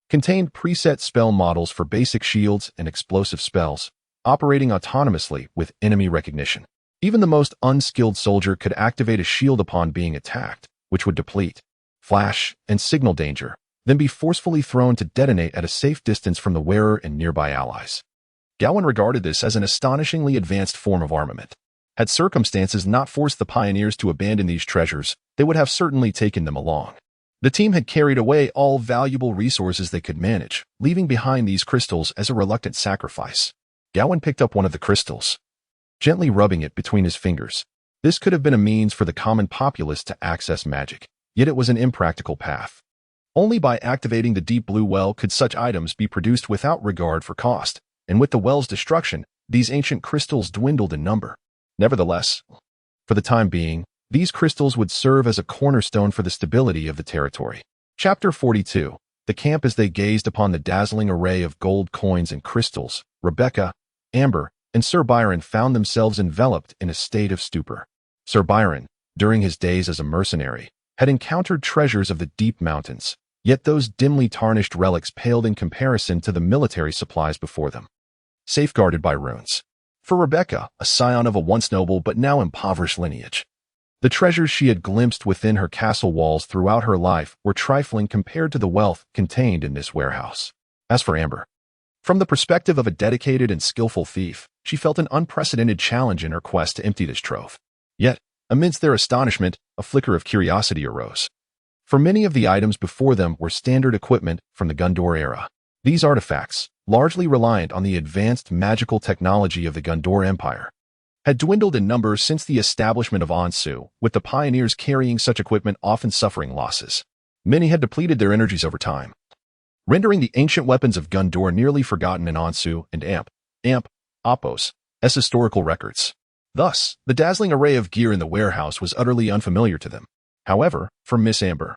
contained preset spell models for basic shields and explosive spells, operating autonomously with enemy recognition. Even the most unskilled soldier could activate a shield upon being attacked, which would deplete, flash, and signal danger, then be forcefully thrown to detonate at a safe distance from the wearer and nearby allies. Gawain regarded this as an astonishingly advanced form of armament. Had circumstances not forced the pioneers to abandon these treasures, they would have certainly taken them along. The team had carried away all valuable resources they could manage, leaving behind these crystals as a reluctant sacrifice. Gawain picked up one of the crystals, gently rubbing it between his fingers. This could have been a means for the common populace to access magic, yet it was an impractical path. Only by activating the deep blue well could such items be produced without regard for cost, and with the well's destruction, these ancient crystals dwindled in number. Nevertheless, for the time being, these crystals would serve as a cornerstone for the stability of the territory. Chapter 42. The camp. As they gazed upon the dazzling array of gold coins and crystals, Rebecca, Amber, and Sir Byron found themselves enveloped in a state of stupor. Sir Byron, during his days as a mercenary, had encountered treasures of the deep mountains, yet those dimly tarnished relics paled in comparison to the military supplies before them, safeguarded by runes. For Rebecca, a scion of a once noble but now impoverished lineage, the treasures she had glimpsed within her castle walls throughout her life were trifling compared to the wealth contained in this warehouse. As for Amber, from the perspective of a dedicated and skillful thief, she felt an unprecedented challenge in her quest to empty this trove. Yet, amidst their astonishment, a flicker of curiosity arose. For many of the items before them were standard equipment from the Gondor era. These artifacts, largely reliant on the advanced magical technology of the Gondor Empire, had dwindled in number since the establishment of Ansu, with the pioneers carrying such equipment often suffering losses. Many had depleted their energies over time, rendering the ancient weapons of Gondor nearly forgotten in Ansu and Apos' historical records. Thus, the dazzling array of gear in the warehouse was utterly unfamiliar to them. However, for Miss Amber,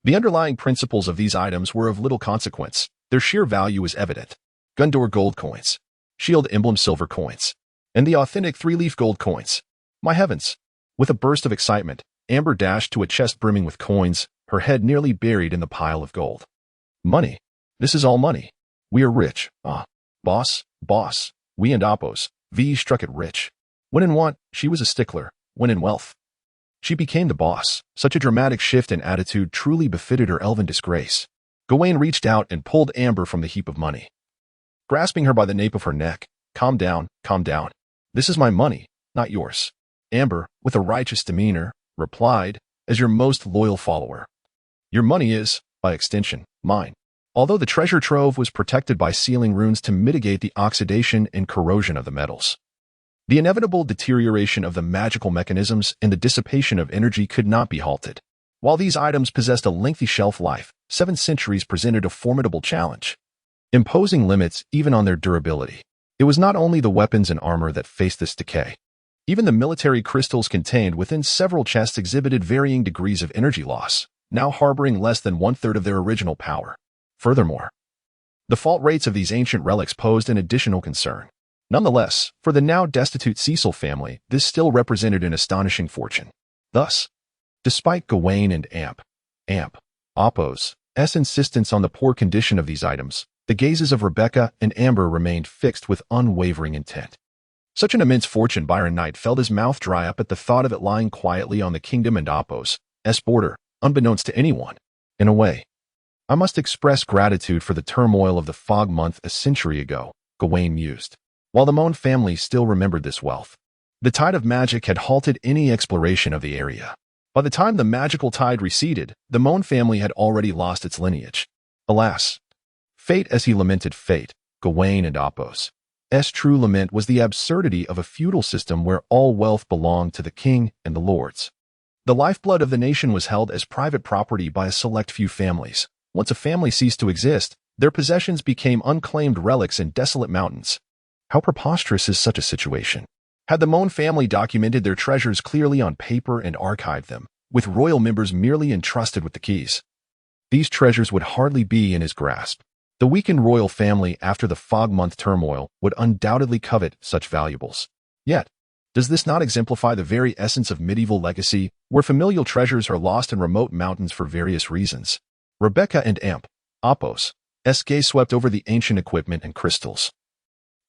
the underlying principles of these items were of little consequence. Their sheer value is evident. Gondor gold coins, shield emblem silver coins, and the authentic three-leaf gold coins. My heavens! With a burst of excitement, Amber dashed to a chest brimming with coins, her head nearly buried in the pile of gold. Money. This is all money. We are rich. Boss. We and Apos, V struck it rich. When in want, she was a stickler. When in wealth, she became the boss. Such a dramatic shift in attitude truly befitted her elven disgrace. Gawain reached out and pulled Amber from the heap of money. Grasping her by the nape of her neck, calm down. This is my money, not yours. Amber, with a righteous demeanor, replied, as your most loyal follower. Your money is, by extension, mine. Although the treasure trove was protected by sealing runes to mitigate the oxidation and corrosion of the metals, the inevitable deterioration of the magical mechanisms and the dissipation of energy could not be halted. While these items possessed a lengthy shelf life, 7 centuries presented a formidable challenge, imposing limits even on their durability. It was not only the weapons and armor that faced this decay. Even the military crystals contained within several chests exhibited varying degrees of energy loss, now harboring less than 1/3 of their original power. Furthermore, the fault rates of these ancient relics posed an additional concern. Nonetheless, for the now destitute Cecil family, this still represented an astonishing fortune. Thus, despite Gawain and Apos' insistence on the poor condition of these items, the gazes of Rebecca and Amber remained fixed with unwavering intent. Such an immense fortune Byron Knight felt his mouth dry up at the thought of it lying quietly on the kingdom and Apos' border, unbeknownst to anyone. In a way, I must express gratitude for the turmoil of the fog month a century ago, Gawain mused. While the Mohn family still remembered this wealth, the tide of magic had halted any exploration of the area. By the time the magical tide receded, the Mohn family had already lost its lineage. Alas! Fate as he lamented fate, Gawain and Apos' true lament was the absurdity of a feudal system where all wealth belonged to the king and the lords. The lifeblood of the nation was held as private property by a select few families. Once a family ceased to exist, their possessions became unclaimed relics in desolate mountains. How preposterous is such a situation? Had the Mohn family documented their treasures clearly on paper and archived them, with royal members merely entrusted with the keys, these treasures would hardly be in his grasp. The weakened royal family after the fog month turmoil would undoubtedly covet such valuables. Yet, does this not exemplify the very essence of medieval legacy, where familial treasures are lost in remote mountains for various reasons? Rebecca and Apos' gaze swept over the ancient equipment and crystals,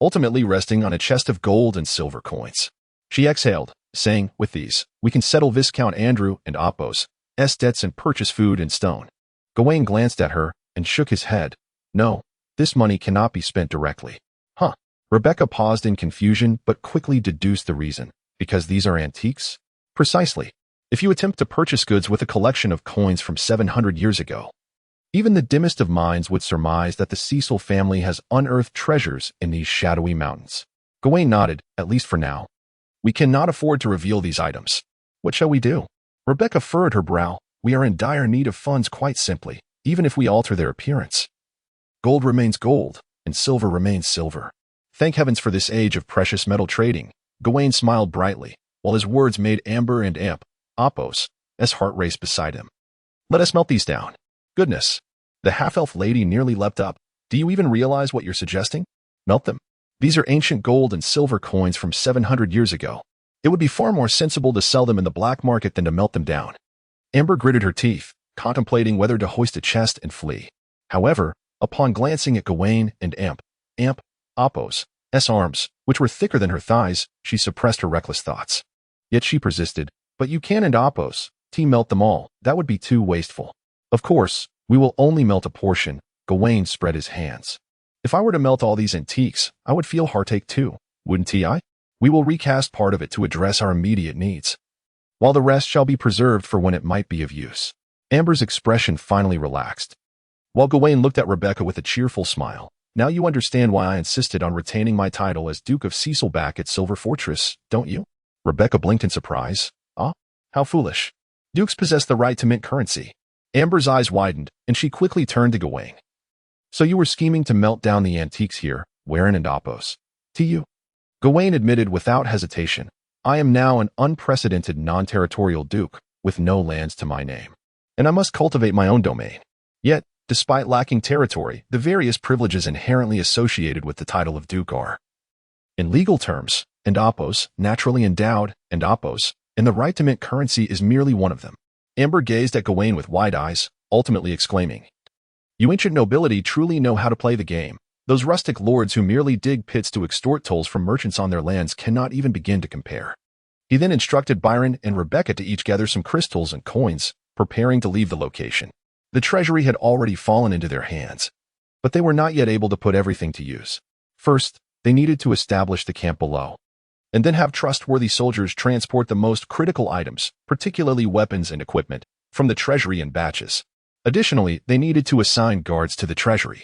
ultimately resting on a chest of gold and silver coins. She exhaled, saying, with these, we can settle Viscount Andrew and Apos' debts and purchase food and stone. Gawain glanced at her and shook his head. No, this money cannot be spent directly. Rebecca paused in confusion but quickly deduced the reason. Because these are antiques? Precisely. If you attempt to purchase goods with a collection of coins from 700 years ago, even the dimmest of minds would surmise that the Cecil family has unearthed treasures in these shadowy mountains. Gawain nodded, at least for now. We cannot afford to reveal these items. What shall we do? Rebecca furrowed her brow. We are in dire need of funds quite simply, even if we alter their appearance. Gold remains gold, and silver remains silver. Thank heavens for this age of precious metal trading. Gawain smiled brightly, while his words made Amber and Apos' heart race beside him. Let us melt these down. Goodness. The half-elf lady nearly leapt up. Do you even realize what you're suggesting? Melt them. These are ancient gold and silver coins from 700 years ago. It would be far more sensible to sell them in the black market than to melt them down. Amber gritted her teeth, contemplating whether to hoist a chest and flee. However, upon glancing at Gawain and Apos' arms, which were thicker than her thighs, she suppressed her reckless thoughts. Yet she persisted. But you can and Apos' melt them all. That would be too wasteful. Of course, we will only melt a portion. Gawain spread his hands. If I were to melt all these antiques, I would feel heartache too, wouldn't I? We will recast part of it to address our immediate needs, while the rest shall be preserved for when it might be of use. Amber's expression finally relaxed. while Gawain looked at Rebecca with a cheerful smile. Now you understand why I insisted on retaining my title as Duke of Cecil back at Silver Fortress, don't you? Rebecca blinked in surprise. Ah, how foolish. Dukes possess the right to mint currency. Amber's eyes widened, and she quickly turned to Gawain. So you were scheming to melt down the antiques here, Warren and Oppos. To you? Gawain admitted without hesitation. I am now an unprecedented non-territorial duke, with no lands to my name. And I must cultivate my own domain. Yet, despite lacking territory, the various privileges inherently associated with the title of duke are, in legal terms, and Oppos, naturally endowed, and Oppos, and the right to mint currency is merely one of them. Amber gazed at Gawain with wide eyes, ultimately exclaiming, You ancient nobility truly know how to play the game. Those rustic lords who merely dig pits to extort tolls from merchants on their lands cannot even begin to compare. He then instructed Byron and Rebecca to each gather some crystals and coins, preparing to leave the location. The treasury had already fallen into their hands, but they were not yet able to put everything to use. First, they needed to establish the camp below, and then have trustworthy soldiers transport the most critical items, particularly weapons and equipment, from the treasury in batches. Additionally, they needed to assign guards to the treasury.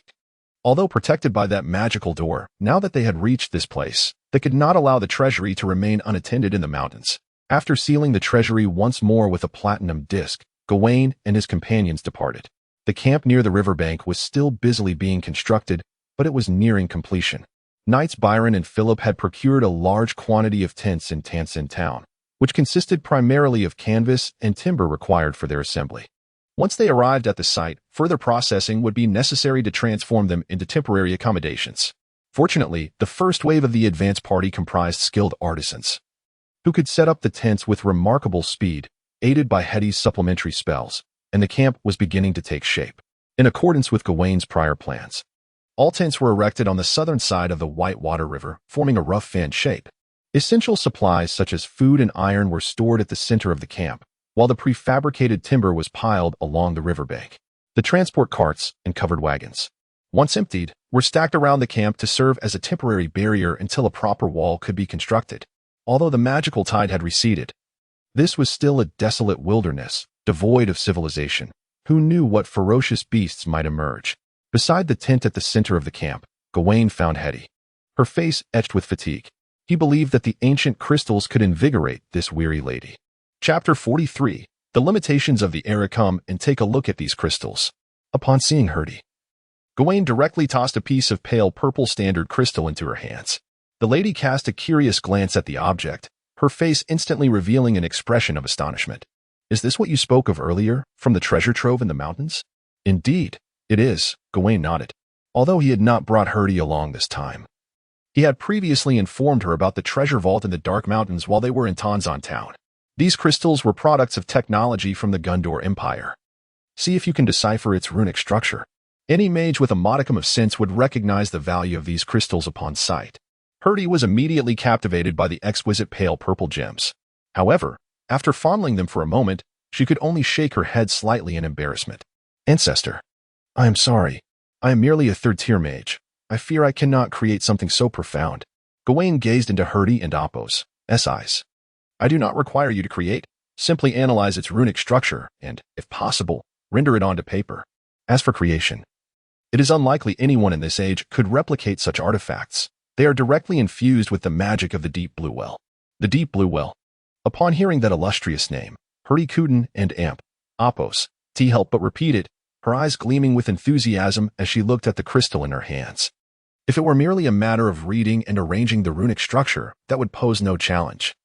Although protected by that magical door, now that they had reached this place, they could not allow the treasury to remain unattended in the mountains. After sealing the treasury once more with a platinum disc, Gawain and his companions departed. The camp near the riverbank was still busily being constructed, but it was nearing completion. Knights Byron and Philip had procured a large quantity of tents in Tansin town, which consisted primarily of canvas and timber required for their assembly. Once they arrived at the site, further processing would be necessary to transform them into temporary accommodations. Fortunately, the first wave of the advance party comprised skilled artisans, who could set up the tents with remarkable speed, aided by Hetty's supplementary spells, and the camp was beginning to take shape. In accordance with Gawain's prior plans, all tents were erected on the southern side of the Whitewater River, forming a rough fan shape. Essential supplies such as food and iron were stored at the center of the camp, while the prefabricated timber was piled along the riverbank. The transport carts and covered wagons, once emptied, were stacked around the camp to serve as a temporary barrier until a proper wall could be constructed. Although the magical tide had receded, this was still a desolate wilderness, devoid of civilization. Who knew what ferocious beasts might emerge? Beside the tent at the center of the camp, Gawain found Hetty, her face etched with fatigue. He believed that the ancient crystals could invigorate this weary lady. Chapter 43. The limitations of the era. Come and take a look at these crystals. Upon seeing Hetty, Gawain directly tossed a piece of pale purple standard crystal into her hands. The lady cast a curious glance at the object, her face instantly revealing an expression of astonishment. Is this what you spoke of earlier, from the treasure trove in the mountains? Indeed, it is, Gawain nodded, although he had not brought Hetty along this time. He had previously informed her about the treasure vault in the Dark Mountains while they were in Tanzan town. These crystals were products of technology from the Gondor Empire. See if you can decipher its runic structure. Any mage with a modicum of sense would recognize the value of these crystals upon sight. Hetty was immediately captivated by the exquisite pale purple gems. However, after fondling them for a moment, she could only shake her head slightly in embarrassment. Ancestor, I am sorry. I am merely a third-tier mage. I fear I cannot create something so profound. Gawain gazed into Hetty and Oppos' eyes. I do not require you to create. Simply analyze its runic structure and, if possible, render it onto paper. As for creation, it is unlikely anyone in this age could replicate such artifacts. They are directly infused with the magic of the Deep Blue Well. The Deep Blue Well. Upon hearing that illustrious name, Hetty Kuden and Oppos helped but repeated, her eyes gleaming with enthusiasm as she looked at the crystal in her hands. If it were merely a matter of reading and arranging the runic structure, that would pose no challenge.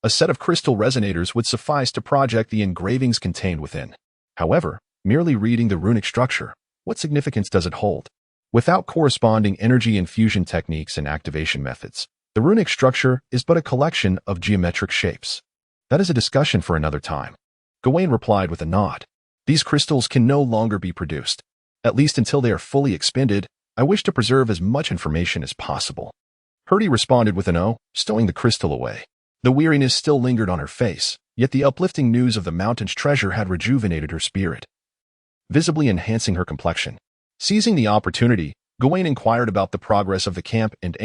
A set of crystal resonators would suffice to project the engravings contained within. However, merely reading the runic structure, what significance does it hold? Without corresponding energy infusion techniques and activation methods, the runic structure is but a collection of geometric shapes. That is a discussion for another time. Gawain replied with a nod. These crystals can no longer be produced. At least until they are fully expended, I wish to preserve as much information as possible. Hetty responded with an "oh," stowing the crystal away. The weariness still lingered on her face, yet the uplifting news of the mountain's treasure had rejuvenated her spirit, visibly enhancing her complexion. Seizing the opportunity, Gawain inquired about the progress of the camp and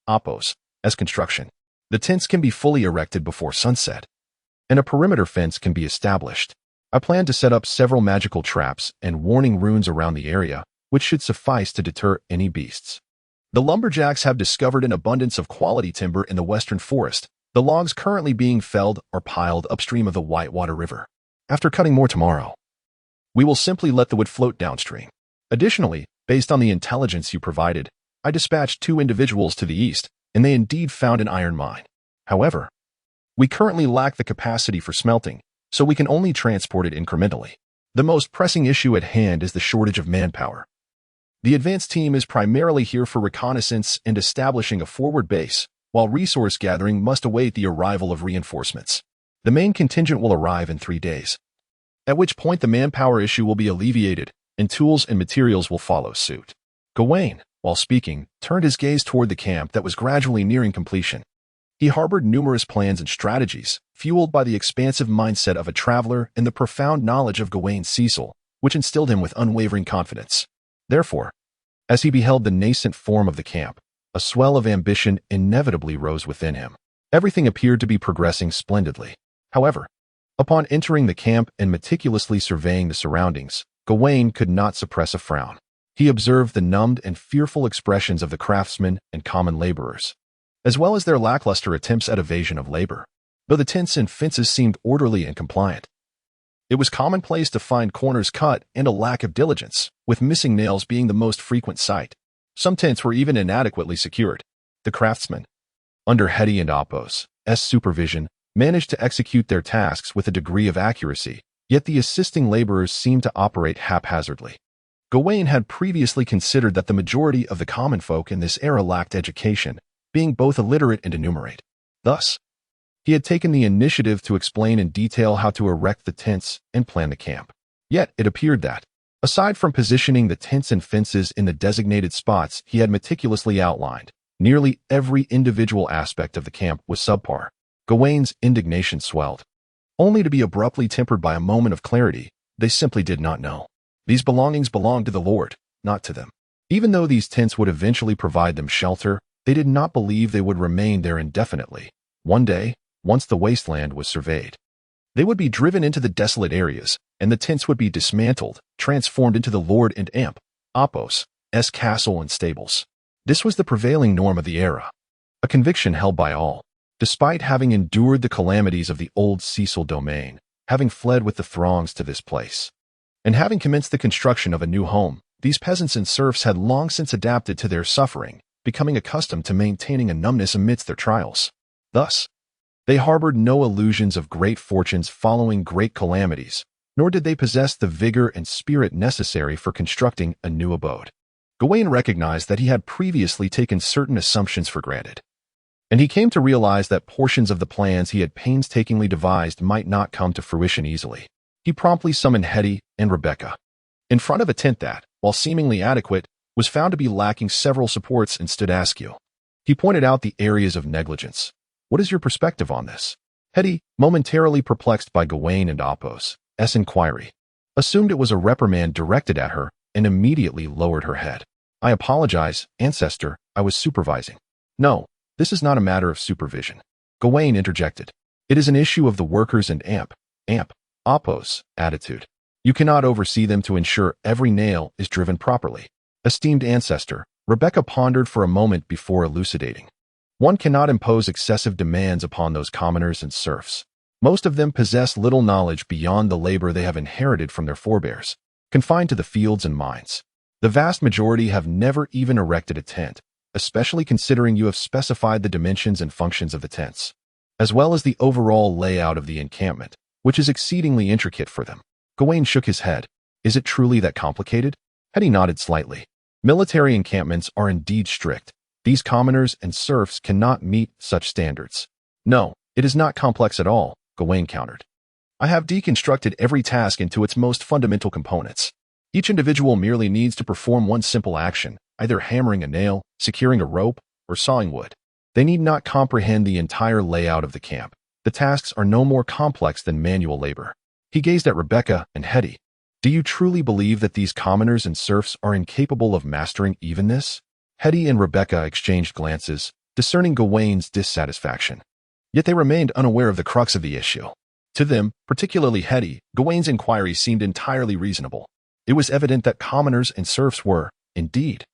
Oppos, as construction. The tents can be fully erected before sunset, and a perimeter fence can be established. I plan to set up several magical traps and warning runes around the area, which should suffice to deter any beasts. The lumberjacks have discovered an abundance of quality timber in the western forest. The logs currently being felled are piled upstream of the Whitewater River. After cutting more tomorrow, we will simply let the wood float downstream. Additionally, based on the intelligence you provided, I dispatched 2 individuals to the east, and they indeed found an iron mine. However, we currently lack the capacity for smelting, so we can only transport it incrementally. The most pressing issue at hand is the shortage of manpower. The advance team is primarily here for reconnaissance and establishing a forward base, while resource gathering must await the arrival of reinforcements. The main contingent will arrive in 3 days, at which point the manpower issue will be alleviated, and tools and materials will follow suit. Gawain, while speaking, turned his gaze toward the camp that was gradually nearing completion. He harbored numerous plans and strategies, fueled by the expansive mindset of a traveler and the profound knowledge of Gawain's Cecil, which instilled him with unwavering confidence. Therefore, as he beheld the nascent form of the camp, a swell of ambition inevitably rose within him. Everything appeared to be progressing splendidly. However, upon entering the camp and meticulously surveying the surroundings, Gawain could not suppress a frown. He observed the numbed and fearful expressions of the craftsmen and common laborers, as well as their lackluster attempts at evasion of labor. Though the tents and fences seemed orderly and compliant, it was commonplace to find corners cut and a lack of diligence, with missing nails being the most frequent sight. Some tents were even inadequately secured. The craftsmen, under Hetty and Apos' supervision, managed to execute their tasks with a degree of accuracy, yet the assisting laborers seemed to operate haphazardly. Gawain had previously considered that the majority of the common folk in this era lacked education, being both illiterate and enumerate. Thus, he had taken the initiative to explain in detail how to erect the tents and plan the camp. Yet it appeared that, aside from positioning the tents and fences in the designated spots he had meticulously outlined, nearly every individual aspect of the camp was subpar. Gawain's indignation swelled, only to be abruptly tempered by a moment of clarity. They simply did not know. These belongings belonged to the Lord, not to them. Even though these tents would eventually provide them shelter, they did not believe they would remain there indefinitely. One day, once the wasteland was surveyed, they would be driven into the desolate areas, and the tents would be dismantled, transformed into the Lord and Apos' castle and stables. This was the prevailing norm of the era, a conviction held by all. Despite having endured the calamities of the old Cecil domain, having fled with the throngs to this place, and having commenced the construction of a new home, these peasants and serfs had long since adapted to their suffering, becoming accustomed to maintaining a numbness amidst their trials. Thus, they harbored no illusions of great fortunes following great calamities, nor did they possess the vigor and spirit necessary for constructing a new abode. Gawain recognized that he had previously taken certain assumptions for granted, and he came to realize that portions of the plans he had painstakingly devised might not come to fruition easily. He promptly summoned Hetty and Rebecca in front of a tent that, while seemingly adequate, was found to be lacking several supports and stood askew. He pointed out the areas of negligence. What is your perspective on this? Hetty, momentarily perplexed by Gawain and Apos' inquiry, assumed it was a reprimand directed at her and immediately lowered her head. I apologize, ancestor, I was supervising. No, this is not a matter of supervision. Gawain interjected. It is an issue of the workers and Apos' attitude. You cannot oversee them to ensure every nail is driven properly. Esteemed ancestor, Rebecca pondered for a moment before elucidating. One cannot impose excessive demands upon those commoners and serfs. Most of them possess little knowledge beyond the labor they have inherited from their forebears, confined to the fields and mines. The vast majority have never even erected a tent, especially considering you have specified the dimensions and functions of the tents, as well as the overall layout of the encampment, which is exceedingly intricate for them. Gawain shook his head. Is it truly that complicated? Hetty nodded slightly. Military encampments are indeed strict. These commoners and serfs cannot meet such standards. No, it is not complex at all, Gawain countered. I have deconstructed every task into its most fundamental components. Each individual merely needs to perform one simple action, either hammering a nail, securing a rope, or sawing wood. They need not comprehend the entire layout of the camp. The tasks are no more complex than manual labor. He gazed at Rebecca and Hetty. Do you truly believe that these commoners and serfs are incapable of mastering even this? Hetty and Rebecca exchanged glances, discerning Gawain's dissatisfaction. Yet they remained unaware of the crux of the issue. To them, particularly Hetty, Gawain's inquiry seemed entirely reasonable. It was evident that commoners and serfs were, indeed,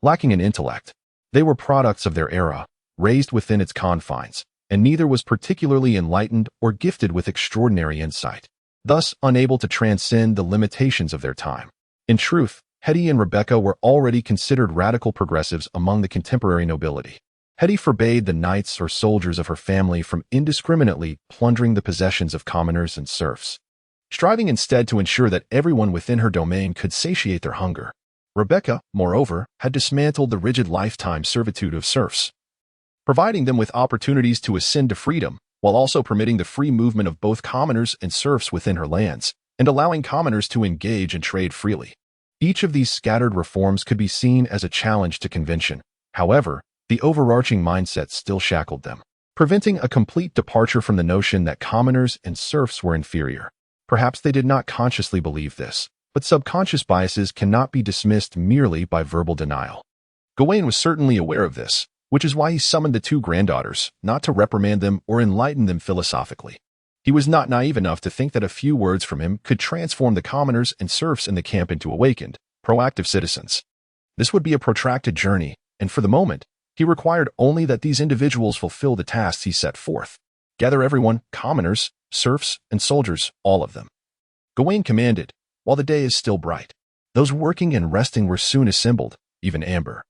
lacking in intellect. They were products of their era, raised within its confines, and neither was particularly enlightened or gifted with extraordinary insight, thus unable to transcend the limitations of their time. In truth, Hetty and Rebecca were already considered radical progressives among the contemporary nobility. Hetty forbade the knights or soldiers of her family from indiscriminately plundering the possessions of commoners and serfs, striving instead to ensure that everyone within her domain could satiate their hunger. Rebecca, moreover, had dismantled the rigid lifetime servitude of serfs, providing them with opportunities to ascend to freedom, while also permitting the free movement of both commoners and serfs within her lands, and allowing commoners to engage and trade freely. Each of these scattered reforms could be seen as a challenge to convention. However, the overarching mindset still shackled them, preventing a complete departure from the notion that commoners and serfs were inferior. Perhaps they did not consciously believe this, but subconscious biases cannot be dismissed merely by verbal denial. Gawain was certainly aware of this, which is why he summoned the two granddaughters, not to reprimand them or enlighten them philosophically. He was not naive enough to think that a few words from him could transform the commoners and serfs in the camp into awakened, proactive citizens. This would be a protracted journey, and for the moment, he required only that these individuals fulfill the tasks he set forth. Gather everyone, commoners, serfs, and soldiers, all of them. Gawain commanded, while the day is still bright. Those working and resting were soon assembled, even Amber,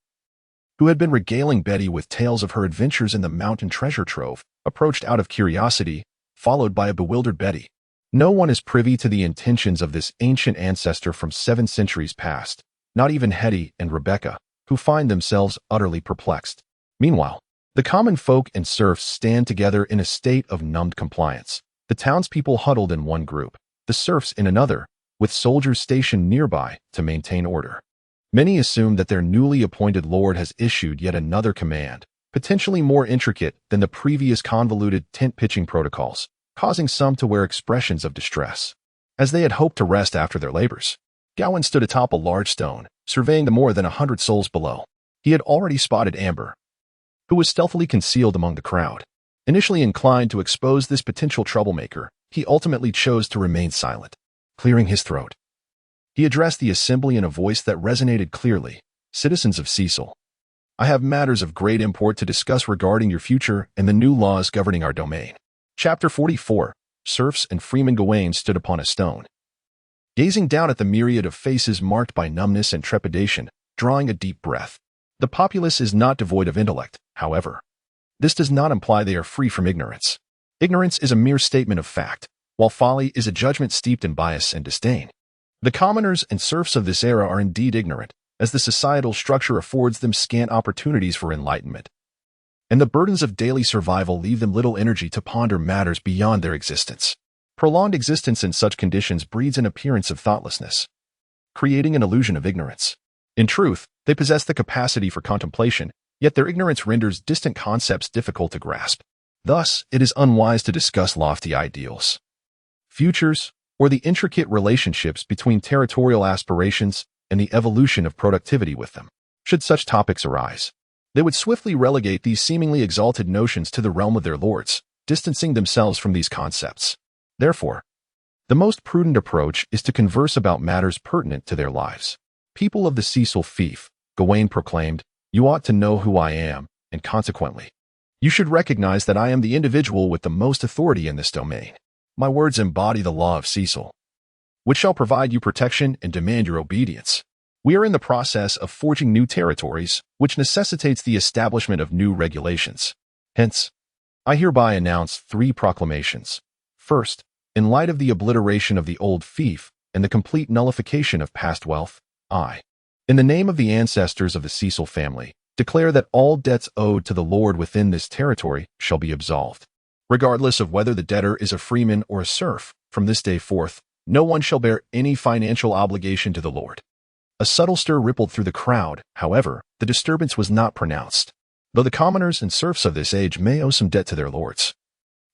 who had been regaling Betty with tales of her adventures in the mountain treasure trove, approached out of curiosity, followed by a bewildered Betty. No one is privy to the intentions of this ancient ancestor from 7 centuries past, not even Hetty and Rebecca, who find themselves utterly perplexed. Meanwhile, the common folk and serfs stand together in a state of numbed compliance, the townspeople huddled in one group, the serfs in another, with soldiers stationed nearby to maintain order. Many assume that their newly appointed lord has issued yet another command, potentially more intricate than the previous convoluted tent-pitching protocols, causing some to wear expressions of distress, as they had hoped to rest after their labors. Gawain stood atop a large stone, surveying the more than 100 souls below. He had already spotted Amber, who was stealthily concealed among the crowd. Initially inclined to expose this potential troublemaker, he ultimately chose to remain silent. Clearing his throat, he addressed the assembly in a voice that resonated clearly. Citizens of Cecil, I have matters of great import to discuss regarding your future and the new laws governing our domain. Chapter 44. Serfs and freemen. Gawain stood upon a stone, gazing down at the myriad of faces marked by numbness and trepidation, drawing a deep breath. The populace is not devoid of intellect, however. This does not imply they are free from ignorance. Ignorance is a mere statement of fact, while folly is a judgment steeped in bias and disdain. The commoners and serfs of this era are indeed ignorant, as the societal structure affords them scant opportunities for enlightenment, and the burdens of daily survival leave them little energy to ponder matters beyond their existence. Prolonged existence in such conditions breeds an appearance of thoughtlessness, creating an illusion of ignorance. In truth, they possess the capacity for contemplation, yet their ignorance renders distant concepts difficult to grasp. Thus, it is unwise to discuss lofty ideals, futures, or the intricate relationships between territorial aspirations and the evolution of productivity with them. Should such topics arise, they would swiftly relegate these seemingly exalted notions to the realm of their lords, distancing themselves from these concepts. Therefore, the most prudent approach is to converse about matters pertinent to their lives. People of the Cecil fief, Gawain proclaimed, you ought to know who I am, and consequently, you should recognize that I am the individual with the most authority in this domain. My words embody the law of Cecil, which shall provide you protection and demand your obedience. We are in the process of forging new territories, which necessitates the establishment of new regulations. Hence, I hereby announce 3 proclamations. First, in light of the obliteration of the old fief and the complete nullification of past wealth, I, in the name of the ancestors of the Cecil family, declare that all debts owed to the lord within this territory shall be absolved. Regardless of whether the debtor is a freeman or a serf, from this day forth, no one shall bear any financial obligation to the lord. A subtle stir rippled through the crowd. However, the disturbance was not pronounced, though the commoners and serfs of this age may owe some debt to their lords.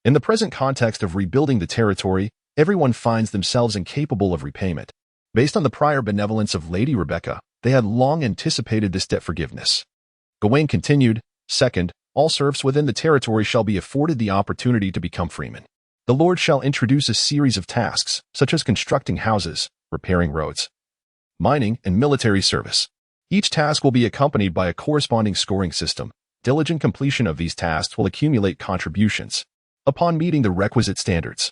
In the present context of rebuilding the territory, everyone finds themselves incapable of repayment. Based on the prior benevolence of Lady Rebecca, they had long anticipated this debt forgiveness. Gawain continued, Second, all serfs within the territory shall be afforded the opportunity to become freemen. The Lord shall introduce a series of tasks, such as constructing houses, repairing roads, mining, and military service. Each task will be accompanied by a corresponding scoring system. Diligent completion of these tasks will accumulate contributions. Upon meeting the requisite standards,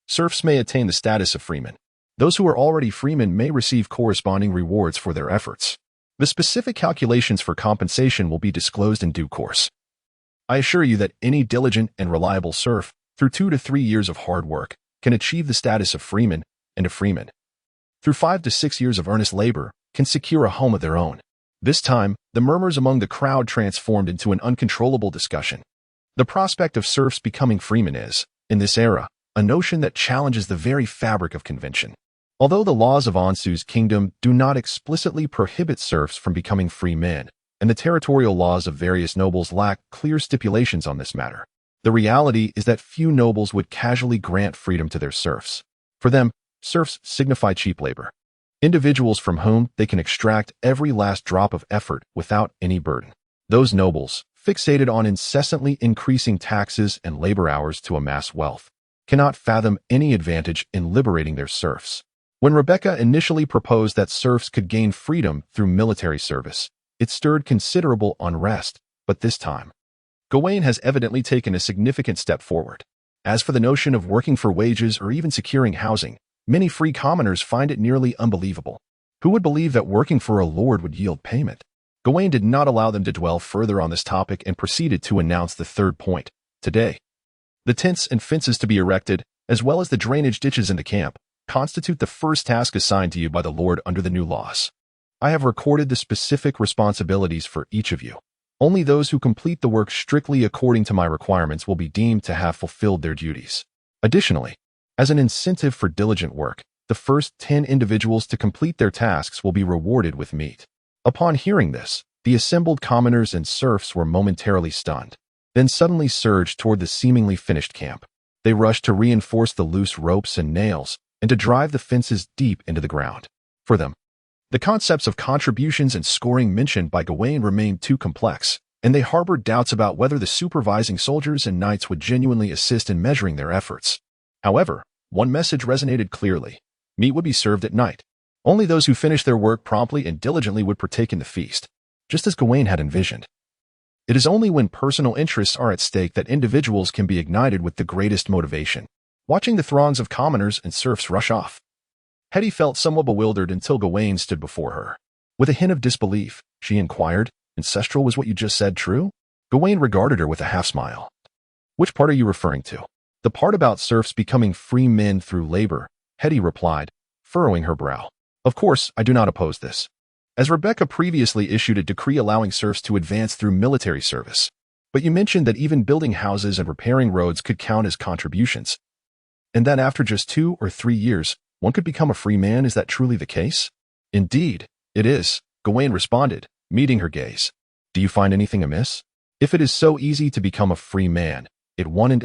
serfs may attain the status of freemen. Those who are already freemen may receive corresponding rewards for their efforts. The specific calculations for compensation will be disclosed in due course. I assure you that any diligent and reliable serf, through 2 to 3 years of hard work, can achieve the status of freeman, and a freeman, through 5 to 6 years of earnest labor, can secure a home of their own. This time, the murmurs among the crowd transformed into an uncontrollable discussion. The prospect of serfs becoming freemen is, in this era, a notion that challenges the very fabric of convention. Although the laws of Ansu's kingdom do not explicitly prohibit serfs from becoming free men, and the territorial laws of various nobles lack clear stipulations on this matter, the reality is that few nobles would casually grant freedom to their serfs. For them, serfs signify cheap labor, individuals from whom they can extract every last drop of effort without any burden. Those nobles, fixated on incessantly increasing taxes and labor hours to amass wealth, cannot fathom any advantage in liberating their serfs. When Rebecca initially proposed that serfs could gain freedom through military service, it stirred considerable unrest, but this time, Gawain has evidently taken a significant step forward. As for the notion of working for wages or even securing housing, many free commoners find it nearly unbelievable. Who would believe that working for a lord would yield payment? Gawain did not allow them to dwell further on this topic and proceeded to announce the third point. Today, the tents and fences to be erected, as well as the drainage ditches in the camp, constitute the first task assigned to you by the Lord under the new laws. I have recorded the specific responsibilities for each of you. Only those who complete the work strictly according to my requirements will be deemed to have fulfilled their duties. Additionally, as an incentive for diligent work, the first 10 individuals to complete their tasks will be rewarded with meat. Upon hearing this, the assembled commoners and serfs were momentarily stunned, then suddenly surged toward the seemingly finished camp. They rushed to reinforce the loose ropes and nails, and to drive the fences deep into the ground. For them, the concepts of contributions and scoring mentioned by Gawain remained too complex, and they harbored doubts about whether the supervising soldiers and knights would genuinely assist in measuring their efforts. However, one message resonated clearly. Meat would be served at night. Only those who finished their work promptly and diligently would partake in the feast, just as Gawain had envisioned. It is only when personal interests are at stake that individuals can be ignited with the greatest motivation. Watching the throngs of commoners and serfs rush off, Hetty felt somewhat bewildered until Gawain stood before her. With a hint of disbelief, she inquired, "Ancestral, was what you just said true?" Gawain regarded her with a half-smile. "Which part are you referring to?" "The part about serfs becoming free men through labor," Hetty replied, furrowing her brow. "Of course, I do not oppose this, as Rebecca previously issued a decree allowing serfs to advance through military service. But you mentioned that even building houses and repairing roads could count as contributions, and that after just 2 or 3 years, one could become a free man. Is that truly the case?" "Indeed, it is," Gawain responded, meeting her gaze. "Do you find anything amiss? If it is so easy to become a free man, it wouldn't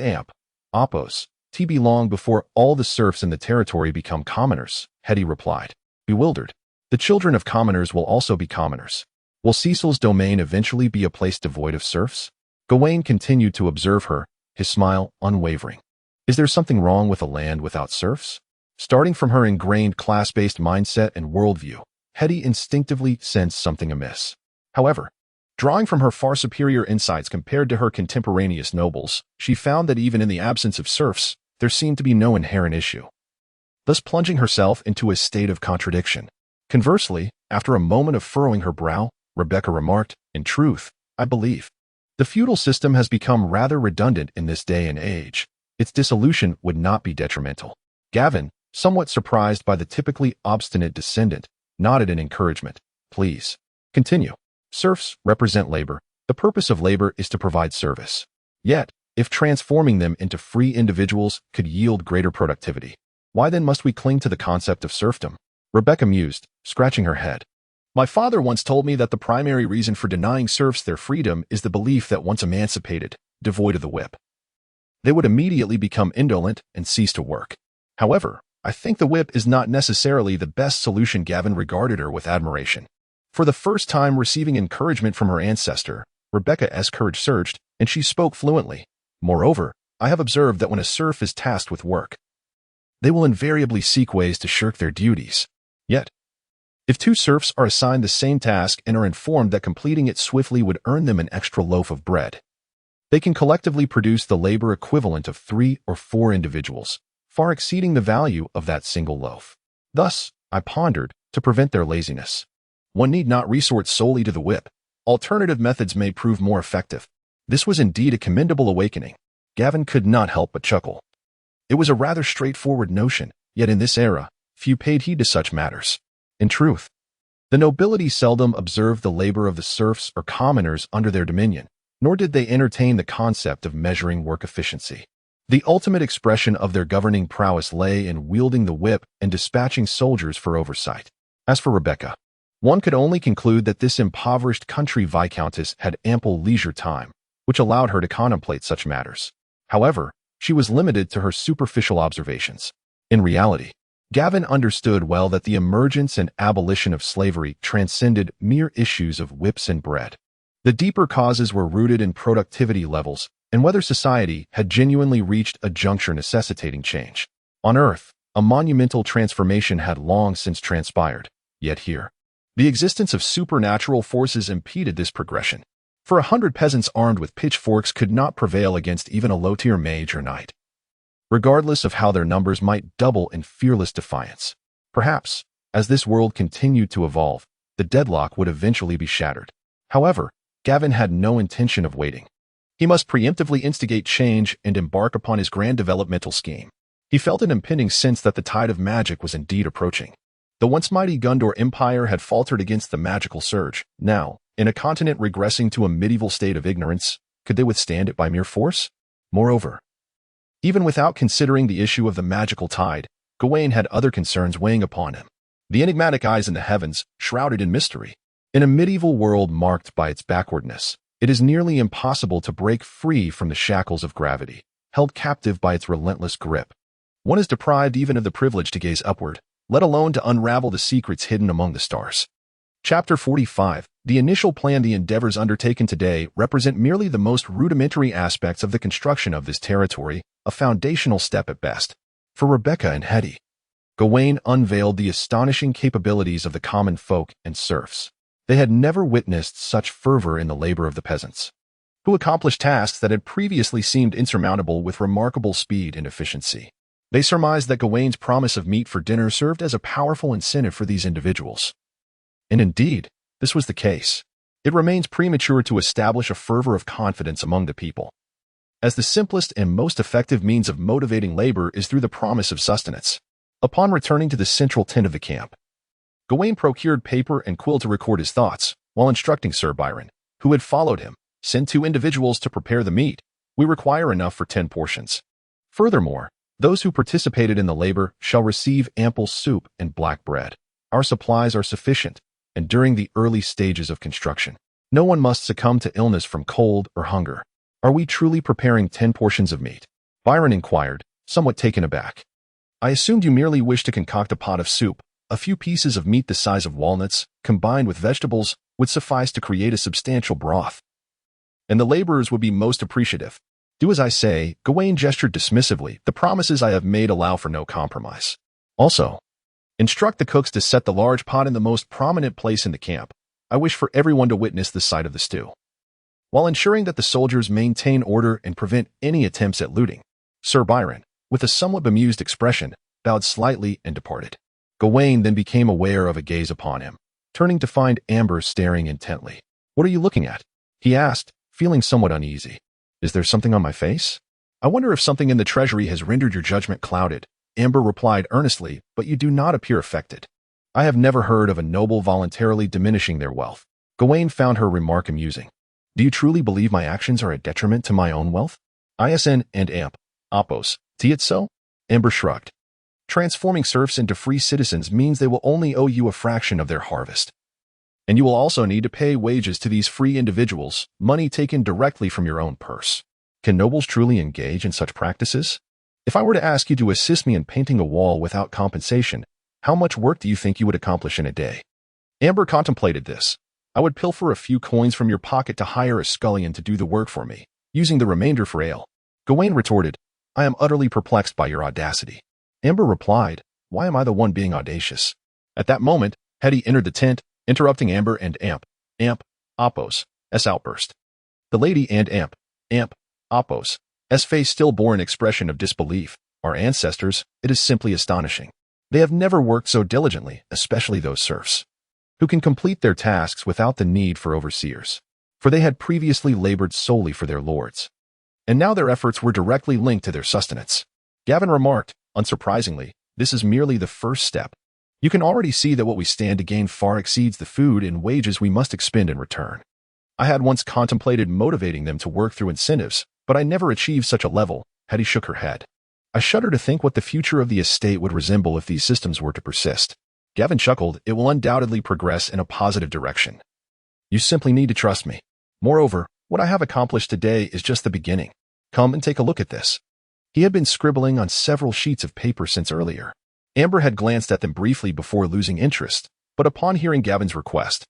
opos, be long before all the serfs in the territory become commoners," Hetty replied, bewildered. "The children of commoners will also be commoners. Will Cecil's domain eventually be a place devoid of serfs?" Gawain continued to observe her, his smile unwavering. Is there something wrong with a land without serfs? Starting from her ingrained class-based mindset and worldview, Hetty instinctively sensed something amiss. However, drawing from her far superior insights compared to her contemporaneous nobles, she found that even in the absence of serfs, there seemed to be no inherent issue, thus plunging herself into a state of contradiction. Conversely, after a moment of furrowing her brow, Rebecca remarked, "In truth, I believe the feudal system has become rather redundant in this day and age. Its dissolution would not be detrimental." Gawain, somewhat surprised by the typically obstinate descendant, nodded in encouragement. "Please, continue. Serfs represent labor. The purpose of labor is to provide service. Yet, if transforming them into free individuals could yield greater productivity, why then must we cling to the concept of serfdom?" Rebecca mused, scratching her head. "My father once told me that the primary reason for denying serfs their freedom is the belief that once emancipated, devoid of the whip, they would immediately become indolent and cease to work. However, I think the whip is not necessarily the best solution." Gawain regarded her with admiration. For the first time receiving encouragement from her ancestor, Rebecca's courage surged, and she spoke fluently. Moreover, I have observed that when a serf is tasked with work, they will invariably seek ways to shirk their duties. Yet, if two serfs are assigned the same task and are informed that completing it swiftly would earn them an extra loaf of bread, they can collectively produce the labor equivalent of 3 or 4 individuals, far exceeding the value of that single loaf. Thus, I pondered, to prevent their laziness, one need not resort solely to the whip. Alternative methods may prove more effective. This was indeed a commendable awakening. Gawain could not help but chuckle. It was a rather straightforward notion, yet in this era, few paid heed to such matters. In truth, the nobility seldom observed the labor of the serfs or commoners under their dominion, nor did they entertain the concept of measuring work efficiency. The ultimate expression of their governing prowess lay in wielding the whip and dispatching soldiers for oversight. As for Rebecca, one could only conclude that this impoverished country viscountess had ample leisure time, which allowed her to contemplate such matters. However, she was limited to her superficial observations. In reality, Gawain understood well that the emergence and abolition of slavery transcended mere issues of whips and bread. The deeper causes were rooted in productivity levels and whether society had genuinely reached a juncture necessitating change. On Earth, a monumental transformation had long since transpired, yet here, the existence of supernatural forces impeded this progression. For 100 peasants armed with pitchforks could not prevail against even a low-tier mage or knight, regardless of how their numbers might double in fearless defiance. Perhaps, as this world continued to evolve, the deadlock would eventually be shattered. However, Gawain had no intention of waiting. He must preemptively instigate change and embark upon his grand developmental scheme. He felt an impending sense that the tide of magic was indeed approaching. The once mighty Gondor Empire had faltered against the magical surge. Now, in a continent regressing to a medieval state of ignorance, could they withstand it by mere force? Moreover, even without considering the issue of the magical tide, Gawain had other concerns weighing upon him. The enigmatic eyes in the heavens, shrouded in mystery. In a medieval world marked by its backwardness, it is nearly impossible to break free from the shackles of gravity, held captive by its relentless grip. One is deprived even of the privilege to gaze upward, let alone to unravel the secrets hidden among the stars. Chapter 45. The initial plan. The endeavors undertaken today represent merely the most rudimentary aspects of the construction of this territory, a foundational step at best. For Rebecca and Hetty, Gawain unveiled the astonishing capabilities of the common folk and serfs. They had never witnessed such fervor in the labor of the peasants, who accomplished tasks that had previously seemed insurmountable with remarkable speed and efficiency. They surmised that Gawain's promise of meat for dinner served as a powerful incentive for these individuals. And indeed, this was the case. It remains premature to establish a fervor of confidence among the people, as the simplest and most effective means of motivating labor is through the promise of sustenance. Upon returning to the central tent of the camp, Gawain procured paper and quill to record his thoughts, while instructing Sir Byron, who had followed him, "Send 2 individuals to prepare the meat. We require enough for 10 portions. Furthermore, those who participated in the labor shall receive ample soup and black bread. Our supplies are sufficient, and during the early stages of construction, no one must succumb to illness from cold or hunger." "Are we truly preparing 10 portions of meat?" Byron inquired, somewhat taken aback. "I assumed you merely wished to concoct a pot of soup. A few pieces of meat the size of walnuts, combined with vegetables, would suffice to create a substantial broth. And the laborers would be most appreciative. Do as I say." Gawain gestured dismissively. "The promises I have made allow for no compromise. Also, instruct the cooks to set the large pot in the most prominent place in the camp. I wish for everyone to witness the sight of the stew, while ensuring that the soldiers maintain order and prevent any attempts at looting." Sir Byron, with a somewhat bemused expression, bowed slightly and departed. Gawain then became aware of a gaze upon him, turning to find Amber staring intently. "What are you looking at?" he asked, feeling somewhat uneasy. "Is there something on my face? I wonder if something in the treasury has rendered your judgment clouded." Amber replied earnestly, "But you do not appear affected. I have never heard of a noble voluntarily diminishing their wealth." Gawain found her remark amusing. "Do you truly believe my actions are a detriment to my own wealth?" "ISN and amp. Opos. T it so?" Amber shrugged. "Transforming serfs into free citizens means they will only owe you a fraction of their harvest. And you will also need to pay wages to these free individuals, money taken directly from your own purse. Can nobles truly engage in such practices? If I were to ask you to assist me in painting a wall without compensation, how much work do you think you would accomplish in a day?" Amber contemplated this. "I would pilfer a few coins from your pocket to hire a scullion to do the work for me, using the remainder for ale." Gawain retorted, I am utterly perplexed by your audacity. Amber replied, why am I the one being audacious? At that moment, Hetty entered the tent, interrupting Amber and Oppos' outburst. The lady and Oppos' face still bore an expression of disbelief. Our ancestors, it is simply astonishing. They have never worked so diligently, especially those serfs, who can complete their tasks without the need for overseers, for they had previously labored solely for their lords, and now their efforts were directly linked to their sustenance. Gavin remarked, unsurprisingly, this is merely the first step. You can already see that what we stand to gain far exceeds the food and wages we must expend in return. I had once contemplated motivating them to work through incentives, but I never achieved such a level. Hetty shook her head. I shudder to think what the future of the estate would resemble if these systems were to persist. Gavin chuckled, it will undoubtedly progress in a positive direction. You simply need to trust me. Moreover, what I have accomplished today is just the beginning. Come and take a look at this. He had been scribbling on several sheets of paper since earlier. Amber had glanced at them briefly before losing interest, but upon hearing Gavin's request,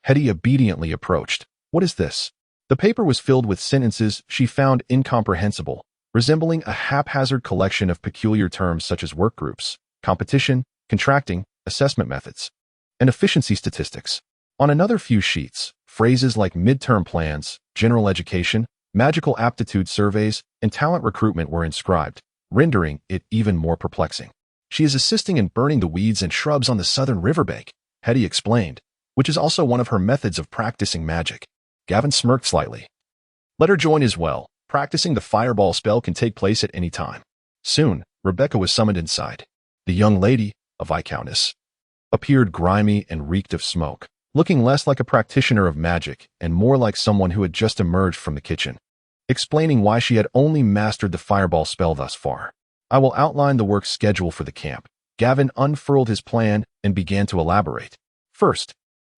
Hetty obediently approached. What is this? The paper was filled with sentences she found incomprehensible, resembling a haphazard collection of peculiar terms such as work groups, competition, contracting, assessment methods, and efficiency statistics. On another few sheets, phrases like midterm plans, general education, magical aptitude surveys, and talent recruitment were inscribed, rendering it even more perplexing. She is assisting in burning the weeds and shrubs on the southern riverbank, Hetty explained, which is also one of her methods of practicing magic. Gavin smirked slightly. Let her join as well. Practicing the fireball spell can take place at any time. Soon, Rebecca was summoned inside. The young lady, a viscountess, appeared grimy and reeked of smoke, looking less like a practitioner of magic and more like someone who had just emerged from the kitchen, explaining why she had only mastered the fireball spell thus far. I will outline the work schedule for the camp. Gavin unfurled his plan and began to elaborate. First,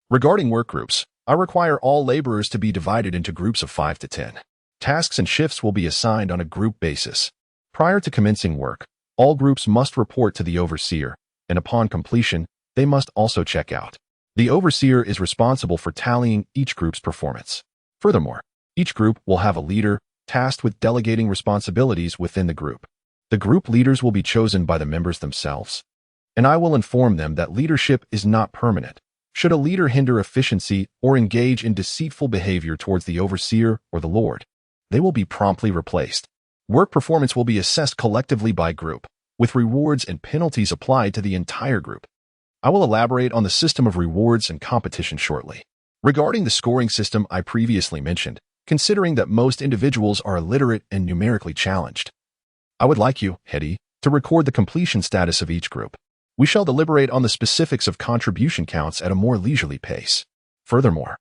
regarding work groups, I require all laborers to be divided into groups of 5 to 10. Tasks and shifts will be assigned on a group basis. Prior to commencing work, all groups must report to the overseer, and upon completion, they must also check out. The overseer is responsible for tallying each group's performance. Furthermore, each group will have a leader tasked with delegating responsibilities within the group. The group leaders will be chosen by the members themselves, and I will inform them that leadership is not permanent. Should a leader hinder efficiency or engage in deceitful behavior towards the overseer or the lord, they will be promptly replaced. Work performance will be assessed collectively by group, with rewards and penalties applied to the entire group. I will elaborate on the system of rewards and competition shortly. Regarding the scoring system I previously mentioned, considering that most individuals are illiterate and numerically challenged, I would like you, Hetty, to record the completion status of each group. We shall deliberate on the specifics of contribution counts at a more leisurely pace. Furthermore,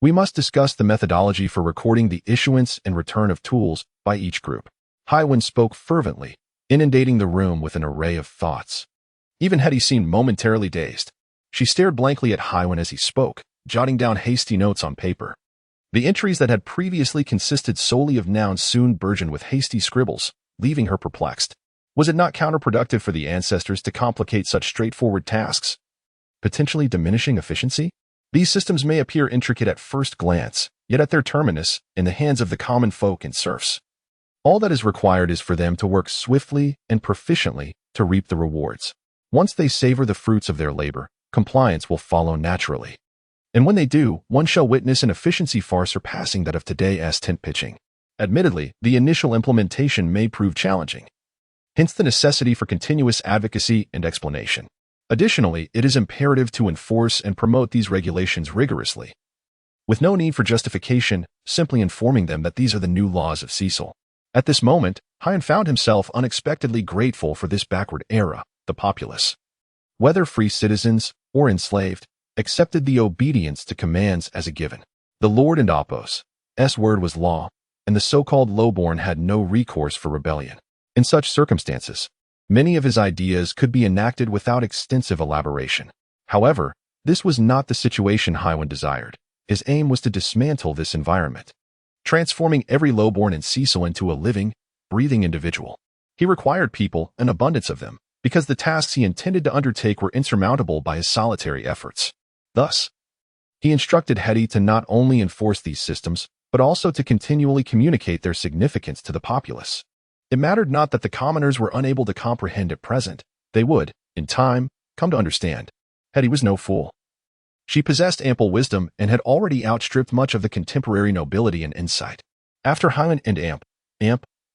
we must discuss the methodology for recording the issuance and return of tools by each group. Hywin spoke fervently, inundating the room with an array of thoughts. Even Hetty seemed momentarily dazed. She stared blankly at Hywin as he spoke, jotting down hasty notes on paper. The entries that had previously consisted solely of nouns soon burgeoned with hasty scribbles, leaving her perplexed. Was it not counterproductive for the ancestors to complicate such straightforward tasks, potentially diminishing efficiency? These systems may appear intricate at first glance, yet at their terminus, in the hands of the common folk and serfs, all that is required is for them to work swiftly and proficiently to reap the rewards. Once they savor the fruits of their labor, compliance will follow naturally. And when they do, one shall witness an efficiency far surpassing that of today's tent pitching. Admittedly, the initial implementation may prove challenging, hence the necessity for continuous advocacy and explanation. Additionally, it is imperative to enforce and promote these regulations rigorously, with no need for justification, simply informing them that these are the new laws of Cecil. At this moment, Hyan found himself unexpectedly grateful for this backward era. The populace, whether free citizens or enslaved, accepted the obedience to commands as a given. The Lord and Oppos' word was law, and the so-called lowborn had no recourse for rebellion. In such circumstances, many of his ideas could be enacted without extensive elaboration. However, this was not the situation Hywin desired. His aim was to dismantle this environment, transforming every lowborn in Cecil into a living, breathing individual. He required people, an abundance of them, because the tasks he intended to undertake were insurmountable by his solitary efforts. Thus, he instructed Hetty to not only enforce these systems, but also to continually communicate their significance to the populace. It mattered not that the commoners were unable to comprehend at present. They would, in time, come to understand. Hetty was no fool. She possessed ample wisdom and had already outstripped much of the contemporary nobility and insight. After Hyman and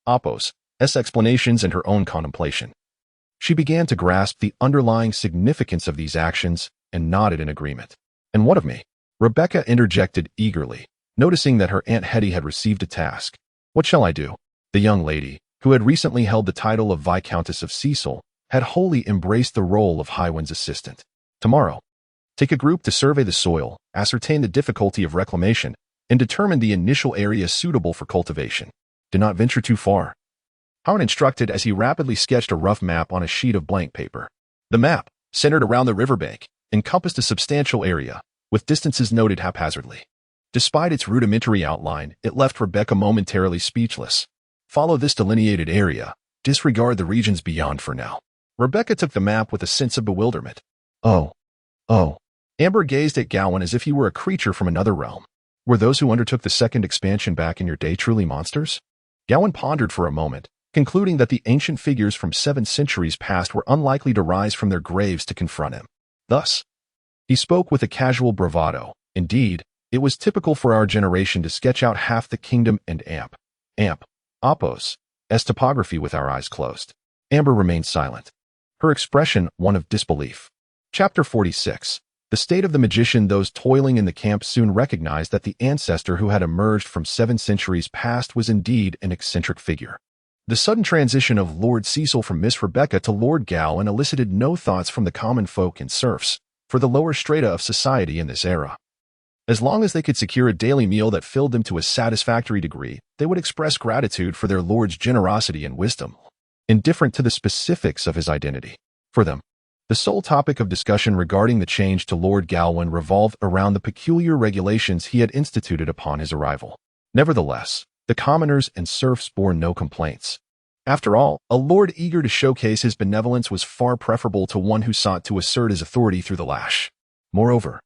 Apos' explanations and her own contemplation, she began to grasp the underlying significance of these actions and nodded in agreement. "And what of me?" Rebecca interjected eagerly, noticing that her Aunt Hetty had received a task. "What shall I do?" The young lady, who had recently held the title of Viscountess of Cecil, had wholly embraced the role of Hywin's assistant. "Tomorrow, take a group to survey the soil, ascertain the difficulty of reclamation, and determine the initial area suitable for cultivation. Do not venture too far." Howard instructed as he rapidly sketched a rough map on a sheet of blank paper. The map, centered around the riverbank, encompassed a substantial area, with distances noted haphazardly. Despite its rudimentary outline, it left Rebecca momentarily speechless. Follow this delineated area. Disregard the regions beyond for now. Rebecca took the map with a sense of bewilderment. Oh. Amber gazed at Gawain as if he were a creature from another realm. Were those who undertook the second expansion back in your day truly monsters? Gawain pondered for a moment, concluding that the ancient figures from 7 centuries past were unlikely to rise from their graves to confront him. Thus, he spoke with a casual bravado. Indeed, it was typical for our generation to sketch out half the kingdom and Apos' topography with our eyes closed. Amber remained silent, her expression one of disbelief. Chapter 46. The state of the magician. Those toiling in the camp soon recognized that the ancestor who had emerged from 7 centuries past was indeed an eccentric figure. The sudden transition of Lord Cecil from Miss Rebecca to Lord Gawain elicited no thoughts from the common folk and serfs, for the lower strata of society in this era. As long as they could secure a daily meal that filled them to a satisfactory degree, they would express gratitude for their lord's generosity and wisdom, indifferent to the specifics of his identity. For them, the sole topic of discussion regarding the change to Lord Gawain revolved around the peculiar regulations he had instituted upon his arrival. Nevertheless, the commoners and serfs bore no complaints. After all, a lord eager to showcase his benevolence was far preferable to one who sought to assert his authority through the lash. Moreover,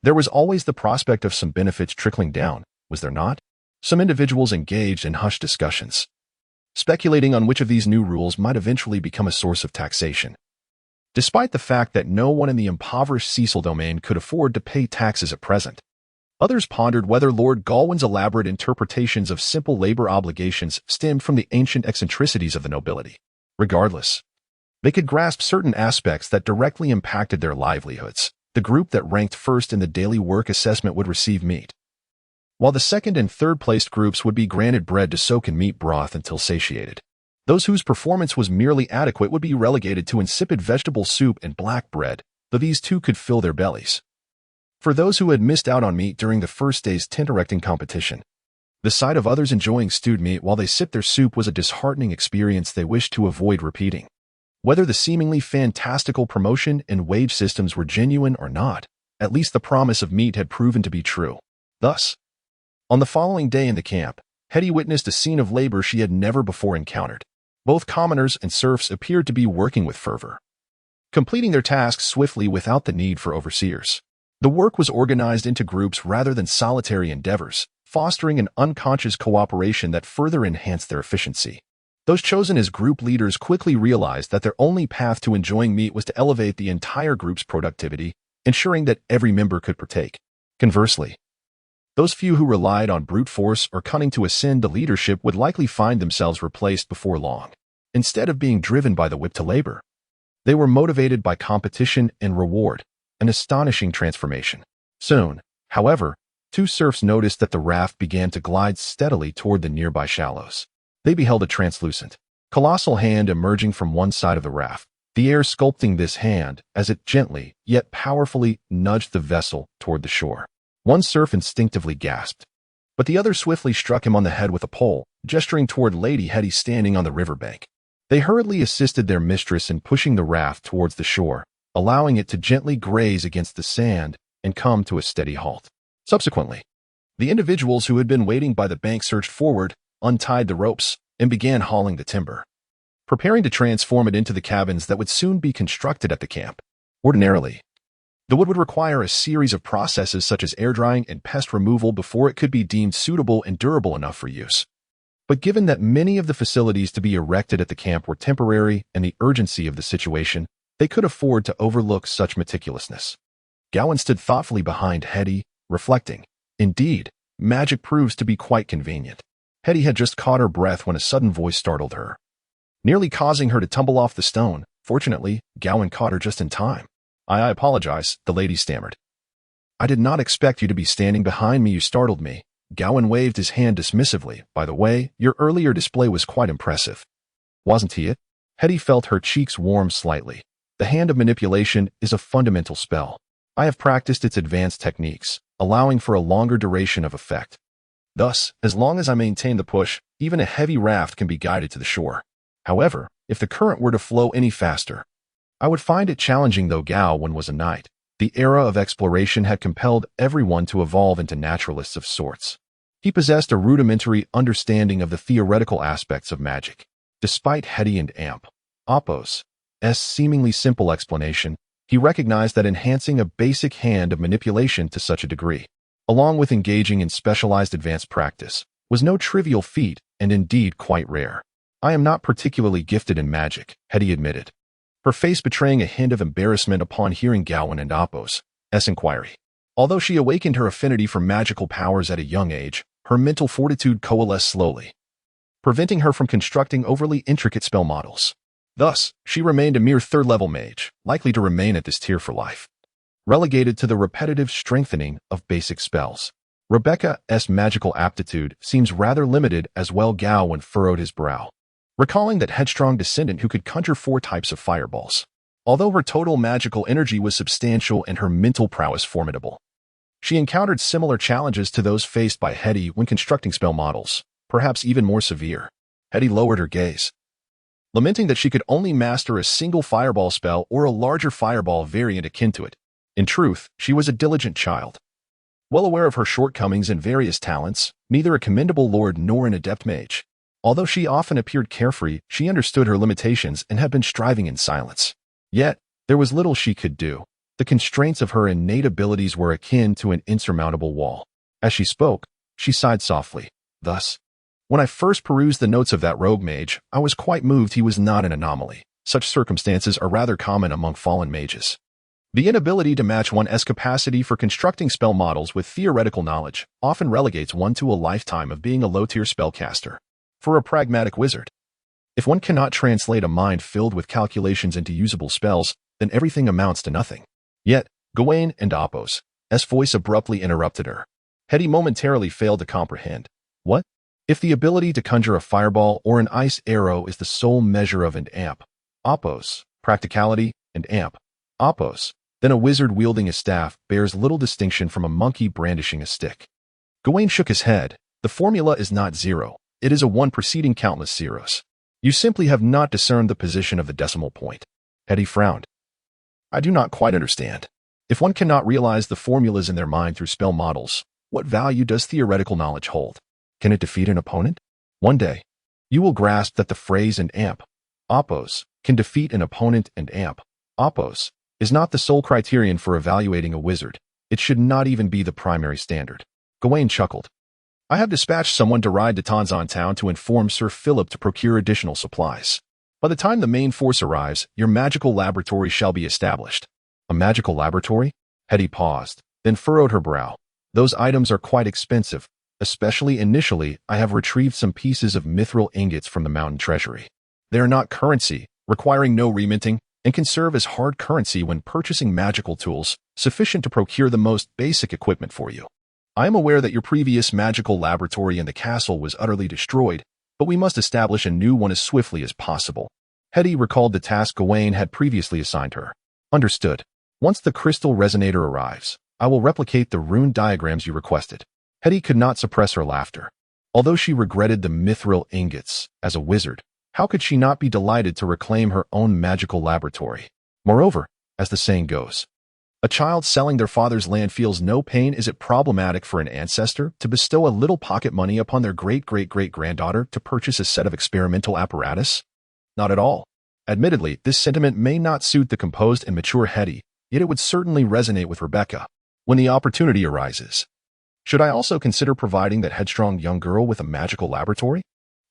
there was always the prospect of some benefits trickling down, was there not? Some individuals engaged in hushed discussions, speculating on which of these new rules might eventually become a source of taxation. Despite the fact that no one in the impoverished Cecil domain could afford to pay taxes at present, others pondered whether Lord Gawain's elaborate interpretations of simple labor obligations stemmed from the ancient eccentricities of the nobility. Regardless, they could grasp certain aspects that directly impacted their livelihoods. The group that ranked first in the daily work assessment would receive meat, while the second and third placed groups would be granted bread to soak in meat broth until satiated. Those whose performance was merely adequate would be relegated to insipid vegetable soup and black bread, though these too could fill their bellies. For those who had missed out on meat during the first day's tent-erecting competition, the sight of others enjoying stewed meat while they sipped their soup was a disheartening experience they wished to avoid repeating. Whether the seemingly fantastical promotion and wage systems were genuine or not, at least the promise of meat had proven to be true. Thus, on the following day in the camp, Hetty witnessed a scene of labor she had never before encountered. Both commoners and serfs appeared to be working with fervor, completing their tasks swiftly without the need for overseers. The work was organized into groups rather than solitary endeavors, fostering an unconscious cooperation that further enhanced their efficiency. Those chosen as group leaders quickly realized that their only path to enjoying meat was to elevate the entire group's productivity, ensuring that every member could partake. Conversely, those few who relied on brute force or cunning to ascend to leadership would likely find themselves replaced before long. Instead of being driven by the whip to labor, they were motivated by competition and reward, an astonishing transformation. Soon, however, 2 serfs noticed that the raft began to glide steadily toward the nearby shallows. They beheld a translucent, colossal hand emerging from one side of the raft, the air sculpting this hand as it gently, yet powerfully, nudged the vessel toward the shore. One serf instinctively gasped, but the other swiftly struck him on the head with a pole, gesturing toward Lady Hetty standing on the riverbank. They hurriedly assisted their mistress in pushing the raft towards the shore, allowing it to gently graze against the sand and come to a steady halt. Subsequently, the individuals who had been waiting by the bank surged forward, untied the ropes, and began hauling the timber, preparing to transform it into the cabins that would soon be constructed at the camp. Ordinarily, The wood would require a series of processes such as air drying and pest removal before it could be deemed suitable and durable enough for use. But given that many of the facilities to be erected at the camp were temporary and the urgency of the situation, they could afford to overlook such meticulousness. Gawain stood thoughtfully behind Hetty, reflecting. Indeed, magic proves to be quite convenient. Hetty had just caught her breath when a sudden voice startled her, nearly causing her to tumble off the stone. Fortunately, Gawain caught her just in time. I apologize, the lady stammered. I did not expect you to be standing behind me. You startled me. Gawain waved his hand dismissively. By the way, your earlier display was quite impressive. Wasn't he it? Hetty felt her cheeks warm slightly. The hand of manipulation is a fundamental spell. I have practiced its advanced techniques, allowing for a longer duration of effect. Thus, as long as I maintain the push, even a heavy raft can be guided to the shore. However, if the current were to flow any faster, I would find it challenging. Though Gawain was a knight, the era of exploration had compelled everyone to evolve into naturalists of sorts. He possessed a rudimentary understanding of the theoretical aspects of magic. Despite Hetty and Apos' seemingly simple explanation, he recognized that enhancing a basic hand of manipulation to such a degree, along with engaging in specialized advanced practice, was no trivial feat and indeed quite rare. I am not particularly gifted in magic, Hetty admitted, her face betraying a hint of embarrassment upon hearing Gawain and Apos' inquiry. Although she awakened her affinity for magical powers at a young age, her mental fortitude coalesced slowly, preventing her from constructing overly intricate spell models. Thus, she remained a mere third-level mage, likely to remain at this tier for life, relegated to the repetitive strengthening of basic spells. Rebecca's magical aptitude seems rather limited as well. Gawain furrowed his brow, recalling that headstrong descendant who could conjure 4 types of fireballs. Although her total magical energy was substantial and her mental prowess formidable, she encountered similar challenges to those faced by Hetty when constructing spell models, perhaps even more severe. Hetty lowered her gaze, lamenting that she could only master a single fireball spell or a larger fireball variant akin to it. In truth, she was a diligent child, well aware of her shortcomings and various talents, neither a commendable lord nor an adept mage. Although she often appeared carefree, she understood her limitations and had been striving in silence. Yet, there was little she could do. The constraints of her innate abilities were akin to an insurmountable wall. As she spoke, she sighed softly. Thus, when I first perused the notes of that rogue mage, I was quite moved. He was not an anomaly. Such circumstances are rather common among fallen mages. The inability to match one's capacity for constructing spell models with theoretical knowledge often relegates one to a lifetime of being a low-tier spellcaster. For a pragmatic wizard, if one cannot translate a mind filled with calculations into usable spells, then everything amounts to nothing. Yet, Gawain and Apos' voice abruptly interrupted her. Hetty momentarily failed to comprehend. What? If the ability to conjure a fireball or an ice arrow is the sole measure of an Apos' practicality, and Apos', then a wizard wielding a staff bears little distinction from a monkey brandishing a stick. Gawain shook his head. The formula is not 0. It is a 1 preceding countless zeros. You simply have not discerned the position of the decimal point. Hetty frowned. I do not quite understand. If one cannot realize the formulas in their mind through spell models, what value does theoretical knowledge hold? Can it defeat an opponent? One day, you will grasp that the phrase and Apos can defeat an opponent, and Apos is not the sole criterion for evaluating a wizard. It should not even be the primary standard. Gawain chuckled. I have dispatched someone to ride to Tonzon town to inform Sir Philip to procure additional supplies. By the time the main force arrives, your magical laboratory shall be established. A magical laboratory? Hetty paused, then furrowed her brow. Those items are quite expensive, especially initially. I have retrieved some pieces of mithril ingots from the mountain treasury. They are not currency, requiring no reminting, and can serve as hard currency when purchasing magical tools, sufficient to procure the most basic equipment for you. I am aware that your previous magical laboratory in the castle was utterly destroyed, but we must establish a new one as swiftly as possible. Hetty recalled the task Gawain had previously assigned her. Understood. Once the crystal resonator arrives, I will replicate the rune diagrams you requested. Hetty could not suppress her laughter. Although she regretted the mithril ingots, as a wizard, how could she not be delighted to reclaim her own magical laboratory? Moreover, as the saying goes, a child selling their father's land feels no pain. Is it problematic for an ancestor to bestow a little pocket money upon their great-great-great-granddaughter to purchase a set of experimental apparatus? Not at all. Admittedly, this sentiment may not suit the composed and mature Hetty, yet it would certainly resonate with Rebecca when the opportunity arises. Should I also consider providing that headstrong young girl with a magical laboratory?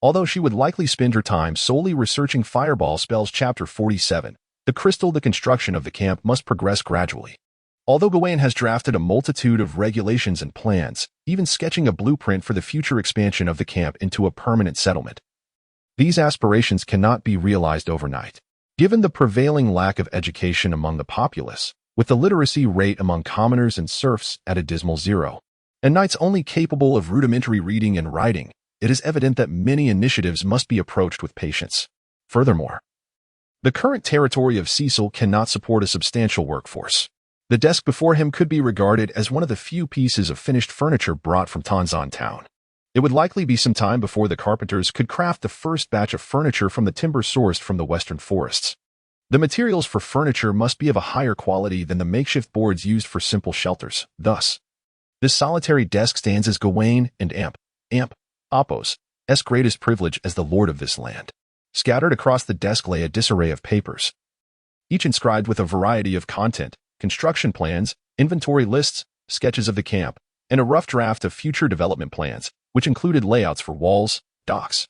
Although she would likely spend her time solely researching fireball spells. Chapter 47. The construction of the camp must progress gradually. Although Gawain has drafted a multitude of regulations and plans, even sketching a blueprint for the future expansion of the camp into a permanent settlement, these aspirations cannot be realized overnight. Given the prevailing lack of education among the populace, with the literacy rate among commoners and serfs at a dismal zero, and knights only capable of rudimentary reading and writing, it is evident that many initiatives must be approached with patience. Furthermore, the current territory of Cecil cannot support a substantial workforce. The desk before him could be regarded as one of the few pieces of finished furniture brought from Tanzan town. It would likely be some time before the carpenters could craft the first batch of furniture from the timber sourced from the western forests. The materials for furniture must be of a higher quality than the makeshift boards used for simple shelters. Thus, this solitary desk stands as Gawain and Apos' greatest privilege as the lord of this land. Scattered across the desk lay a disarray of papers, each inscribed with a variety of content: construction plans, inventory lists, sketches of the camp, and a rough draft of future development plans, which included layouts for walls, docks,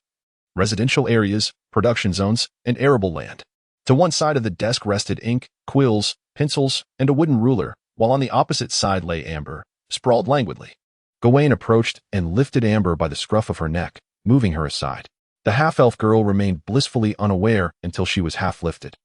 residential areas, production zones, and arable land. To one side of the desk rested ink, quills, pencils, and a wooden ruler, while on the opposite side lay Amber, sprawled languidly. Gawain approached and lifted Amber by the scruff of her neck, moving her aside. The half-elf girl remained blissfully unaware until she was half-lifted,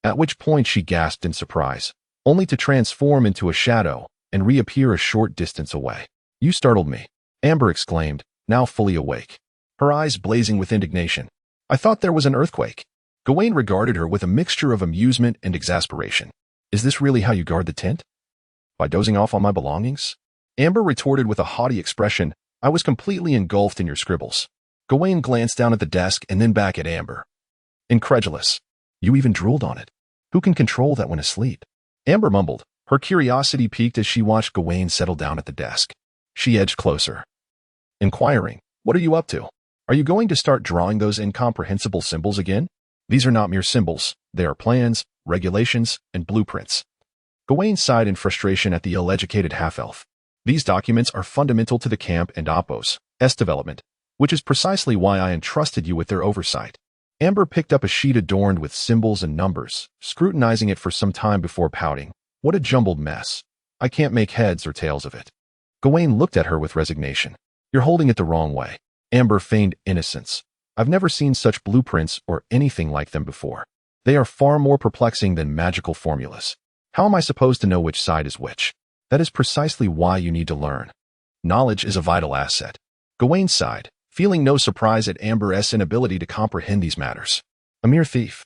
at which point she gasped in surprise, only to transform into a shadow and reappear a short distance away. "You startled me," Amber exclaimed, now fully awake, her eyes blazing with indignation. "I thought there was an earthquake." Gawain regarded her with a mixture of amusement and exasperation. "Is this really how you guard the tent? By dozing off on my belongings?" Amber retorted with a haughty expression. "I was completely engulfed in your scribbles." Gawain glanced down at the desk and then back at Amber, incredulous. "You even drooled on it. Who can control that when asleep?" Amber mumbled, her curiosity piqued as she watched Gawain settle down at the desk. She edged closer, inquiring, "What are you up to? Are you going to start drawing those incomprehensible symbols again?" "These are not mere symbols. They are plans, regulations, and blueprints." Gawain sighed in frustration at the ill-educated half-elf. "These documents are fundamental to the camp and Apos' development, which is precisely why I entrusted you with their oversight." Amber picked up a sheet adorned with symbols and numbers, scrutinizing it for some time before pouting. "What a jumbled mess. I can't make heads or tails of it." Gawain looked at her with resignation. "You're holding it the wrong way." Amber feigned innocence. "I've never seen such blueprints or anything like them before. They are far more perplexing than magical formulas. How am I supposed to know which side is which?" "That is precisely why you need to learn. Knowledge is a vital asset." Gawain sighed, feeling no surprise at Amber's inability to comprehend these matters. A mere thief,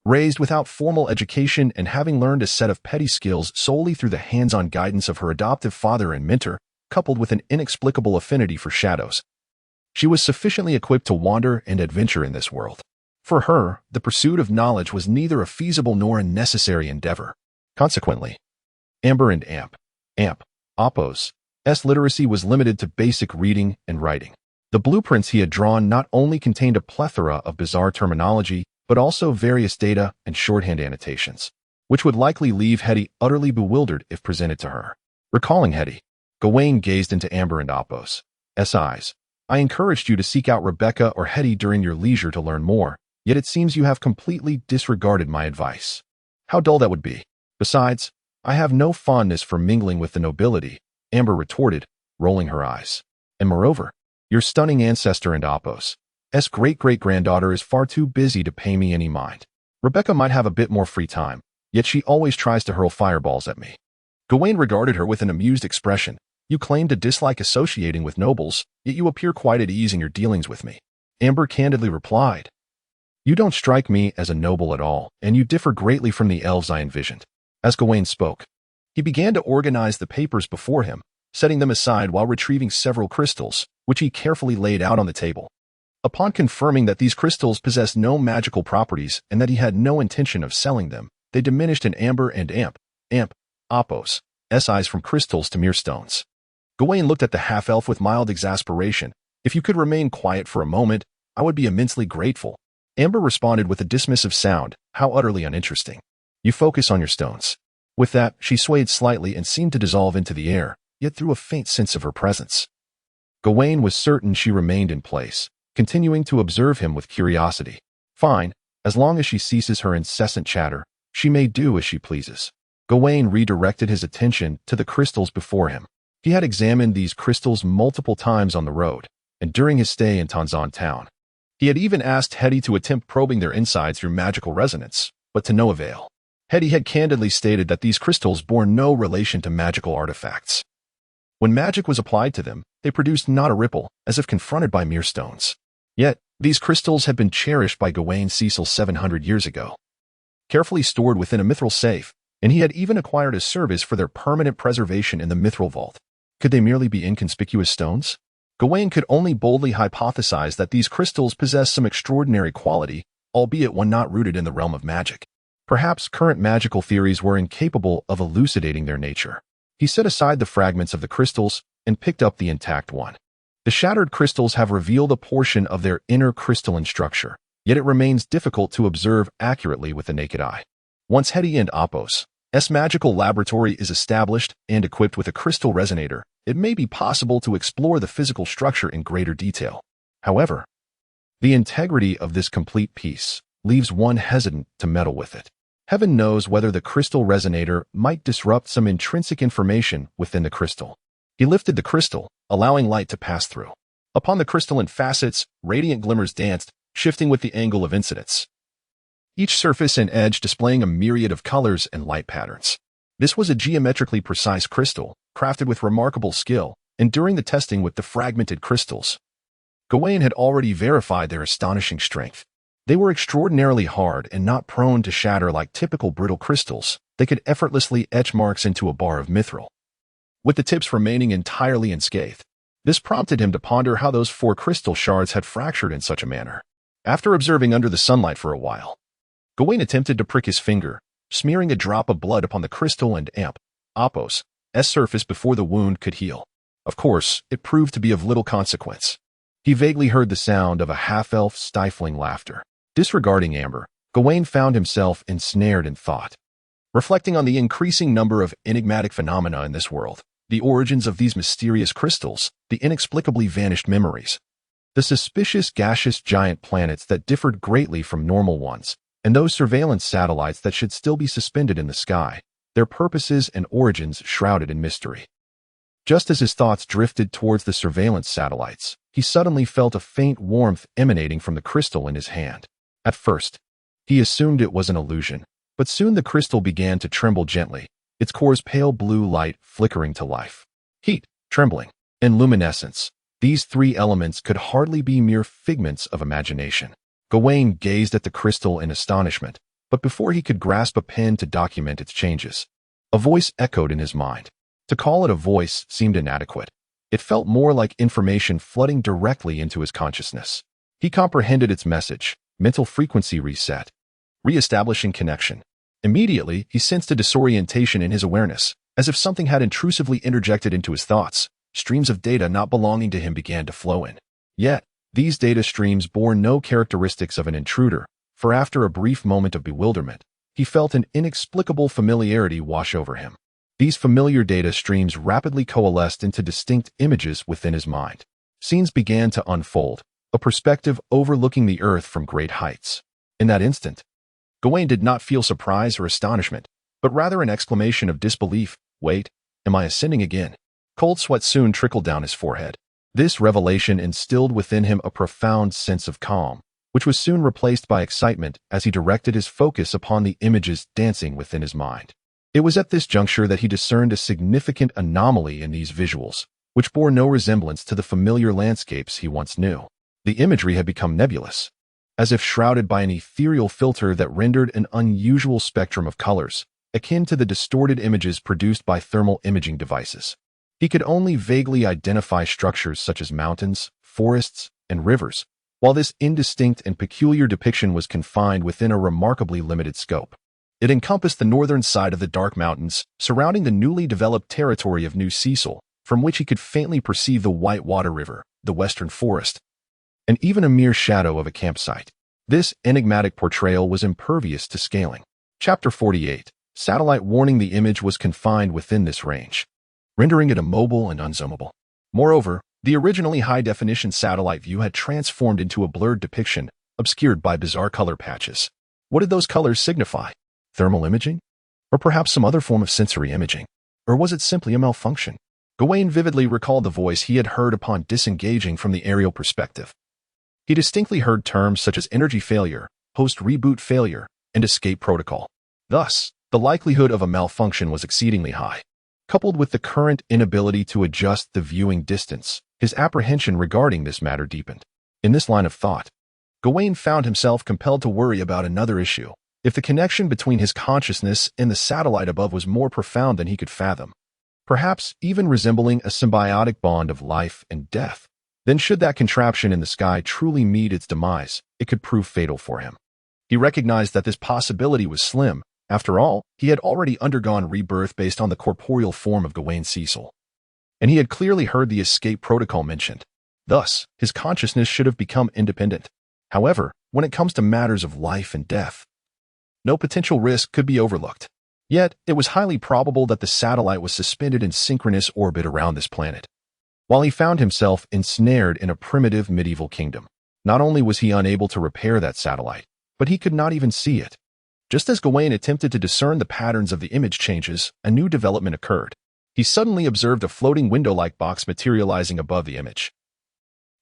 raised without formal education and having learned a set of petty skills solely through the hands-on guidance of her adoptive father and mentor, coupled with an inexplicable affinity for shadows, she was sufficiently equipped to wander and adventure in this world. For her, the pursuit of knowledge was neither a feasible nor a necessary endeavor. Consequently, Amber and Apos' literacy was limited to basic reading and writing. The blueprints he had drawn not only contained a plethora of bizarre terminology, but also various data and shorthand annotations, which would likely leave Hetty utterly bewildered if presented to her. Recalling Hetty, Gawain gazed into Amber and Apos' eyes. "I encouraged you to seek out Rebecca or Hetty during your leisure to learn more, yet it seems you have completely disregarded my advice. How dull that would be. Besides, I have no fondness for mingling with the nobility," Amber retorted, rolling her eyes. "And moreover, your stunning ancestor and Apos' great-great-granddaughter is far too busy to pay me any mind. Rebecca might have a bit more free time, yet she always tries to hurl fireballs at me." Gawain regarded her with an amused expression. "You claim to dislike associating with nobles, yet you appear quite at ease in your dealings with me." Amber candidly replied, "You don't strike me as a noble at all, and you differ greatly from the elves I envisioned." As Gawain spoke, he began to organize the papers before him, setting them aside while retrieving several crystals, which he carefully laid out on the table. Upon confirming that these crystals possessed no magical properties and that he had no intention of selling them, they diminished in Amber and Apos' eyes from crystals to mere stones. Gawain looked at the half-elf with mild exasperation. "If you could remain quiet for a moment, I would be immensely grateful." Amber responded with a dismissive sound. "How utterly uninteresting. You focus on your stones. With that, she swayed slightly and seemed to dissolve into the air, yet through a faint sense of her presence. Gawain was certain she remained in place, continuing to observe him with curiosity. Fine, as long as she ceases her incessant chatter, she may do as she pleases. Gawain redirected his attention to the crystals before him. He had examined these crystals multiple times on the road, and during his stay in Tanzan town. He had even asked Hetty to attempt probing their insides through magical resonance, but to no avail. Hetty had candidly stated that these crystals bore no relation to magical artifacts. When magic was applied to them, they produced not a ripple, as if confronted by mere stones. Yet, these crystals had been cherished by Gawain Cecil 700 years ago, carefully stored within a mithril safe, and he had even acquired a service for their permanent preservation in the mithril vault. Could they merely be inconspicuous stones? Gawain could only boldly hypothesize that these crystals possessed some extraordinary quality, albeit one not rooted in the realm of magic. Perhaps current magical theories were incapable of elucidating their nature. He set aside the fragments of the crystals and picked up the intact one. The shattered crystals have revealed a portion of their inner crystalline structure, yet it remains difficult to observe accurately with the naked eye. Once Hetty and Apos' magical laboratory is established and equipped with a crystal resonator, it may be possible to explore the physical structure in greater detail. However, the integrity of this complete piece leaves one hesitant to meddle with it. Heaven knows whether the crystal resonator might disrupt some intrinsic information within the crystal. He lifted the crystal, allowing light to pass through. Upon the crystalline facets, radiant glimmers danced, shifting with the angle of incidence, each surface and edge displaying a myriad of colors and light patterns. This was a geometrically precise crystal, crafted with remarkable skill, and during the testing with the fragmented crystals, Gawain had already verified their astonishing strength. They were extraordinarily hard and not prone to shatter like typical brittle crystals. They could effortlessly etch marks into a bar of mithril, with the tips remaining entirely unscathed. This prompted him to ponder how those 4 crystal shards had fractured in such a manner. After observing under the sunlight for a while, Gawain attempted to prick his finger, smearing a drop of blood upon the crystal and Apos' surface before the wound could heal. Of course, it proved to be of little consequence. He vaguely heard the sound of a half-elf stifling laughter. Disregarding amber, Gawain found himself ensnared in thought. Reflecting on the increasing number of enigmatic phenomena in this world, the origins of these mysterious crystals, the inexplicably vanished memories, the suspicious gaseous giant planets that differed greatly from normal ones, and those surveillance satellites that should still be suspended in the sky, their purposes and origins shrouded in mystery. Just as his thoughts drifted towards the surveillance satellites, he suddenly felt a faint warmth emanating from the crystal in his hand. At first, he assumed it was an illusion, but soon the crystal began to tremble gently, its core's pale blue light flickering to life. Heat, trembling, and luminescence, these 3 elements could hardly be mere figments of imagination. Gawain gazed at the crystal in astonishment, but before he could grasp a pen to document its changes, a voice echoed in his mind. To call it a voice seemed inadequate. It felt more like information flooding directly into his consciousness. He comprehended its message. Mental frequency reset. Re-establishing connection. Immediately, he sensed a disorientation in his awareness, as if something had intrusively interjected into his thoughts. Streams of data not belonging to him began to flow in. Yet, these data streams bore no characteristics of an intruder, for after a brief moment of bewilderment, he felt an inexplicable familiarity wash over him. These familiar data streams rapidly coalesced into distinct images within his mind. Scenes began to unfold, a perspective overlooking the earth from great heights. In that instant, Gawain did not feel surprise or astonishment, but rather an exclamation of disbelief. Wait, am I ascending again? Cold sweat soon trickled down his forehead. This revelation instilled within him a profound sense of calm, which was soon replaced by excitement as he directed his focus upon the images dancing within his mind. It was at this juncture that he discerned a significant anomaly in these visuals, which bore no resemblance to the familiar landscapes he once knew. The imagery had become nebulous, as if shrouded by an ethereal filter that rendered an unusual spectrum of colors, akin to the distorted images produced by thermal imaging devices. He could only vaguely identify structures such as mountains, forests, and rivers, while this indistinct and peculiar depiction was confined within a remarkably limited scope. It encompassed the northern side of the dark mountains, surrounding the newly developed territory of New Cecil, from which he could faintly perceive the Whitewater River, the western forest, and even a mere shadow of a campsite. This enigmatic portrayal was impervious to scaling. Chapter 48. satellite warning the image was confined within this range, rendering it immobile and unzoomable. Moreover, the originally high-definition satellite view had transformed into a blurred depiction, obscured by bizarre color patches. What did those colors signify? Thermal imaging? Or perhaps some other form of sensory imaging? Or was it simply a malfunction? Gawain vividly recalled the voice he had heard upon disengaging from the aerial perspective. He distinctly heard terms such as energy failure, post-reboot failure, and escape protocol. Thus, the likelihood of a malfunction was exceedingly high. Coupled with the current inability to adjust the viewing distance, his apprehension regarding this matter deepened. In this line of thought, Gawain found himself compelled to worry about another issue. If the connection between his consciousness and the satellite above was more profound than he could fathom, perhaps even resembling a symbiotic bond of life and death, then should that contraption in the sky truly meet its demise, it could prove fatal for him. He recognized that this possibility was slim. After all, he had already undergone rebirth based on the corporeal form of Gawain Cecil, and he had clearly heard the escape protocol mentioned. Thus, his consciousness should have become independent. However, when it comes to matters of life and death, no potential risk could be overlooked. Yet, it was highly probable that the satellite was suspended in synchronous orbit around this planet, while he found himself ensnared in a primitive medieval kingdom. Not only was he unable to repair that satellite, but he could not even see it. Just as Gawain attempted to discern the patterns of the image changes, a new development occurred. He suddenly observed a floating window-like box materializing above the image,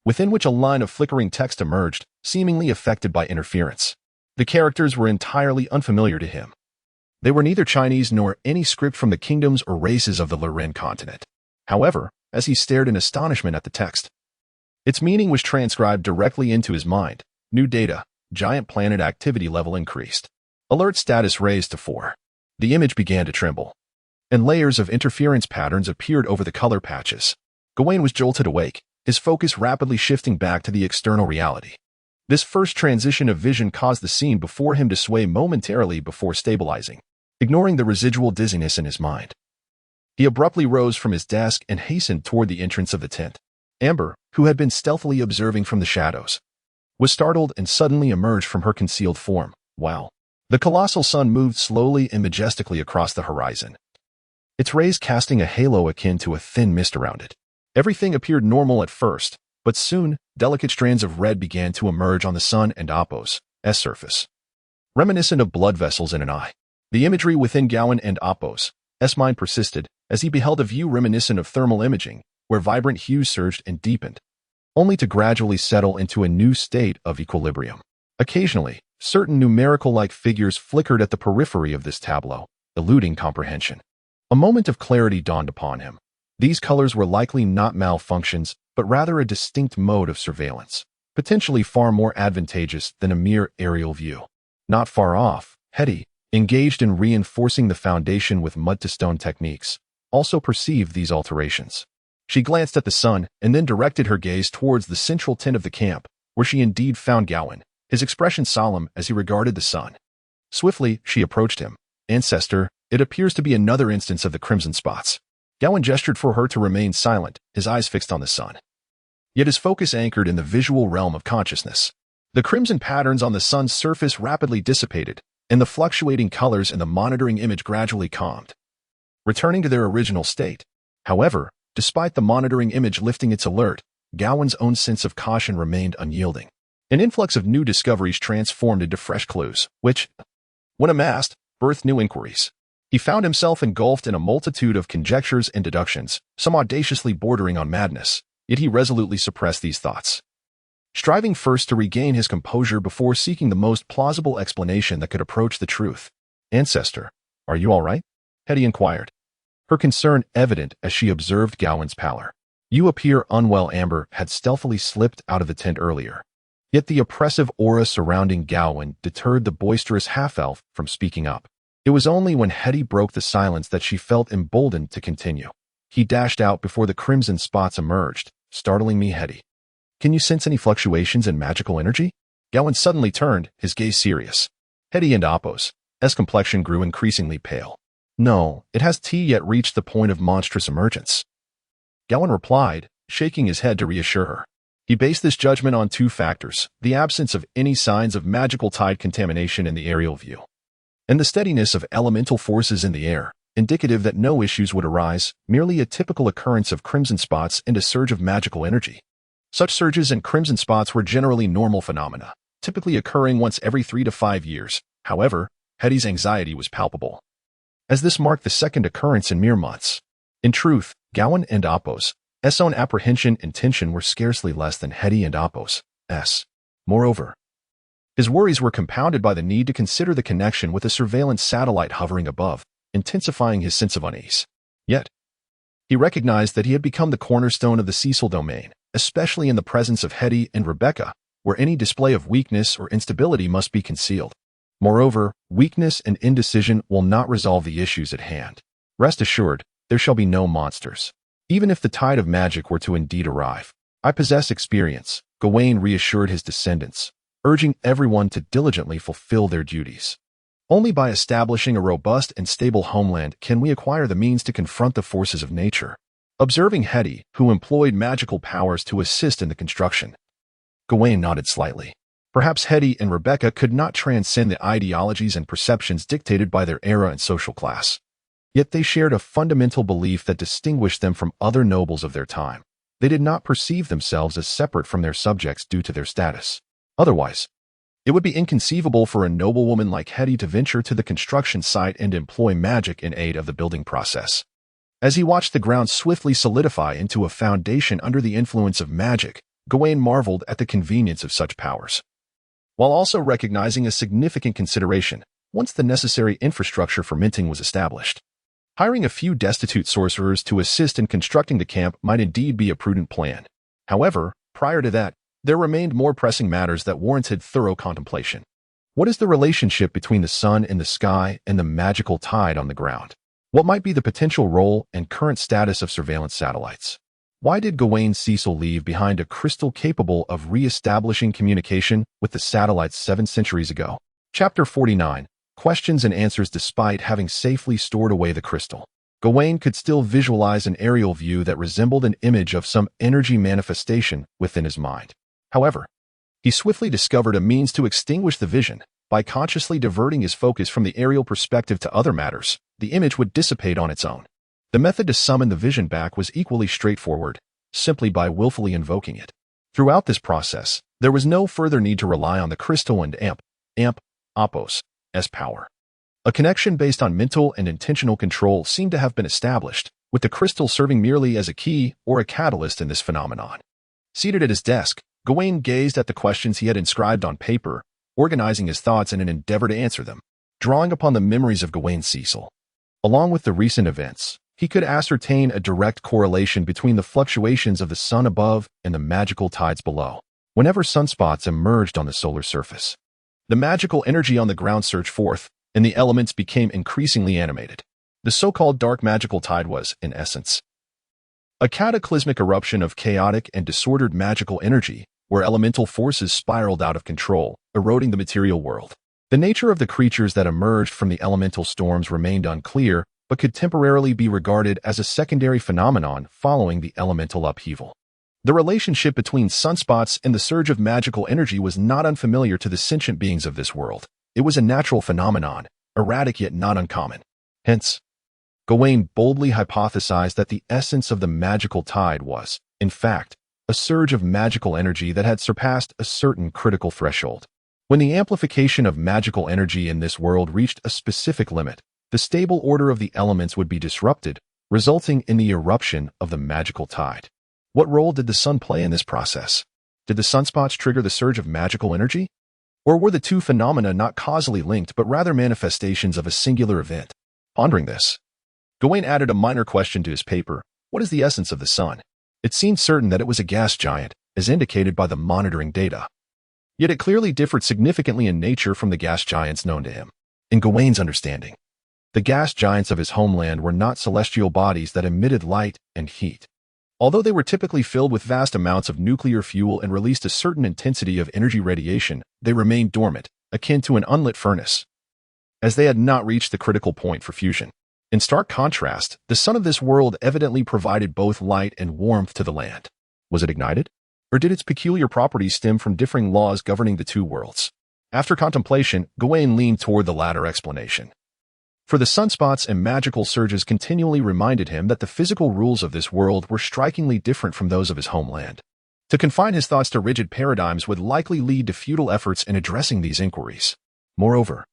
within which a line of flickering text emerged, seemingly affected by interference. The characters were entirely unfamiliar to him. They were neither Chinese nor any script from the kingdoms or races of the Loren continent. However, as he stared in astonishment at the text, its meaning was transcribed directly into his mind. New data, giant planet activity level increased. Alert status raised to 4. The image began to tremble, and layers of interference patterns appeared over the color patches. Gawain was jolted awake, his focus rapidly shifting back to the external reality. This first transition of vision caused the scene before him to sway momentarily before stabilizing, ignoring the residual dizziness in his mind. He abruptly rose from his desk and hastened toward the entrance of the tent. Amber, who had been stealthily observing from the shadows, was startled and suddenly emerged from her concealed form. Wow. The colossal sun moved slowly and majestically across the horizon, its rays casting a halo akin to a thin mist around it. Everything appeared normal at first, but soon, delicate strands of red began to emerge on the sun and Appo's surface, reminiscent of blood vessels in an eye. The imagery within Gawain and Appo's mind persisted, as he beheld a view reminiscent of thermal imaging, where vibrant hues surged and deepened, only to gradually settle into a new state of equilibrium. Occasionally, certain numerical-like figures flickered at the periphery of this tableau, eluding comprehension. A moment of clarity dawned upon him. These colors were likely not malfunctions, but rather a distinct mode of surveillance, potentially far more advantageous than a mere aerial view. Not far off, Hetty, engaged in reinforcing the foundation with mud-to-stone techniques, also perceived these alterations. She glanced at the sun and then directed her gaze towards the central tent of the camp, where she indeed found Gawain, his expression solemn as he regarded the sun. Swiftly, she approached him. "Ancestor, it appears to be another instance of the crimson spots." Gawain gestured for her to remain silent, his eyes fixed on the sun, yet his focus anchored in the visual realm of consciousness. The crimson patterns on the sun's surface rapidly dissipated, and the fluctuating colors in the monitoring image gradually calmed, returning to their original state. However, despite the monitoring image lifting its alert, Gawain's own sense of caution remained unyielding. An influx of new discoveries transformed into fresh clues, which, when amassed, birthed new inquiries. He found himself engulfed in a multitude of conjectures and deductions, some audaciously bordering on madness, yet he resolutely suppressed these thoughts, striving first to regain his composure before seeking the most plausible explanation that could approach the truth. "Ancestor, are you all right?" Hetty inquired, her concern evident as she observed Gawain's pallor. "You appear unwell." Amber had stealthily slipped out of the tent earlier, yet the oppressive aura surrounding Gawain deterred the boisterous half-elf from speaking up. It was only when Hetty broke the silence that she felt emboldened to continue. He dashed out before the crimson spots emerged, startling me. "Hetty, can you sense any fluctuations in magical energy?" Gawain suddenly turned, his gaze serious. Hetty and Appo's complexion grew increasingly pale. "No, it has yet reached the point of monstrous emergence," Gawain replied, shaking his head to reassure her. He based this judgment on two factors: the absence of any signs of magical tide contamination in the aerial view, and the steadiness of elemental forces in the air, indicative that no issues would arise, merely a typical occurrence of crimson spots and a surge of magical energy. Such surges and crimson spots were generally normal phenomena, typically occurring once every 3 to 5 years. However, Hetty's anxiety was palpable, as this marked the second occurrence in mere months. In truth, Gawain and Apo's own apprehension and tension were scarcely less than Hetty and Apo's. Moreover, his worries were compounded by the need to consider the connection with a surveillance satellite hovering above, intensifying his sense of unease. Yet, he recognized that he had become the cornerstone of the Cecil domain, especially in the presence of Hetty and Rebecca, where any display of weakness or instability must be concealed. Moreover, weakness and indecision will not resolve the issues at hand. Rest assured, there shall be no monsters. Even if the tide of magic were to indeed arrive. I possess experience, Gawain reassured his descendants, urging everyone to diligently fulfill their duties. Only by establishing a robust and stable homeland can we acquire the means to confront the forces of nature. Observing Hetty, who employed magical powers to assist in the construction, Gawain nodded slightly. Perhaps Hetty and Rebecca could not transcend the ideologies and perceptions dictated by their era and social class. Yet they shared a fundamental belief that distinguished them from other nobles of their time. They did not perceive themselves as separate from their subjects due to their status. Otherwise, it would be inconceivable for a noblewoman like Hetty to venture to the construction site and employ magic in aid of the building process. As he watched the ground swiftly solidify into a foundation under the influence of magic, Gawain marveled at the convenience of such powers, while also recognizing a significant consideration once the necessary infrastructure for minting was established. Hiring a few destitute sorcerers to assist in constructing the camp might indeed be a prudent plan. However, prior to that, there remained more pressing matters that warranted thorough contemplation. What is the relationship between the sun in the sky and the magical tide on the ground? What might be the potential role and current status of surveillance satellites? Why did Gawain Cecil leave behind a crystal capable of re-establishing communication with the satellites 7 centuries ago? Chapter 49. Questions and answers. Despite having safely stored away the crystal, Gawain could still visualize an aerial view that resembled an image of some energy manifestation within his mind. However, he swiftly discovered a means to extinguish the vision. By consciously diverting his focus from the aerial perspective to other matters, the image would dissipate on its own. The method to summon the vision back was equally straightforward, simply by willfully invoking it. Throughout this process, there was no further need to rely on the crystal and Apo's power. A connection based on mental and intentional control seemed to have been established, with the crystal serving merely as a key or a catalyst in this phenomenon. Seated at his desk, Gawain gazed at the questions he had inscribed on paper, organizing his thoughts in an endeavor to answer them. Drawing upon the memories of Gawain Cecil, along with the recent events, he could ascertain a direct correlation between the fluctuations of the sun above and the magical tides below. Whenever sunspots emerged on the solar surface, the magical energy on the ground surged forth, and the elements became increasingly animated. The so-called dark magical tide was, in essence, a cataclysmic eruption of chaotic and disordered magical energy, where elemental forces spiraled out of control, eroding the material world. The nature of the creatures that emerged from the elemental storms remained unclear, but could temporarily be regarded as a secondary phenomenon following the elemental upheaval. The relationship between sunspots and the surge of magical energy was not unfamiliar to the sentient beings of this world. It was a natural phenomenon, erratic yet not uncommon. Hence, Gawain boldly hypothesized that the essence of the magical tide was, in fact, a surge of magical energy that had surpassed a certain critical threshold. When the amplification of magical energy in this world reached a specific limit, the stable order of the elements would be disrupted, resulting in the eruption of the magical tide. What role did the sun play in this process? Did the sunspots trigger the surge of magical energy? Or were the two phenomena not causally linked but rather manifestations of a singular event? Pondering this, Gawain added a minor question to his paper. What is the essence of the sun? It seemed certain that it was a gas giant, as indicated by the monitoring data. Yet it clearly differed significantly in nature from the gas giants known to him. In Gawain's understanding, the gas giants of his homeland were not celestial bodies that emitted light and heat. Although they were typically filled with vast amounts of nuclear fuel and released a certain intensity of energy radiation, they remained dormant, akin to an unlit furnace, as they had not reached the critical point for fusion. In stark contrast, the sun of this world evidently provided both light and warmth to the land. Was it ignited? Or did its peculiar properties stem from differing laws governing the two worlds? After contemplation, Gawain leaned toward the latter explanation. For the sunspots and magical surges continually reminded him that the physical rules of this world were strikingly different from those of his homeland. To confine his thoughts to rigid paradigms would likely lead to futile efforts in addressing these inquiries. Moreover,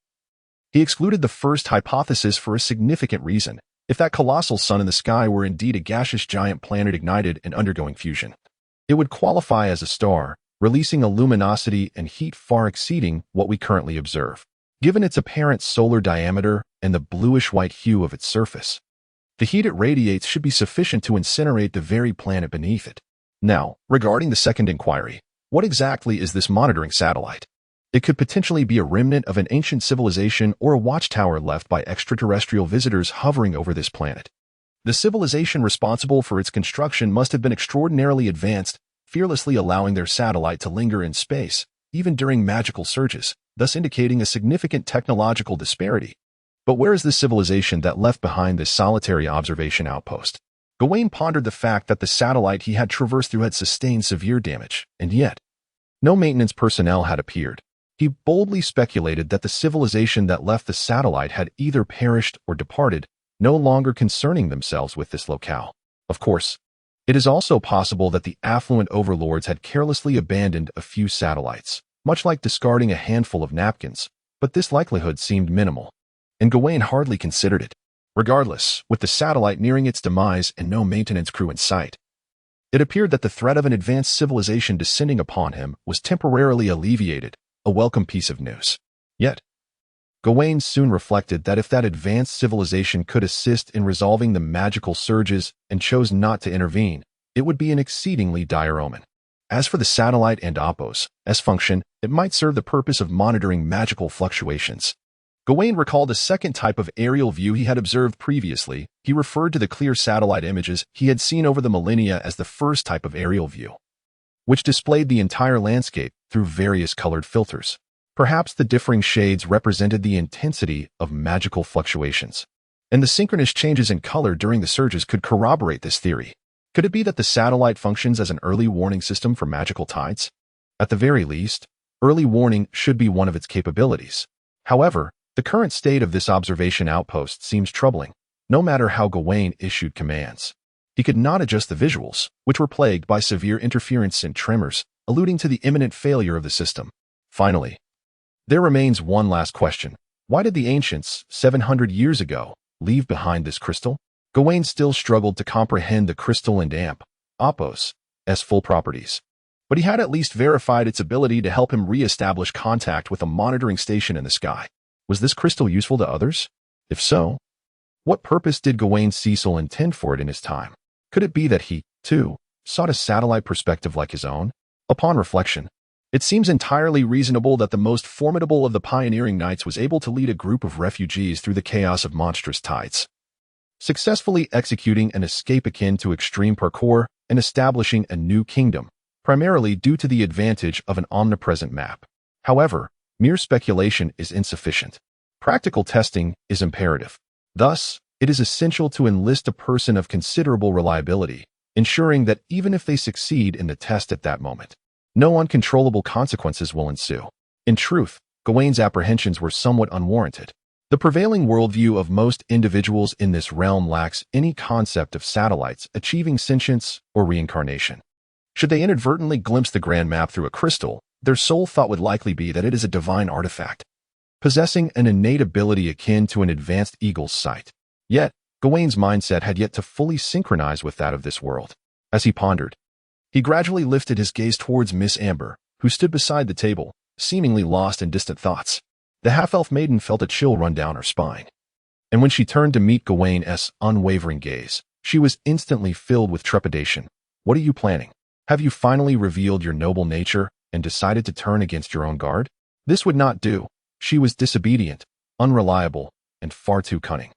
he excluded the first hypothesis for a significant reason. If that colossal sun in the sky were indeed a gaseous giant planet ignited and undergoing fusion, it would qualify as a star, releasing a luminosity and heat far exceeding what we currently observe. Given its apparent solar diameter and the bluish-white hue of its surface, the heat it radiates should be sufficient to incinerate the very planet beneath it. Now, regarding the second inquiry, what exactly is this monitoring satellite? It could potentially be a remnant of an ancient civilization or a watchtower left by extraterrestrial visitors hovering over this planet. The civilization responsible for its construction must have been extraordinarily advanced, fearlessly allowing their satellite to linger in space, even during magical surges, thus indicating a significant technological disparity. But where is the civilization that left behind this solitary observation outpost? Gawain pondered the fact that the satellite he had traversed through had sustained severe damage, and yet, no maintenance personnel had appeared. He boldly speculated that the civilization that left the satellite had either perished or departed, no longer concerning themselves with this locale. Of course, it is also possible that the affluent overlords had carelessly abandoned a few satellites, much like discarding a handful of napkins, but this likelihood seemed minimal, and Gawain hardly considered it. Regardless, with the satellite nearing its demise and no maintenance crew in sight, it appeared that the threat of an advanced civilization descending upon him was temporarily alleviated, a welcome piece of news. Yet, Gawain soon reflected that if that advanced civilization could assist in resolving the magical surges and chose not to intervene, it would be an exceedingly dire omen. As for the satellite and Opos, as function, it might serve the purpose of monitoring magical fluctuations. Gawain recalled a second type of aerial view he had observed previously. He referred to the clear satellite images he had seen over the millennia as the first type of aerial view, which displayed the entire landscape through various colored filters. Perhaps the differing shades represented the intensity of magical fluctuations, and the synchronous changes in color during the surges could corroborate this theory. Could it be that the satellite functions as an early warning system for magical tides? At the very least, early warning should be one of its capabilities. However, the current state of this observation outpost seems troubling. No matter how Gawain issued commands, he could not adjust the visuals, which were plagued by severe interference and tremors, alluding to the imminent failure of the system. Finally, there remains one last question. Why did the ancients, 700 years ago, leave behind this crystal? Gawain still struggled to comprehend the crystal and Opos, as full properties, but he had at least verified its ability to help him re-establish contact with a monitoring station in the sky. Was this crystal useful to others? If so, what purpose did Gawain Cecil intend for it in his time? Could it be that he, too, sought a satellite perspective like his own? Upon reflection, it seems entirely reasonable that the most formidable of the pioneering knights was able to lead a group of refugees through the chaos of monstrous tides, successfully executing an escape akin to extreme parkour and establishing a new kingdom, primarily due to the advantage of an omnipresent map. However, mere speculation is insufficient. Practical testing is imperative. Thus, it is essential to enlist a person of considerable reliability, ensuring that even if they succeed in the test at that moment, no uncontrollable consequences will ensue. In truth, Gawain's apprehensions were somewhat unwarranted. The prevailing worldview of most individuals in this realm lacks any concept of satellites achieving sentience or reincarnation. Should they inadvertently glimpse the grand map through a crystal, their sole thought would likely be that it is a divine artifact, possessing an innate ability akin to an advanced eagle's sight. Yet, Gawain's mindset had yet to fully synchronize with that of this world. As he pondered, he gradually lifted his gaze towards Miss Amber, who stood beside the table, seemingly lost in distant thoughts. The half-elf maiden felt a chill run down her spine, and when she turned to meet Gawain's unwavering gaze, she was instantly filled with trepidation. What are you planning? Have you finally revealed your noble nature and decided to turn against your own guard? This would not do. She was disobedient, unreliable, and far too cunning.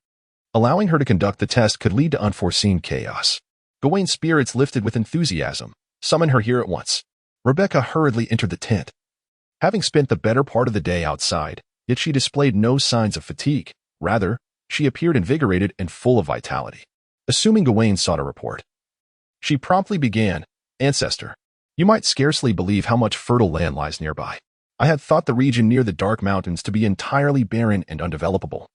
Allowing her to conduct the test could lead to unforeseen chaos. Gawain's spirits lifted with enthusiasm. Summon her here at once. Rebecca hurriedly entered the tent. Having spent the better part of the day outside, yet she displayed no signs of fatigue. Rather, she appeared invigorated and full of vitality. Assuming Gawain sought a report, she promptly began, "Ancestor, you might scarcely believe how much fertile land lies nearby. I had thought the region near the Dark Mountains to be entirely barren and undevelopable.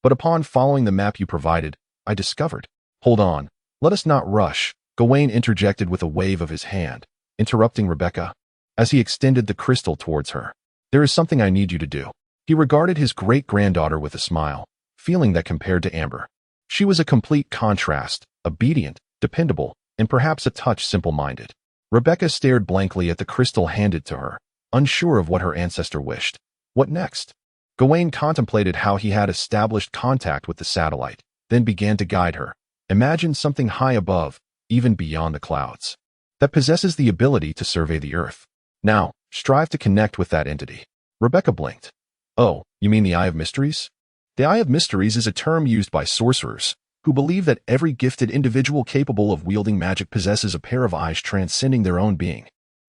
But upon following the map you provided, I discovered. Hold on, let us not rush, Gawain interjected with a wave of his hand, interrupting Rebecca, as he extended the crystal towards her. There is something I need you to do. He regarded his great-granddaughter with a smile, feeling that compared to Amber, she was a complete contrast, obedient, dependable, and perhaps a touch simple-minded. Rebecca stared blankly at the crystal handed to her, unsure of what her ancestor wished. What next? Gawain contemplated how he had established contact with the satellite, then began to guide her. Imagine something high above, even beyond the clouds, that possesses the ability to survey the earth. Now, strive to connect with that entity. Rebecca blinked. Oh, you mean the Eye of Mysteries? The Eye of Mysteries is a term used by sorcerers, who believe that every gifted individual capable of wielding magic possesses a pair of eyes transcending their own being.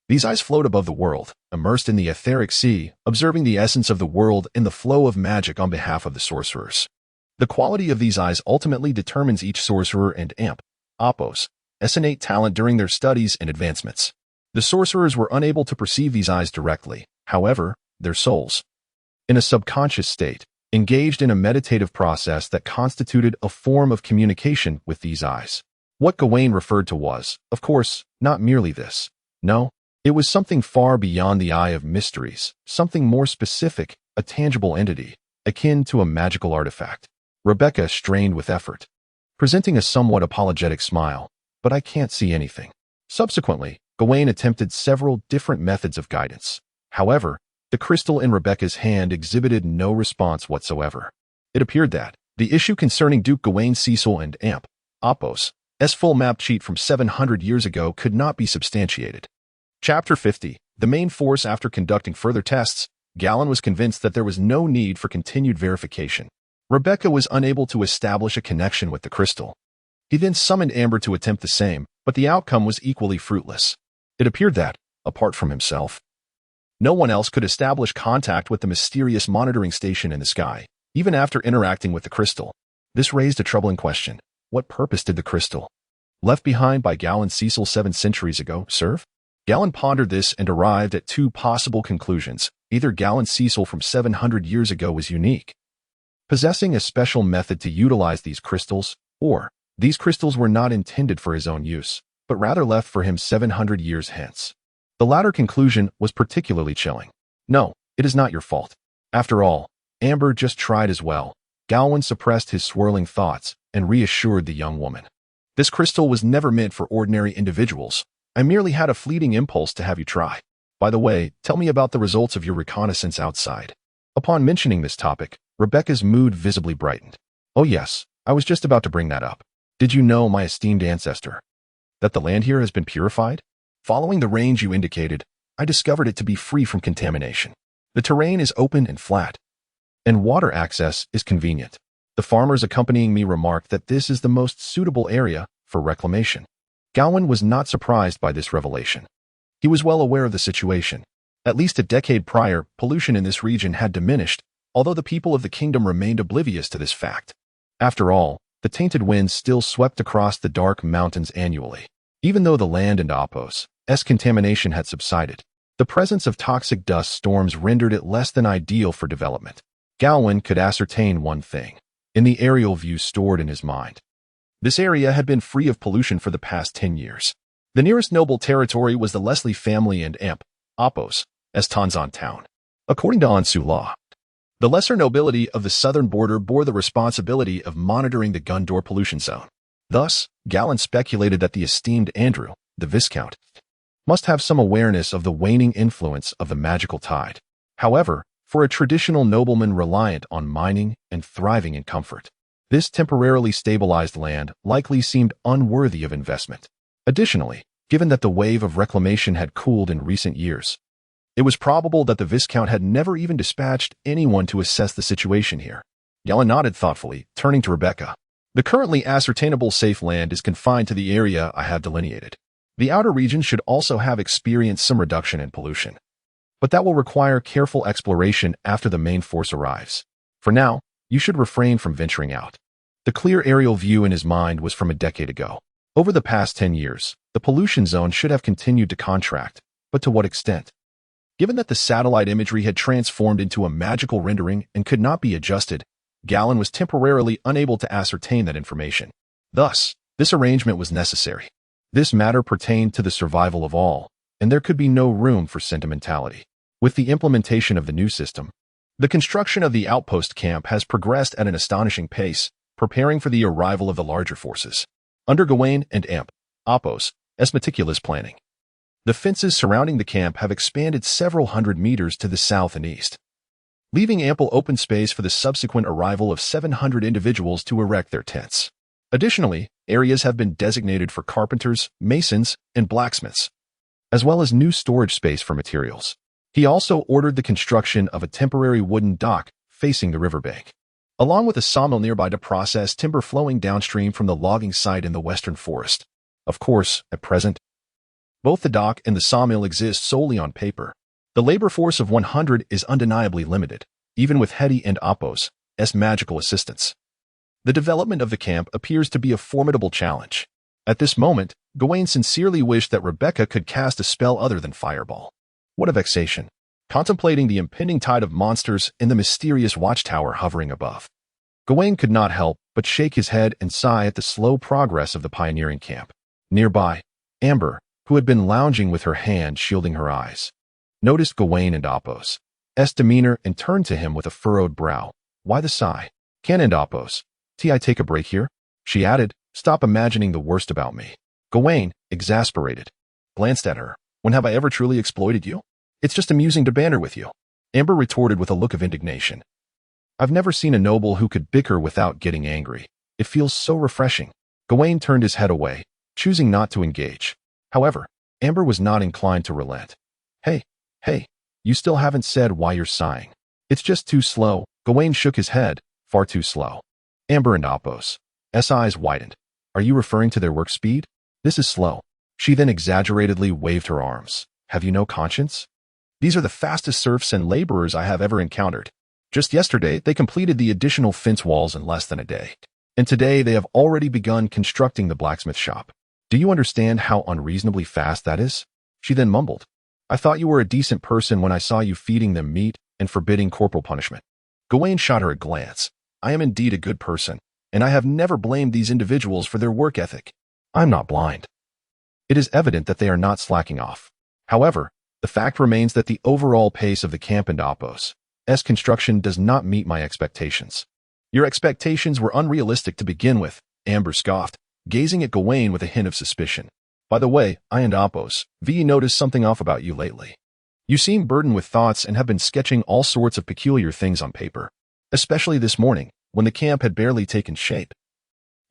These eyes float above the world, immersed in the etheric sea, observing the essence of the world and the flow of magic on behalf of the sorcerers. The quality of these eyes ultimately determines each sorcerer and epos' innate talent during their studies and advancements. The sorcerers were unable to perceive these eyes directly, however, their souls, in a subconscious state, engaged in a meditative process that constituted a form of communication with these eyes. What Gawain referred to was, of course, not merely this. No, it was something far beyond the Eye of Mysteries, something more specific, a tangible entity, akin to a magical artifact. Rebecca strained with effort, presenting a somewhat apologetic smile, but I can't see anything. Subsequently, Gawain attempted several different methods of guidance. However, the crystal in Rebecca's hand exhibited no response whatsoever. It appeared that the issue concerning Duke Gawain Cecil and epos' full map cheat from 700 years ago could not be substantiated. Chapter 50. The main force. After conducting further tests, Gawain was convinced that there was no need for continued verification. Rebecca was unable to establish a connection with the crystal. He then summoned Amber to attempt the same, but the outcome was equally fruitless. It appeared that, apart from himself, no one else could establish contact with the mysterious monitoring station in the sky, even after interacting with the crystal. This raised a troubling question. What purpose did the crystal, left behind by Gawain Cecil 7 centuries ago, serve? Gawain pondered this and arrived at two possible conclusions. Either Gawain Cecil from 700 years ago was unique, possessing a special method to utilize these crystals, or these crystals were not intended for his own use, but rather left for him 700 years hence. The latter conclusion was particularly chilling. No, it is not your fault. After all, Amber just tried as well. Gawain suppressed his swirling thoughts and reassured the young woman. This crystal was never meant for ordinary individuals. I merely had a fleeting impulse to have you try. By the way, tell me about the results of your reconnaissance outside. Upon mentioning this topic, Rebecca's mood visibly brightened. Oh yes, I was just about to bring that up. Did you know, my esteemed ancestor, that the land here has been purified? Following the range you indicated, I discovered it to be free from contamination. The terrain is open and flat, and water access is convenient. The farmers accompanying me remarked that this is the most suitable area for reclamation. Gawain was not surprised by this revelation. He was well aware of the situation. At least a decade prior, pollution in this region had diminished, although the people of the kingdom remained oblivious to this fact. After all, the tainted winds still swept across the Dark Mountains annually. Even though the land and epos' contamination had subsided, the presence of toxic dust storms rendered it less than ideal for development. Gawain could ascertain one thing in the aerial view stored in his mind. This area had been free of pollution for the past 10 years. The nearest noble territory was the Leslie family and epos' Tanzan town. According to Ansu law, the lesser nobility of the southern border bore the responsibility of monitoring the Gundor pollution zone. Thus, Gawain speculated that the esteemed Andrew, the Viscount, must have some awareness of the waning influence of the magical tide. However, for a traditional nobleman reliant on mining and thriving in comfort, this temporarily stabilized land likely seemed unworthy of investment. Additionally, given that the wave of reclamation had cooled in recent years, it was probable that the Viscount had never even dispatched anyone to assess the situation here. Gawain nodded thoughtfully, turning to Rebecca. The currently ascertainable safe land is confined to the area I have delineated. The outer region should also have experienced some reduction in pollution, but that will require careful exploration after the main force arrives. For now, you should refrain from venturing out. The clear aerial view in his mind was from a decade ago. Over the past 10 years, the pollution zone should have continued to contract, but to what extent? Given that the satellite imagery had transformed into a magical rendering and could not be adjusted, Gawain was temporarily unable to ascertain that information. Thus, this arrangement was necessary. This matter pertained to the survival of all, and there could be no room for sentimentality. With the implementation of the new system, the construction of the outpost camp has progressed at an astonishing pace, preparing for the arrival of the larger forces. Under Gawain and Apos, as meticulous planning, the fences surrounding the camp have expanded several hundred meters to the south and east, leaving ample open space for the subsequent arrival of 700 individuals to erect their tents. Additionally, areas have been designated for carpenters, masons, and blacksmiths, as well as new storage space for materials. He also ordered the construction of a temporary wooden dock facing the riverbank, along with a sawmill nearby to process timber flowing downstream from the logging site in the western forest. Of course, at present, both the dock and the sawmill exist solely on paper. The labor force of 100 is undeniably limited, even with Hetty and Apos as magical assistants. The development of the camp appears to be a formidable challenge. At this moment, Gawain sincerely wished that Rebecca could cast a spell other than Fireball. What a vexation, contemplating the impending tide of monsters in the mysterious watchtower hovering above. Gawain could not help but shake his head and sigh at the slow progress of the pioneering camp. Nearby, Amber, who had been lounging with her hand shielding her eyes, noticed Gawain and Apos' demeanor and turned to him with a furrowed brow. Why the sigh? Can and Apos, I take a break here? She added, stop imagining the worst about me. Gawain, exasperated, glanced at her. When have I ever truly exploited you? It's just amusing to banter with you. Amber retorted with a look of indignation. I've never seen a noble who could bicker without getting angry. It feels so refreshing. Gawain turned his head away, choosing not to engage. However, Amber was not inclined to relent. Hey, you still haven't said why you're sighing. It's just too slow. Gawain shook his head, far too slow. Amber and Apos' eyes widened. Are you referring to their work speed? This is slow. She then exaggeratedly waved her arms. Have you no conscience? These are the fastest serfs and laborers I have ever encountered. Just yesterday, they completed the additional fence walls in less than a day. And today, they have already begun constructing the blacksmith shop. Do you understand how unreasonably fast that is? She then mumbled. I thought you were a decent person when I saw you feeding them meat and forbidding corporal punishment. Gawain shot her a glance. I am indeed a good person, and I have never blamed these individuals for their work ethic. I'm not blind. It is evident that they are not slacking off. However, the fact remains that the overall pace of the camp and Apos' construction does not meet my expectations. Your expectations were unrealistic to begin with, Amber scoffed, gazing at Gawain with a hint of suspicion. By the way, I and Apos' noticed something off about you lately. You seem burdened with thoughts and have been sketching all sorts of peculiar things on paper, especially this morning, when the camp had barely taken shape.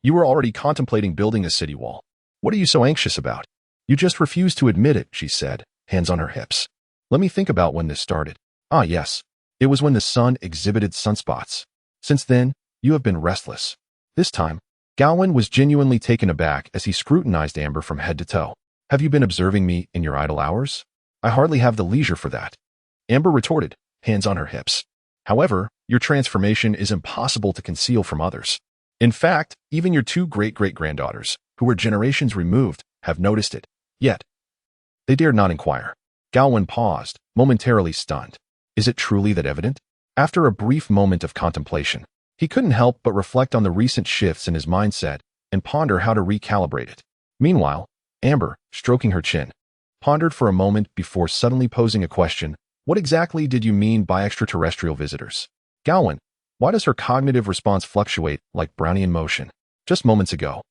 You were already contemplating building a city wall. What are you so anxious about? You just refuse to admit it, she said, hands on her hips. Let me think about when this started. Ah, yes. It was when the sun exhibited sunspots. Since then, you have been restless. This time, Gawain was genuinely taken aback as he scrutinized Amber from head to toe. Have you been observing me in your idle hours? I hardly have the leisure for that. Amber retorted, hands on her hips. However, your transformation is impossible to conceal from others. In fact, even your two great-great-granddaughters, who were generations removed, have noticed it. Yet, they dared not inquire. Gawain paused, momentarily stunned. Is it truly that evident? After a brief moment of contemplation, he couldn't help but reflect on the recent shifts in his mindset and ponder how to recalibrate it. Meanwhile, Amber, stroking her chin, pondered for a moment before suddenly posing a question. What exactly did you mean by extraterrestrial visitors? Gawain, why does her cognitive response fluctuate like Brownian motion? Just moments ago,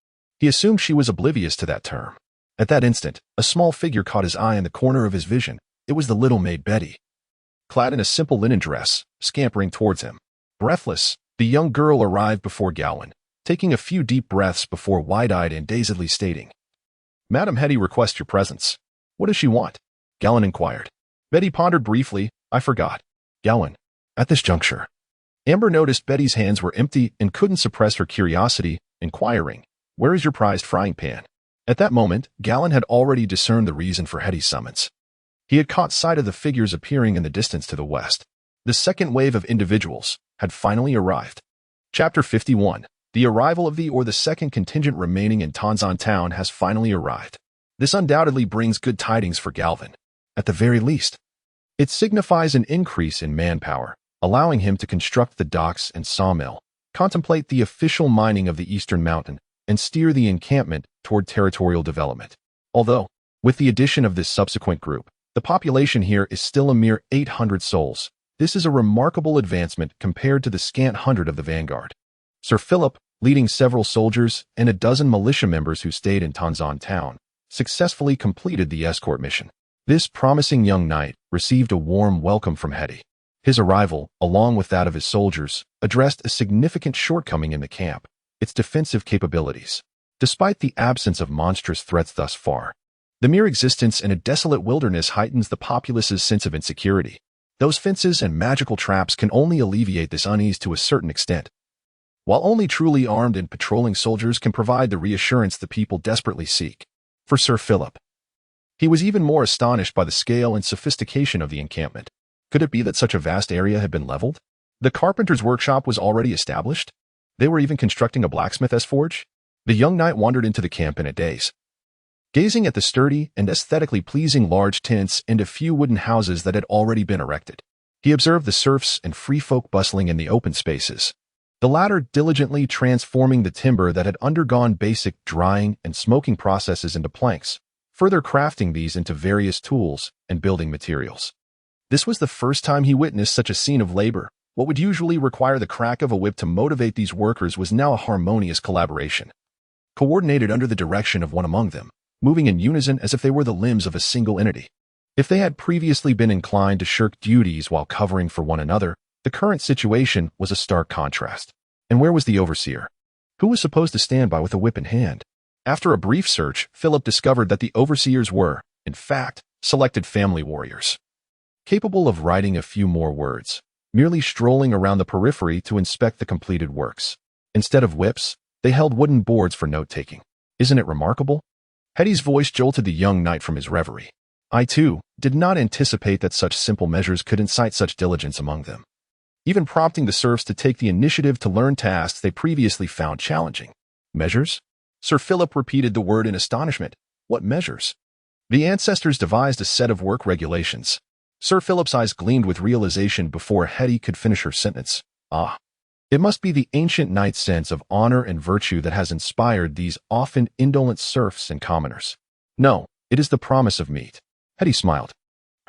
he assumed she was oblivious to that term. At that instant, a small figure caught his eye in the corner of his vision. It was the little maid Betty, clad in a simple linen dress, scampering towards him. Breathless, the young girl arrived before Gawain, taking a few deep breaths before wide-eyed and dazedly stating, Madam Hetty requests your presence. What does she want? Gawain inquired. Betty pondered briefly. I forgot. Gawain. At this juncture, Amber noticed Betty's hands were empty and couldn't suppress her curiosity, inquiring, Where is your prized frying pan? At that moment, Gawain had already discerned the reason for Hetty's summons. He had caught sight of the figures appearing in the distance to the west. The second wave of individuals had finally arrived. Chapter 51. The arrival of the second contingent remaining in Tanzan town has finally arrived. This undoubtedly brings good tidings for Gawain. At the very least, It signifies an increase in manpower, allowing him to construct the docks and sawmill, contemplate the official mining of the eastern mountain, and steer the encampment toward territorial development. Although, with the addition of this subsequent group, the population here is still a mere 800 souls. This is a remarkable advancement compared to the scant 100 of the vanguard. Sir Philip, leading several soldiers and a dozen militia members who stayed in Tanzan town, successfully completed the escort mission. This promising young knight received a warm welcome from Hetty. His arrival, along with that of his soldiers, addressed a significant shortcoming in the camp: its defensive capabilities. Despite the absence of monstrous threats thus far, the mere existence in a desolate wilderness heightens the populace's sense of insecurity. Those fences and magical traps can only alleviate this unease to a certain extent, while only truly armed and patrolling soldiers can provide the reassurance the people desperately seek. For Sir Philip, he was even more astonished by the scale and sophistication of the encampment. Could it be that such a vast area had been leveled? The carpenter's workshop was already established? They were even constructing a blacksmith's forge? The young knight wandered into the camp in a daze, gazing at the sturdy and aesthetically pleasing large tents and a few wooden houses that had already been erected. He observed the serfs and free folk bustling in the open spaces, the latter diligently transforming the timber that had undergone basic drying and smoking processes into planks, further crafting these into various tools and building materials. This was the first time he witnessed such a scene of labor. What would usually require the crack of a whip to motivate these workers was now a harmonious collaboration, coordinated under the direction of one among them, moving in unison as if they were the limbs of a single entity. If they had previously been inclined to shirk duties while covering for one another, the current situation was a stark contrast. And where was the overseer? Who was supposed to stand by with a whip in hand? After a brief search, Philip discovered that the overseers were, in fact, selected family warriors, capable of writing a few more words, merely strolling around the periphery to inspect the completed works. Instead of whips, they held wooden boards for note-taking. Isn't it remarkable? Hetty's voice jolted the young knight from his reverie. I, too, did not anticipate that such simple measures could incite such diligence among them, even prompting the serfs to take the initiative to learn tasks they previously found challenging. Measures? Sir Philip repeated the word in astonishment. What measures? The ancestors devised a set of work regulations. Sir Philip's eyes gleamed with realization before Hetty could finish her sentence. Ah, it must be the ancient knight's sense of honor and virtue that has inspired these often indolent serfs and commoners. No, it is the promise of meat. Hetty smiled,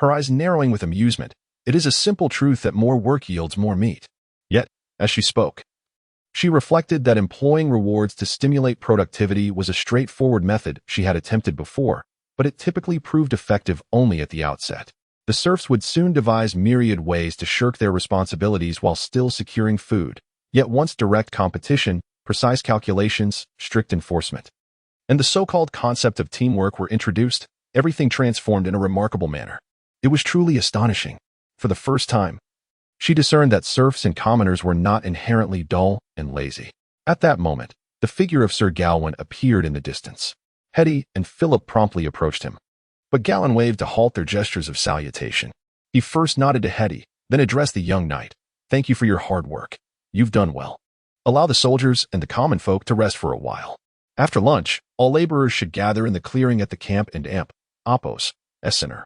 her eyes narrowing with amusement. It is a simple truth that more work yields more meat. Yet, as she spoke, she reflected that employing rewards to stimulate productivity was a straightforward method she had attempted before, but it typically proved effective only at the outset. The serfs would soon devise myriad ways to shirk their responsibilities while still securing food. Yet once direct competition, precise calculations, strict enforcement, and the so-called concept of teamwork were introduced, everything transformed in a remarkable manner. It was truly astonishing. For the first time, she discerned that serfs and commoners were not inherently dull and lazy. At that moment, the figure of Sir Gawain appeared in the distance. Hetty and Philip promptly approached him, but Gawain waved to halt their gestures of salutation. He first nodded to Hetty, then addressed the young knight. Thank you for your hard work. You've done well. Allow the soldiers and the common folk to rest for a while. After lunch, all laborers should gather in the clearing at the camp and Appos center.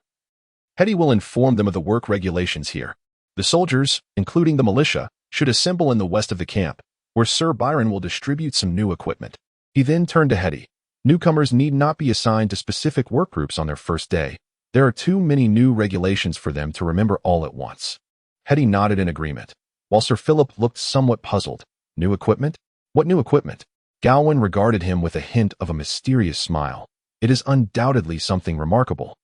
Hetty will inform them of the work regulations here. The soldiers, including the militia, should assemble in the west of the camp, where Sir Byron will distribute some new equipment. He then turned to Hetty. Newcomers need not be assigned to specific work groups on their first day. There are too many new regulations for them to remember all at once. Hetty nodded in agreement, while Sir Philip looked somewhat puzzled. New equipment? What new equipment? Gawain regarded him with a hint of a mysterious smile. It is undoubtedly something remarkable.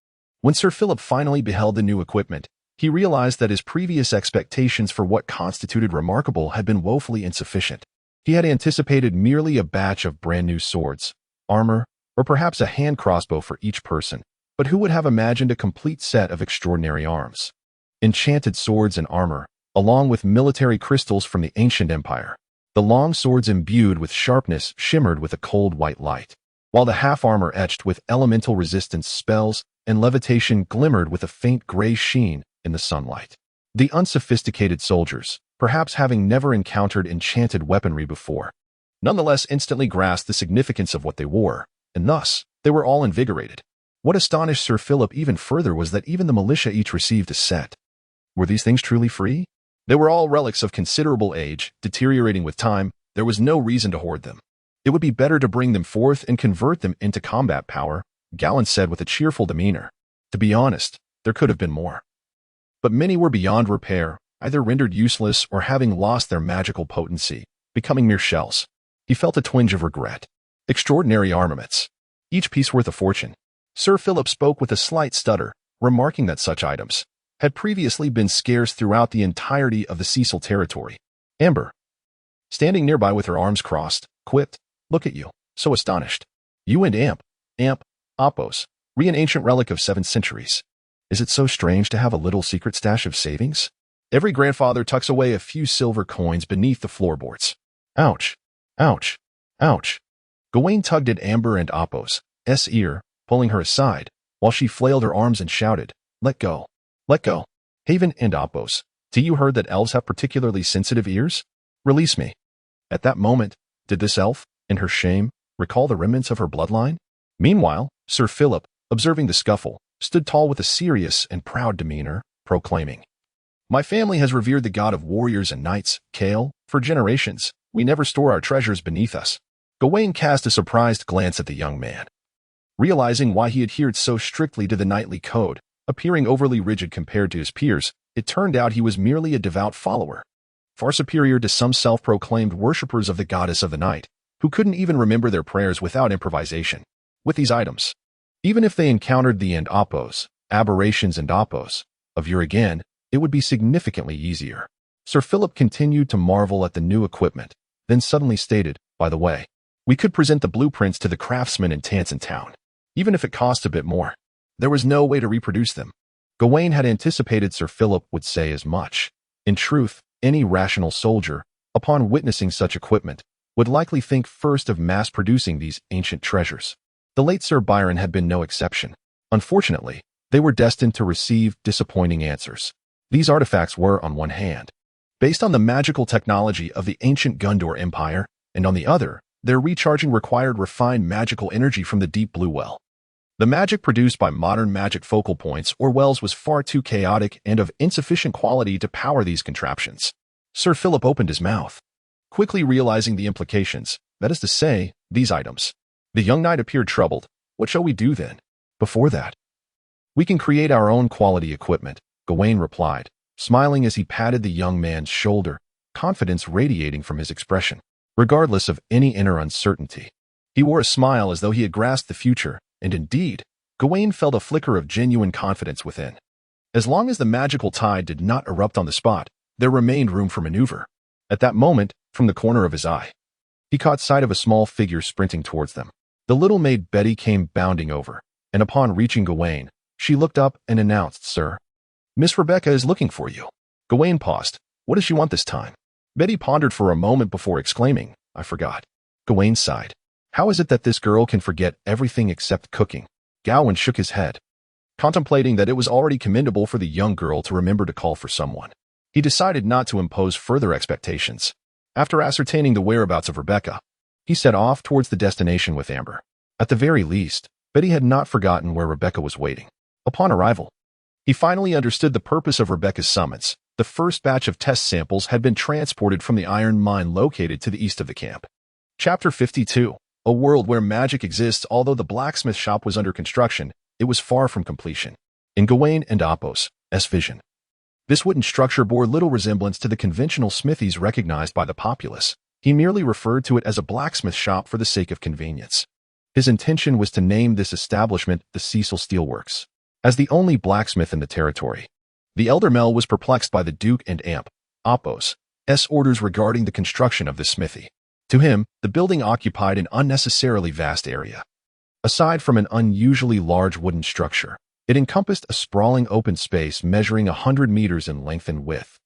When Sir Philip finally beheld the new equipment, he realized that his previous expectations for what constituted remarkable had been woefully insufficient. He had anticipated merely a batch of brand new swords, armor, or perhaps a hand crossbow for each person, but who would have imagined a complete set of extraordinary arms? Enchanted swords and armor, along with military crystals from the ancient empire. The long swords imbued with sharpness shimmered with a cold white light, while the half-armor etched with elemental resistance spells and levitation glimmered with a faint gray sheen in the sunlight. The unsophisticated soldiers, perhaps having never encountered enchanted weaponry before, nonetheless instantly grasped the significance of what they wore, and thus, they were all invigorated. What astonished Sir Philip even further was that even the militia each received a set. Were these things truly free? They were all relics of considerable age, deteriorating with time. There was no reason to hoard them. It would be better to bring them forth and convert them into combat power, Gawain said with a cheerful demeanor. To be honest, there could have been more. But many were beyond repair, either rendered useless or having lost their magical potency, becoming mere shells. He felt a twinge of regret. Extraordinary armaments. Each piece worth a fortune. Sir Philip spoke with a slight stutter, remarking that such items had previously been scarce throughout the entirety of the Cecil territory. Amber, standing nearby with her arms crossed, quipped, "Look at you, so astonished. You and Opos, an ancient relic of 7 centuries. Is it so strange to have a little secret stash of savings? Every grandfather tucks away a few silver coins beneath the floorboards." Ouch, ouch, ouch. Gawain tugged at Amber and Opos' ear, pulling her aside, while she flailed her arms and shouted, "Let go, let go." Haven and Opos, do you heard that elves have particularly sensitive ears? Release me. At that moment, did this elf, in her shame, recall the remnants of her bloodline? Meanwhile, Sir Philip, observing the scuffle, stood tall with a serious and proud demeanor, proclaiming, "My family has revered the god of warriors and knights, Kale, for generations. We never store our treasures beneath us." Gawain cast a surprised glance at the young man. Realizing why he adhered so strictly to the knightly code, appearing overly rigid compared to his peers, it turned out he was merely a devout follower, far superior to some self-proclaimed worshippers of the goddess of the night, who couldn't even remember their prayers without improvisation. With these items, even if they encountered the aberrations and Opos of yore again, it would be significantly easier. Sir Philip continued to marvel at the new equipment, then suddenly stated, "By the way, we could present the blueprints to the craftsmen in Tanson Town, even if it cost a bit more. There was no way to reproduce them." Gawain had anticipated Sir Philip would say as much. In truth, any rational soldier, upon witnessing such equipment, would likely think first of mass-producing these ancient treasures. The late Sir Byron had been no exception. Unfortunately, they were destined to receive disappointing answers. These artifacts were, on one hand, based on the magical technology of the ancient Gondor Empire, and on the other, their recharging required refined magical energy from the deep blue well. The magic produced by modern magic focal points or wells was far too chaotic and of insufficient quality to power these contraptions. Sir Philip opened his mouth, quickly realizing the implications, that is to say, these items. The young knight appeared troubled. "What shall we do then?" "Before that, we can create our own quality equipment," Gawain replied, smiling as he patted the young man's shoulder, confidence radiating from his expression. Regardless of any inner uncertainty, he wore a smile as though he had grasped the future, and indeed, Gawain felt a flicker of genuine confidence within. As long as the magical tide did not erupt on the spot, there remained room for maneuver. At that moment, from the corner of his eye, he caught sight of a small figure sprinting towards them. The little maid Betty came bounding over, and upon reaching Gawain, she looked up and announced, "Sir, Miss Rebecca is looking for you." Gawain paused. What does she want this time? Betty pondered for a moment before exclaiming, "I forgot." Gawain sighed. How is it that this girl can forget everything except cooking? Gawain shook his head, contemplating that it was already commendable for the young girl to remember to call for someone. He decided not to impose further expectations. After ascertaining the whereabouts of Rebecca, he set off towards the destination with Amber. At the very least, Betty had not forgotten where Rebecca was waiting. Upon arrival, he finally understood the purpose of Rebecca's summons. The first batch of test samples had been transported from the iron mine located to the east of the camp. Chapter 52. A world where magic exists. Although the blacksmith shop was under construction, it was far from completion. In Gawain and Opos' vision, this wooden structure bore little resemblance to the conventional smithies recognized by the populace. He merely referred to it as a blacksmith shop for the sake of convenience. His intention was to name this establishment the Cecil Steelworks. As the only blacksmith in the territory, the elder Mel was perplexed by the Duke and Opos' orders regarding the construction of this smithy. To him, the building occupied an unnecessarily vast area. Aside from an unusually large wooden structure, it encompassed a sprawling open space measuring 100 meters in length and width,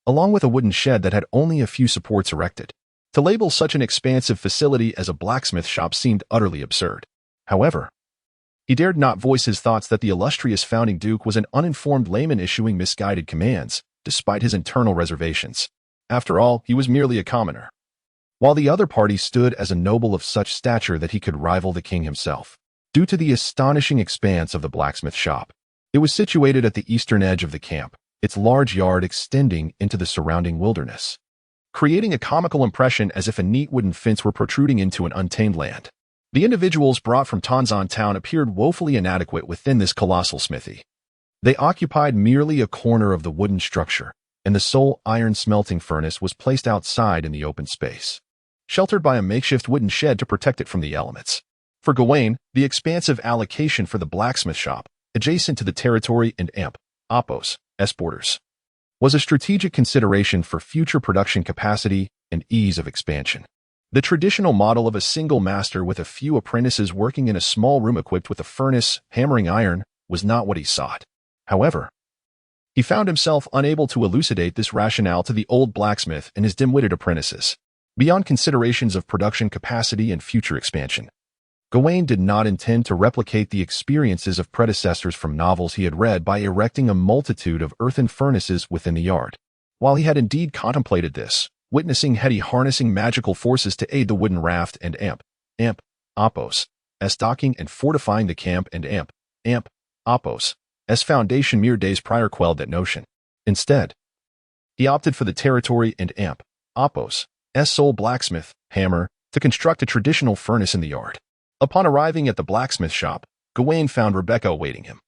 along with a wooden shed that had only a few supports erected. To label such an expansive facility as a blacksmith shop seemed utterly absurd. However, he dared not voice his thoughts that the illustrious founding duke was an uninformed layman issuing misguided commands, despite his internal reservations. After all, he was merely a commoner, while the other party stood as a noble of such stature that he could rival the king himself. due to the astonishing expanse of the blacksmith shop. It was situated at the eastern edge of the camp, its large yard extending into the surrounding wilderness, creating a comical impression as if a neat wooden fence were protruding into an untamed land. The individuals brought from Tanzan town appeared woefully inadequate within this colossal smithy. They occupied merely a corner of the wooden structure, and the sole iron smelting furnace was placed outside in the open space, sheltered by a makeshift wooden shed to protect it from the elements. For Gawain, the expansive allocation for the blacksmith shop, adjacent to the territory and epos borders, was a strategic consideration for future production capacity and ease of expansion. The traditional model of a single master with a few apprentices working in a small room equipped with a furnace, hammering iron, was not what he sought. However, he found himself unable to elucidate this rationale to the old blacksmith and his dim-witted apprentices. Beyond considerations of production capacity and future expansion, Gawain did not intend to replicate the experiences of predecessors from novels he had read by erecting a multitude of earthen furnaces within the yard. While he had indeed contemplated this, witnessing Hetty harnessing magical forces to aid the wooden raft and opos docking and fortifying the camp and opos foundation mere days prior quelled that notion. Instead, he opted for the territory and opos sole blacksmith hammer to construct a traditional furnace in the yard. Upon arriving at the blacksmith shop, Gawain found Rebecca awaiting him,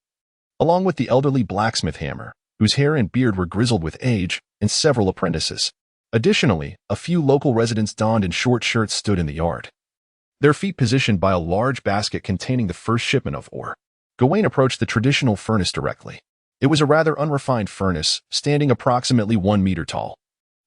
along with the elderly blacksmith hammer, whose hair and beard were grizzled with age, and several apprentices. Additionally, a few local residents donned in short shirts stood in the yard, their feet positioned by a large basket containing the first shipment of ore. Gawain approached the traditional furnace directly. It was a rather unrefined furnace, standing approximately 1 meter tall,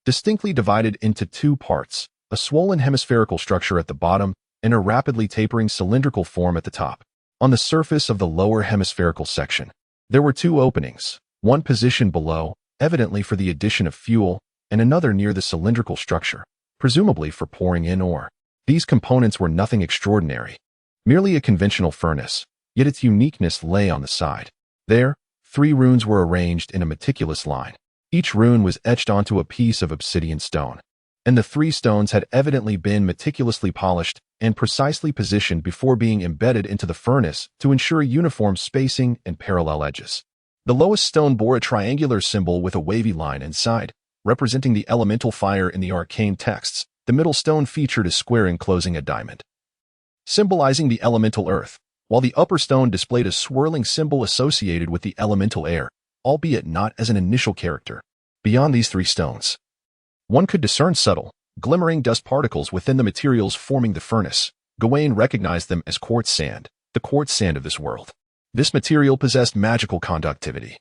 distinctly divided into two parts, a swollen hemispherical structure at the bottom and a rapidly tapering cylindrical form at the top. On the surface of the lower hemispherical section, there were two openings, one positioned below, evidently for the addition of fuel, and another near the cylindrical structure, presumably for pouring in ore. These components were nothing extraordinary, merely a conventional furnace, yet its uniqueness lay on the side. There, 3 runes were arranged in a meticulous line. Each rune was etched onto a piece of obsidian stone, and the 3 stones had evidently been meticulously polished and precisely positioned before being embedded into the furnace to ensure uniform spacing and parallel edges. The lowest stone bore a triangular symbol with a wavy line inside, representing the elemental fire in the arcane texts. The middle stone featured a square enclosing a diamond, symbolizing the elemental earth, while the upper stone displayed a swirling symbol associated with the elemental air, albeit not as an initial character. Beyond these 3 stones, one could discern subtle, glimmering dust particles within the materials forming the furnace. Gawain recognized them as quartz sand, the quartz sand of this world. This material possessed magical conductivity,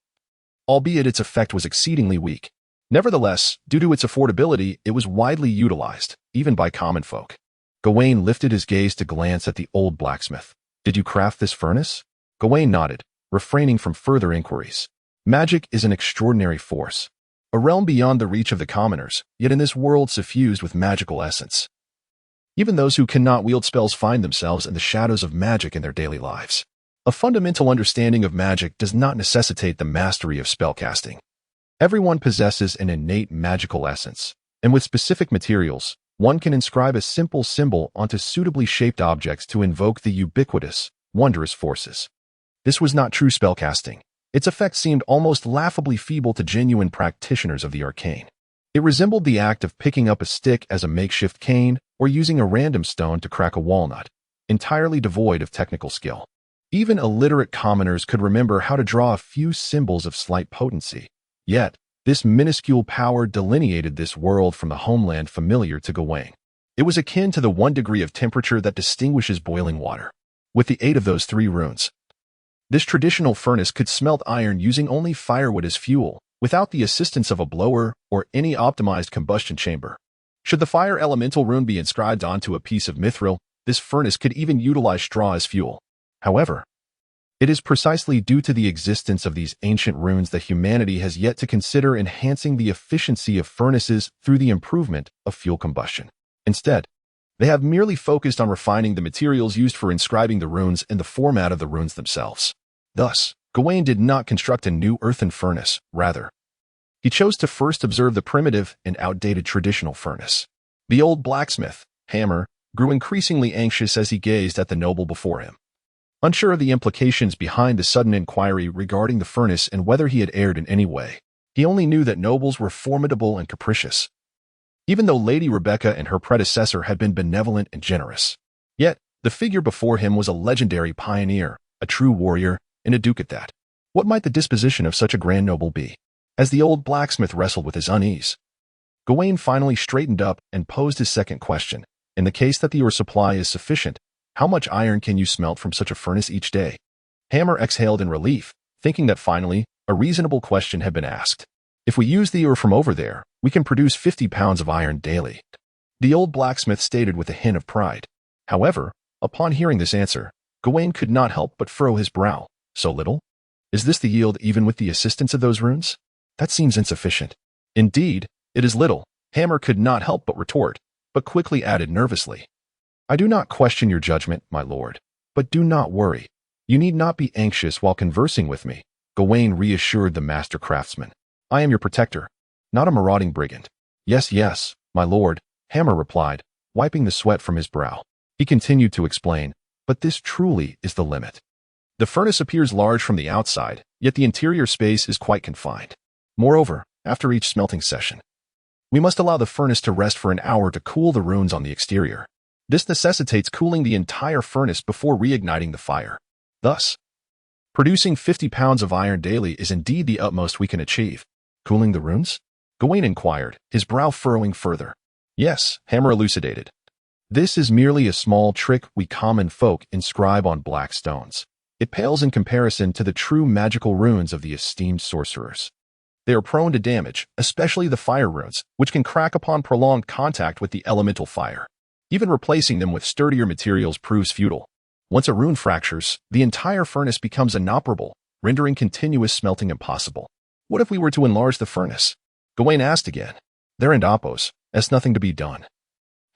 albeit its effect was exceedingly weak. Nevertheless, due to its affordability, it was widely utilized, even by common folk. Gawain lifted his gaze to glance at the old blacksmith. "Did you craft this furnace?" Gawain nodded, refraining from further inquiries. Magic is an extraordinary force, a realm beyond the reach of the commoners, yet in this world suffused with magical essence. Even those who cannot wield spells find themselves in the shadows of magic in their daily lives. A fundamental understanding of magic does not necessitate the mastery of spellcasting. Everyone possesses an innate magical essence, and with specific materials, one can inscribe a simple symbol onto suitably shaped objects to invoke the ubiquitous, wondrous forces. This was not true spellcasting. Its effect seemed almost laughably feeble to genuine practitioners of the arcane. It resembled the act of picking up a stick as a makeshift cane or using a random stone to crack a walnut, entirely devoid of technical skill. Even illiterate commoners could remember how to draw a few symbols of slight potency. Yet, this minuscule power delineated this world from the homeland familiar to Gawain. It was akin to the 1 degree of temperature that distinguishes boiling water. With the aid of those 3 runes, this traditional furnace could smelt iron using only firewood as fuel, without the assistance of a blower or any optimized combustion chamber. Should the fire elemental rune be inscribed onto a piece of mithril, this furnace could even utilize straw as fuel. However, it is precisely due to the existence of these ancient runes that humanity has yet to consider enhancing the efficiency of furnaces through the improvement of fuel combustion. Instead, they have merely focused on refining the materials used for inscribing the runes and the format of the runes themselves. Thus, Gawain did not construct a new earthen furnace. Rather, he chose to first observe the primitive and outdated traditional furnace. The old blacksmith, Hammer, grew increasingly anxious as he gazed at the noble before him. Unsure of the implications behind the sudden inquiry regarding the furnace and whether he had erred in any way, he only knew that nobles were formidable and capricious, even though Lady Rebecca and her predecessor had been benevolent and generous. Yet, the figure before him was a legendary pioneer, a true warrior, and a duke at that. What might the disposition of such a grand noble be? As the old blacksmith wrestled with his unease, Gawain finally straightened up and posed his second question. In the case that the ore supply is sufficient, how much iron can you smelt from such a furnace each day? Hammer exhaled in relief, thinking that finally, a reasonable question had been asked. If we use the ore from over there, we can produce 50 pounds of iron daily, the old blacksmith stated with a hint of pride. However, upon hearing this answer, Gawain could not help but furrow his brow. So little? Is this the yield even with the assistance of those runes? That seems insufficient. Indeed, it is little, Hammer could not help but retort, but quickly added nervously. I do not question your judgment, my lord, but do not worry. You need not be anxious while conversing with me, Gawain reassured the master craftsman. I am your protector, not a marauding brigand. Yes, yes, my lord, Hammer replied, wiping the sweat from his brow. He continued to explain, but this truly is the limit. The furnace appears large from the outside, yet the interior space is quite confined. Moreover, after each smelting session, we must allow the furnace to rest for an hour to cool the runes on the exterior. This necessitates cooling the entire furnace before reigniting the fire. Thus, producing 50 pounds of iron daily is indeed the utmost we can achieve. Cooling the runes? Gawain inquired, his brow furrowing further. Yes, Hammer elucidated. This is merely a small trick we common folk inscribe on black stones. It pales in comparison to the true magical runes of the esteemed sorcerers. They are prone to damage, especially the fire runes, which can crack upon prolonged contact with the elemental fire. Even replacing them with sturdier materials proves futile. Once a rune fractures, the entire furnace becomes inoperable, rendering continuous smelting impossible. What if we were to enlarge the furnace? Gawain asked again. There and Oppos, as nothing to be done.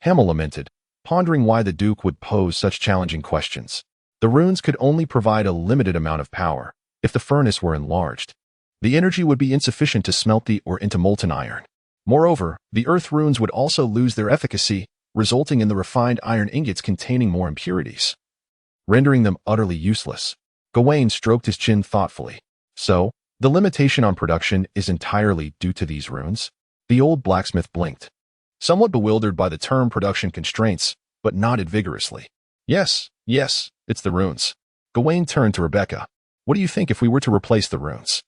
Hammer lamented, pondering why the Duke would pose such challenging questions. The runes could only provide a limited amount of power. If the furnace were enlarged, the energy would be insufficient to smelt the ore into molten iron. Moreover, the earth runes would also lose their efficacy, resulting in the refined iron ingots containing more impurities, rendering them utterly useless. Gawain stroked his chin thoughtfully. So, the limitation on production is entirely due to these runes? The old blacksmith blinked, somewhat bewildered by the term production constraints, but nodded vigorously. Yes, it's the runes. Gawain turned to Rebecca. What do you think if we were to replace the runes?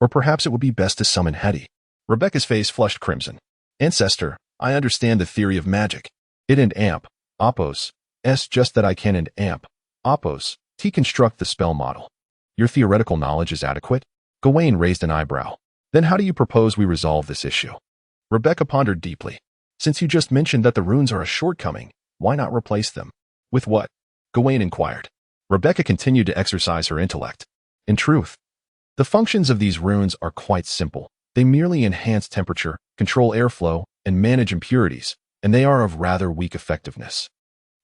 Or perhaps it would be best to summon Hetty. Rebecca's face flushed crimson. Ancestor, I understand the theory of magic. It and amp, Oppos, S just that I can and amp, Oppos, T construct the spell model. Your theoretical knowledge is adequate? Gawain raised an eyebrow. Then how do you propose we resolve this issue? Rebecca pondered deeply. Since you just mentioned that the runes are a shortcoming, why not replace them? With what? Gawain inquired. Rebecca continued to exercise her intellect. In truth, the functions of these runes are quite simple. They merely enhance temperature, control airflow, and manage impurities, and they are of rather weak effectiveness.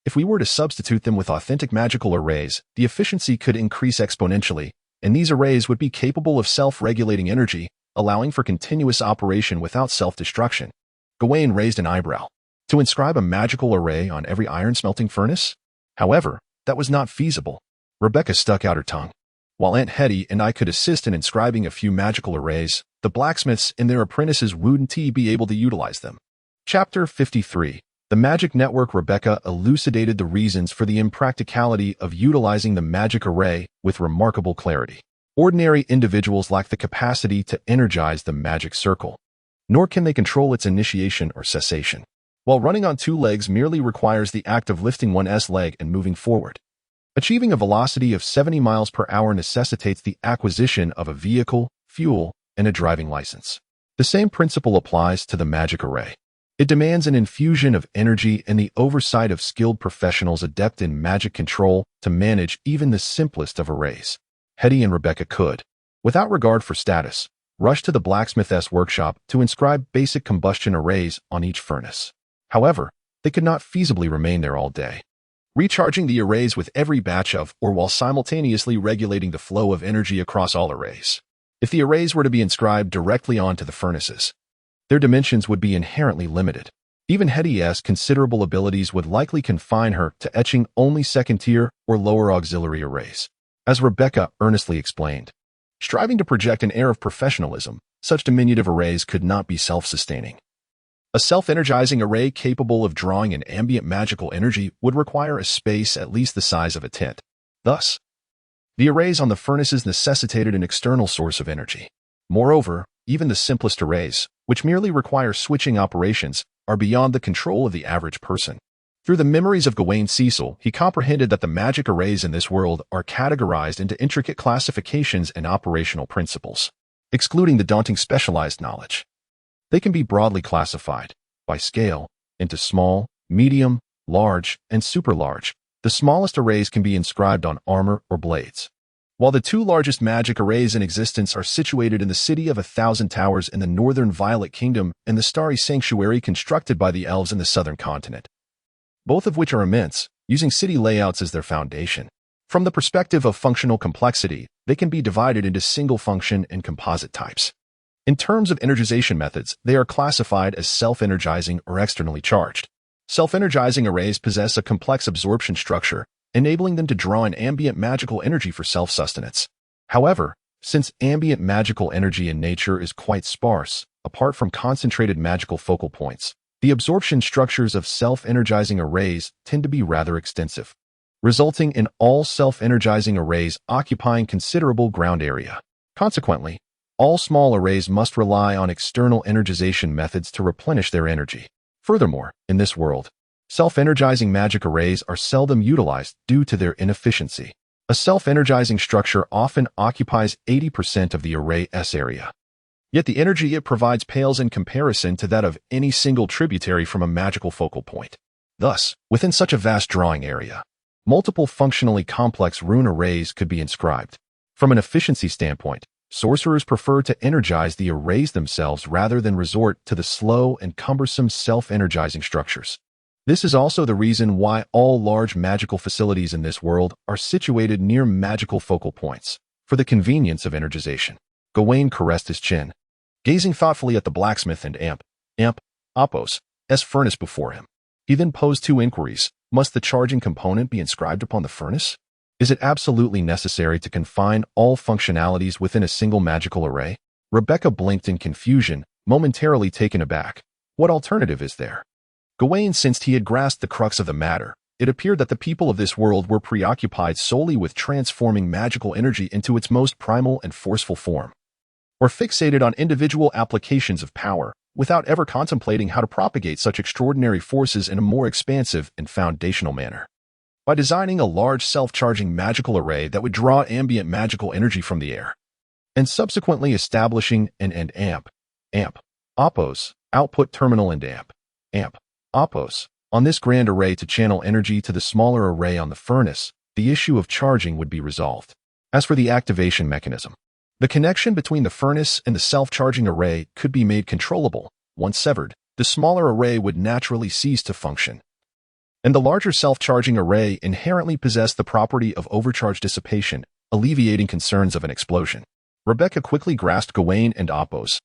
If we were to substitute them with authentic magical arrays, the efficiency could increase exponentially, and these arrays would be capable of self-regulating energy, allowing for continuous operation without self-destruction. Gawain raised an eyebrow. To inscribe a magical array on every iron-smelting furnace? However, that was not feasible. Rebecca stuck out her tongue. While Aunt Hetty and I could assist in inscribing a few magical arrays, the blacksmiths and their apprentices wouldn't be able to utilize them. Chapter 53. The Magic Network. Rebecca elucidated the reasons for the impracticality of utilizing the magic array with remarkable clarity. Ordinary individuals lack the capacity to energize the magic circle, nor can they control its initiation or cessation. While running on two legs merely requires the act of lifting one's leg and moving forward, achieving a velocity of 70 miles per hour necessitates the acquisition of a vehicle, fuel, and a driving license. The same principle applies to the magic array. It demands an infusion of energy and the oversight of skilled professionals adept in magic control to manage even the simplest of arrays. Hetty and Rebecca could, without regard for status, rush to the blacksmith's workshop to inscribe basic combustion arrays on each furnace. However, they could not feasibly remain there all day, recharging the arrays with every batch of or while simultaneously regulating the flow of energy across all arrays. If the arrays were to be inscribed directly onto the furnaces, their dimensions would be inherently limited. Even Hetty's considerable abilities would likely confine her to etching only second-tier or lower auxiliary arrays. As Rebecca earnestly explained, striving to project an air of professionalism, such diminutive arrays could not be self-sustaining. A self-energizing array capable of drawing an ambient magical energy would require a space at least the size of a tent. Thus, the arrays on the furnaces necessitated an external source of energy. Moreover, even the simplest arrays, which merely require switching operations, are beyond the control of the average person. Through the memories of Gawain Cecil, he comprehended that the magic arrays in this world are categorized into intricate classifications and operational principles, excluding the daunting specialized knowledge. They can be broadly classified, by scale, into small, medium, large, and super large. The smallest arrays can be inscribed on armor or blades, while the two largest magic arrays in existence are situated in the City of 1,000 Towers in the northern Violet Kingdom and the Starry Sanctuary constructed by the elves in the southern continent, both of which are immense, using city layouts as their foundation. From the perspective of functional complexity, they can be divided into single-function and composite types. In terms of energization methods, they are classified as self-energizing or externally charged. Self-energizing arrays possess a complex absorption structure, enabling them to draw an ambient magical energy for self-sustenance. However, since ambient magical energy in nature is quite sparse, apart from concentrated magical focal points, the absorption structures of self-energizing arrays tend to be rather extensive, resulting in all self-energizing arrays occupying considerable ground area. Consequently, all small arrays must rely on external energization methods to replenish their energy. Furthermore, in this world, self-energizing magic arrays are seldom utilized due to their inefficiency. A self-energizing structure often occupies 80% of the array's area. Yet the energy it provides pales in comparison to that of any single tributary from a magical focal point. Thus, within such a vast drawing area, multiple functionally complex rune arrays could be inscribed. From an efficiency standpoint, sorcerers prefer to energize the arrays themselves rather than resort to the slow and cumbersome self-energizing structures. This is also the reason why all large magical facilities in this world are situated near magical focal points, for the convenience of energization. Gawain caressed his chin, gazing thoughtfully at the blacksmith and Apos' furnace before him. He then posed two inquiries. Must the charging component be inscribed upon the furnace? Is it absolutely necessary to confine all functionalities within a single magical array? Rebecca blinked in confusion, momentarily taken aback. What alternative is there? Gawain sensed he had grasped the crux of the matter. It appeared that the people of this world were preoccupied solely with transforming magical energy into its most primal and forceful form, or fixated on individual applications of power, without ever contemplating how to propagate such extraordinary forces in a more expansive and foundational manner. By designing a large self-charging magical array that would draw ambient magical energy from the air, and subsequently establishing an Apos output terminal and Apos on this grand array to channel energy to the smaller array on the furnace, the issue of charging would be resolved. As for the activation mechanism, the connection between the furnace and the self-charging array could be made controllable. Once severed, the smaller array would naturally cease to function, and the larger self-charging array inherently possessed the property of overcharge dissipation, alleviating concerns of an explosion. Rebecca quickly grasped Gawain and Apos'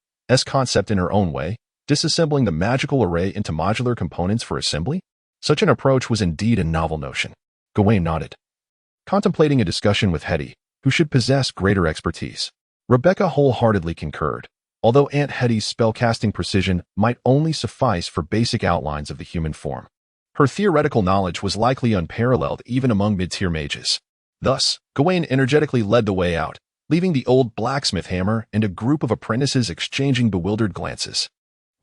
concept in her own way, disassembling the magical array into modular components for assembly. Such an approach was indeed a novel notion. Gawain nodded, contemplating a discussion with Hetty, who should possess greater expertise. Rebecca wholeheartedly concurred, although Aunt Hetty's spellcasting precision might only suffice for basic outlines of the human form. Her theoretical knowledge was likely unparalleled even among mid-tier mages. Thus, Gawain energetically led the way out, leaving the old blacksmith hammer and a group of apprentices exchanging bewildered glances.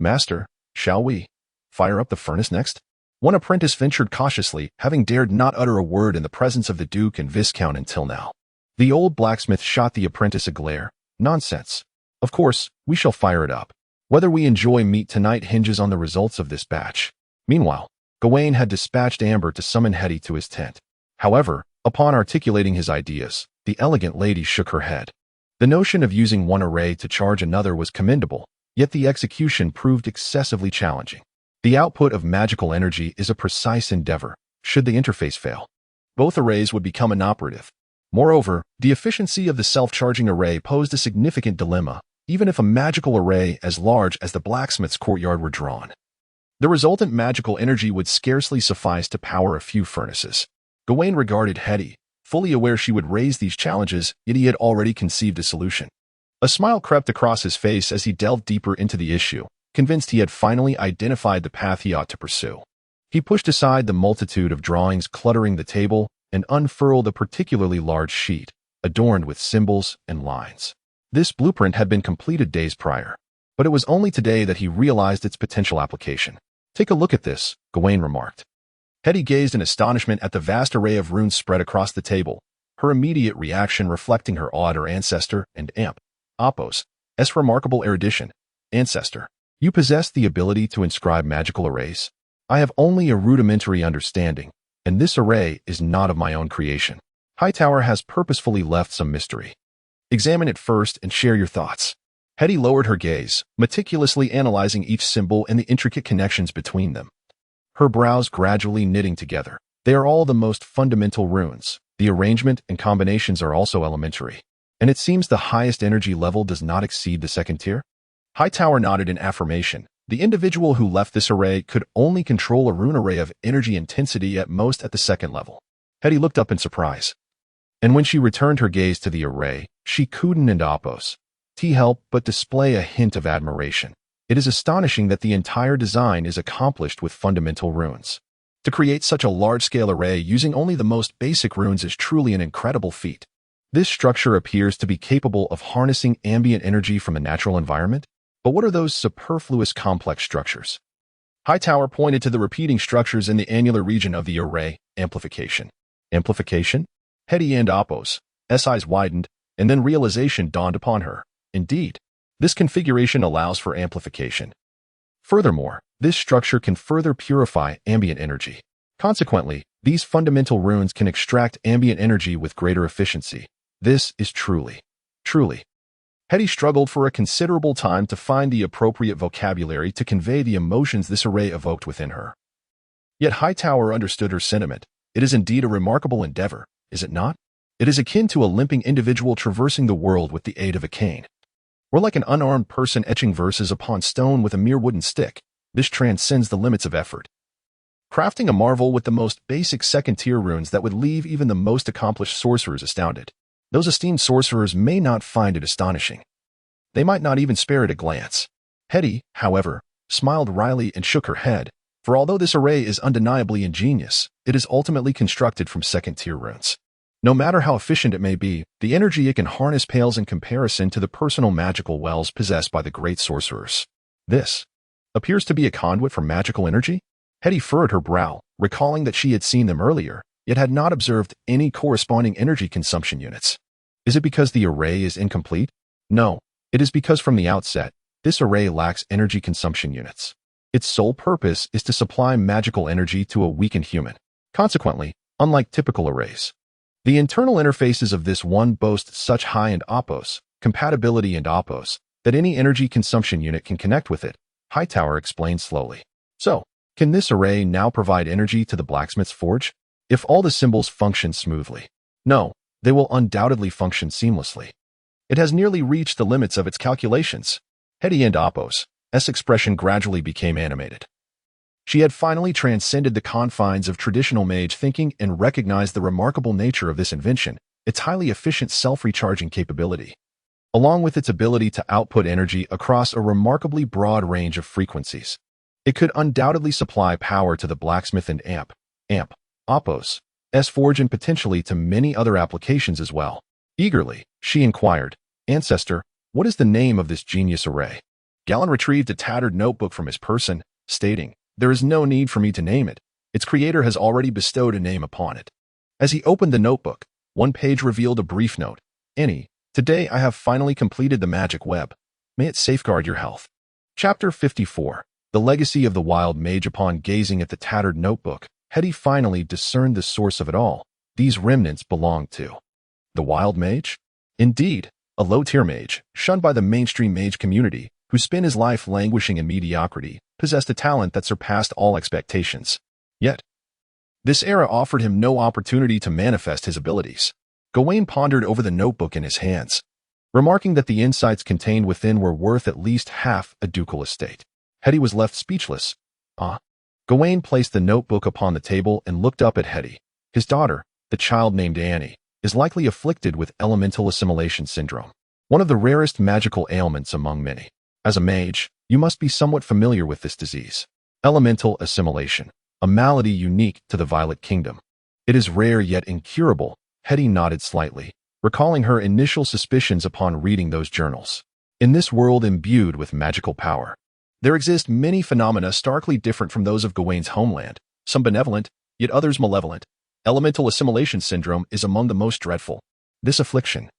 "Master, shall we fire up the furnace next?" One apprentice ventured cautiously, having dared not utter a word in the presence of the Duke and Viscount until now. The old blacksmith shot the apprentice a glare. "Nonsense. Of course, we shall fire it up. Whether we enjoy meat tonight hinges on the results of this batch." Meanwhile, Gawain had dispatched Amber to summon Hetty to his tent. However, upon articulating his ideas, the elegant lady shook her head. The notion of using one array to charge another was commendable, yet the execution proved excessively challenging. The output of magical energy is a precise endeavor. Should the interface fail, both arrays would become inoperative. Moreover, the efficiency of the self-charging array posed a significant dilemma, even if a magical array as large as the blacksmith's courtyard were drawn. The resultant magical energy would scarcely suffice to power a few furnaces. Gawain regarded Hetty, fully aware she would raise these challenges, yet he had already conceived a solution. A smile crept across his face as he delved deeper into the issue, convinced he had finally identified the path he ought to pursue. He pushed aside the multitude of drawings cluttering the table and unfurled a particularly large sheet, adorned with symbols and lines. This blueprint had been completed days prior, but it was only today that he realized its potential application. "Take a look at this," Gawain remarked. Hetty gazed in astonishment at the vast array of runes spread across the table, her immediate reaction reflecting her awe at her ancestor and Apos, remarkable erudition. "Ancestor, you possess the ability to inscribe magical arrays? I have only a rudimentary understanding, and this array is not of my own creation. Hightower has purposefully left some mystery. Examine it first and share your thoughts." Hetty lowered her gaze, meticulously analyzing each symbol and the intricate connections between them. Her brows gradually knitting together. They are all the most fundamental runes. The arrangement and combinations are also elementary. And it seems the highest energy level does not exceed the second tier? Hightower nodded in affirmation. The individual who left this array could only control a rune array of energy intensity at most at the second level. Hetty looked up in surprise. And when she returned her gaze to the array, she couldn't and Apos help but display a hint of admiration. It is astonishing that the entire design is accomplished with fundamental runes. To create such a large-scale array using only the most basic runes is truly an incredible feat. This structure appears to be capable of harnessing ambient energy from a natural environment. But what are those superfluous complex structures? Hightower pointed to the repeating structures in the annular region of the array. Amplification. Amplification? Hetty and Apos' eyes widened, and then realization dawned upon her. Indeed, this configuration allows for amplification. Furthermore, this structure can further purify ambient energy. Consequently, these fundamental runes can extract ambient energy with greater efficiency. This is truly. Hetty struggled for a considerable time to find the appropriate vocabulary to convey the emotions this array evoked within her. Yet Hightower understood her sentiment. It is indeed a remarkable endeavor, is it not? It is akin to a limping individual traversing the world with the aid of a cane. Or like an unarmed person etching verses upon stone with a mere wooden stick. This transcends the limits of effort. Crafting a marvel with the most basic second-tier runes that would leave even the most accomplished sorcerers astounded. Those esteemed sorcerers may not find it astonishing. They might not even spare it a glance. Hetty, however, smiled wryly and shook her head, for although this array is undeniably ingenious, it is ultimately constructed from second-tier runes. No matter how efficient it may be, the energy it can harness pales in comparison to the personal magical wells possessed by the great sorcerers. This appears to be a conduit for magical energy? Hetty furrowed her brow, recalling that she had seen them earlier, yet had not observed any corresponding energy consumption units. Is it because the array is incomplete? No, it is because from the outset, this array lacks energy consumption units. Its sole purpose is to supply magical energy to a weakened human. Consequently, unlike typical arrays, the internal interfaces of this one boast such high-end compatibility and that any energy consumption unit can connect with it, Hightower explained slowly. So, can this array now provide energy to the blacksmith's forge? If all the symbols function smoothly. No, they will undoubtedly function seamlessly. It has nearly reached the limits of its calculations. Hetty and Apos' expression gradually became animated. She had finally transcended the confines of traditional mage thinking and recognized the remarkable nature of this invention, its highly efficient self-recharging capability, along with its ability to output energy across a remarkably broad range of frequencies. It could undoubtedly supply power to the blacksmith and Apos' forge and potentially to many other applications as well. Eagerly, she inquired, "Ancestor, what is the name of this genius array?" Gawain retrieved a tattered notebook from his person, stating, "There is no need for me to name it. Its creator has already bestowed a name upon it." As he opened the notebook, one page revealed a brief note. "Annie, today I have finally completed the magic web. May it safeguard your health." Chapter 54. The Legacy of the Wild Mage. Upon gazing at the tattered notebook, Hetty finally discerned the source of it all. These remnants belonged to the Wild Mage? Indeed, a low-tier mage, shunned by the mainstream mage community, who spent his life languishing in mediocrity, possessed a talent that surpassed all expectations. Yet, this era offered him no opportunity to manifest his abilities. Gawain pondered over the notebook in his hands, remarking that the insights contained within were worth at least half a ducal estate. Hetty was left speechless, Ah. Gawain placed the notebook upon the table and looked up at Hetty. His daughter, the child named Annie, is likely afflicted with elemental assimilation syndrome, one of the rarest magical ailments among many. As a mage, you must be somewhat familiar with this disease. Elemental assimilation, a malady unique to the Violet Kingdom. It is rare yet incurable. Hetty nodded slightly, recalling her initial suspicions upon reading those journals. In this world imbued with magical power, there exist many phenomena starkly different from those of Gawain's homeland, some benevolent, yet others malevolent. Elemental assimilation syndrome is among the most dreadful. This affliction,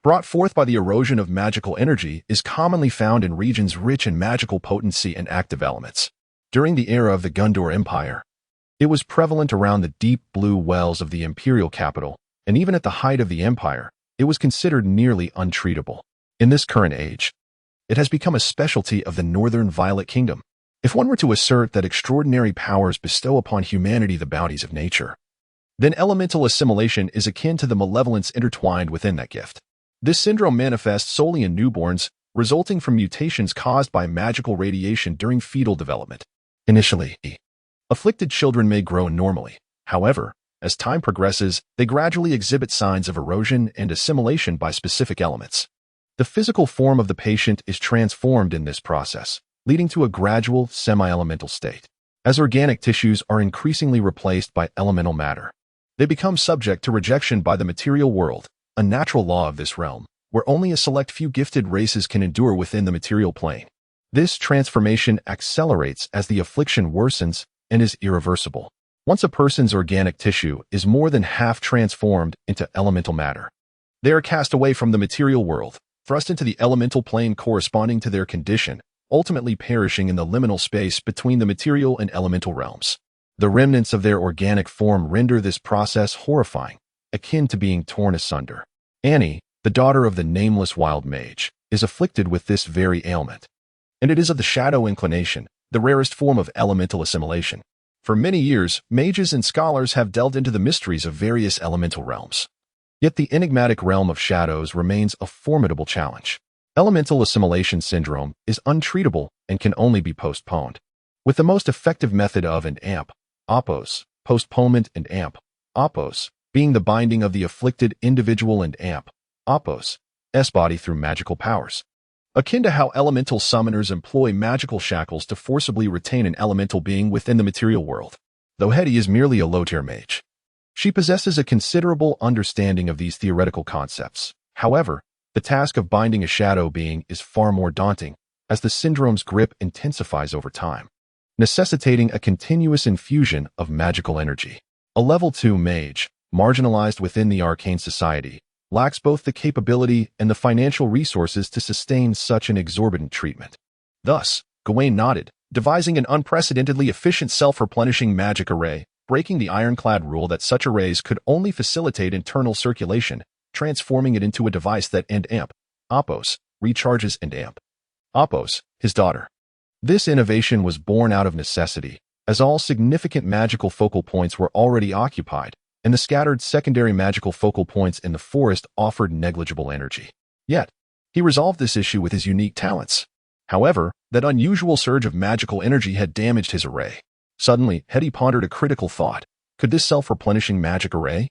brought forth by the erosion of magical energy, is commonly found in regions rich in magical potency and active elements. During the era of the Gondor Empire, it was prevalent around the deep blue wells of the imperial capital, and even at the height of the empire, it was considered nearly untreatable. In this current age, it has become a specialty of the northern Violet Kingdom. If one were to assert that extraordinary powers bestow upon humanity the bounties of nature, then elemental assimilation is akin to the malevolence intertwined within that gift. This syndrome manifests solely in newborns, resulting from mutations caused by magical radiation during fetal development. Initially, afflicted children may grow normally. However, as time progresses, they gradually exhibit signs of erosion and assimilation by specific elements. The physical form of the patient is transformed in this process, leading to a gradual semi-elemental state. As organic tissues are increasingly replaced by elemental matter, they become subject to rejection by the material world, a natural law of this realm, where only a select few gifted races can endure within the material plane. This transformation accelerates as the affliction worsens and is irreversible. Once a person's organic tissue is more than half transformed into elemental matter, they are cast away from the material world, thrust into the elemental plane corresponding to their condition, ultimately perishing in the liminal space between the material and elemental realms. The remnants of their organic form render this process horrifying, akin to being torn asunder. Annie, the daughter of the nameless wild mage, is afflicted with this very ailment, and it is of the shadow inclination, the rarest form of elemental assimilation. For many years, mages and scholars have delved into the mysteries of various elemental realms. Yet the enigmatic realm of shadows remains a formidable challenge. Elemental assimilation syndrome is untreatable and can only be postponed, with the most effective method of and amp, opos, postponement and amp, opos, being the binding of the afflicted individual and amp, opos, s-body through magical powers. Akin to how elemental summoners employ magical shackles to forcibly retain an elemental being within the material world. Though Hetty is merely a low-tier mage, she possesses a considerable understanding of these theoretical concepts. However, the task of binding a shadow being is far more daunting, as the syndrome's grip intensifies over time, necessitating a continuous infusion of magical energy. A level 2 mage, marginalized within the arcane society, lacks both the capability and the financial resources to sustain such an exorbitant treatment. Thus, Gawain nodded, devising an unprecedentedly efficient self-replenishing magic array, breaking the ironclad rule that such arrays could only facilitate internal circulation, transforming it into a device that amp, opos, recharges and amp, opos, his daughter. This innovation was born out of necessity, as all significant magical focal points were already occupied, and the scattered secondary magical focal points in the forest offered negligible energy. Yet, he resolved this issue with his unique talents. However, that unusual surge of magical energy had damaged his array. Suddenly, Hetty pondered a critical thought. Could this self-replenishing magic array,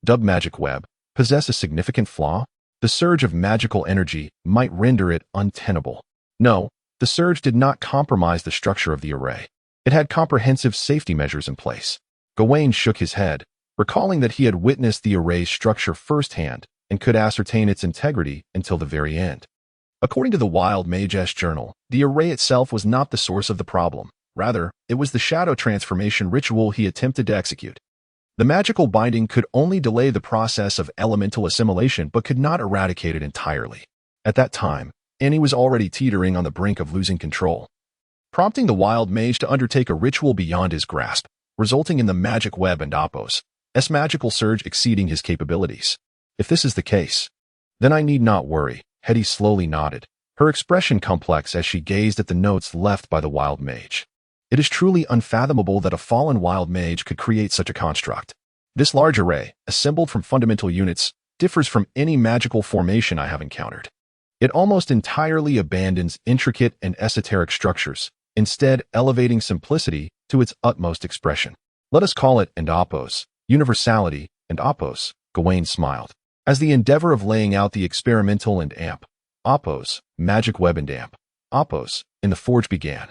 dubbed Magic Web, possess a significant flaw? The surge of magical energy might render it untenable. No, the surge did not compromise the structure of the array. It had comprehensive safety measures in place. Gawain shook his head, recalling that he had witnessed the array's structure firsthand and could ascertain its integrity until the very end. According to the Wild Mage's journal, the array itself was not the source of the problem. Rather, it was the shadow transformation ritual he attempted to execute. The magical binding could only delay the process of elemental assimilation but could not eradicate it entirely. At that time, Annie was already teetering on the brink of losing control, prompting the wild mage to undertake a ritual beyond his grasp, resulting in the magic web and opos, S magical surge exceeding his capabilities. If this is the case, then I need not worry. Hetty slowly nodded, her expression complex as she gazed at the notes left by the wild mage. It is truly unfathomable that a fallen wild mage could create such a construct. This large array, assembled from fundamental units, differs from any magical formation I have encountered. It almost entirely abandons intricate and esoteric structures, instead elevating simplicity to its utmost expression. Let us call it endopos, universality, and opos, Gawain smiled. As the endeavor of laying out the experimental and opos, magic web and opos, in the forge began.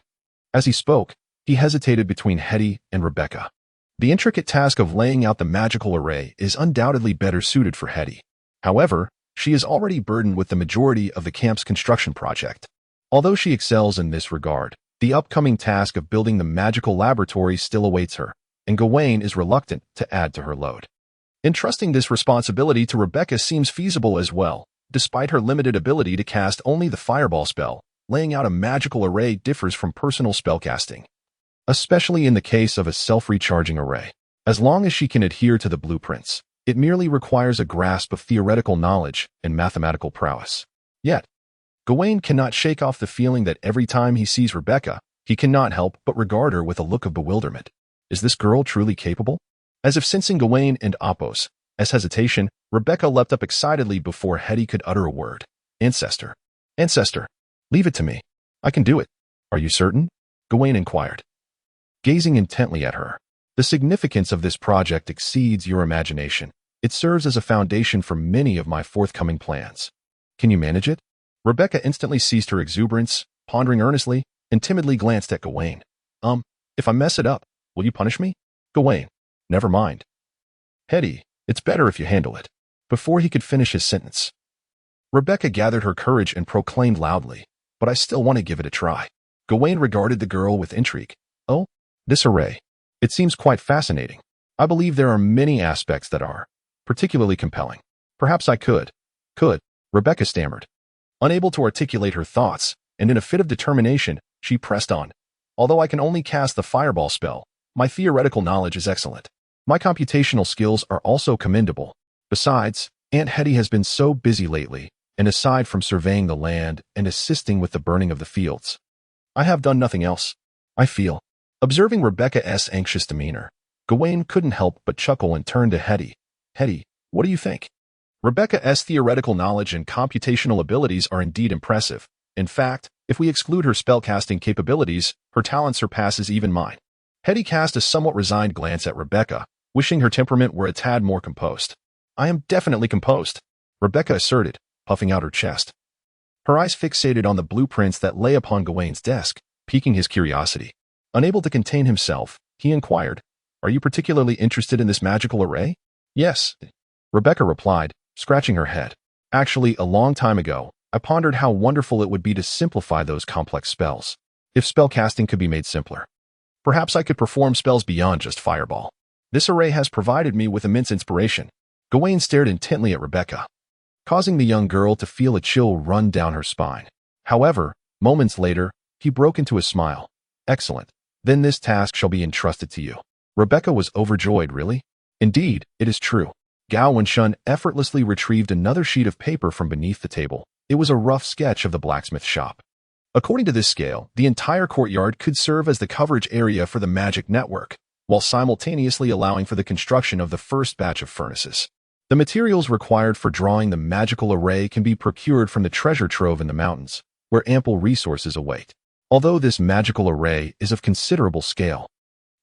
As he spoke, he hesitated between Hetty and Rebecca. The intricate task of laying out the magical array is undoubtedly better suited for Hetty. However, she is already burdened with the majority of the camp's construction project. Although she excels in this regard, the upcoming task of building the magical laboratory still awaits her, and Gawain is reluctant to add to her load. Entrusting this responsibility to Rebecca seems feasible as well. Despite her limited ability to cast only the fireball spell, laying out a magical array differs from personal spellcasting, especially in the case of a self-recharging array. As long as she can adhere to the blueprints, it merely requires a grasp of theoretical knowledge and mathematical prowess. Yet, Gawain cannot shake off the feeling that every time he sees Rebecca, he cannot help but regard her with a look of bewilderment. Is this girl truly capable? As if sensing Gawain and Opos' hesitation, Rebecca leapt up excitedly before Hetty could utter a word. Ancestor. Ancestor. Leave it to me. I can do it. Are you certain? Gawain inquired, gazing intently at her. The significance of this project exceeds your imagination. It serves as a foundation for many of my forthcoming plans. Can you manage it? Rebecca instantly ceased her exuberance, pondering earnestly, and timidly glanced at Gawain. If I mess it up, will you punish me? Gawain. Never mind. Hetty, it's better if you handle it. Before he could finish his sentence, Rebecca gathered her courage and proclaimed loudly, but I still want to give it a try. Gawain regarded the girl with intrigue. Oh, this array. It seems quite fascinating. I believe there are many aspects that are particularly compelling. Perhaps I could. Rebecca stammered, unable to articulate her thoughts, and in a fit of determination, she pressed on. Although I can only cast the fireball spell, my theoretical knowledge is excellent. My computational skills are also commendable. Besides, Aunt Hetty has been so busy lately, and aside from surveying the land and assisting with the burning of the fields, I have done nothing else. I feel. Observing Rebecca's anxious demeanor, Gawain couldn't help but chuckle and turned to Hetty. Hetty, what do you think? Rebecca's theoretical knowledge and computational abilities are indeed impressive. In fact, if we exclude her spellcasting capabilities, her talent surpasses even mine. Hetty cast a somewhat resigned glance at Rebecca, wishing her temperament were a tad more composed. I am definitely composed, Rebecca asserted, puffing out her chest. Her eyes fixated on the blueprints that lay upon Gawain's desk, piquing his curiosity. Unable to contain himself, he inquired, Are you particularly interested in this magical array? Yes, Rebecca replied, scratching her head. Actually, a long time ago, I pondered how wonderful it would be to simplify those complex spells. If spellcasting could be made simpler, perhaps I could perform spells beyond just fireball. This array has provided me with immense inspiration. Gawain stared intently at Rebecca, causing the young girl to feel a chill run down her spine. However, moments later, he broke into a smile. Excellent. Then this task shall be entrusted to you. Rebecca was overjoyed, really? Indeed, it is true. Gawain effortlessly retrieved another sheet of paper from beneath the table. It was a rough sketch of the blacksmith shop. According to this scale, the entire courtyard could serve as the coverage area for the magic network, while simultaneously allowing for the construction of the first batch of furnaces. The materials required for drawing the magical array can be procured from the treasure trove in the mountains, where ample resources await. Although this magical array is of considerable scale,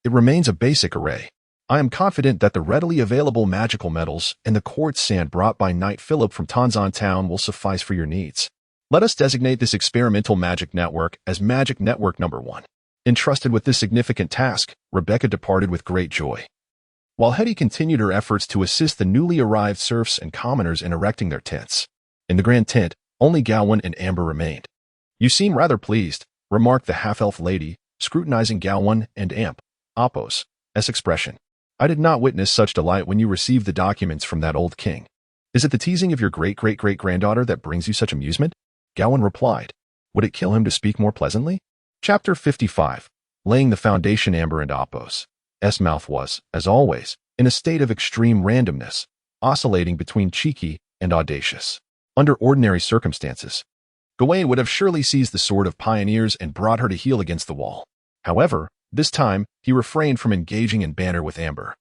it remains a basic array. I am confident that the readily available magical metals and the quartz sand brought by Knight Philip from Tanzan Town will suffice for your needs. Let us designate this experimental magic network as Magic Network Number 1. Entrusted with this significant task, Rebecca departed with great joy, while Hetty continued her efforts to assist the newly arrived serfs and commoners in erecting their tents. In the grand tent, only Gawain and Amber remained. You seem rather pleased, remarked the half-elf lady, scrutinizing Gawain and Opos' expression. I did not witness such delight when you received the documents from that old king. Is it the teasing of your great-great-great-granddaughter that brings you such amusement? Gawain replied. Would it kill him to speak more pleasantly? Chapter 55. Laying the foundation. Amber and Opos' mouth was, as always, in a state of extreme randomness, oscillating between cheeky and audacious. Under ordinary circumstances, Gawain would have surely seized the sword of pioneers and brought her to heel against the wall. However, this time, he refrained from engaging in banter with Amber,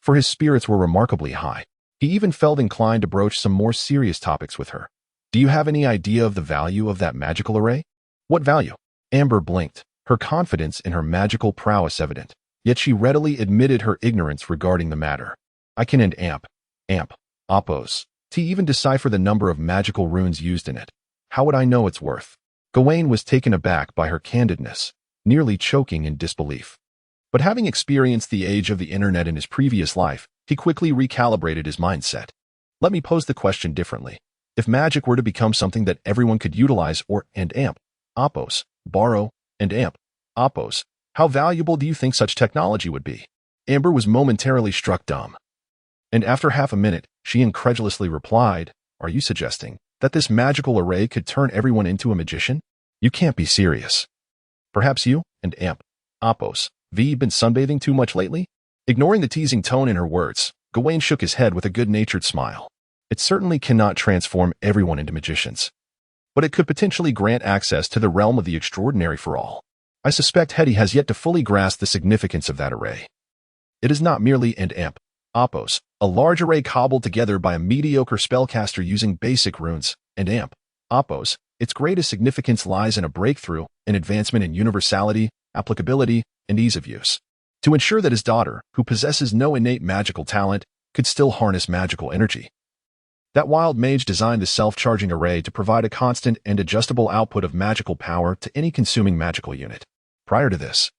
for his spirits were remarkably high. He even felt inclined to broach some more serious topics with her. Do you have any idea of the value of that magical array? What value? Amber blinked, her confidence in her magical prowess evident, yet she readily admitted her ignorance regarding the matter. I can end amp, oppos, to even decipher the number of magical runes used in it. How would I know its worth? Gawain was taken aback by her candidness, nearly choking in disbelief. But having experienced the age of the internet in his previous life, he quickly recalibrated his mindset. Let me pose the question differently. If magic were to become something that everyone could utilize and amp, oppos, borrow, and amp, oppos, how valuable do you think such technology would be? Amber was momentarily struck dumb. And after half a minute, she incredulously replied, are you suggesting that this magical array could turn everyone into a magician? You can't be serious. Perhaps you and amp, oppos, been sunbathing too much lately? Ignoring the teasing tone in her words, Gawain shook his head with a good-natured smile. It certainly cannot transform everyone into magicians, but it could potentially grant access to the realm of the extraordinary for all. I suspect Hetty has yet to fully grasp the significance of that array. It is not merely an amp, oppos, a large array cobbled together by a mediocre spellcaster using basic runes, and amp, oppos, its greatest significance lies in a breakthrough, an advancement in universality, applicability, and ease of use. To ensure that his daughter, who possesses no innate magical talent, could still harness magical energy. That wild mage designed the self-charging array to provide a constant and adjustable output of magical power to any consuming magical unit. Prior to this,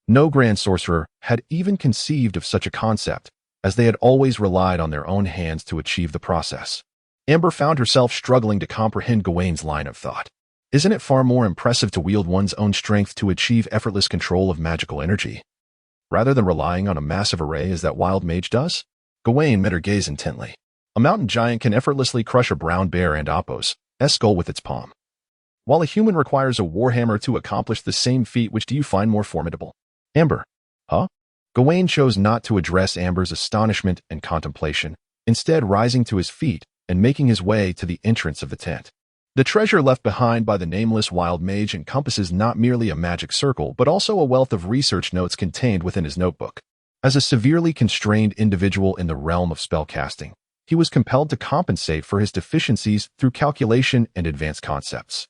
no grand sorcerer had even conceived of such a concept, as they had always relied on their own hands to achieve the process. Amber found herself struggling to comprehend Gawain's line of thought. Isn't it far more impressive to wield one's own strength to achieve effortless control of magical energy, rather than relying on a massive array as that wild mage does? Gawain met her gaze intently. A mountain giant can effortlessly crush a brown bear and oppos' skull with its palm, while a human requires a warhammer to accomplish the same feat. Which do you find more formidable? Amber. Huh? Gawain chose not to address Amber's astonishment and contemplation, instead rising to his feet and making his way to the entrance of the tent. The treasure left behind by the nameless wild mage encompasses not merely a magic circle, but also a wealth of research notes contained within his notebook. As a severely constrained individual in the realm of spellcasting, he was compelled to compensate for his deficiencies through calculation and advanced concepts.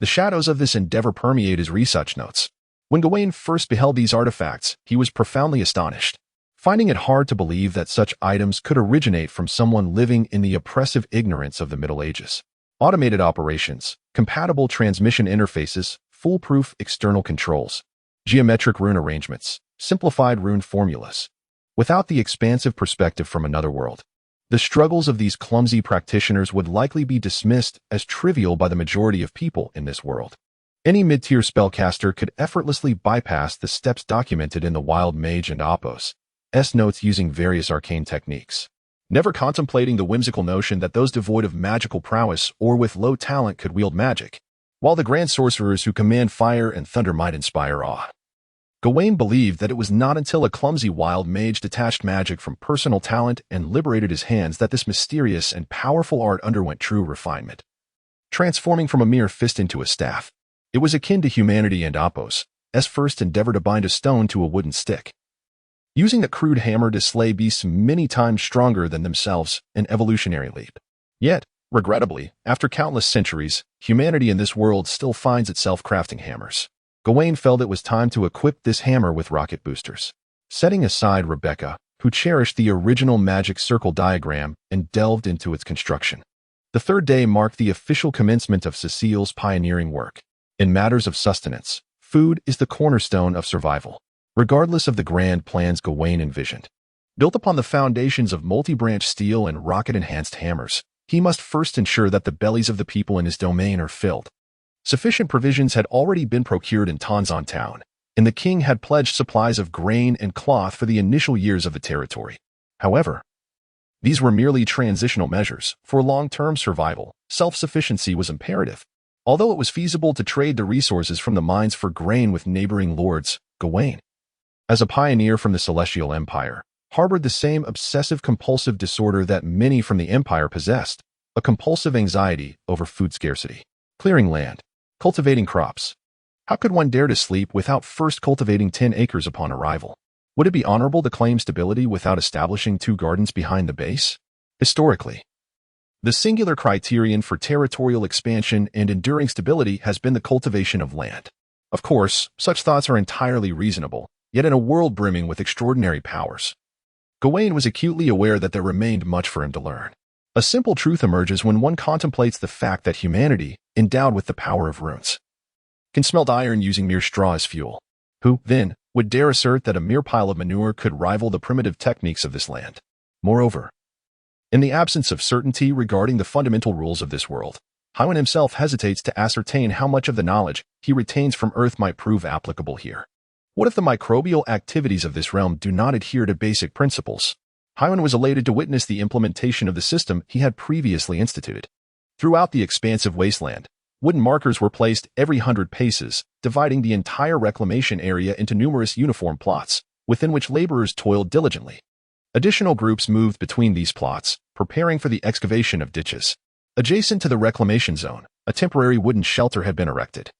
The shadows of this endeavor permeate his research notes. When Gawain first beheld these artifacts, he was profoundly astonished, finding it hard to believe that such items could originate from someone living in the oppressive ignorance of the Middle Ages. Automated operations, compatible transmission interfaces, foolproof external controls, geometric rune arrangements, simplified rune formulas. Without the expansive perspective from another world, the struggles of these clumsy practitioners would likely be dismissed as trivial by the majority of people in this world. Any mid-tier spellcaster could effortlessly bypass the steps documented in the Wild Mage and Oppos' notes using various arcane techniques, never contemplating the whimsical notion that those devoid of magical prowess or with low talent could wield magic, while the grand sorcerers who command fire and thunder might inspire awe. Gawain believed that it was not until a clumsy wild mage detached magic from personal talent and liberated his hands that this mysterious and powerful art underwent true refinement, transforming from a mere fist into a staff. It was akin to humanity and Oppos' first endeavor to bind a stone to a wooden stick, using a crude hammer to slay beasts many times stronger than themselves, an evolutionary leap. Yet, regrettably, after countless centuries, humanity in this world still finds itself crafting hammers. Gawain felt it was time to equip this hammer with rocket boosters. Setting aside Rebecca, who cherished the original magic circle diagram and delved into its construction. The third day marked the official commencement of Cecile's pioneering work. In matters of sustenance, food is the cornerstone of survival, regardless of the grand plans Gawain envisioned. Built upon the foundations of multi-branch steel and rocket-enhanced hammers, he must first ensure that the bellies of the people in his domain are filled. Sufficient provisions had already been procured in Tonzon town, and the king had pledged supplies of grain and cloth for the initial years of the territory. However, these were merely transitional measures. For long-term survival, self-sufficiency was imperative. Although it was feasible to trade the resources from the mines for grain with neighboring lords, Gawain, as a pioneer from the Celestial Empire, harbored the same obsessive-compulsive disorder that many from the Empire possessed, a compulsive anxiety over food scarcity. Clearing land, cultivating crops. How could one dare to sleep without first cultivating 10 acres upon arrival? Would it be honorable to claim stability without establishing 2 gardens behind the base? Historically, the singular criterion for territorial expansion and enduring stability has been the cultivation of land. Of course, such thoughts are entirely reasonable, yet in a world brimming with extraordinary powers, Gawain was acutely aware that there remained much for him to learn. A simple truth emerges when one contemplates the fact that humanity, endowed with the power of runes, can smelt iron using mere straw as fuel. Who, then, would dare assert that a mere pile of manure could rival the primitive techniques of this land? Moreover, in the absence of certainty regarding the fundamental rules of this world, Gawain himself hesitates to ascertain how much of the knowledge he retains from Earth might prove applicable here. What if the microbial activities of this realm do not adhere to basic principles? Gawain was elated to witness the implementation of the system he had previously instituted. Throughout the expansive wasteland, wooden markers were placed every 100 paces, dividing the entire reclamation area into numerous uniform plots, within which laborers toiled diligently. Additional groups moved between these plots, preparing for the excavation of ditches. Adjacent to the reclamation zone, a temporary wooden shelter had been erected,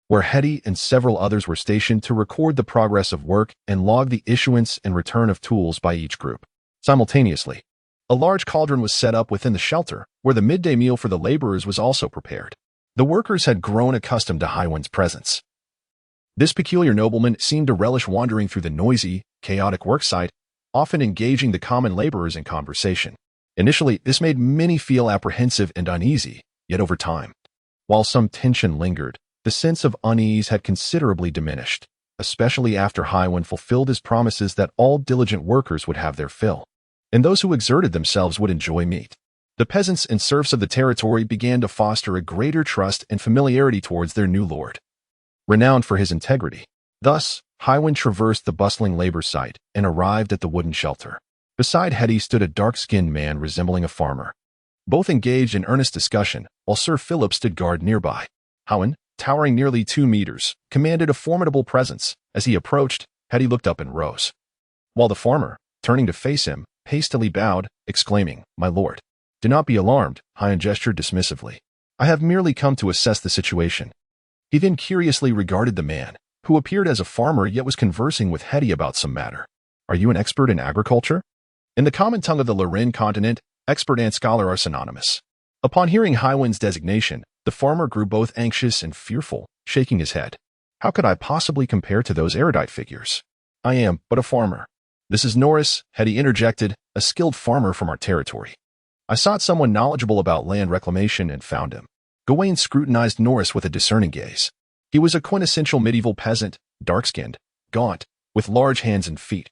where Hetty and several others were stationed to record the progress of work and log the issuance and return of tools by each group. Simultaneously, a large cauldron was set up within the shelter, where the midday meal for the laborers was also prepared. The workers had grown accustomed to Gawain's presence. This peculiar nobleman seemed to relish wandering through the noisy, chaotic worksite, often engaging the common laborers in conversation. Initially, this made many feel apprehensive and uneasy, yet over time, while some tension lingered, the sense of unease had considerably diminished, especially after Gawain fulfilled his promises that all diligent workers would have their fill, and those who exerted themselves would enjoy meat. The peasants and serfs of the territory began to foster a greater trust and familiarity towards their new lord, renowned for his integrity. Thus, Gawain traversed the bustling labor site and arrived at the wooden shelter. Beside Hetty stood a dark-skinned man resembling a farmer. Both engaged in earnest discussion, while Sir Philip stood guard nearby. Gawain, towering nearly 2 meters, commanded a formidable presence. As he approached, Hetty looked up and rose, while the farmer, turning to face him, hastily bowed, exclaiming, "My lord, do not be alarmed," Gawain gestured dismissively. "I have merely come to assess the situation." He then curiously regarded the man, who appeared as a farmer yet was conversing with Hetty about some matter. "Are you an expert in agriculture?" In the common tongue of the Loren continent, expert and scholar are synonymous. Upon hearing Gawain's designation, the farmer grew both anxious and fearful, shaking his head. "How could I possibly compare to those erudite figures? I am but a farmer." "This is Norris," Hetty interjected, "a skilled farmer from our territory. I sought someone knowledgeable about land reclamation and found him." Gawain scrutinized Norris with a discerning gaze. He was a quintessential medieval peasant, dark-skinned, gaunt, with large hands and feet,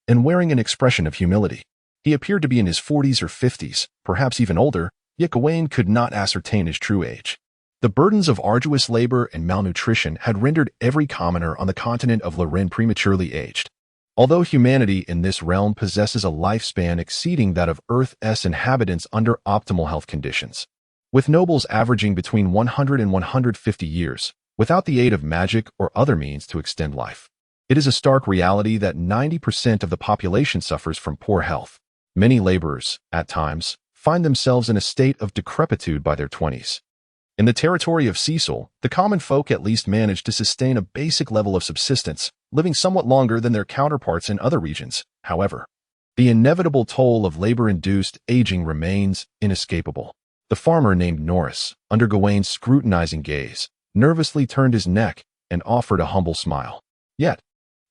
and wearing an expression of humility. He appeared to be in his 40s or 50s, perhaps even older, yet Gawain could not ascertain his true age. The burdens of arduous labor and malnutrition had rendered every commoner on the continent of Loren prematurely aged. Although humanity in this realm possesses a lifespan exceeding that of Earth's inhabitants under optimal health conditions, with nobles averaging between 100 and 150 years, without the aid of magic or other means to extend life, it is a stark reality that 90% of the population suffers from poor health. Many laborers, at times, find themselves in a state of decrepitude by their 20s. In the territory of Cecil, the common folk at least manage to sustain a basic level of subsistence, living somewhat longer than their counterparts in other regions. However, the inevitable toll of labor-induced aging remains inescapable. The farmer named Norris, under Gawain's scrutinizing gaze, nervously turned his neck and offered a humble smile. Yet,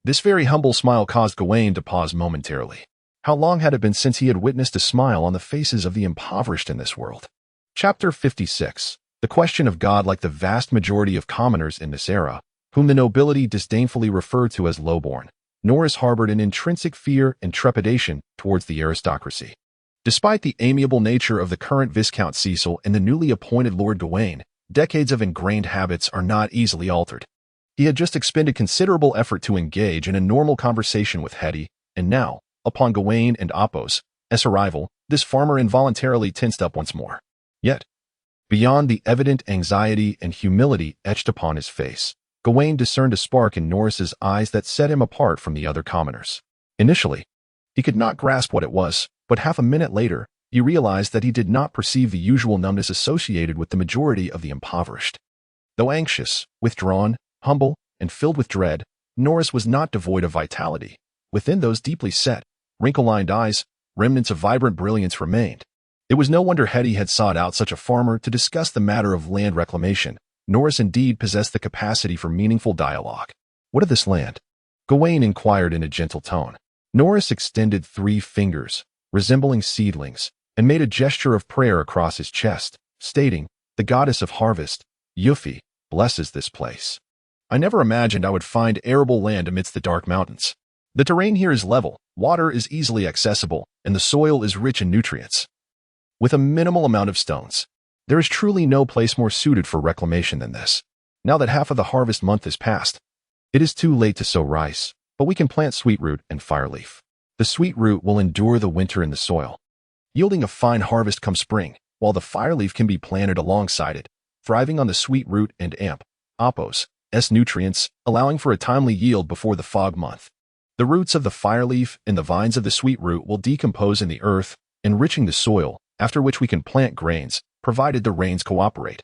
this very humble smile caused Gawain to pause momentarily. How long had it been since he had witnessed a smile on the faces of the impoverished in this world? Chapter 56. The question of God. Like the vast majority of commoners in this era, whom the nobility disdainfully referred to as lowborn, Norris harbored an intrinsic fear and trepidation towards the aristocracy. Despite the amiable nature of the current Viscount Cecil and the newly appointed Lord Gawain, decades of ingrained habits are not easily altered. He had just expended considerable effort to engage in a normal conversation with Hetty, and now, upon Gawain and Apos' arrival, this farmer involuntarily tensed up once more. Yet, beyond the evident anxiety and humility etched upon his face, Gawain discerned a spark in Norris's eyes that set him apart from the other commoners. Initially, he could not grasp what it was, but half a minute later, he realized that he did not perceive the usual numbness associated with the majority of the impoverished. Though anxious, withdrawn, humble, and filled with dread, Norris was not devoid of vitality. Within those deeply set, wrinkle-lined eyes, remnants of vibrant brilliance remained. It was no wonder Hetty had sought out such a farmer to discuss the matter of land reclamation, Norris indeed possessed the capacity for meaningful dialogue. "What of this land?" Gawain inquired in a gentle tone. Norris extended 3 fingers, resembling seedlings, and made a gesture of prayer across his chest, stating, "The goddess of harvest, Yuffie, blesses this place. I never imagined I would find arable land amidst the dark mountains. The terrain here is level, water is easily accessible, and the soil is rich in nutrients. With a minimal amount of stones, there is truly no place more suited for reclamation than this. Now that half of the harvest month is past, it is too late to sow rice, but we can plant sweetroot and fireleaf. The sweetroot will endure the winter in the soil, yielding a fine harvest come spring, while the fireleaf can be planted alongside it, thriving on the sweetroot and epoch nutrients, allowing for a timely yield before the fog month. The roots of the fireleaf and the vines of the sweetroot will decompose in the earth, enriching the soil, after which we can plant grains, provided the rains cooperate,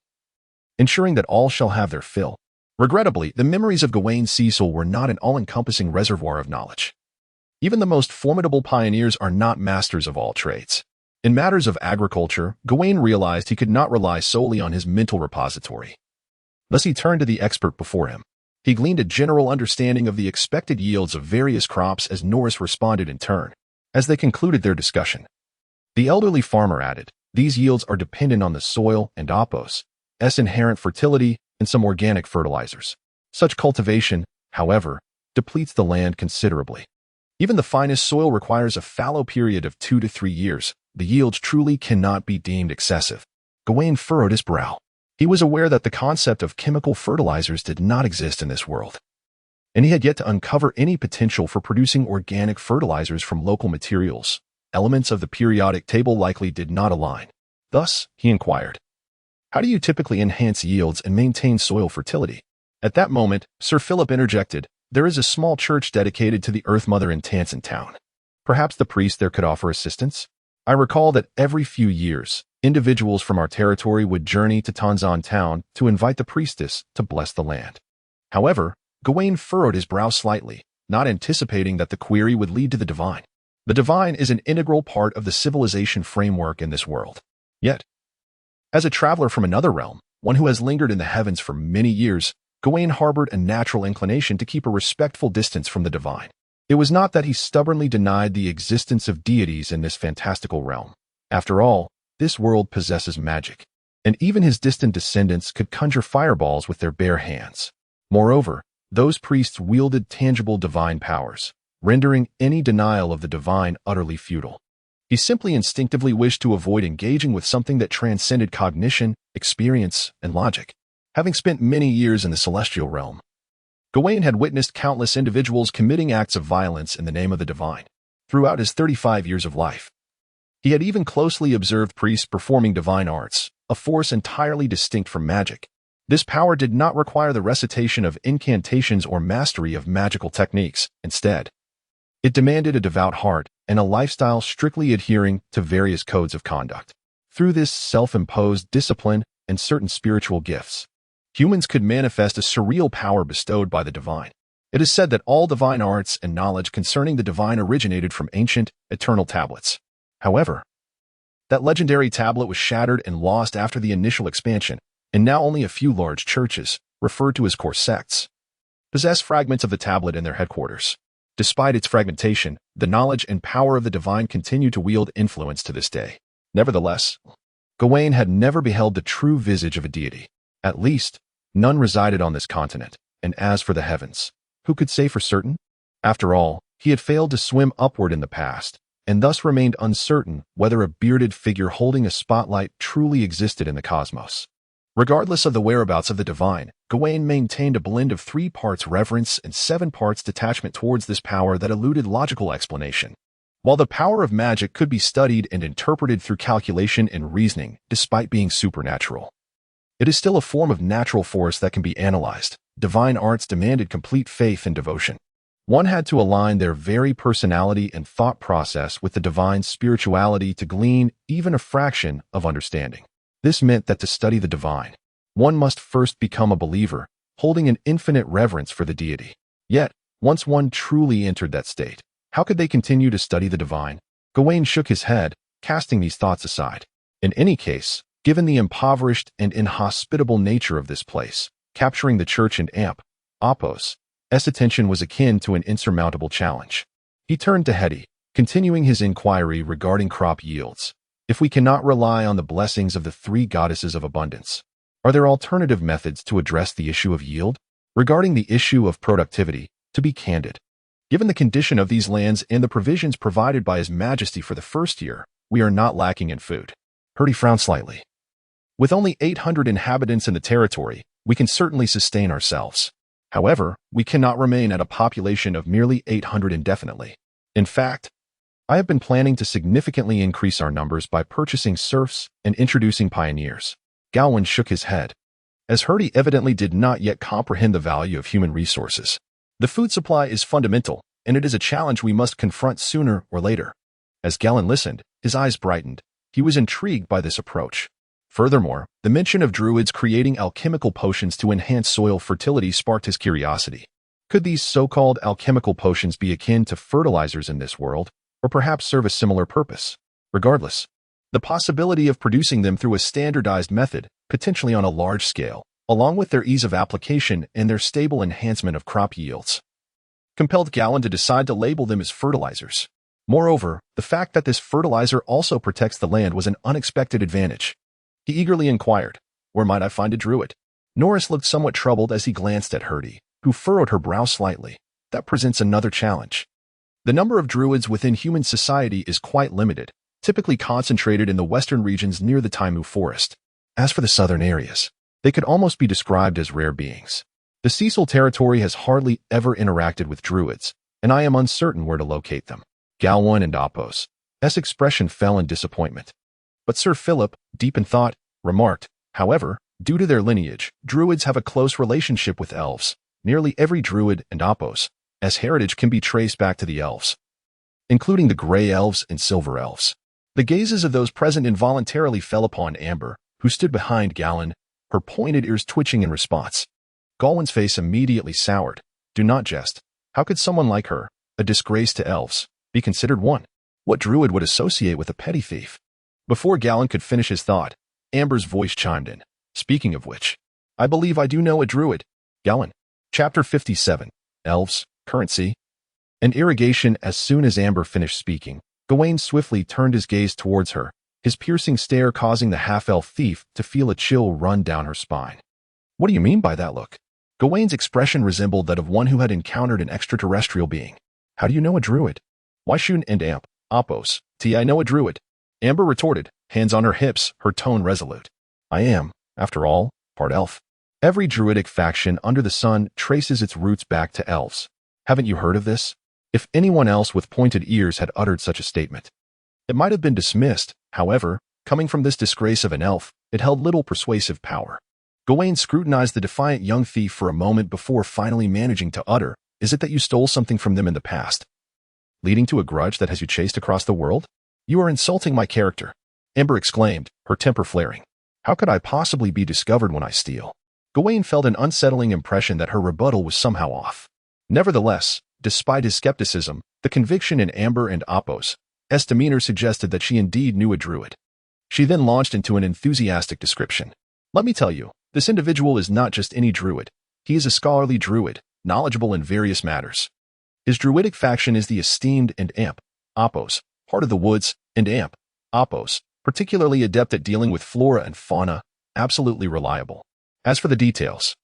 ensuring that all shall have their fill." Regrettably, the memories of Gawain Cecil were not an all-encompassing reservoir of knowledge. Even the most formidable pioneers are not masters of all trades. In matters of agriculture, Gawain realized he could not rely solely on his mental repository. Thus he turned to the expert before him. He gleaned a general understanding of the expected yields of various crops as Norris responded in turn. As they concluded their discussion, the elderly farmer added, "These yields are dependent on the soil and epoch's inherent fertility and some organic fertilizers. Such cultivation, however, depletes the land considerably. Even the finest soil requires a fallow period of 2 to 3 years. The yields truly cannot be deemed excessive." Gawain furrowed his brow. He was aware that the concept of chemical fertilizers did not exist in this world, and he had yet to uncover any potential for producing organic fertilizers from local materials. Elements of the periodic table likely did not align. Thus, he inquired, "How do you typically enhance yields and maintain soil fertility?" At that moment, Sir Philip interjected, "There is a small church dedicated to the Earth Mother in Tanson Town. Perhaps the priest there could offer assistance? I recall that every few years, individuals from our territory would journey to Tanzan Town to invite the priestess to bless the land." However, Gawain furrowed his brow slightly, not anticipating that the query would lead to the divine. The divine is an integral part of the civilization framework in this world. Yet, as a traveler from another realm, one who has lingered in the heavens for many years, Gawain harbored a natural inclination to keep a respectful distance from the divine. It was not that he stubbornly denied the existence of deities in this fantastical realm. After all, this world possesses magic, and even his distant descendants could conjure fireballs with their bare hands. Moreover, those priests wielded tangible divine powers, rendering any denial of the divine utterly futile. He simply instinctively wished to avoid engaging with something that transcended cognition, experience, and logic. Having spent many years in the celestial realm, Gawain had witnessed countless individuals committing acts of violence in the name of the divine. Throughout his 35 years of life, he had even closely observed priests performing divine arts, a force entirely distinct from magic. This power did not require the recitation of incantations or mastery of magical techniques. Instead, it demanded a devout heart and a lifestyle strictly adhering to various codes of conduct. Through this self-imposed discipline and certain spiritual gifts, humans could manifest a surreal power bestowed by the divine. It is said that all divine arts and knowledge concerning the divine originated from ancient, eternal tablets. However, that legendary tablet was shattered and lost after the initial expansion, and now only a few large churches, referred to as core sects, possess fragments of the tablet in their headquarters. Despite its fragmentation, the knowledge and power of the divine continue to wield influence to this day. Nevertheless, Gawain had never beheld the true visage of a deity. At least, none resided on this continent, and as for the heavens, who could say for certain? After all, he had failed to swim upward in the past, and thus remained uncertain whether a bearded figure holding a spotlight truly existed in the cosmos. Regardless of the whereabouts of the divine, Gawain maintained a blend of 3 parts reverence and 7 parts detachment towards this power that eluded logical explanation. While the power of magic could be studied and interpreted through calculation and reasoning, despite being supernatural, it is still a form of natural force that can be analyzed. Divine arts demanded complete faith and devotion. One had to align their very personality and thought process with the divine spirituality to glean even a fraction of understanding. This meant that to study the divine, one must first become a believer, holding an infinite reverence for the deity. Yet, once one truly entered that state, how could they continue to study the divine? Gawain shook his head, casting these thoughts aside. In any case, Given the impoverished and inhospitable nature of this place, capturing the church and Apos' attention was akin to an insurmountable challenge. He turned to Hetty, continuing his inquiry regarding crop yields. If we cannot rely on the blessings of the three goddesses of abundance, are there alternative methods to address the issue of yield? Regarding the issue of productivity, to be candid, given the condition of these lands and the provisions provided by His Majesty for the first year, we are not lacking in food. Hetty frowned slightly. With only 800 inhabitants in the territory, we can certainly sustain ourselves. However, we cannot remain at a population of merely 800 indefinitely. In fact, I have been planning to significantly increase our numbers by purchasing serfs and introducing pioneers. Gawain shook his head, as Hetty evidently did not yet comprehend the value of human resources. The food supply is fundamental, and it is a challenge we must confront sooner or later. As Gawain listened, his eyes brightened. He was intrigued by this approach. Furthermore, the mention of druids creating alchemical potions to enhance soil fertility sparked his curiosity. Could these so-called alchemical potions be akin to fertilizers in this world, or perhaps serve a similar purpose? Regardless, the possibility of producing them through a standardized method, potentially on a large scale, along with their ease of application and their stable enhancement of crop yields, compelled Gawain to decide to label them as fertilizers. Moreover, the fact that this fertilizer also protects the land was an unexpected advantage. He eagerly inquired, "Where might I find a druid?" Norris looked somewhat troubled as he glanced at Hetty, who furrowed her brow slightly. That presents another challenge. The number of druids within human society is quite limited, typically concentrated in the western regions near the Taimu forest. As for the southern areas, they could almost be described as rare beings. The Cecil territory has hardly ever interacted with druids, and I am uncertain where to locate them. Gawain and Apos' expression fell in disappointment. But Sir Philip, deep in thought, remarked, "However, due to their lineage, druids have a close relationship with elves. Nearly every druid and Apos' heritage can be traced back to the elves, including the gray elves and silver elves." The gazes of those present involuntarily fell upon Amber, who stood behind Gawain, her pointed ears twitching in response. Gawain's face immediately soured. Do not jest. How could someone like her, a disgrace to elves, be considered one? What druid would associate with a petty thief? Before Gawain could finish his thought, Amber's voice chimed in. "Speaking of which, I believe I do know a druid." Gawain. Chapter 57. Elves, Currency, and Irrigation. As soon as Amber finished speaking, Gawain swiftly turned his gaze towards her, his piercing stare causing the half-elf thief to feel a chill run down her spine. "What do you mean by that look?" Gawain's expression resembled that of one who had encountered an extraterrestrial being. "How do you know a druid?" "Why shouldn't Apos? I know a druid," Amber retorted, hands on her hips, her tone resolute. "I am, after all, part elf. Every druidic faction under the sun traces its roots back to elves. Haven't you heard of this?" If anyone else with pointed ears had uttered such a statement, it might have been dismissed. However, coming from this disgrace of an elf, it held little persuasive power. Gawain scrutinized the defiant young thief for a moment before finally managing to utter, "Is it that you stole something from them in the past, leading to a grudge that has you chased across the world?" "You are insulting my character," Amber exclaimed, her temper flaring. "How could I possibly be discovered when I steal?" Gawain felt an unsettling impression that her rebuttal was somehow off. Nevertheless, despite his skepticism, the conviction in Amber and Apos' demeanor suggested that she indeed knew a druid. She then launched into an enthusiastic description. "Let me tell you, this individual is not just any druid. He is a scholarly druid, knowledgeable in various matters. His druidic faction is the esteemed and Apos, part of the woods, and Apos, particularly adept at dealing with flora and fauna, absolutely reliable. As for the details,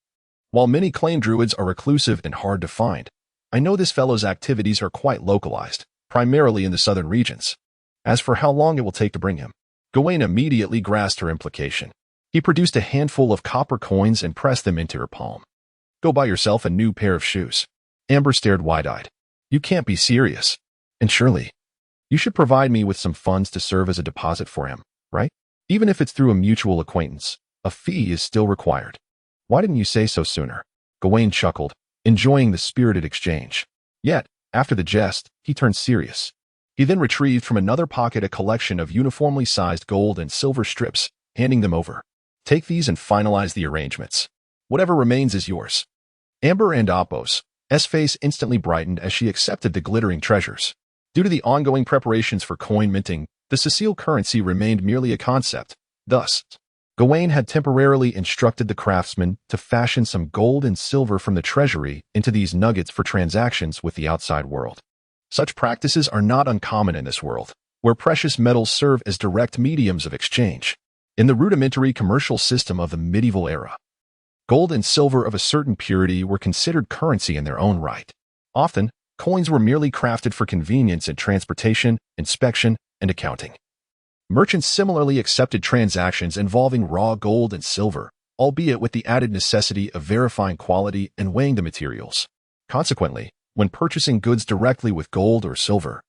while many claim druids are reclusive and hard to find, I know this fellow's activities are quite localized, primarily in the southern regions. As for how long it will take to bring him," Gawain immediately grasped her implication. He produced a handful of copper coins and pressed them into her palm. "Go buy yourself a new pair of shoes." Amber stared wide-eyed. "You can't be serious. And surely, you should provide me with some funds to serve as a deposit for him, right? Even if it's through a mutual acquaintance, a fee is still required." "Why didn't you say so sooner?" Gawain chuckled, enjoying the spirited exchange. Yet, after the jest, he turned serious. He then retrieved from another pocket a collection of uniformly sized gold and silver strips, handing them over. "Take these and finalize the arrangements. Whatever remains is yours." Amber and Apos' face instantly brightened as she accepted the glittering treasures. Due to the ongoing preparations for coin minting, the Cecile currency remained merely a concept. Thus, Gawain had temporarily instructed the craftsmen to fashion some gold and silver from the treasury into these nuggets for transactions with the outside world. Such practices are not uncommon in this world, where precious metals serve as direct mediums of exchange. In the rudimentary commercial system of the medieval era, gold and silver of a certain purity were considered currency in their own right. Often, coins were merely crafted for convenience in transportation, inspection, and accounting. Merchants similarly accepted transactions involving raw gold and silver, albeit with the added necessity of verifying quality and weighing the materials. Consequently, when purchasing goods directly with gold or silver,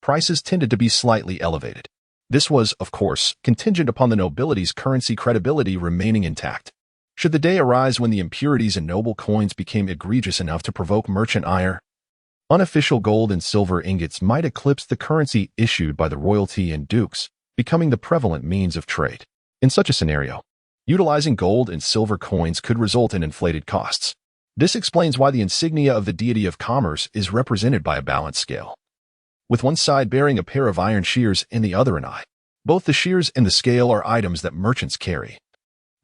prices tended to be slightly elevated. This was, of course, contingent upon the nobility's currency credibility remaining intact. Should the day arise when the impurities in noble coins became egregious enough to provoke merchant ire, unofficial gold and silver ingots might eclipse the currency issued by the royalty and dukes, becoming the prevalent means of trade. In such a scenario, utilizing gold and silver coins could result in inflated costs. This explains why the insignia of the deity of commerce is represented by a balance scale, with one side bearing a pair of iron shears and the other an eye. Both the shears and the scale are items that merchants carry.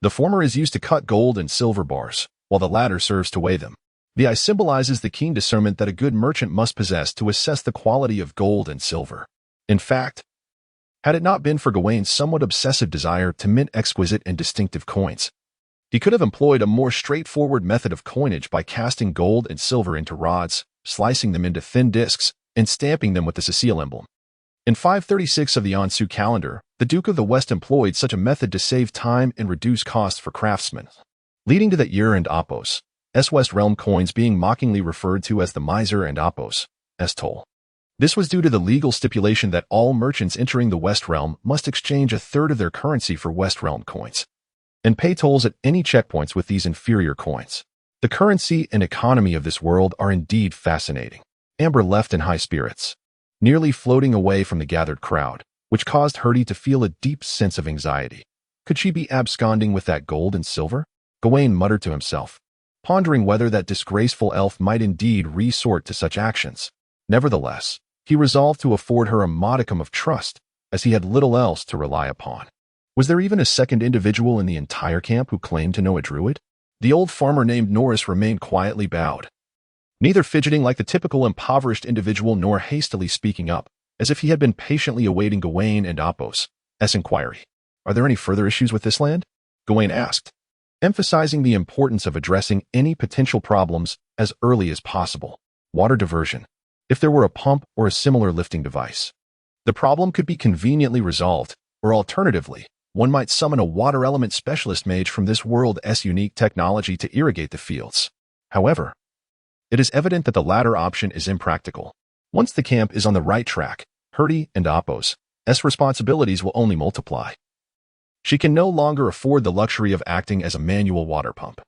The former is used to cut gold and silver bars, while the latter serves to weigh them. The eye symbolizes the keen discernment that a good merchant must possess to assess the quality of gold and silver. In fact, had it not been for Gawain's somewhat obsessive desire to mint exquisite and distinctive coins, he could have employed a more straightforward method of coinage by casting gold and silver into rods, slicing them into thin discs, and stamping them with the Cecile emblem. In 536 of the Ansu calendar, the Duke of the West employed such a method to save time and reduce costs for craftsmen, leading to the year and Apos, West Realm coins being mockingly referred to as the miser and Apos, toll. This was due to the legal stipulation that all merchants entering the West Realm must exchange a third of their currency for West Realm coins, and pay tolls at any checkpoints with these inferior coins. The currency and economy of this world are indeed fascinating. Amber left in high spirits, nearly floating away from the gathered crowd, which caused Herdy to feel a deep sense of anxiety. Could she be absconding with that gold and silver? Gawain muttered to himself, pondering whether that disgraceful elf might indeed resort to such actions. Nevertheless, he resolved to afford her a modicum of trust, as he had little else to rely upon. Was there even a second individual in the entire camp who claimed to know a druid? The old farmer named Norris remained quietly bowed, neither fidgeting like the typical impoverished individual nor hastily speaking up, as if he had been patiently awaiting Gawain and Apos' inquiry. "Are there any further issues with this land?" Gawain asked, emphasizing the importance of addressing any potential problems as early as possible. Water diversion. If there were a pump or a similar lifting device, the problem could be conveniently resolved, or alternatively, one might summon a water element specialist mage from this world's unique technology to irrigate the fields. However, it is evident that the latter option is impractical. Once the camp is on the right track, Herdy and Apos' responsibilities will only multiply. She can no longer afford the luxury of acting as a manual water pump.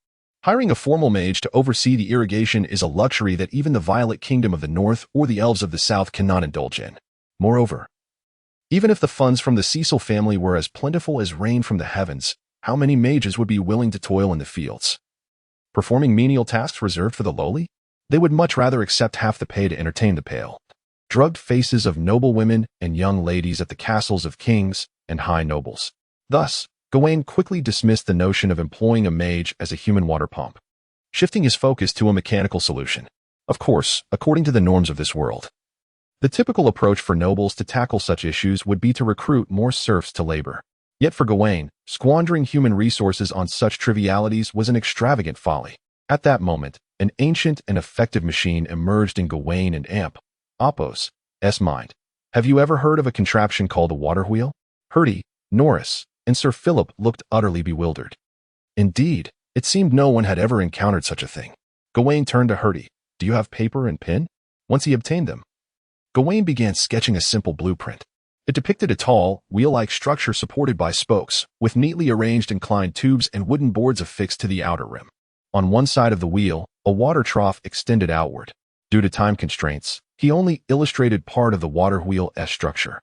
Hiring a formal mage to oversee the irrigation is a luxury that even the Violet Kingdom of the North or the Elves of the South cannot indulge in. Moreover, even if the funds from the Cecil family were as plentiful as rain from the heavens, how many mages would be willing to toil in the fields, performing menial tasks reserved for the lowly? They would much rather accept half the pay to entertain the pale, drugged faces of noble women and young ladies at the castles of kings and high nobles. Thus, Gawain quickly dismissed the notion of employing a mage as a human water pump, shifting his focus to a mechanical solution. Of course, according to the norms of this world, the typical approach for nobles to tackle such issues would be to recruit more serfs to labor. Yet for Gawain, squandering human resources on such trivialities was an extravagant folly. At that moment, an ancient and effective machine emerged in Gawain and Apos' mind. "Have you ever heard of a contraption called a water wheel?" Herdy, Norris, and Sir Philip looked utterly bewildered. Indeed, it seemed no one had ever encountered such a thing. Gawain turned to Herdy. "Do you have paper and pen?" Once he obtained them, Gawain began sketching a simple blueprint. It depicted a tall, wheel-like structure supported by spokes, with neatly arranged inclined tubes and wooden boards affixed to the outer rim. On one side of the wheel, a water trough extended outward. Due to time constraints, he only illustrated part of the water wheel structure.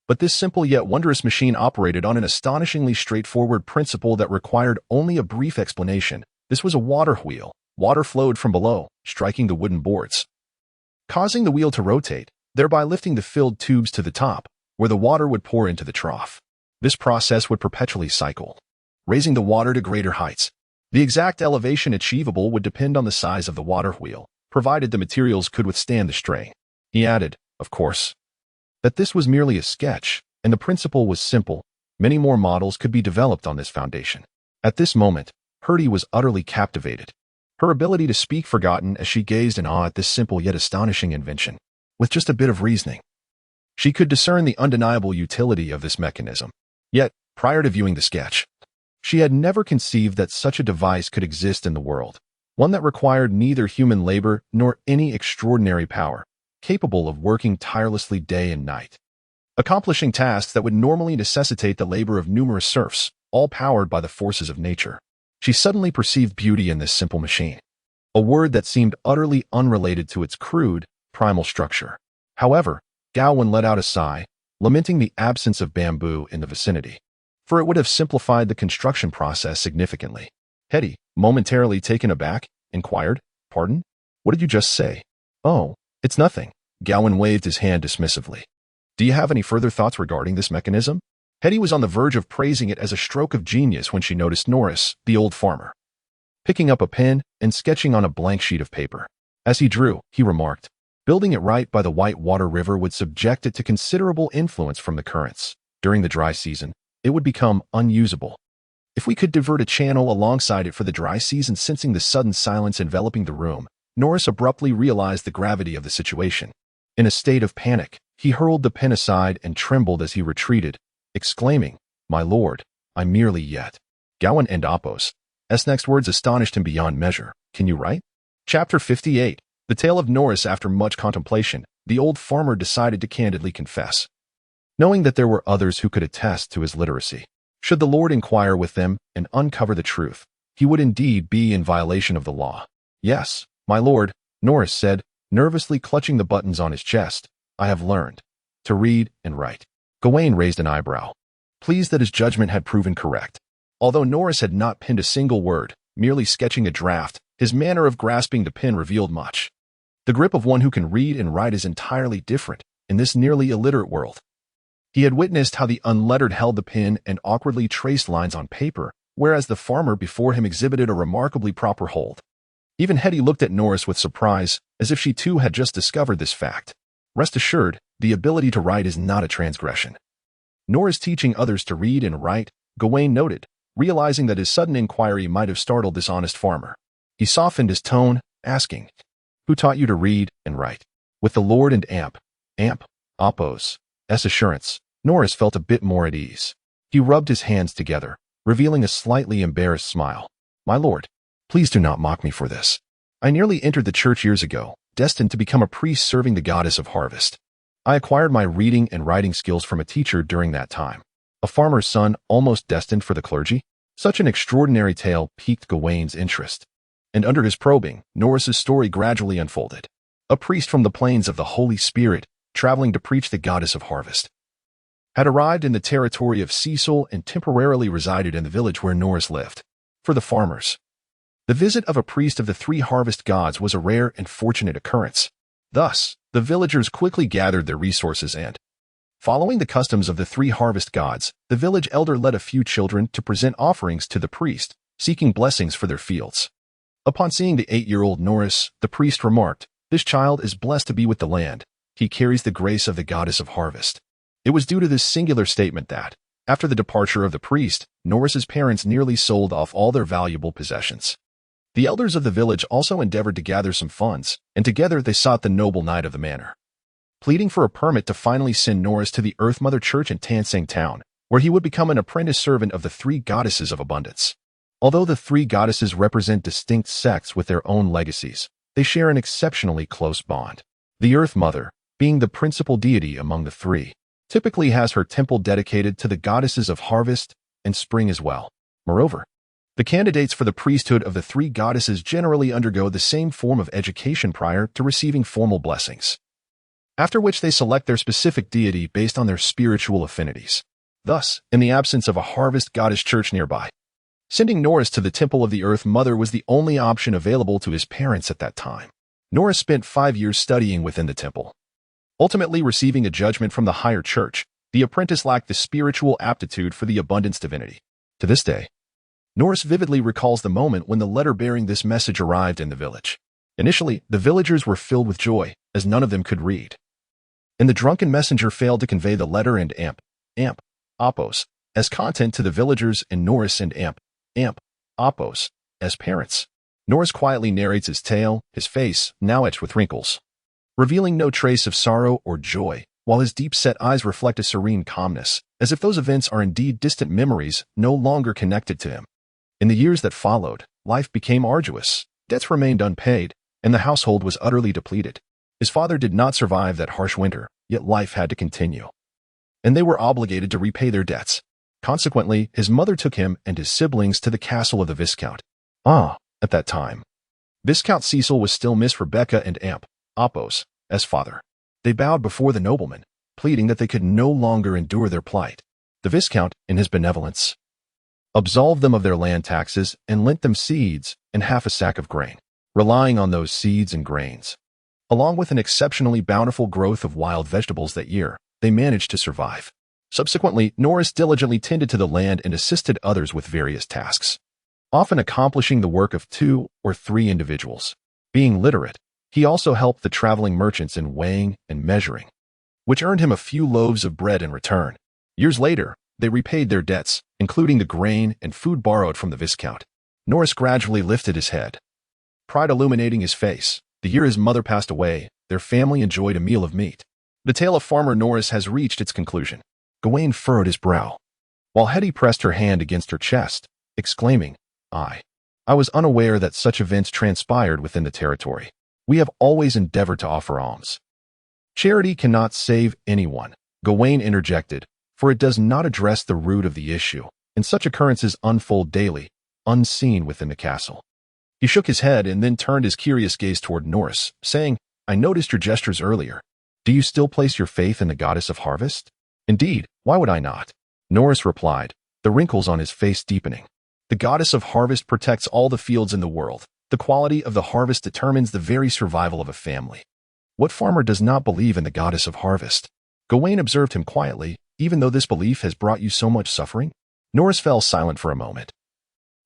But this simple yet wondrous machine operated on an astonishingly straightforward principle that required only a brief explanation. This was a water wheel. Water flowed from below, striking the wooden boards, causing the wheel to rotate, thereby lifting the filled tubes to the top, where the water would pour into the trough. This process would perpetually cycle, raising the water to greater heights. The exact elevation achievable would depend on the size of the water wheel, provided the materials could withstand the strain. He added, of course, that this was merely a sketch, and the principle was simple. Many more models could be developed on this foundation. At this moment, Herdy was utterly captivated, her ability to speak forgotten as she gazed in awe at this simple yet astonishing invention. With just a bit of reasoning, she could discern the undeniable utility of this mechanism. Yet, prior to viewing the sketch, she had never conceived that such a device could exist in the world, one that required neither human labor nor any extraordinary power, capable of working tirelessly day and night, accomplishing tasks that would normally necessitate the labor of numerous serfs, all powered by the forces of nature. She suddenly perceived beauty in this simple machine, a word that seemed utterly unrelated to its crude, primal structure. However, Gawain let out a sigh, lamenting the absence of bamboo in the vicinity, for it would have simplified the construction process significantly. Hetty, momentarily taken aback, inquired, "Pardon? What did you just say?" "Oh, it's nothing." Gawain waved his hand dismissively. "Do you have any further thoughts regarding this mechanism?" Hetty was on the verge of praising it as a stroke of genius when she noticed Norris, the old farmer, picking up a pen and sketching on a blank sheet of paper. As he drew, he remarked, "Building it right by the White Water River would subject it to considerable influence from the currents. During the dry season, it would become unusable. If we could divert a channel alongside it for the dry season." Sensing the sudden silence enveloping the room, Norris abruptly realized the gravity of the situation. In a state of panic, he hurled the pen aside and trembled as he retreated, exclaiming, "My lord, I'm merely yet." Gawain and Apos. Next words astonished him beyond measure. "Can you write?" Chapter 58. The tale of Norris. After much contemplation, the old farmer decided to candidly confess, knowing that there were others who could attest to his literacy. Should the Lord inquire with them and uncover the truth, he would indeed be in violation of the law. "Yes, my lord," Norris said, nervously clutching the buttons on his chest, "I have learned to read and write." Gawain raised an eyebrow, pleased that his judgment had proven correct. Although Norris had not penned a single word, merely sketching a draft, his manner of grasping the pen revealed much. The grip of one who can read and write is entirely different in this nearly illiterate world. He had witnessed how the unlettered held the pen and awkwardly traced lines on paper, whereas the farmer before him exhibited a remarkably proper hold. Even Hetty looked at Norris with surprise, as if she too had just discovered this fact. Rest assured, the ability to write is not a transgression. Nor is teaching others to read and write, Gawain noted, realizing that his sudden inquiry might have startled this honest farmer. He softened his tone, asking, "Who taught you to read and write?" With the Lord and Apos' assurance, Norris felt a bit more at ease. He rubbed his hands together, revealing a slightly embarrassed smile. "My lord, please do not mock me for this. I nearly entered the church years ago, destined to become a priest serving the goddess of harvest. I acquired my reading and writing skills from a teacher during that time. A farmer's son almost destined for the clergy?" Such an extraordinary tale piqued Gawain's interest, and under his probing, Norris's story gradually unfolded. A priest from the plains of the Holy Spirit, traveling to preach the goddess of harvest, had arrived in the territory of Cecil and temporarily resided in the village where Norris lived. For the farmers, the visit of a priest of the three harvest gods was a rare and fortunate occurrence. Thus, the villagers quickly gathered their resources and, following the customs of the three harvest gods, the village elder led a few children to present offerings to the priest, seeking blessings for their fields. Upon seeing the 8-year-old Norris, the priest remarked, "This child is blessed to be with the land. He carries the grace of the goddess of harvest." It was due to this singular statement that, after the departure of the priest, Norris's parents nearly sold off all their valuable possessions. The elders of the village also endeavored to gather some funds, and together they sought the noble knight of the manor, pleading for a permit to finally send Norris to the Earth Mother Church in Tansang Town, where he would become an apprentice servant of the three goddesses of abundance. Although the three goddesses represent distinct sects with their own legacies, they share an exceptionally close bond. The Earth Mother, being the principal deity among the three, typically has her temple dedicated to the goddesses of harvest and spring as well. Moreover, the candidates for the priesthood of the three goddesses generally undergo the same form of education prior to receiving formal blessings, after which they select their specific deity based on their spiritual affinities. Thus, in the absence of a harvest goddess church nearby, sending Norris to the temple of the Earth Mother was the only option available to his parents at that time. Norris spent 5 years studying within the temple. Ultimately receiving a judgment from the higher church, the apprentice lacked the spiritual aptitude for the abundance divinity. To this day, Norris vividly recalls the moment when the letter bearing this message arrived in the village. Initially, the villagers were filled with joy, as none of them could read. And the drunken messenger failed to convey the letter and Apos, as content to the villagers, and Norris and Apos, as parents. Norris quietly narrates his tale, his face now etched with wrinkles, revealing no trace of sorrow or joy, while his deep-set eyes reflect a serene calmness, as if those events are indeed distant memories no longer connected to him. In the years that followed, life became arduous, debts remained unpaid, and the household was utterly depleted. His father did not survive that harsh winter, yet life had to continue, and they were obligated to repay their debts. Consequently, his mother took him and his siblings to the castle of the Viscount. At that time, Viscount Cecil was still Miss Rebecca and Apos, as father. They bowed before the nobleman, pleading that they could no longer endure their plight. The Viscount, in his benevolence, absolved them of their land taxes and lent them seeds and half a sack of grain. Relying on those seeds and grains, along with an exceptionally bountiful growth of wild vegetables that year, they managed to survive. Subsequently, Norris diligently tended to the land and assisted others with various tasks, often accomplishing the work of 2 or 3 individuals. Being literate, he also helped the traveling merchants in weighing and measuring, which earned him a few loaves of bread in return. Years later, they repaid their debts, including the grain and food borrowed from the Viscount. Norris gradually lifted his head, pride illuminating his face. The year his mother passed away, their family enjoyed a meal of meat. The tale of Farmer Norris has reached its conclusion. Gawain furrowed his brow, while Hetty pressed her hand against her chest, exclaiming, I was unaware that such events transpired within the territory. We have always endeavored to offer alms. Charity cannot save anyone, Gawain interjected, for it does not address the root of the issue, and such occurrences unfold daily, unseen within the castle. He shook his head and then turned his curious gaze toward Norris, saying, I noticed your gestures earlier. Do you still place your faith in the goddess of harvest? Indeed, why would I not? Norris replied, the wrinkles on his face deepening. The goddess of harvest protects all the fields in the world. The quality of the harvest determines the very survival of a family. What farmer does not believe in the goddess of harvest? Gawain observed him quietly, even though this belief has brought you so much suffering? Norris fell silent for a moment,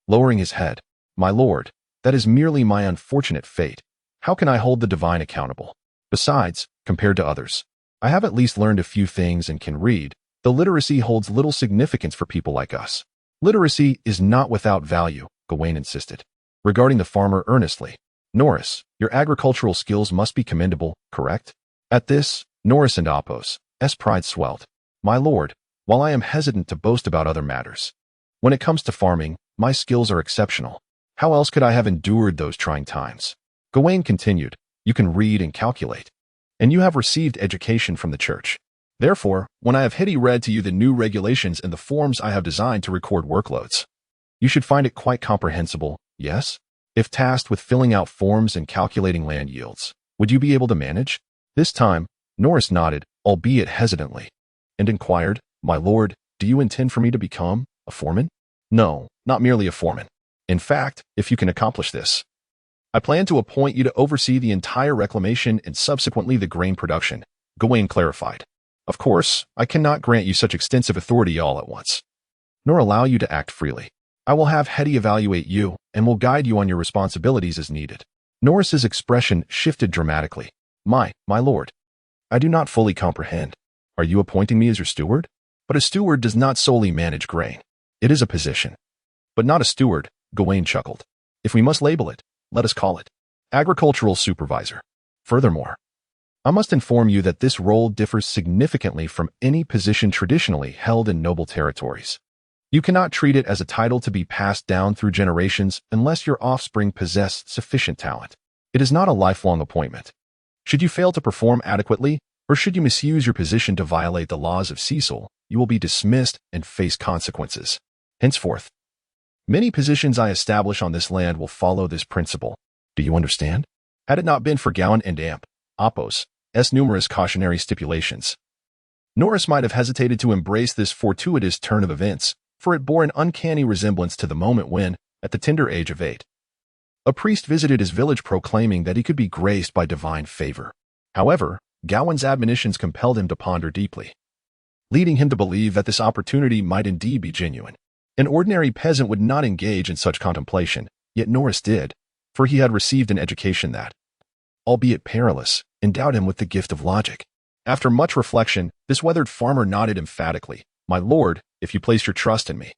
lowering his head. My lord, that is merely my unfortunate fate. How can I hold the divine accountable? Besides, compared to others, I have at least learned a few things and can read. The literacy holds little significance for people like us. Literacy is not without value, Gawain insisted, regarding the farmer earnestly. Norris, your agricultural skills must be commendable, correct? At this, Norris and Apos' pride swelled. My lord, while I am hesitant to boast about other matters, when it comes to farming, my skills are exceptional. How else could I have endured those trying times? Gawain continued, you can read and calculate, and you have received education from the church. Therefore, when I have Hetty read to you the new regulations and the forms I have designed to record workloads, you should find it quite comprehensible, yes? If tasked with filling out forms and calculating land yields, would you be able to manage? This time, Norris nodded, albeit hesitantly, and inquired, my lord, do you intend for me to become a foreman? No, not merely a foreman. In fact, if you can accomplish this, I plan to appoint you to oversee the entire reclamation and subsequently the grain production, Gawain clarified. Of course, I cannot grant you such extensive authority all at once, nor allow you to act freely. I will have Hetty evaluate you and will guide you on your responsibilities as needed. Norris's expression shifted dramatically. My lord, I do not fully comprehend. Are you appointing me as your steward? But a steward does not solely manage grain. It is a position, but not a steward, Gawain chuckled. If we must label it, let us call it agricultural supervisor. Furthermore, I must inform you that this role differs significantly from any position traditionally held in noble territories. You cannot treat it as a title to be passed down through generations unless your offspring possess sufficient talent. It is not a lifelong appointment. Should you fail to perform adequately, or should you misuse your position to violate the laws of Cecil, you will be dismissed and face consequences. Henceforth, many positions I establish on this land will follow this principle. Do you understand? Had it not been for Gawain and Apos' numerous cautionary stipulations, Norris might have hesitated to embrace this fortuitous turn of events, for it bore an uncanny resemblance to the moment when, at the tender age of 8, a priest visited his village proclaiming that he could be graced by divine favor. However, Gawain's admonitions compelled him to ponder deeply, leading him to believe that this opportunity might indeed be genuine. An ordinary peasant would not engage in such contemplation, yet Norris did, for he had received an education that, albeit perilous, endowed him with the gift of logic. After much reflection, this weathered farmer nodded emphatically. "My lord, if you place your trust in me,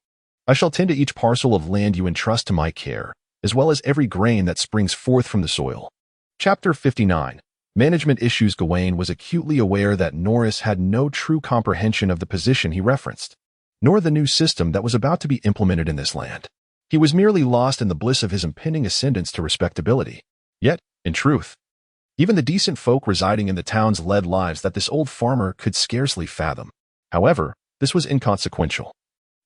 I shall tend to each parcel of land you entrust to my care, as well as every grain that springs forth from the soil." Chapter 59. Management Issues. Gawain was acutely aware that Norris had no true comprehension of the position he referenced, nor the new system that was about to be implemented in this land. He was merely lost in the bliss of his impending ascendance to respectability. Yet, in truth, even the decent folk residing in the towns led lives that this old farmer could scarcely fathom. However, this was inconsequential,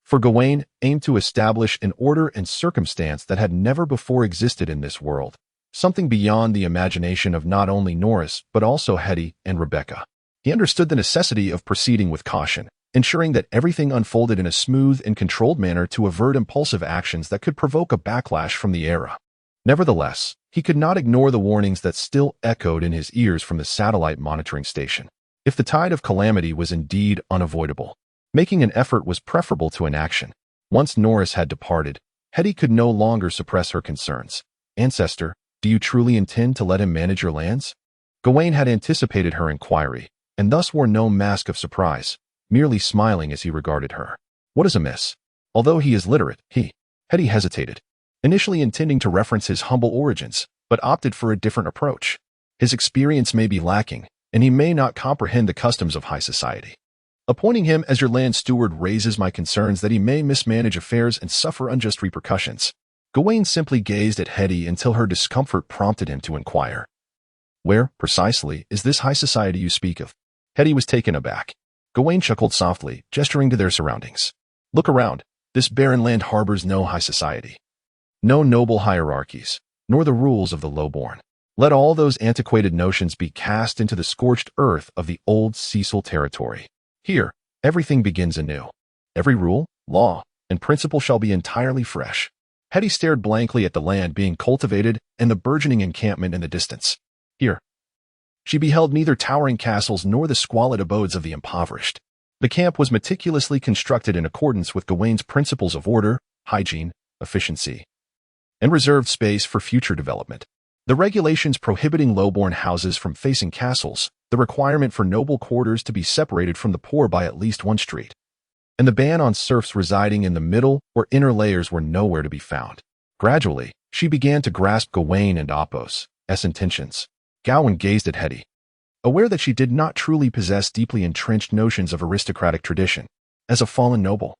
for Gawain aimed to establish an order and circumstance that had never before existed in this world, something beyond the imagination of not only Norris but also Hetty and Rebecca. He understood the necessity of proceeding with caution, ensuring that everything unfolded in a smooth and controlled manner to avert impulsive actions that could provoke a backlash from the era. Nevertheless, he could not ignore the warnings that still echoed in his ears from the satellite monitoring station. If the tide of calamity was indeed unavoidable, making an effort was preferable to inaction. Once Norris had departed, Hetty could no longer suppress her concerns. "Ancestor, do you truly intend to let him manage your lands?" Gawain had anticipated her inquiry, and thus wore no mask of surprise, merely smiling as he regarded her. "What is amiss?" Although he is literate, Hetty hesitated, initially intending to reference his humble origins, but opted for a different approach. His experience may be lacking, and he may not comprehend the customs of high society. "Appointing him as your land steward raises my concerns that he may mismanage affairs and suffer unjust repercussions." Gawain simply gazed at Hetty until her discomfort prompted him to inquire, "Where, precisely, is this high society you speak of?" Hetty was taken aback. Gawain chuckled softly, gesturing to their surroundings. "Look around. This barren land harbors no high society, no noble hierarchies, nor the rules of the lowborn. Let all those antiquated notions be cast into the scorched earth of the old Cecil territory. Here, everything begins anew. Every rule, law, and principle shall be entirely fresh." Hetty stared blankly at the land being cultivated and the burgeoning encampment in the distance. Here, she beheld neither towering castles nor the squalid abodes of the impoverished. The camp was meticulously constructed in accordance with Gawain's principles of order, hygiene, efficiency, and reserved space for future development. The regulations prohibiting lowborn houses from facing castles, the requirement for noble quarters to be separated from the poor by at least one street, and the ban on serfs residing in the middle or inner layers were nowhere to be found. Gradually, she began to grasp Gawain and Athos's intentions. Gawain gazed at Hetty, aware that she did not truly possess deeply entrenched notions of aristocratic tradition. As a fallen noble,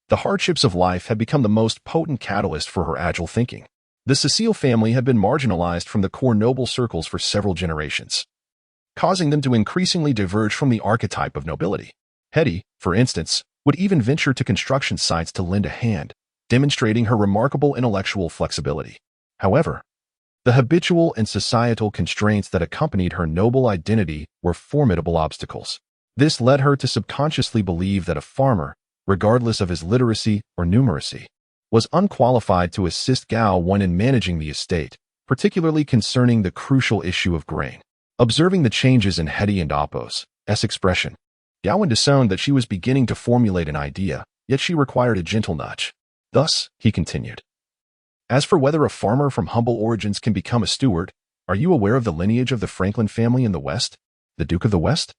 the hardships of life had become the most potent catalyst for her agile thinking. The Cecil family had been marginalized from the core noble circles for several generations, causing them to increasingly diverge from the archetype of nobility. Hetty, for instance, would even venture to construction sites to lend a hand, demonstrating her remarkable intellectual flexibility. However, the habitual and societal constraints that accompanied her noble identity were formidable obstacles. This led her to subconsciously believe that a farmer, regardless of his literacy or numeracy, was unqualified to assist Gawain in managing the estate, particularly concerning the crucial issue of grain. Observing the changes in Hetty and Athos's expression, Gawain discerned that she was beginning to formulate an idea, yet she required a gentle nudge. Thus, he continued, "As for whether a farmer from humble origins can become a steward, are you aware of the lineage of the Franklin family in the West? The Duke of the West?"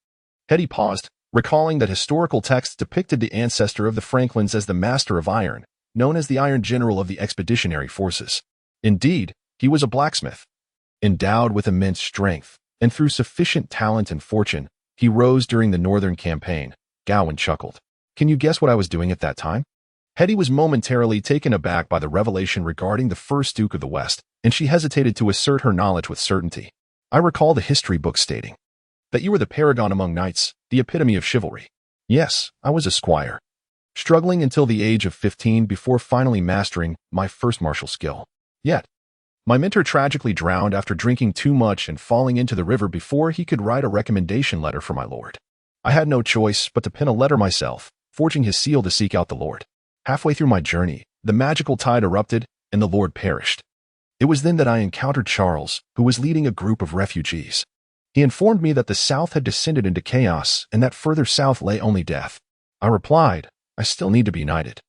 Hetty paused, recalling that historical texts depicted the ancestor of the Franklins as the Master of Iron, known as the Iron General of the Expeditionary Forces. Indeed, he was a blacksmith, endowed with immense strength, and through sufficient talent and fortune, he rose during the Northern Campaign. Gawain chuckled. "Can you guess what I was doing at that time?" Hetty was momentarily taken aback by the revelation regarding the first Duke of the West, and she hesitated to assert her knowledge with certainty. "I recall the history books stating that you were the paragon among knights, the epitome of chivalry." "Yes, I was a squire, struggling until the age of 15 before finally mastering my first martial skill. Yet, my mentor tragically drowned after drinking too much and falling into the river before he could write a recommendation letter for my lord. I had no choice but to pen a letter myself, forging his seal to seek out the lord. Halfway through my journey, the magical tide erupted and the lord perished. It was then that I encountered Charles, who was leading a group of refugees. He informed me that the South had descended into chaos and that further south lay only death. I replied, I still need to be knighted.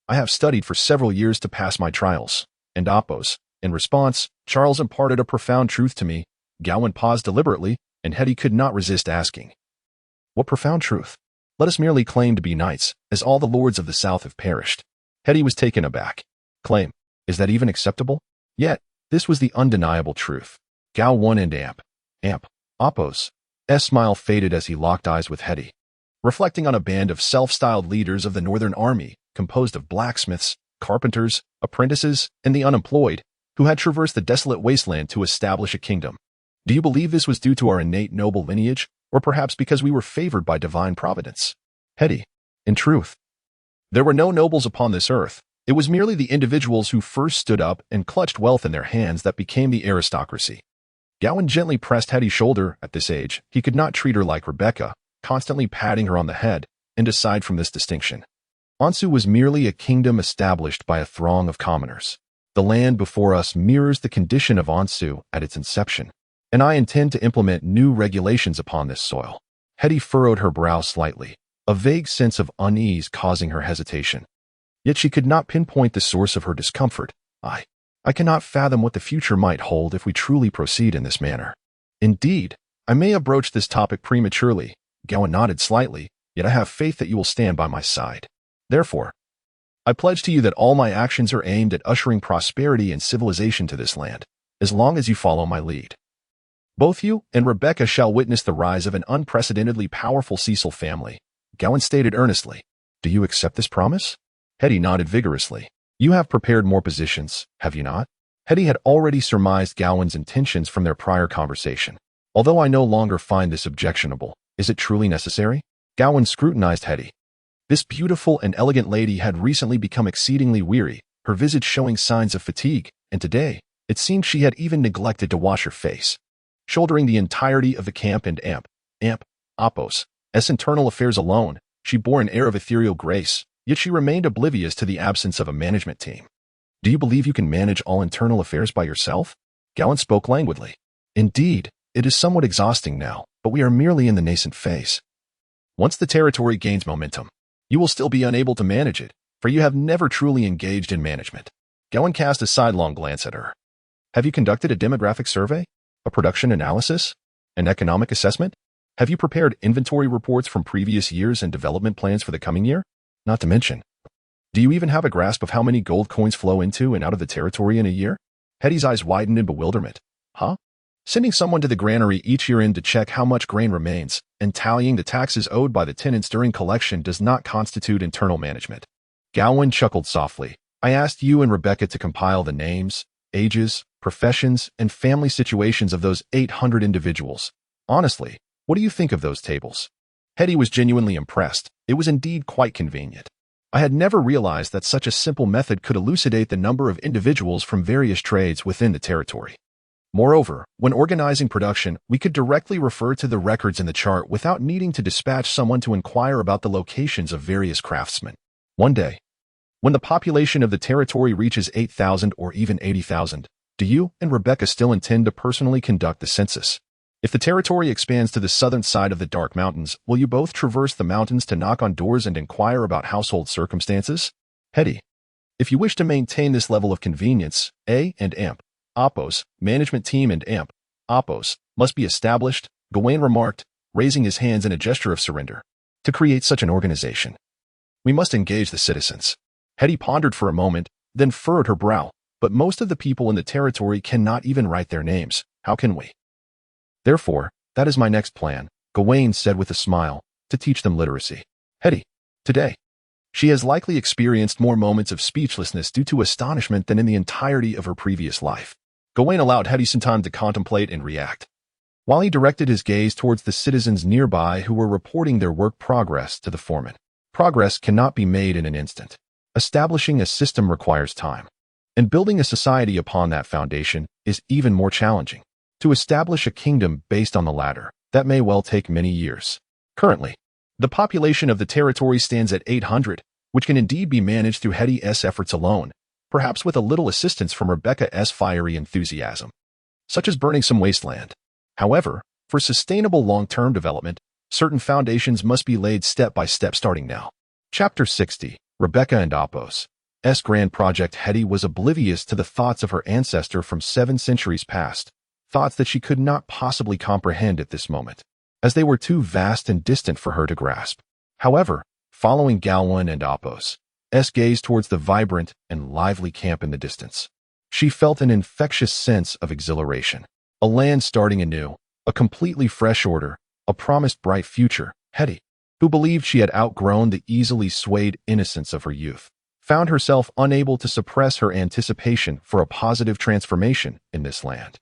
I have studied for several years to pass my trials. And Oppos. In response, Charles imparted a profound truth to me. Gawain paused deliberately, and Hetty could not resist asking, "What profound truth? Let us merely claim to be knights, as all the lords of the south have perished." Hetty was taken aback. Claim? Is that even acceptable? Yet, this was the undeniable truth. Gawain and Oppos. S smile faded as he locked eyes with Hetty. Reflecting on a band of self-styled leaders of the Northern Army, composed of blacksmiths, carpenters, apprentices, and the unemployed, who had traversed the desolate wasteland to establish a kingdom. Do you believe this was due to our innate noble lineage, or perhaps because we were favored by divine providence? Hetty, in truth, there were no nobles upon this earth. It was merely the individuals who first stood up and clutched wealth in their hands that became the aristocracy. Gawain gently pressed Hetty's shoulder. At this age, he could not treat her like Rebecca, constantly patting her on the head, and aside from this distinction, Ansu was merely a kingdom established by a throng of commoners. The land before us mirrors the condition of Ansu at its inception, and I intend to implement new regulations upon this soil. Hetty furrowed her brow slightly, a vague sense of unease causing her hesitation. Yet she could not pinpoint the source of her discomfort. I cannot fathom what the future might hold if we truly proceed in this manner. Indeed, I may have broached this topic prematurely. Gawain nodded slightly, yet I have faith that you will stand by my side. Therefore, I pledge to you that all my actions are aimed at ushering prosperity and civilization to this land, as long as you follow my lead. Both you and Rebecca shall witness the rise of an unprecedentedly powerful Cecil family. Gawain stated earnestly. Do you accept this promise? Hetty nodded vigorously. You have prepared more positions, have you not? Hetty had already surmised Gawain's intentions from their prior conversation. Although I no longer find this objectionable, is it truly necessary? Gawain scrutinized Hetty. This beautiful and elegant lady had recently become exceedingly weary, her visage showing signs of fatigue, and today, it seemed she had even neglected to wash her face. Shouldering the entirety of the camp and Oppos' internal affairs alone, she bore an air of ethereal grace, yet she remained oblivious to the absence of a management team. Do you believe you can manage all internal affairs by yourself? Gawain spoke languidly. Indeed, it is somewhat exhausting now, but we are merely in the nascent phase. Once the territory gains momentum, you will still be unable to manage it, for you have never truly engaged in management. Gawain cast a sidelong glance at her. Have you conducted a demographic survey? A production analysis? An economic assessment? Have you prepared inventory reports from previous years and development plans for the coming year? Not to mention, do you even have a grasp of how many gold coins flow into and out of the territory in a year? Hetty's eyes widened in bewilderment. Huh? Sending someone to the granary each year in to check how much grain remains and tallying the taxes owed by the tenants during collection does not constitute internal management. Gawain chuckled softly. I asked you and Rebecca to compile the names, ages, professions, and family situations of those 800 individuals. Honestly, what do you think of those tables? Hetty was genuinely impressed. It was indeed quite convenient. I had never realized that such a simple method could elucidate the number of individuals from various trades within the territory. Moreover, when organizing production, we could directly refer to the records in the chart without needing to dispatch someone to inquire about the locations of various craftsmen. One day, when the population of the territory reaches 8,000 or even 80,000, do you and Rebecca still intend to personally conduct the census? If the territory expands to the southern side of the Dark Mountains, will you both traverse the mountains to knock on doors and inquire about household circumstances? Hetty, if you wish to maintain this level of convenience, Oppos, management team and Oppos, must be established, Gawain remarked, raising his hands in a gesture of surrender. To create such an organization, we must engage the citizens. Hetty pondered for a moment, then furrowed her brow. But most of the people in the territory cannot even write their names. How can we? Therefore, that is my next plan, Gawain said with a smile, to teach them literacy. Hetty, today, she has likely experienced more moments of speechlessness due to astonishment than in the entirety of her previous life. Gawain allowed Hetty some time to contemplate and react, while he directed his gaze towards the citizens nearby who were reporting their work progress to the foreman. Progress cannot be made in an instant. Establishing a system requires time, and building a society upon that foundation is even more challenging. To establish a kingdom based on the latter, that may well take many years. Currently, the population of the territory stands at 800, which can indeed be managed through Hetty's efforts alone, perhaps with a little assistance from Rebecca's fiery enthusiasm, such as burning some wasteland. However, for sustainable long-term development, certain foundations must be laid step by step starting now. Chapter 60, Rebecca and Oppos. grand project, Hetty was oblivious to the thoughts of her ancestor from 7 centuries past, thoughts that she could not possibly comprehend at this moment, as they were too vast and distant for her to grasp. However, following Gawain and Apos, gaze towards the vibrant and lively camp in the distance, she felt an infectious sense of exhilaration. A land starting anew, a completely fresh order, a promised bright future. Hetty, who believed she had outgrown the easily swayed innocence of her youth, found herself unable to suppress her anticipation for a positive transformation in this land.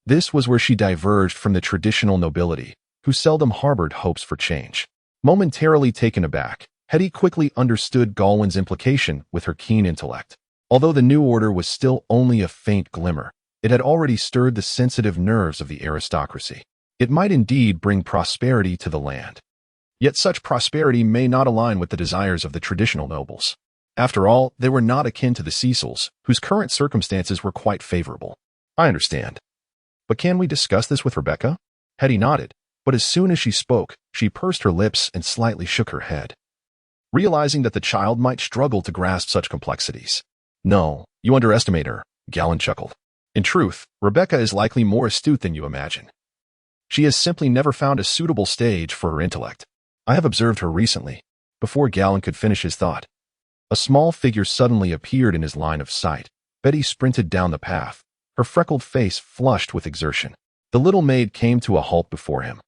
This was where she diverged from the traditional nobility, who seldom harbored hopes for change. Momentarily taken aback, Hetty quickly understood Gawain's implication with her keen intellect. Although the new order was still only a faint glimmer, it had already stirred the sensitive nerves of the aristocracy. It might indeed bring prosperity to the land. Yet such prosperity may not align with the desires of the traditional nobles. After all, they were not akin to the Cecils, whose current circumstances were quite favorable. I understand. But can we discuss this with Rebecca? Hetty nodded, but as soon as she spoke, she pursed her lips and slightly shook her head, realizing that the child might struggle to grasp such complexities. No, you underestimate her, Gawain chuckled. In truth, Rebecca is likely more astute than you imagine. She has simply never found a suitable stage for her intellect. I have observed her recently. Before Gawain could finish his thought, a small figure suddenly appeared in his line of sight. Betty sprinted down the path, her freckled face flushed with exertion. The little maid came to a halt before him,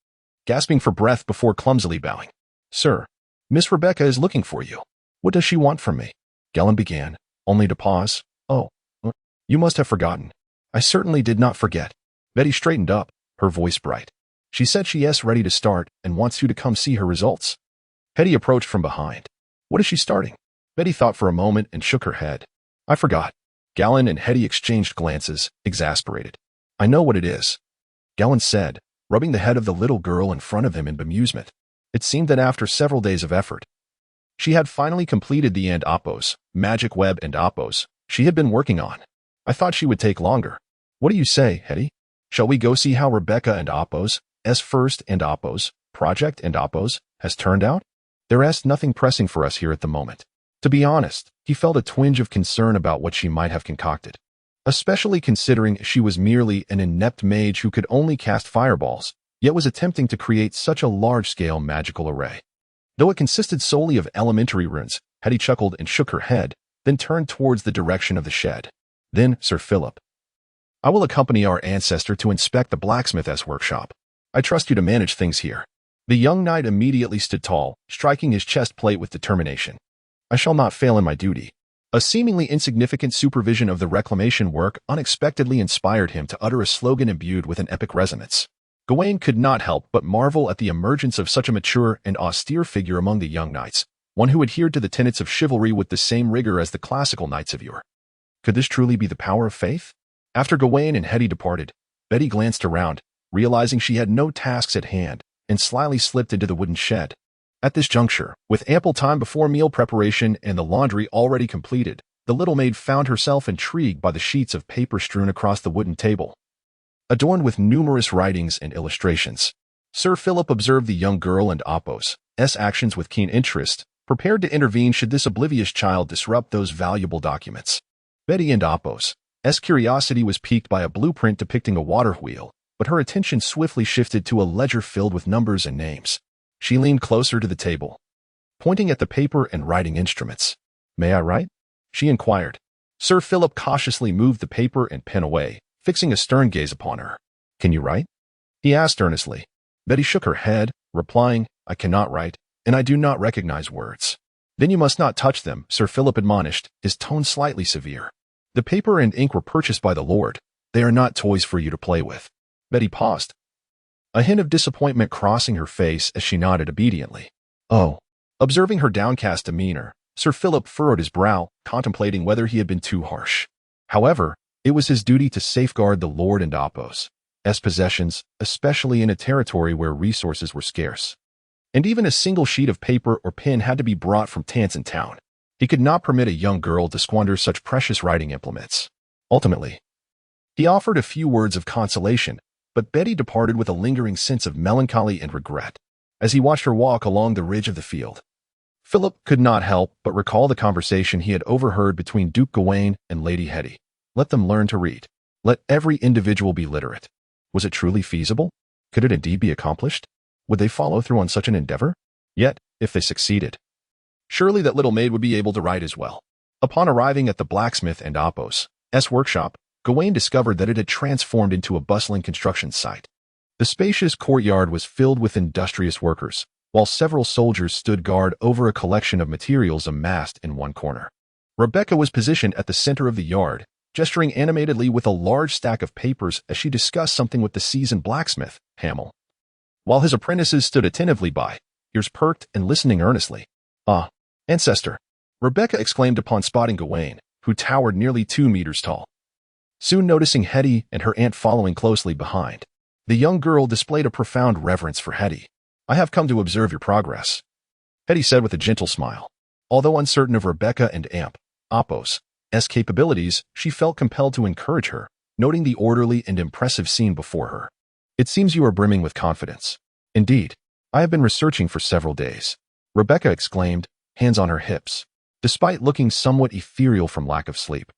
gasping for breath before clumsily bowing. Sir, Miss Rebecca is looking for you. What does she want from me? Gawain began, only to pause. Oh, you must have forgotten. I certainly did not forget. Betty straightened up, her voice bright. She said she is ready to start and wants you to come see her results. Hetty approached from behind. What is she starting? Betty thought for a moment and shook her head. I forgot. Gawain and Hetty exchanged glances, exasperated. I know what it is, Gawain said, rubbing the head of the little girl in front of him in bemusement. It seemed that after several days of effort, she had finally completed the Apos, magic web and Apos, she had been working on. I thought she would take longer. What do you say, Hetty? Shall we go see how Rebecca and Apos, first and Apos, project and Apos, has turned out? There is nothing pressing for us here at the moment. To be honest, he felt a twinge of concern about what she might have concocted, especially considering she was merely an inept mage who could only cast fireballs, yet was attempting to create such a large-scale magical array. Though it consisted solely of elementary runes, Hetty chuckled and shook her head, then turned towards the direction of the shed. Then, Sir Philip, I will accompany our ancestor to inspect the blacksmith's workshop. I trust you to manage things here. The young knight immediately stood tall, striking his chest plate with determination. I shall not fail in my duty. A seemingly insignificant supervision of the reclamation work unexpectedly inspired him to utter a slogan imbued with an epic resonance. Gawain could not help but marvel at the emergence of such a mature and austere figure among the young knights, one who adhered to the tenets of chivalry with the same rigor as the classical knights of yore. Could this truly be the power of faith? After Gawain and Hetty departed, Betty glanced around, realizing she had no tasks at hand, and slyly slipped into the wooden shed. At this juncture, with ample time before meal preparation and the laundry already completed, the little maid found herself intrigued by the sheets of paper strewn across the wooden table, adorned with numerous writings and illustrations. Sir Philip observed the young girl and Apos' actions with keen interest, prepared to intervene should this oblivious child disrupt those valuable documents. Betty and Apos' curiosity was piqued by a blueprint depicting a water wheel, but her attention swiftly shifted to a ledger filled with numbers and names. She leaned closer to the table, pointing at the paper and writing instruments. May I write? She inquired. Sir Philip cautiously moved the paper and pen away, fixing a stern gaze upon her. Can you write? He asked earnestly. Betty shook her head, replying, I cannot write, and I do not recognize words. Then you must not touch them, Sir Philip admonished, his tone slightly severe. The paper and ink were purchased by the Lord. They are not toys for you to play with. Betty paused, a hint of disappointment crossing her face as she nodded obediently. Oh. Observing her downcast demeanor, Sir Philip furrowed his brow, contemplating whether he had been too harsh. However, it was his duty to safeguard the Lord and Apos' possessions, especially in a territory where resources were scarce. And even a single sheet of paper or pen had to be brought from Tanson town. He could not permit a young girl to squander such precious writing implements. Ultimately, he offered a few words of consolation, but Betty departed with a lingering sense of melancholy and regret as he watched her walk along the ridge of the field, Philip could not help but recall the conversation he had overheard between Duke Gawain and Lady Hetty. Let them learn to read. Let every individual be literate. Was it truly feasible? Could it indeed be accomplished? Would they follow through on such an endeavor? Yet, if they succeeded, surely that little maid would be able to write as well. Upon arriving at the blacksmith and Apos' workshop, Gawain discovered that it had transformed into a bustling construction site. The spacious courtyard was filled with industrious workers, while several soldiers stood guard over a collection of materials amassed in one corner. Rebecca was positioned at the center of the yard, gesturing animatedly with a large stack of papers as she discussed something with the seasoned blacksmith, Hamel. While his apprentices stood attentively by, ears perked and listening earnestly. "Ah, ancestor," Rebecca exclaimed upon spotting Gawain, who towered nearly 2 meters tall. Soon noticing Hetty and her aunt following closely behind, the young girl displayed a profound reverence for Hetty. "I have come to observe your progress," Hetty said with a gentle smile. Although uncertain of Rebecca and Apos' capabilities, she felt compelled to encourage her, noting the orderly and impressive scene before her. "It seems you are brimming with confidence." "Indeed, I have been researching for several days," Rebecca exclaimed, hands on her hips. Despite looking somewhat ethereal from lack of sleep,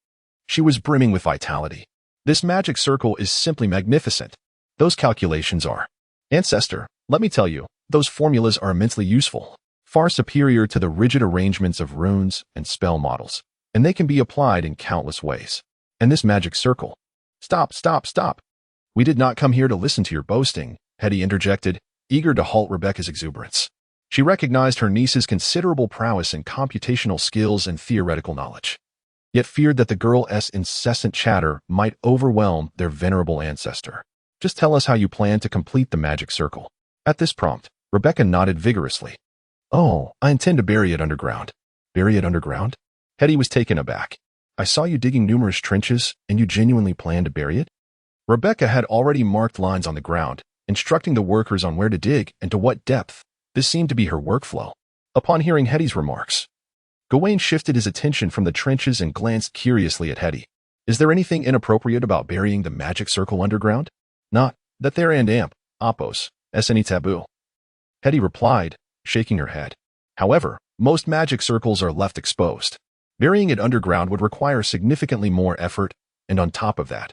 she was brimming with vitality. "This magic circle is simply magnificent. Those calculations are... Ancestor, let me tell you, those formulas are immensely useful, far superior to the rigid arrangements of runes and spell models, and they can be applied in countless ways. And this magic circle..." "Stop, stop, stop. We did not come here to listen to your boasting," Hetty interjected, eager to halt Rebecca's exuberance. She recognized her niece's considerable prowess in computational skills and theoretical knowledge, yet feared that the girl's incessant chatter might overwhelm their venerable ancestor. "Just tell us how you plan to complete the magic circle." At this prompt, Rebecca nodded vigorously. "Oh, I intend to bury it underground." "Bury it underground?" Hetty was taken aback. "I saw you digging numerous trenches, and you genuinely plan to bury it?" Rebecca had already marked lines on the ground, instructing the workers on where to dig and to what depth. This seemed to be her workflow. Upon hearing Hetty's remarks, Gawain shifted his attention from the trenches and glanced curiously at Hetty. "Is there anything inappropriate about burying the magic circle underground?" "Not that there and Apos' any taboo," Hetty replied, shaking her head. "However, most magic circles are left exposed. Burying it underground would require significantly more effort, and on top of that,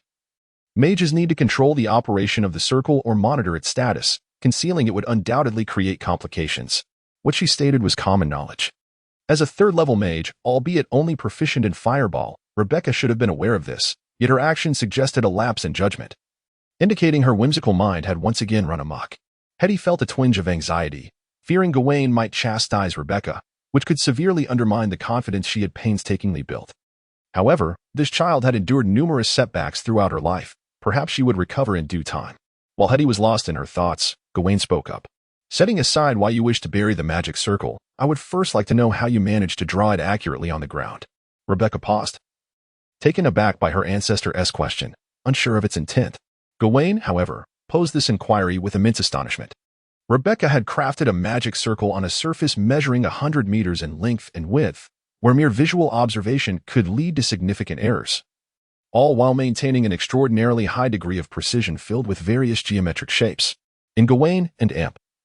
mages need to control the operation of the circle or monitor its status. Concealing it would undoubtedly create complications." What she stated was common knowledge. As a third-level mage, albeit only proficient in fireball, Rebecca should have been aware of this, yet her action suggested a lapse in judgment, indicating her whimsical mind had once again run amok. Hetty felt a twinge of anxiety, fearing Gawain might chastise Rebecca, which could severely undermine the confidence she had painstakingly built. However, this child had endured numerous setbacks throughout her life. Perhaps she would recover in due time. While Hetty was lost in her thoughts, Gawain spoke up. "Setting aside why you wish to bury the magic circle, I would first like to know how you managed to draw it accurately on the ground." Rebecca paused, taken aback by her ancestor's question, unsure of its intent. Gawain, however, posed this inquiry with immense astonishment. Rebecca had crafted a magic circle on a surface measuring 100 meters in length and width, where mere visual observation could lead to significant errors, all while maintaining an extraordinarily high degree of precision filled with various geometric shapes. In Gawain and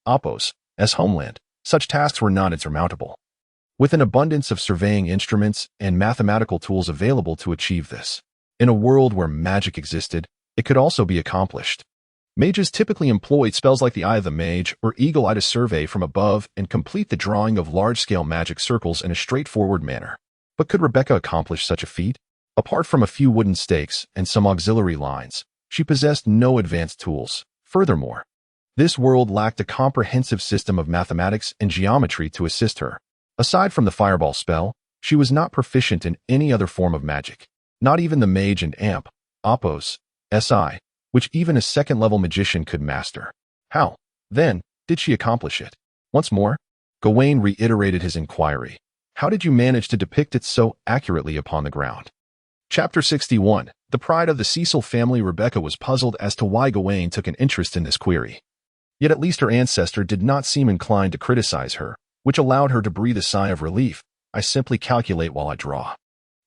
Apos' homeland, such tasks were not insurmountable, with an abundance of surveying instruments and mathematical tools available to achieve this. In a world where magic existed, it could also be accomplished. Mages typically employed spells like the Eye of the Mage or Eagle Eye to survey from above and complete the drawing of large-scale magic circles in a straightforward manner. But could Rebecca accomplish such a feat? Apart from a few wooden stakes and some auxiliary lines, she possessed no advanced tools. Furthermore, this world lacked a comprehensive system of mathematics and geometry to assist her. Aside from the fireball spell, she was not proficient in any other form of magic, not even the mage and Apos' which even a second-level magician could master. How, then, did she accomplish it? Once more, Gawain reiterated his inquiry. "How did you manage to depict it so accurately upon the ground?" Chapter 61. The pride of the Cecil family. Rebecca was puzzled as to why Gawain took an interest in this query. Yet at least her ancestor did not seem inclined to criticize her, which allowed her to breathe a sigh of relief. "I simply calculate while I draw.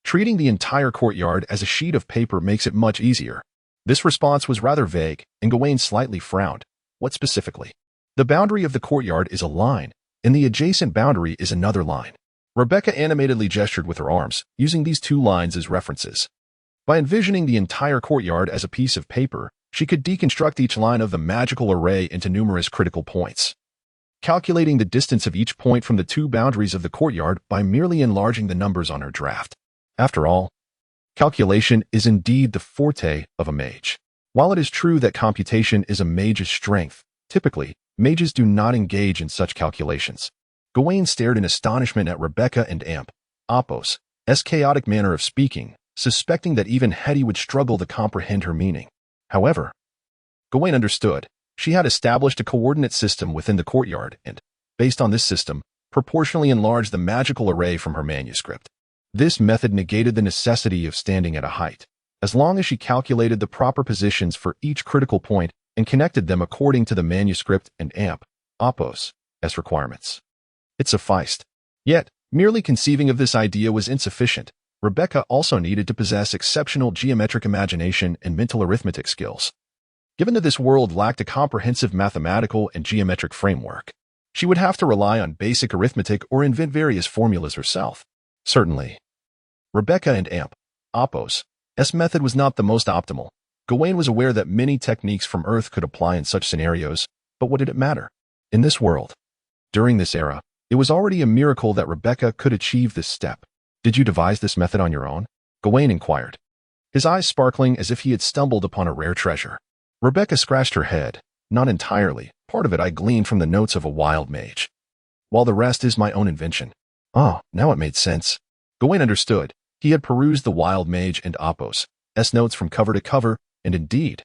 Treating the entire courtyard as a sheet of paper makes it much easier." This response was rather vague, and Gawain slightly frowned. "What specifically?" "The boundary of the courtyard is a line," In the adjacent boundary is another line. Rebecca animatedly gestured with her arms, using these two lines as references. By envisioning the entire courtyard as a piece of paper, she could deconstruct each line of the magical array into numerous critical points. Calculating the distance of each point from the two boundaries of the courtyard by merely enlarging the numbers on her draft. After all, calculation is indeed the forte of a mage. While it is true that computation is a mage's strength, typically, mages do not engage in such calculations. Gawain stared in astonishment at Rebecca and Apos' chaotic manner of speaking, suspecting that even Hetty would struggle to comprehend her meaning. However, Gawain understood. She had established a coordinate system within the courtyard and, based on this system, proportionally enlarged the magical array from her manuscript. This method negated the necessity of standing at a height, as long as she calculated the proper positions for each critical point and connected them according to the manuscript and Apos' requirements. It sufficed. Yet, merely conceiving of this idea was insufficient. Rebecca also needed to possess exceptional geometric imagination and mental arithmetic skills. Given that this world lacked a comprehensive mathematical and geometric framework, she would have to rely on basic arithmetic or invent various formulas herself. Certainly, Rebecca and Apos' method was not the most optimal. Gawain was aware that many techniques from Earth could apply in such scenarios, but what did it matter? In this world, during this era, it was already a miracle that Rebecca could achieve this step. Did you devise this method on your own? Gawain inquired, his eyes sparkling as if he had stumbled upon a rare treasure. Rebecca scratched her head. Not entirely. Part of it I gleaned from the notes of a wild mage, while the rest is my own invention. Oh, now it made sense. Gawain understood. He had perused the wild mage and Apos' notes from cover to cover, and indeed,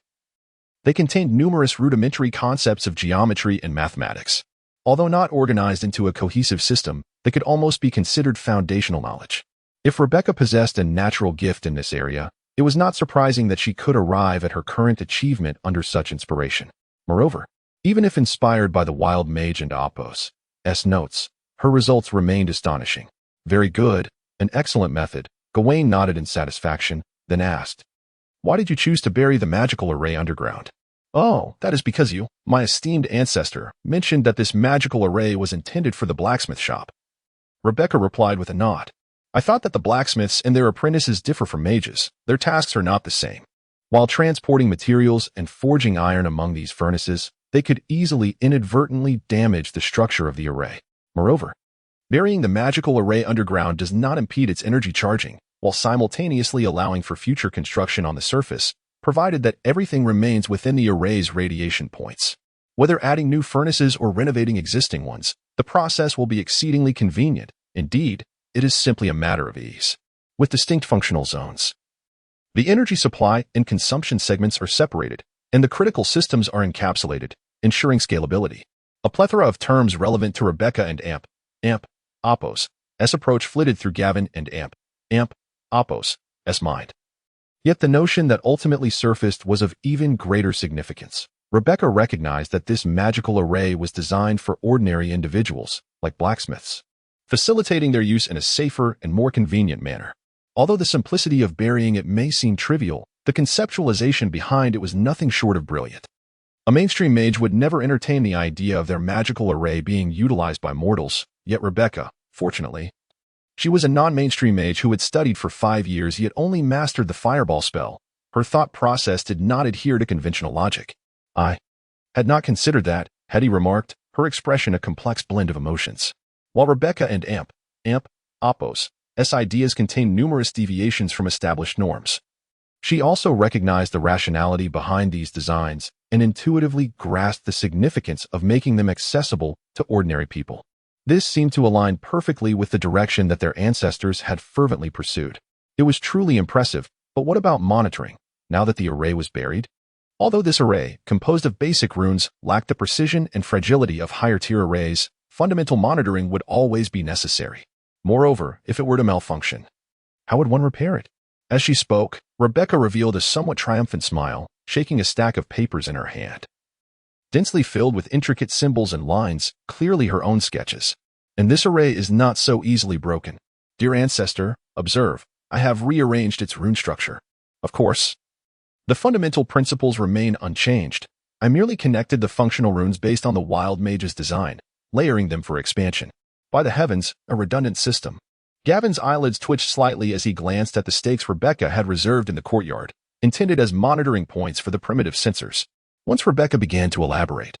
they contained numerous rudimentary concepts of geometry and mathematics. Although not organized into a cohesive system, they could almost be considered foundational knowledge. If Rebecca possessed a natural gift in this area, it was not surprising that she could arrive at her current achievement under such inspiration. Moreover, even if inspired by the wild mage and Apos' notes, her results remained astonishing. Very good, an excellent method. Gawain nodded in satisfaction, then asked, "Why did you choose to bury the magical array underground?" "Oh, that is because you, my esteemed ancestor, mentioned that this magical array was intended for the blacksmith shop." Rebecca replied with a nod. "I thought that the blacksmiths and their apprentices differ from mages. Their tasks are not the same. While transporting materials and forging iron among these furnaces, they could easily inadvertently damage the structure of the array. Moreover, burying the magical array underground does not impede its energy charging, while simultaneously allowing for future construction on the surface, provided that everything remains within the array's radiation points. Whether adding new furnaces or renovating existing ones, the process will be exceedingly convenient. Indeed, it is simply a matter of ease. With distinct functional zones, the energy supply and consumption segments are separated, and the critical systems are encapsulated, ensuring scalability. A plethora of terms relevant to Rebecca and Apos' approach flitted through Gawain and Apos' mind. Yet the notion that ultimately surfaced was of even greater significance. Rebecca recognized that this magical array was designed for ordinary individuals, like blacksmiths, facilitating their use in a safer and more convenient manner. Although the simplicity of burying it may seem trivial, the conceptualization behind it was nothing short of brilliant. A mainstream mage would never entertain the idea of their magical array being utilized by mortals, yet Rebecca, fortunately, she was a non-mainstream mage who had studied for 5 years yet only mastered the fireball spell. Her thought process did not adhere to conventional logic. "I had not considered that," Hetty remarked, her expression a complex blend of emotions. While Rebecca and Apos' ideas contained numerous deviations from established norms, she also recognized the rationality behind these designs and intuitively grasped the significance of making them accessible to ordinary people. This seemed to align perfectly with the direction that their ancestors had fervently pursued. It was truly impressive, but what about monitoring, now that the array was buried? Although this array, composed of basic runes, lacked the precision and fragility of higher-tier arrays, fundamental monitoring would always be necessary. Moreover, if it were to malfunction, how would one repair it? As she spoke, Rebecca revealed a somewhat triumphant smile, shaking a stack of papers in her hand, densely filled with intricate symbols and lines, clearly her own sketches. "And this array is not so easily broken. Dear ancestor, observe, I have rearranged its rune structure. Of course, the fundamental principles remain unchanged. I merely connected the functional runes based on the wild mage's design, layering them for expansion. By the heavens, a redundant system. Gavin's eyelids twitched slightly as he glanced at the stakes Rebecca had reserved in the courtyard, intended as monitoring points for the primitive sensors. Once Rebecca began to elaborate,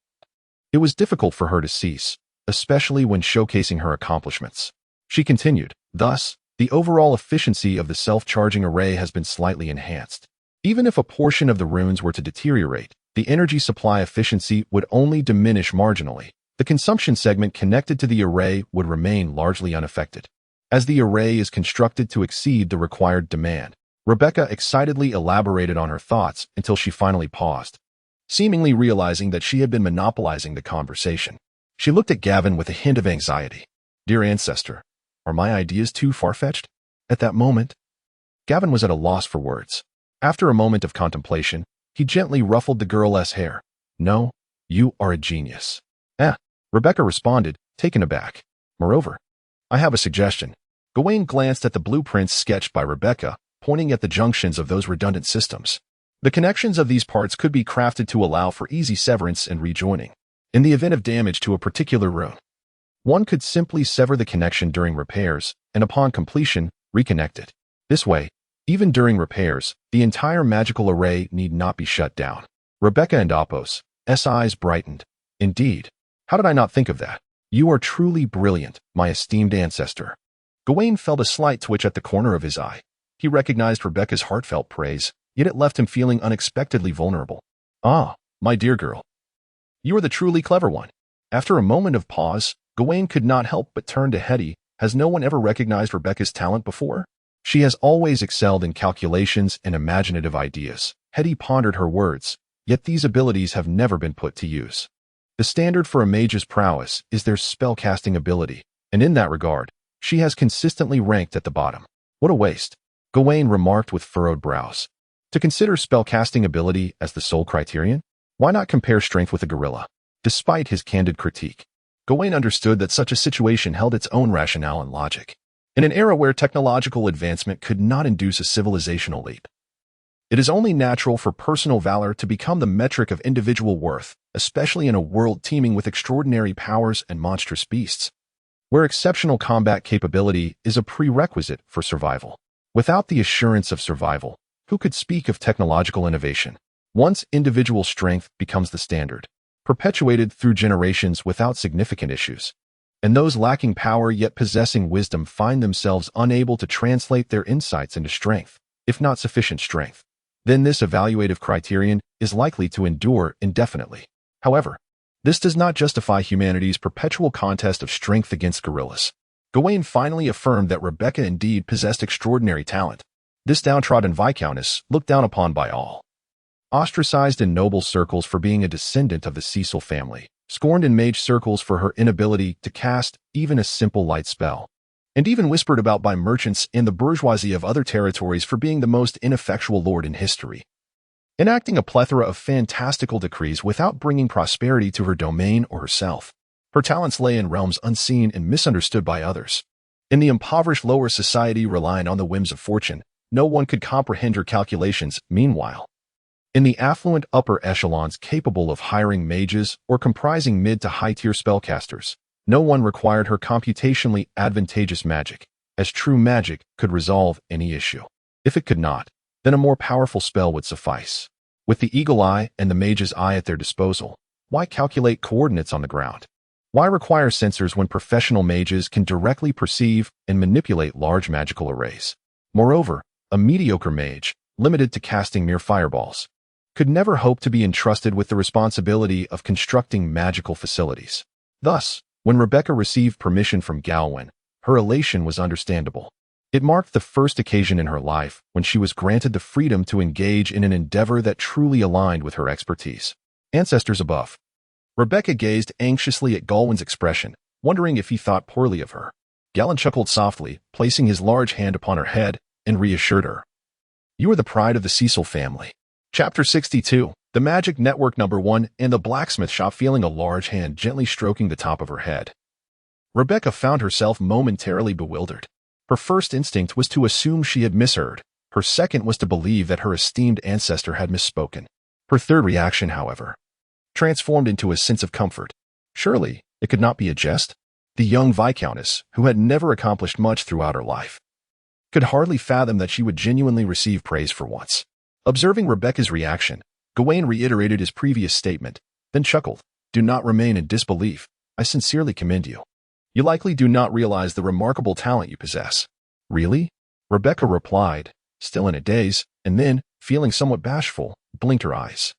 it was difficult for her to cease, especially when showcasing her accomplishments. She continued, "Thus, the overall efficiency of the self-charging array has been slightly enhanced. Even if a portion of the runes were to deteriorate, the energy supply efficiency would only diminish marginally. The consumption segment connected to the array would remain largely unaffected. As the array is constructed to exceed the required demand." Rebecca excitedly elaborated on her thoughts until she finally paused, seemingly realizing that she had been monopolizing the conversation. She looked at Gavin with a hint of anxiety. "Dear ancestor, are my ideas too far-fetched?" At that moment, Gavin was at a loss for words. After a moment of contemplation, he gently ruffled the girl's hair. "No, you are a genius." Rebecca responded, taken aback. "Moreover, I have a suggestion." Gawain glanced at the blueprints sketched by Rebecca, pointing at the junctions of those redundant systems. The connections of these parts could be crafted to allow for easy severance and rejoining. In the event of damage to a particular rune, one could simply sever the connection during repairs, and upon completion, reconnect it. This way, even during repairs, the entire magical array need not be shut down. Rebecca and Apos' eyes brightened. "Indeed. How did I not think of that? You are truly brilliant, my esteemed ancestor." Gawain felt a slight twitch at the corner of his eye. He recognized Rebecca's heartfelt praise, yet it left him feeling unexpectedly vulnerable. "Ah, my dear girl. You are the truly clever one." After a moment of pause, Gawain could not help but turn to Hetty. "Has no one ever recognized Rebecca's talent before? She has always excelled in calculations and imaginative ideas." Hetty pondered her words, "Yet these abilities have never been put to use. The standard for a mage's prowess is their spellcasting ability, and in that regard, she has consistently ranked at the bottom." "What a waste," Gawain remarked with furrowed brows. "To consider spellcasting ability as the sole criterion? Why not compare strength with a gorilla?" Despite his candid critique, Gawain understood that such a situation held its own rationale and logic. In an era where technological advancement could not induce a civilizational leap, it is only natural for personal valor to become the metric of individual worth, especially in a world teeming with extraordinary powers and monstrous beasts, where exceptional combat capability is a prerequisite for survival. Without the assurance of survival, who could speak of technological innovation? Once individual strength becomes the standard, perpetuated through generations without significant issues, and those lacking power yet possessing wisdom find themselves unable to translate their insights into strength, if not sufficient strength, then this evaluative criterion is likely to endure indefinitely. However, this does not justify humanity's perpetual contest of strength against gorillas. Gawain finally affirmed that Rebecca indeed possessed extraordinary talent. This downtrodden viscountess, looked down upon by all, ostracized in noble circles for being a descendant of the Cecil family, scorned in mage circles for her inability to cast even a simple light spell, and even whispered about by merchants and the bourgeoisie of other territories for being the most ineffectual lord in history, enacting a plethora of fantastical decrees without bringing prosperity to her domain or herself. Her talents lay in realms unseen and misunderstood by others. In the impoverished lower society relying on the whims of fortune, no one could comprehend her calculations. Meanwhile, in the affluent upper echelons capable of hiring mages or comprising mid to high-tier spellcasters, no one required her computationally advantageous magic, as true magic could resolve any issue. If it could not, then a more powerful spell would suffice. With the eagle eye and the mage's eye at their disposal, why calculate coordinates on the ground? Why require sensors when professional mages can directly perceive and manipulate large magical arrays? Moreover, a mediocre mage, limited to casting mere fireballs, could never hope to be entrusted with the responsibility of constructing magical facilities. Thus, when Rebecca received permission from Gawain, her elation was understandable. It marked the first occasion in her life when she was granted the freedom to engage in an endeavor that truly aligned with her expertise. Ancestors above. Rebecca gazed anxiously at Gawain's expression, wondering if he thought poorly of her. Gawain chuckled softly, placing his large hand upon her head, and reassured her. "You are the pride of the Cecil family." Chapter 62, The Magic Network Number 1 in the blacksmith shop, feeling a large hand gently stroking the top of her head. Rebecca found herself momentarily bewildered. Her first instinct was to assume she had misheard. Her second was to believe that her esteemed ancestor had misspoken. Her third reaction, however, transformed into a sense of comfort. Surely, It could not be a jest. The young Viscountess, who had never accomplished much throughout her life, could hardly fathom that she would genuinely receive praise for once. Observing Rebecca's reaction, Gawain reiterated his previous statement, then chuckled. Do not remain in disbelief. I sincerely commend you. You likely do not realize the remarkable talent you possess. Really? Rebecca replied, still in a daze, and then, feeling somewhat bashful, blinked her eyes.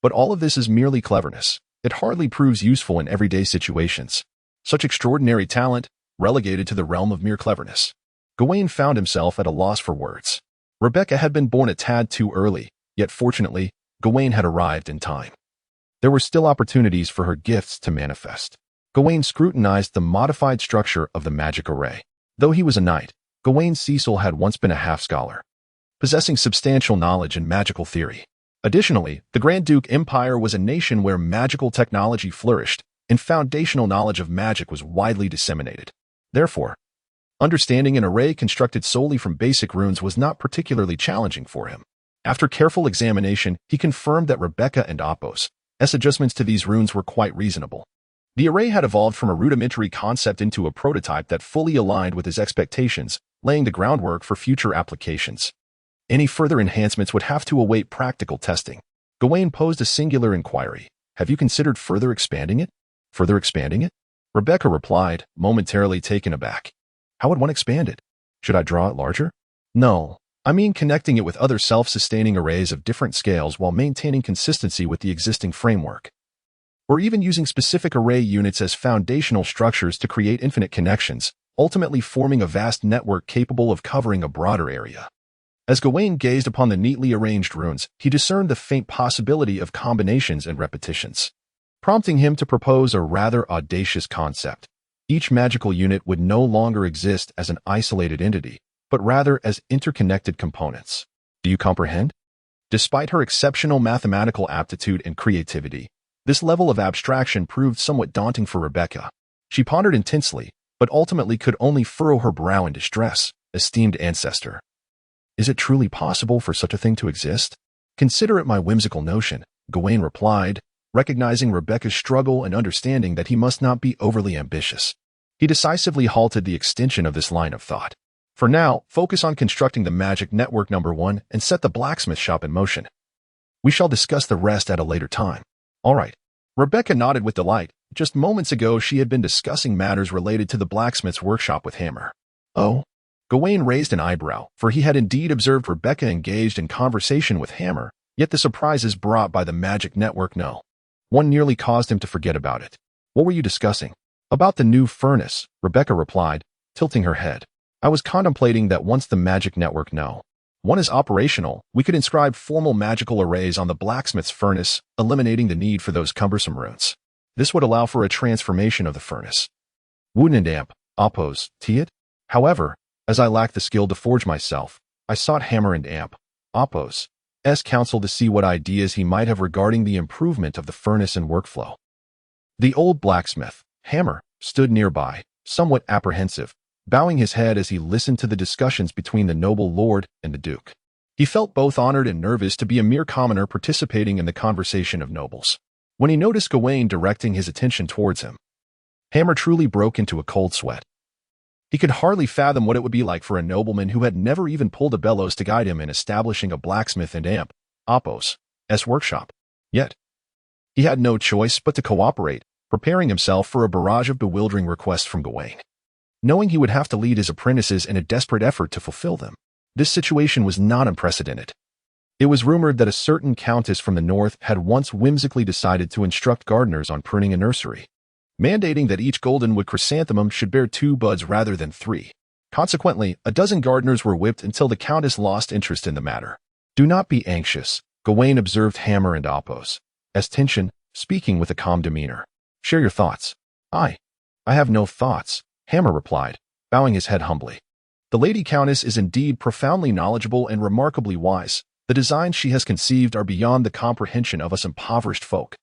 But all of this is merely cleverness. It hardly proves useful in everyday situations. Such extraordinary talent, relegated to the realm of mere cleverness. Gawain found himself at a loss for words. Rebecca had been born a tad too early, yet fortunately, Gawain had arrived in time. There were still opportunities for her gifts to manifest. Gawain scrutinized the modified structure of the magic array. Though he was a knight, Gawain Cecil had once been a half-scholar, possessing substantial knowledge in magical theory. Additionally, the Grand Duke Empire was a nation where magical technology flourished, and foundational knowledge of magic was widely disseminated. Therefore, understanding an array constructed solely from basic runes was not particularly challenging for him. After careful examination, he confirmed that Rebecca and Apos' adjustments to these runes were quite reasonable. The array had evolved from a rudimentary concept into a prototype that fully aligned with his expectations, laying the groundwork for future applications. Any further enhancements would have to await practical testing. Gawain posed a singular inquiry. Have you considered further expanding it? Further expanding it? Rebecca replied, momentarily taken aback. How would one expand it? Should I draw it larger? No. I mean connecting it with other self-sustaining arrays of different scales while maintaining consistency with the existing framework. Or even using specific array units as foundational structures to create infinite connections, ultimately forming a vast network capable of covering a broader area. As Gawain gazed upon the neatly arranged runes, he discerned the faint possibility of combinations and repetitions, prompting him to propose a rather audacious concept. Each magical unit would no longer exist as an isolated entity, but rather as interconnected components. Do you comprehend? Despite her exceptional mathematical aptitude and creativity, this level of abstraction proved somewhat daunting for Rebecca. She pondered intensely, but ultimately could only furrow her brow in distress. Esteemed ancestor, is it truly possible for such a thing to exist? Consider it my whimsical notion, Gawain replied, recognizing Rebecca's struggle and understanding that he must not be overly ambitious. He decisively halted the extension of this line of thought. For now, focus on constructing the magic network number 1 and set the blacksmith shop in motion. We shall discuss the rest at a later time. All right. Rebecca nodded with delight. Just moments ago, she had been discussing matters related to the blacksmith's workshop with Hammer. Oh? Gawain raised an eyebrow, for he had indeed observed Rebecca engaged in conversation with Hammer, yet the surprises brought by the magic network one nearly caused him to forget about it. What were you discussing? About the new furnace, Rebecca replied, tilting her head. I was contemplating that once the magic network one is operational, we could inscribe formal magical arrays on the blacksmith's furnace, eliminating the need for those cumbersome runes. This would allow for a transformation of the furnace. Wouldn't amp, oppose, it? However, as I lacked the skill to forge myself, I sought Hammer and Amp, Oppo's counsel to see what ideas he might have regarding the improvement of the furnace and workflow. The old blacksmith, Hammer, stood nearby, somewhat apprehensive, bowing his head as he listened to the discussions between the noble lord and the duke. He felt both honored and nervous to be a mere commoner participating in the conversation of nobles. When he noticed Gawain directing his attention towards him, Hammer truly broke into a cold sweat. He could hardly fathom what it would be like for a nobleman who had never even pulled a bellows to guide him in establishing a blacksmith and Amp, Oppo's workshop. Yet, he had no choice but to cooperate, preparing himself for a barrage of bewildering requests from Gawain, knowing he would have to lead his apprentices in a desperate effort to fulfill them. This situation was not unprecedented. It was rumored that a certain countess from the north had once whimsically decided to instruct gardeners on pruning a nursery, mandating that each goldenwood chrysanthemum should bear 2 buds rather than 3. Consequently, a dozen gardeners were whipped until the countess lost interest in the matter. Do not be anxious, Gawain observed Hammer and Oppos, tension, speaking with a calm demeanor. Share your thoughts. I have no thoughts, Hammer replied, bowing his head humbly. The Lady Countess is indeed profoundly knowledgeable and remarkably wise. The designs she has conceived are beyond the comprehension of us impoverished folk.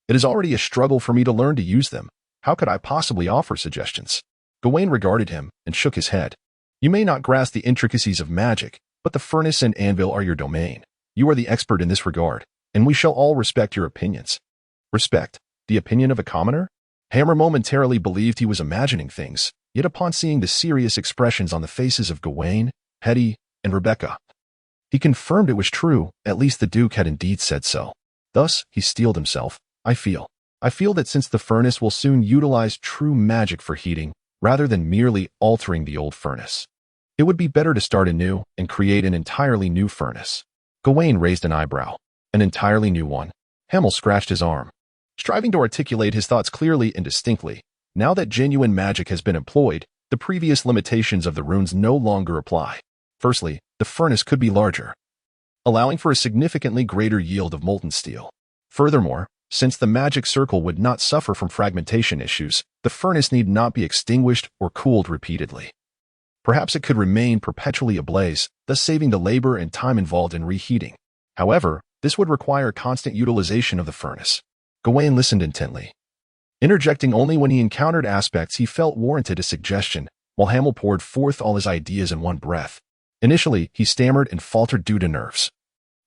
It is already a struggle for me to learn to use them. How could I possibly offer suggestions? Gawain regarded him and shook his head. You may not grasp the intricacies of magic, but the furnace and anvil are your domain. You are the expert in this regard, and we shall all respect your opinions. Respect the opinion of a commoner? Hammer momentarily believed he was imagining things, yet upon seeing the serious expressions on the faces of Gawain, Hetty, and Rebecca, he confirmed it was true. At least the Duke had indeed said so. Thus, he steeled himself. I feel that since the furnace will soon utilize true magic for heating, rather than merely altering the old furnace, it would be better to start anew and create an entirely new furnace. Gawain raised an eyebrow. An entirely new one? Hamel scratched his arm, striving to articulate his thoughts clearly and distinctly. Now that genuine magic has been employed, the previous limitations of the runes no longer apply. Firstly, the furnace could be larger, allowing for a significantly greater yield of molten steel. Furthermore, since the magic circle would not suffer from fragmentation issues, the furnace need not be extinguished or cooled repeatedly. Perhaps it could remain perpetually ablaze, thus saving the labor and time involved in reheating. However, this would require constant utilization of the furnace. Gawain listened intently, interjecting only when he encountered aspects he felt warranted a suggestion, while Hamel poured forth all his ideas in one breath. Initially, he stammered and faltered due to nerves,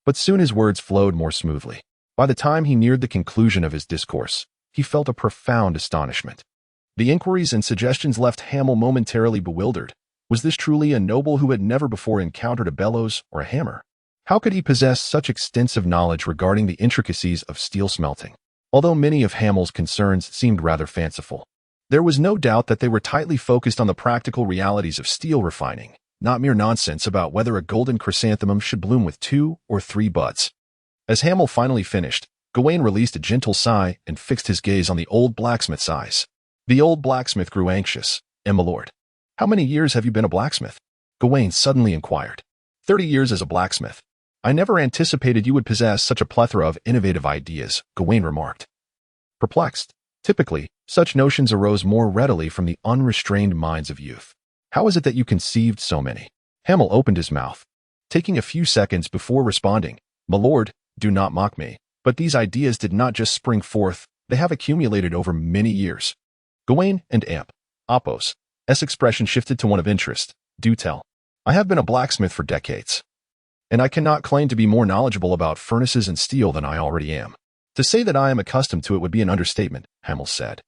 but soon his words flowed more smoothly. By the time he neared the conclusion of his discourse, he felt a profound astonishment. The inquiries and suggestions left Hamel momentarily bewildered. Was this truly a noble who had never before encountered a bellows or a hammer? How could he possess such extensive knowledge regarding the intricacies of steel smelting? Although many of Hamel's concerns seemed rather fanciful, there was no doubt that they were tightly focused on the practical realities of steel refining, not mere nonsense about whether a golden chrysanthemum should bloom with 2 or 3 buds. As Hamel finally finished, Gawain released a gentle sigh and fixed his gaze on the old blacksmith's eyes. The old blacksmith grew anxious. My lord, how many years have you been a blacksmith? Gawain suddenly inquired. 30 years as a blacksmith. I never anticipated you would possess such a plethora of innovative ideas, Gawain remarked. Perplexed. Typically, such notions arose more readily from the unrestrained minds of youth. How is it that you conceived so many? Hamel opened his mouth, taking a few seconds before responding. My lord, do not mock me, but these ideas did not just spring forth, they have accumulated over many years. Gawain and Apos' expression shifted to one of interest. Do tell. I have been a blacksmith for decades, and I cannot claim to be more knowledgeable about furnaces and steel than I already am. To say that I am accustomed to it would be an understatement, Hamel said,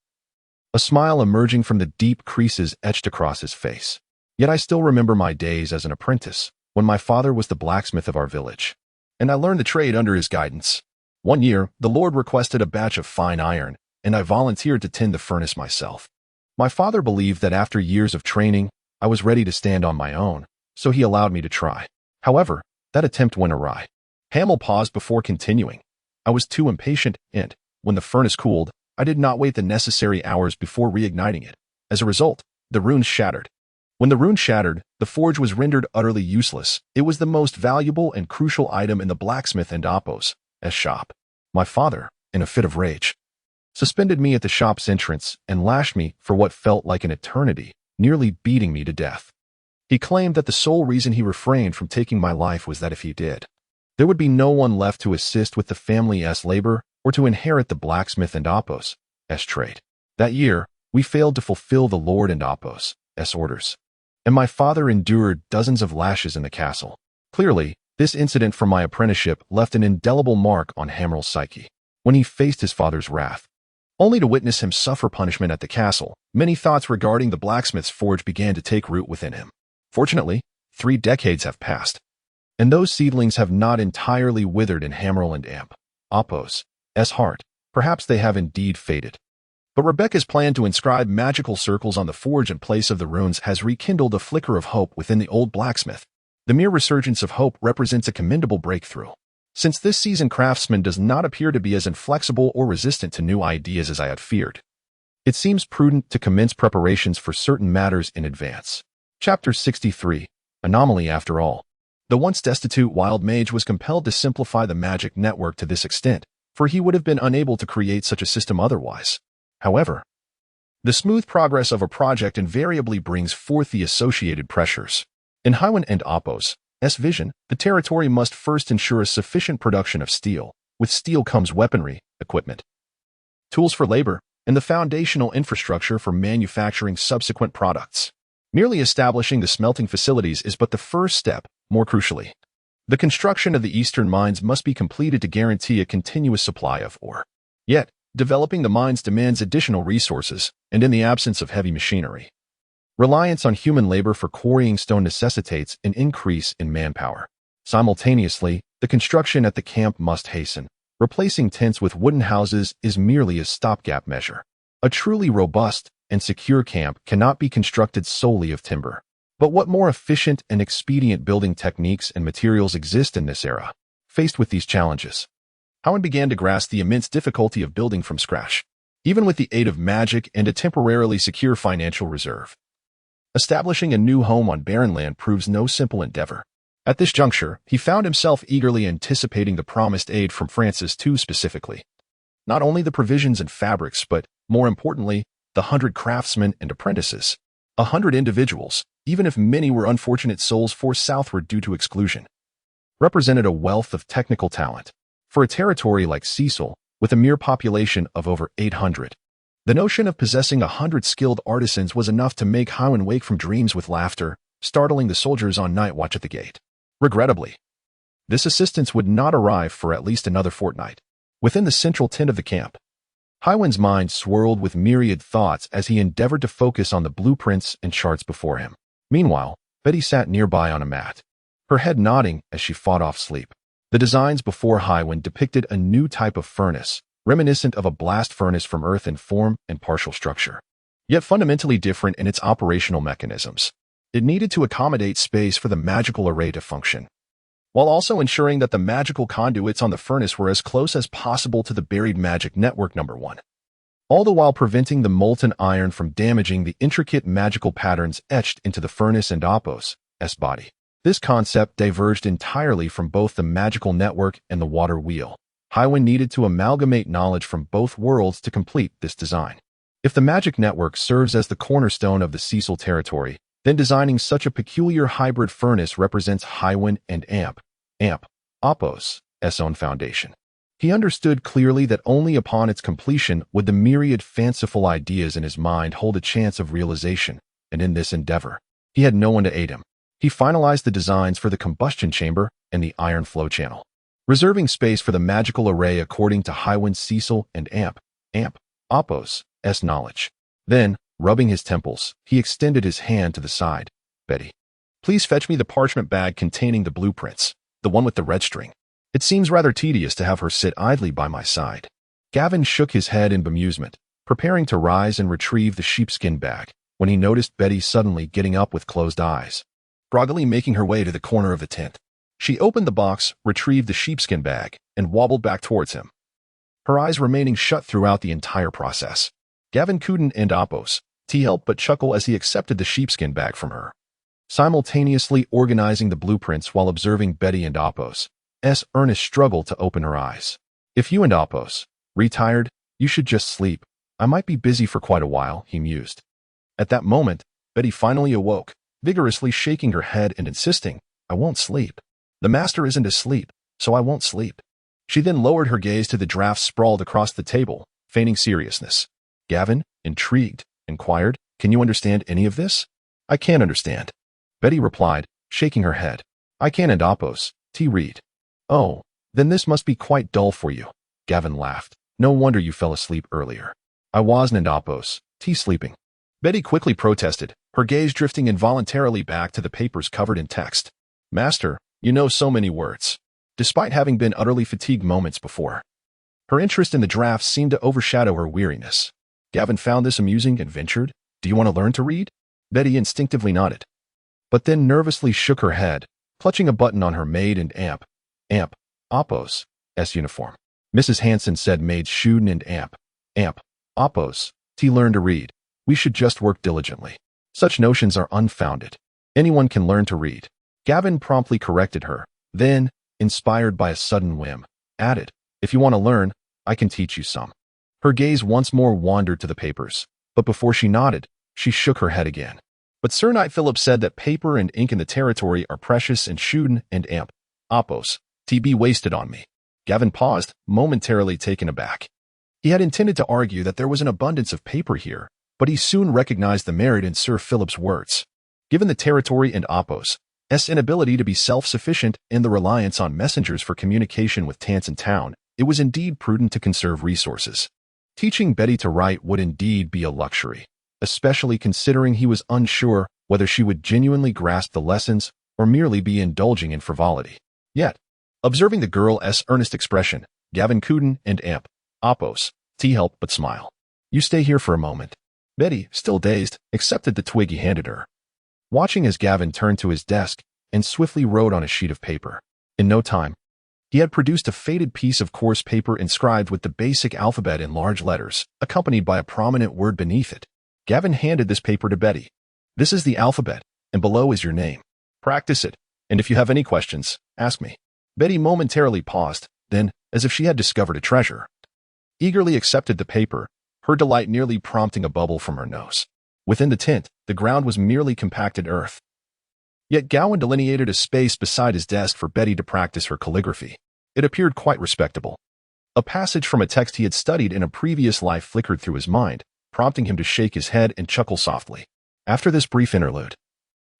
a smile emerging from the deep creases etched across his face. Yet I still remember my days as an apprentice, when my father was the blacksmith of our village, and I learned the trade under his guidance. One year, the Lord requested a batch of fine iron, and I volunteered to tend the furnace myself. My father believed that after years of training, I was ready to stand on my own, so he allowed me to try. However, that attempt went awry. Hamel paused before continuing. I was too impatient, and, when the furnace cooled, I did not wait the necessary hours before reigniting it. As a result, the runes shattered. When the rune shattered, the forge was rendered utterly useless. It was the most valuable and crucial item in the blacksmith and Apos' shop. My father, in a fit of rage, suspended me at the shop's entrance and lashed me for what felt like an eternity, nearly beating me to death. He claimed that the sole reason he refrained from taking my life was that if he did, there would be no one left to assist with the family's labor or to inherit the blacksmith and Apos' trade. That year, we failed to fulfill the Lord and Apos' orders, and my father endured dozens of lashes in the castle. Clearly, this incident from my apprenticeship left an indelible mark on Hamel's psyche. When he faced his father's wrath, only to witness him suffer punishment at the castle, many thoughts regarding the blacksmith's forge began to take root within him. Fortunately, 3 decades have passed, and those seedlings have not entirely withered in Hamel and Apos' heart. Perhaps they have indeed faded. But Rebecca's plan to inscribe magical circles on the forge in place of the runes has rekindled a flicker of hope within the old blacksmith. The mere resurgence of hope represents a commendable breakthrough, since this seasoned craftsman does not appear to be as inflexible or resistant to new ideas as I had feared. It seems prudent to commence preparations for certain matters in advance. Chapter 63. Anomaly after all. The once destitute wild mage was compelled to simplify the magic network to this extent, for he would have been unable to create such a system otherwise. However, the smooth progress of a project invariably brings forth the associated pressures. In Gawain and Apos' vision, the territory must first ensure a sufficient production of steel. With steel comes weaponry, equipment, tools for labor, and the foundational infrastructure for manufacturing subsequent products. Merely establishing the smelting facilities is but the first step. More crucially, the construction of the eastern mines must be completed to guarantee a continuous supply of ore. Yet, Developing the mines demands additional resources, and in the absence of heavy machinery, reliance on human labor for quarrying stone necessitates an increase in manpower. Simultaneously, the construction at the camp must hasten. Replacing tents with wooden houses is merely a stopgap measure. A truly robust and secure camp cannot be constructed solely of timber. But what more efficient and expedient building techniques and materials exist in this era? Faced with these challenges, Gawain began to grasp the immense difficulty of building from scratch, even with the aid of magic and a temporarily secure financial reserve. Establishing a new home on barren land proves no simple endeavor. At this juncture, he found himself eagerly anticipating the promised aid from Francis too specifically. Not only the provisions and fabrics, but, more importantly, the 100 craftsmen and apprentices. 100 individuals, even if many were unfortunate souls forced southward due to exclusion, represented a wealth of technical talent. For a territory like Cecil, with a mere population of over 800, the notion of possessing 100 skilled artisans was enough to make Gawain wake from dreams with laughter, startling the soldiers on night watch at the gate. Regrettably, this assistance would not arrive for at least another fortnight. Within the central tent of the camp, Gawain's mind swirled with myriad thoughts as he endeavored to focus on the blueprints and charts before him. Meanwhile, Betty sat nearby on a mat, her head nodding as she fought off sleep. The designs before Gawain depicted a new type of furnace, reminiscent of a blast furnace from Earth in form and partial structure, yet fundamentally different in its operational mechanisms. It needed to accommodate space for the magical array to function, while also ensuring that the magical conduits on the furnace were as close as possible to the buried magic network number 1, all the while preventing the molten iron from damaging the intricate magical patterns etched into the furnace and Opos' body. This concept diverged entirely from both the magical network and the water wheel. Gawain needed to amalgamate knowledge from both worlds to complete this design. If the magic network serves as the cornerstone of the Cecil territory, then designing such a peculiar hybrid furnace represents Gawain and Opos' own foundation. He understood clearly that only upon its completion would the myriad fanciful ideas in his mind hold a chance of realization, and in this endeavor, he had no one to aid him. He finalized the designs for the combustion chamber and the iron flow channel, reserving space for the magical array according to Gawain's Cecil and Opos' knowledge. Then, rubbing his temples, he extended his hand to the side. Betty, please fetch me the parchment bag containing the blueprints, the one with the red string. It seems rather tedious to have her sit idly by my side. Gawain shook his head in bemusement, preparing to rise and retrieve the sheepskin bag, when he noticed Betty suddenly getting up with closed eyes, groggily making her way to the corner of the tent. She opened the box, retrieved the sheepskin bag, and wobbled back towards him, her eyes remaining shut throughout the entire process. Gawain couldn't and Opos' help but chuckle as he accepted the sheepskin bag from her, simultaneously organizing the blueprints while observing Betty and Opos' earnest struggle to open her eyes. If you and Opos retired, you should just sleep. I might be busy for quite a while, he mused. At that moment, Betty finally awoke, vigorously shaking her head and insisting, I won't sleep. The master isn't asleep, so I won't sleep. She then lowered her gaze to the draft sprawled across the table, feigning seriousness. Gawain, intrigued, inquired, Can you understand any of this? I can't understand, Betty replied, shaking her head. I can and Opos' read. Oh, then this must be quite dull for you. Gawain laughed. No wonder you fell asleep earlier. I wasn't and Opos' sleeping. Betty quickly protested, her gaze drifting involuntarily back to the papers covered in text. Master, you know so many words. Despite having been utterly fatigued moments before, her interest in the drafts seemed to overshadow her weariness. Gawain found this amusing and ventured, Do you want to learn to read? Betty instinctively nodded, but then nervously shook her head, clutching a button on her maid and Opos' uniform. Mrs. Hanson said maids shouldn't and Opos' learn to read. We should just work diligently. Such notions are unfounded. Anyone can learn to read. Gawain promptly corrected her, then, inspired by a sudden whim, added, If you want to learn, I can teach you some. Her gaze once more wandered to the papers, but before she nodded, she shook her head again. But Sir Knight Philip said that paper and ink in the territory are precious and shouldn't and Opos' be wasted on me. Gawain paused, momentarily taken aback. He had intended to argue that there was an abundance of paper here, but he soon recognized the merit in Sir Philip's words. Given the territory and Opos' inability to be self-sufficient and the reliance on messengers for communication with Tants in town, it was indeed prudent to conserve resources. Teaching Betty to write would indeed be a luxury, especially considering he was unsure whether she would genuinely grasp the lessons or merely be indulging in frivolity. Yet, observing the girl's earnest expression, Gawain couldn't and Apos, help but smile. You stay here for a moment. Betty, still dazed, accepted the twig he handed her. Watching as Gawain turned to his desk and swiftly wrote on a sheet of paper. In no time, he had produced a faded piece of coarse paper inscribed with the basic alphabet in large letters, accompanied by a prominent word beneath it. Gawain handed this paper to Betty. This is the alphabet, and below is your name. Practice it, and if you have any questions, ask me. Betty momentarily paused, then, as if she had discovered a treasure, eagerly accepted the paper, her delight nearly prompting a bubble from her nose. Within the tint, the ground was merely compacted earth. Yet Gawain delineated a space beside his desk for Betty to practice her calligraphy. It appeared quite respectable. A passage from a text he had studied in a previous life flickered through his mind, prompting him to shake his head and chuckle softly. After this brief interlude,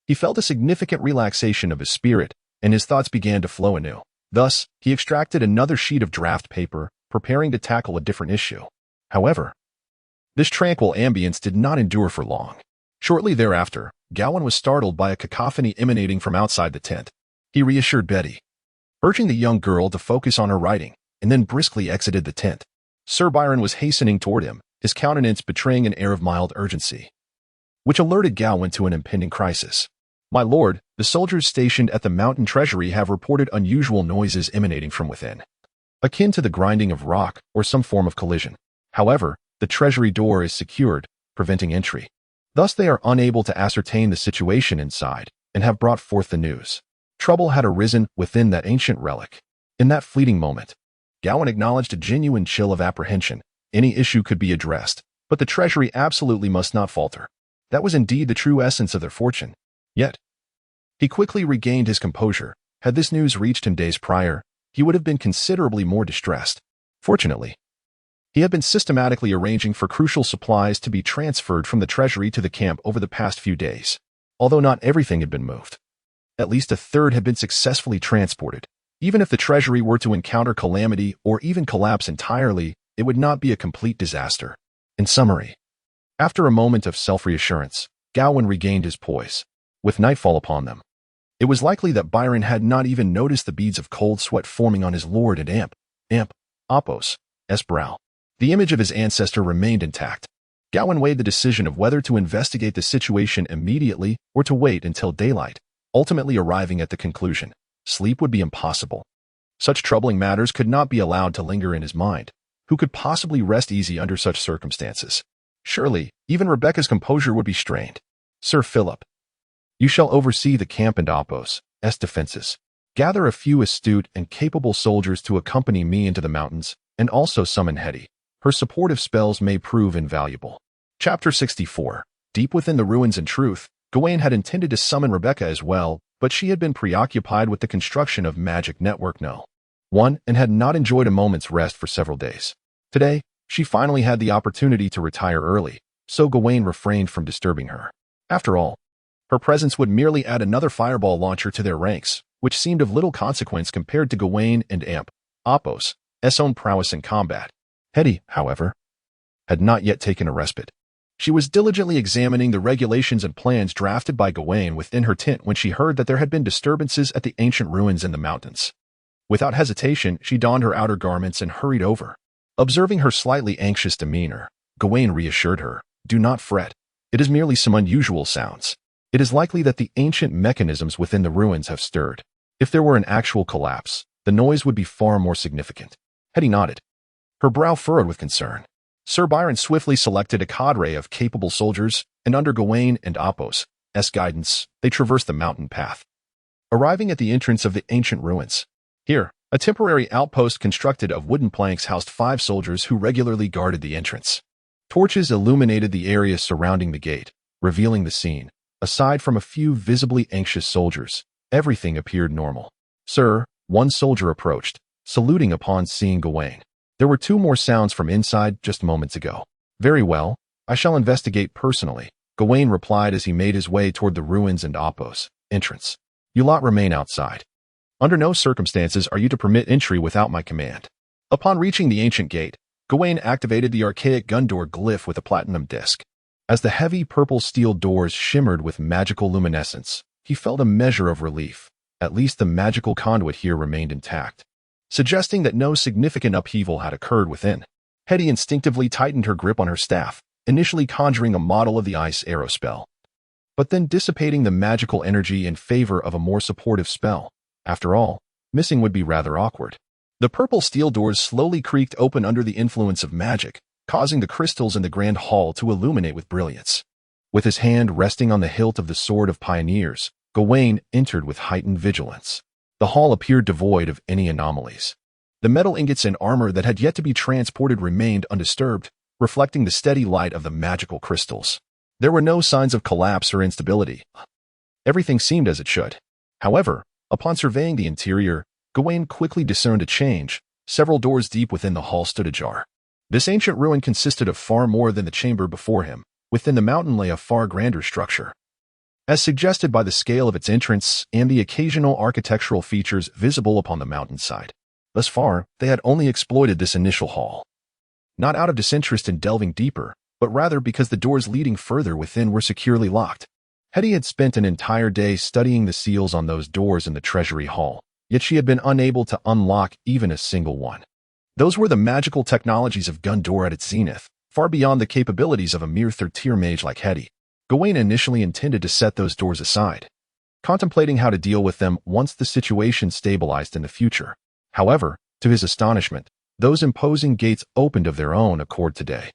he felt a significant relaxation of his spirit, and his thoughts began to flow anew. Thus, he extracted another sheet of draft paper, preparing to tackle a different issue. However, this tranquil ambience did not endure for long. Shortly thereafter, Gawain was startled by a cacophony emanating from outside the tent. He reassured Betty, urging the young girl to focus on her writing, and then briskly exited the tent. Sir Byron was hastening toward him, his countenance betraying an air of mild urgency, which alerted Gawain to an impending crisis. My lord, the soldiers stationed at the mountain treasury have reported unusual noises emanating from within, akin to the grinding of rock or some form of collision. However, the treasury door is secured, preventing entry. Thus they are unable to ascertain the situation inside and have brought forth the news. Trouble had arisen within that ancient relic. In that fleeting moment, Gawain acknowledged a genuine chill of apprehension. Any issue could be addressed, but the treasury absolutely must not falter. That was indeed the true essence of their fortune. Yet, he quickly regained his composure. Had this news reached him days prior, he would have been considerably more distressed. Fortunately, he had been systematically arranging for crucial supplies to be transferred from the treasury to the camp over the past few days. Although not everything had been moved, at least a third had been successfully transported. Even if the treasury were to encounter calamity or even collapse entirely, it would not be a complete disaster. In summary, after a moment of self-reassurance, Gawain regained his poise. With nightfall upon them, it was likely that Byron had not even noticed the beads of cold sweat forming on his lord and Apos' brow. The image of his ancestor remained intact. Gawain weighed the decision of whether to investigate the situation immediately or to wait until daylight, ultimately arriving at the conclusion: sleep would be impossible. Such troubling matters could not be allowed to linger in his mind. Who could possibly rest easy under such circumstances? Surely, even Rebecca's composure would be strained. Sir Philip, you shall oversee the camp and Apos' defenses. Gather a few astute and capable soldiers to accompany me into the mountains, and also summon Hetty. Her supportive spells may prove invaluable. Chapter 64. Deep within the ruins. In truth, Gawain had intended to summon Rebecca as well, but she had been preoccupied with the construction of Magic Network No. 1 and had not enjoyed a moment's rest for several days. Today, she finally had the opportunity to retire early, so Gawain refrained from disturbing her. After all, her presence would merely add another fireball launcher to their ranks, which seemed of little consequence compared to Gawain and Apos' own prowess in combat. Hetty, however, had not yet taken a respite. She was diligently examining the regulations and plans drafted by Gawain within her tent when she heard that there had been disturbances at the ancient ruins in the mountains. Without hesitation, she donned her outer garments and hurried over. Observing her slightly anxious demeanor, Gawain reassured her, "Do not fret. It is merely some unusual sounds. It is likely that the ancient mechanisms within the ruins have stirred. If there were an actual collapse, the noise would be far more significant." Hetty nodded, her brow furrowed with concern. Sir Byron swiftly selected a cadre of capable soldiers, and under Gawain and Apos' guidance, they traversed the mountain path, arriving at the entrance of the ancient ruins. Here, a temporary outpost constructed of wooden planks housed 5 soldiers who regularly guarded the entrance. Torches illuminated the area surrounding the gate, revealing the scene. Aside from a few visibly anxious soldiers, everything appeared normal. "Sir," one soldier approached, saluting upon seeing Gawain. "There were 2 more sounds from inside just moments ago." "Very well, I shall investigate personally," Gawain replied as he made his way toward the ruins and Apos' entrance. "You lot remain outside. Under no circumstances are you to permit entry without my command." Upon reaching the ancient gate, Gawain activated the archaic gun door glyph with a platinum disc. As the heavy purple steel doors shimmered with magical luminescence, he felt a measure of relief. At least the magical conduit here remained intact, suggesting that no significant upheaval had occurred within. Hetty instinctively tightened her grip on her staff, initially conjuring a model of the ice arrow spell, but then dissipating the magical energy in favor of a more supportive spell. After all, missing would be rather awkward. The purple steel doors slowly creaked open under the influence of magic, causing the crystals in the grand hall to illuminate with brilliance. With his hand resting on the hilt of the Sword of Pioneers, Gawain entered with heightened vigilance. The hall appeared devoid of any anomalies. The metal ingots and armor that had yet to be transported remained undisturbed, reflecting the steady light of the magical crystals. There were no signs of collapse or instability. Everything seemed as it should. However, upon surveying the interior, Gawain quickly discerned a change. Several doors deep within the hall stood ajar. This ancient ruin consisted of far more than the chamber before him. Within the mountain lay a far grander structure, as suggested by the scale of its entrance and the occasional architectural features visible upon the mountainside. Thus far, they had only exploited this initial hall, not out of disinterest in delving deeper, but rather because the doors leading further within were securely locked. Hetty had spent an entire day studying the seals on those doors in the treasury hall, yet she had been unable to unlock even a single one. Those were the magical technologies of Gundor at its zenith, far beyond the capabilities of a mere third-tier mage like Hetty. Gawain initially intended to set those doors aside, contemplating how to deal with them once the situation stabilized in the future. However, to his astonishment, those imposing gates opened of their own accord today.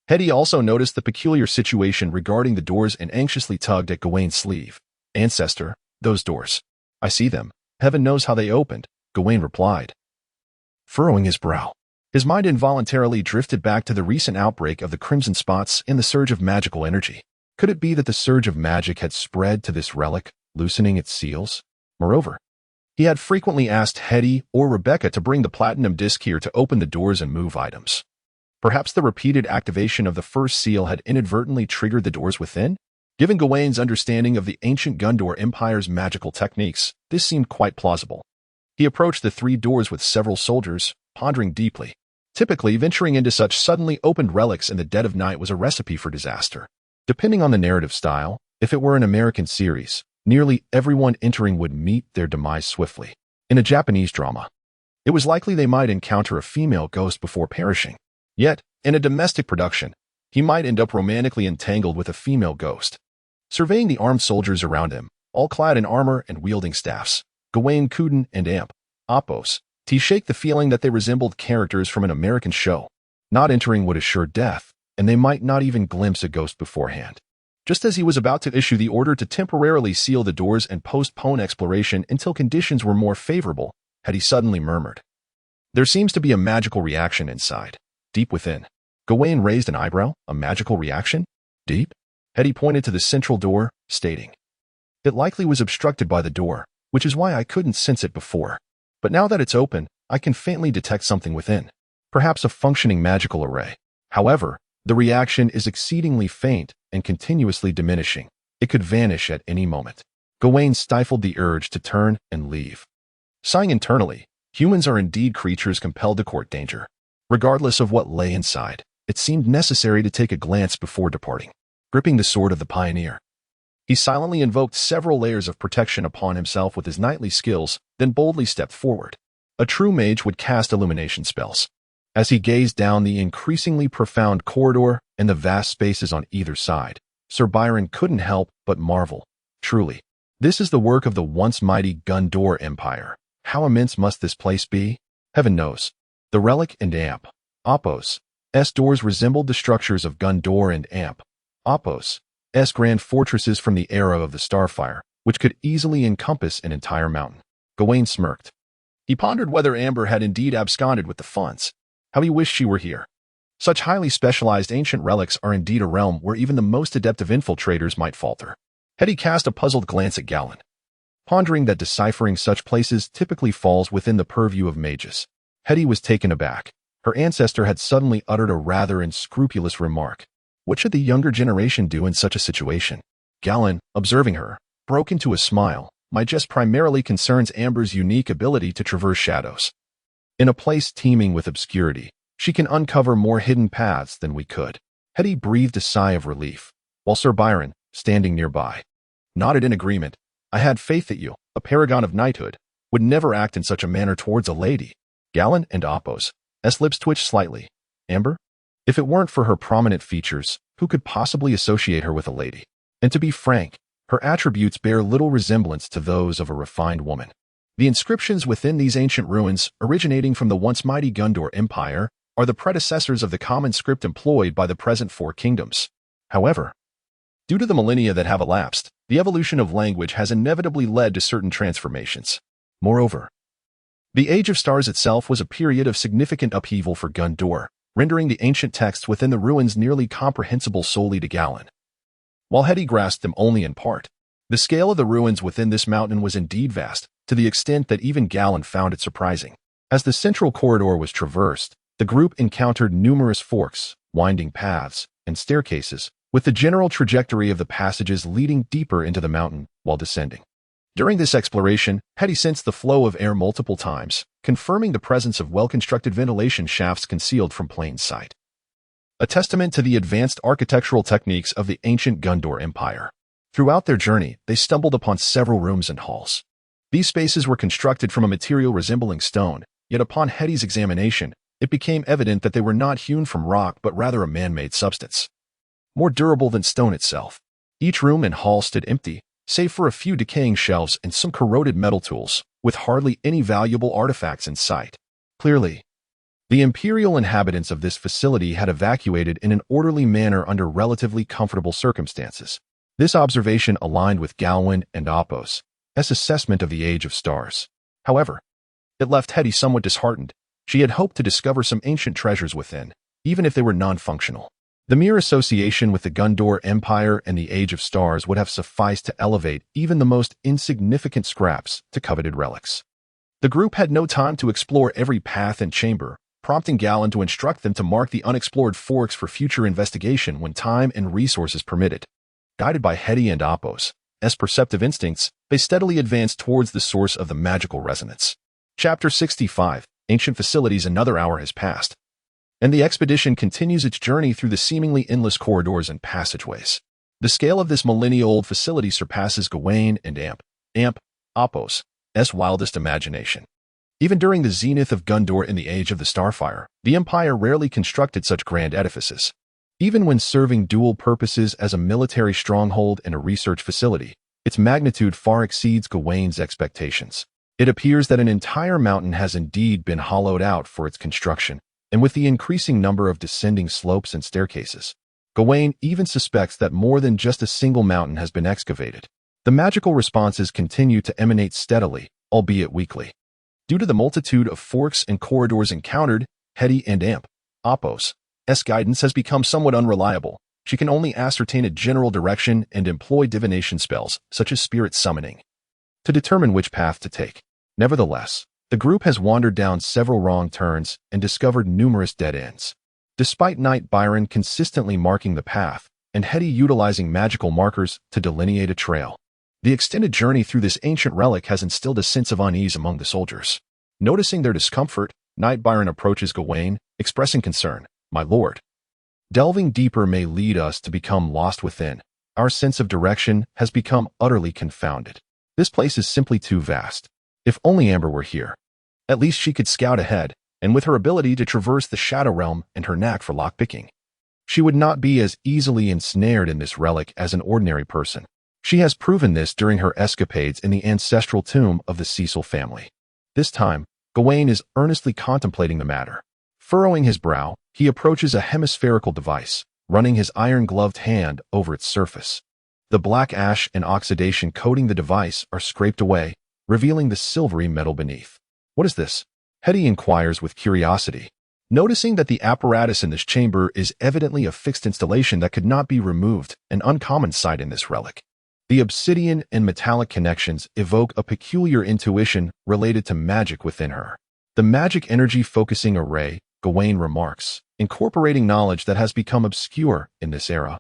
Hetty also noticed the peculiar situation regarding the doors and anxiously tugged at Gawain's sleeve. "Ancestor, those doors. I see them. Heaven knows how they opened," Gawain replied, furrowing his brow. His mind involuntarily drifted back to the recent outbreak of the crimson spots and the surge of magical energy. Could it be that the surge of magic had spread to this relic, loosening its seals? Moreover, he had frequently asked Hetty or Rebecca to bring the platinum disc here to open the doors and move items. Perhaps the repeated activation of the first seal had inadvertently triggered the doors within? Given Gawain's understanding of the ancient Gundor Empire's magical techniques, this seemed quite plausible. He approached the three doors with several soldiers, pondering deeply. Typically, venturing into such suddenly opened relics in the dead of night was a recipe for disaster. Depending on the narrative style, if it were an American series, nearly everyone entering would meet their demise swiftly. In a Japanese drama, it was likely they might encounter a female ghost before perishing. Yet, in a domestic production, he might end up romantically entangled with a female ghost. Surveying the armed soldiers around him, all clad in armor and wielding staffs, Gawain, Kuden, and Apos, he shake the feeling that they resembled characters from an American show. Not entering would assure death, and they might not even glimpse a ghost beforehand. Just as he was about to issue the order to temporarily seal the doors and postpone exploration until conditions were more favorable, had he suddenly murmured, "There seems to be a magical reaction inside." Deep within, Gawain raised an eyebrow. "A magical reaction? Deep?" Hetty pointed to the central door, stating, "It likely was obstructed by the door, which is why I couldn't sense it before. But now that it's open, I can faintly detect something within. Perhaps a functioning magical array. However, the reaction is exceedingly faint and continuously diminishing. It could vanish at any moment." Gawain stifled the urge to turn and leave. Sighing internally, humans are indeed creatures compelled to court danger. Regardless of what lay inside, it seemed necessary to take a glance before departing. Gripping the sword of the pioneer, he silently invoked several layers of protection upon himself with his knightly skills, then boldly stepped forward. A true mage would cast illumination spells. As he gazed down the increasingly profound corridor and the vast spaces on either side, Sir Byron couldn't help but marvel. Truly, this is the work of the once mighty Gundor Empire. How immense must this place be? Heaven knows. The relic and Apos' doors resembled the structures of Gundor and Apos' grand fortresses from the era of the Starfire, which could easily encompass an entire mountain. Gawain smirked. He pondered whether Amber had indeed absconded with the funds. How he wished she were here. Such highly specialized ancient relics are indeed a realm where even the most adept of infiltrators might falter. Hetty cast a puzzled glance at Gawain, pondering that deciphering such places typically falls within the purview of mages. Hetty was taken aback. Her ancestor had suddenly uttered a rather unscrupulous remark. What should the younger generation do in such a situation? Gawain, observing her, broke into a smile. "My jest primarily concerns Amber's unique ability to traverse shadows. In a place teeming with obscurity, She can uncover more hidden paths than we could. Hetty breathed a sigh of relief, while Sir Byron, standing nearby, nodded in agreement. I had faith that you, a paragon of knighthood, would never act in such a manner towards a lady. Gawain and Athos' lips twitched slightly. Amber? If it weren't for her prominent features, who could possibly associate her with a lady? And to be frank, her attributes bear little resemblance to those of a refined woman. The inscriptions within these ancient ruins, originating from the once mighty Gondor Empire, are the predecessors of the common script employed by the present four kingdoms. However, due to the millennia that have elapsed, the evolution of language has inevitably led to certain transformations. Moreover, the Age of Stars itself was a period of significant upheaval for Gondor, rendering the ancient texts within the ruins nearly comprehensible solely to Gawain. While Hetty grasped them only in part, the scale of the ruins within this mountain was indeed vast, to the extent that even Gawain found it surprising. As the central corridor was traversed, the group encountered numerous forks, winding paths, and staircases, with the general trajectory of the passages leading deeper into the mountain while descending. During this exploration, Hetty sensed the flow of air multiple times, confirming the presence of well-constructed ventilation shafts concealed from plain sight. A testament to the advanced architectural techniques of the ancient Gondor Empire. Throughout their journey, they stumbled upon several rooms and halls. These spaces were constructed from a material resembling stone, yet upon Hetty's examination, it became evident that they were not hewn from rock but rather a man-made substance, more durable than stone itself. Each room and hall stood empty, save for a few decaying shelves and some corroded metal tools, with hardly any valuable artifacts in sight. Clearly, the imperial inhabitants of this facility had evacuated in an orderly manner under relatively comfortable circumstances. This observation aligned with Gawain and Athos' assessment of the Age of Stars. However, it left Hetty somewhat disheartened. She had hoped to discover some ancient treasures within, even if they were non-functional. The mere association with the Gondor Empire and the Age of Stars would have sufficed to elevate even the most insignificant scraps to coveted relics. The group had no time to explore every path and chamber, prompting Gawain to instruct them to mark the unexplored forks for future investigation when time and resources permitted. Guided by Hetty and Athos' perceptive instincts, they steadily advanced towards the source of the magical resonance. Chapter 65. Ancient Facilities. Another hour has passed, and the expedition continues its journey through the seemingly endless corridors and passageways. The scale of this millennia-old facility surpasses Gawain and Athos' wildest imagination. Even during the zenith of Gondor in the Age of the Starfire, the Empire rarely constructed such grand edifices. Even when serving dual purposes as a military stronghold and a research facility, its magnitude far exceeds Gawain's expectations. It appears that an entire mountain has indeed been hollowed out for its construction, and with the increasing number of descending slopes and staircases, Gawain even suspects that more than just a single mountain has been excavated. The magical responses continue to emanate steadily, albeit weakly. Due to the multitude of forks and corridors encountered, Hetty and Athos' guidance has become somewhat unreliable. She can only ascertain a general direction and employ divination spells, such as spirit summoning, to determine which path to take. Nevertheless, the group has wandered down several wrong turns and discovered numerous dead ends. Despite Knight Byron consistently marking the path, and Hetty utilizing magical markers to delineate a trail, the extended journey through this ancient relic has instilled a sense of unease among the soldiers. Noticing their discomfort, Knight Byron approaches Gawain, expressing concern. My lord, delving deeper may lead us to become lost within. Our sense of direction has become utterly confounded. This place is simply too vast. If only Amber were here. At least she could scout ahead, and with her ability to traverse the Shadow Realm and her knack for lockpicking, she would not be as easily ensnared in this relic as an ordinary person. She has proven this during her escapades in the ancestral tomb of the Cecil family. This time, Gawain is earnestly contemplating the matter. Furrowing his brow, he approaches a hemispherical device, running his iron-gloved hand over its surface. The black ash and oxidation coating the device are scraped away, revealing the silvery metal beneath. What is this? Hetty inquires with curiosity, noticing that the apparatus in this chamber is evidently a fixed installation that could not be removed, an uncommon sight in this relic. The obsidian and metallic connections evoke a peculiar intuition related to magic within her. The magic energy focusing array, Gawain remarks, incorporating knowledge that has become obscure in this era,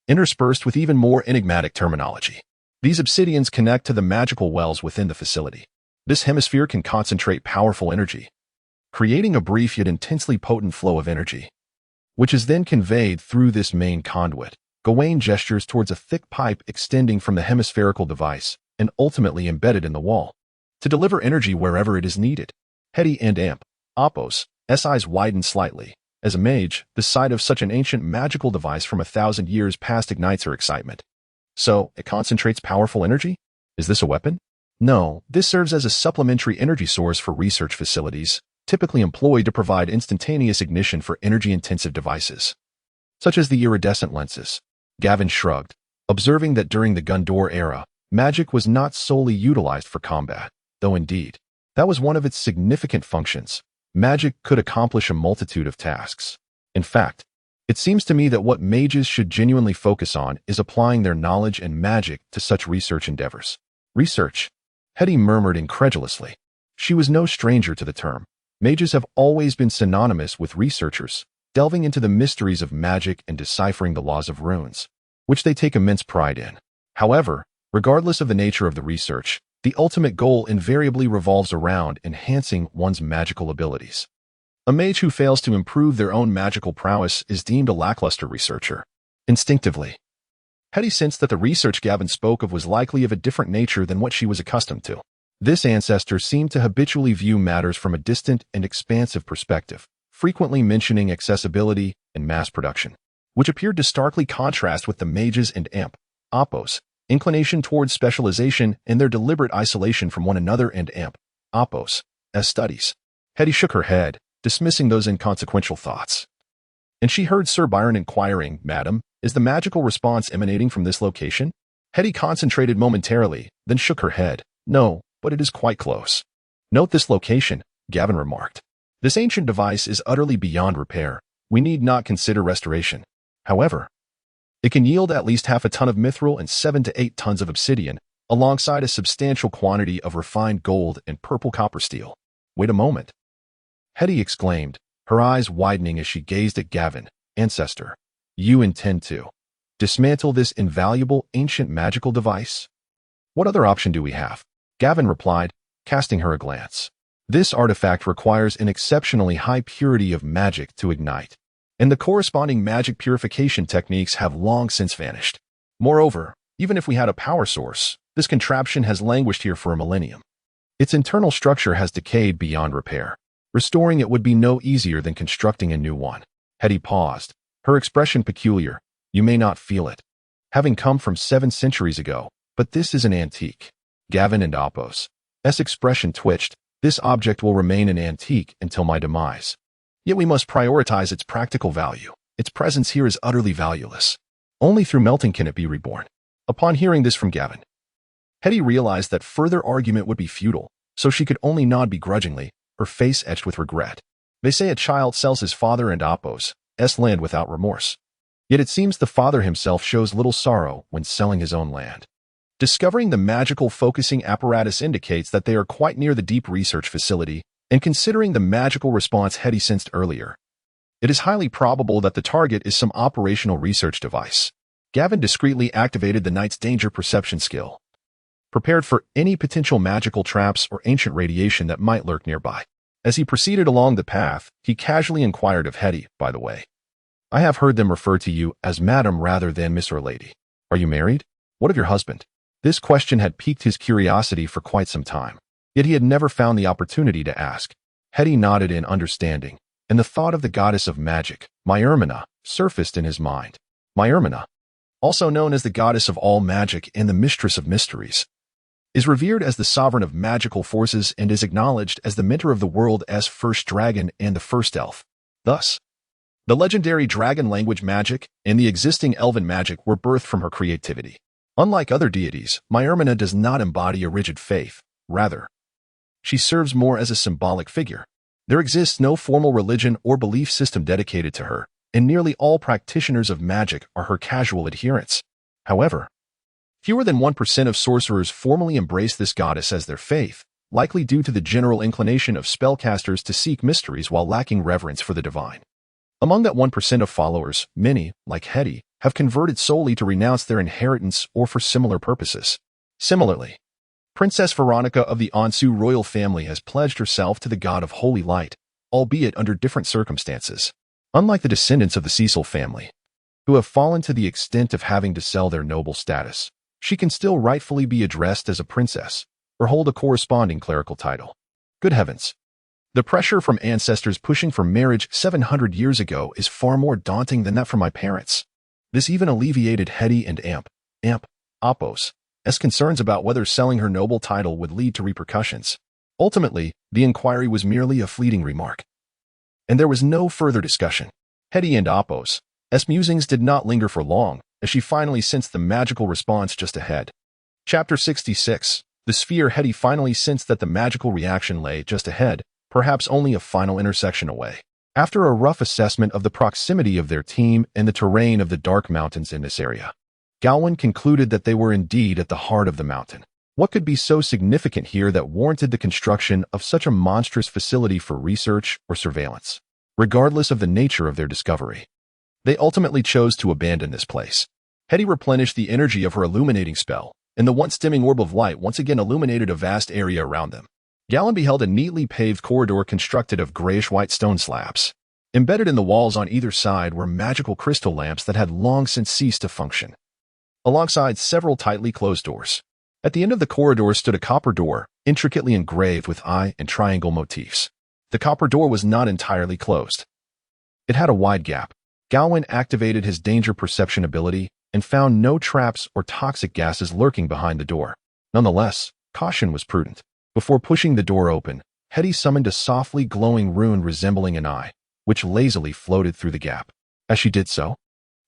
interspersed with even more enigmatic terminology. These obsidians connect to the magical wells within the facility. This hemisphere can concentrate powerful energy, creating a brief yet intensely potent flow of energy, which is then conveyed through this main conduit. Gawain gestures towards a thick pipe extending from the hemispherical device and ultimately embedded in the wall, to deliver energy wherever it is needed. Hetty and Amp, Oppos, eyes widen slightly. As a mage, the sight of such an ancient magical device from 1,000 years past ignites her excitement. So, it concentrates powerful energy? Is this a weapon? No, this serves as a supplementary energy source for research facilities, typically employed to provide instantaneous ignition for energy-intensive devices, such as the iridescent lenses. Gawain shrugged, observing that during the Gundor era, magic was not solely utilized for combat, though indeed, that was one of its significant functions. Magic could accomplish a multitude of tasks. In fact, it seems to me that what mages should genuinely focus on is applying their knowledge and magic to such research endeavors. Research? Hetty murmured incredulously. She was no stranger to the term. Mages have always been synonymous with researchers, delving into the mysteries of magic and deciphering the laws of runes, which they take immense pride in. However, regardless of the nature of the research, the ultimate goal invariably revolves around enhancing one's magical abilities. A mage who fails to improve their own magical prowess is deemed a lackluster researcher. Instinctively, Hetty sensed that the research Gawain spoke of was likely of a different nature than what she was accustomed to. This ancestor seemed to habitually view matters from a distant and expansive perspective, frequently mentioning accessibility and mass production, which appeared to starkly contrast with the mages and Amp, Oppos, inclination towards specialization and their deliberate isolation from one another and Amp, Oppos, as studies. Hetty shook her head, dismissing those inconsequential thoughts. And she heard Sir Byron inquiring, "Madam, is the magical response emanating from this location?" Hetty concentrated momentarily, then shook her head. "No, but it is quite close." "Note this location," Gawain remarked. "This ancient device is utterly beyond repair. We need not consider restoration. However, it can yield at least half a ton of mithril and 7 to 8 tons of obsidian, alongside a substantial quantity of refined gold and purple copper steel." "Wait a moment," Hetty exclaimed, her eyes widening as she gazed at Gawain. "Ancestor, you intend to dismantle this invaluable ancient magical device? What other option do we have?" Gawain replied, casting her a glance. "This artifact requires an exceptionally high purity of magic to ignite, and the corresponding magic purification techniques have long since vanished. Moreover, even if we had a power source, this contraption has languished here for a millennium. Its internal structure has decayed beyond repair. Restoring it would be no easier than constructing a new one." Hetty paused, her expression peculiar. "You may not feel it, having come from 7 centuries ago, but this is an antique." Gawain and Oppos' expression twitched. "This object will remain an antique until my demise. Yet we must prioritize its practical value. Its presence here is utterly valueless. Only through melting can it be reborn." Upon hearing this from Gawain, Hetty realized that further argument would be futile, so she could only nod begrudgingly, her face etched with regret. They say a child sells his father and Oppos' land without remorse. Yet it seems the father himself shows little sorrow when selling his own land. Discovering the magical focusing apparatus indicates that they are quite near the deep research facility, and considering the magical response Hetty sensed earlier, it is highly probable that the target is some operational research device. Gawain discreetly activated the knight's danger perception skill, prepared for any potential magical traps or ancient radiation that might lurk nearby. As he proceeded along the path, he casually inquired of Hetty, "By the way, I have heard them refer to you as Madam rather than Miss or Lady. Are you married? What of your husband?" This question had piqued his curiosity for quite some time, yet he had never found the opportunity to ask. Hetty nodded in understanding, and the thought of the goddess of magic, Myrmina, surfaced in his mind. Myrmina, also known as the goddess of all magic and the mistress of mysteries, is revered as the sovereign of magical forces and is acknowledged as the mentor of the world's first dragon and the first elf. Thus, the legendary dragon language magic and the existing elven magic were birthed from her creativity. Unlike other deities, Myrmina does not embody a rigid faith. Rather, she serves more as a symbolic figure. There exists no formal religion or belief system dedicated to her, and nearly all practitioners of magic are her casual adherents. However, fewer than 1% of sorcerers formally embrace this goddess as their faith, likely due to the general inclination of spellcasters to seek mysteries while lacking reverence for the divine. Among that 1% of followers, many, like Hetty, have converted solely to renounce their inheritance or for similar purposes. Similarly, Princess Veronica of the Ansu royal family has pledged herself to the god of holy light, albeit under different circumstances. Unlike the descendants of the Cecil family, who have fallen to the extent of having to sell their noble status, she can still rightfully be addressed as a princess or hold a corresponding clerical title. Good heavens! The pressure from ancestors pushing for marriage 700 years ago is far more daunting than that from my parents. This even alleviated Hetty and Apos' concerns about whether selling her noble title would lead to repercussions. Ultimately, the inquiry was merely a fleeting remark, and there was no further discussion. Hetty and Apos' musings did not linger for long, as she finally sensed the magical response just ahead. Chapter 66. The sphere. Hetty finally sensed that the magical reaction lay just ahead, perhaps only a final intersection away. After a rough assessment of the proximity of their team and the terrain of the dark mountains in this area, Gawain concluded that they were indeed at the heart of the mountain. What could be so significant here that warranted the construction of such a monstrous facility for research or surveillance? Regardless of the nature of their discovery, they ultimately chose to abandon this place. Hetty replenished the energy of her illuminating spell, and the once dimming orb of light once again illuminated a vast area around them. Gawain beheld a neatly paved corridor constructed of grayish-white stone slabs. Embedded in the walls on either side were magical crystal lamps that had long since ceased to function, alongside several tightly closed doors. At the end of the corridor stood a copper door, intricately engraved with eye and triangle motifs. The copper door was not entirely closed. It had a wide gap. Gawain activated his danger perception ability and found no traps or toxic gases lurking behind the door. Nonetheless, caution was prudent. Before pushing the door open, Hetty summoned a softly glowing rune resembling an eye, which lazily floated through the gap. As she did so,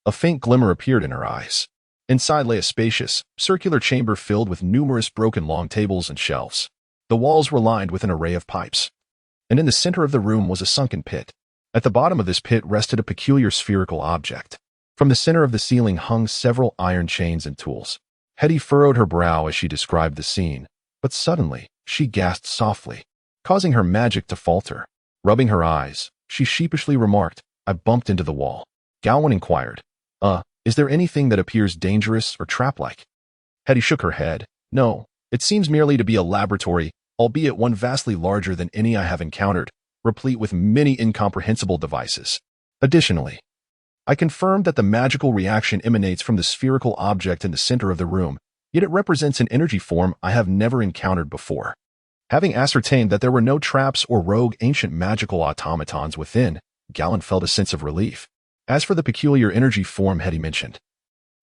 a faint glimmer appeared in her eyes. Inside lay a spacious, circular chamber filled with numerous broken long tables and shelves. The walls were lined with an array of pipes, and in the center of the room was a sunken pit. At the bottom of this pit rested a peculiar spherical object. From the center of the ceiling hung several iron chains and tools. Hetty furrowed her brow as she described the scene, but suddenly, she gasped softly, causing her magic to falter. Rubbing her eyes, she sheepishly remarked, "I bumped into the wall." Gawain inquired, Is there anything that appears dangerous or trap-like?" Hetty shook her head. "No, it seems merely to be a laboratory, albeit one vastly larger than any I have encountered, replete with many incomprehensible devices. Additionally, I confirmed that the magical reaction emanates from the spherical object in the center of the room, yet it represents an energy form I have never encountered before." Having ascertained that there were no traps or rogue ancient magical automatons within, Gawain felt a sense of relief. As for the peculiar energy form Hetty mentioned,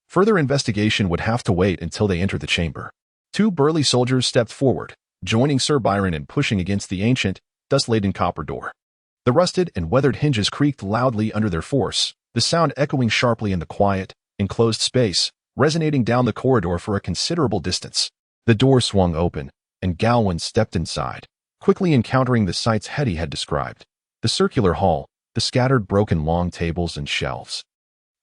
further investigation would have to wait until they entered the chamber. Two burly soldiers stepped forward, joining Sir Byron in pushing against the ancient, dust-laden copper door. The rusted and weathered hinges creaked loudly under their force, the sound echoing sharply in the quiet, enclosed space, resonating down the corridor for a considerable distance. The door swung open, and Gawain stepped inside, quickly encountering the sights Hetty had described. The circular hall, the scattered broken long tables and shelves,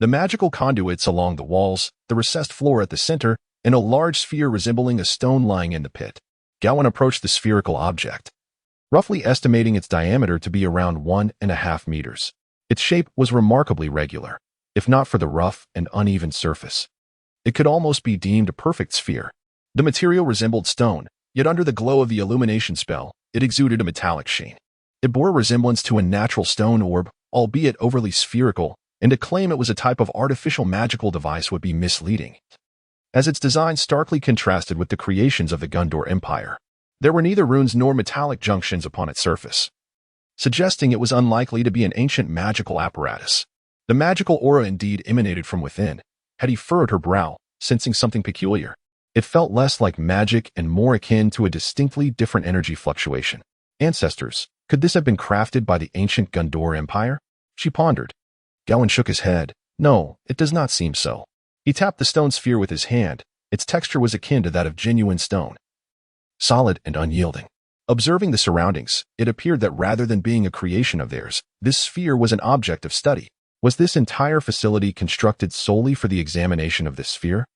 the magical conduits along the walls, the recessed floor at the center, and a large sphere resembling a stone lying in the pit. Gawain approached the spherical object, roughly estimating its diameter to be around 1.5 meters. Its shape was remarkably regular, if not for the rough and uneven surface. It could almost be deemed a perfect sphere. The material resembled stone, yet under the glow of the illumination spell, it exuded a metallic sheen. It bore a resemblance to a natural stone orb, albeit overly spherical, and to claim it was a type of artificial magical device would be misleading, as its design starkly contrasted with the creations of the Gondor Empire. There were neither runes nor metallic junctions upon its surface, suggesting it was unlikely to be an ancient magical apparatus. The magical aura indeed emanated from within. Hetty furrowed her brow, sensing something peculiar. It felt less like magic and more akin to a distinctly different energy fluctuation. Ancestors, could this have been crafted by the ancient Gondor Empire? She pondered. Gawain shook his head. No, it does not seem so. He tapped the stone sphere with his hand. Its texture was akin to that of genuine stone, solid and unyielding. Observing the surroundings, it appeared that rather than being a creation of theirs, this sphere was an object of study. Was this entire facility constructed solely for the examination of this sphere?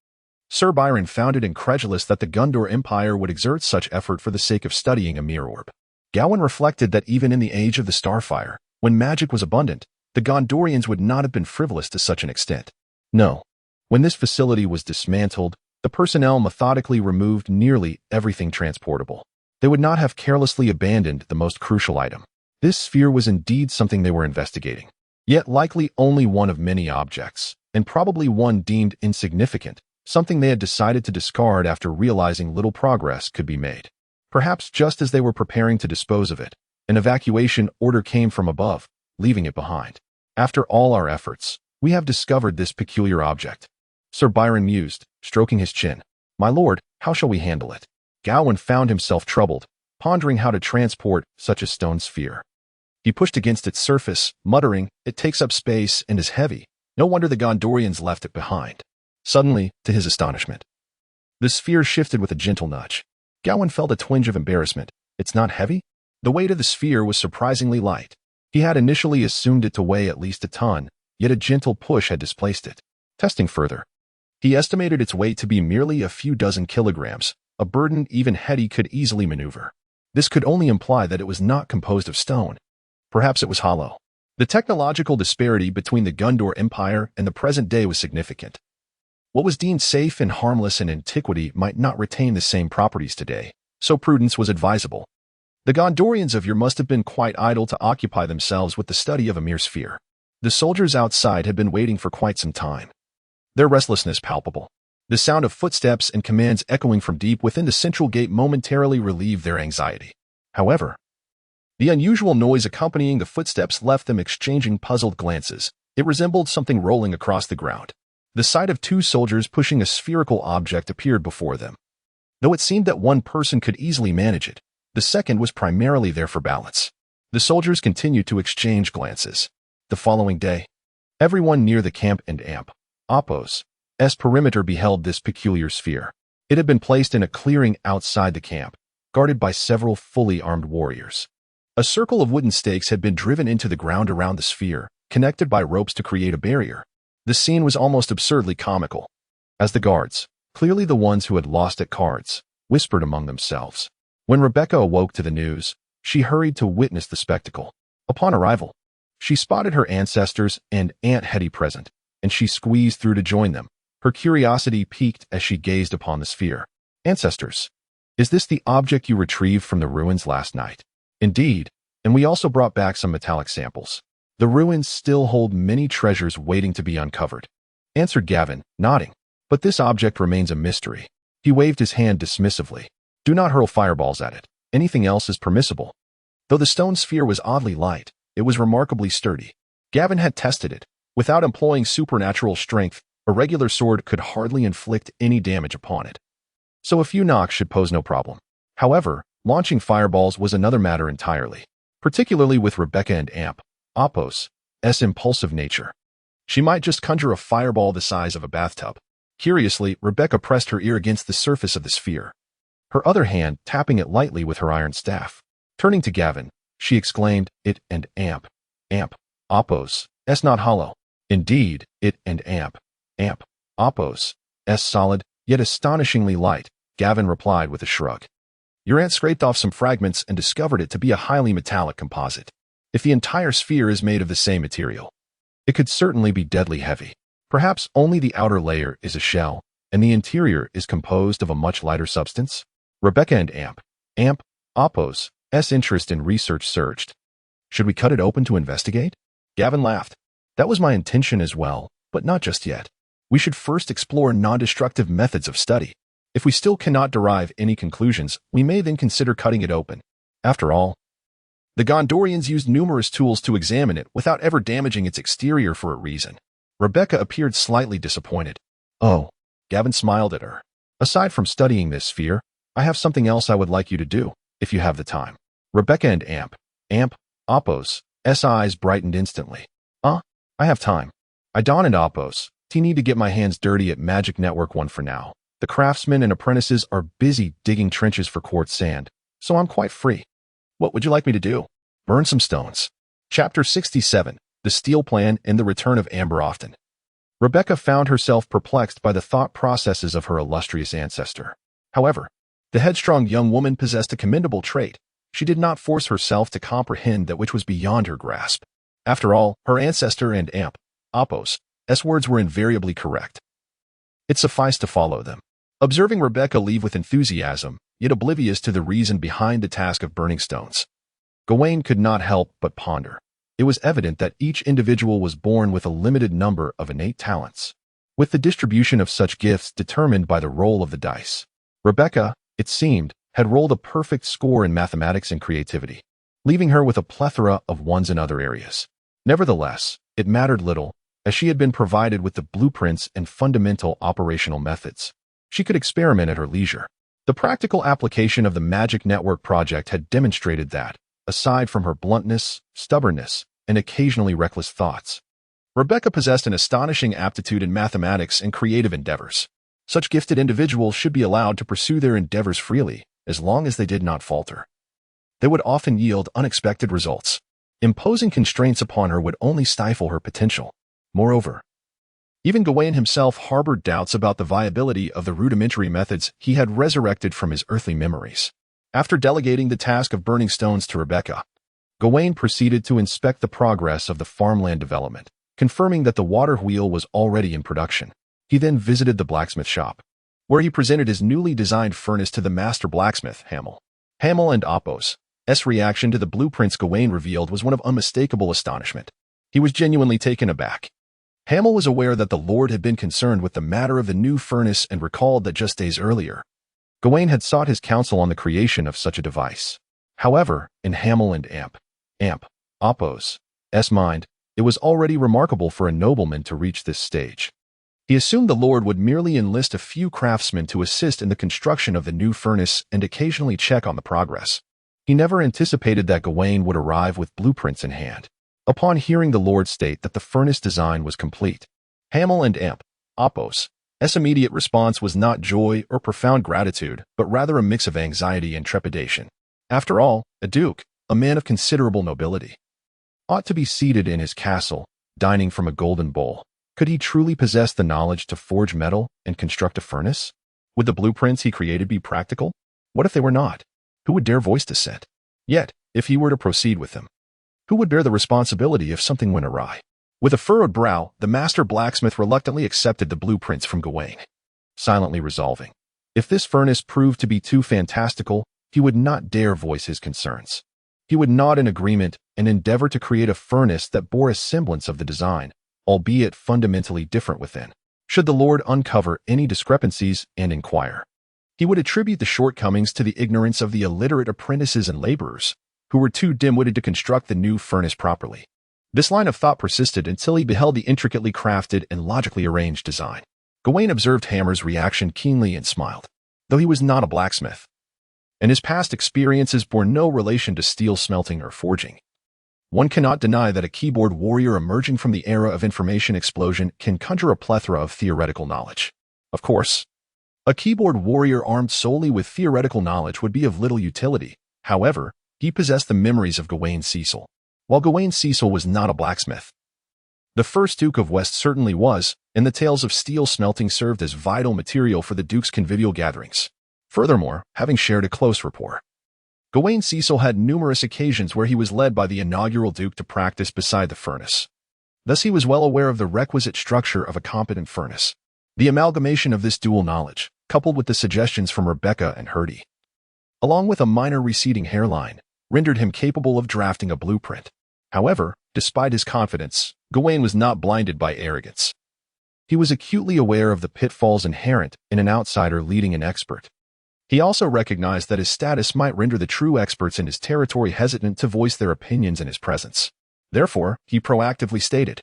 Sir Byron found it incredulous that the Gondor Empire would exert such effort for the sake of studying a mere orb. Gawain reflected that even in the age of the Starfire, when magic was abundant, the Gondorians would not have been frivolous to such an extent. No. When this facility was dismantled, the personnel methodically removed nearly everything transportable. They would not have carelessly abandoned the most crucial item. This sphere was indeed something they were investigating, yet likely only one of many objects, and probably one deemed insignificant, something they had decided to discard after realizing little progress could be made. Perhaps just as they were preparing to dispose of it, an evacuation order came from above, leaving it behind. After all our efforts, we have discovered this peculiar object. Sir Byron mused, stroking his chin. My lord, how shall we handle it? Gawain found himself troubled, pondering how to transport such a stone sphere. He pushed against its surface, muttering, "It takes up space and is heavy. No wonder the Gondorians left it behind." Suddenly, to his astonishment, the sphere shifted with a gentle nudge. Gawain felt a twinge of embarrassment. It's not heavy? The weight of the sphere was surprisingly light. He had initially assumed it to weigh at least a ton, yet a gentle push had displaced it. Testing further, he estimated its weight to be merely a few dozen kilograms, a burden even Hetty could easily maneuver. This could only imply that it was not composed of stone. Perhaps it was hollow. The technological disparity between the Gondor Empire and the present day was significant. What was deemed safe and harmless in antiquity might not retain the same properties today, so prudence was advisable. The Gondorians of yore must have been quite idle to occupy themselves with the study of a mere sphere. The soldiers outside had been waiting for quite some time, their restlessness palpable. The sound of footsteps and commands echoing from deep within the central gate momentarily relieved their anxiety. However, the unusual noise accompanying the footsteps left them exchanging puzzled glances. It resembled something rolling across the ground. The sight of two soldiers pushing a spherical object appeared before them. Though it seemed that one person could easily manage it, the second was primarily there for balance. The soldiers continued to exchange glances. The following day, everyone near the camp and Amidst's perimeter beheld this peculiar sphere. It had been placed in a clearing outside the camp, guarded by several fully armed warriors. A circle of wooden stakes had been driven into the ground around the sphere, connected by ropes to create a barrier. The scene was almost absurdly comical, as the guards, clearly the ones who had lost at cards, whispered among themselves. When Rebecca awoke to the news, she hurried to witness the spectacle. Upon arrival, she spotted her ancestors and Aunt Hetty present, and she squeezed through to join them. Her curiosity piqued as she gazed upon the sphere. Ancestors, is this the object you retrieved from the ruins last night? Indeed, and we also brought back some metallic samples. The ruins still hold many treasures waiting to be uncovered, answered Gawain, nodding. But this object remains a mystery. He waved his hand dismissively. Do not hurl fireballs at it. Anything else is permissible. Though the stone sphere was oddly light, it was remarkably sturdy. Gawain had tested it. Without employing supernatural strength, a regular sword could hardly inflict any damage upon it. So a few knocks should pose no problem. However, launching fireballs was another matter entirely, particularly with Rebecca and Amidst's impulsive nature. She might just conjure a fireball the size of a bathtub. Curiously, Rebecca pressed her ear against the surface of the sphere, her other hand tapping it lightly with her iron staff. Turning to Gawain, she exclaimed, "It and Amidst's not hollow." Indeed, it and Amidst's solid, yet astonishingly light, Gawain replied with a shrug. Your aunt scraped off some fragments and discovered it to be a highly metallic composite. If the entire sphere is made of the same material, it could certainly be deadly heavy. Perhaps only the outer layer is a shell, and the interior is composed of a much lighter substance? Rebecca and Amidst's interest in research surged. Should we cut it open to investigate? Gawain laughed. That was my intention as well, but not just yet. We should first explore non-destructive methods of study. If we still cannot derive any conclusions, we may then consider cutting it open. After all, the Gondorians used numerous tools to examine it without ever damaging its exterior for a reason. Rebecca appeared slightly disappointed. Oh, Gawain smiled at her. Aside from studying this sphere, I have something else I would like you to do, if you have the time. Rebecca and Amidst's eyes brightened instantly. I have time. I don and Amidst's need to get my hands dirty at Magic Network 1 for now. The craftsmen and apprentices are busy digging trenches for quartz sand, so I'm quite free. What would you like me to do? Burn some stones. Chapter 67, The Steel Plan and the Return of Amber Often. Rebecca found herself perplexed by the thought processes of her illustrious ancestor. However, the headstrong young woman possessed a commendable trait. She did not force herself to comprehend that which was beyond her grasp. After all, her ancestor and Amidst's words were invariably correct. It sufficed to follow them. Observing Rebecca leave with enthusiasm, yet oblivious to the reason behind the task of burning stones, Gawain could not help but ponder. It was evident that each individual was born with a limited number of innate talents, with the distribution of such gifts determined by the roll of the dice. Rebecca, it seemed, had rolled a perfect score in mathematics and creativity, leaving her with a plethora of ones in other areas. Nevertheless, it mattered little, as she had been provided with the blueprints and fundamental operational methods. She could experiment at her leisure. The practical application of the Magic Network project had demonstrated that, aside from her bluntness, stubbornness, and occasionally reckless thoughts, Rebecca possessed an astonishing aptitude in mathematics and creative endeavors. Such gifted individuals should be allowed to pursue their endeavors freely, as long as they did not falter. They would often yield unexpected results. Imposing constraints upon her would only stifle her potential. Moreover, even Gawain himself harbored doubts about the viability of the rudimentary methods he had resurrected from his earthly memories. After delegating the task of burning stones to Rebecca, Gawain proceeded to inspect the progress of the farmland development, confirming that the water wheel was already in production. He then visited the blacksmith shop, where he presented his newly designed furnace to the master blacksmith, Hamel. Hamel and Apo's reaction to the blueprints Gawain revealed was one of unmistakable astonishment. He was genuinely taken aback. Hamel was aware that the Lord had been concerned with the matter of the new furnace and recalled that just days earlier, Gawain had sought his counsel on the creation of such a device. However, in Hamel and Apo's mind, it was already remarkable for a nobleman to reach this stage. He assumed the Lord would merely enlist a few craftsmen to assist in the construction of the new furnace and occasionally check on the progress. He never anticipated that Gawain would arrive with blueprints in hand. Upon hearing the Lord state that the furnace design was complete, Hamel and Apo's immediate response was not joy or profound gratitude, but rather a mix of anxiety and trepidation. After all, a duke, a man of considerable nobility, ought to be seated in his castle, dining from a golden bowl. Could he truly possess the knowledge to forge metal and construct a furnace? Would the blueprints he created be practical? What if they were not? Who would dare voice dissent? Yet, if he were to proceed with them, who would bear the responsibility if something went awry? With a furrowed brow, the master blacksmith reluctantly accepted the blueprints from Gawain, silently resolving, if this furnace proved to be too fantastical, he would not dare voice his concerns. He would nod in agreement and endeavor to create a furnace that bore a semblance of the design, albeit fundamentally different within. Should the Lord uncover any discrepancies and inquire, he would attribute the shortcomings to the ignorance of the illiterate apprentices and laborers, who were too dim-witted to construct the new furnace properly. This line of thought persisted until he beheld the intricately crafted and logically arranged design. Gawain observed Hammer's reaction keenly and smiled, though he was not a blacksmith, and his past experiences bore no relation to steel smelting or forging. One cannot deny that a keyboard warrior emerging from the era of information explosion can conjure a plethora of theoretical knowledge. Of course, a keyboard warrior armed solely with theoretical knowledge would be of little utility. However, he possessed the memories of Gawain Cecil. While Gawain Cecil was not a blacksmith, the first Duke of West certainly was, and the tales of steel smelting served as vital material for the Duke's convivial gatherings. Furthermore, having shared a close rapport, Gawain Cecil had numerous occasions where he was led by the inaugural Duke to practice beside the furnace. Thus he was well aware of the requisite structure of a competent furnace. The amalgamation of this dual knowledge, coupled with the suggestions from Rebecca and Herdy, along with a minor receding hairline, rendered him capable of drafting a blueprint. However, despite his confidence, Gawain was not blinded by arrogance. He was acutely aware of the pitfalls inherent in an outsider leading an expert. He also recognized that his status might render the true experts in his territory hesitant to voice their opinions in his presence. Therefore, he proactively stated,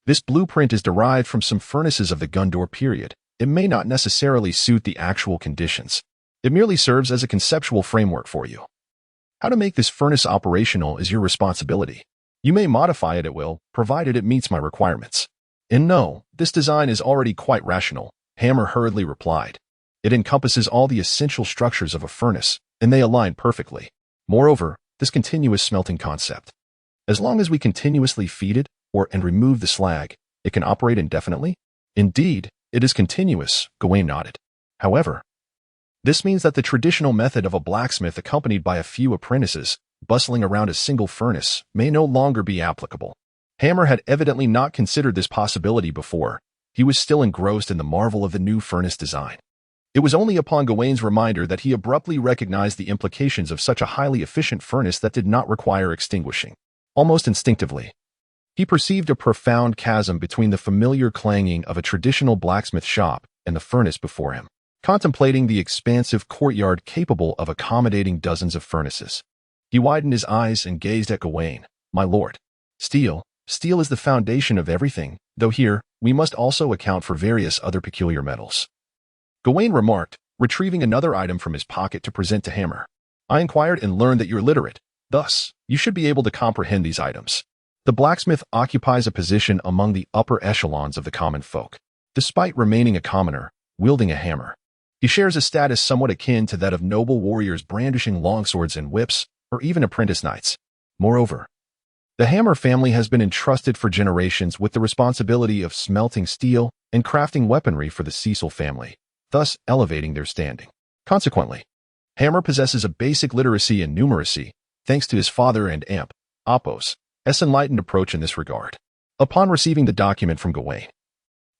"This blueprint is derived from some furnaces of the Gondor period. It may not necessarily suit the actual conditions. It merely serves as a conceptual framework for you. How to make this furnace operational is your responsibility. You may modify it at will, provided it meets my requirements." "And no, this design is already quite rational," Hammer hurriedly replied. "It encompasses all the essential structures of a furnace, and they align perfectly. Moreover, this continuous smelting concept, as long as we continuously feed it and remove the slag, it can operate indefinitely." "Indeed, it is continuous," Gawain nodded. "However, this means that the traditional method of a blacksmith accompanied by a few apprentices bustling around a single furnace may no longer be applicable." Hammer had evidently not considered this possibility before. He was still engrossed in the marvel of the new furnace design. It was only upon Gawain's reminder that he abruptly recognized the implications of such a highly efficient furnace that did not require extinguishing. Almost instinctively, he perceived a profound chasm between the familiar clanging of a traditional blacksmith shop and the furnace before him. Contemplating the expansive courtyard capable of accommodating dozens of furnaces, he widened his eyes and gazed at Gawain. "My lord, steel is the foundation of everything, though here we must also account for various other peculiar metals," Gawain remarked, retrieving another item from his pocket to present to Hammer. "I inquired and learned that you're literate. Thus, you should be able to comprehend these items." The blacksmith occupies a position among the upper echelons of the common folk. Despite remaining a commoner, wielding a hammer, he shares a status somewhat akin to that of noble warriors brandishing longswords and whips, or even apprentice knights. Moreover, the Hammer family has been entrusted for generations with the responsibility of smelting steel and crafting weaponry for the Cecil family, thus elevating their standing. Consequently, Hammer possesses a basic literacy in numeracy, thanks to his father and aunt, Apos, enlightened approach in this regard. Upon receiving the document from Gawain,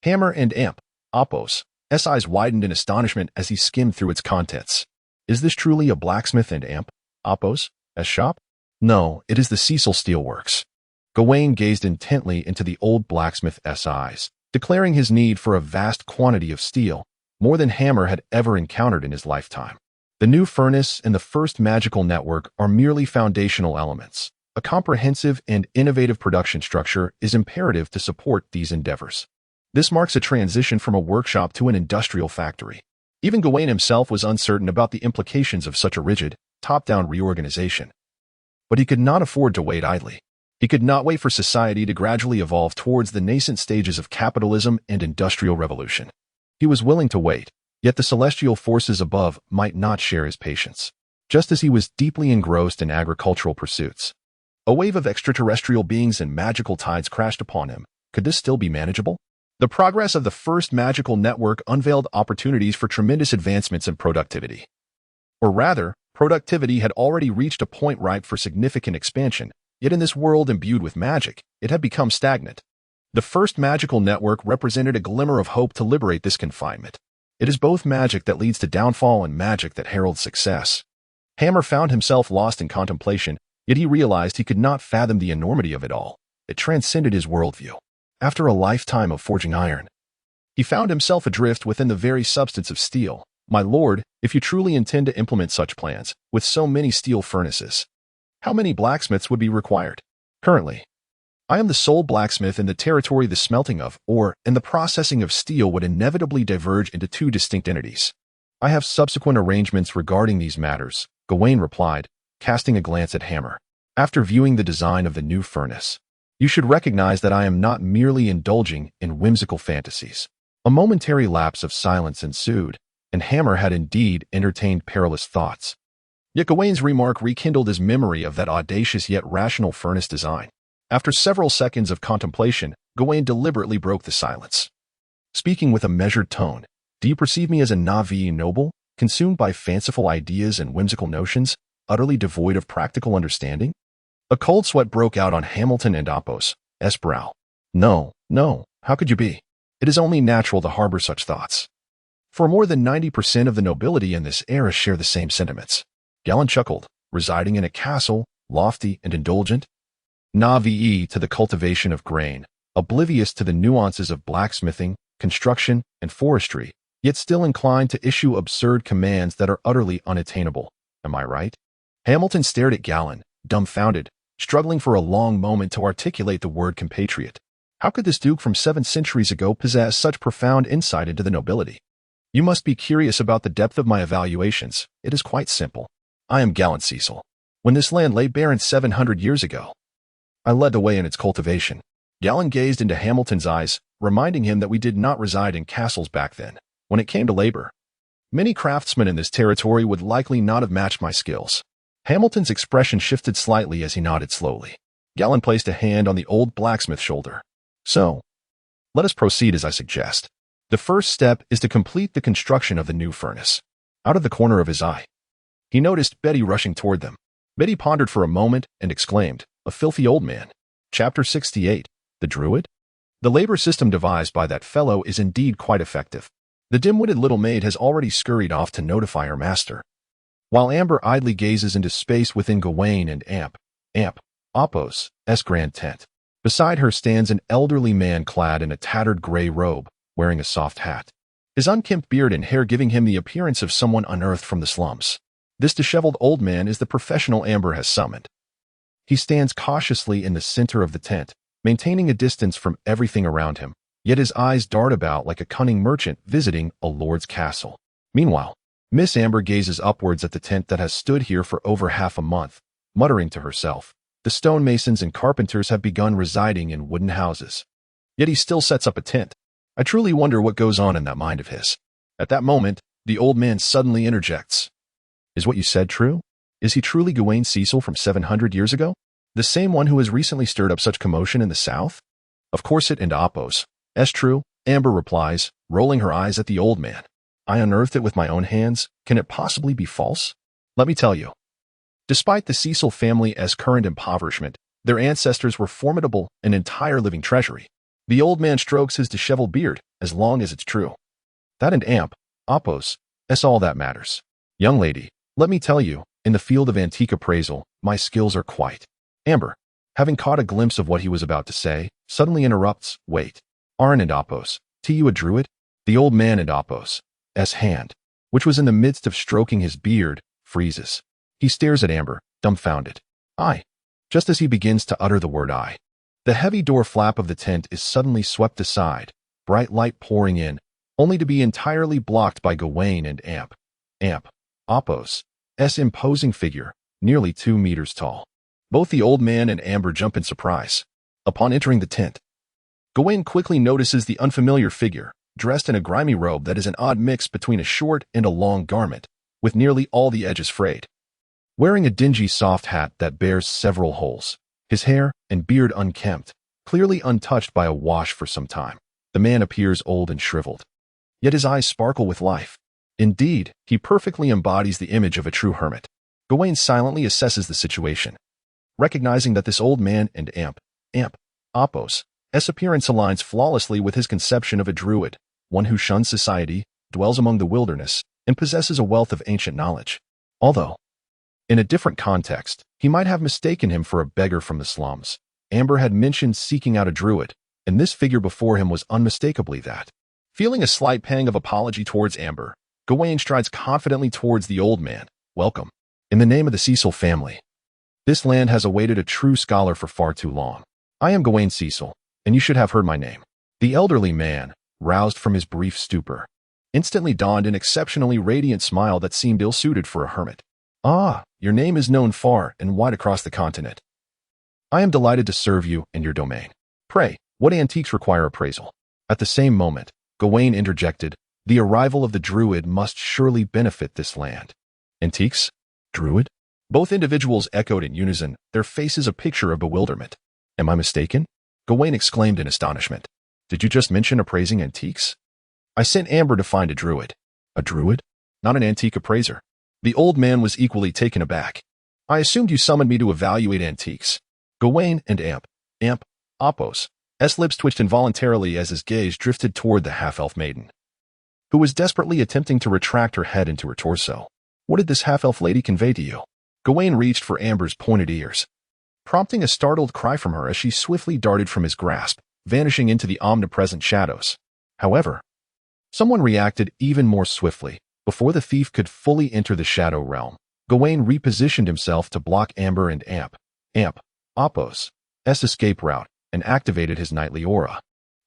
Hammer and aunt, Apos' eyes widened in astonishment as he skimmed through its contents. Is this truly a blacksmith and aunt, Apos' shop? No, it is the Cecil Steelworks. Gawain gazed intently into the old blacksmith's eyes, declaring his need for a vast quantity of steel, more than Hammer had ever encountered in his lifetime. The new furnace and the first magical network are merely foundational elements. A comprehensive and innovative production structure is imperative to support these endeavors. This marks a transition from a workshop to an industrial factory. Even Gawain himself was uncertain about the implications of such a rigid, top-down reorganization. But he could not afford to wait idly. He could not wait for society to gradually evolve towards the nascent stages of capitalism and industrial revolution. He was willing to wait, yet the celestial forces above might not share his patience. Just as he was deeply engrossed in agricultural pursuits, a wave of extraterrestrial beings and magical tides crashed upon him. Could this still be manageable? The progress of the first magical network unveiled opportunities for tremendous advancements in productivity. Or rather, productivity had already reached a point ripe for significant expansion, yet in this world imbued with magic, it had become stagnant. The first magical network represented a glimmer of hope to liberate this confinement. It is both magic that leads to downfall and magic that heralds success. Hammer found himself lost in contemplation, yet he realized he could not fathom the enormity of it all. It transcended his worldview. After a lifetime of forging iron, he found himself adrift within the very substance of steel. My lord, if you truly intend to implement such plans, with so many steel furnaces, how many blacksmiths would be required? Currently, I am the sole blacksmith in the territory the smelting of, or in the processing of steel would inevitably diverge into two distinct entities. I have subsequent arrangements regarding these matters, Gawain replied, casting a glance at Hammer. After viewing the design of the new furnace, you should recognize that I am not merely indulging in whimsical fantasies. A momentary lapse of silence ensued, and Hammer had indeed entertained perilous thoughts. Yet Gawain's remark rekindled his memory of that audacious yet rational furnace design. After several seconds of contemplation, Gawain deliberately broke the silence. Speaking with a measured tone, do you perceive me as a Na'vi noble, consumed by fanciful ideas and whimsical notions, utterly devoid of practical understanding? A cold sweat broke out on Hamilton and Apos' brow. No, how could you be? It is only natural to harbor such thoughts. For more than 90% of the nobility in this era share the same sentiments. Gawain chuckled, residing in a castle, lofty and indulgent, Na'vi to the cultivation of grain, oblivious to the nuances of blacksmithing, construction, and forestry, yet still inclined to issue absurd commands that are utterly unattainable. Am I right? Hamilton stared at Gawain, dumbfounded, struggling for a long moment to articulate the word compatriot. How could this duke from 7 centuries ago possess such profound insight into the nobility? You must be curious about the depth of my evaluations. It is quite simple. I am Gawain Cecil. When this land lay barren 700 years ago, I led the way in its cultivation. Gawain gazed into Hamilton's eyes, reminding him that we did not reside in castles back then. When it came to labor, many craftsmen in this territory would likely not have matched my skills. Hamilton's expression shifted slightly as he nodded slowly. Gawain placed a hand on the old blacksmith's shoulder. So, let us proceed as I suggest. The first step is to complete the construction of the new furnace. Out of the corner of his eye, he noticed Betty rushing toward them. Betty pondered for a moment and exclaimed, "A filthy old man." Chapter 68. The Druid? The labor system devised by that fellow is indeed quite effective. The dim-witted little maid has already scurried off to notify her master, while Amber idly gazes into space within Gawain and Apo's grand tent. Beside her stands an elderly man clad in a tattered gray robe, wearing a soft hat, his unkempt beard and hair giving him the appearance of someone unearthed from the slums. This disheveled old man is the professional Amber has summoned. He stands cautiously in the center of the tent, maintaining a distance from everything around him, yet his eyes dart about like a cunning merchant visiting a lord's castle. Meanwhile, Miss Amber gazes upwards at the tent that has stood here for over half a month, muttering to herself, "The stonemasons and carpenters have begun residing in wooden houses. Yet he still sets up a tent. I truly wonder what goes on in that mind of his." At that moment, the old man suddenly interjects. "Is what you said true? Is he truly Gawain Cecil from 700 years ago? The same one who has recently stirred up such commotion in the south?" "Of course it and Apo's. That's true," Amber replies, rolling her eyes at the old man. "I unearthed it with my own hands. Can it possibly be false? Let me tell you. Despite the Cecil family's current impoverishment, their ancestors were formidable, an entire living treasury." The old man strokes his disheveled beard, "As long as it's true. That and Apo's, that's all that matters. Young lady, let me tell you, in the field of antique appraisal, my skills are quite—" Amber, having caught a glimpse of what he was about to say, suddenly interrupts, "Wait. Aren't and Apo's, you a druid?" The old man and Apo's hand, which was in the midst of stroking his beard, freezes. He stares at Amber, dumbfounded. "I." Just as he begins to utter the word "I," the heavy door flap of the tent is suddenly swept aside, bright light pouring in, only to be entirely blocked by Gawain and Apo's imposing figure, nearly 2 meters tall. Both the old man and Amber jump in surprise. Upon entering the tent, Gawain quickly notices the unfamiliar figure, dressed in a grimy robe that is an odd mix between a short and a long garment, with nearly all the edges frayed. Wearing a dingy soft hat that bears several holes, his hair and beard unkempt, clearly untouched by a wash for some time, the man appears old and shriveled. Yet his eyes sparkle with life. Indeed, he perfectly embodies the image of a true hermit. Gawain silently assesses the situation, recognizing that this old man and Apo's appearance aligns flawlessly with his conception of a druid, one who shuns society, dwells among the wilderness, and possesses a wealth of ancient knowledge. Although, in a different context, he might have mistaken him for a beggar from the slums. Amber had mentioned seeking out a druid, and this figure before him was unmistakably that. Feeling a slight pang of apology towards Amber, Gawain strides confidently towards the old man. "Welcome. In the name of the Cecil family. This land has awaited a true scholar for far too long. I am Gawain Cecil, and you should have heard my name." The elderly man, roused from his brief stupor, instantly donned an exceptionally radiant smile that seemed ill-suited for a hermit. "Ah, your name is known far and wide across the continent. I am delighted to serve you in your domain. Pray, what antiques require appraisal?" At the same moment, Gawain interjected, "The arrival of the druid must surely benefit this land." "Antiques? Druid?" Both individuals echoed in unison, their faces a picture of bewilderment. "Am I mistaken?" Gawain exclaimed in astonishment. "Did you just mention appraising antiques?" "I sent Amber to find a druid." "A druid? Not an antique appraiser." The old man was equally taken aback. "I assumed you summoned me to evaluate antiques." Gawain and Apo's lips twitched involuntarily as his gaze drifted toward the half-elf maiden, who was desperately attempting to retract her head into her torso. "What did this half-elf lady convey to you?" Gawain reached for Amber's pointed ears, prompting a startled cry from her as she swiftly darted from his grasp, vanishing into the omnipresent shadows. However, someone reacted even more swiftly. Before the thief could fully enter the shadow realm, Gawain repositioned himself to block Amber and Apo's escape route and activated his knightly aura.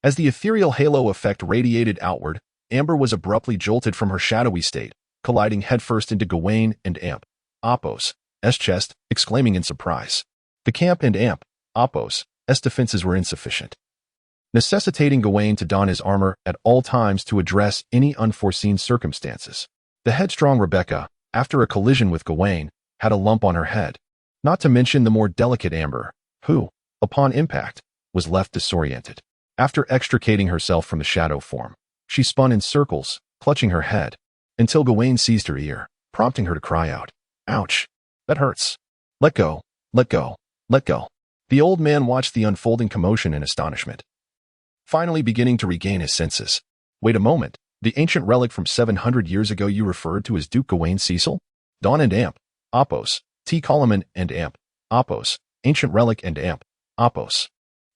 As the ethereal halo effect radiated outward, Amber was abruptly jolted from her shadowy state, colliding headfirst into Gawain and Apo's chest, exclaiming in surprise. The camp and Apo's defenses were insufficient, necessitating Gawain to don his armor at all times to address any unforeseen circumstances. The headstrong Rebecca, after a collision with Gawain, had a lump on her head, not to mention the more delicate Amber, who, upon impact, was left disoriented. After extricating herself from the shadow form, she spun in circles, clutching her head, until Gawain seized her ear, prompting her to cry out, "Ouch! That hurts! Let go! Let go! Let go!" The old man watched the unfolding commotion in astonishment, finally beginning to regain his senses. "Wait a moment," The ancient relic from 700 years ago you referred to as Duke Gawain Cecil? Dawn and Amp. Opos. T. Coleman and Amp. Opos. Ancient relic and Amp. Opos.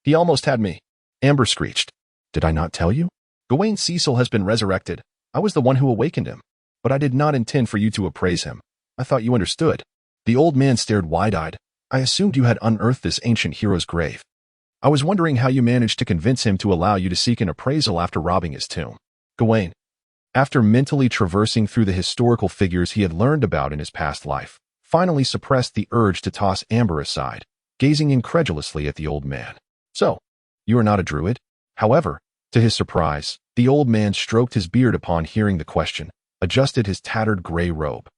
He almost had me. Amber screeched. Did I not tell you? Gawain Cecil has been resurrected. I was the one who awakened him. But I did not intend for you to appraise him. I thought you understood. The old man stared wide-eyed. I assumed you had unearthed this ancient hero's grave. I was wondering how you managed to convince him to allow you to seek an appraisal after robbing his tomb. Gawain, after mentally traversing through the historical figures he had learned about in his past life, finally suppressed the urge to toss Amber aside, gazing incredulously at the old man. So, you are not a druid? However, to his surprise, the old man stroked his beard upon hearing the question, adjusted his tattered gray robe,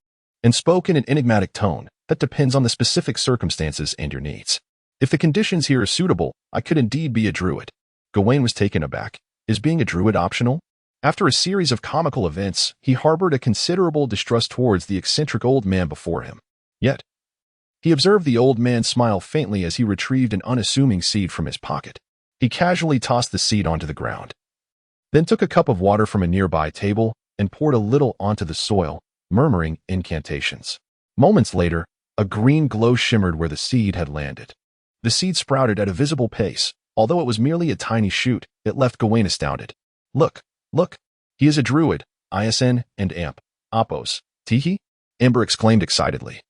and spoke in an enigmatic tone that depends on the specific circumstances and your needs. If the conditions here are suitable, I could indeed be a druid. Gawain was taken aback. Is being a druid optional? After a series of comical events, he harbored a considerable distrust towards the eccentric old man before him. Yet, he observed the old man smile faintly as he retrieved an unassuming seed from his pocket. He casually tossed the seed onto the ground, then took a cup of water from a nearby table and poured a little onto the soil, murmuring incantations. Moments later, a green glow shimmered where the seed had landed. The seed sprouted at a visible pace. Although it was merely a tiny shoot, it left Gawain astounded. Look, look, he is a druid, ISN and Amp. Opos. Teehee? Amber exclaimed excitedly.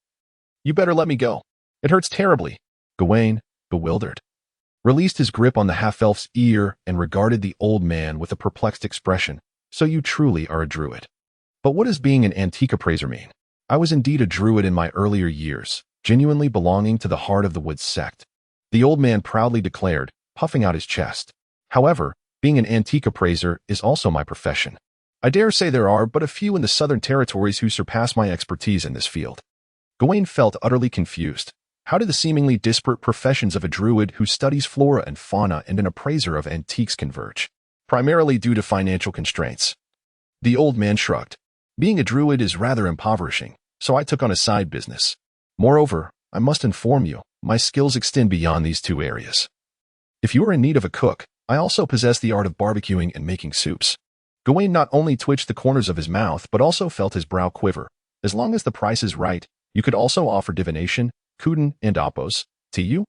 You better let me go. It hurts terribly. Gawain, bewildered, released his grip on the half-elf's ear and regarded the old man with a perplexed expression. So you truly are a druid. But what does being an antique appraiser mean? I was indeed a druid in my earlier years, genuinely belonging to the Heart of the Woods sect. The old man proudly declared, puffing out his chest. However, being an antique appraiser is also my profession. I dare say there are but a few in the southern territories who surpass my expertise in this field. Gawain felt utterly confused. How do the seemingly disparate professions of a druid who studies flora and fauna and an appraiser of antiques converge? Primarily due to financial constraints. The old man shrugged. Being a druid is rather impoverishing, so I took on a side business. Moreover, I must inform you, my skills extend beyond these two areas. If you are in need of a cook, I also possess the art of barbecuing and making soups. Gawain not only twitched the corners of his mouth but also felt his brow quiver. As long as the price is right, you could also offer divination, Kuden, and Opos. To you?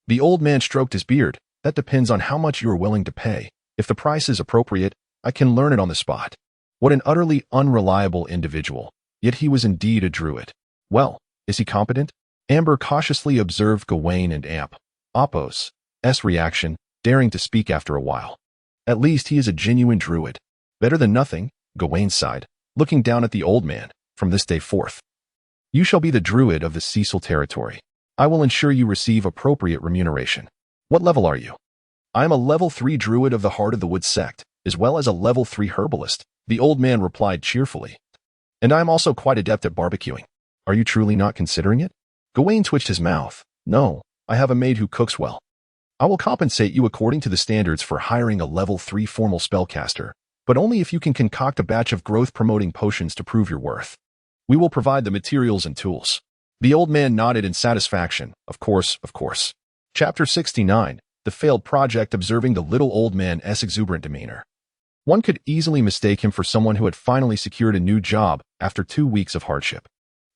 The old man stroked his beard. That depends on how much you are willing to pay. If the price is appropriate, I can learn it on the spot. What an utterly unreliable individual. Yet he was indeed a druid. Well, is he competent? Amber cautiously observed Gawain and Amp. Opos' reaction, daring to speak after a while. At least he is a genuine druid. Better than nothing, Gawain sighed, looking down at the old man. From this day forth, you shall be the druid of the Cecil territory. I will ensure you receive appropriate remuneration. What level are you? I am a level 3 druid of the Heart of the Woods sect, as well as a level 3 herbalist, the old man replied cheerfully. And I am also quite adept at barbecuing. Are you truly not considering it? Gawain twitched his mouth. No, I have a maid who cooks well. I will compensate you according to the standards for hiring a level 3 formal spellcaster, but only if you can concoct a batch of growth-promoting potions to prove your worth. We will provide the materials and tools. The old man nodded in satisfaction. Of course, of course. Chapter 69, The Failed Project. Observing the little old man's exuberant demeanor, one could easily mistake him for someone who had finally secured a new job after 2 weeks of hardship.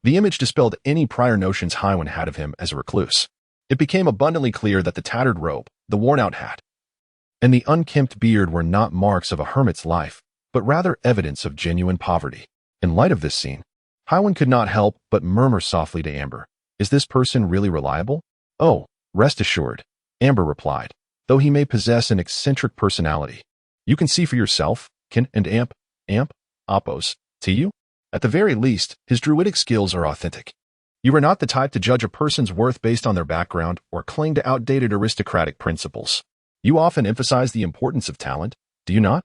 The image dispelled any prior notions Gawain had of him as a recluse. It became abundantly clear that the tattered robe, the worn-out hat, and the unkempt beard were not marks of a hermit's life, but rather evidence of genuine poverty. In light of this scene, Gawain could not help but murmur softly to Amber, "Is this person really reliable?" "Oh, rest assured," Amber replied, "though he may possess an eccentric personality. You can see for yourself, Kin and Amp, Opos, to you? At the very least, his druidic skills are authentic. You are not the type to judge a person's worth based on their background or cling to outdated aristocratic principles. You often emphasize the importance of talent, do you not?"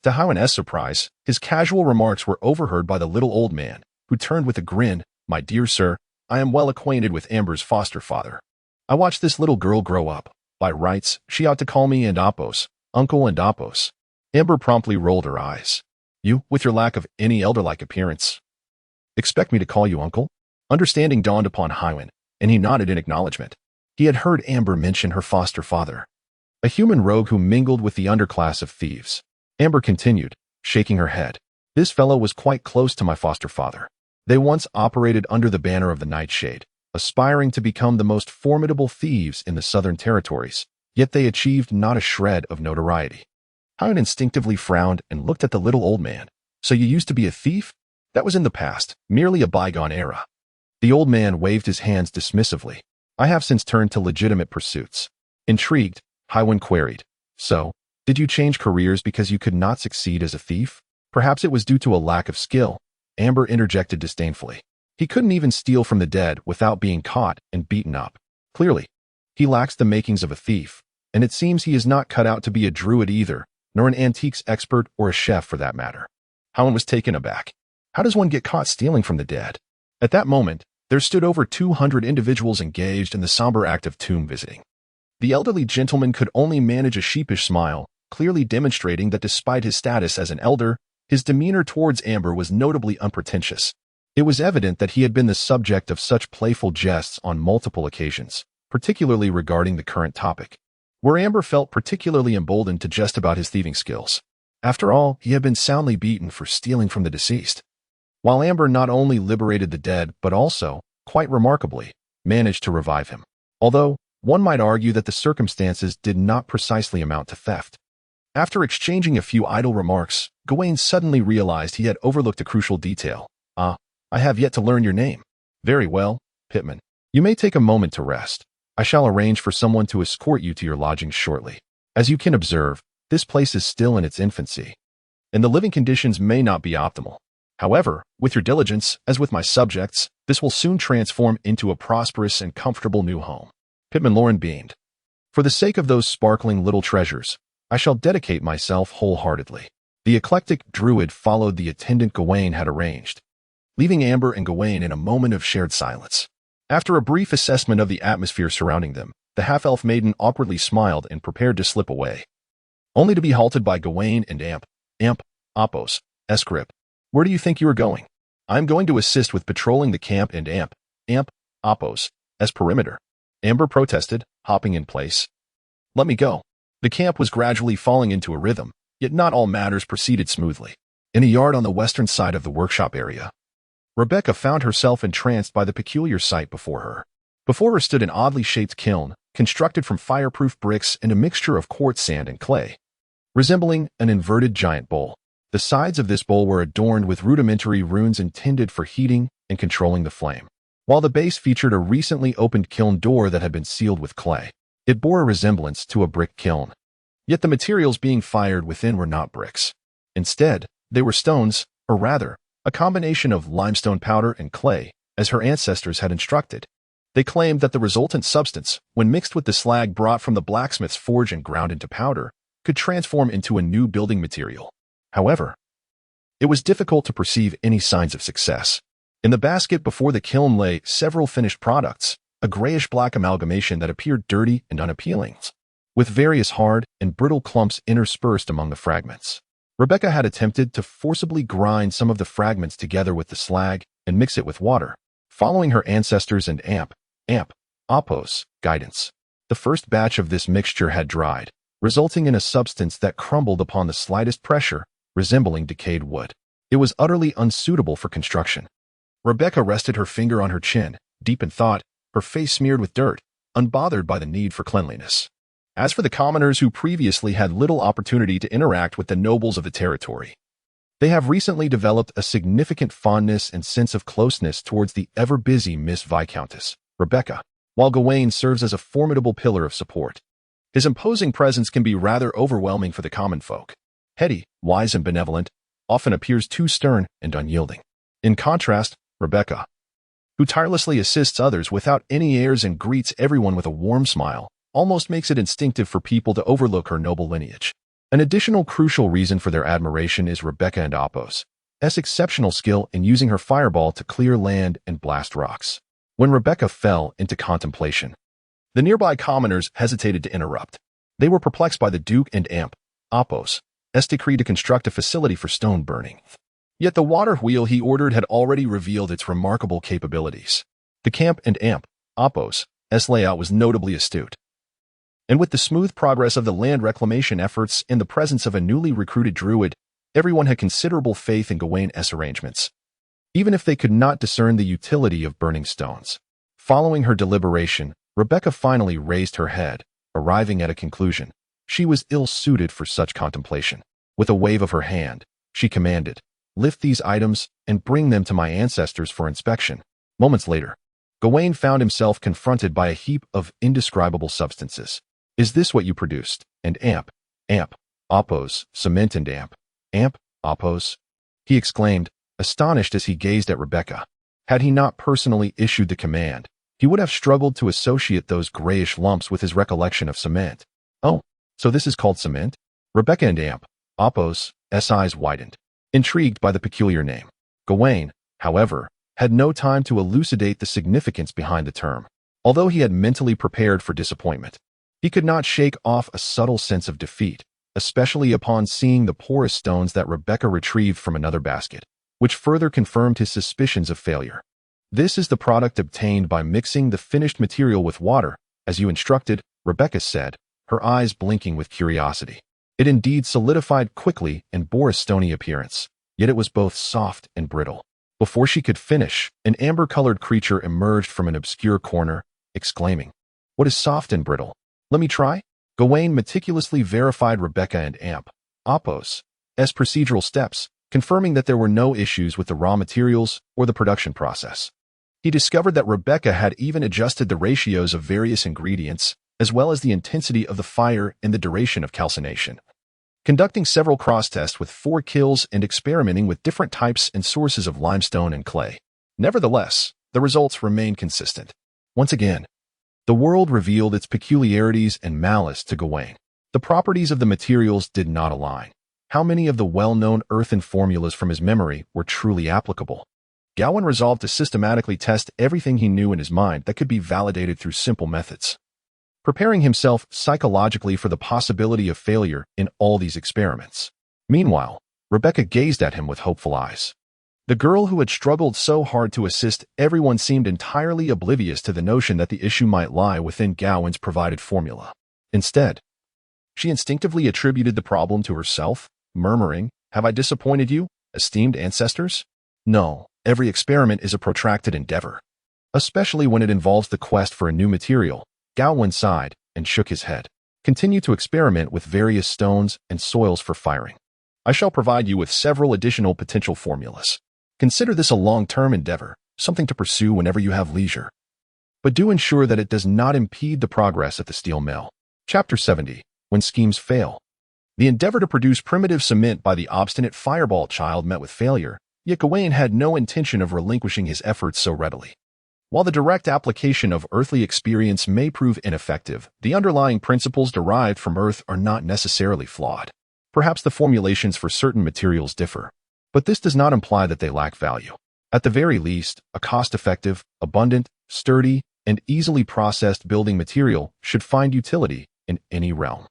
To Gawain's surprise, his casual remarks were overheard by the little old man, who turned with a grin. "My dear sir, I am well acquainted with Amber's foster father. I watched this little girl grow up. By rights, she ought to call me and Opos, Uncle and Opos." Amber promptly rolled her eyes. "You, with your lack of any elder-like appearance, expect me to call you uncle?" Understanding dawned upon Gawain, and he nodded in acknowledgement. He had heard Amber mention her foster father, a human rogue who mingled with the underclass of thieves. Amber continued, shaking her head. This fellow was quite close to my foster father. They once operated under the banner of the Nightshade, aspiring to become the most formidable thieves in the Southern Territories, yet they achieved not a shred of notoriety. Hayan instinctively frowned and looked at the little old man. So you used to be a thief? That was in the past, merely a bygone era. The old man waved his hands dismissively. I have since turned to legitimate pursuits. Intrigued, Hayan queried. So, did you change careers because you could not succeed as a thief? Perhaps it was due to a lack of skill, Amber interjected disdainfully. He couldn't even steal from the dead without being caught and beaten up. Clearly, he lacks the makings of a thief, and it seems he is not cut out to be a druid either, nor an antiques expert or a chef for that matter. Hayan was taken aback. How does one get caught stealing from the dead? At that moment, there stood over 200 individuals engaged in the somber act of tomb visiting. The elderly gentleman could only manage a sheepish smile, clearly demonstrating that despite his status as an elder, his demeanor towards Amber was notably unpretentious. It was evident that he had been the subject of such playful jests on multiple occasions, particularly regarding the current topic, where Amber felt particularly emboldened to jest about his thieving skills. After all, he had been soundly beaten for stealing from the deceased, while Amber not only liberated the dead but also, quite remarkably, managed to revive him. Although, one might argue that the circumstances did not precisely amount to theft. After exchanging a few idle remarks, Gawain suddenly realized he had overlooked a crucial detail. I have yet to learn your name. Very well, Pitman. You may take a moment to rest. I shall arrange for someone to escort you to your lodgings shortly. As you can observe, this place is still in its infancy, and the living conditions may not be optimal. However, with your diligence, as with my subjects, this will soon transform into a prosperous and comfortable new home. Pitman Loren beamed. For the sake of those sparkling little treasures, I shall dedicate myself wholeheartedly. The eclectic druid followed the attendant Gawain had arranged, leaving Amber and Gawain in a moment of shared silence. After a brief assessment of the atmosphere surrounding them, the half-elf maiden awkwardly smiled and prepared to slip away, only to be halted by Gawain and Apos, Escrip. Where do you think you are going? I'm going to assist with patrolling the camp and Apos, as perimeter. Amber protested, hopping in place. Let me go. The camp was gradually falling into a rhythm, yet not all matters proceeded smoothly. In a yard on the western side of the workshop area, Rebecca found herself entranced by the peculiar sight before her. Before her stood an oddly shaped kiln, constructed from fireproof bricks and a mixture of quartz sand and clay, resembling an inverted giant bowl. The sides of this bowl were adorned with rudimentary runes intended for heating and controlling the flame, while the base featured a recently opened kiln door that had been sealed with clay. It bore a resemblance to a brick kiln, yet the materials being fired within were not bricks. Instead, they were stones, or rather, a combination of limestone powder and clay, as her ancestors had instructed. They claimed that the resultant substance, when mixed with the slag brought from the blacksmith's forge and ground into powder, could transform into a new building material. However, it was difficult to perceive any signs of success. In the basket before the kiln lay several finished products, a grayish-black amalgamation that appeared dirty and unappealing, with various hard and brittle clumps interspersed among the fragments. Rebecca had attempted to forcibly grind some of the fragments together with the slag and mix it with water, following her ancestors and Apos guidance. The first batch of this mixture had dried, resulting in a substance that crumbled upon the slightest pressure, resembling decayed wood. It was utterly unsuitable for construction. Rebecca rested her finger on her chin, deep in thought, her face smeared with dirt, unbothered by the need for cleanliness. As for the commoners who previously had little opportunity to interact with the nobles of the territory, they have recently developed a significant fondness and sense of closeness towards the ever-busy Miss Viscountess, Rebecca, while Gawain serves as a formidable pillar of support. His imposing presence can be rather overwhelming for the common folk. Heady, wise and benevolent, often appears too stern and unyielding. In contrast, Rebecca, who tirelessly assists others without any airs and greets everyone with a warm smile, almost makes it instinctive for people to overlook her noble lineage. An additional crucial reason for their admiration is Rebecca and Apos' exceptional skill in using her fireball to clear land and blast rocks. When Rebecca fell into contemplation, the nearby commoners hesitated to interrupt. They were perplexed by the Duke and Apos' decree to construct a facility for stone burning. Yet the water wheel he ordered had already revealed its remarkable capabilities. The camp and Apos' layout was notably astute. And with the smooth progress of the land reclamation efforts in the presence of a newly recruited druid, Everyone had considerable faith in Gawain's arrangements, even if they could not discern the utility of burning stones. Following her deliberation, Rebecca finally raised her head, arriving at a conclusion. She was ill-suited for such contemplation. With a wave of her hand, she commanded, "Lift these items and bring them to my ancestors for inspection." Moments later, Gawain found himself confronted by a heap of indescribable substances. "Is this what you produced?" And amp, oppose, cement and amp, oppose, he exclaimed, astonished as he gazed at Rebecca. Had he not personally issued the command, he would have struggled to associate those grayish lumps with his recollection of cement. "Oh, so this is called cement?" Rebecca and amp, oppose, eyes widened, intrigued by the peculiar name. Gawain, however, had no time to elucidate the significance behind the term. Although he had mentally prepared for disappointment, he could not shake off a subtle sense of defeat, especially upon seeing the porous stones that Rebecca retrieved from another basket, which further confirmed his suspicions of failure. "This is the product obtained by mixing the finished material with water, as you instructed," Rebecca said, her eyes blinking with curiosity. It indeed solidified quickly and bore a stony appearance, yet it was both soft and brittle. Before she could finish, an amber-colored creature emerged from an obscure corner, exclaiming, "What is soft and brittle? Let me try?" Gawain meticulously verified Rebecca and amp, oppose's procedural steps, confirming that there were no issues with the raw materials or the production process. He discovered that Rebecca had even adjusted the ratios of various ingredients, as well as the intensity of the fire and the duration of calcination. Conducting several cross-tests with 4 kills and experimenting with different types and sources of limestone and clay. Nevertheless, the results remained consistent. Once again, the world revealed its peculiarities and malice to Gawain. The properties of the materials did not align. How many of the well-known earthen formulas from his memory were truly applicable? Gawain resolved to systematically test everything he knew in his mind that could be validated through simple methods, preparing himself psychologically for the possibility of failure in all these experiments. Meanwhile, Rebecca gazed at him with hopeful eyes. The girl who had struggled so hard to assist everyone seemed entirely oblivious to the notion that the issue might lie within Gawain's provided formula. Instead, she instinctively attributed the problem to herself, murmuring, "Have I disappointed you, esteemed ancestors?" No, every experiment is a protracted endeavor, especially when it involves the quest for a new material. Gawain sighed and shook his head. "Continue to experiment with various stones and soils for firing. I shall provide you with several additional potential formulas. Consider this a long-term endeavor, something to pursue whenever you have leisure. But do ensure that it does not impede the progress at the steel mill." Chapter 70. When schemes fail. The endeavor to produce primitive cement by the obstinate fireball child met with failure, yet Gawain had no intention of relinquishing his efforts so readily. While the direct application of earthly experience may prove ineffective, the underlying principles derived from Earth are not necessarily flawed. Perhaps the formulations for certain materials differ, but this does not imply that they lack value. At the very least, a cost-effective, abundant, sturdy, and easily processed building material should find utility in any realm.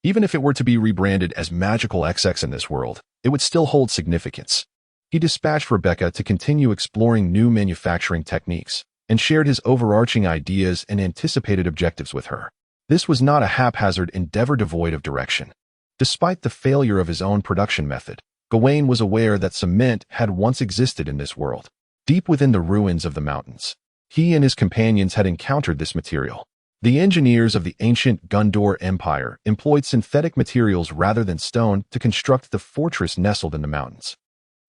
Even if it were to be rebranded as Magical XX in this world, it would still hold significance. He dispatched Rebecca to continue exploring new manufacturing techniques, and shared his overarching ideas and anticipated objectives with her. This was not a haphazard endeavor devoid of direction. Despite the failure of his own production method, Gawain was aware that cement had once existed in this world. Deep within the ruins of the mountains, he and his companions had encountered this material. The engineers of the ancient Gondor Empire employed synthetic materials rather than stone to construct the fortress nestled in the mountains,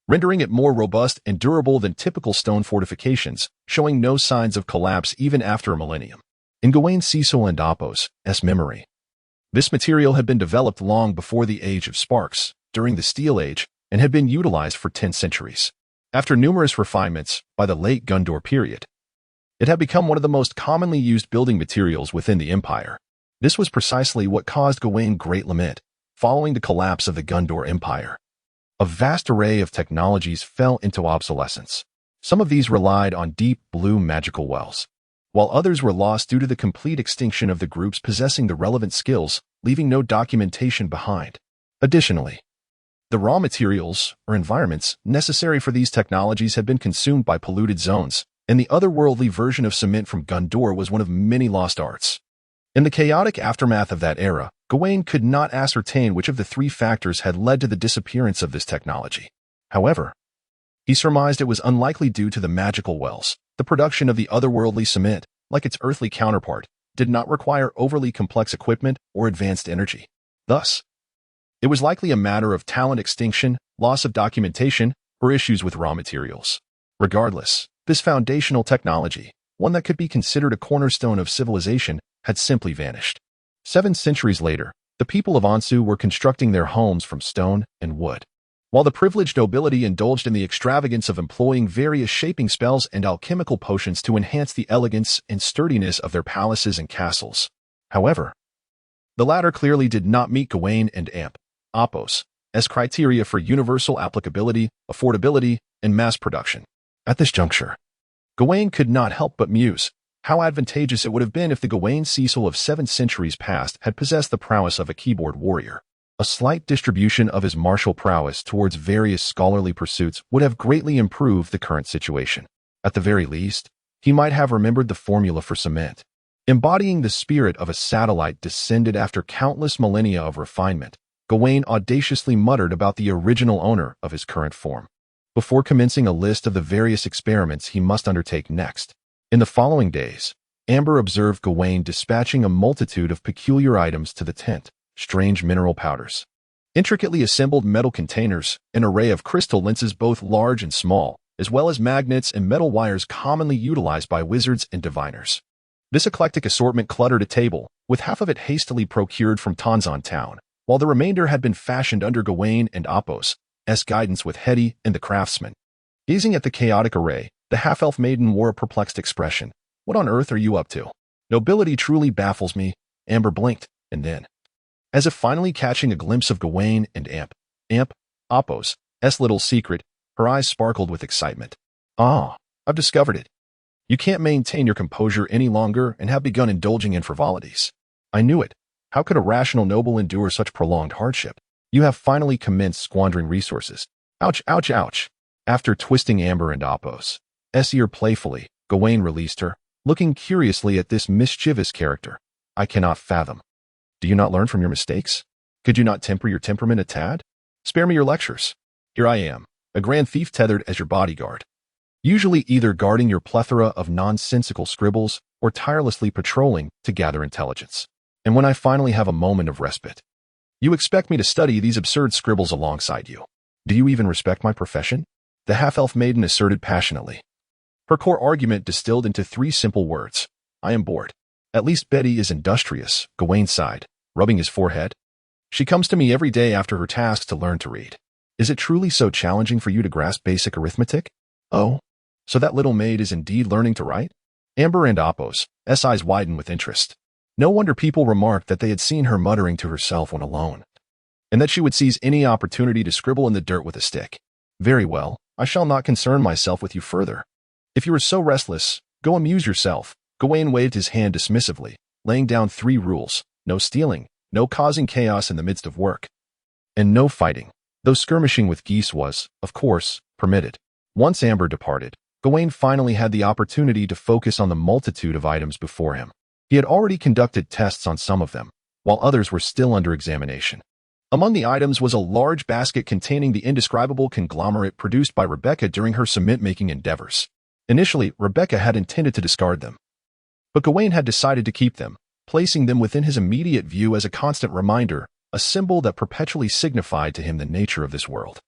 rendering it more robust and durable than typical stone fortifications, showing no signs of collapse even after a millennium. In Gawain Cecil and Oppo's memory, this material had been developed long before the Age of Sparks, during the Steel Age, and had been utilized for 10 centuries. After numerous refinements, by the late Gondor period, it had become one of the most commonly used building materials within the empire. This was precisely what caused Gawain great lament. Following the collapse of the Gondor Empire, a vast array of technologies fell into obsolescence. Some of these relied on deep blue magical wells, while others were lost due to the complete extinction of the groups possessing the relevant skills, leaving no documentation behind. Additionally, the raw materials, or environments, necessary for these technologies had been consumed by polluted zones, and the otherworldly version of cement from Gondor was one of many lost arts. In the chaotic aftermath of that era, Gawain could not ascertain which of the three factors had led to the disappearance of this technology. However, he surmised it was unlikely due to the magical wells. The production of the otherworldly cement, like its earthly counterpart, did not require overly complex equipment or advanced energy. Thus, it was likely a matter of talent extinction, loss of documentation, or issues with raw materials. Regardless, this foundational technology, one that could be considered a cornerstone of civilization, had simply vanished. 7 centuries later, the people of Ansu were constructing their homes from stone and wood. While the privileged nobility indulged in the extravagance of employing various shaping spells and alchemical potions to enhance the elegance and sturdiness of their palaces and castles. However, the latter clearly did not meet Gawain and Apos as criteria for universal applicability, affordability, and mass production. At this juncture, Gawain could not help but muse how advantageous it would have been if the Gawain Cecil of 7 centuries past had possessed the prowess of a keyboard warrior. A slight distribution of his martial prowess towards various scholarly pursuits would have greatly improved the current situation. At the very least, he might have remembered the formula for cement. Embodying the spirit of a satellite descended after countless millennia of refinement, Gawain audaciously muttered about the original owner of his current form, before commencing a list of the various experiments he must undertake next. In the following days, Amber observed Gawain dispatching a multitude of peculiar items to the tent: strange mineral powders, intricately assembled metal containers, an array of crystal lenses both large and small, as well as magnets and metal wires commonly utilized by wizards and diviners. This eclectic assortment cluttered a table, with half of it hastily procured from Tanzan town, while the remainder had been fashioned under Gawain and Apos' guidance with Hetty and the craftsman. Gazing at the chaotic array, the half-elf maiden wore a perplexed expression. "What on earth are you up to? Nobility truly baffles me." Amber blinked, and then, as if finally catching a glimpse of Gawain and Apos' little secret, her eyes sparkled with excitement. "Ah, I've discovered it. You can't maintain your composure any longer and have begun indulging in frivolities. I knew it. How could a rational noble endure such prolonged hardship? You have finally commenced squandering resources." Ouch, ouch, ouch. After twisting Amber and Apos' ear playfully, Gawain released her, looking curiously at this mischievous character. "I cannot fathom. Do you not learn from your mistakes? Could you not temper your temperament a tad? Spare me your lectures. Here I am, a grand thief tethered as your bodyguard, usually either guarding your plethora of nonsensical scribbles or tirelessly patrolling to gather intelligence. And when I finally have a moment of respite, you expect me to study these absurd scribbles alongside you. Do you even respect my profession?" The half-elf maiden asserted passionately. Her core argument distilled into 3 simple words: "I am bored." "At least Betty is industrious," Gawain sighed, rubbing his forehead. "She comes to me every day after her task to learn to read. Is it truly so challenging for you to grasp basic arithmetic?" "Oh, so that little maid is indeed learning to write?" Amber and Apos' eyes widened with interest. No wonder people remarked that they had seen her muttering to herself when alone, and that she would seize any opportunity to scribble in the dirt with a stick. "Very well, I shall not concern myself with you further. If you are so restless, go amuse yourself." Gawain waved his hand dismissively, laying down 3 rules: no stealing, no causing chaos in the midst of work, and no fighting, though skirmishing with geese was, of course, permitted. Once Amber departed, Gawain finally had the opportunity to focus on the multitude of items before him. He had already conducted tests on some of them, while others were still under examination. Among the items was a large basket containing the indescribable conglomerate produced by Rebecca during her cement-making endeavors. Initially, Rebecca had intended to discard them, but Gawain had decided to keep them, placing them within his immediate view as a constant reminder, a symbol that perpetually signified to him the nature of this world.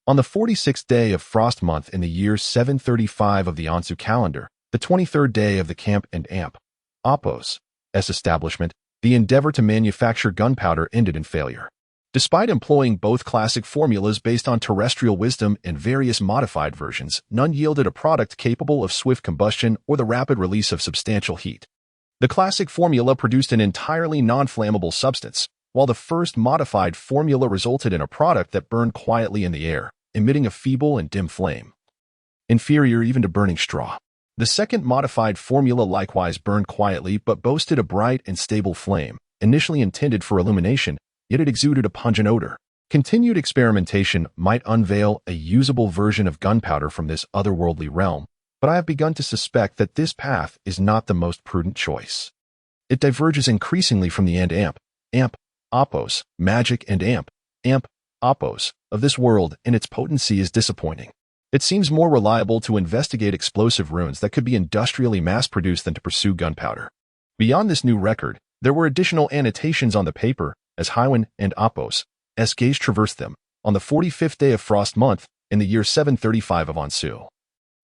On the 46th day of Frost month in the year 735 of the Ansu calendar, the 23rd day of the Camp and Apos' establishment, the endeavor to manufacture gunpowder ended in failure. Despite employing both classic formulas based on terrestrial wisdom and various modified versions, none yielded a product capable of swift combustion or the rapid release of substantial heat. The classic formula produced an entirely non-flammable substance, while the first modified formula resulted in a product that burned quietly in the air, emitting a feeble and dim flame, inferior even to burning straw. The second modified formula likewise burned quietly but boasted a bright and stable flame, initially intended for illumination, yet it exuded a pungent odor. Continued experimentation might unveil a usable version of gunpowder from this otherworldly realm, but I have begun to suspect that this path is not the most prudent choice. It diverges increasingly from the opos, magic and amp, opos, of this world, and its potency is disappointing. It seems more reliable to investigate explosive runes that could be industrially mass-produced than to pursue gunpowder. Beyond this new record, there were additional annotations on the paper as Gawain and Apos, as gaze traversed them, on the 45th day of Frost month, in the year 735 of Ansu.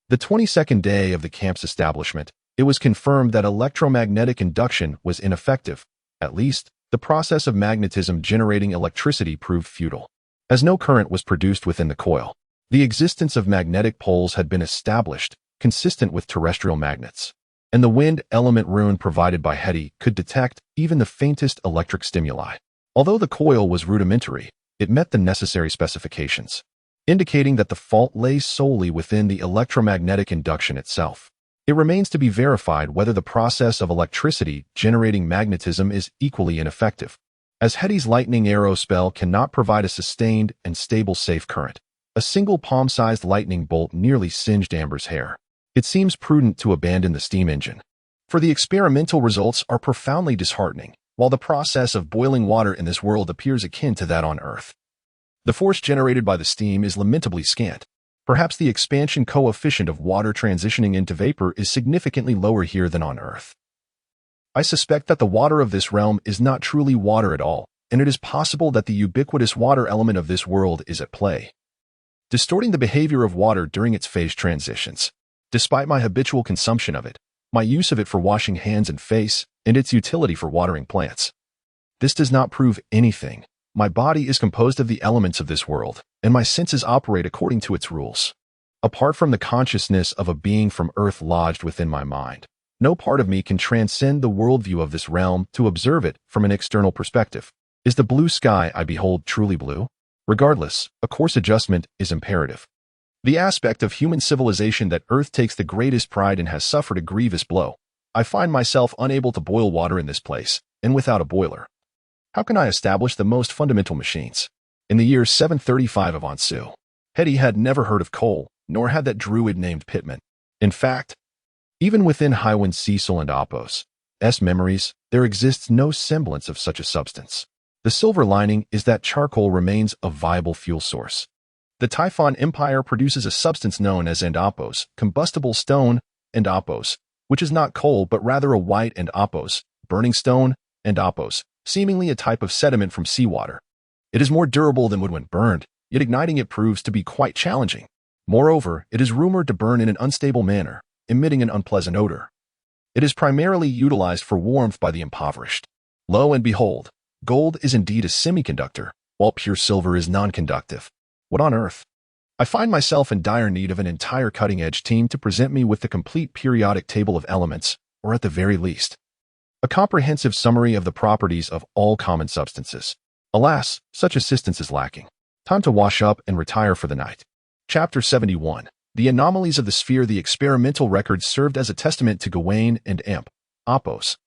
The 22nd day of the camp's establishment, it was confirmed that electromagnetic induction was ineffective. At least, the process of magnetism generating electricity proved futile, as no current was produced within the coil. The existence of magnetic poles had been established, consistent with terrestrial magnets, and the wind element rune provided by Hetty could detect even the faintest electric stimuli. Although the coil was rudimentary, it met the necessary specifications, indicating that the fault lay solely within the electromagnetic induction itself. It remains to be verified whether the process of electricity generating magnetism is equally ineffective, as Hetty's lightning arrow spell cannot provide a sustained and stable safe current. A single palm-sized lightning bolt nearly singed Amber's hair. It seems prudent to abandon the steam engine, for the experimental results are profoundly disheartening, while the process of boiling water in this world appears akin to that on Earth. The force generated by the steam is lamentably scant. Perhaps the expansion coefficient of water transitioning into vapor is significantly lower here than on Earth. I suspect that the water of this realm is not truly water at all, and it is possible that the ubiquitous water element of this world is at play, distorting the behavior of water during its phase transitions. Despite my habitual consumption of it, my use of it for washing hands and face, and its utility for watering plants, this does not prove anything. My body is composed of the elements of this world, and my senses operate according to its rules. Apart from the consciousness of a being from Earth lodged within my mind, no part of me can transcend the worldview of this realm to observe it from an external perspective. Is the blue sky I behold truly blue? Regardless, a course adjustment is imperative. The aspect of human civilization that Earth takes the greatest pride in has suffered a grievous blow. I find myself unable to boil water in this place, and without a boiler. How can I establish the most fundamental machines? In the year 735 of Ansu, Hetty had never heard of coal, nor had that druid named Pitman. In fact, even within Gawain, Cecil, and Apos' memories, there exists no semblance of such a substance. The silver lining is that charcoal remains a viable fuel source. The Typhon Empire produces a substance known as Apos, combustible stone, and Apos, which is not coal but rather a white and Apos, burning stone, and Apos, seemingly a type of sediment from seawater. It is more durable than wood when burned, yet igniting it proves to be quite challenging. Moreover, it is rumored to burn in an unstable manner, emitting an unpleasant odor. It is primarily utilized for warmth by the impoverished. Lo and behold, gold is indeed a semiconductor, while pure silver is non-conductive. What on earth? I find myself in dire need of an entire cutting-edge team to present me with the complete periodic table of elements, or at the very least, a comprehensive summary of the properties of all common substances. Alas, such assistance is lacking. Time to wash up and retire for the night. Chapter 71. The Anomalies of the Sphere. The experimental records served as a testament to Gawain and Apos'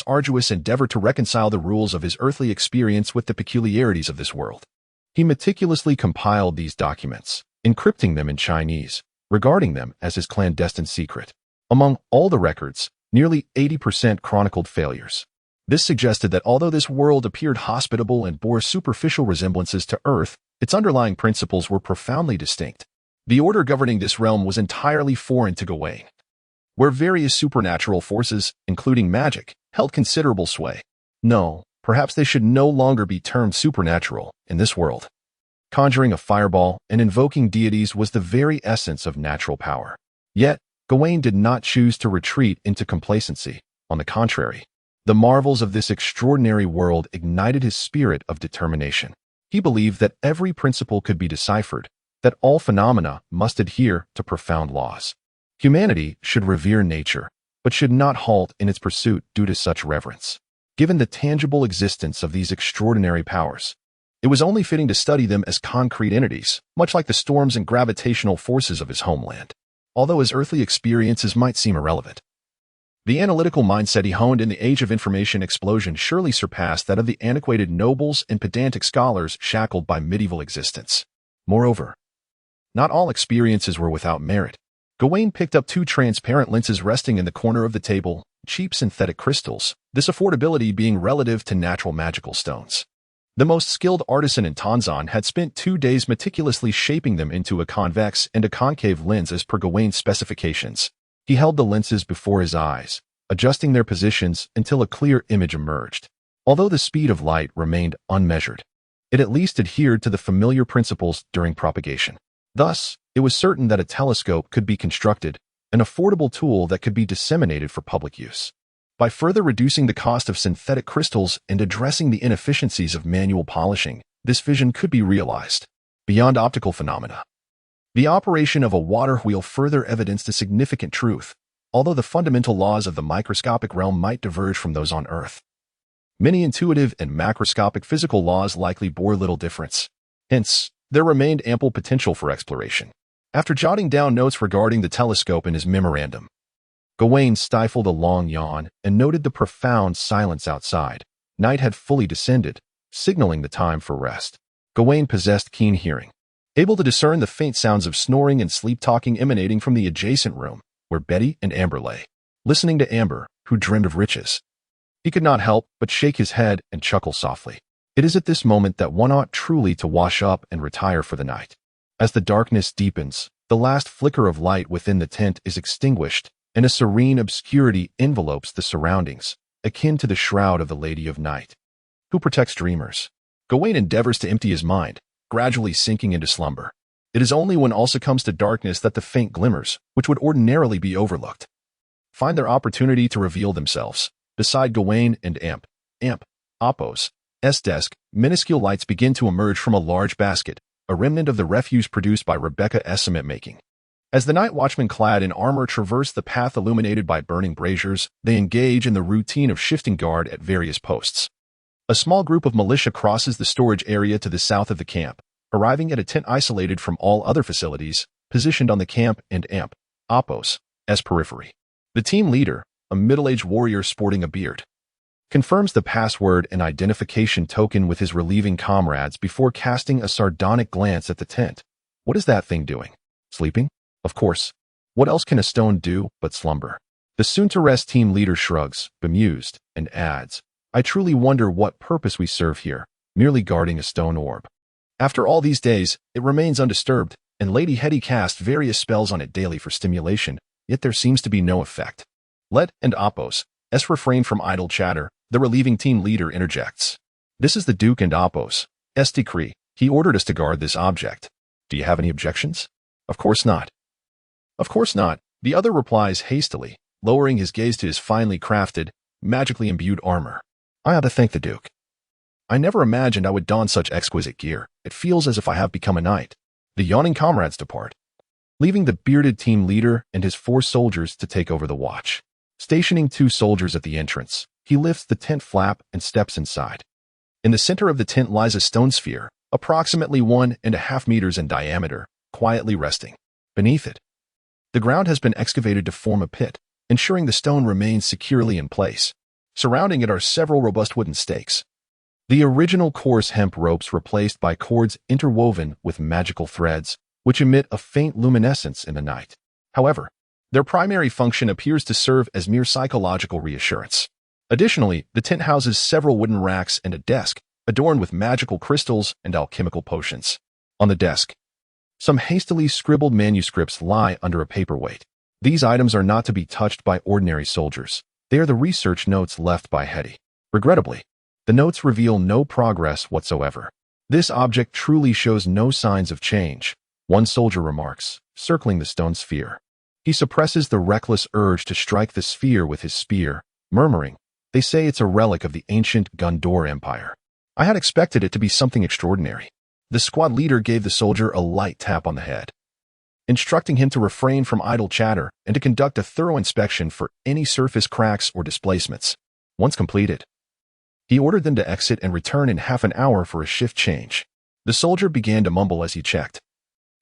arduous endeavor to reconcile the rules of his earthly experience with the peculiarities of this world. He meticulously compiled these documents, encrypting them in Chinese, regarding them as his clandestine secret. Among all the records, nearly 80% chronicled failures. This suggested that although this world appeared hospitable and bore superficial resemblances to Earth, its underlying principles were profoundly distinct. The order governing this realm was entirely foreign to Gawain, where various supernatural forces, including magic, held considerable sway. No, perhaps they should no longer be termed supernatural in this world. Conjuring a fireball and invoking deities was the very essence of natural power. Yet, Gawain did not choose to retreat into complacency. On the contrary, the marvels of this extraordinary world ignited his spirit of determination. He believed that every principle could be deciphered, that all phenomena must adhere to profound laws. Humanity should revere nature, but should not halt in its pursuit due to such reverence. Given the tangible existence of these extraordinary powers, it was only fitting to study them as concrete entities, much like the storms and gravitational forces of his homeland. Although his earthly experiences might seem irrelevant, the analytical mindset he honed in the age of information explosion surely surpassed that of the antiquated nobles and pedantic scholars shackled by medieval existence. Moreover, not all experiences were without merit. Gawain picked up 2 transparent lenses resting in the corner of the table, cheap synthetic crystals, this affordability being relative to natural magical stones. The most skilled artisan in Tanzan had spent 2 days meticulously shaping them into a convex and a concave lens as per Gawain's specifications. He held the lenses before his eyes, adjusting their positions until a clear image emerged. Although the speed of light remained unmeasured, it at least adhered to the familiar principles during propagation. Thus, it was certain that a telescope could be constructed, an affordable tool that could be disseminated for public use. By further reducing the cost of synthetic crystals and addressing the inefficiencies of manual polishing, this vision could be realized. Beyond optical phenomena, the operation of a water wheel further evidenced a significant truth, although the fundamental laws of the microscopic realm might diverge from those on Earth. Many intuitive and macroscopic physical laws likely bore little difference. Hence, there remained ample potential for exploration. After jotting down notes regarding the telescope in his memorandum, Gawain stifled a long yawn and noted the profound silence outside. Night had fully descended, signaling the time for rest. Gawain possessed keen hearing, able to discern the faint sounds of snoring and sleep-talking emanating from the adjacent room, where Betty and Amber lay, listening to Amber, who dreamed of riches. He could not help but shake his head and chuckle softly. It is at this moment that one ought truly to wash up and retire for the night. As the darkness deepens, the last flicker of light within the tent is extinguished, and a serene obscurity envelopes the surroundings, akin to the shroud of the Lady of Night, who protects dreamers. Gawain endeavors to empty his mind, gradually sinking into slumber. It is only when all succumbs to darkness that the faint glimmers, which would ordinarily be overlooked, find their opportunity to reveal themselves. Beside Gawain and Apo's desk, minuscule lights begin to emerge from a large basket, a remnant of the refuse produced by Rebecca's cement making. As the night watchmen clad in armor traverse the path illuminated by burning braziers, they engage in the routine of shifting guard at various posts. A small group of militia crosses the storage area to the south of the camp, arriving at a tent isolated from all other facilities, positioned on the camp and Apo's periphery. The team leader, a middle-aged warrior sporting a beard, confirms the password and identification token with his relieving comrades before casting a sardonic glance at the tent. What is that thing doing? Sleeping? Of course. What else can a stone do but slumber? The soon-to-rest team leader shrugs, bemused, and adds, I truly wonder what purpose we serve here, merely guarding a stone orb. After all these days, it remains undisturbed, and Lady Hetty cast various spells on it daily for stimulation, yet there seems to be no effect. Let and Apo's refrain from idle chatter, the relieving team leader interjects. This is the Duke and Apo's decree. He ordered us to guard this object. Do you have any objections? Of course not. Of course not, the other replies hastily, lowering his gaze to his finely crafted, magically imbued armor. I ought to thank the Duke. I never imagined I would don such exquisite gear. It feels as if I have become a knight. The yawning comrades depart, leaving the bearded team leader and his 4 soldiers to take over the watch. Stationing 2 soldiers at the entrance, he lifts the tent flap and steps inside. In the center of the tent lies a stone sphere, approximately 1.5 meters in diameter, quietly resting. Beneath it, the ground has been excavated to form a pit, ensuring the stone remains securely in place. Surrounding it are several robust wooden stakes. The original coarse hemp ropes replaced by cords interwoven with magical threads, which emit a faint luminescence in the night. However, their primary function appears to serve as mere psychological reassurance. Additionally, the tent houses several wooden racks and a desk, adorned with magical crystals and alchemical potions. On the desk, some hastily scribbled manuscripts lie under a paperweight. These items are not to be touched by ordinary soldiers. They are the research notes left by Hetty. Regrettably, the notes reveal no progress whatsoever. This object truly shows no signs of change, one soldier remarks, circling the stone sphere. He suppresses the reckless urge to strike the sphere with his spear, murmuring, they say it's a relic of the ancient Gondor Empire. I had expected it to be something extraordinary. The squad leader gave the soldier a light tap on the head, instructing him to refrain from idle chatter and to conduct a thorough inspection for any surface cracks or displacements. Once completed, he ordered them to exit and return in half an hour for a shift change. The soldier began to mumble as he checked,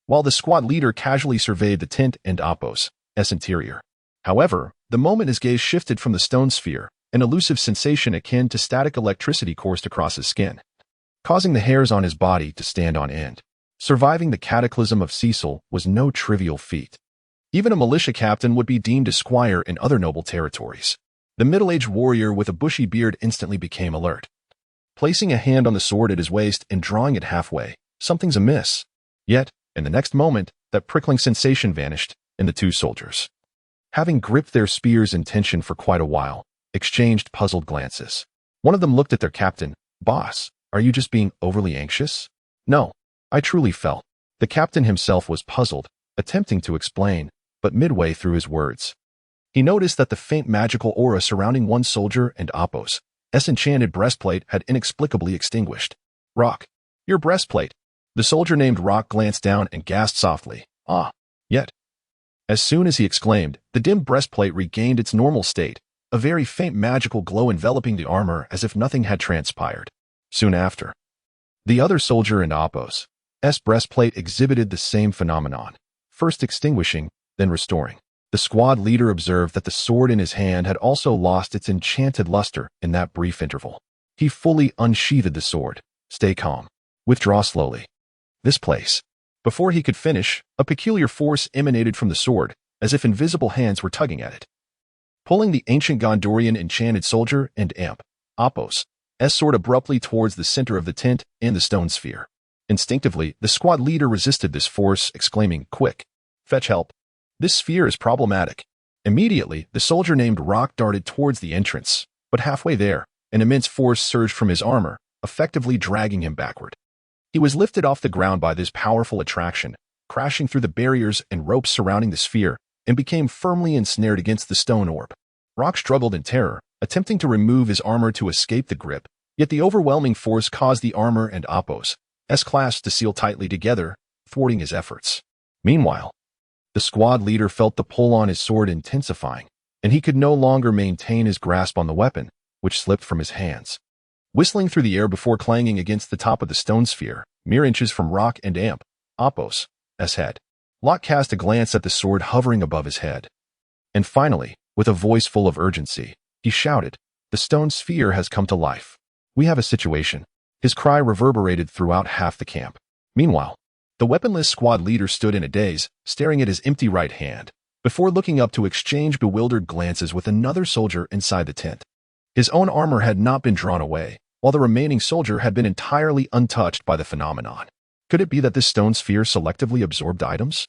while the squad leader casually surveyed the tent and Apo's interior. However, the moment his gaze shifted from the stone sphere, an elusive sensation akin to static electricity coursed across his skin, causing the hairs on his body to stand on end. Surviving the cataclysm of Cecil was no trivial feat. Even a militia captain would be deemed a squire in other noble territories. The middle-aged warrior with a bushy beard instantly became alert, placing a hand on the sword at his waist and drawing it halfway. Something's amiss. Yet, in the next moment, that prickling sensation vanished, and the two soldiers, having gripped their spears in tension for quite a while, exchanged puzzled glances. One of them looked at their captain. "Boss, are you just being overly anxious?" "No, I truly felt." The captain himself was puzzled, attempting to explain, but midway through his words, he noticed that the faint magical aura surrounding one soldier and Apos' enchanted breastplate had inexplicably extinguished. "Rock, your breastplate." The soldier named Rock glanced down and gasped softly, "Ah." Yet, as soon as he exclaimed, the dim breastplate regained its normal state, a very faint magical glow enveloping the armor as if nothing had transpired. Soon after, the other soldier and Apos' breastplate exhibited the same phenomenon, first extinguishing, then restoring. The squad leader observed that the sword in his hand had also lost its enchanted luster in that brief interval. He fully unsheathed the sword. "Stay calm. Withdraw slowly. This place." Before he could finish, a peculiar force emanated from the sword, as if invisible hands were tugging at it, pulling the ancient Gondorian enchanted soldier and Apos' sword abruptly towards the center of the tent and the stone sphere. Instinctively, the squad leader resisted this force, exclaiming, "Quick! Fetch help! This sphere is problematic." Immediately, the soldier named Rock darted towards the entrance, but halfway there, an immense force surged from his armor, effectively dragging him backward. He was lifted off the ground by this powerful attraction, crashing through the barriers and ropes surrounding the sphere, and became firmly ensnared against the stone orb. Rock struggled in terror, attempting to remove his armor to escape the grip, yet the overwhelming force caused the armor and Apos' clasps to seal tightly together, thwarting his efforts. Meanwhile, the squad leader felt the pull on his sword intensifying, and he could no longer maintain his grasp on the weapon, which slipped from his hands, whistling through the air before clanging against the top of the stone sphere, mere inches from Rock and Apos' head. Locke cast a glance at the sword hovering above his head. And finally, with a voice full of urgency, he shouted, "The stone sphere has come to life. We have a situation." His cry reverberated throughout half the camp. Meanwhile, the weaponless squad leader stood in a daze, staring at his empty right hand, before looking up to exchange bewildered glances with another soldier inside the tent. His own armor had not been drawn away, while the remaining soldier had been entirely untouched by the phenomenon. Could it be that this stone sphere selectively absorbed items?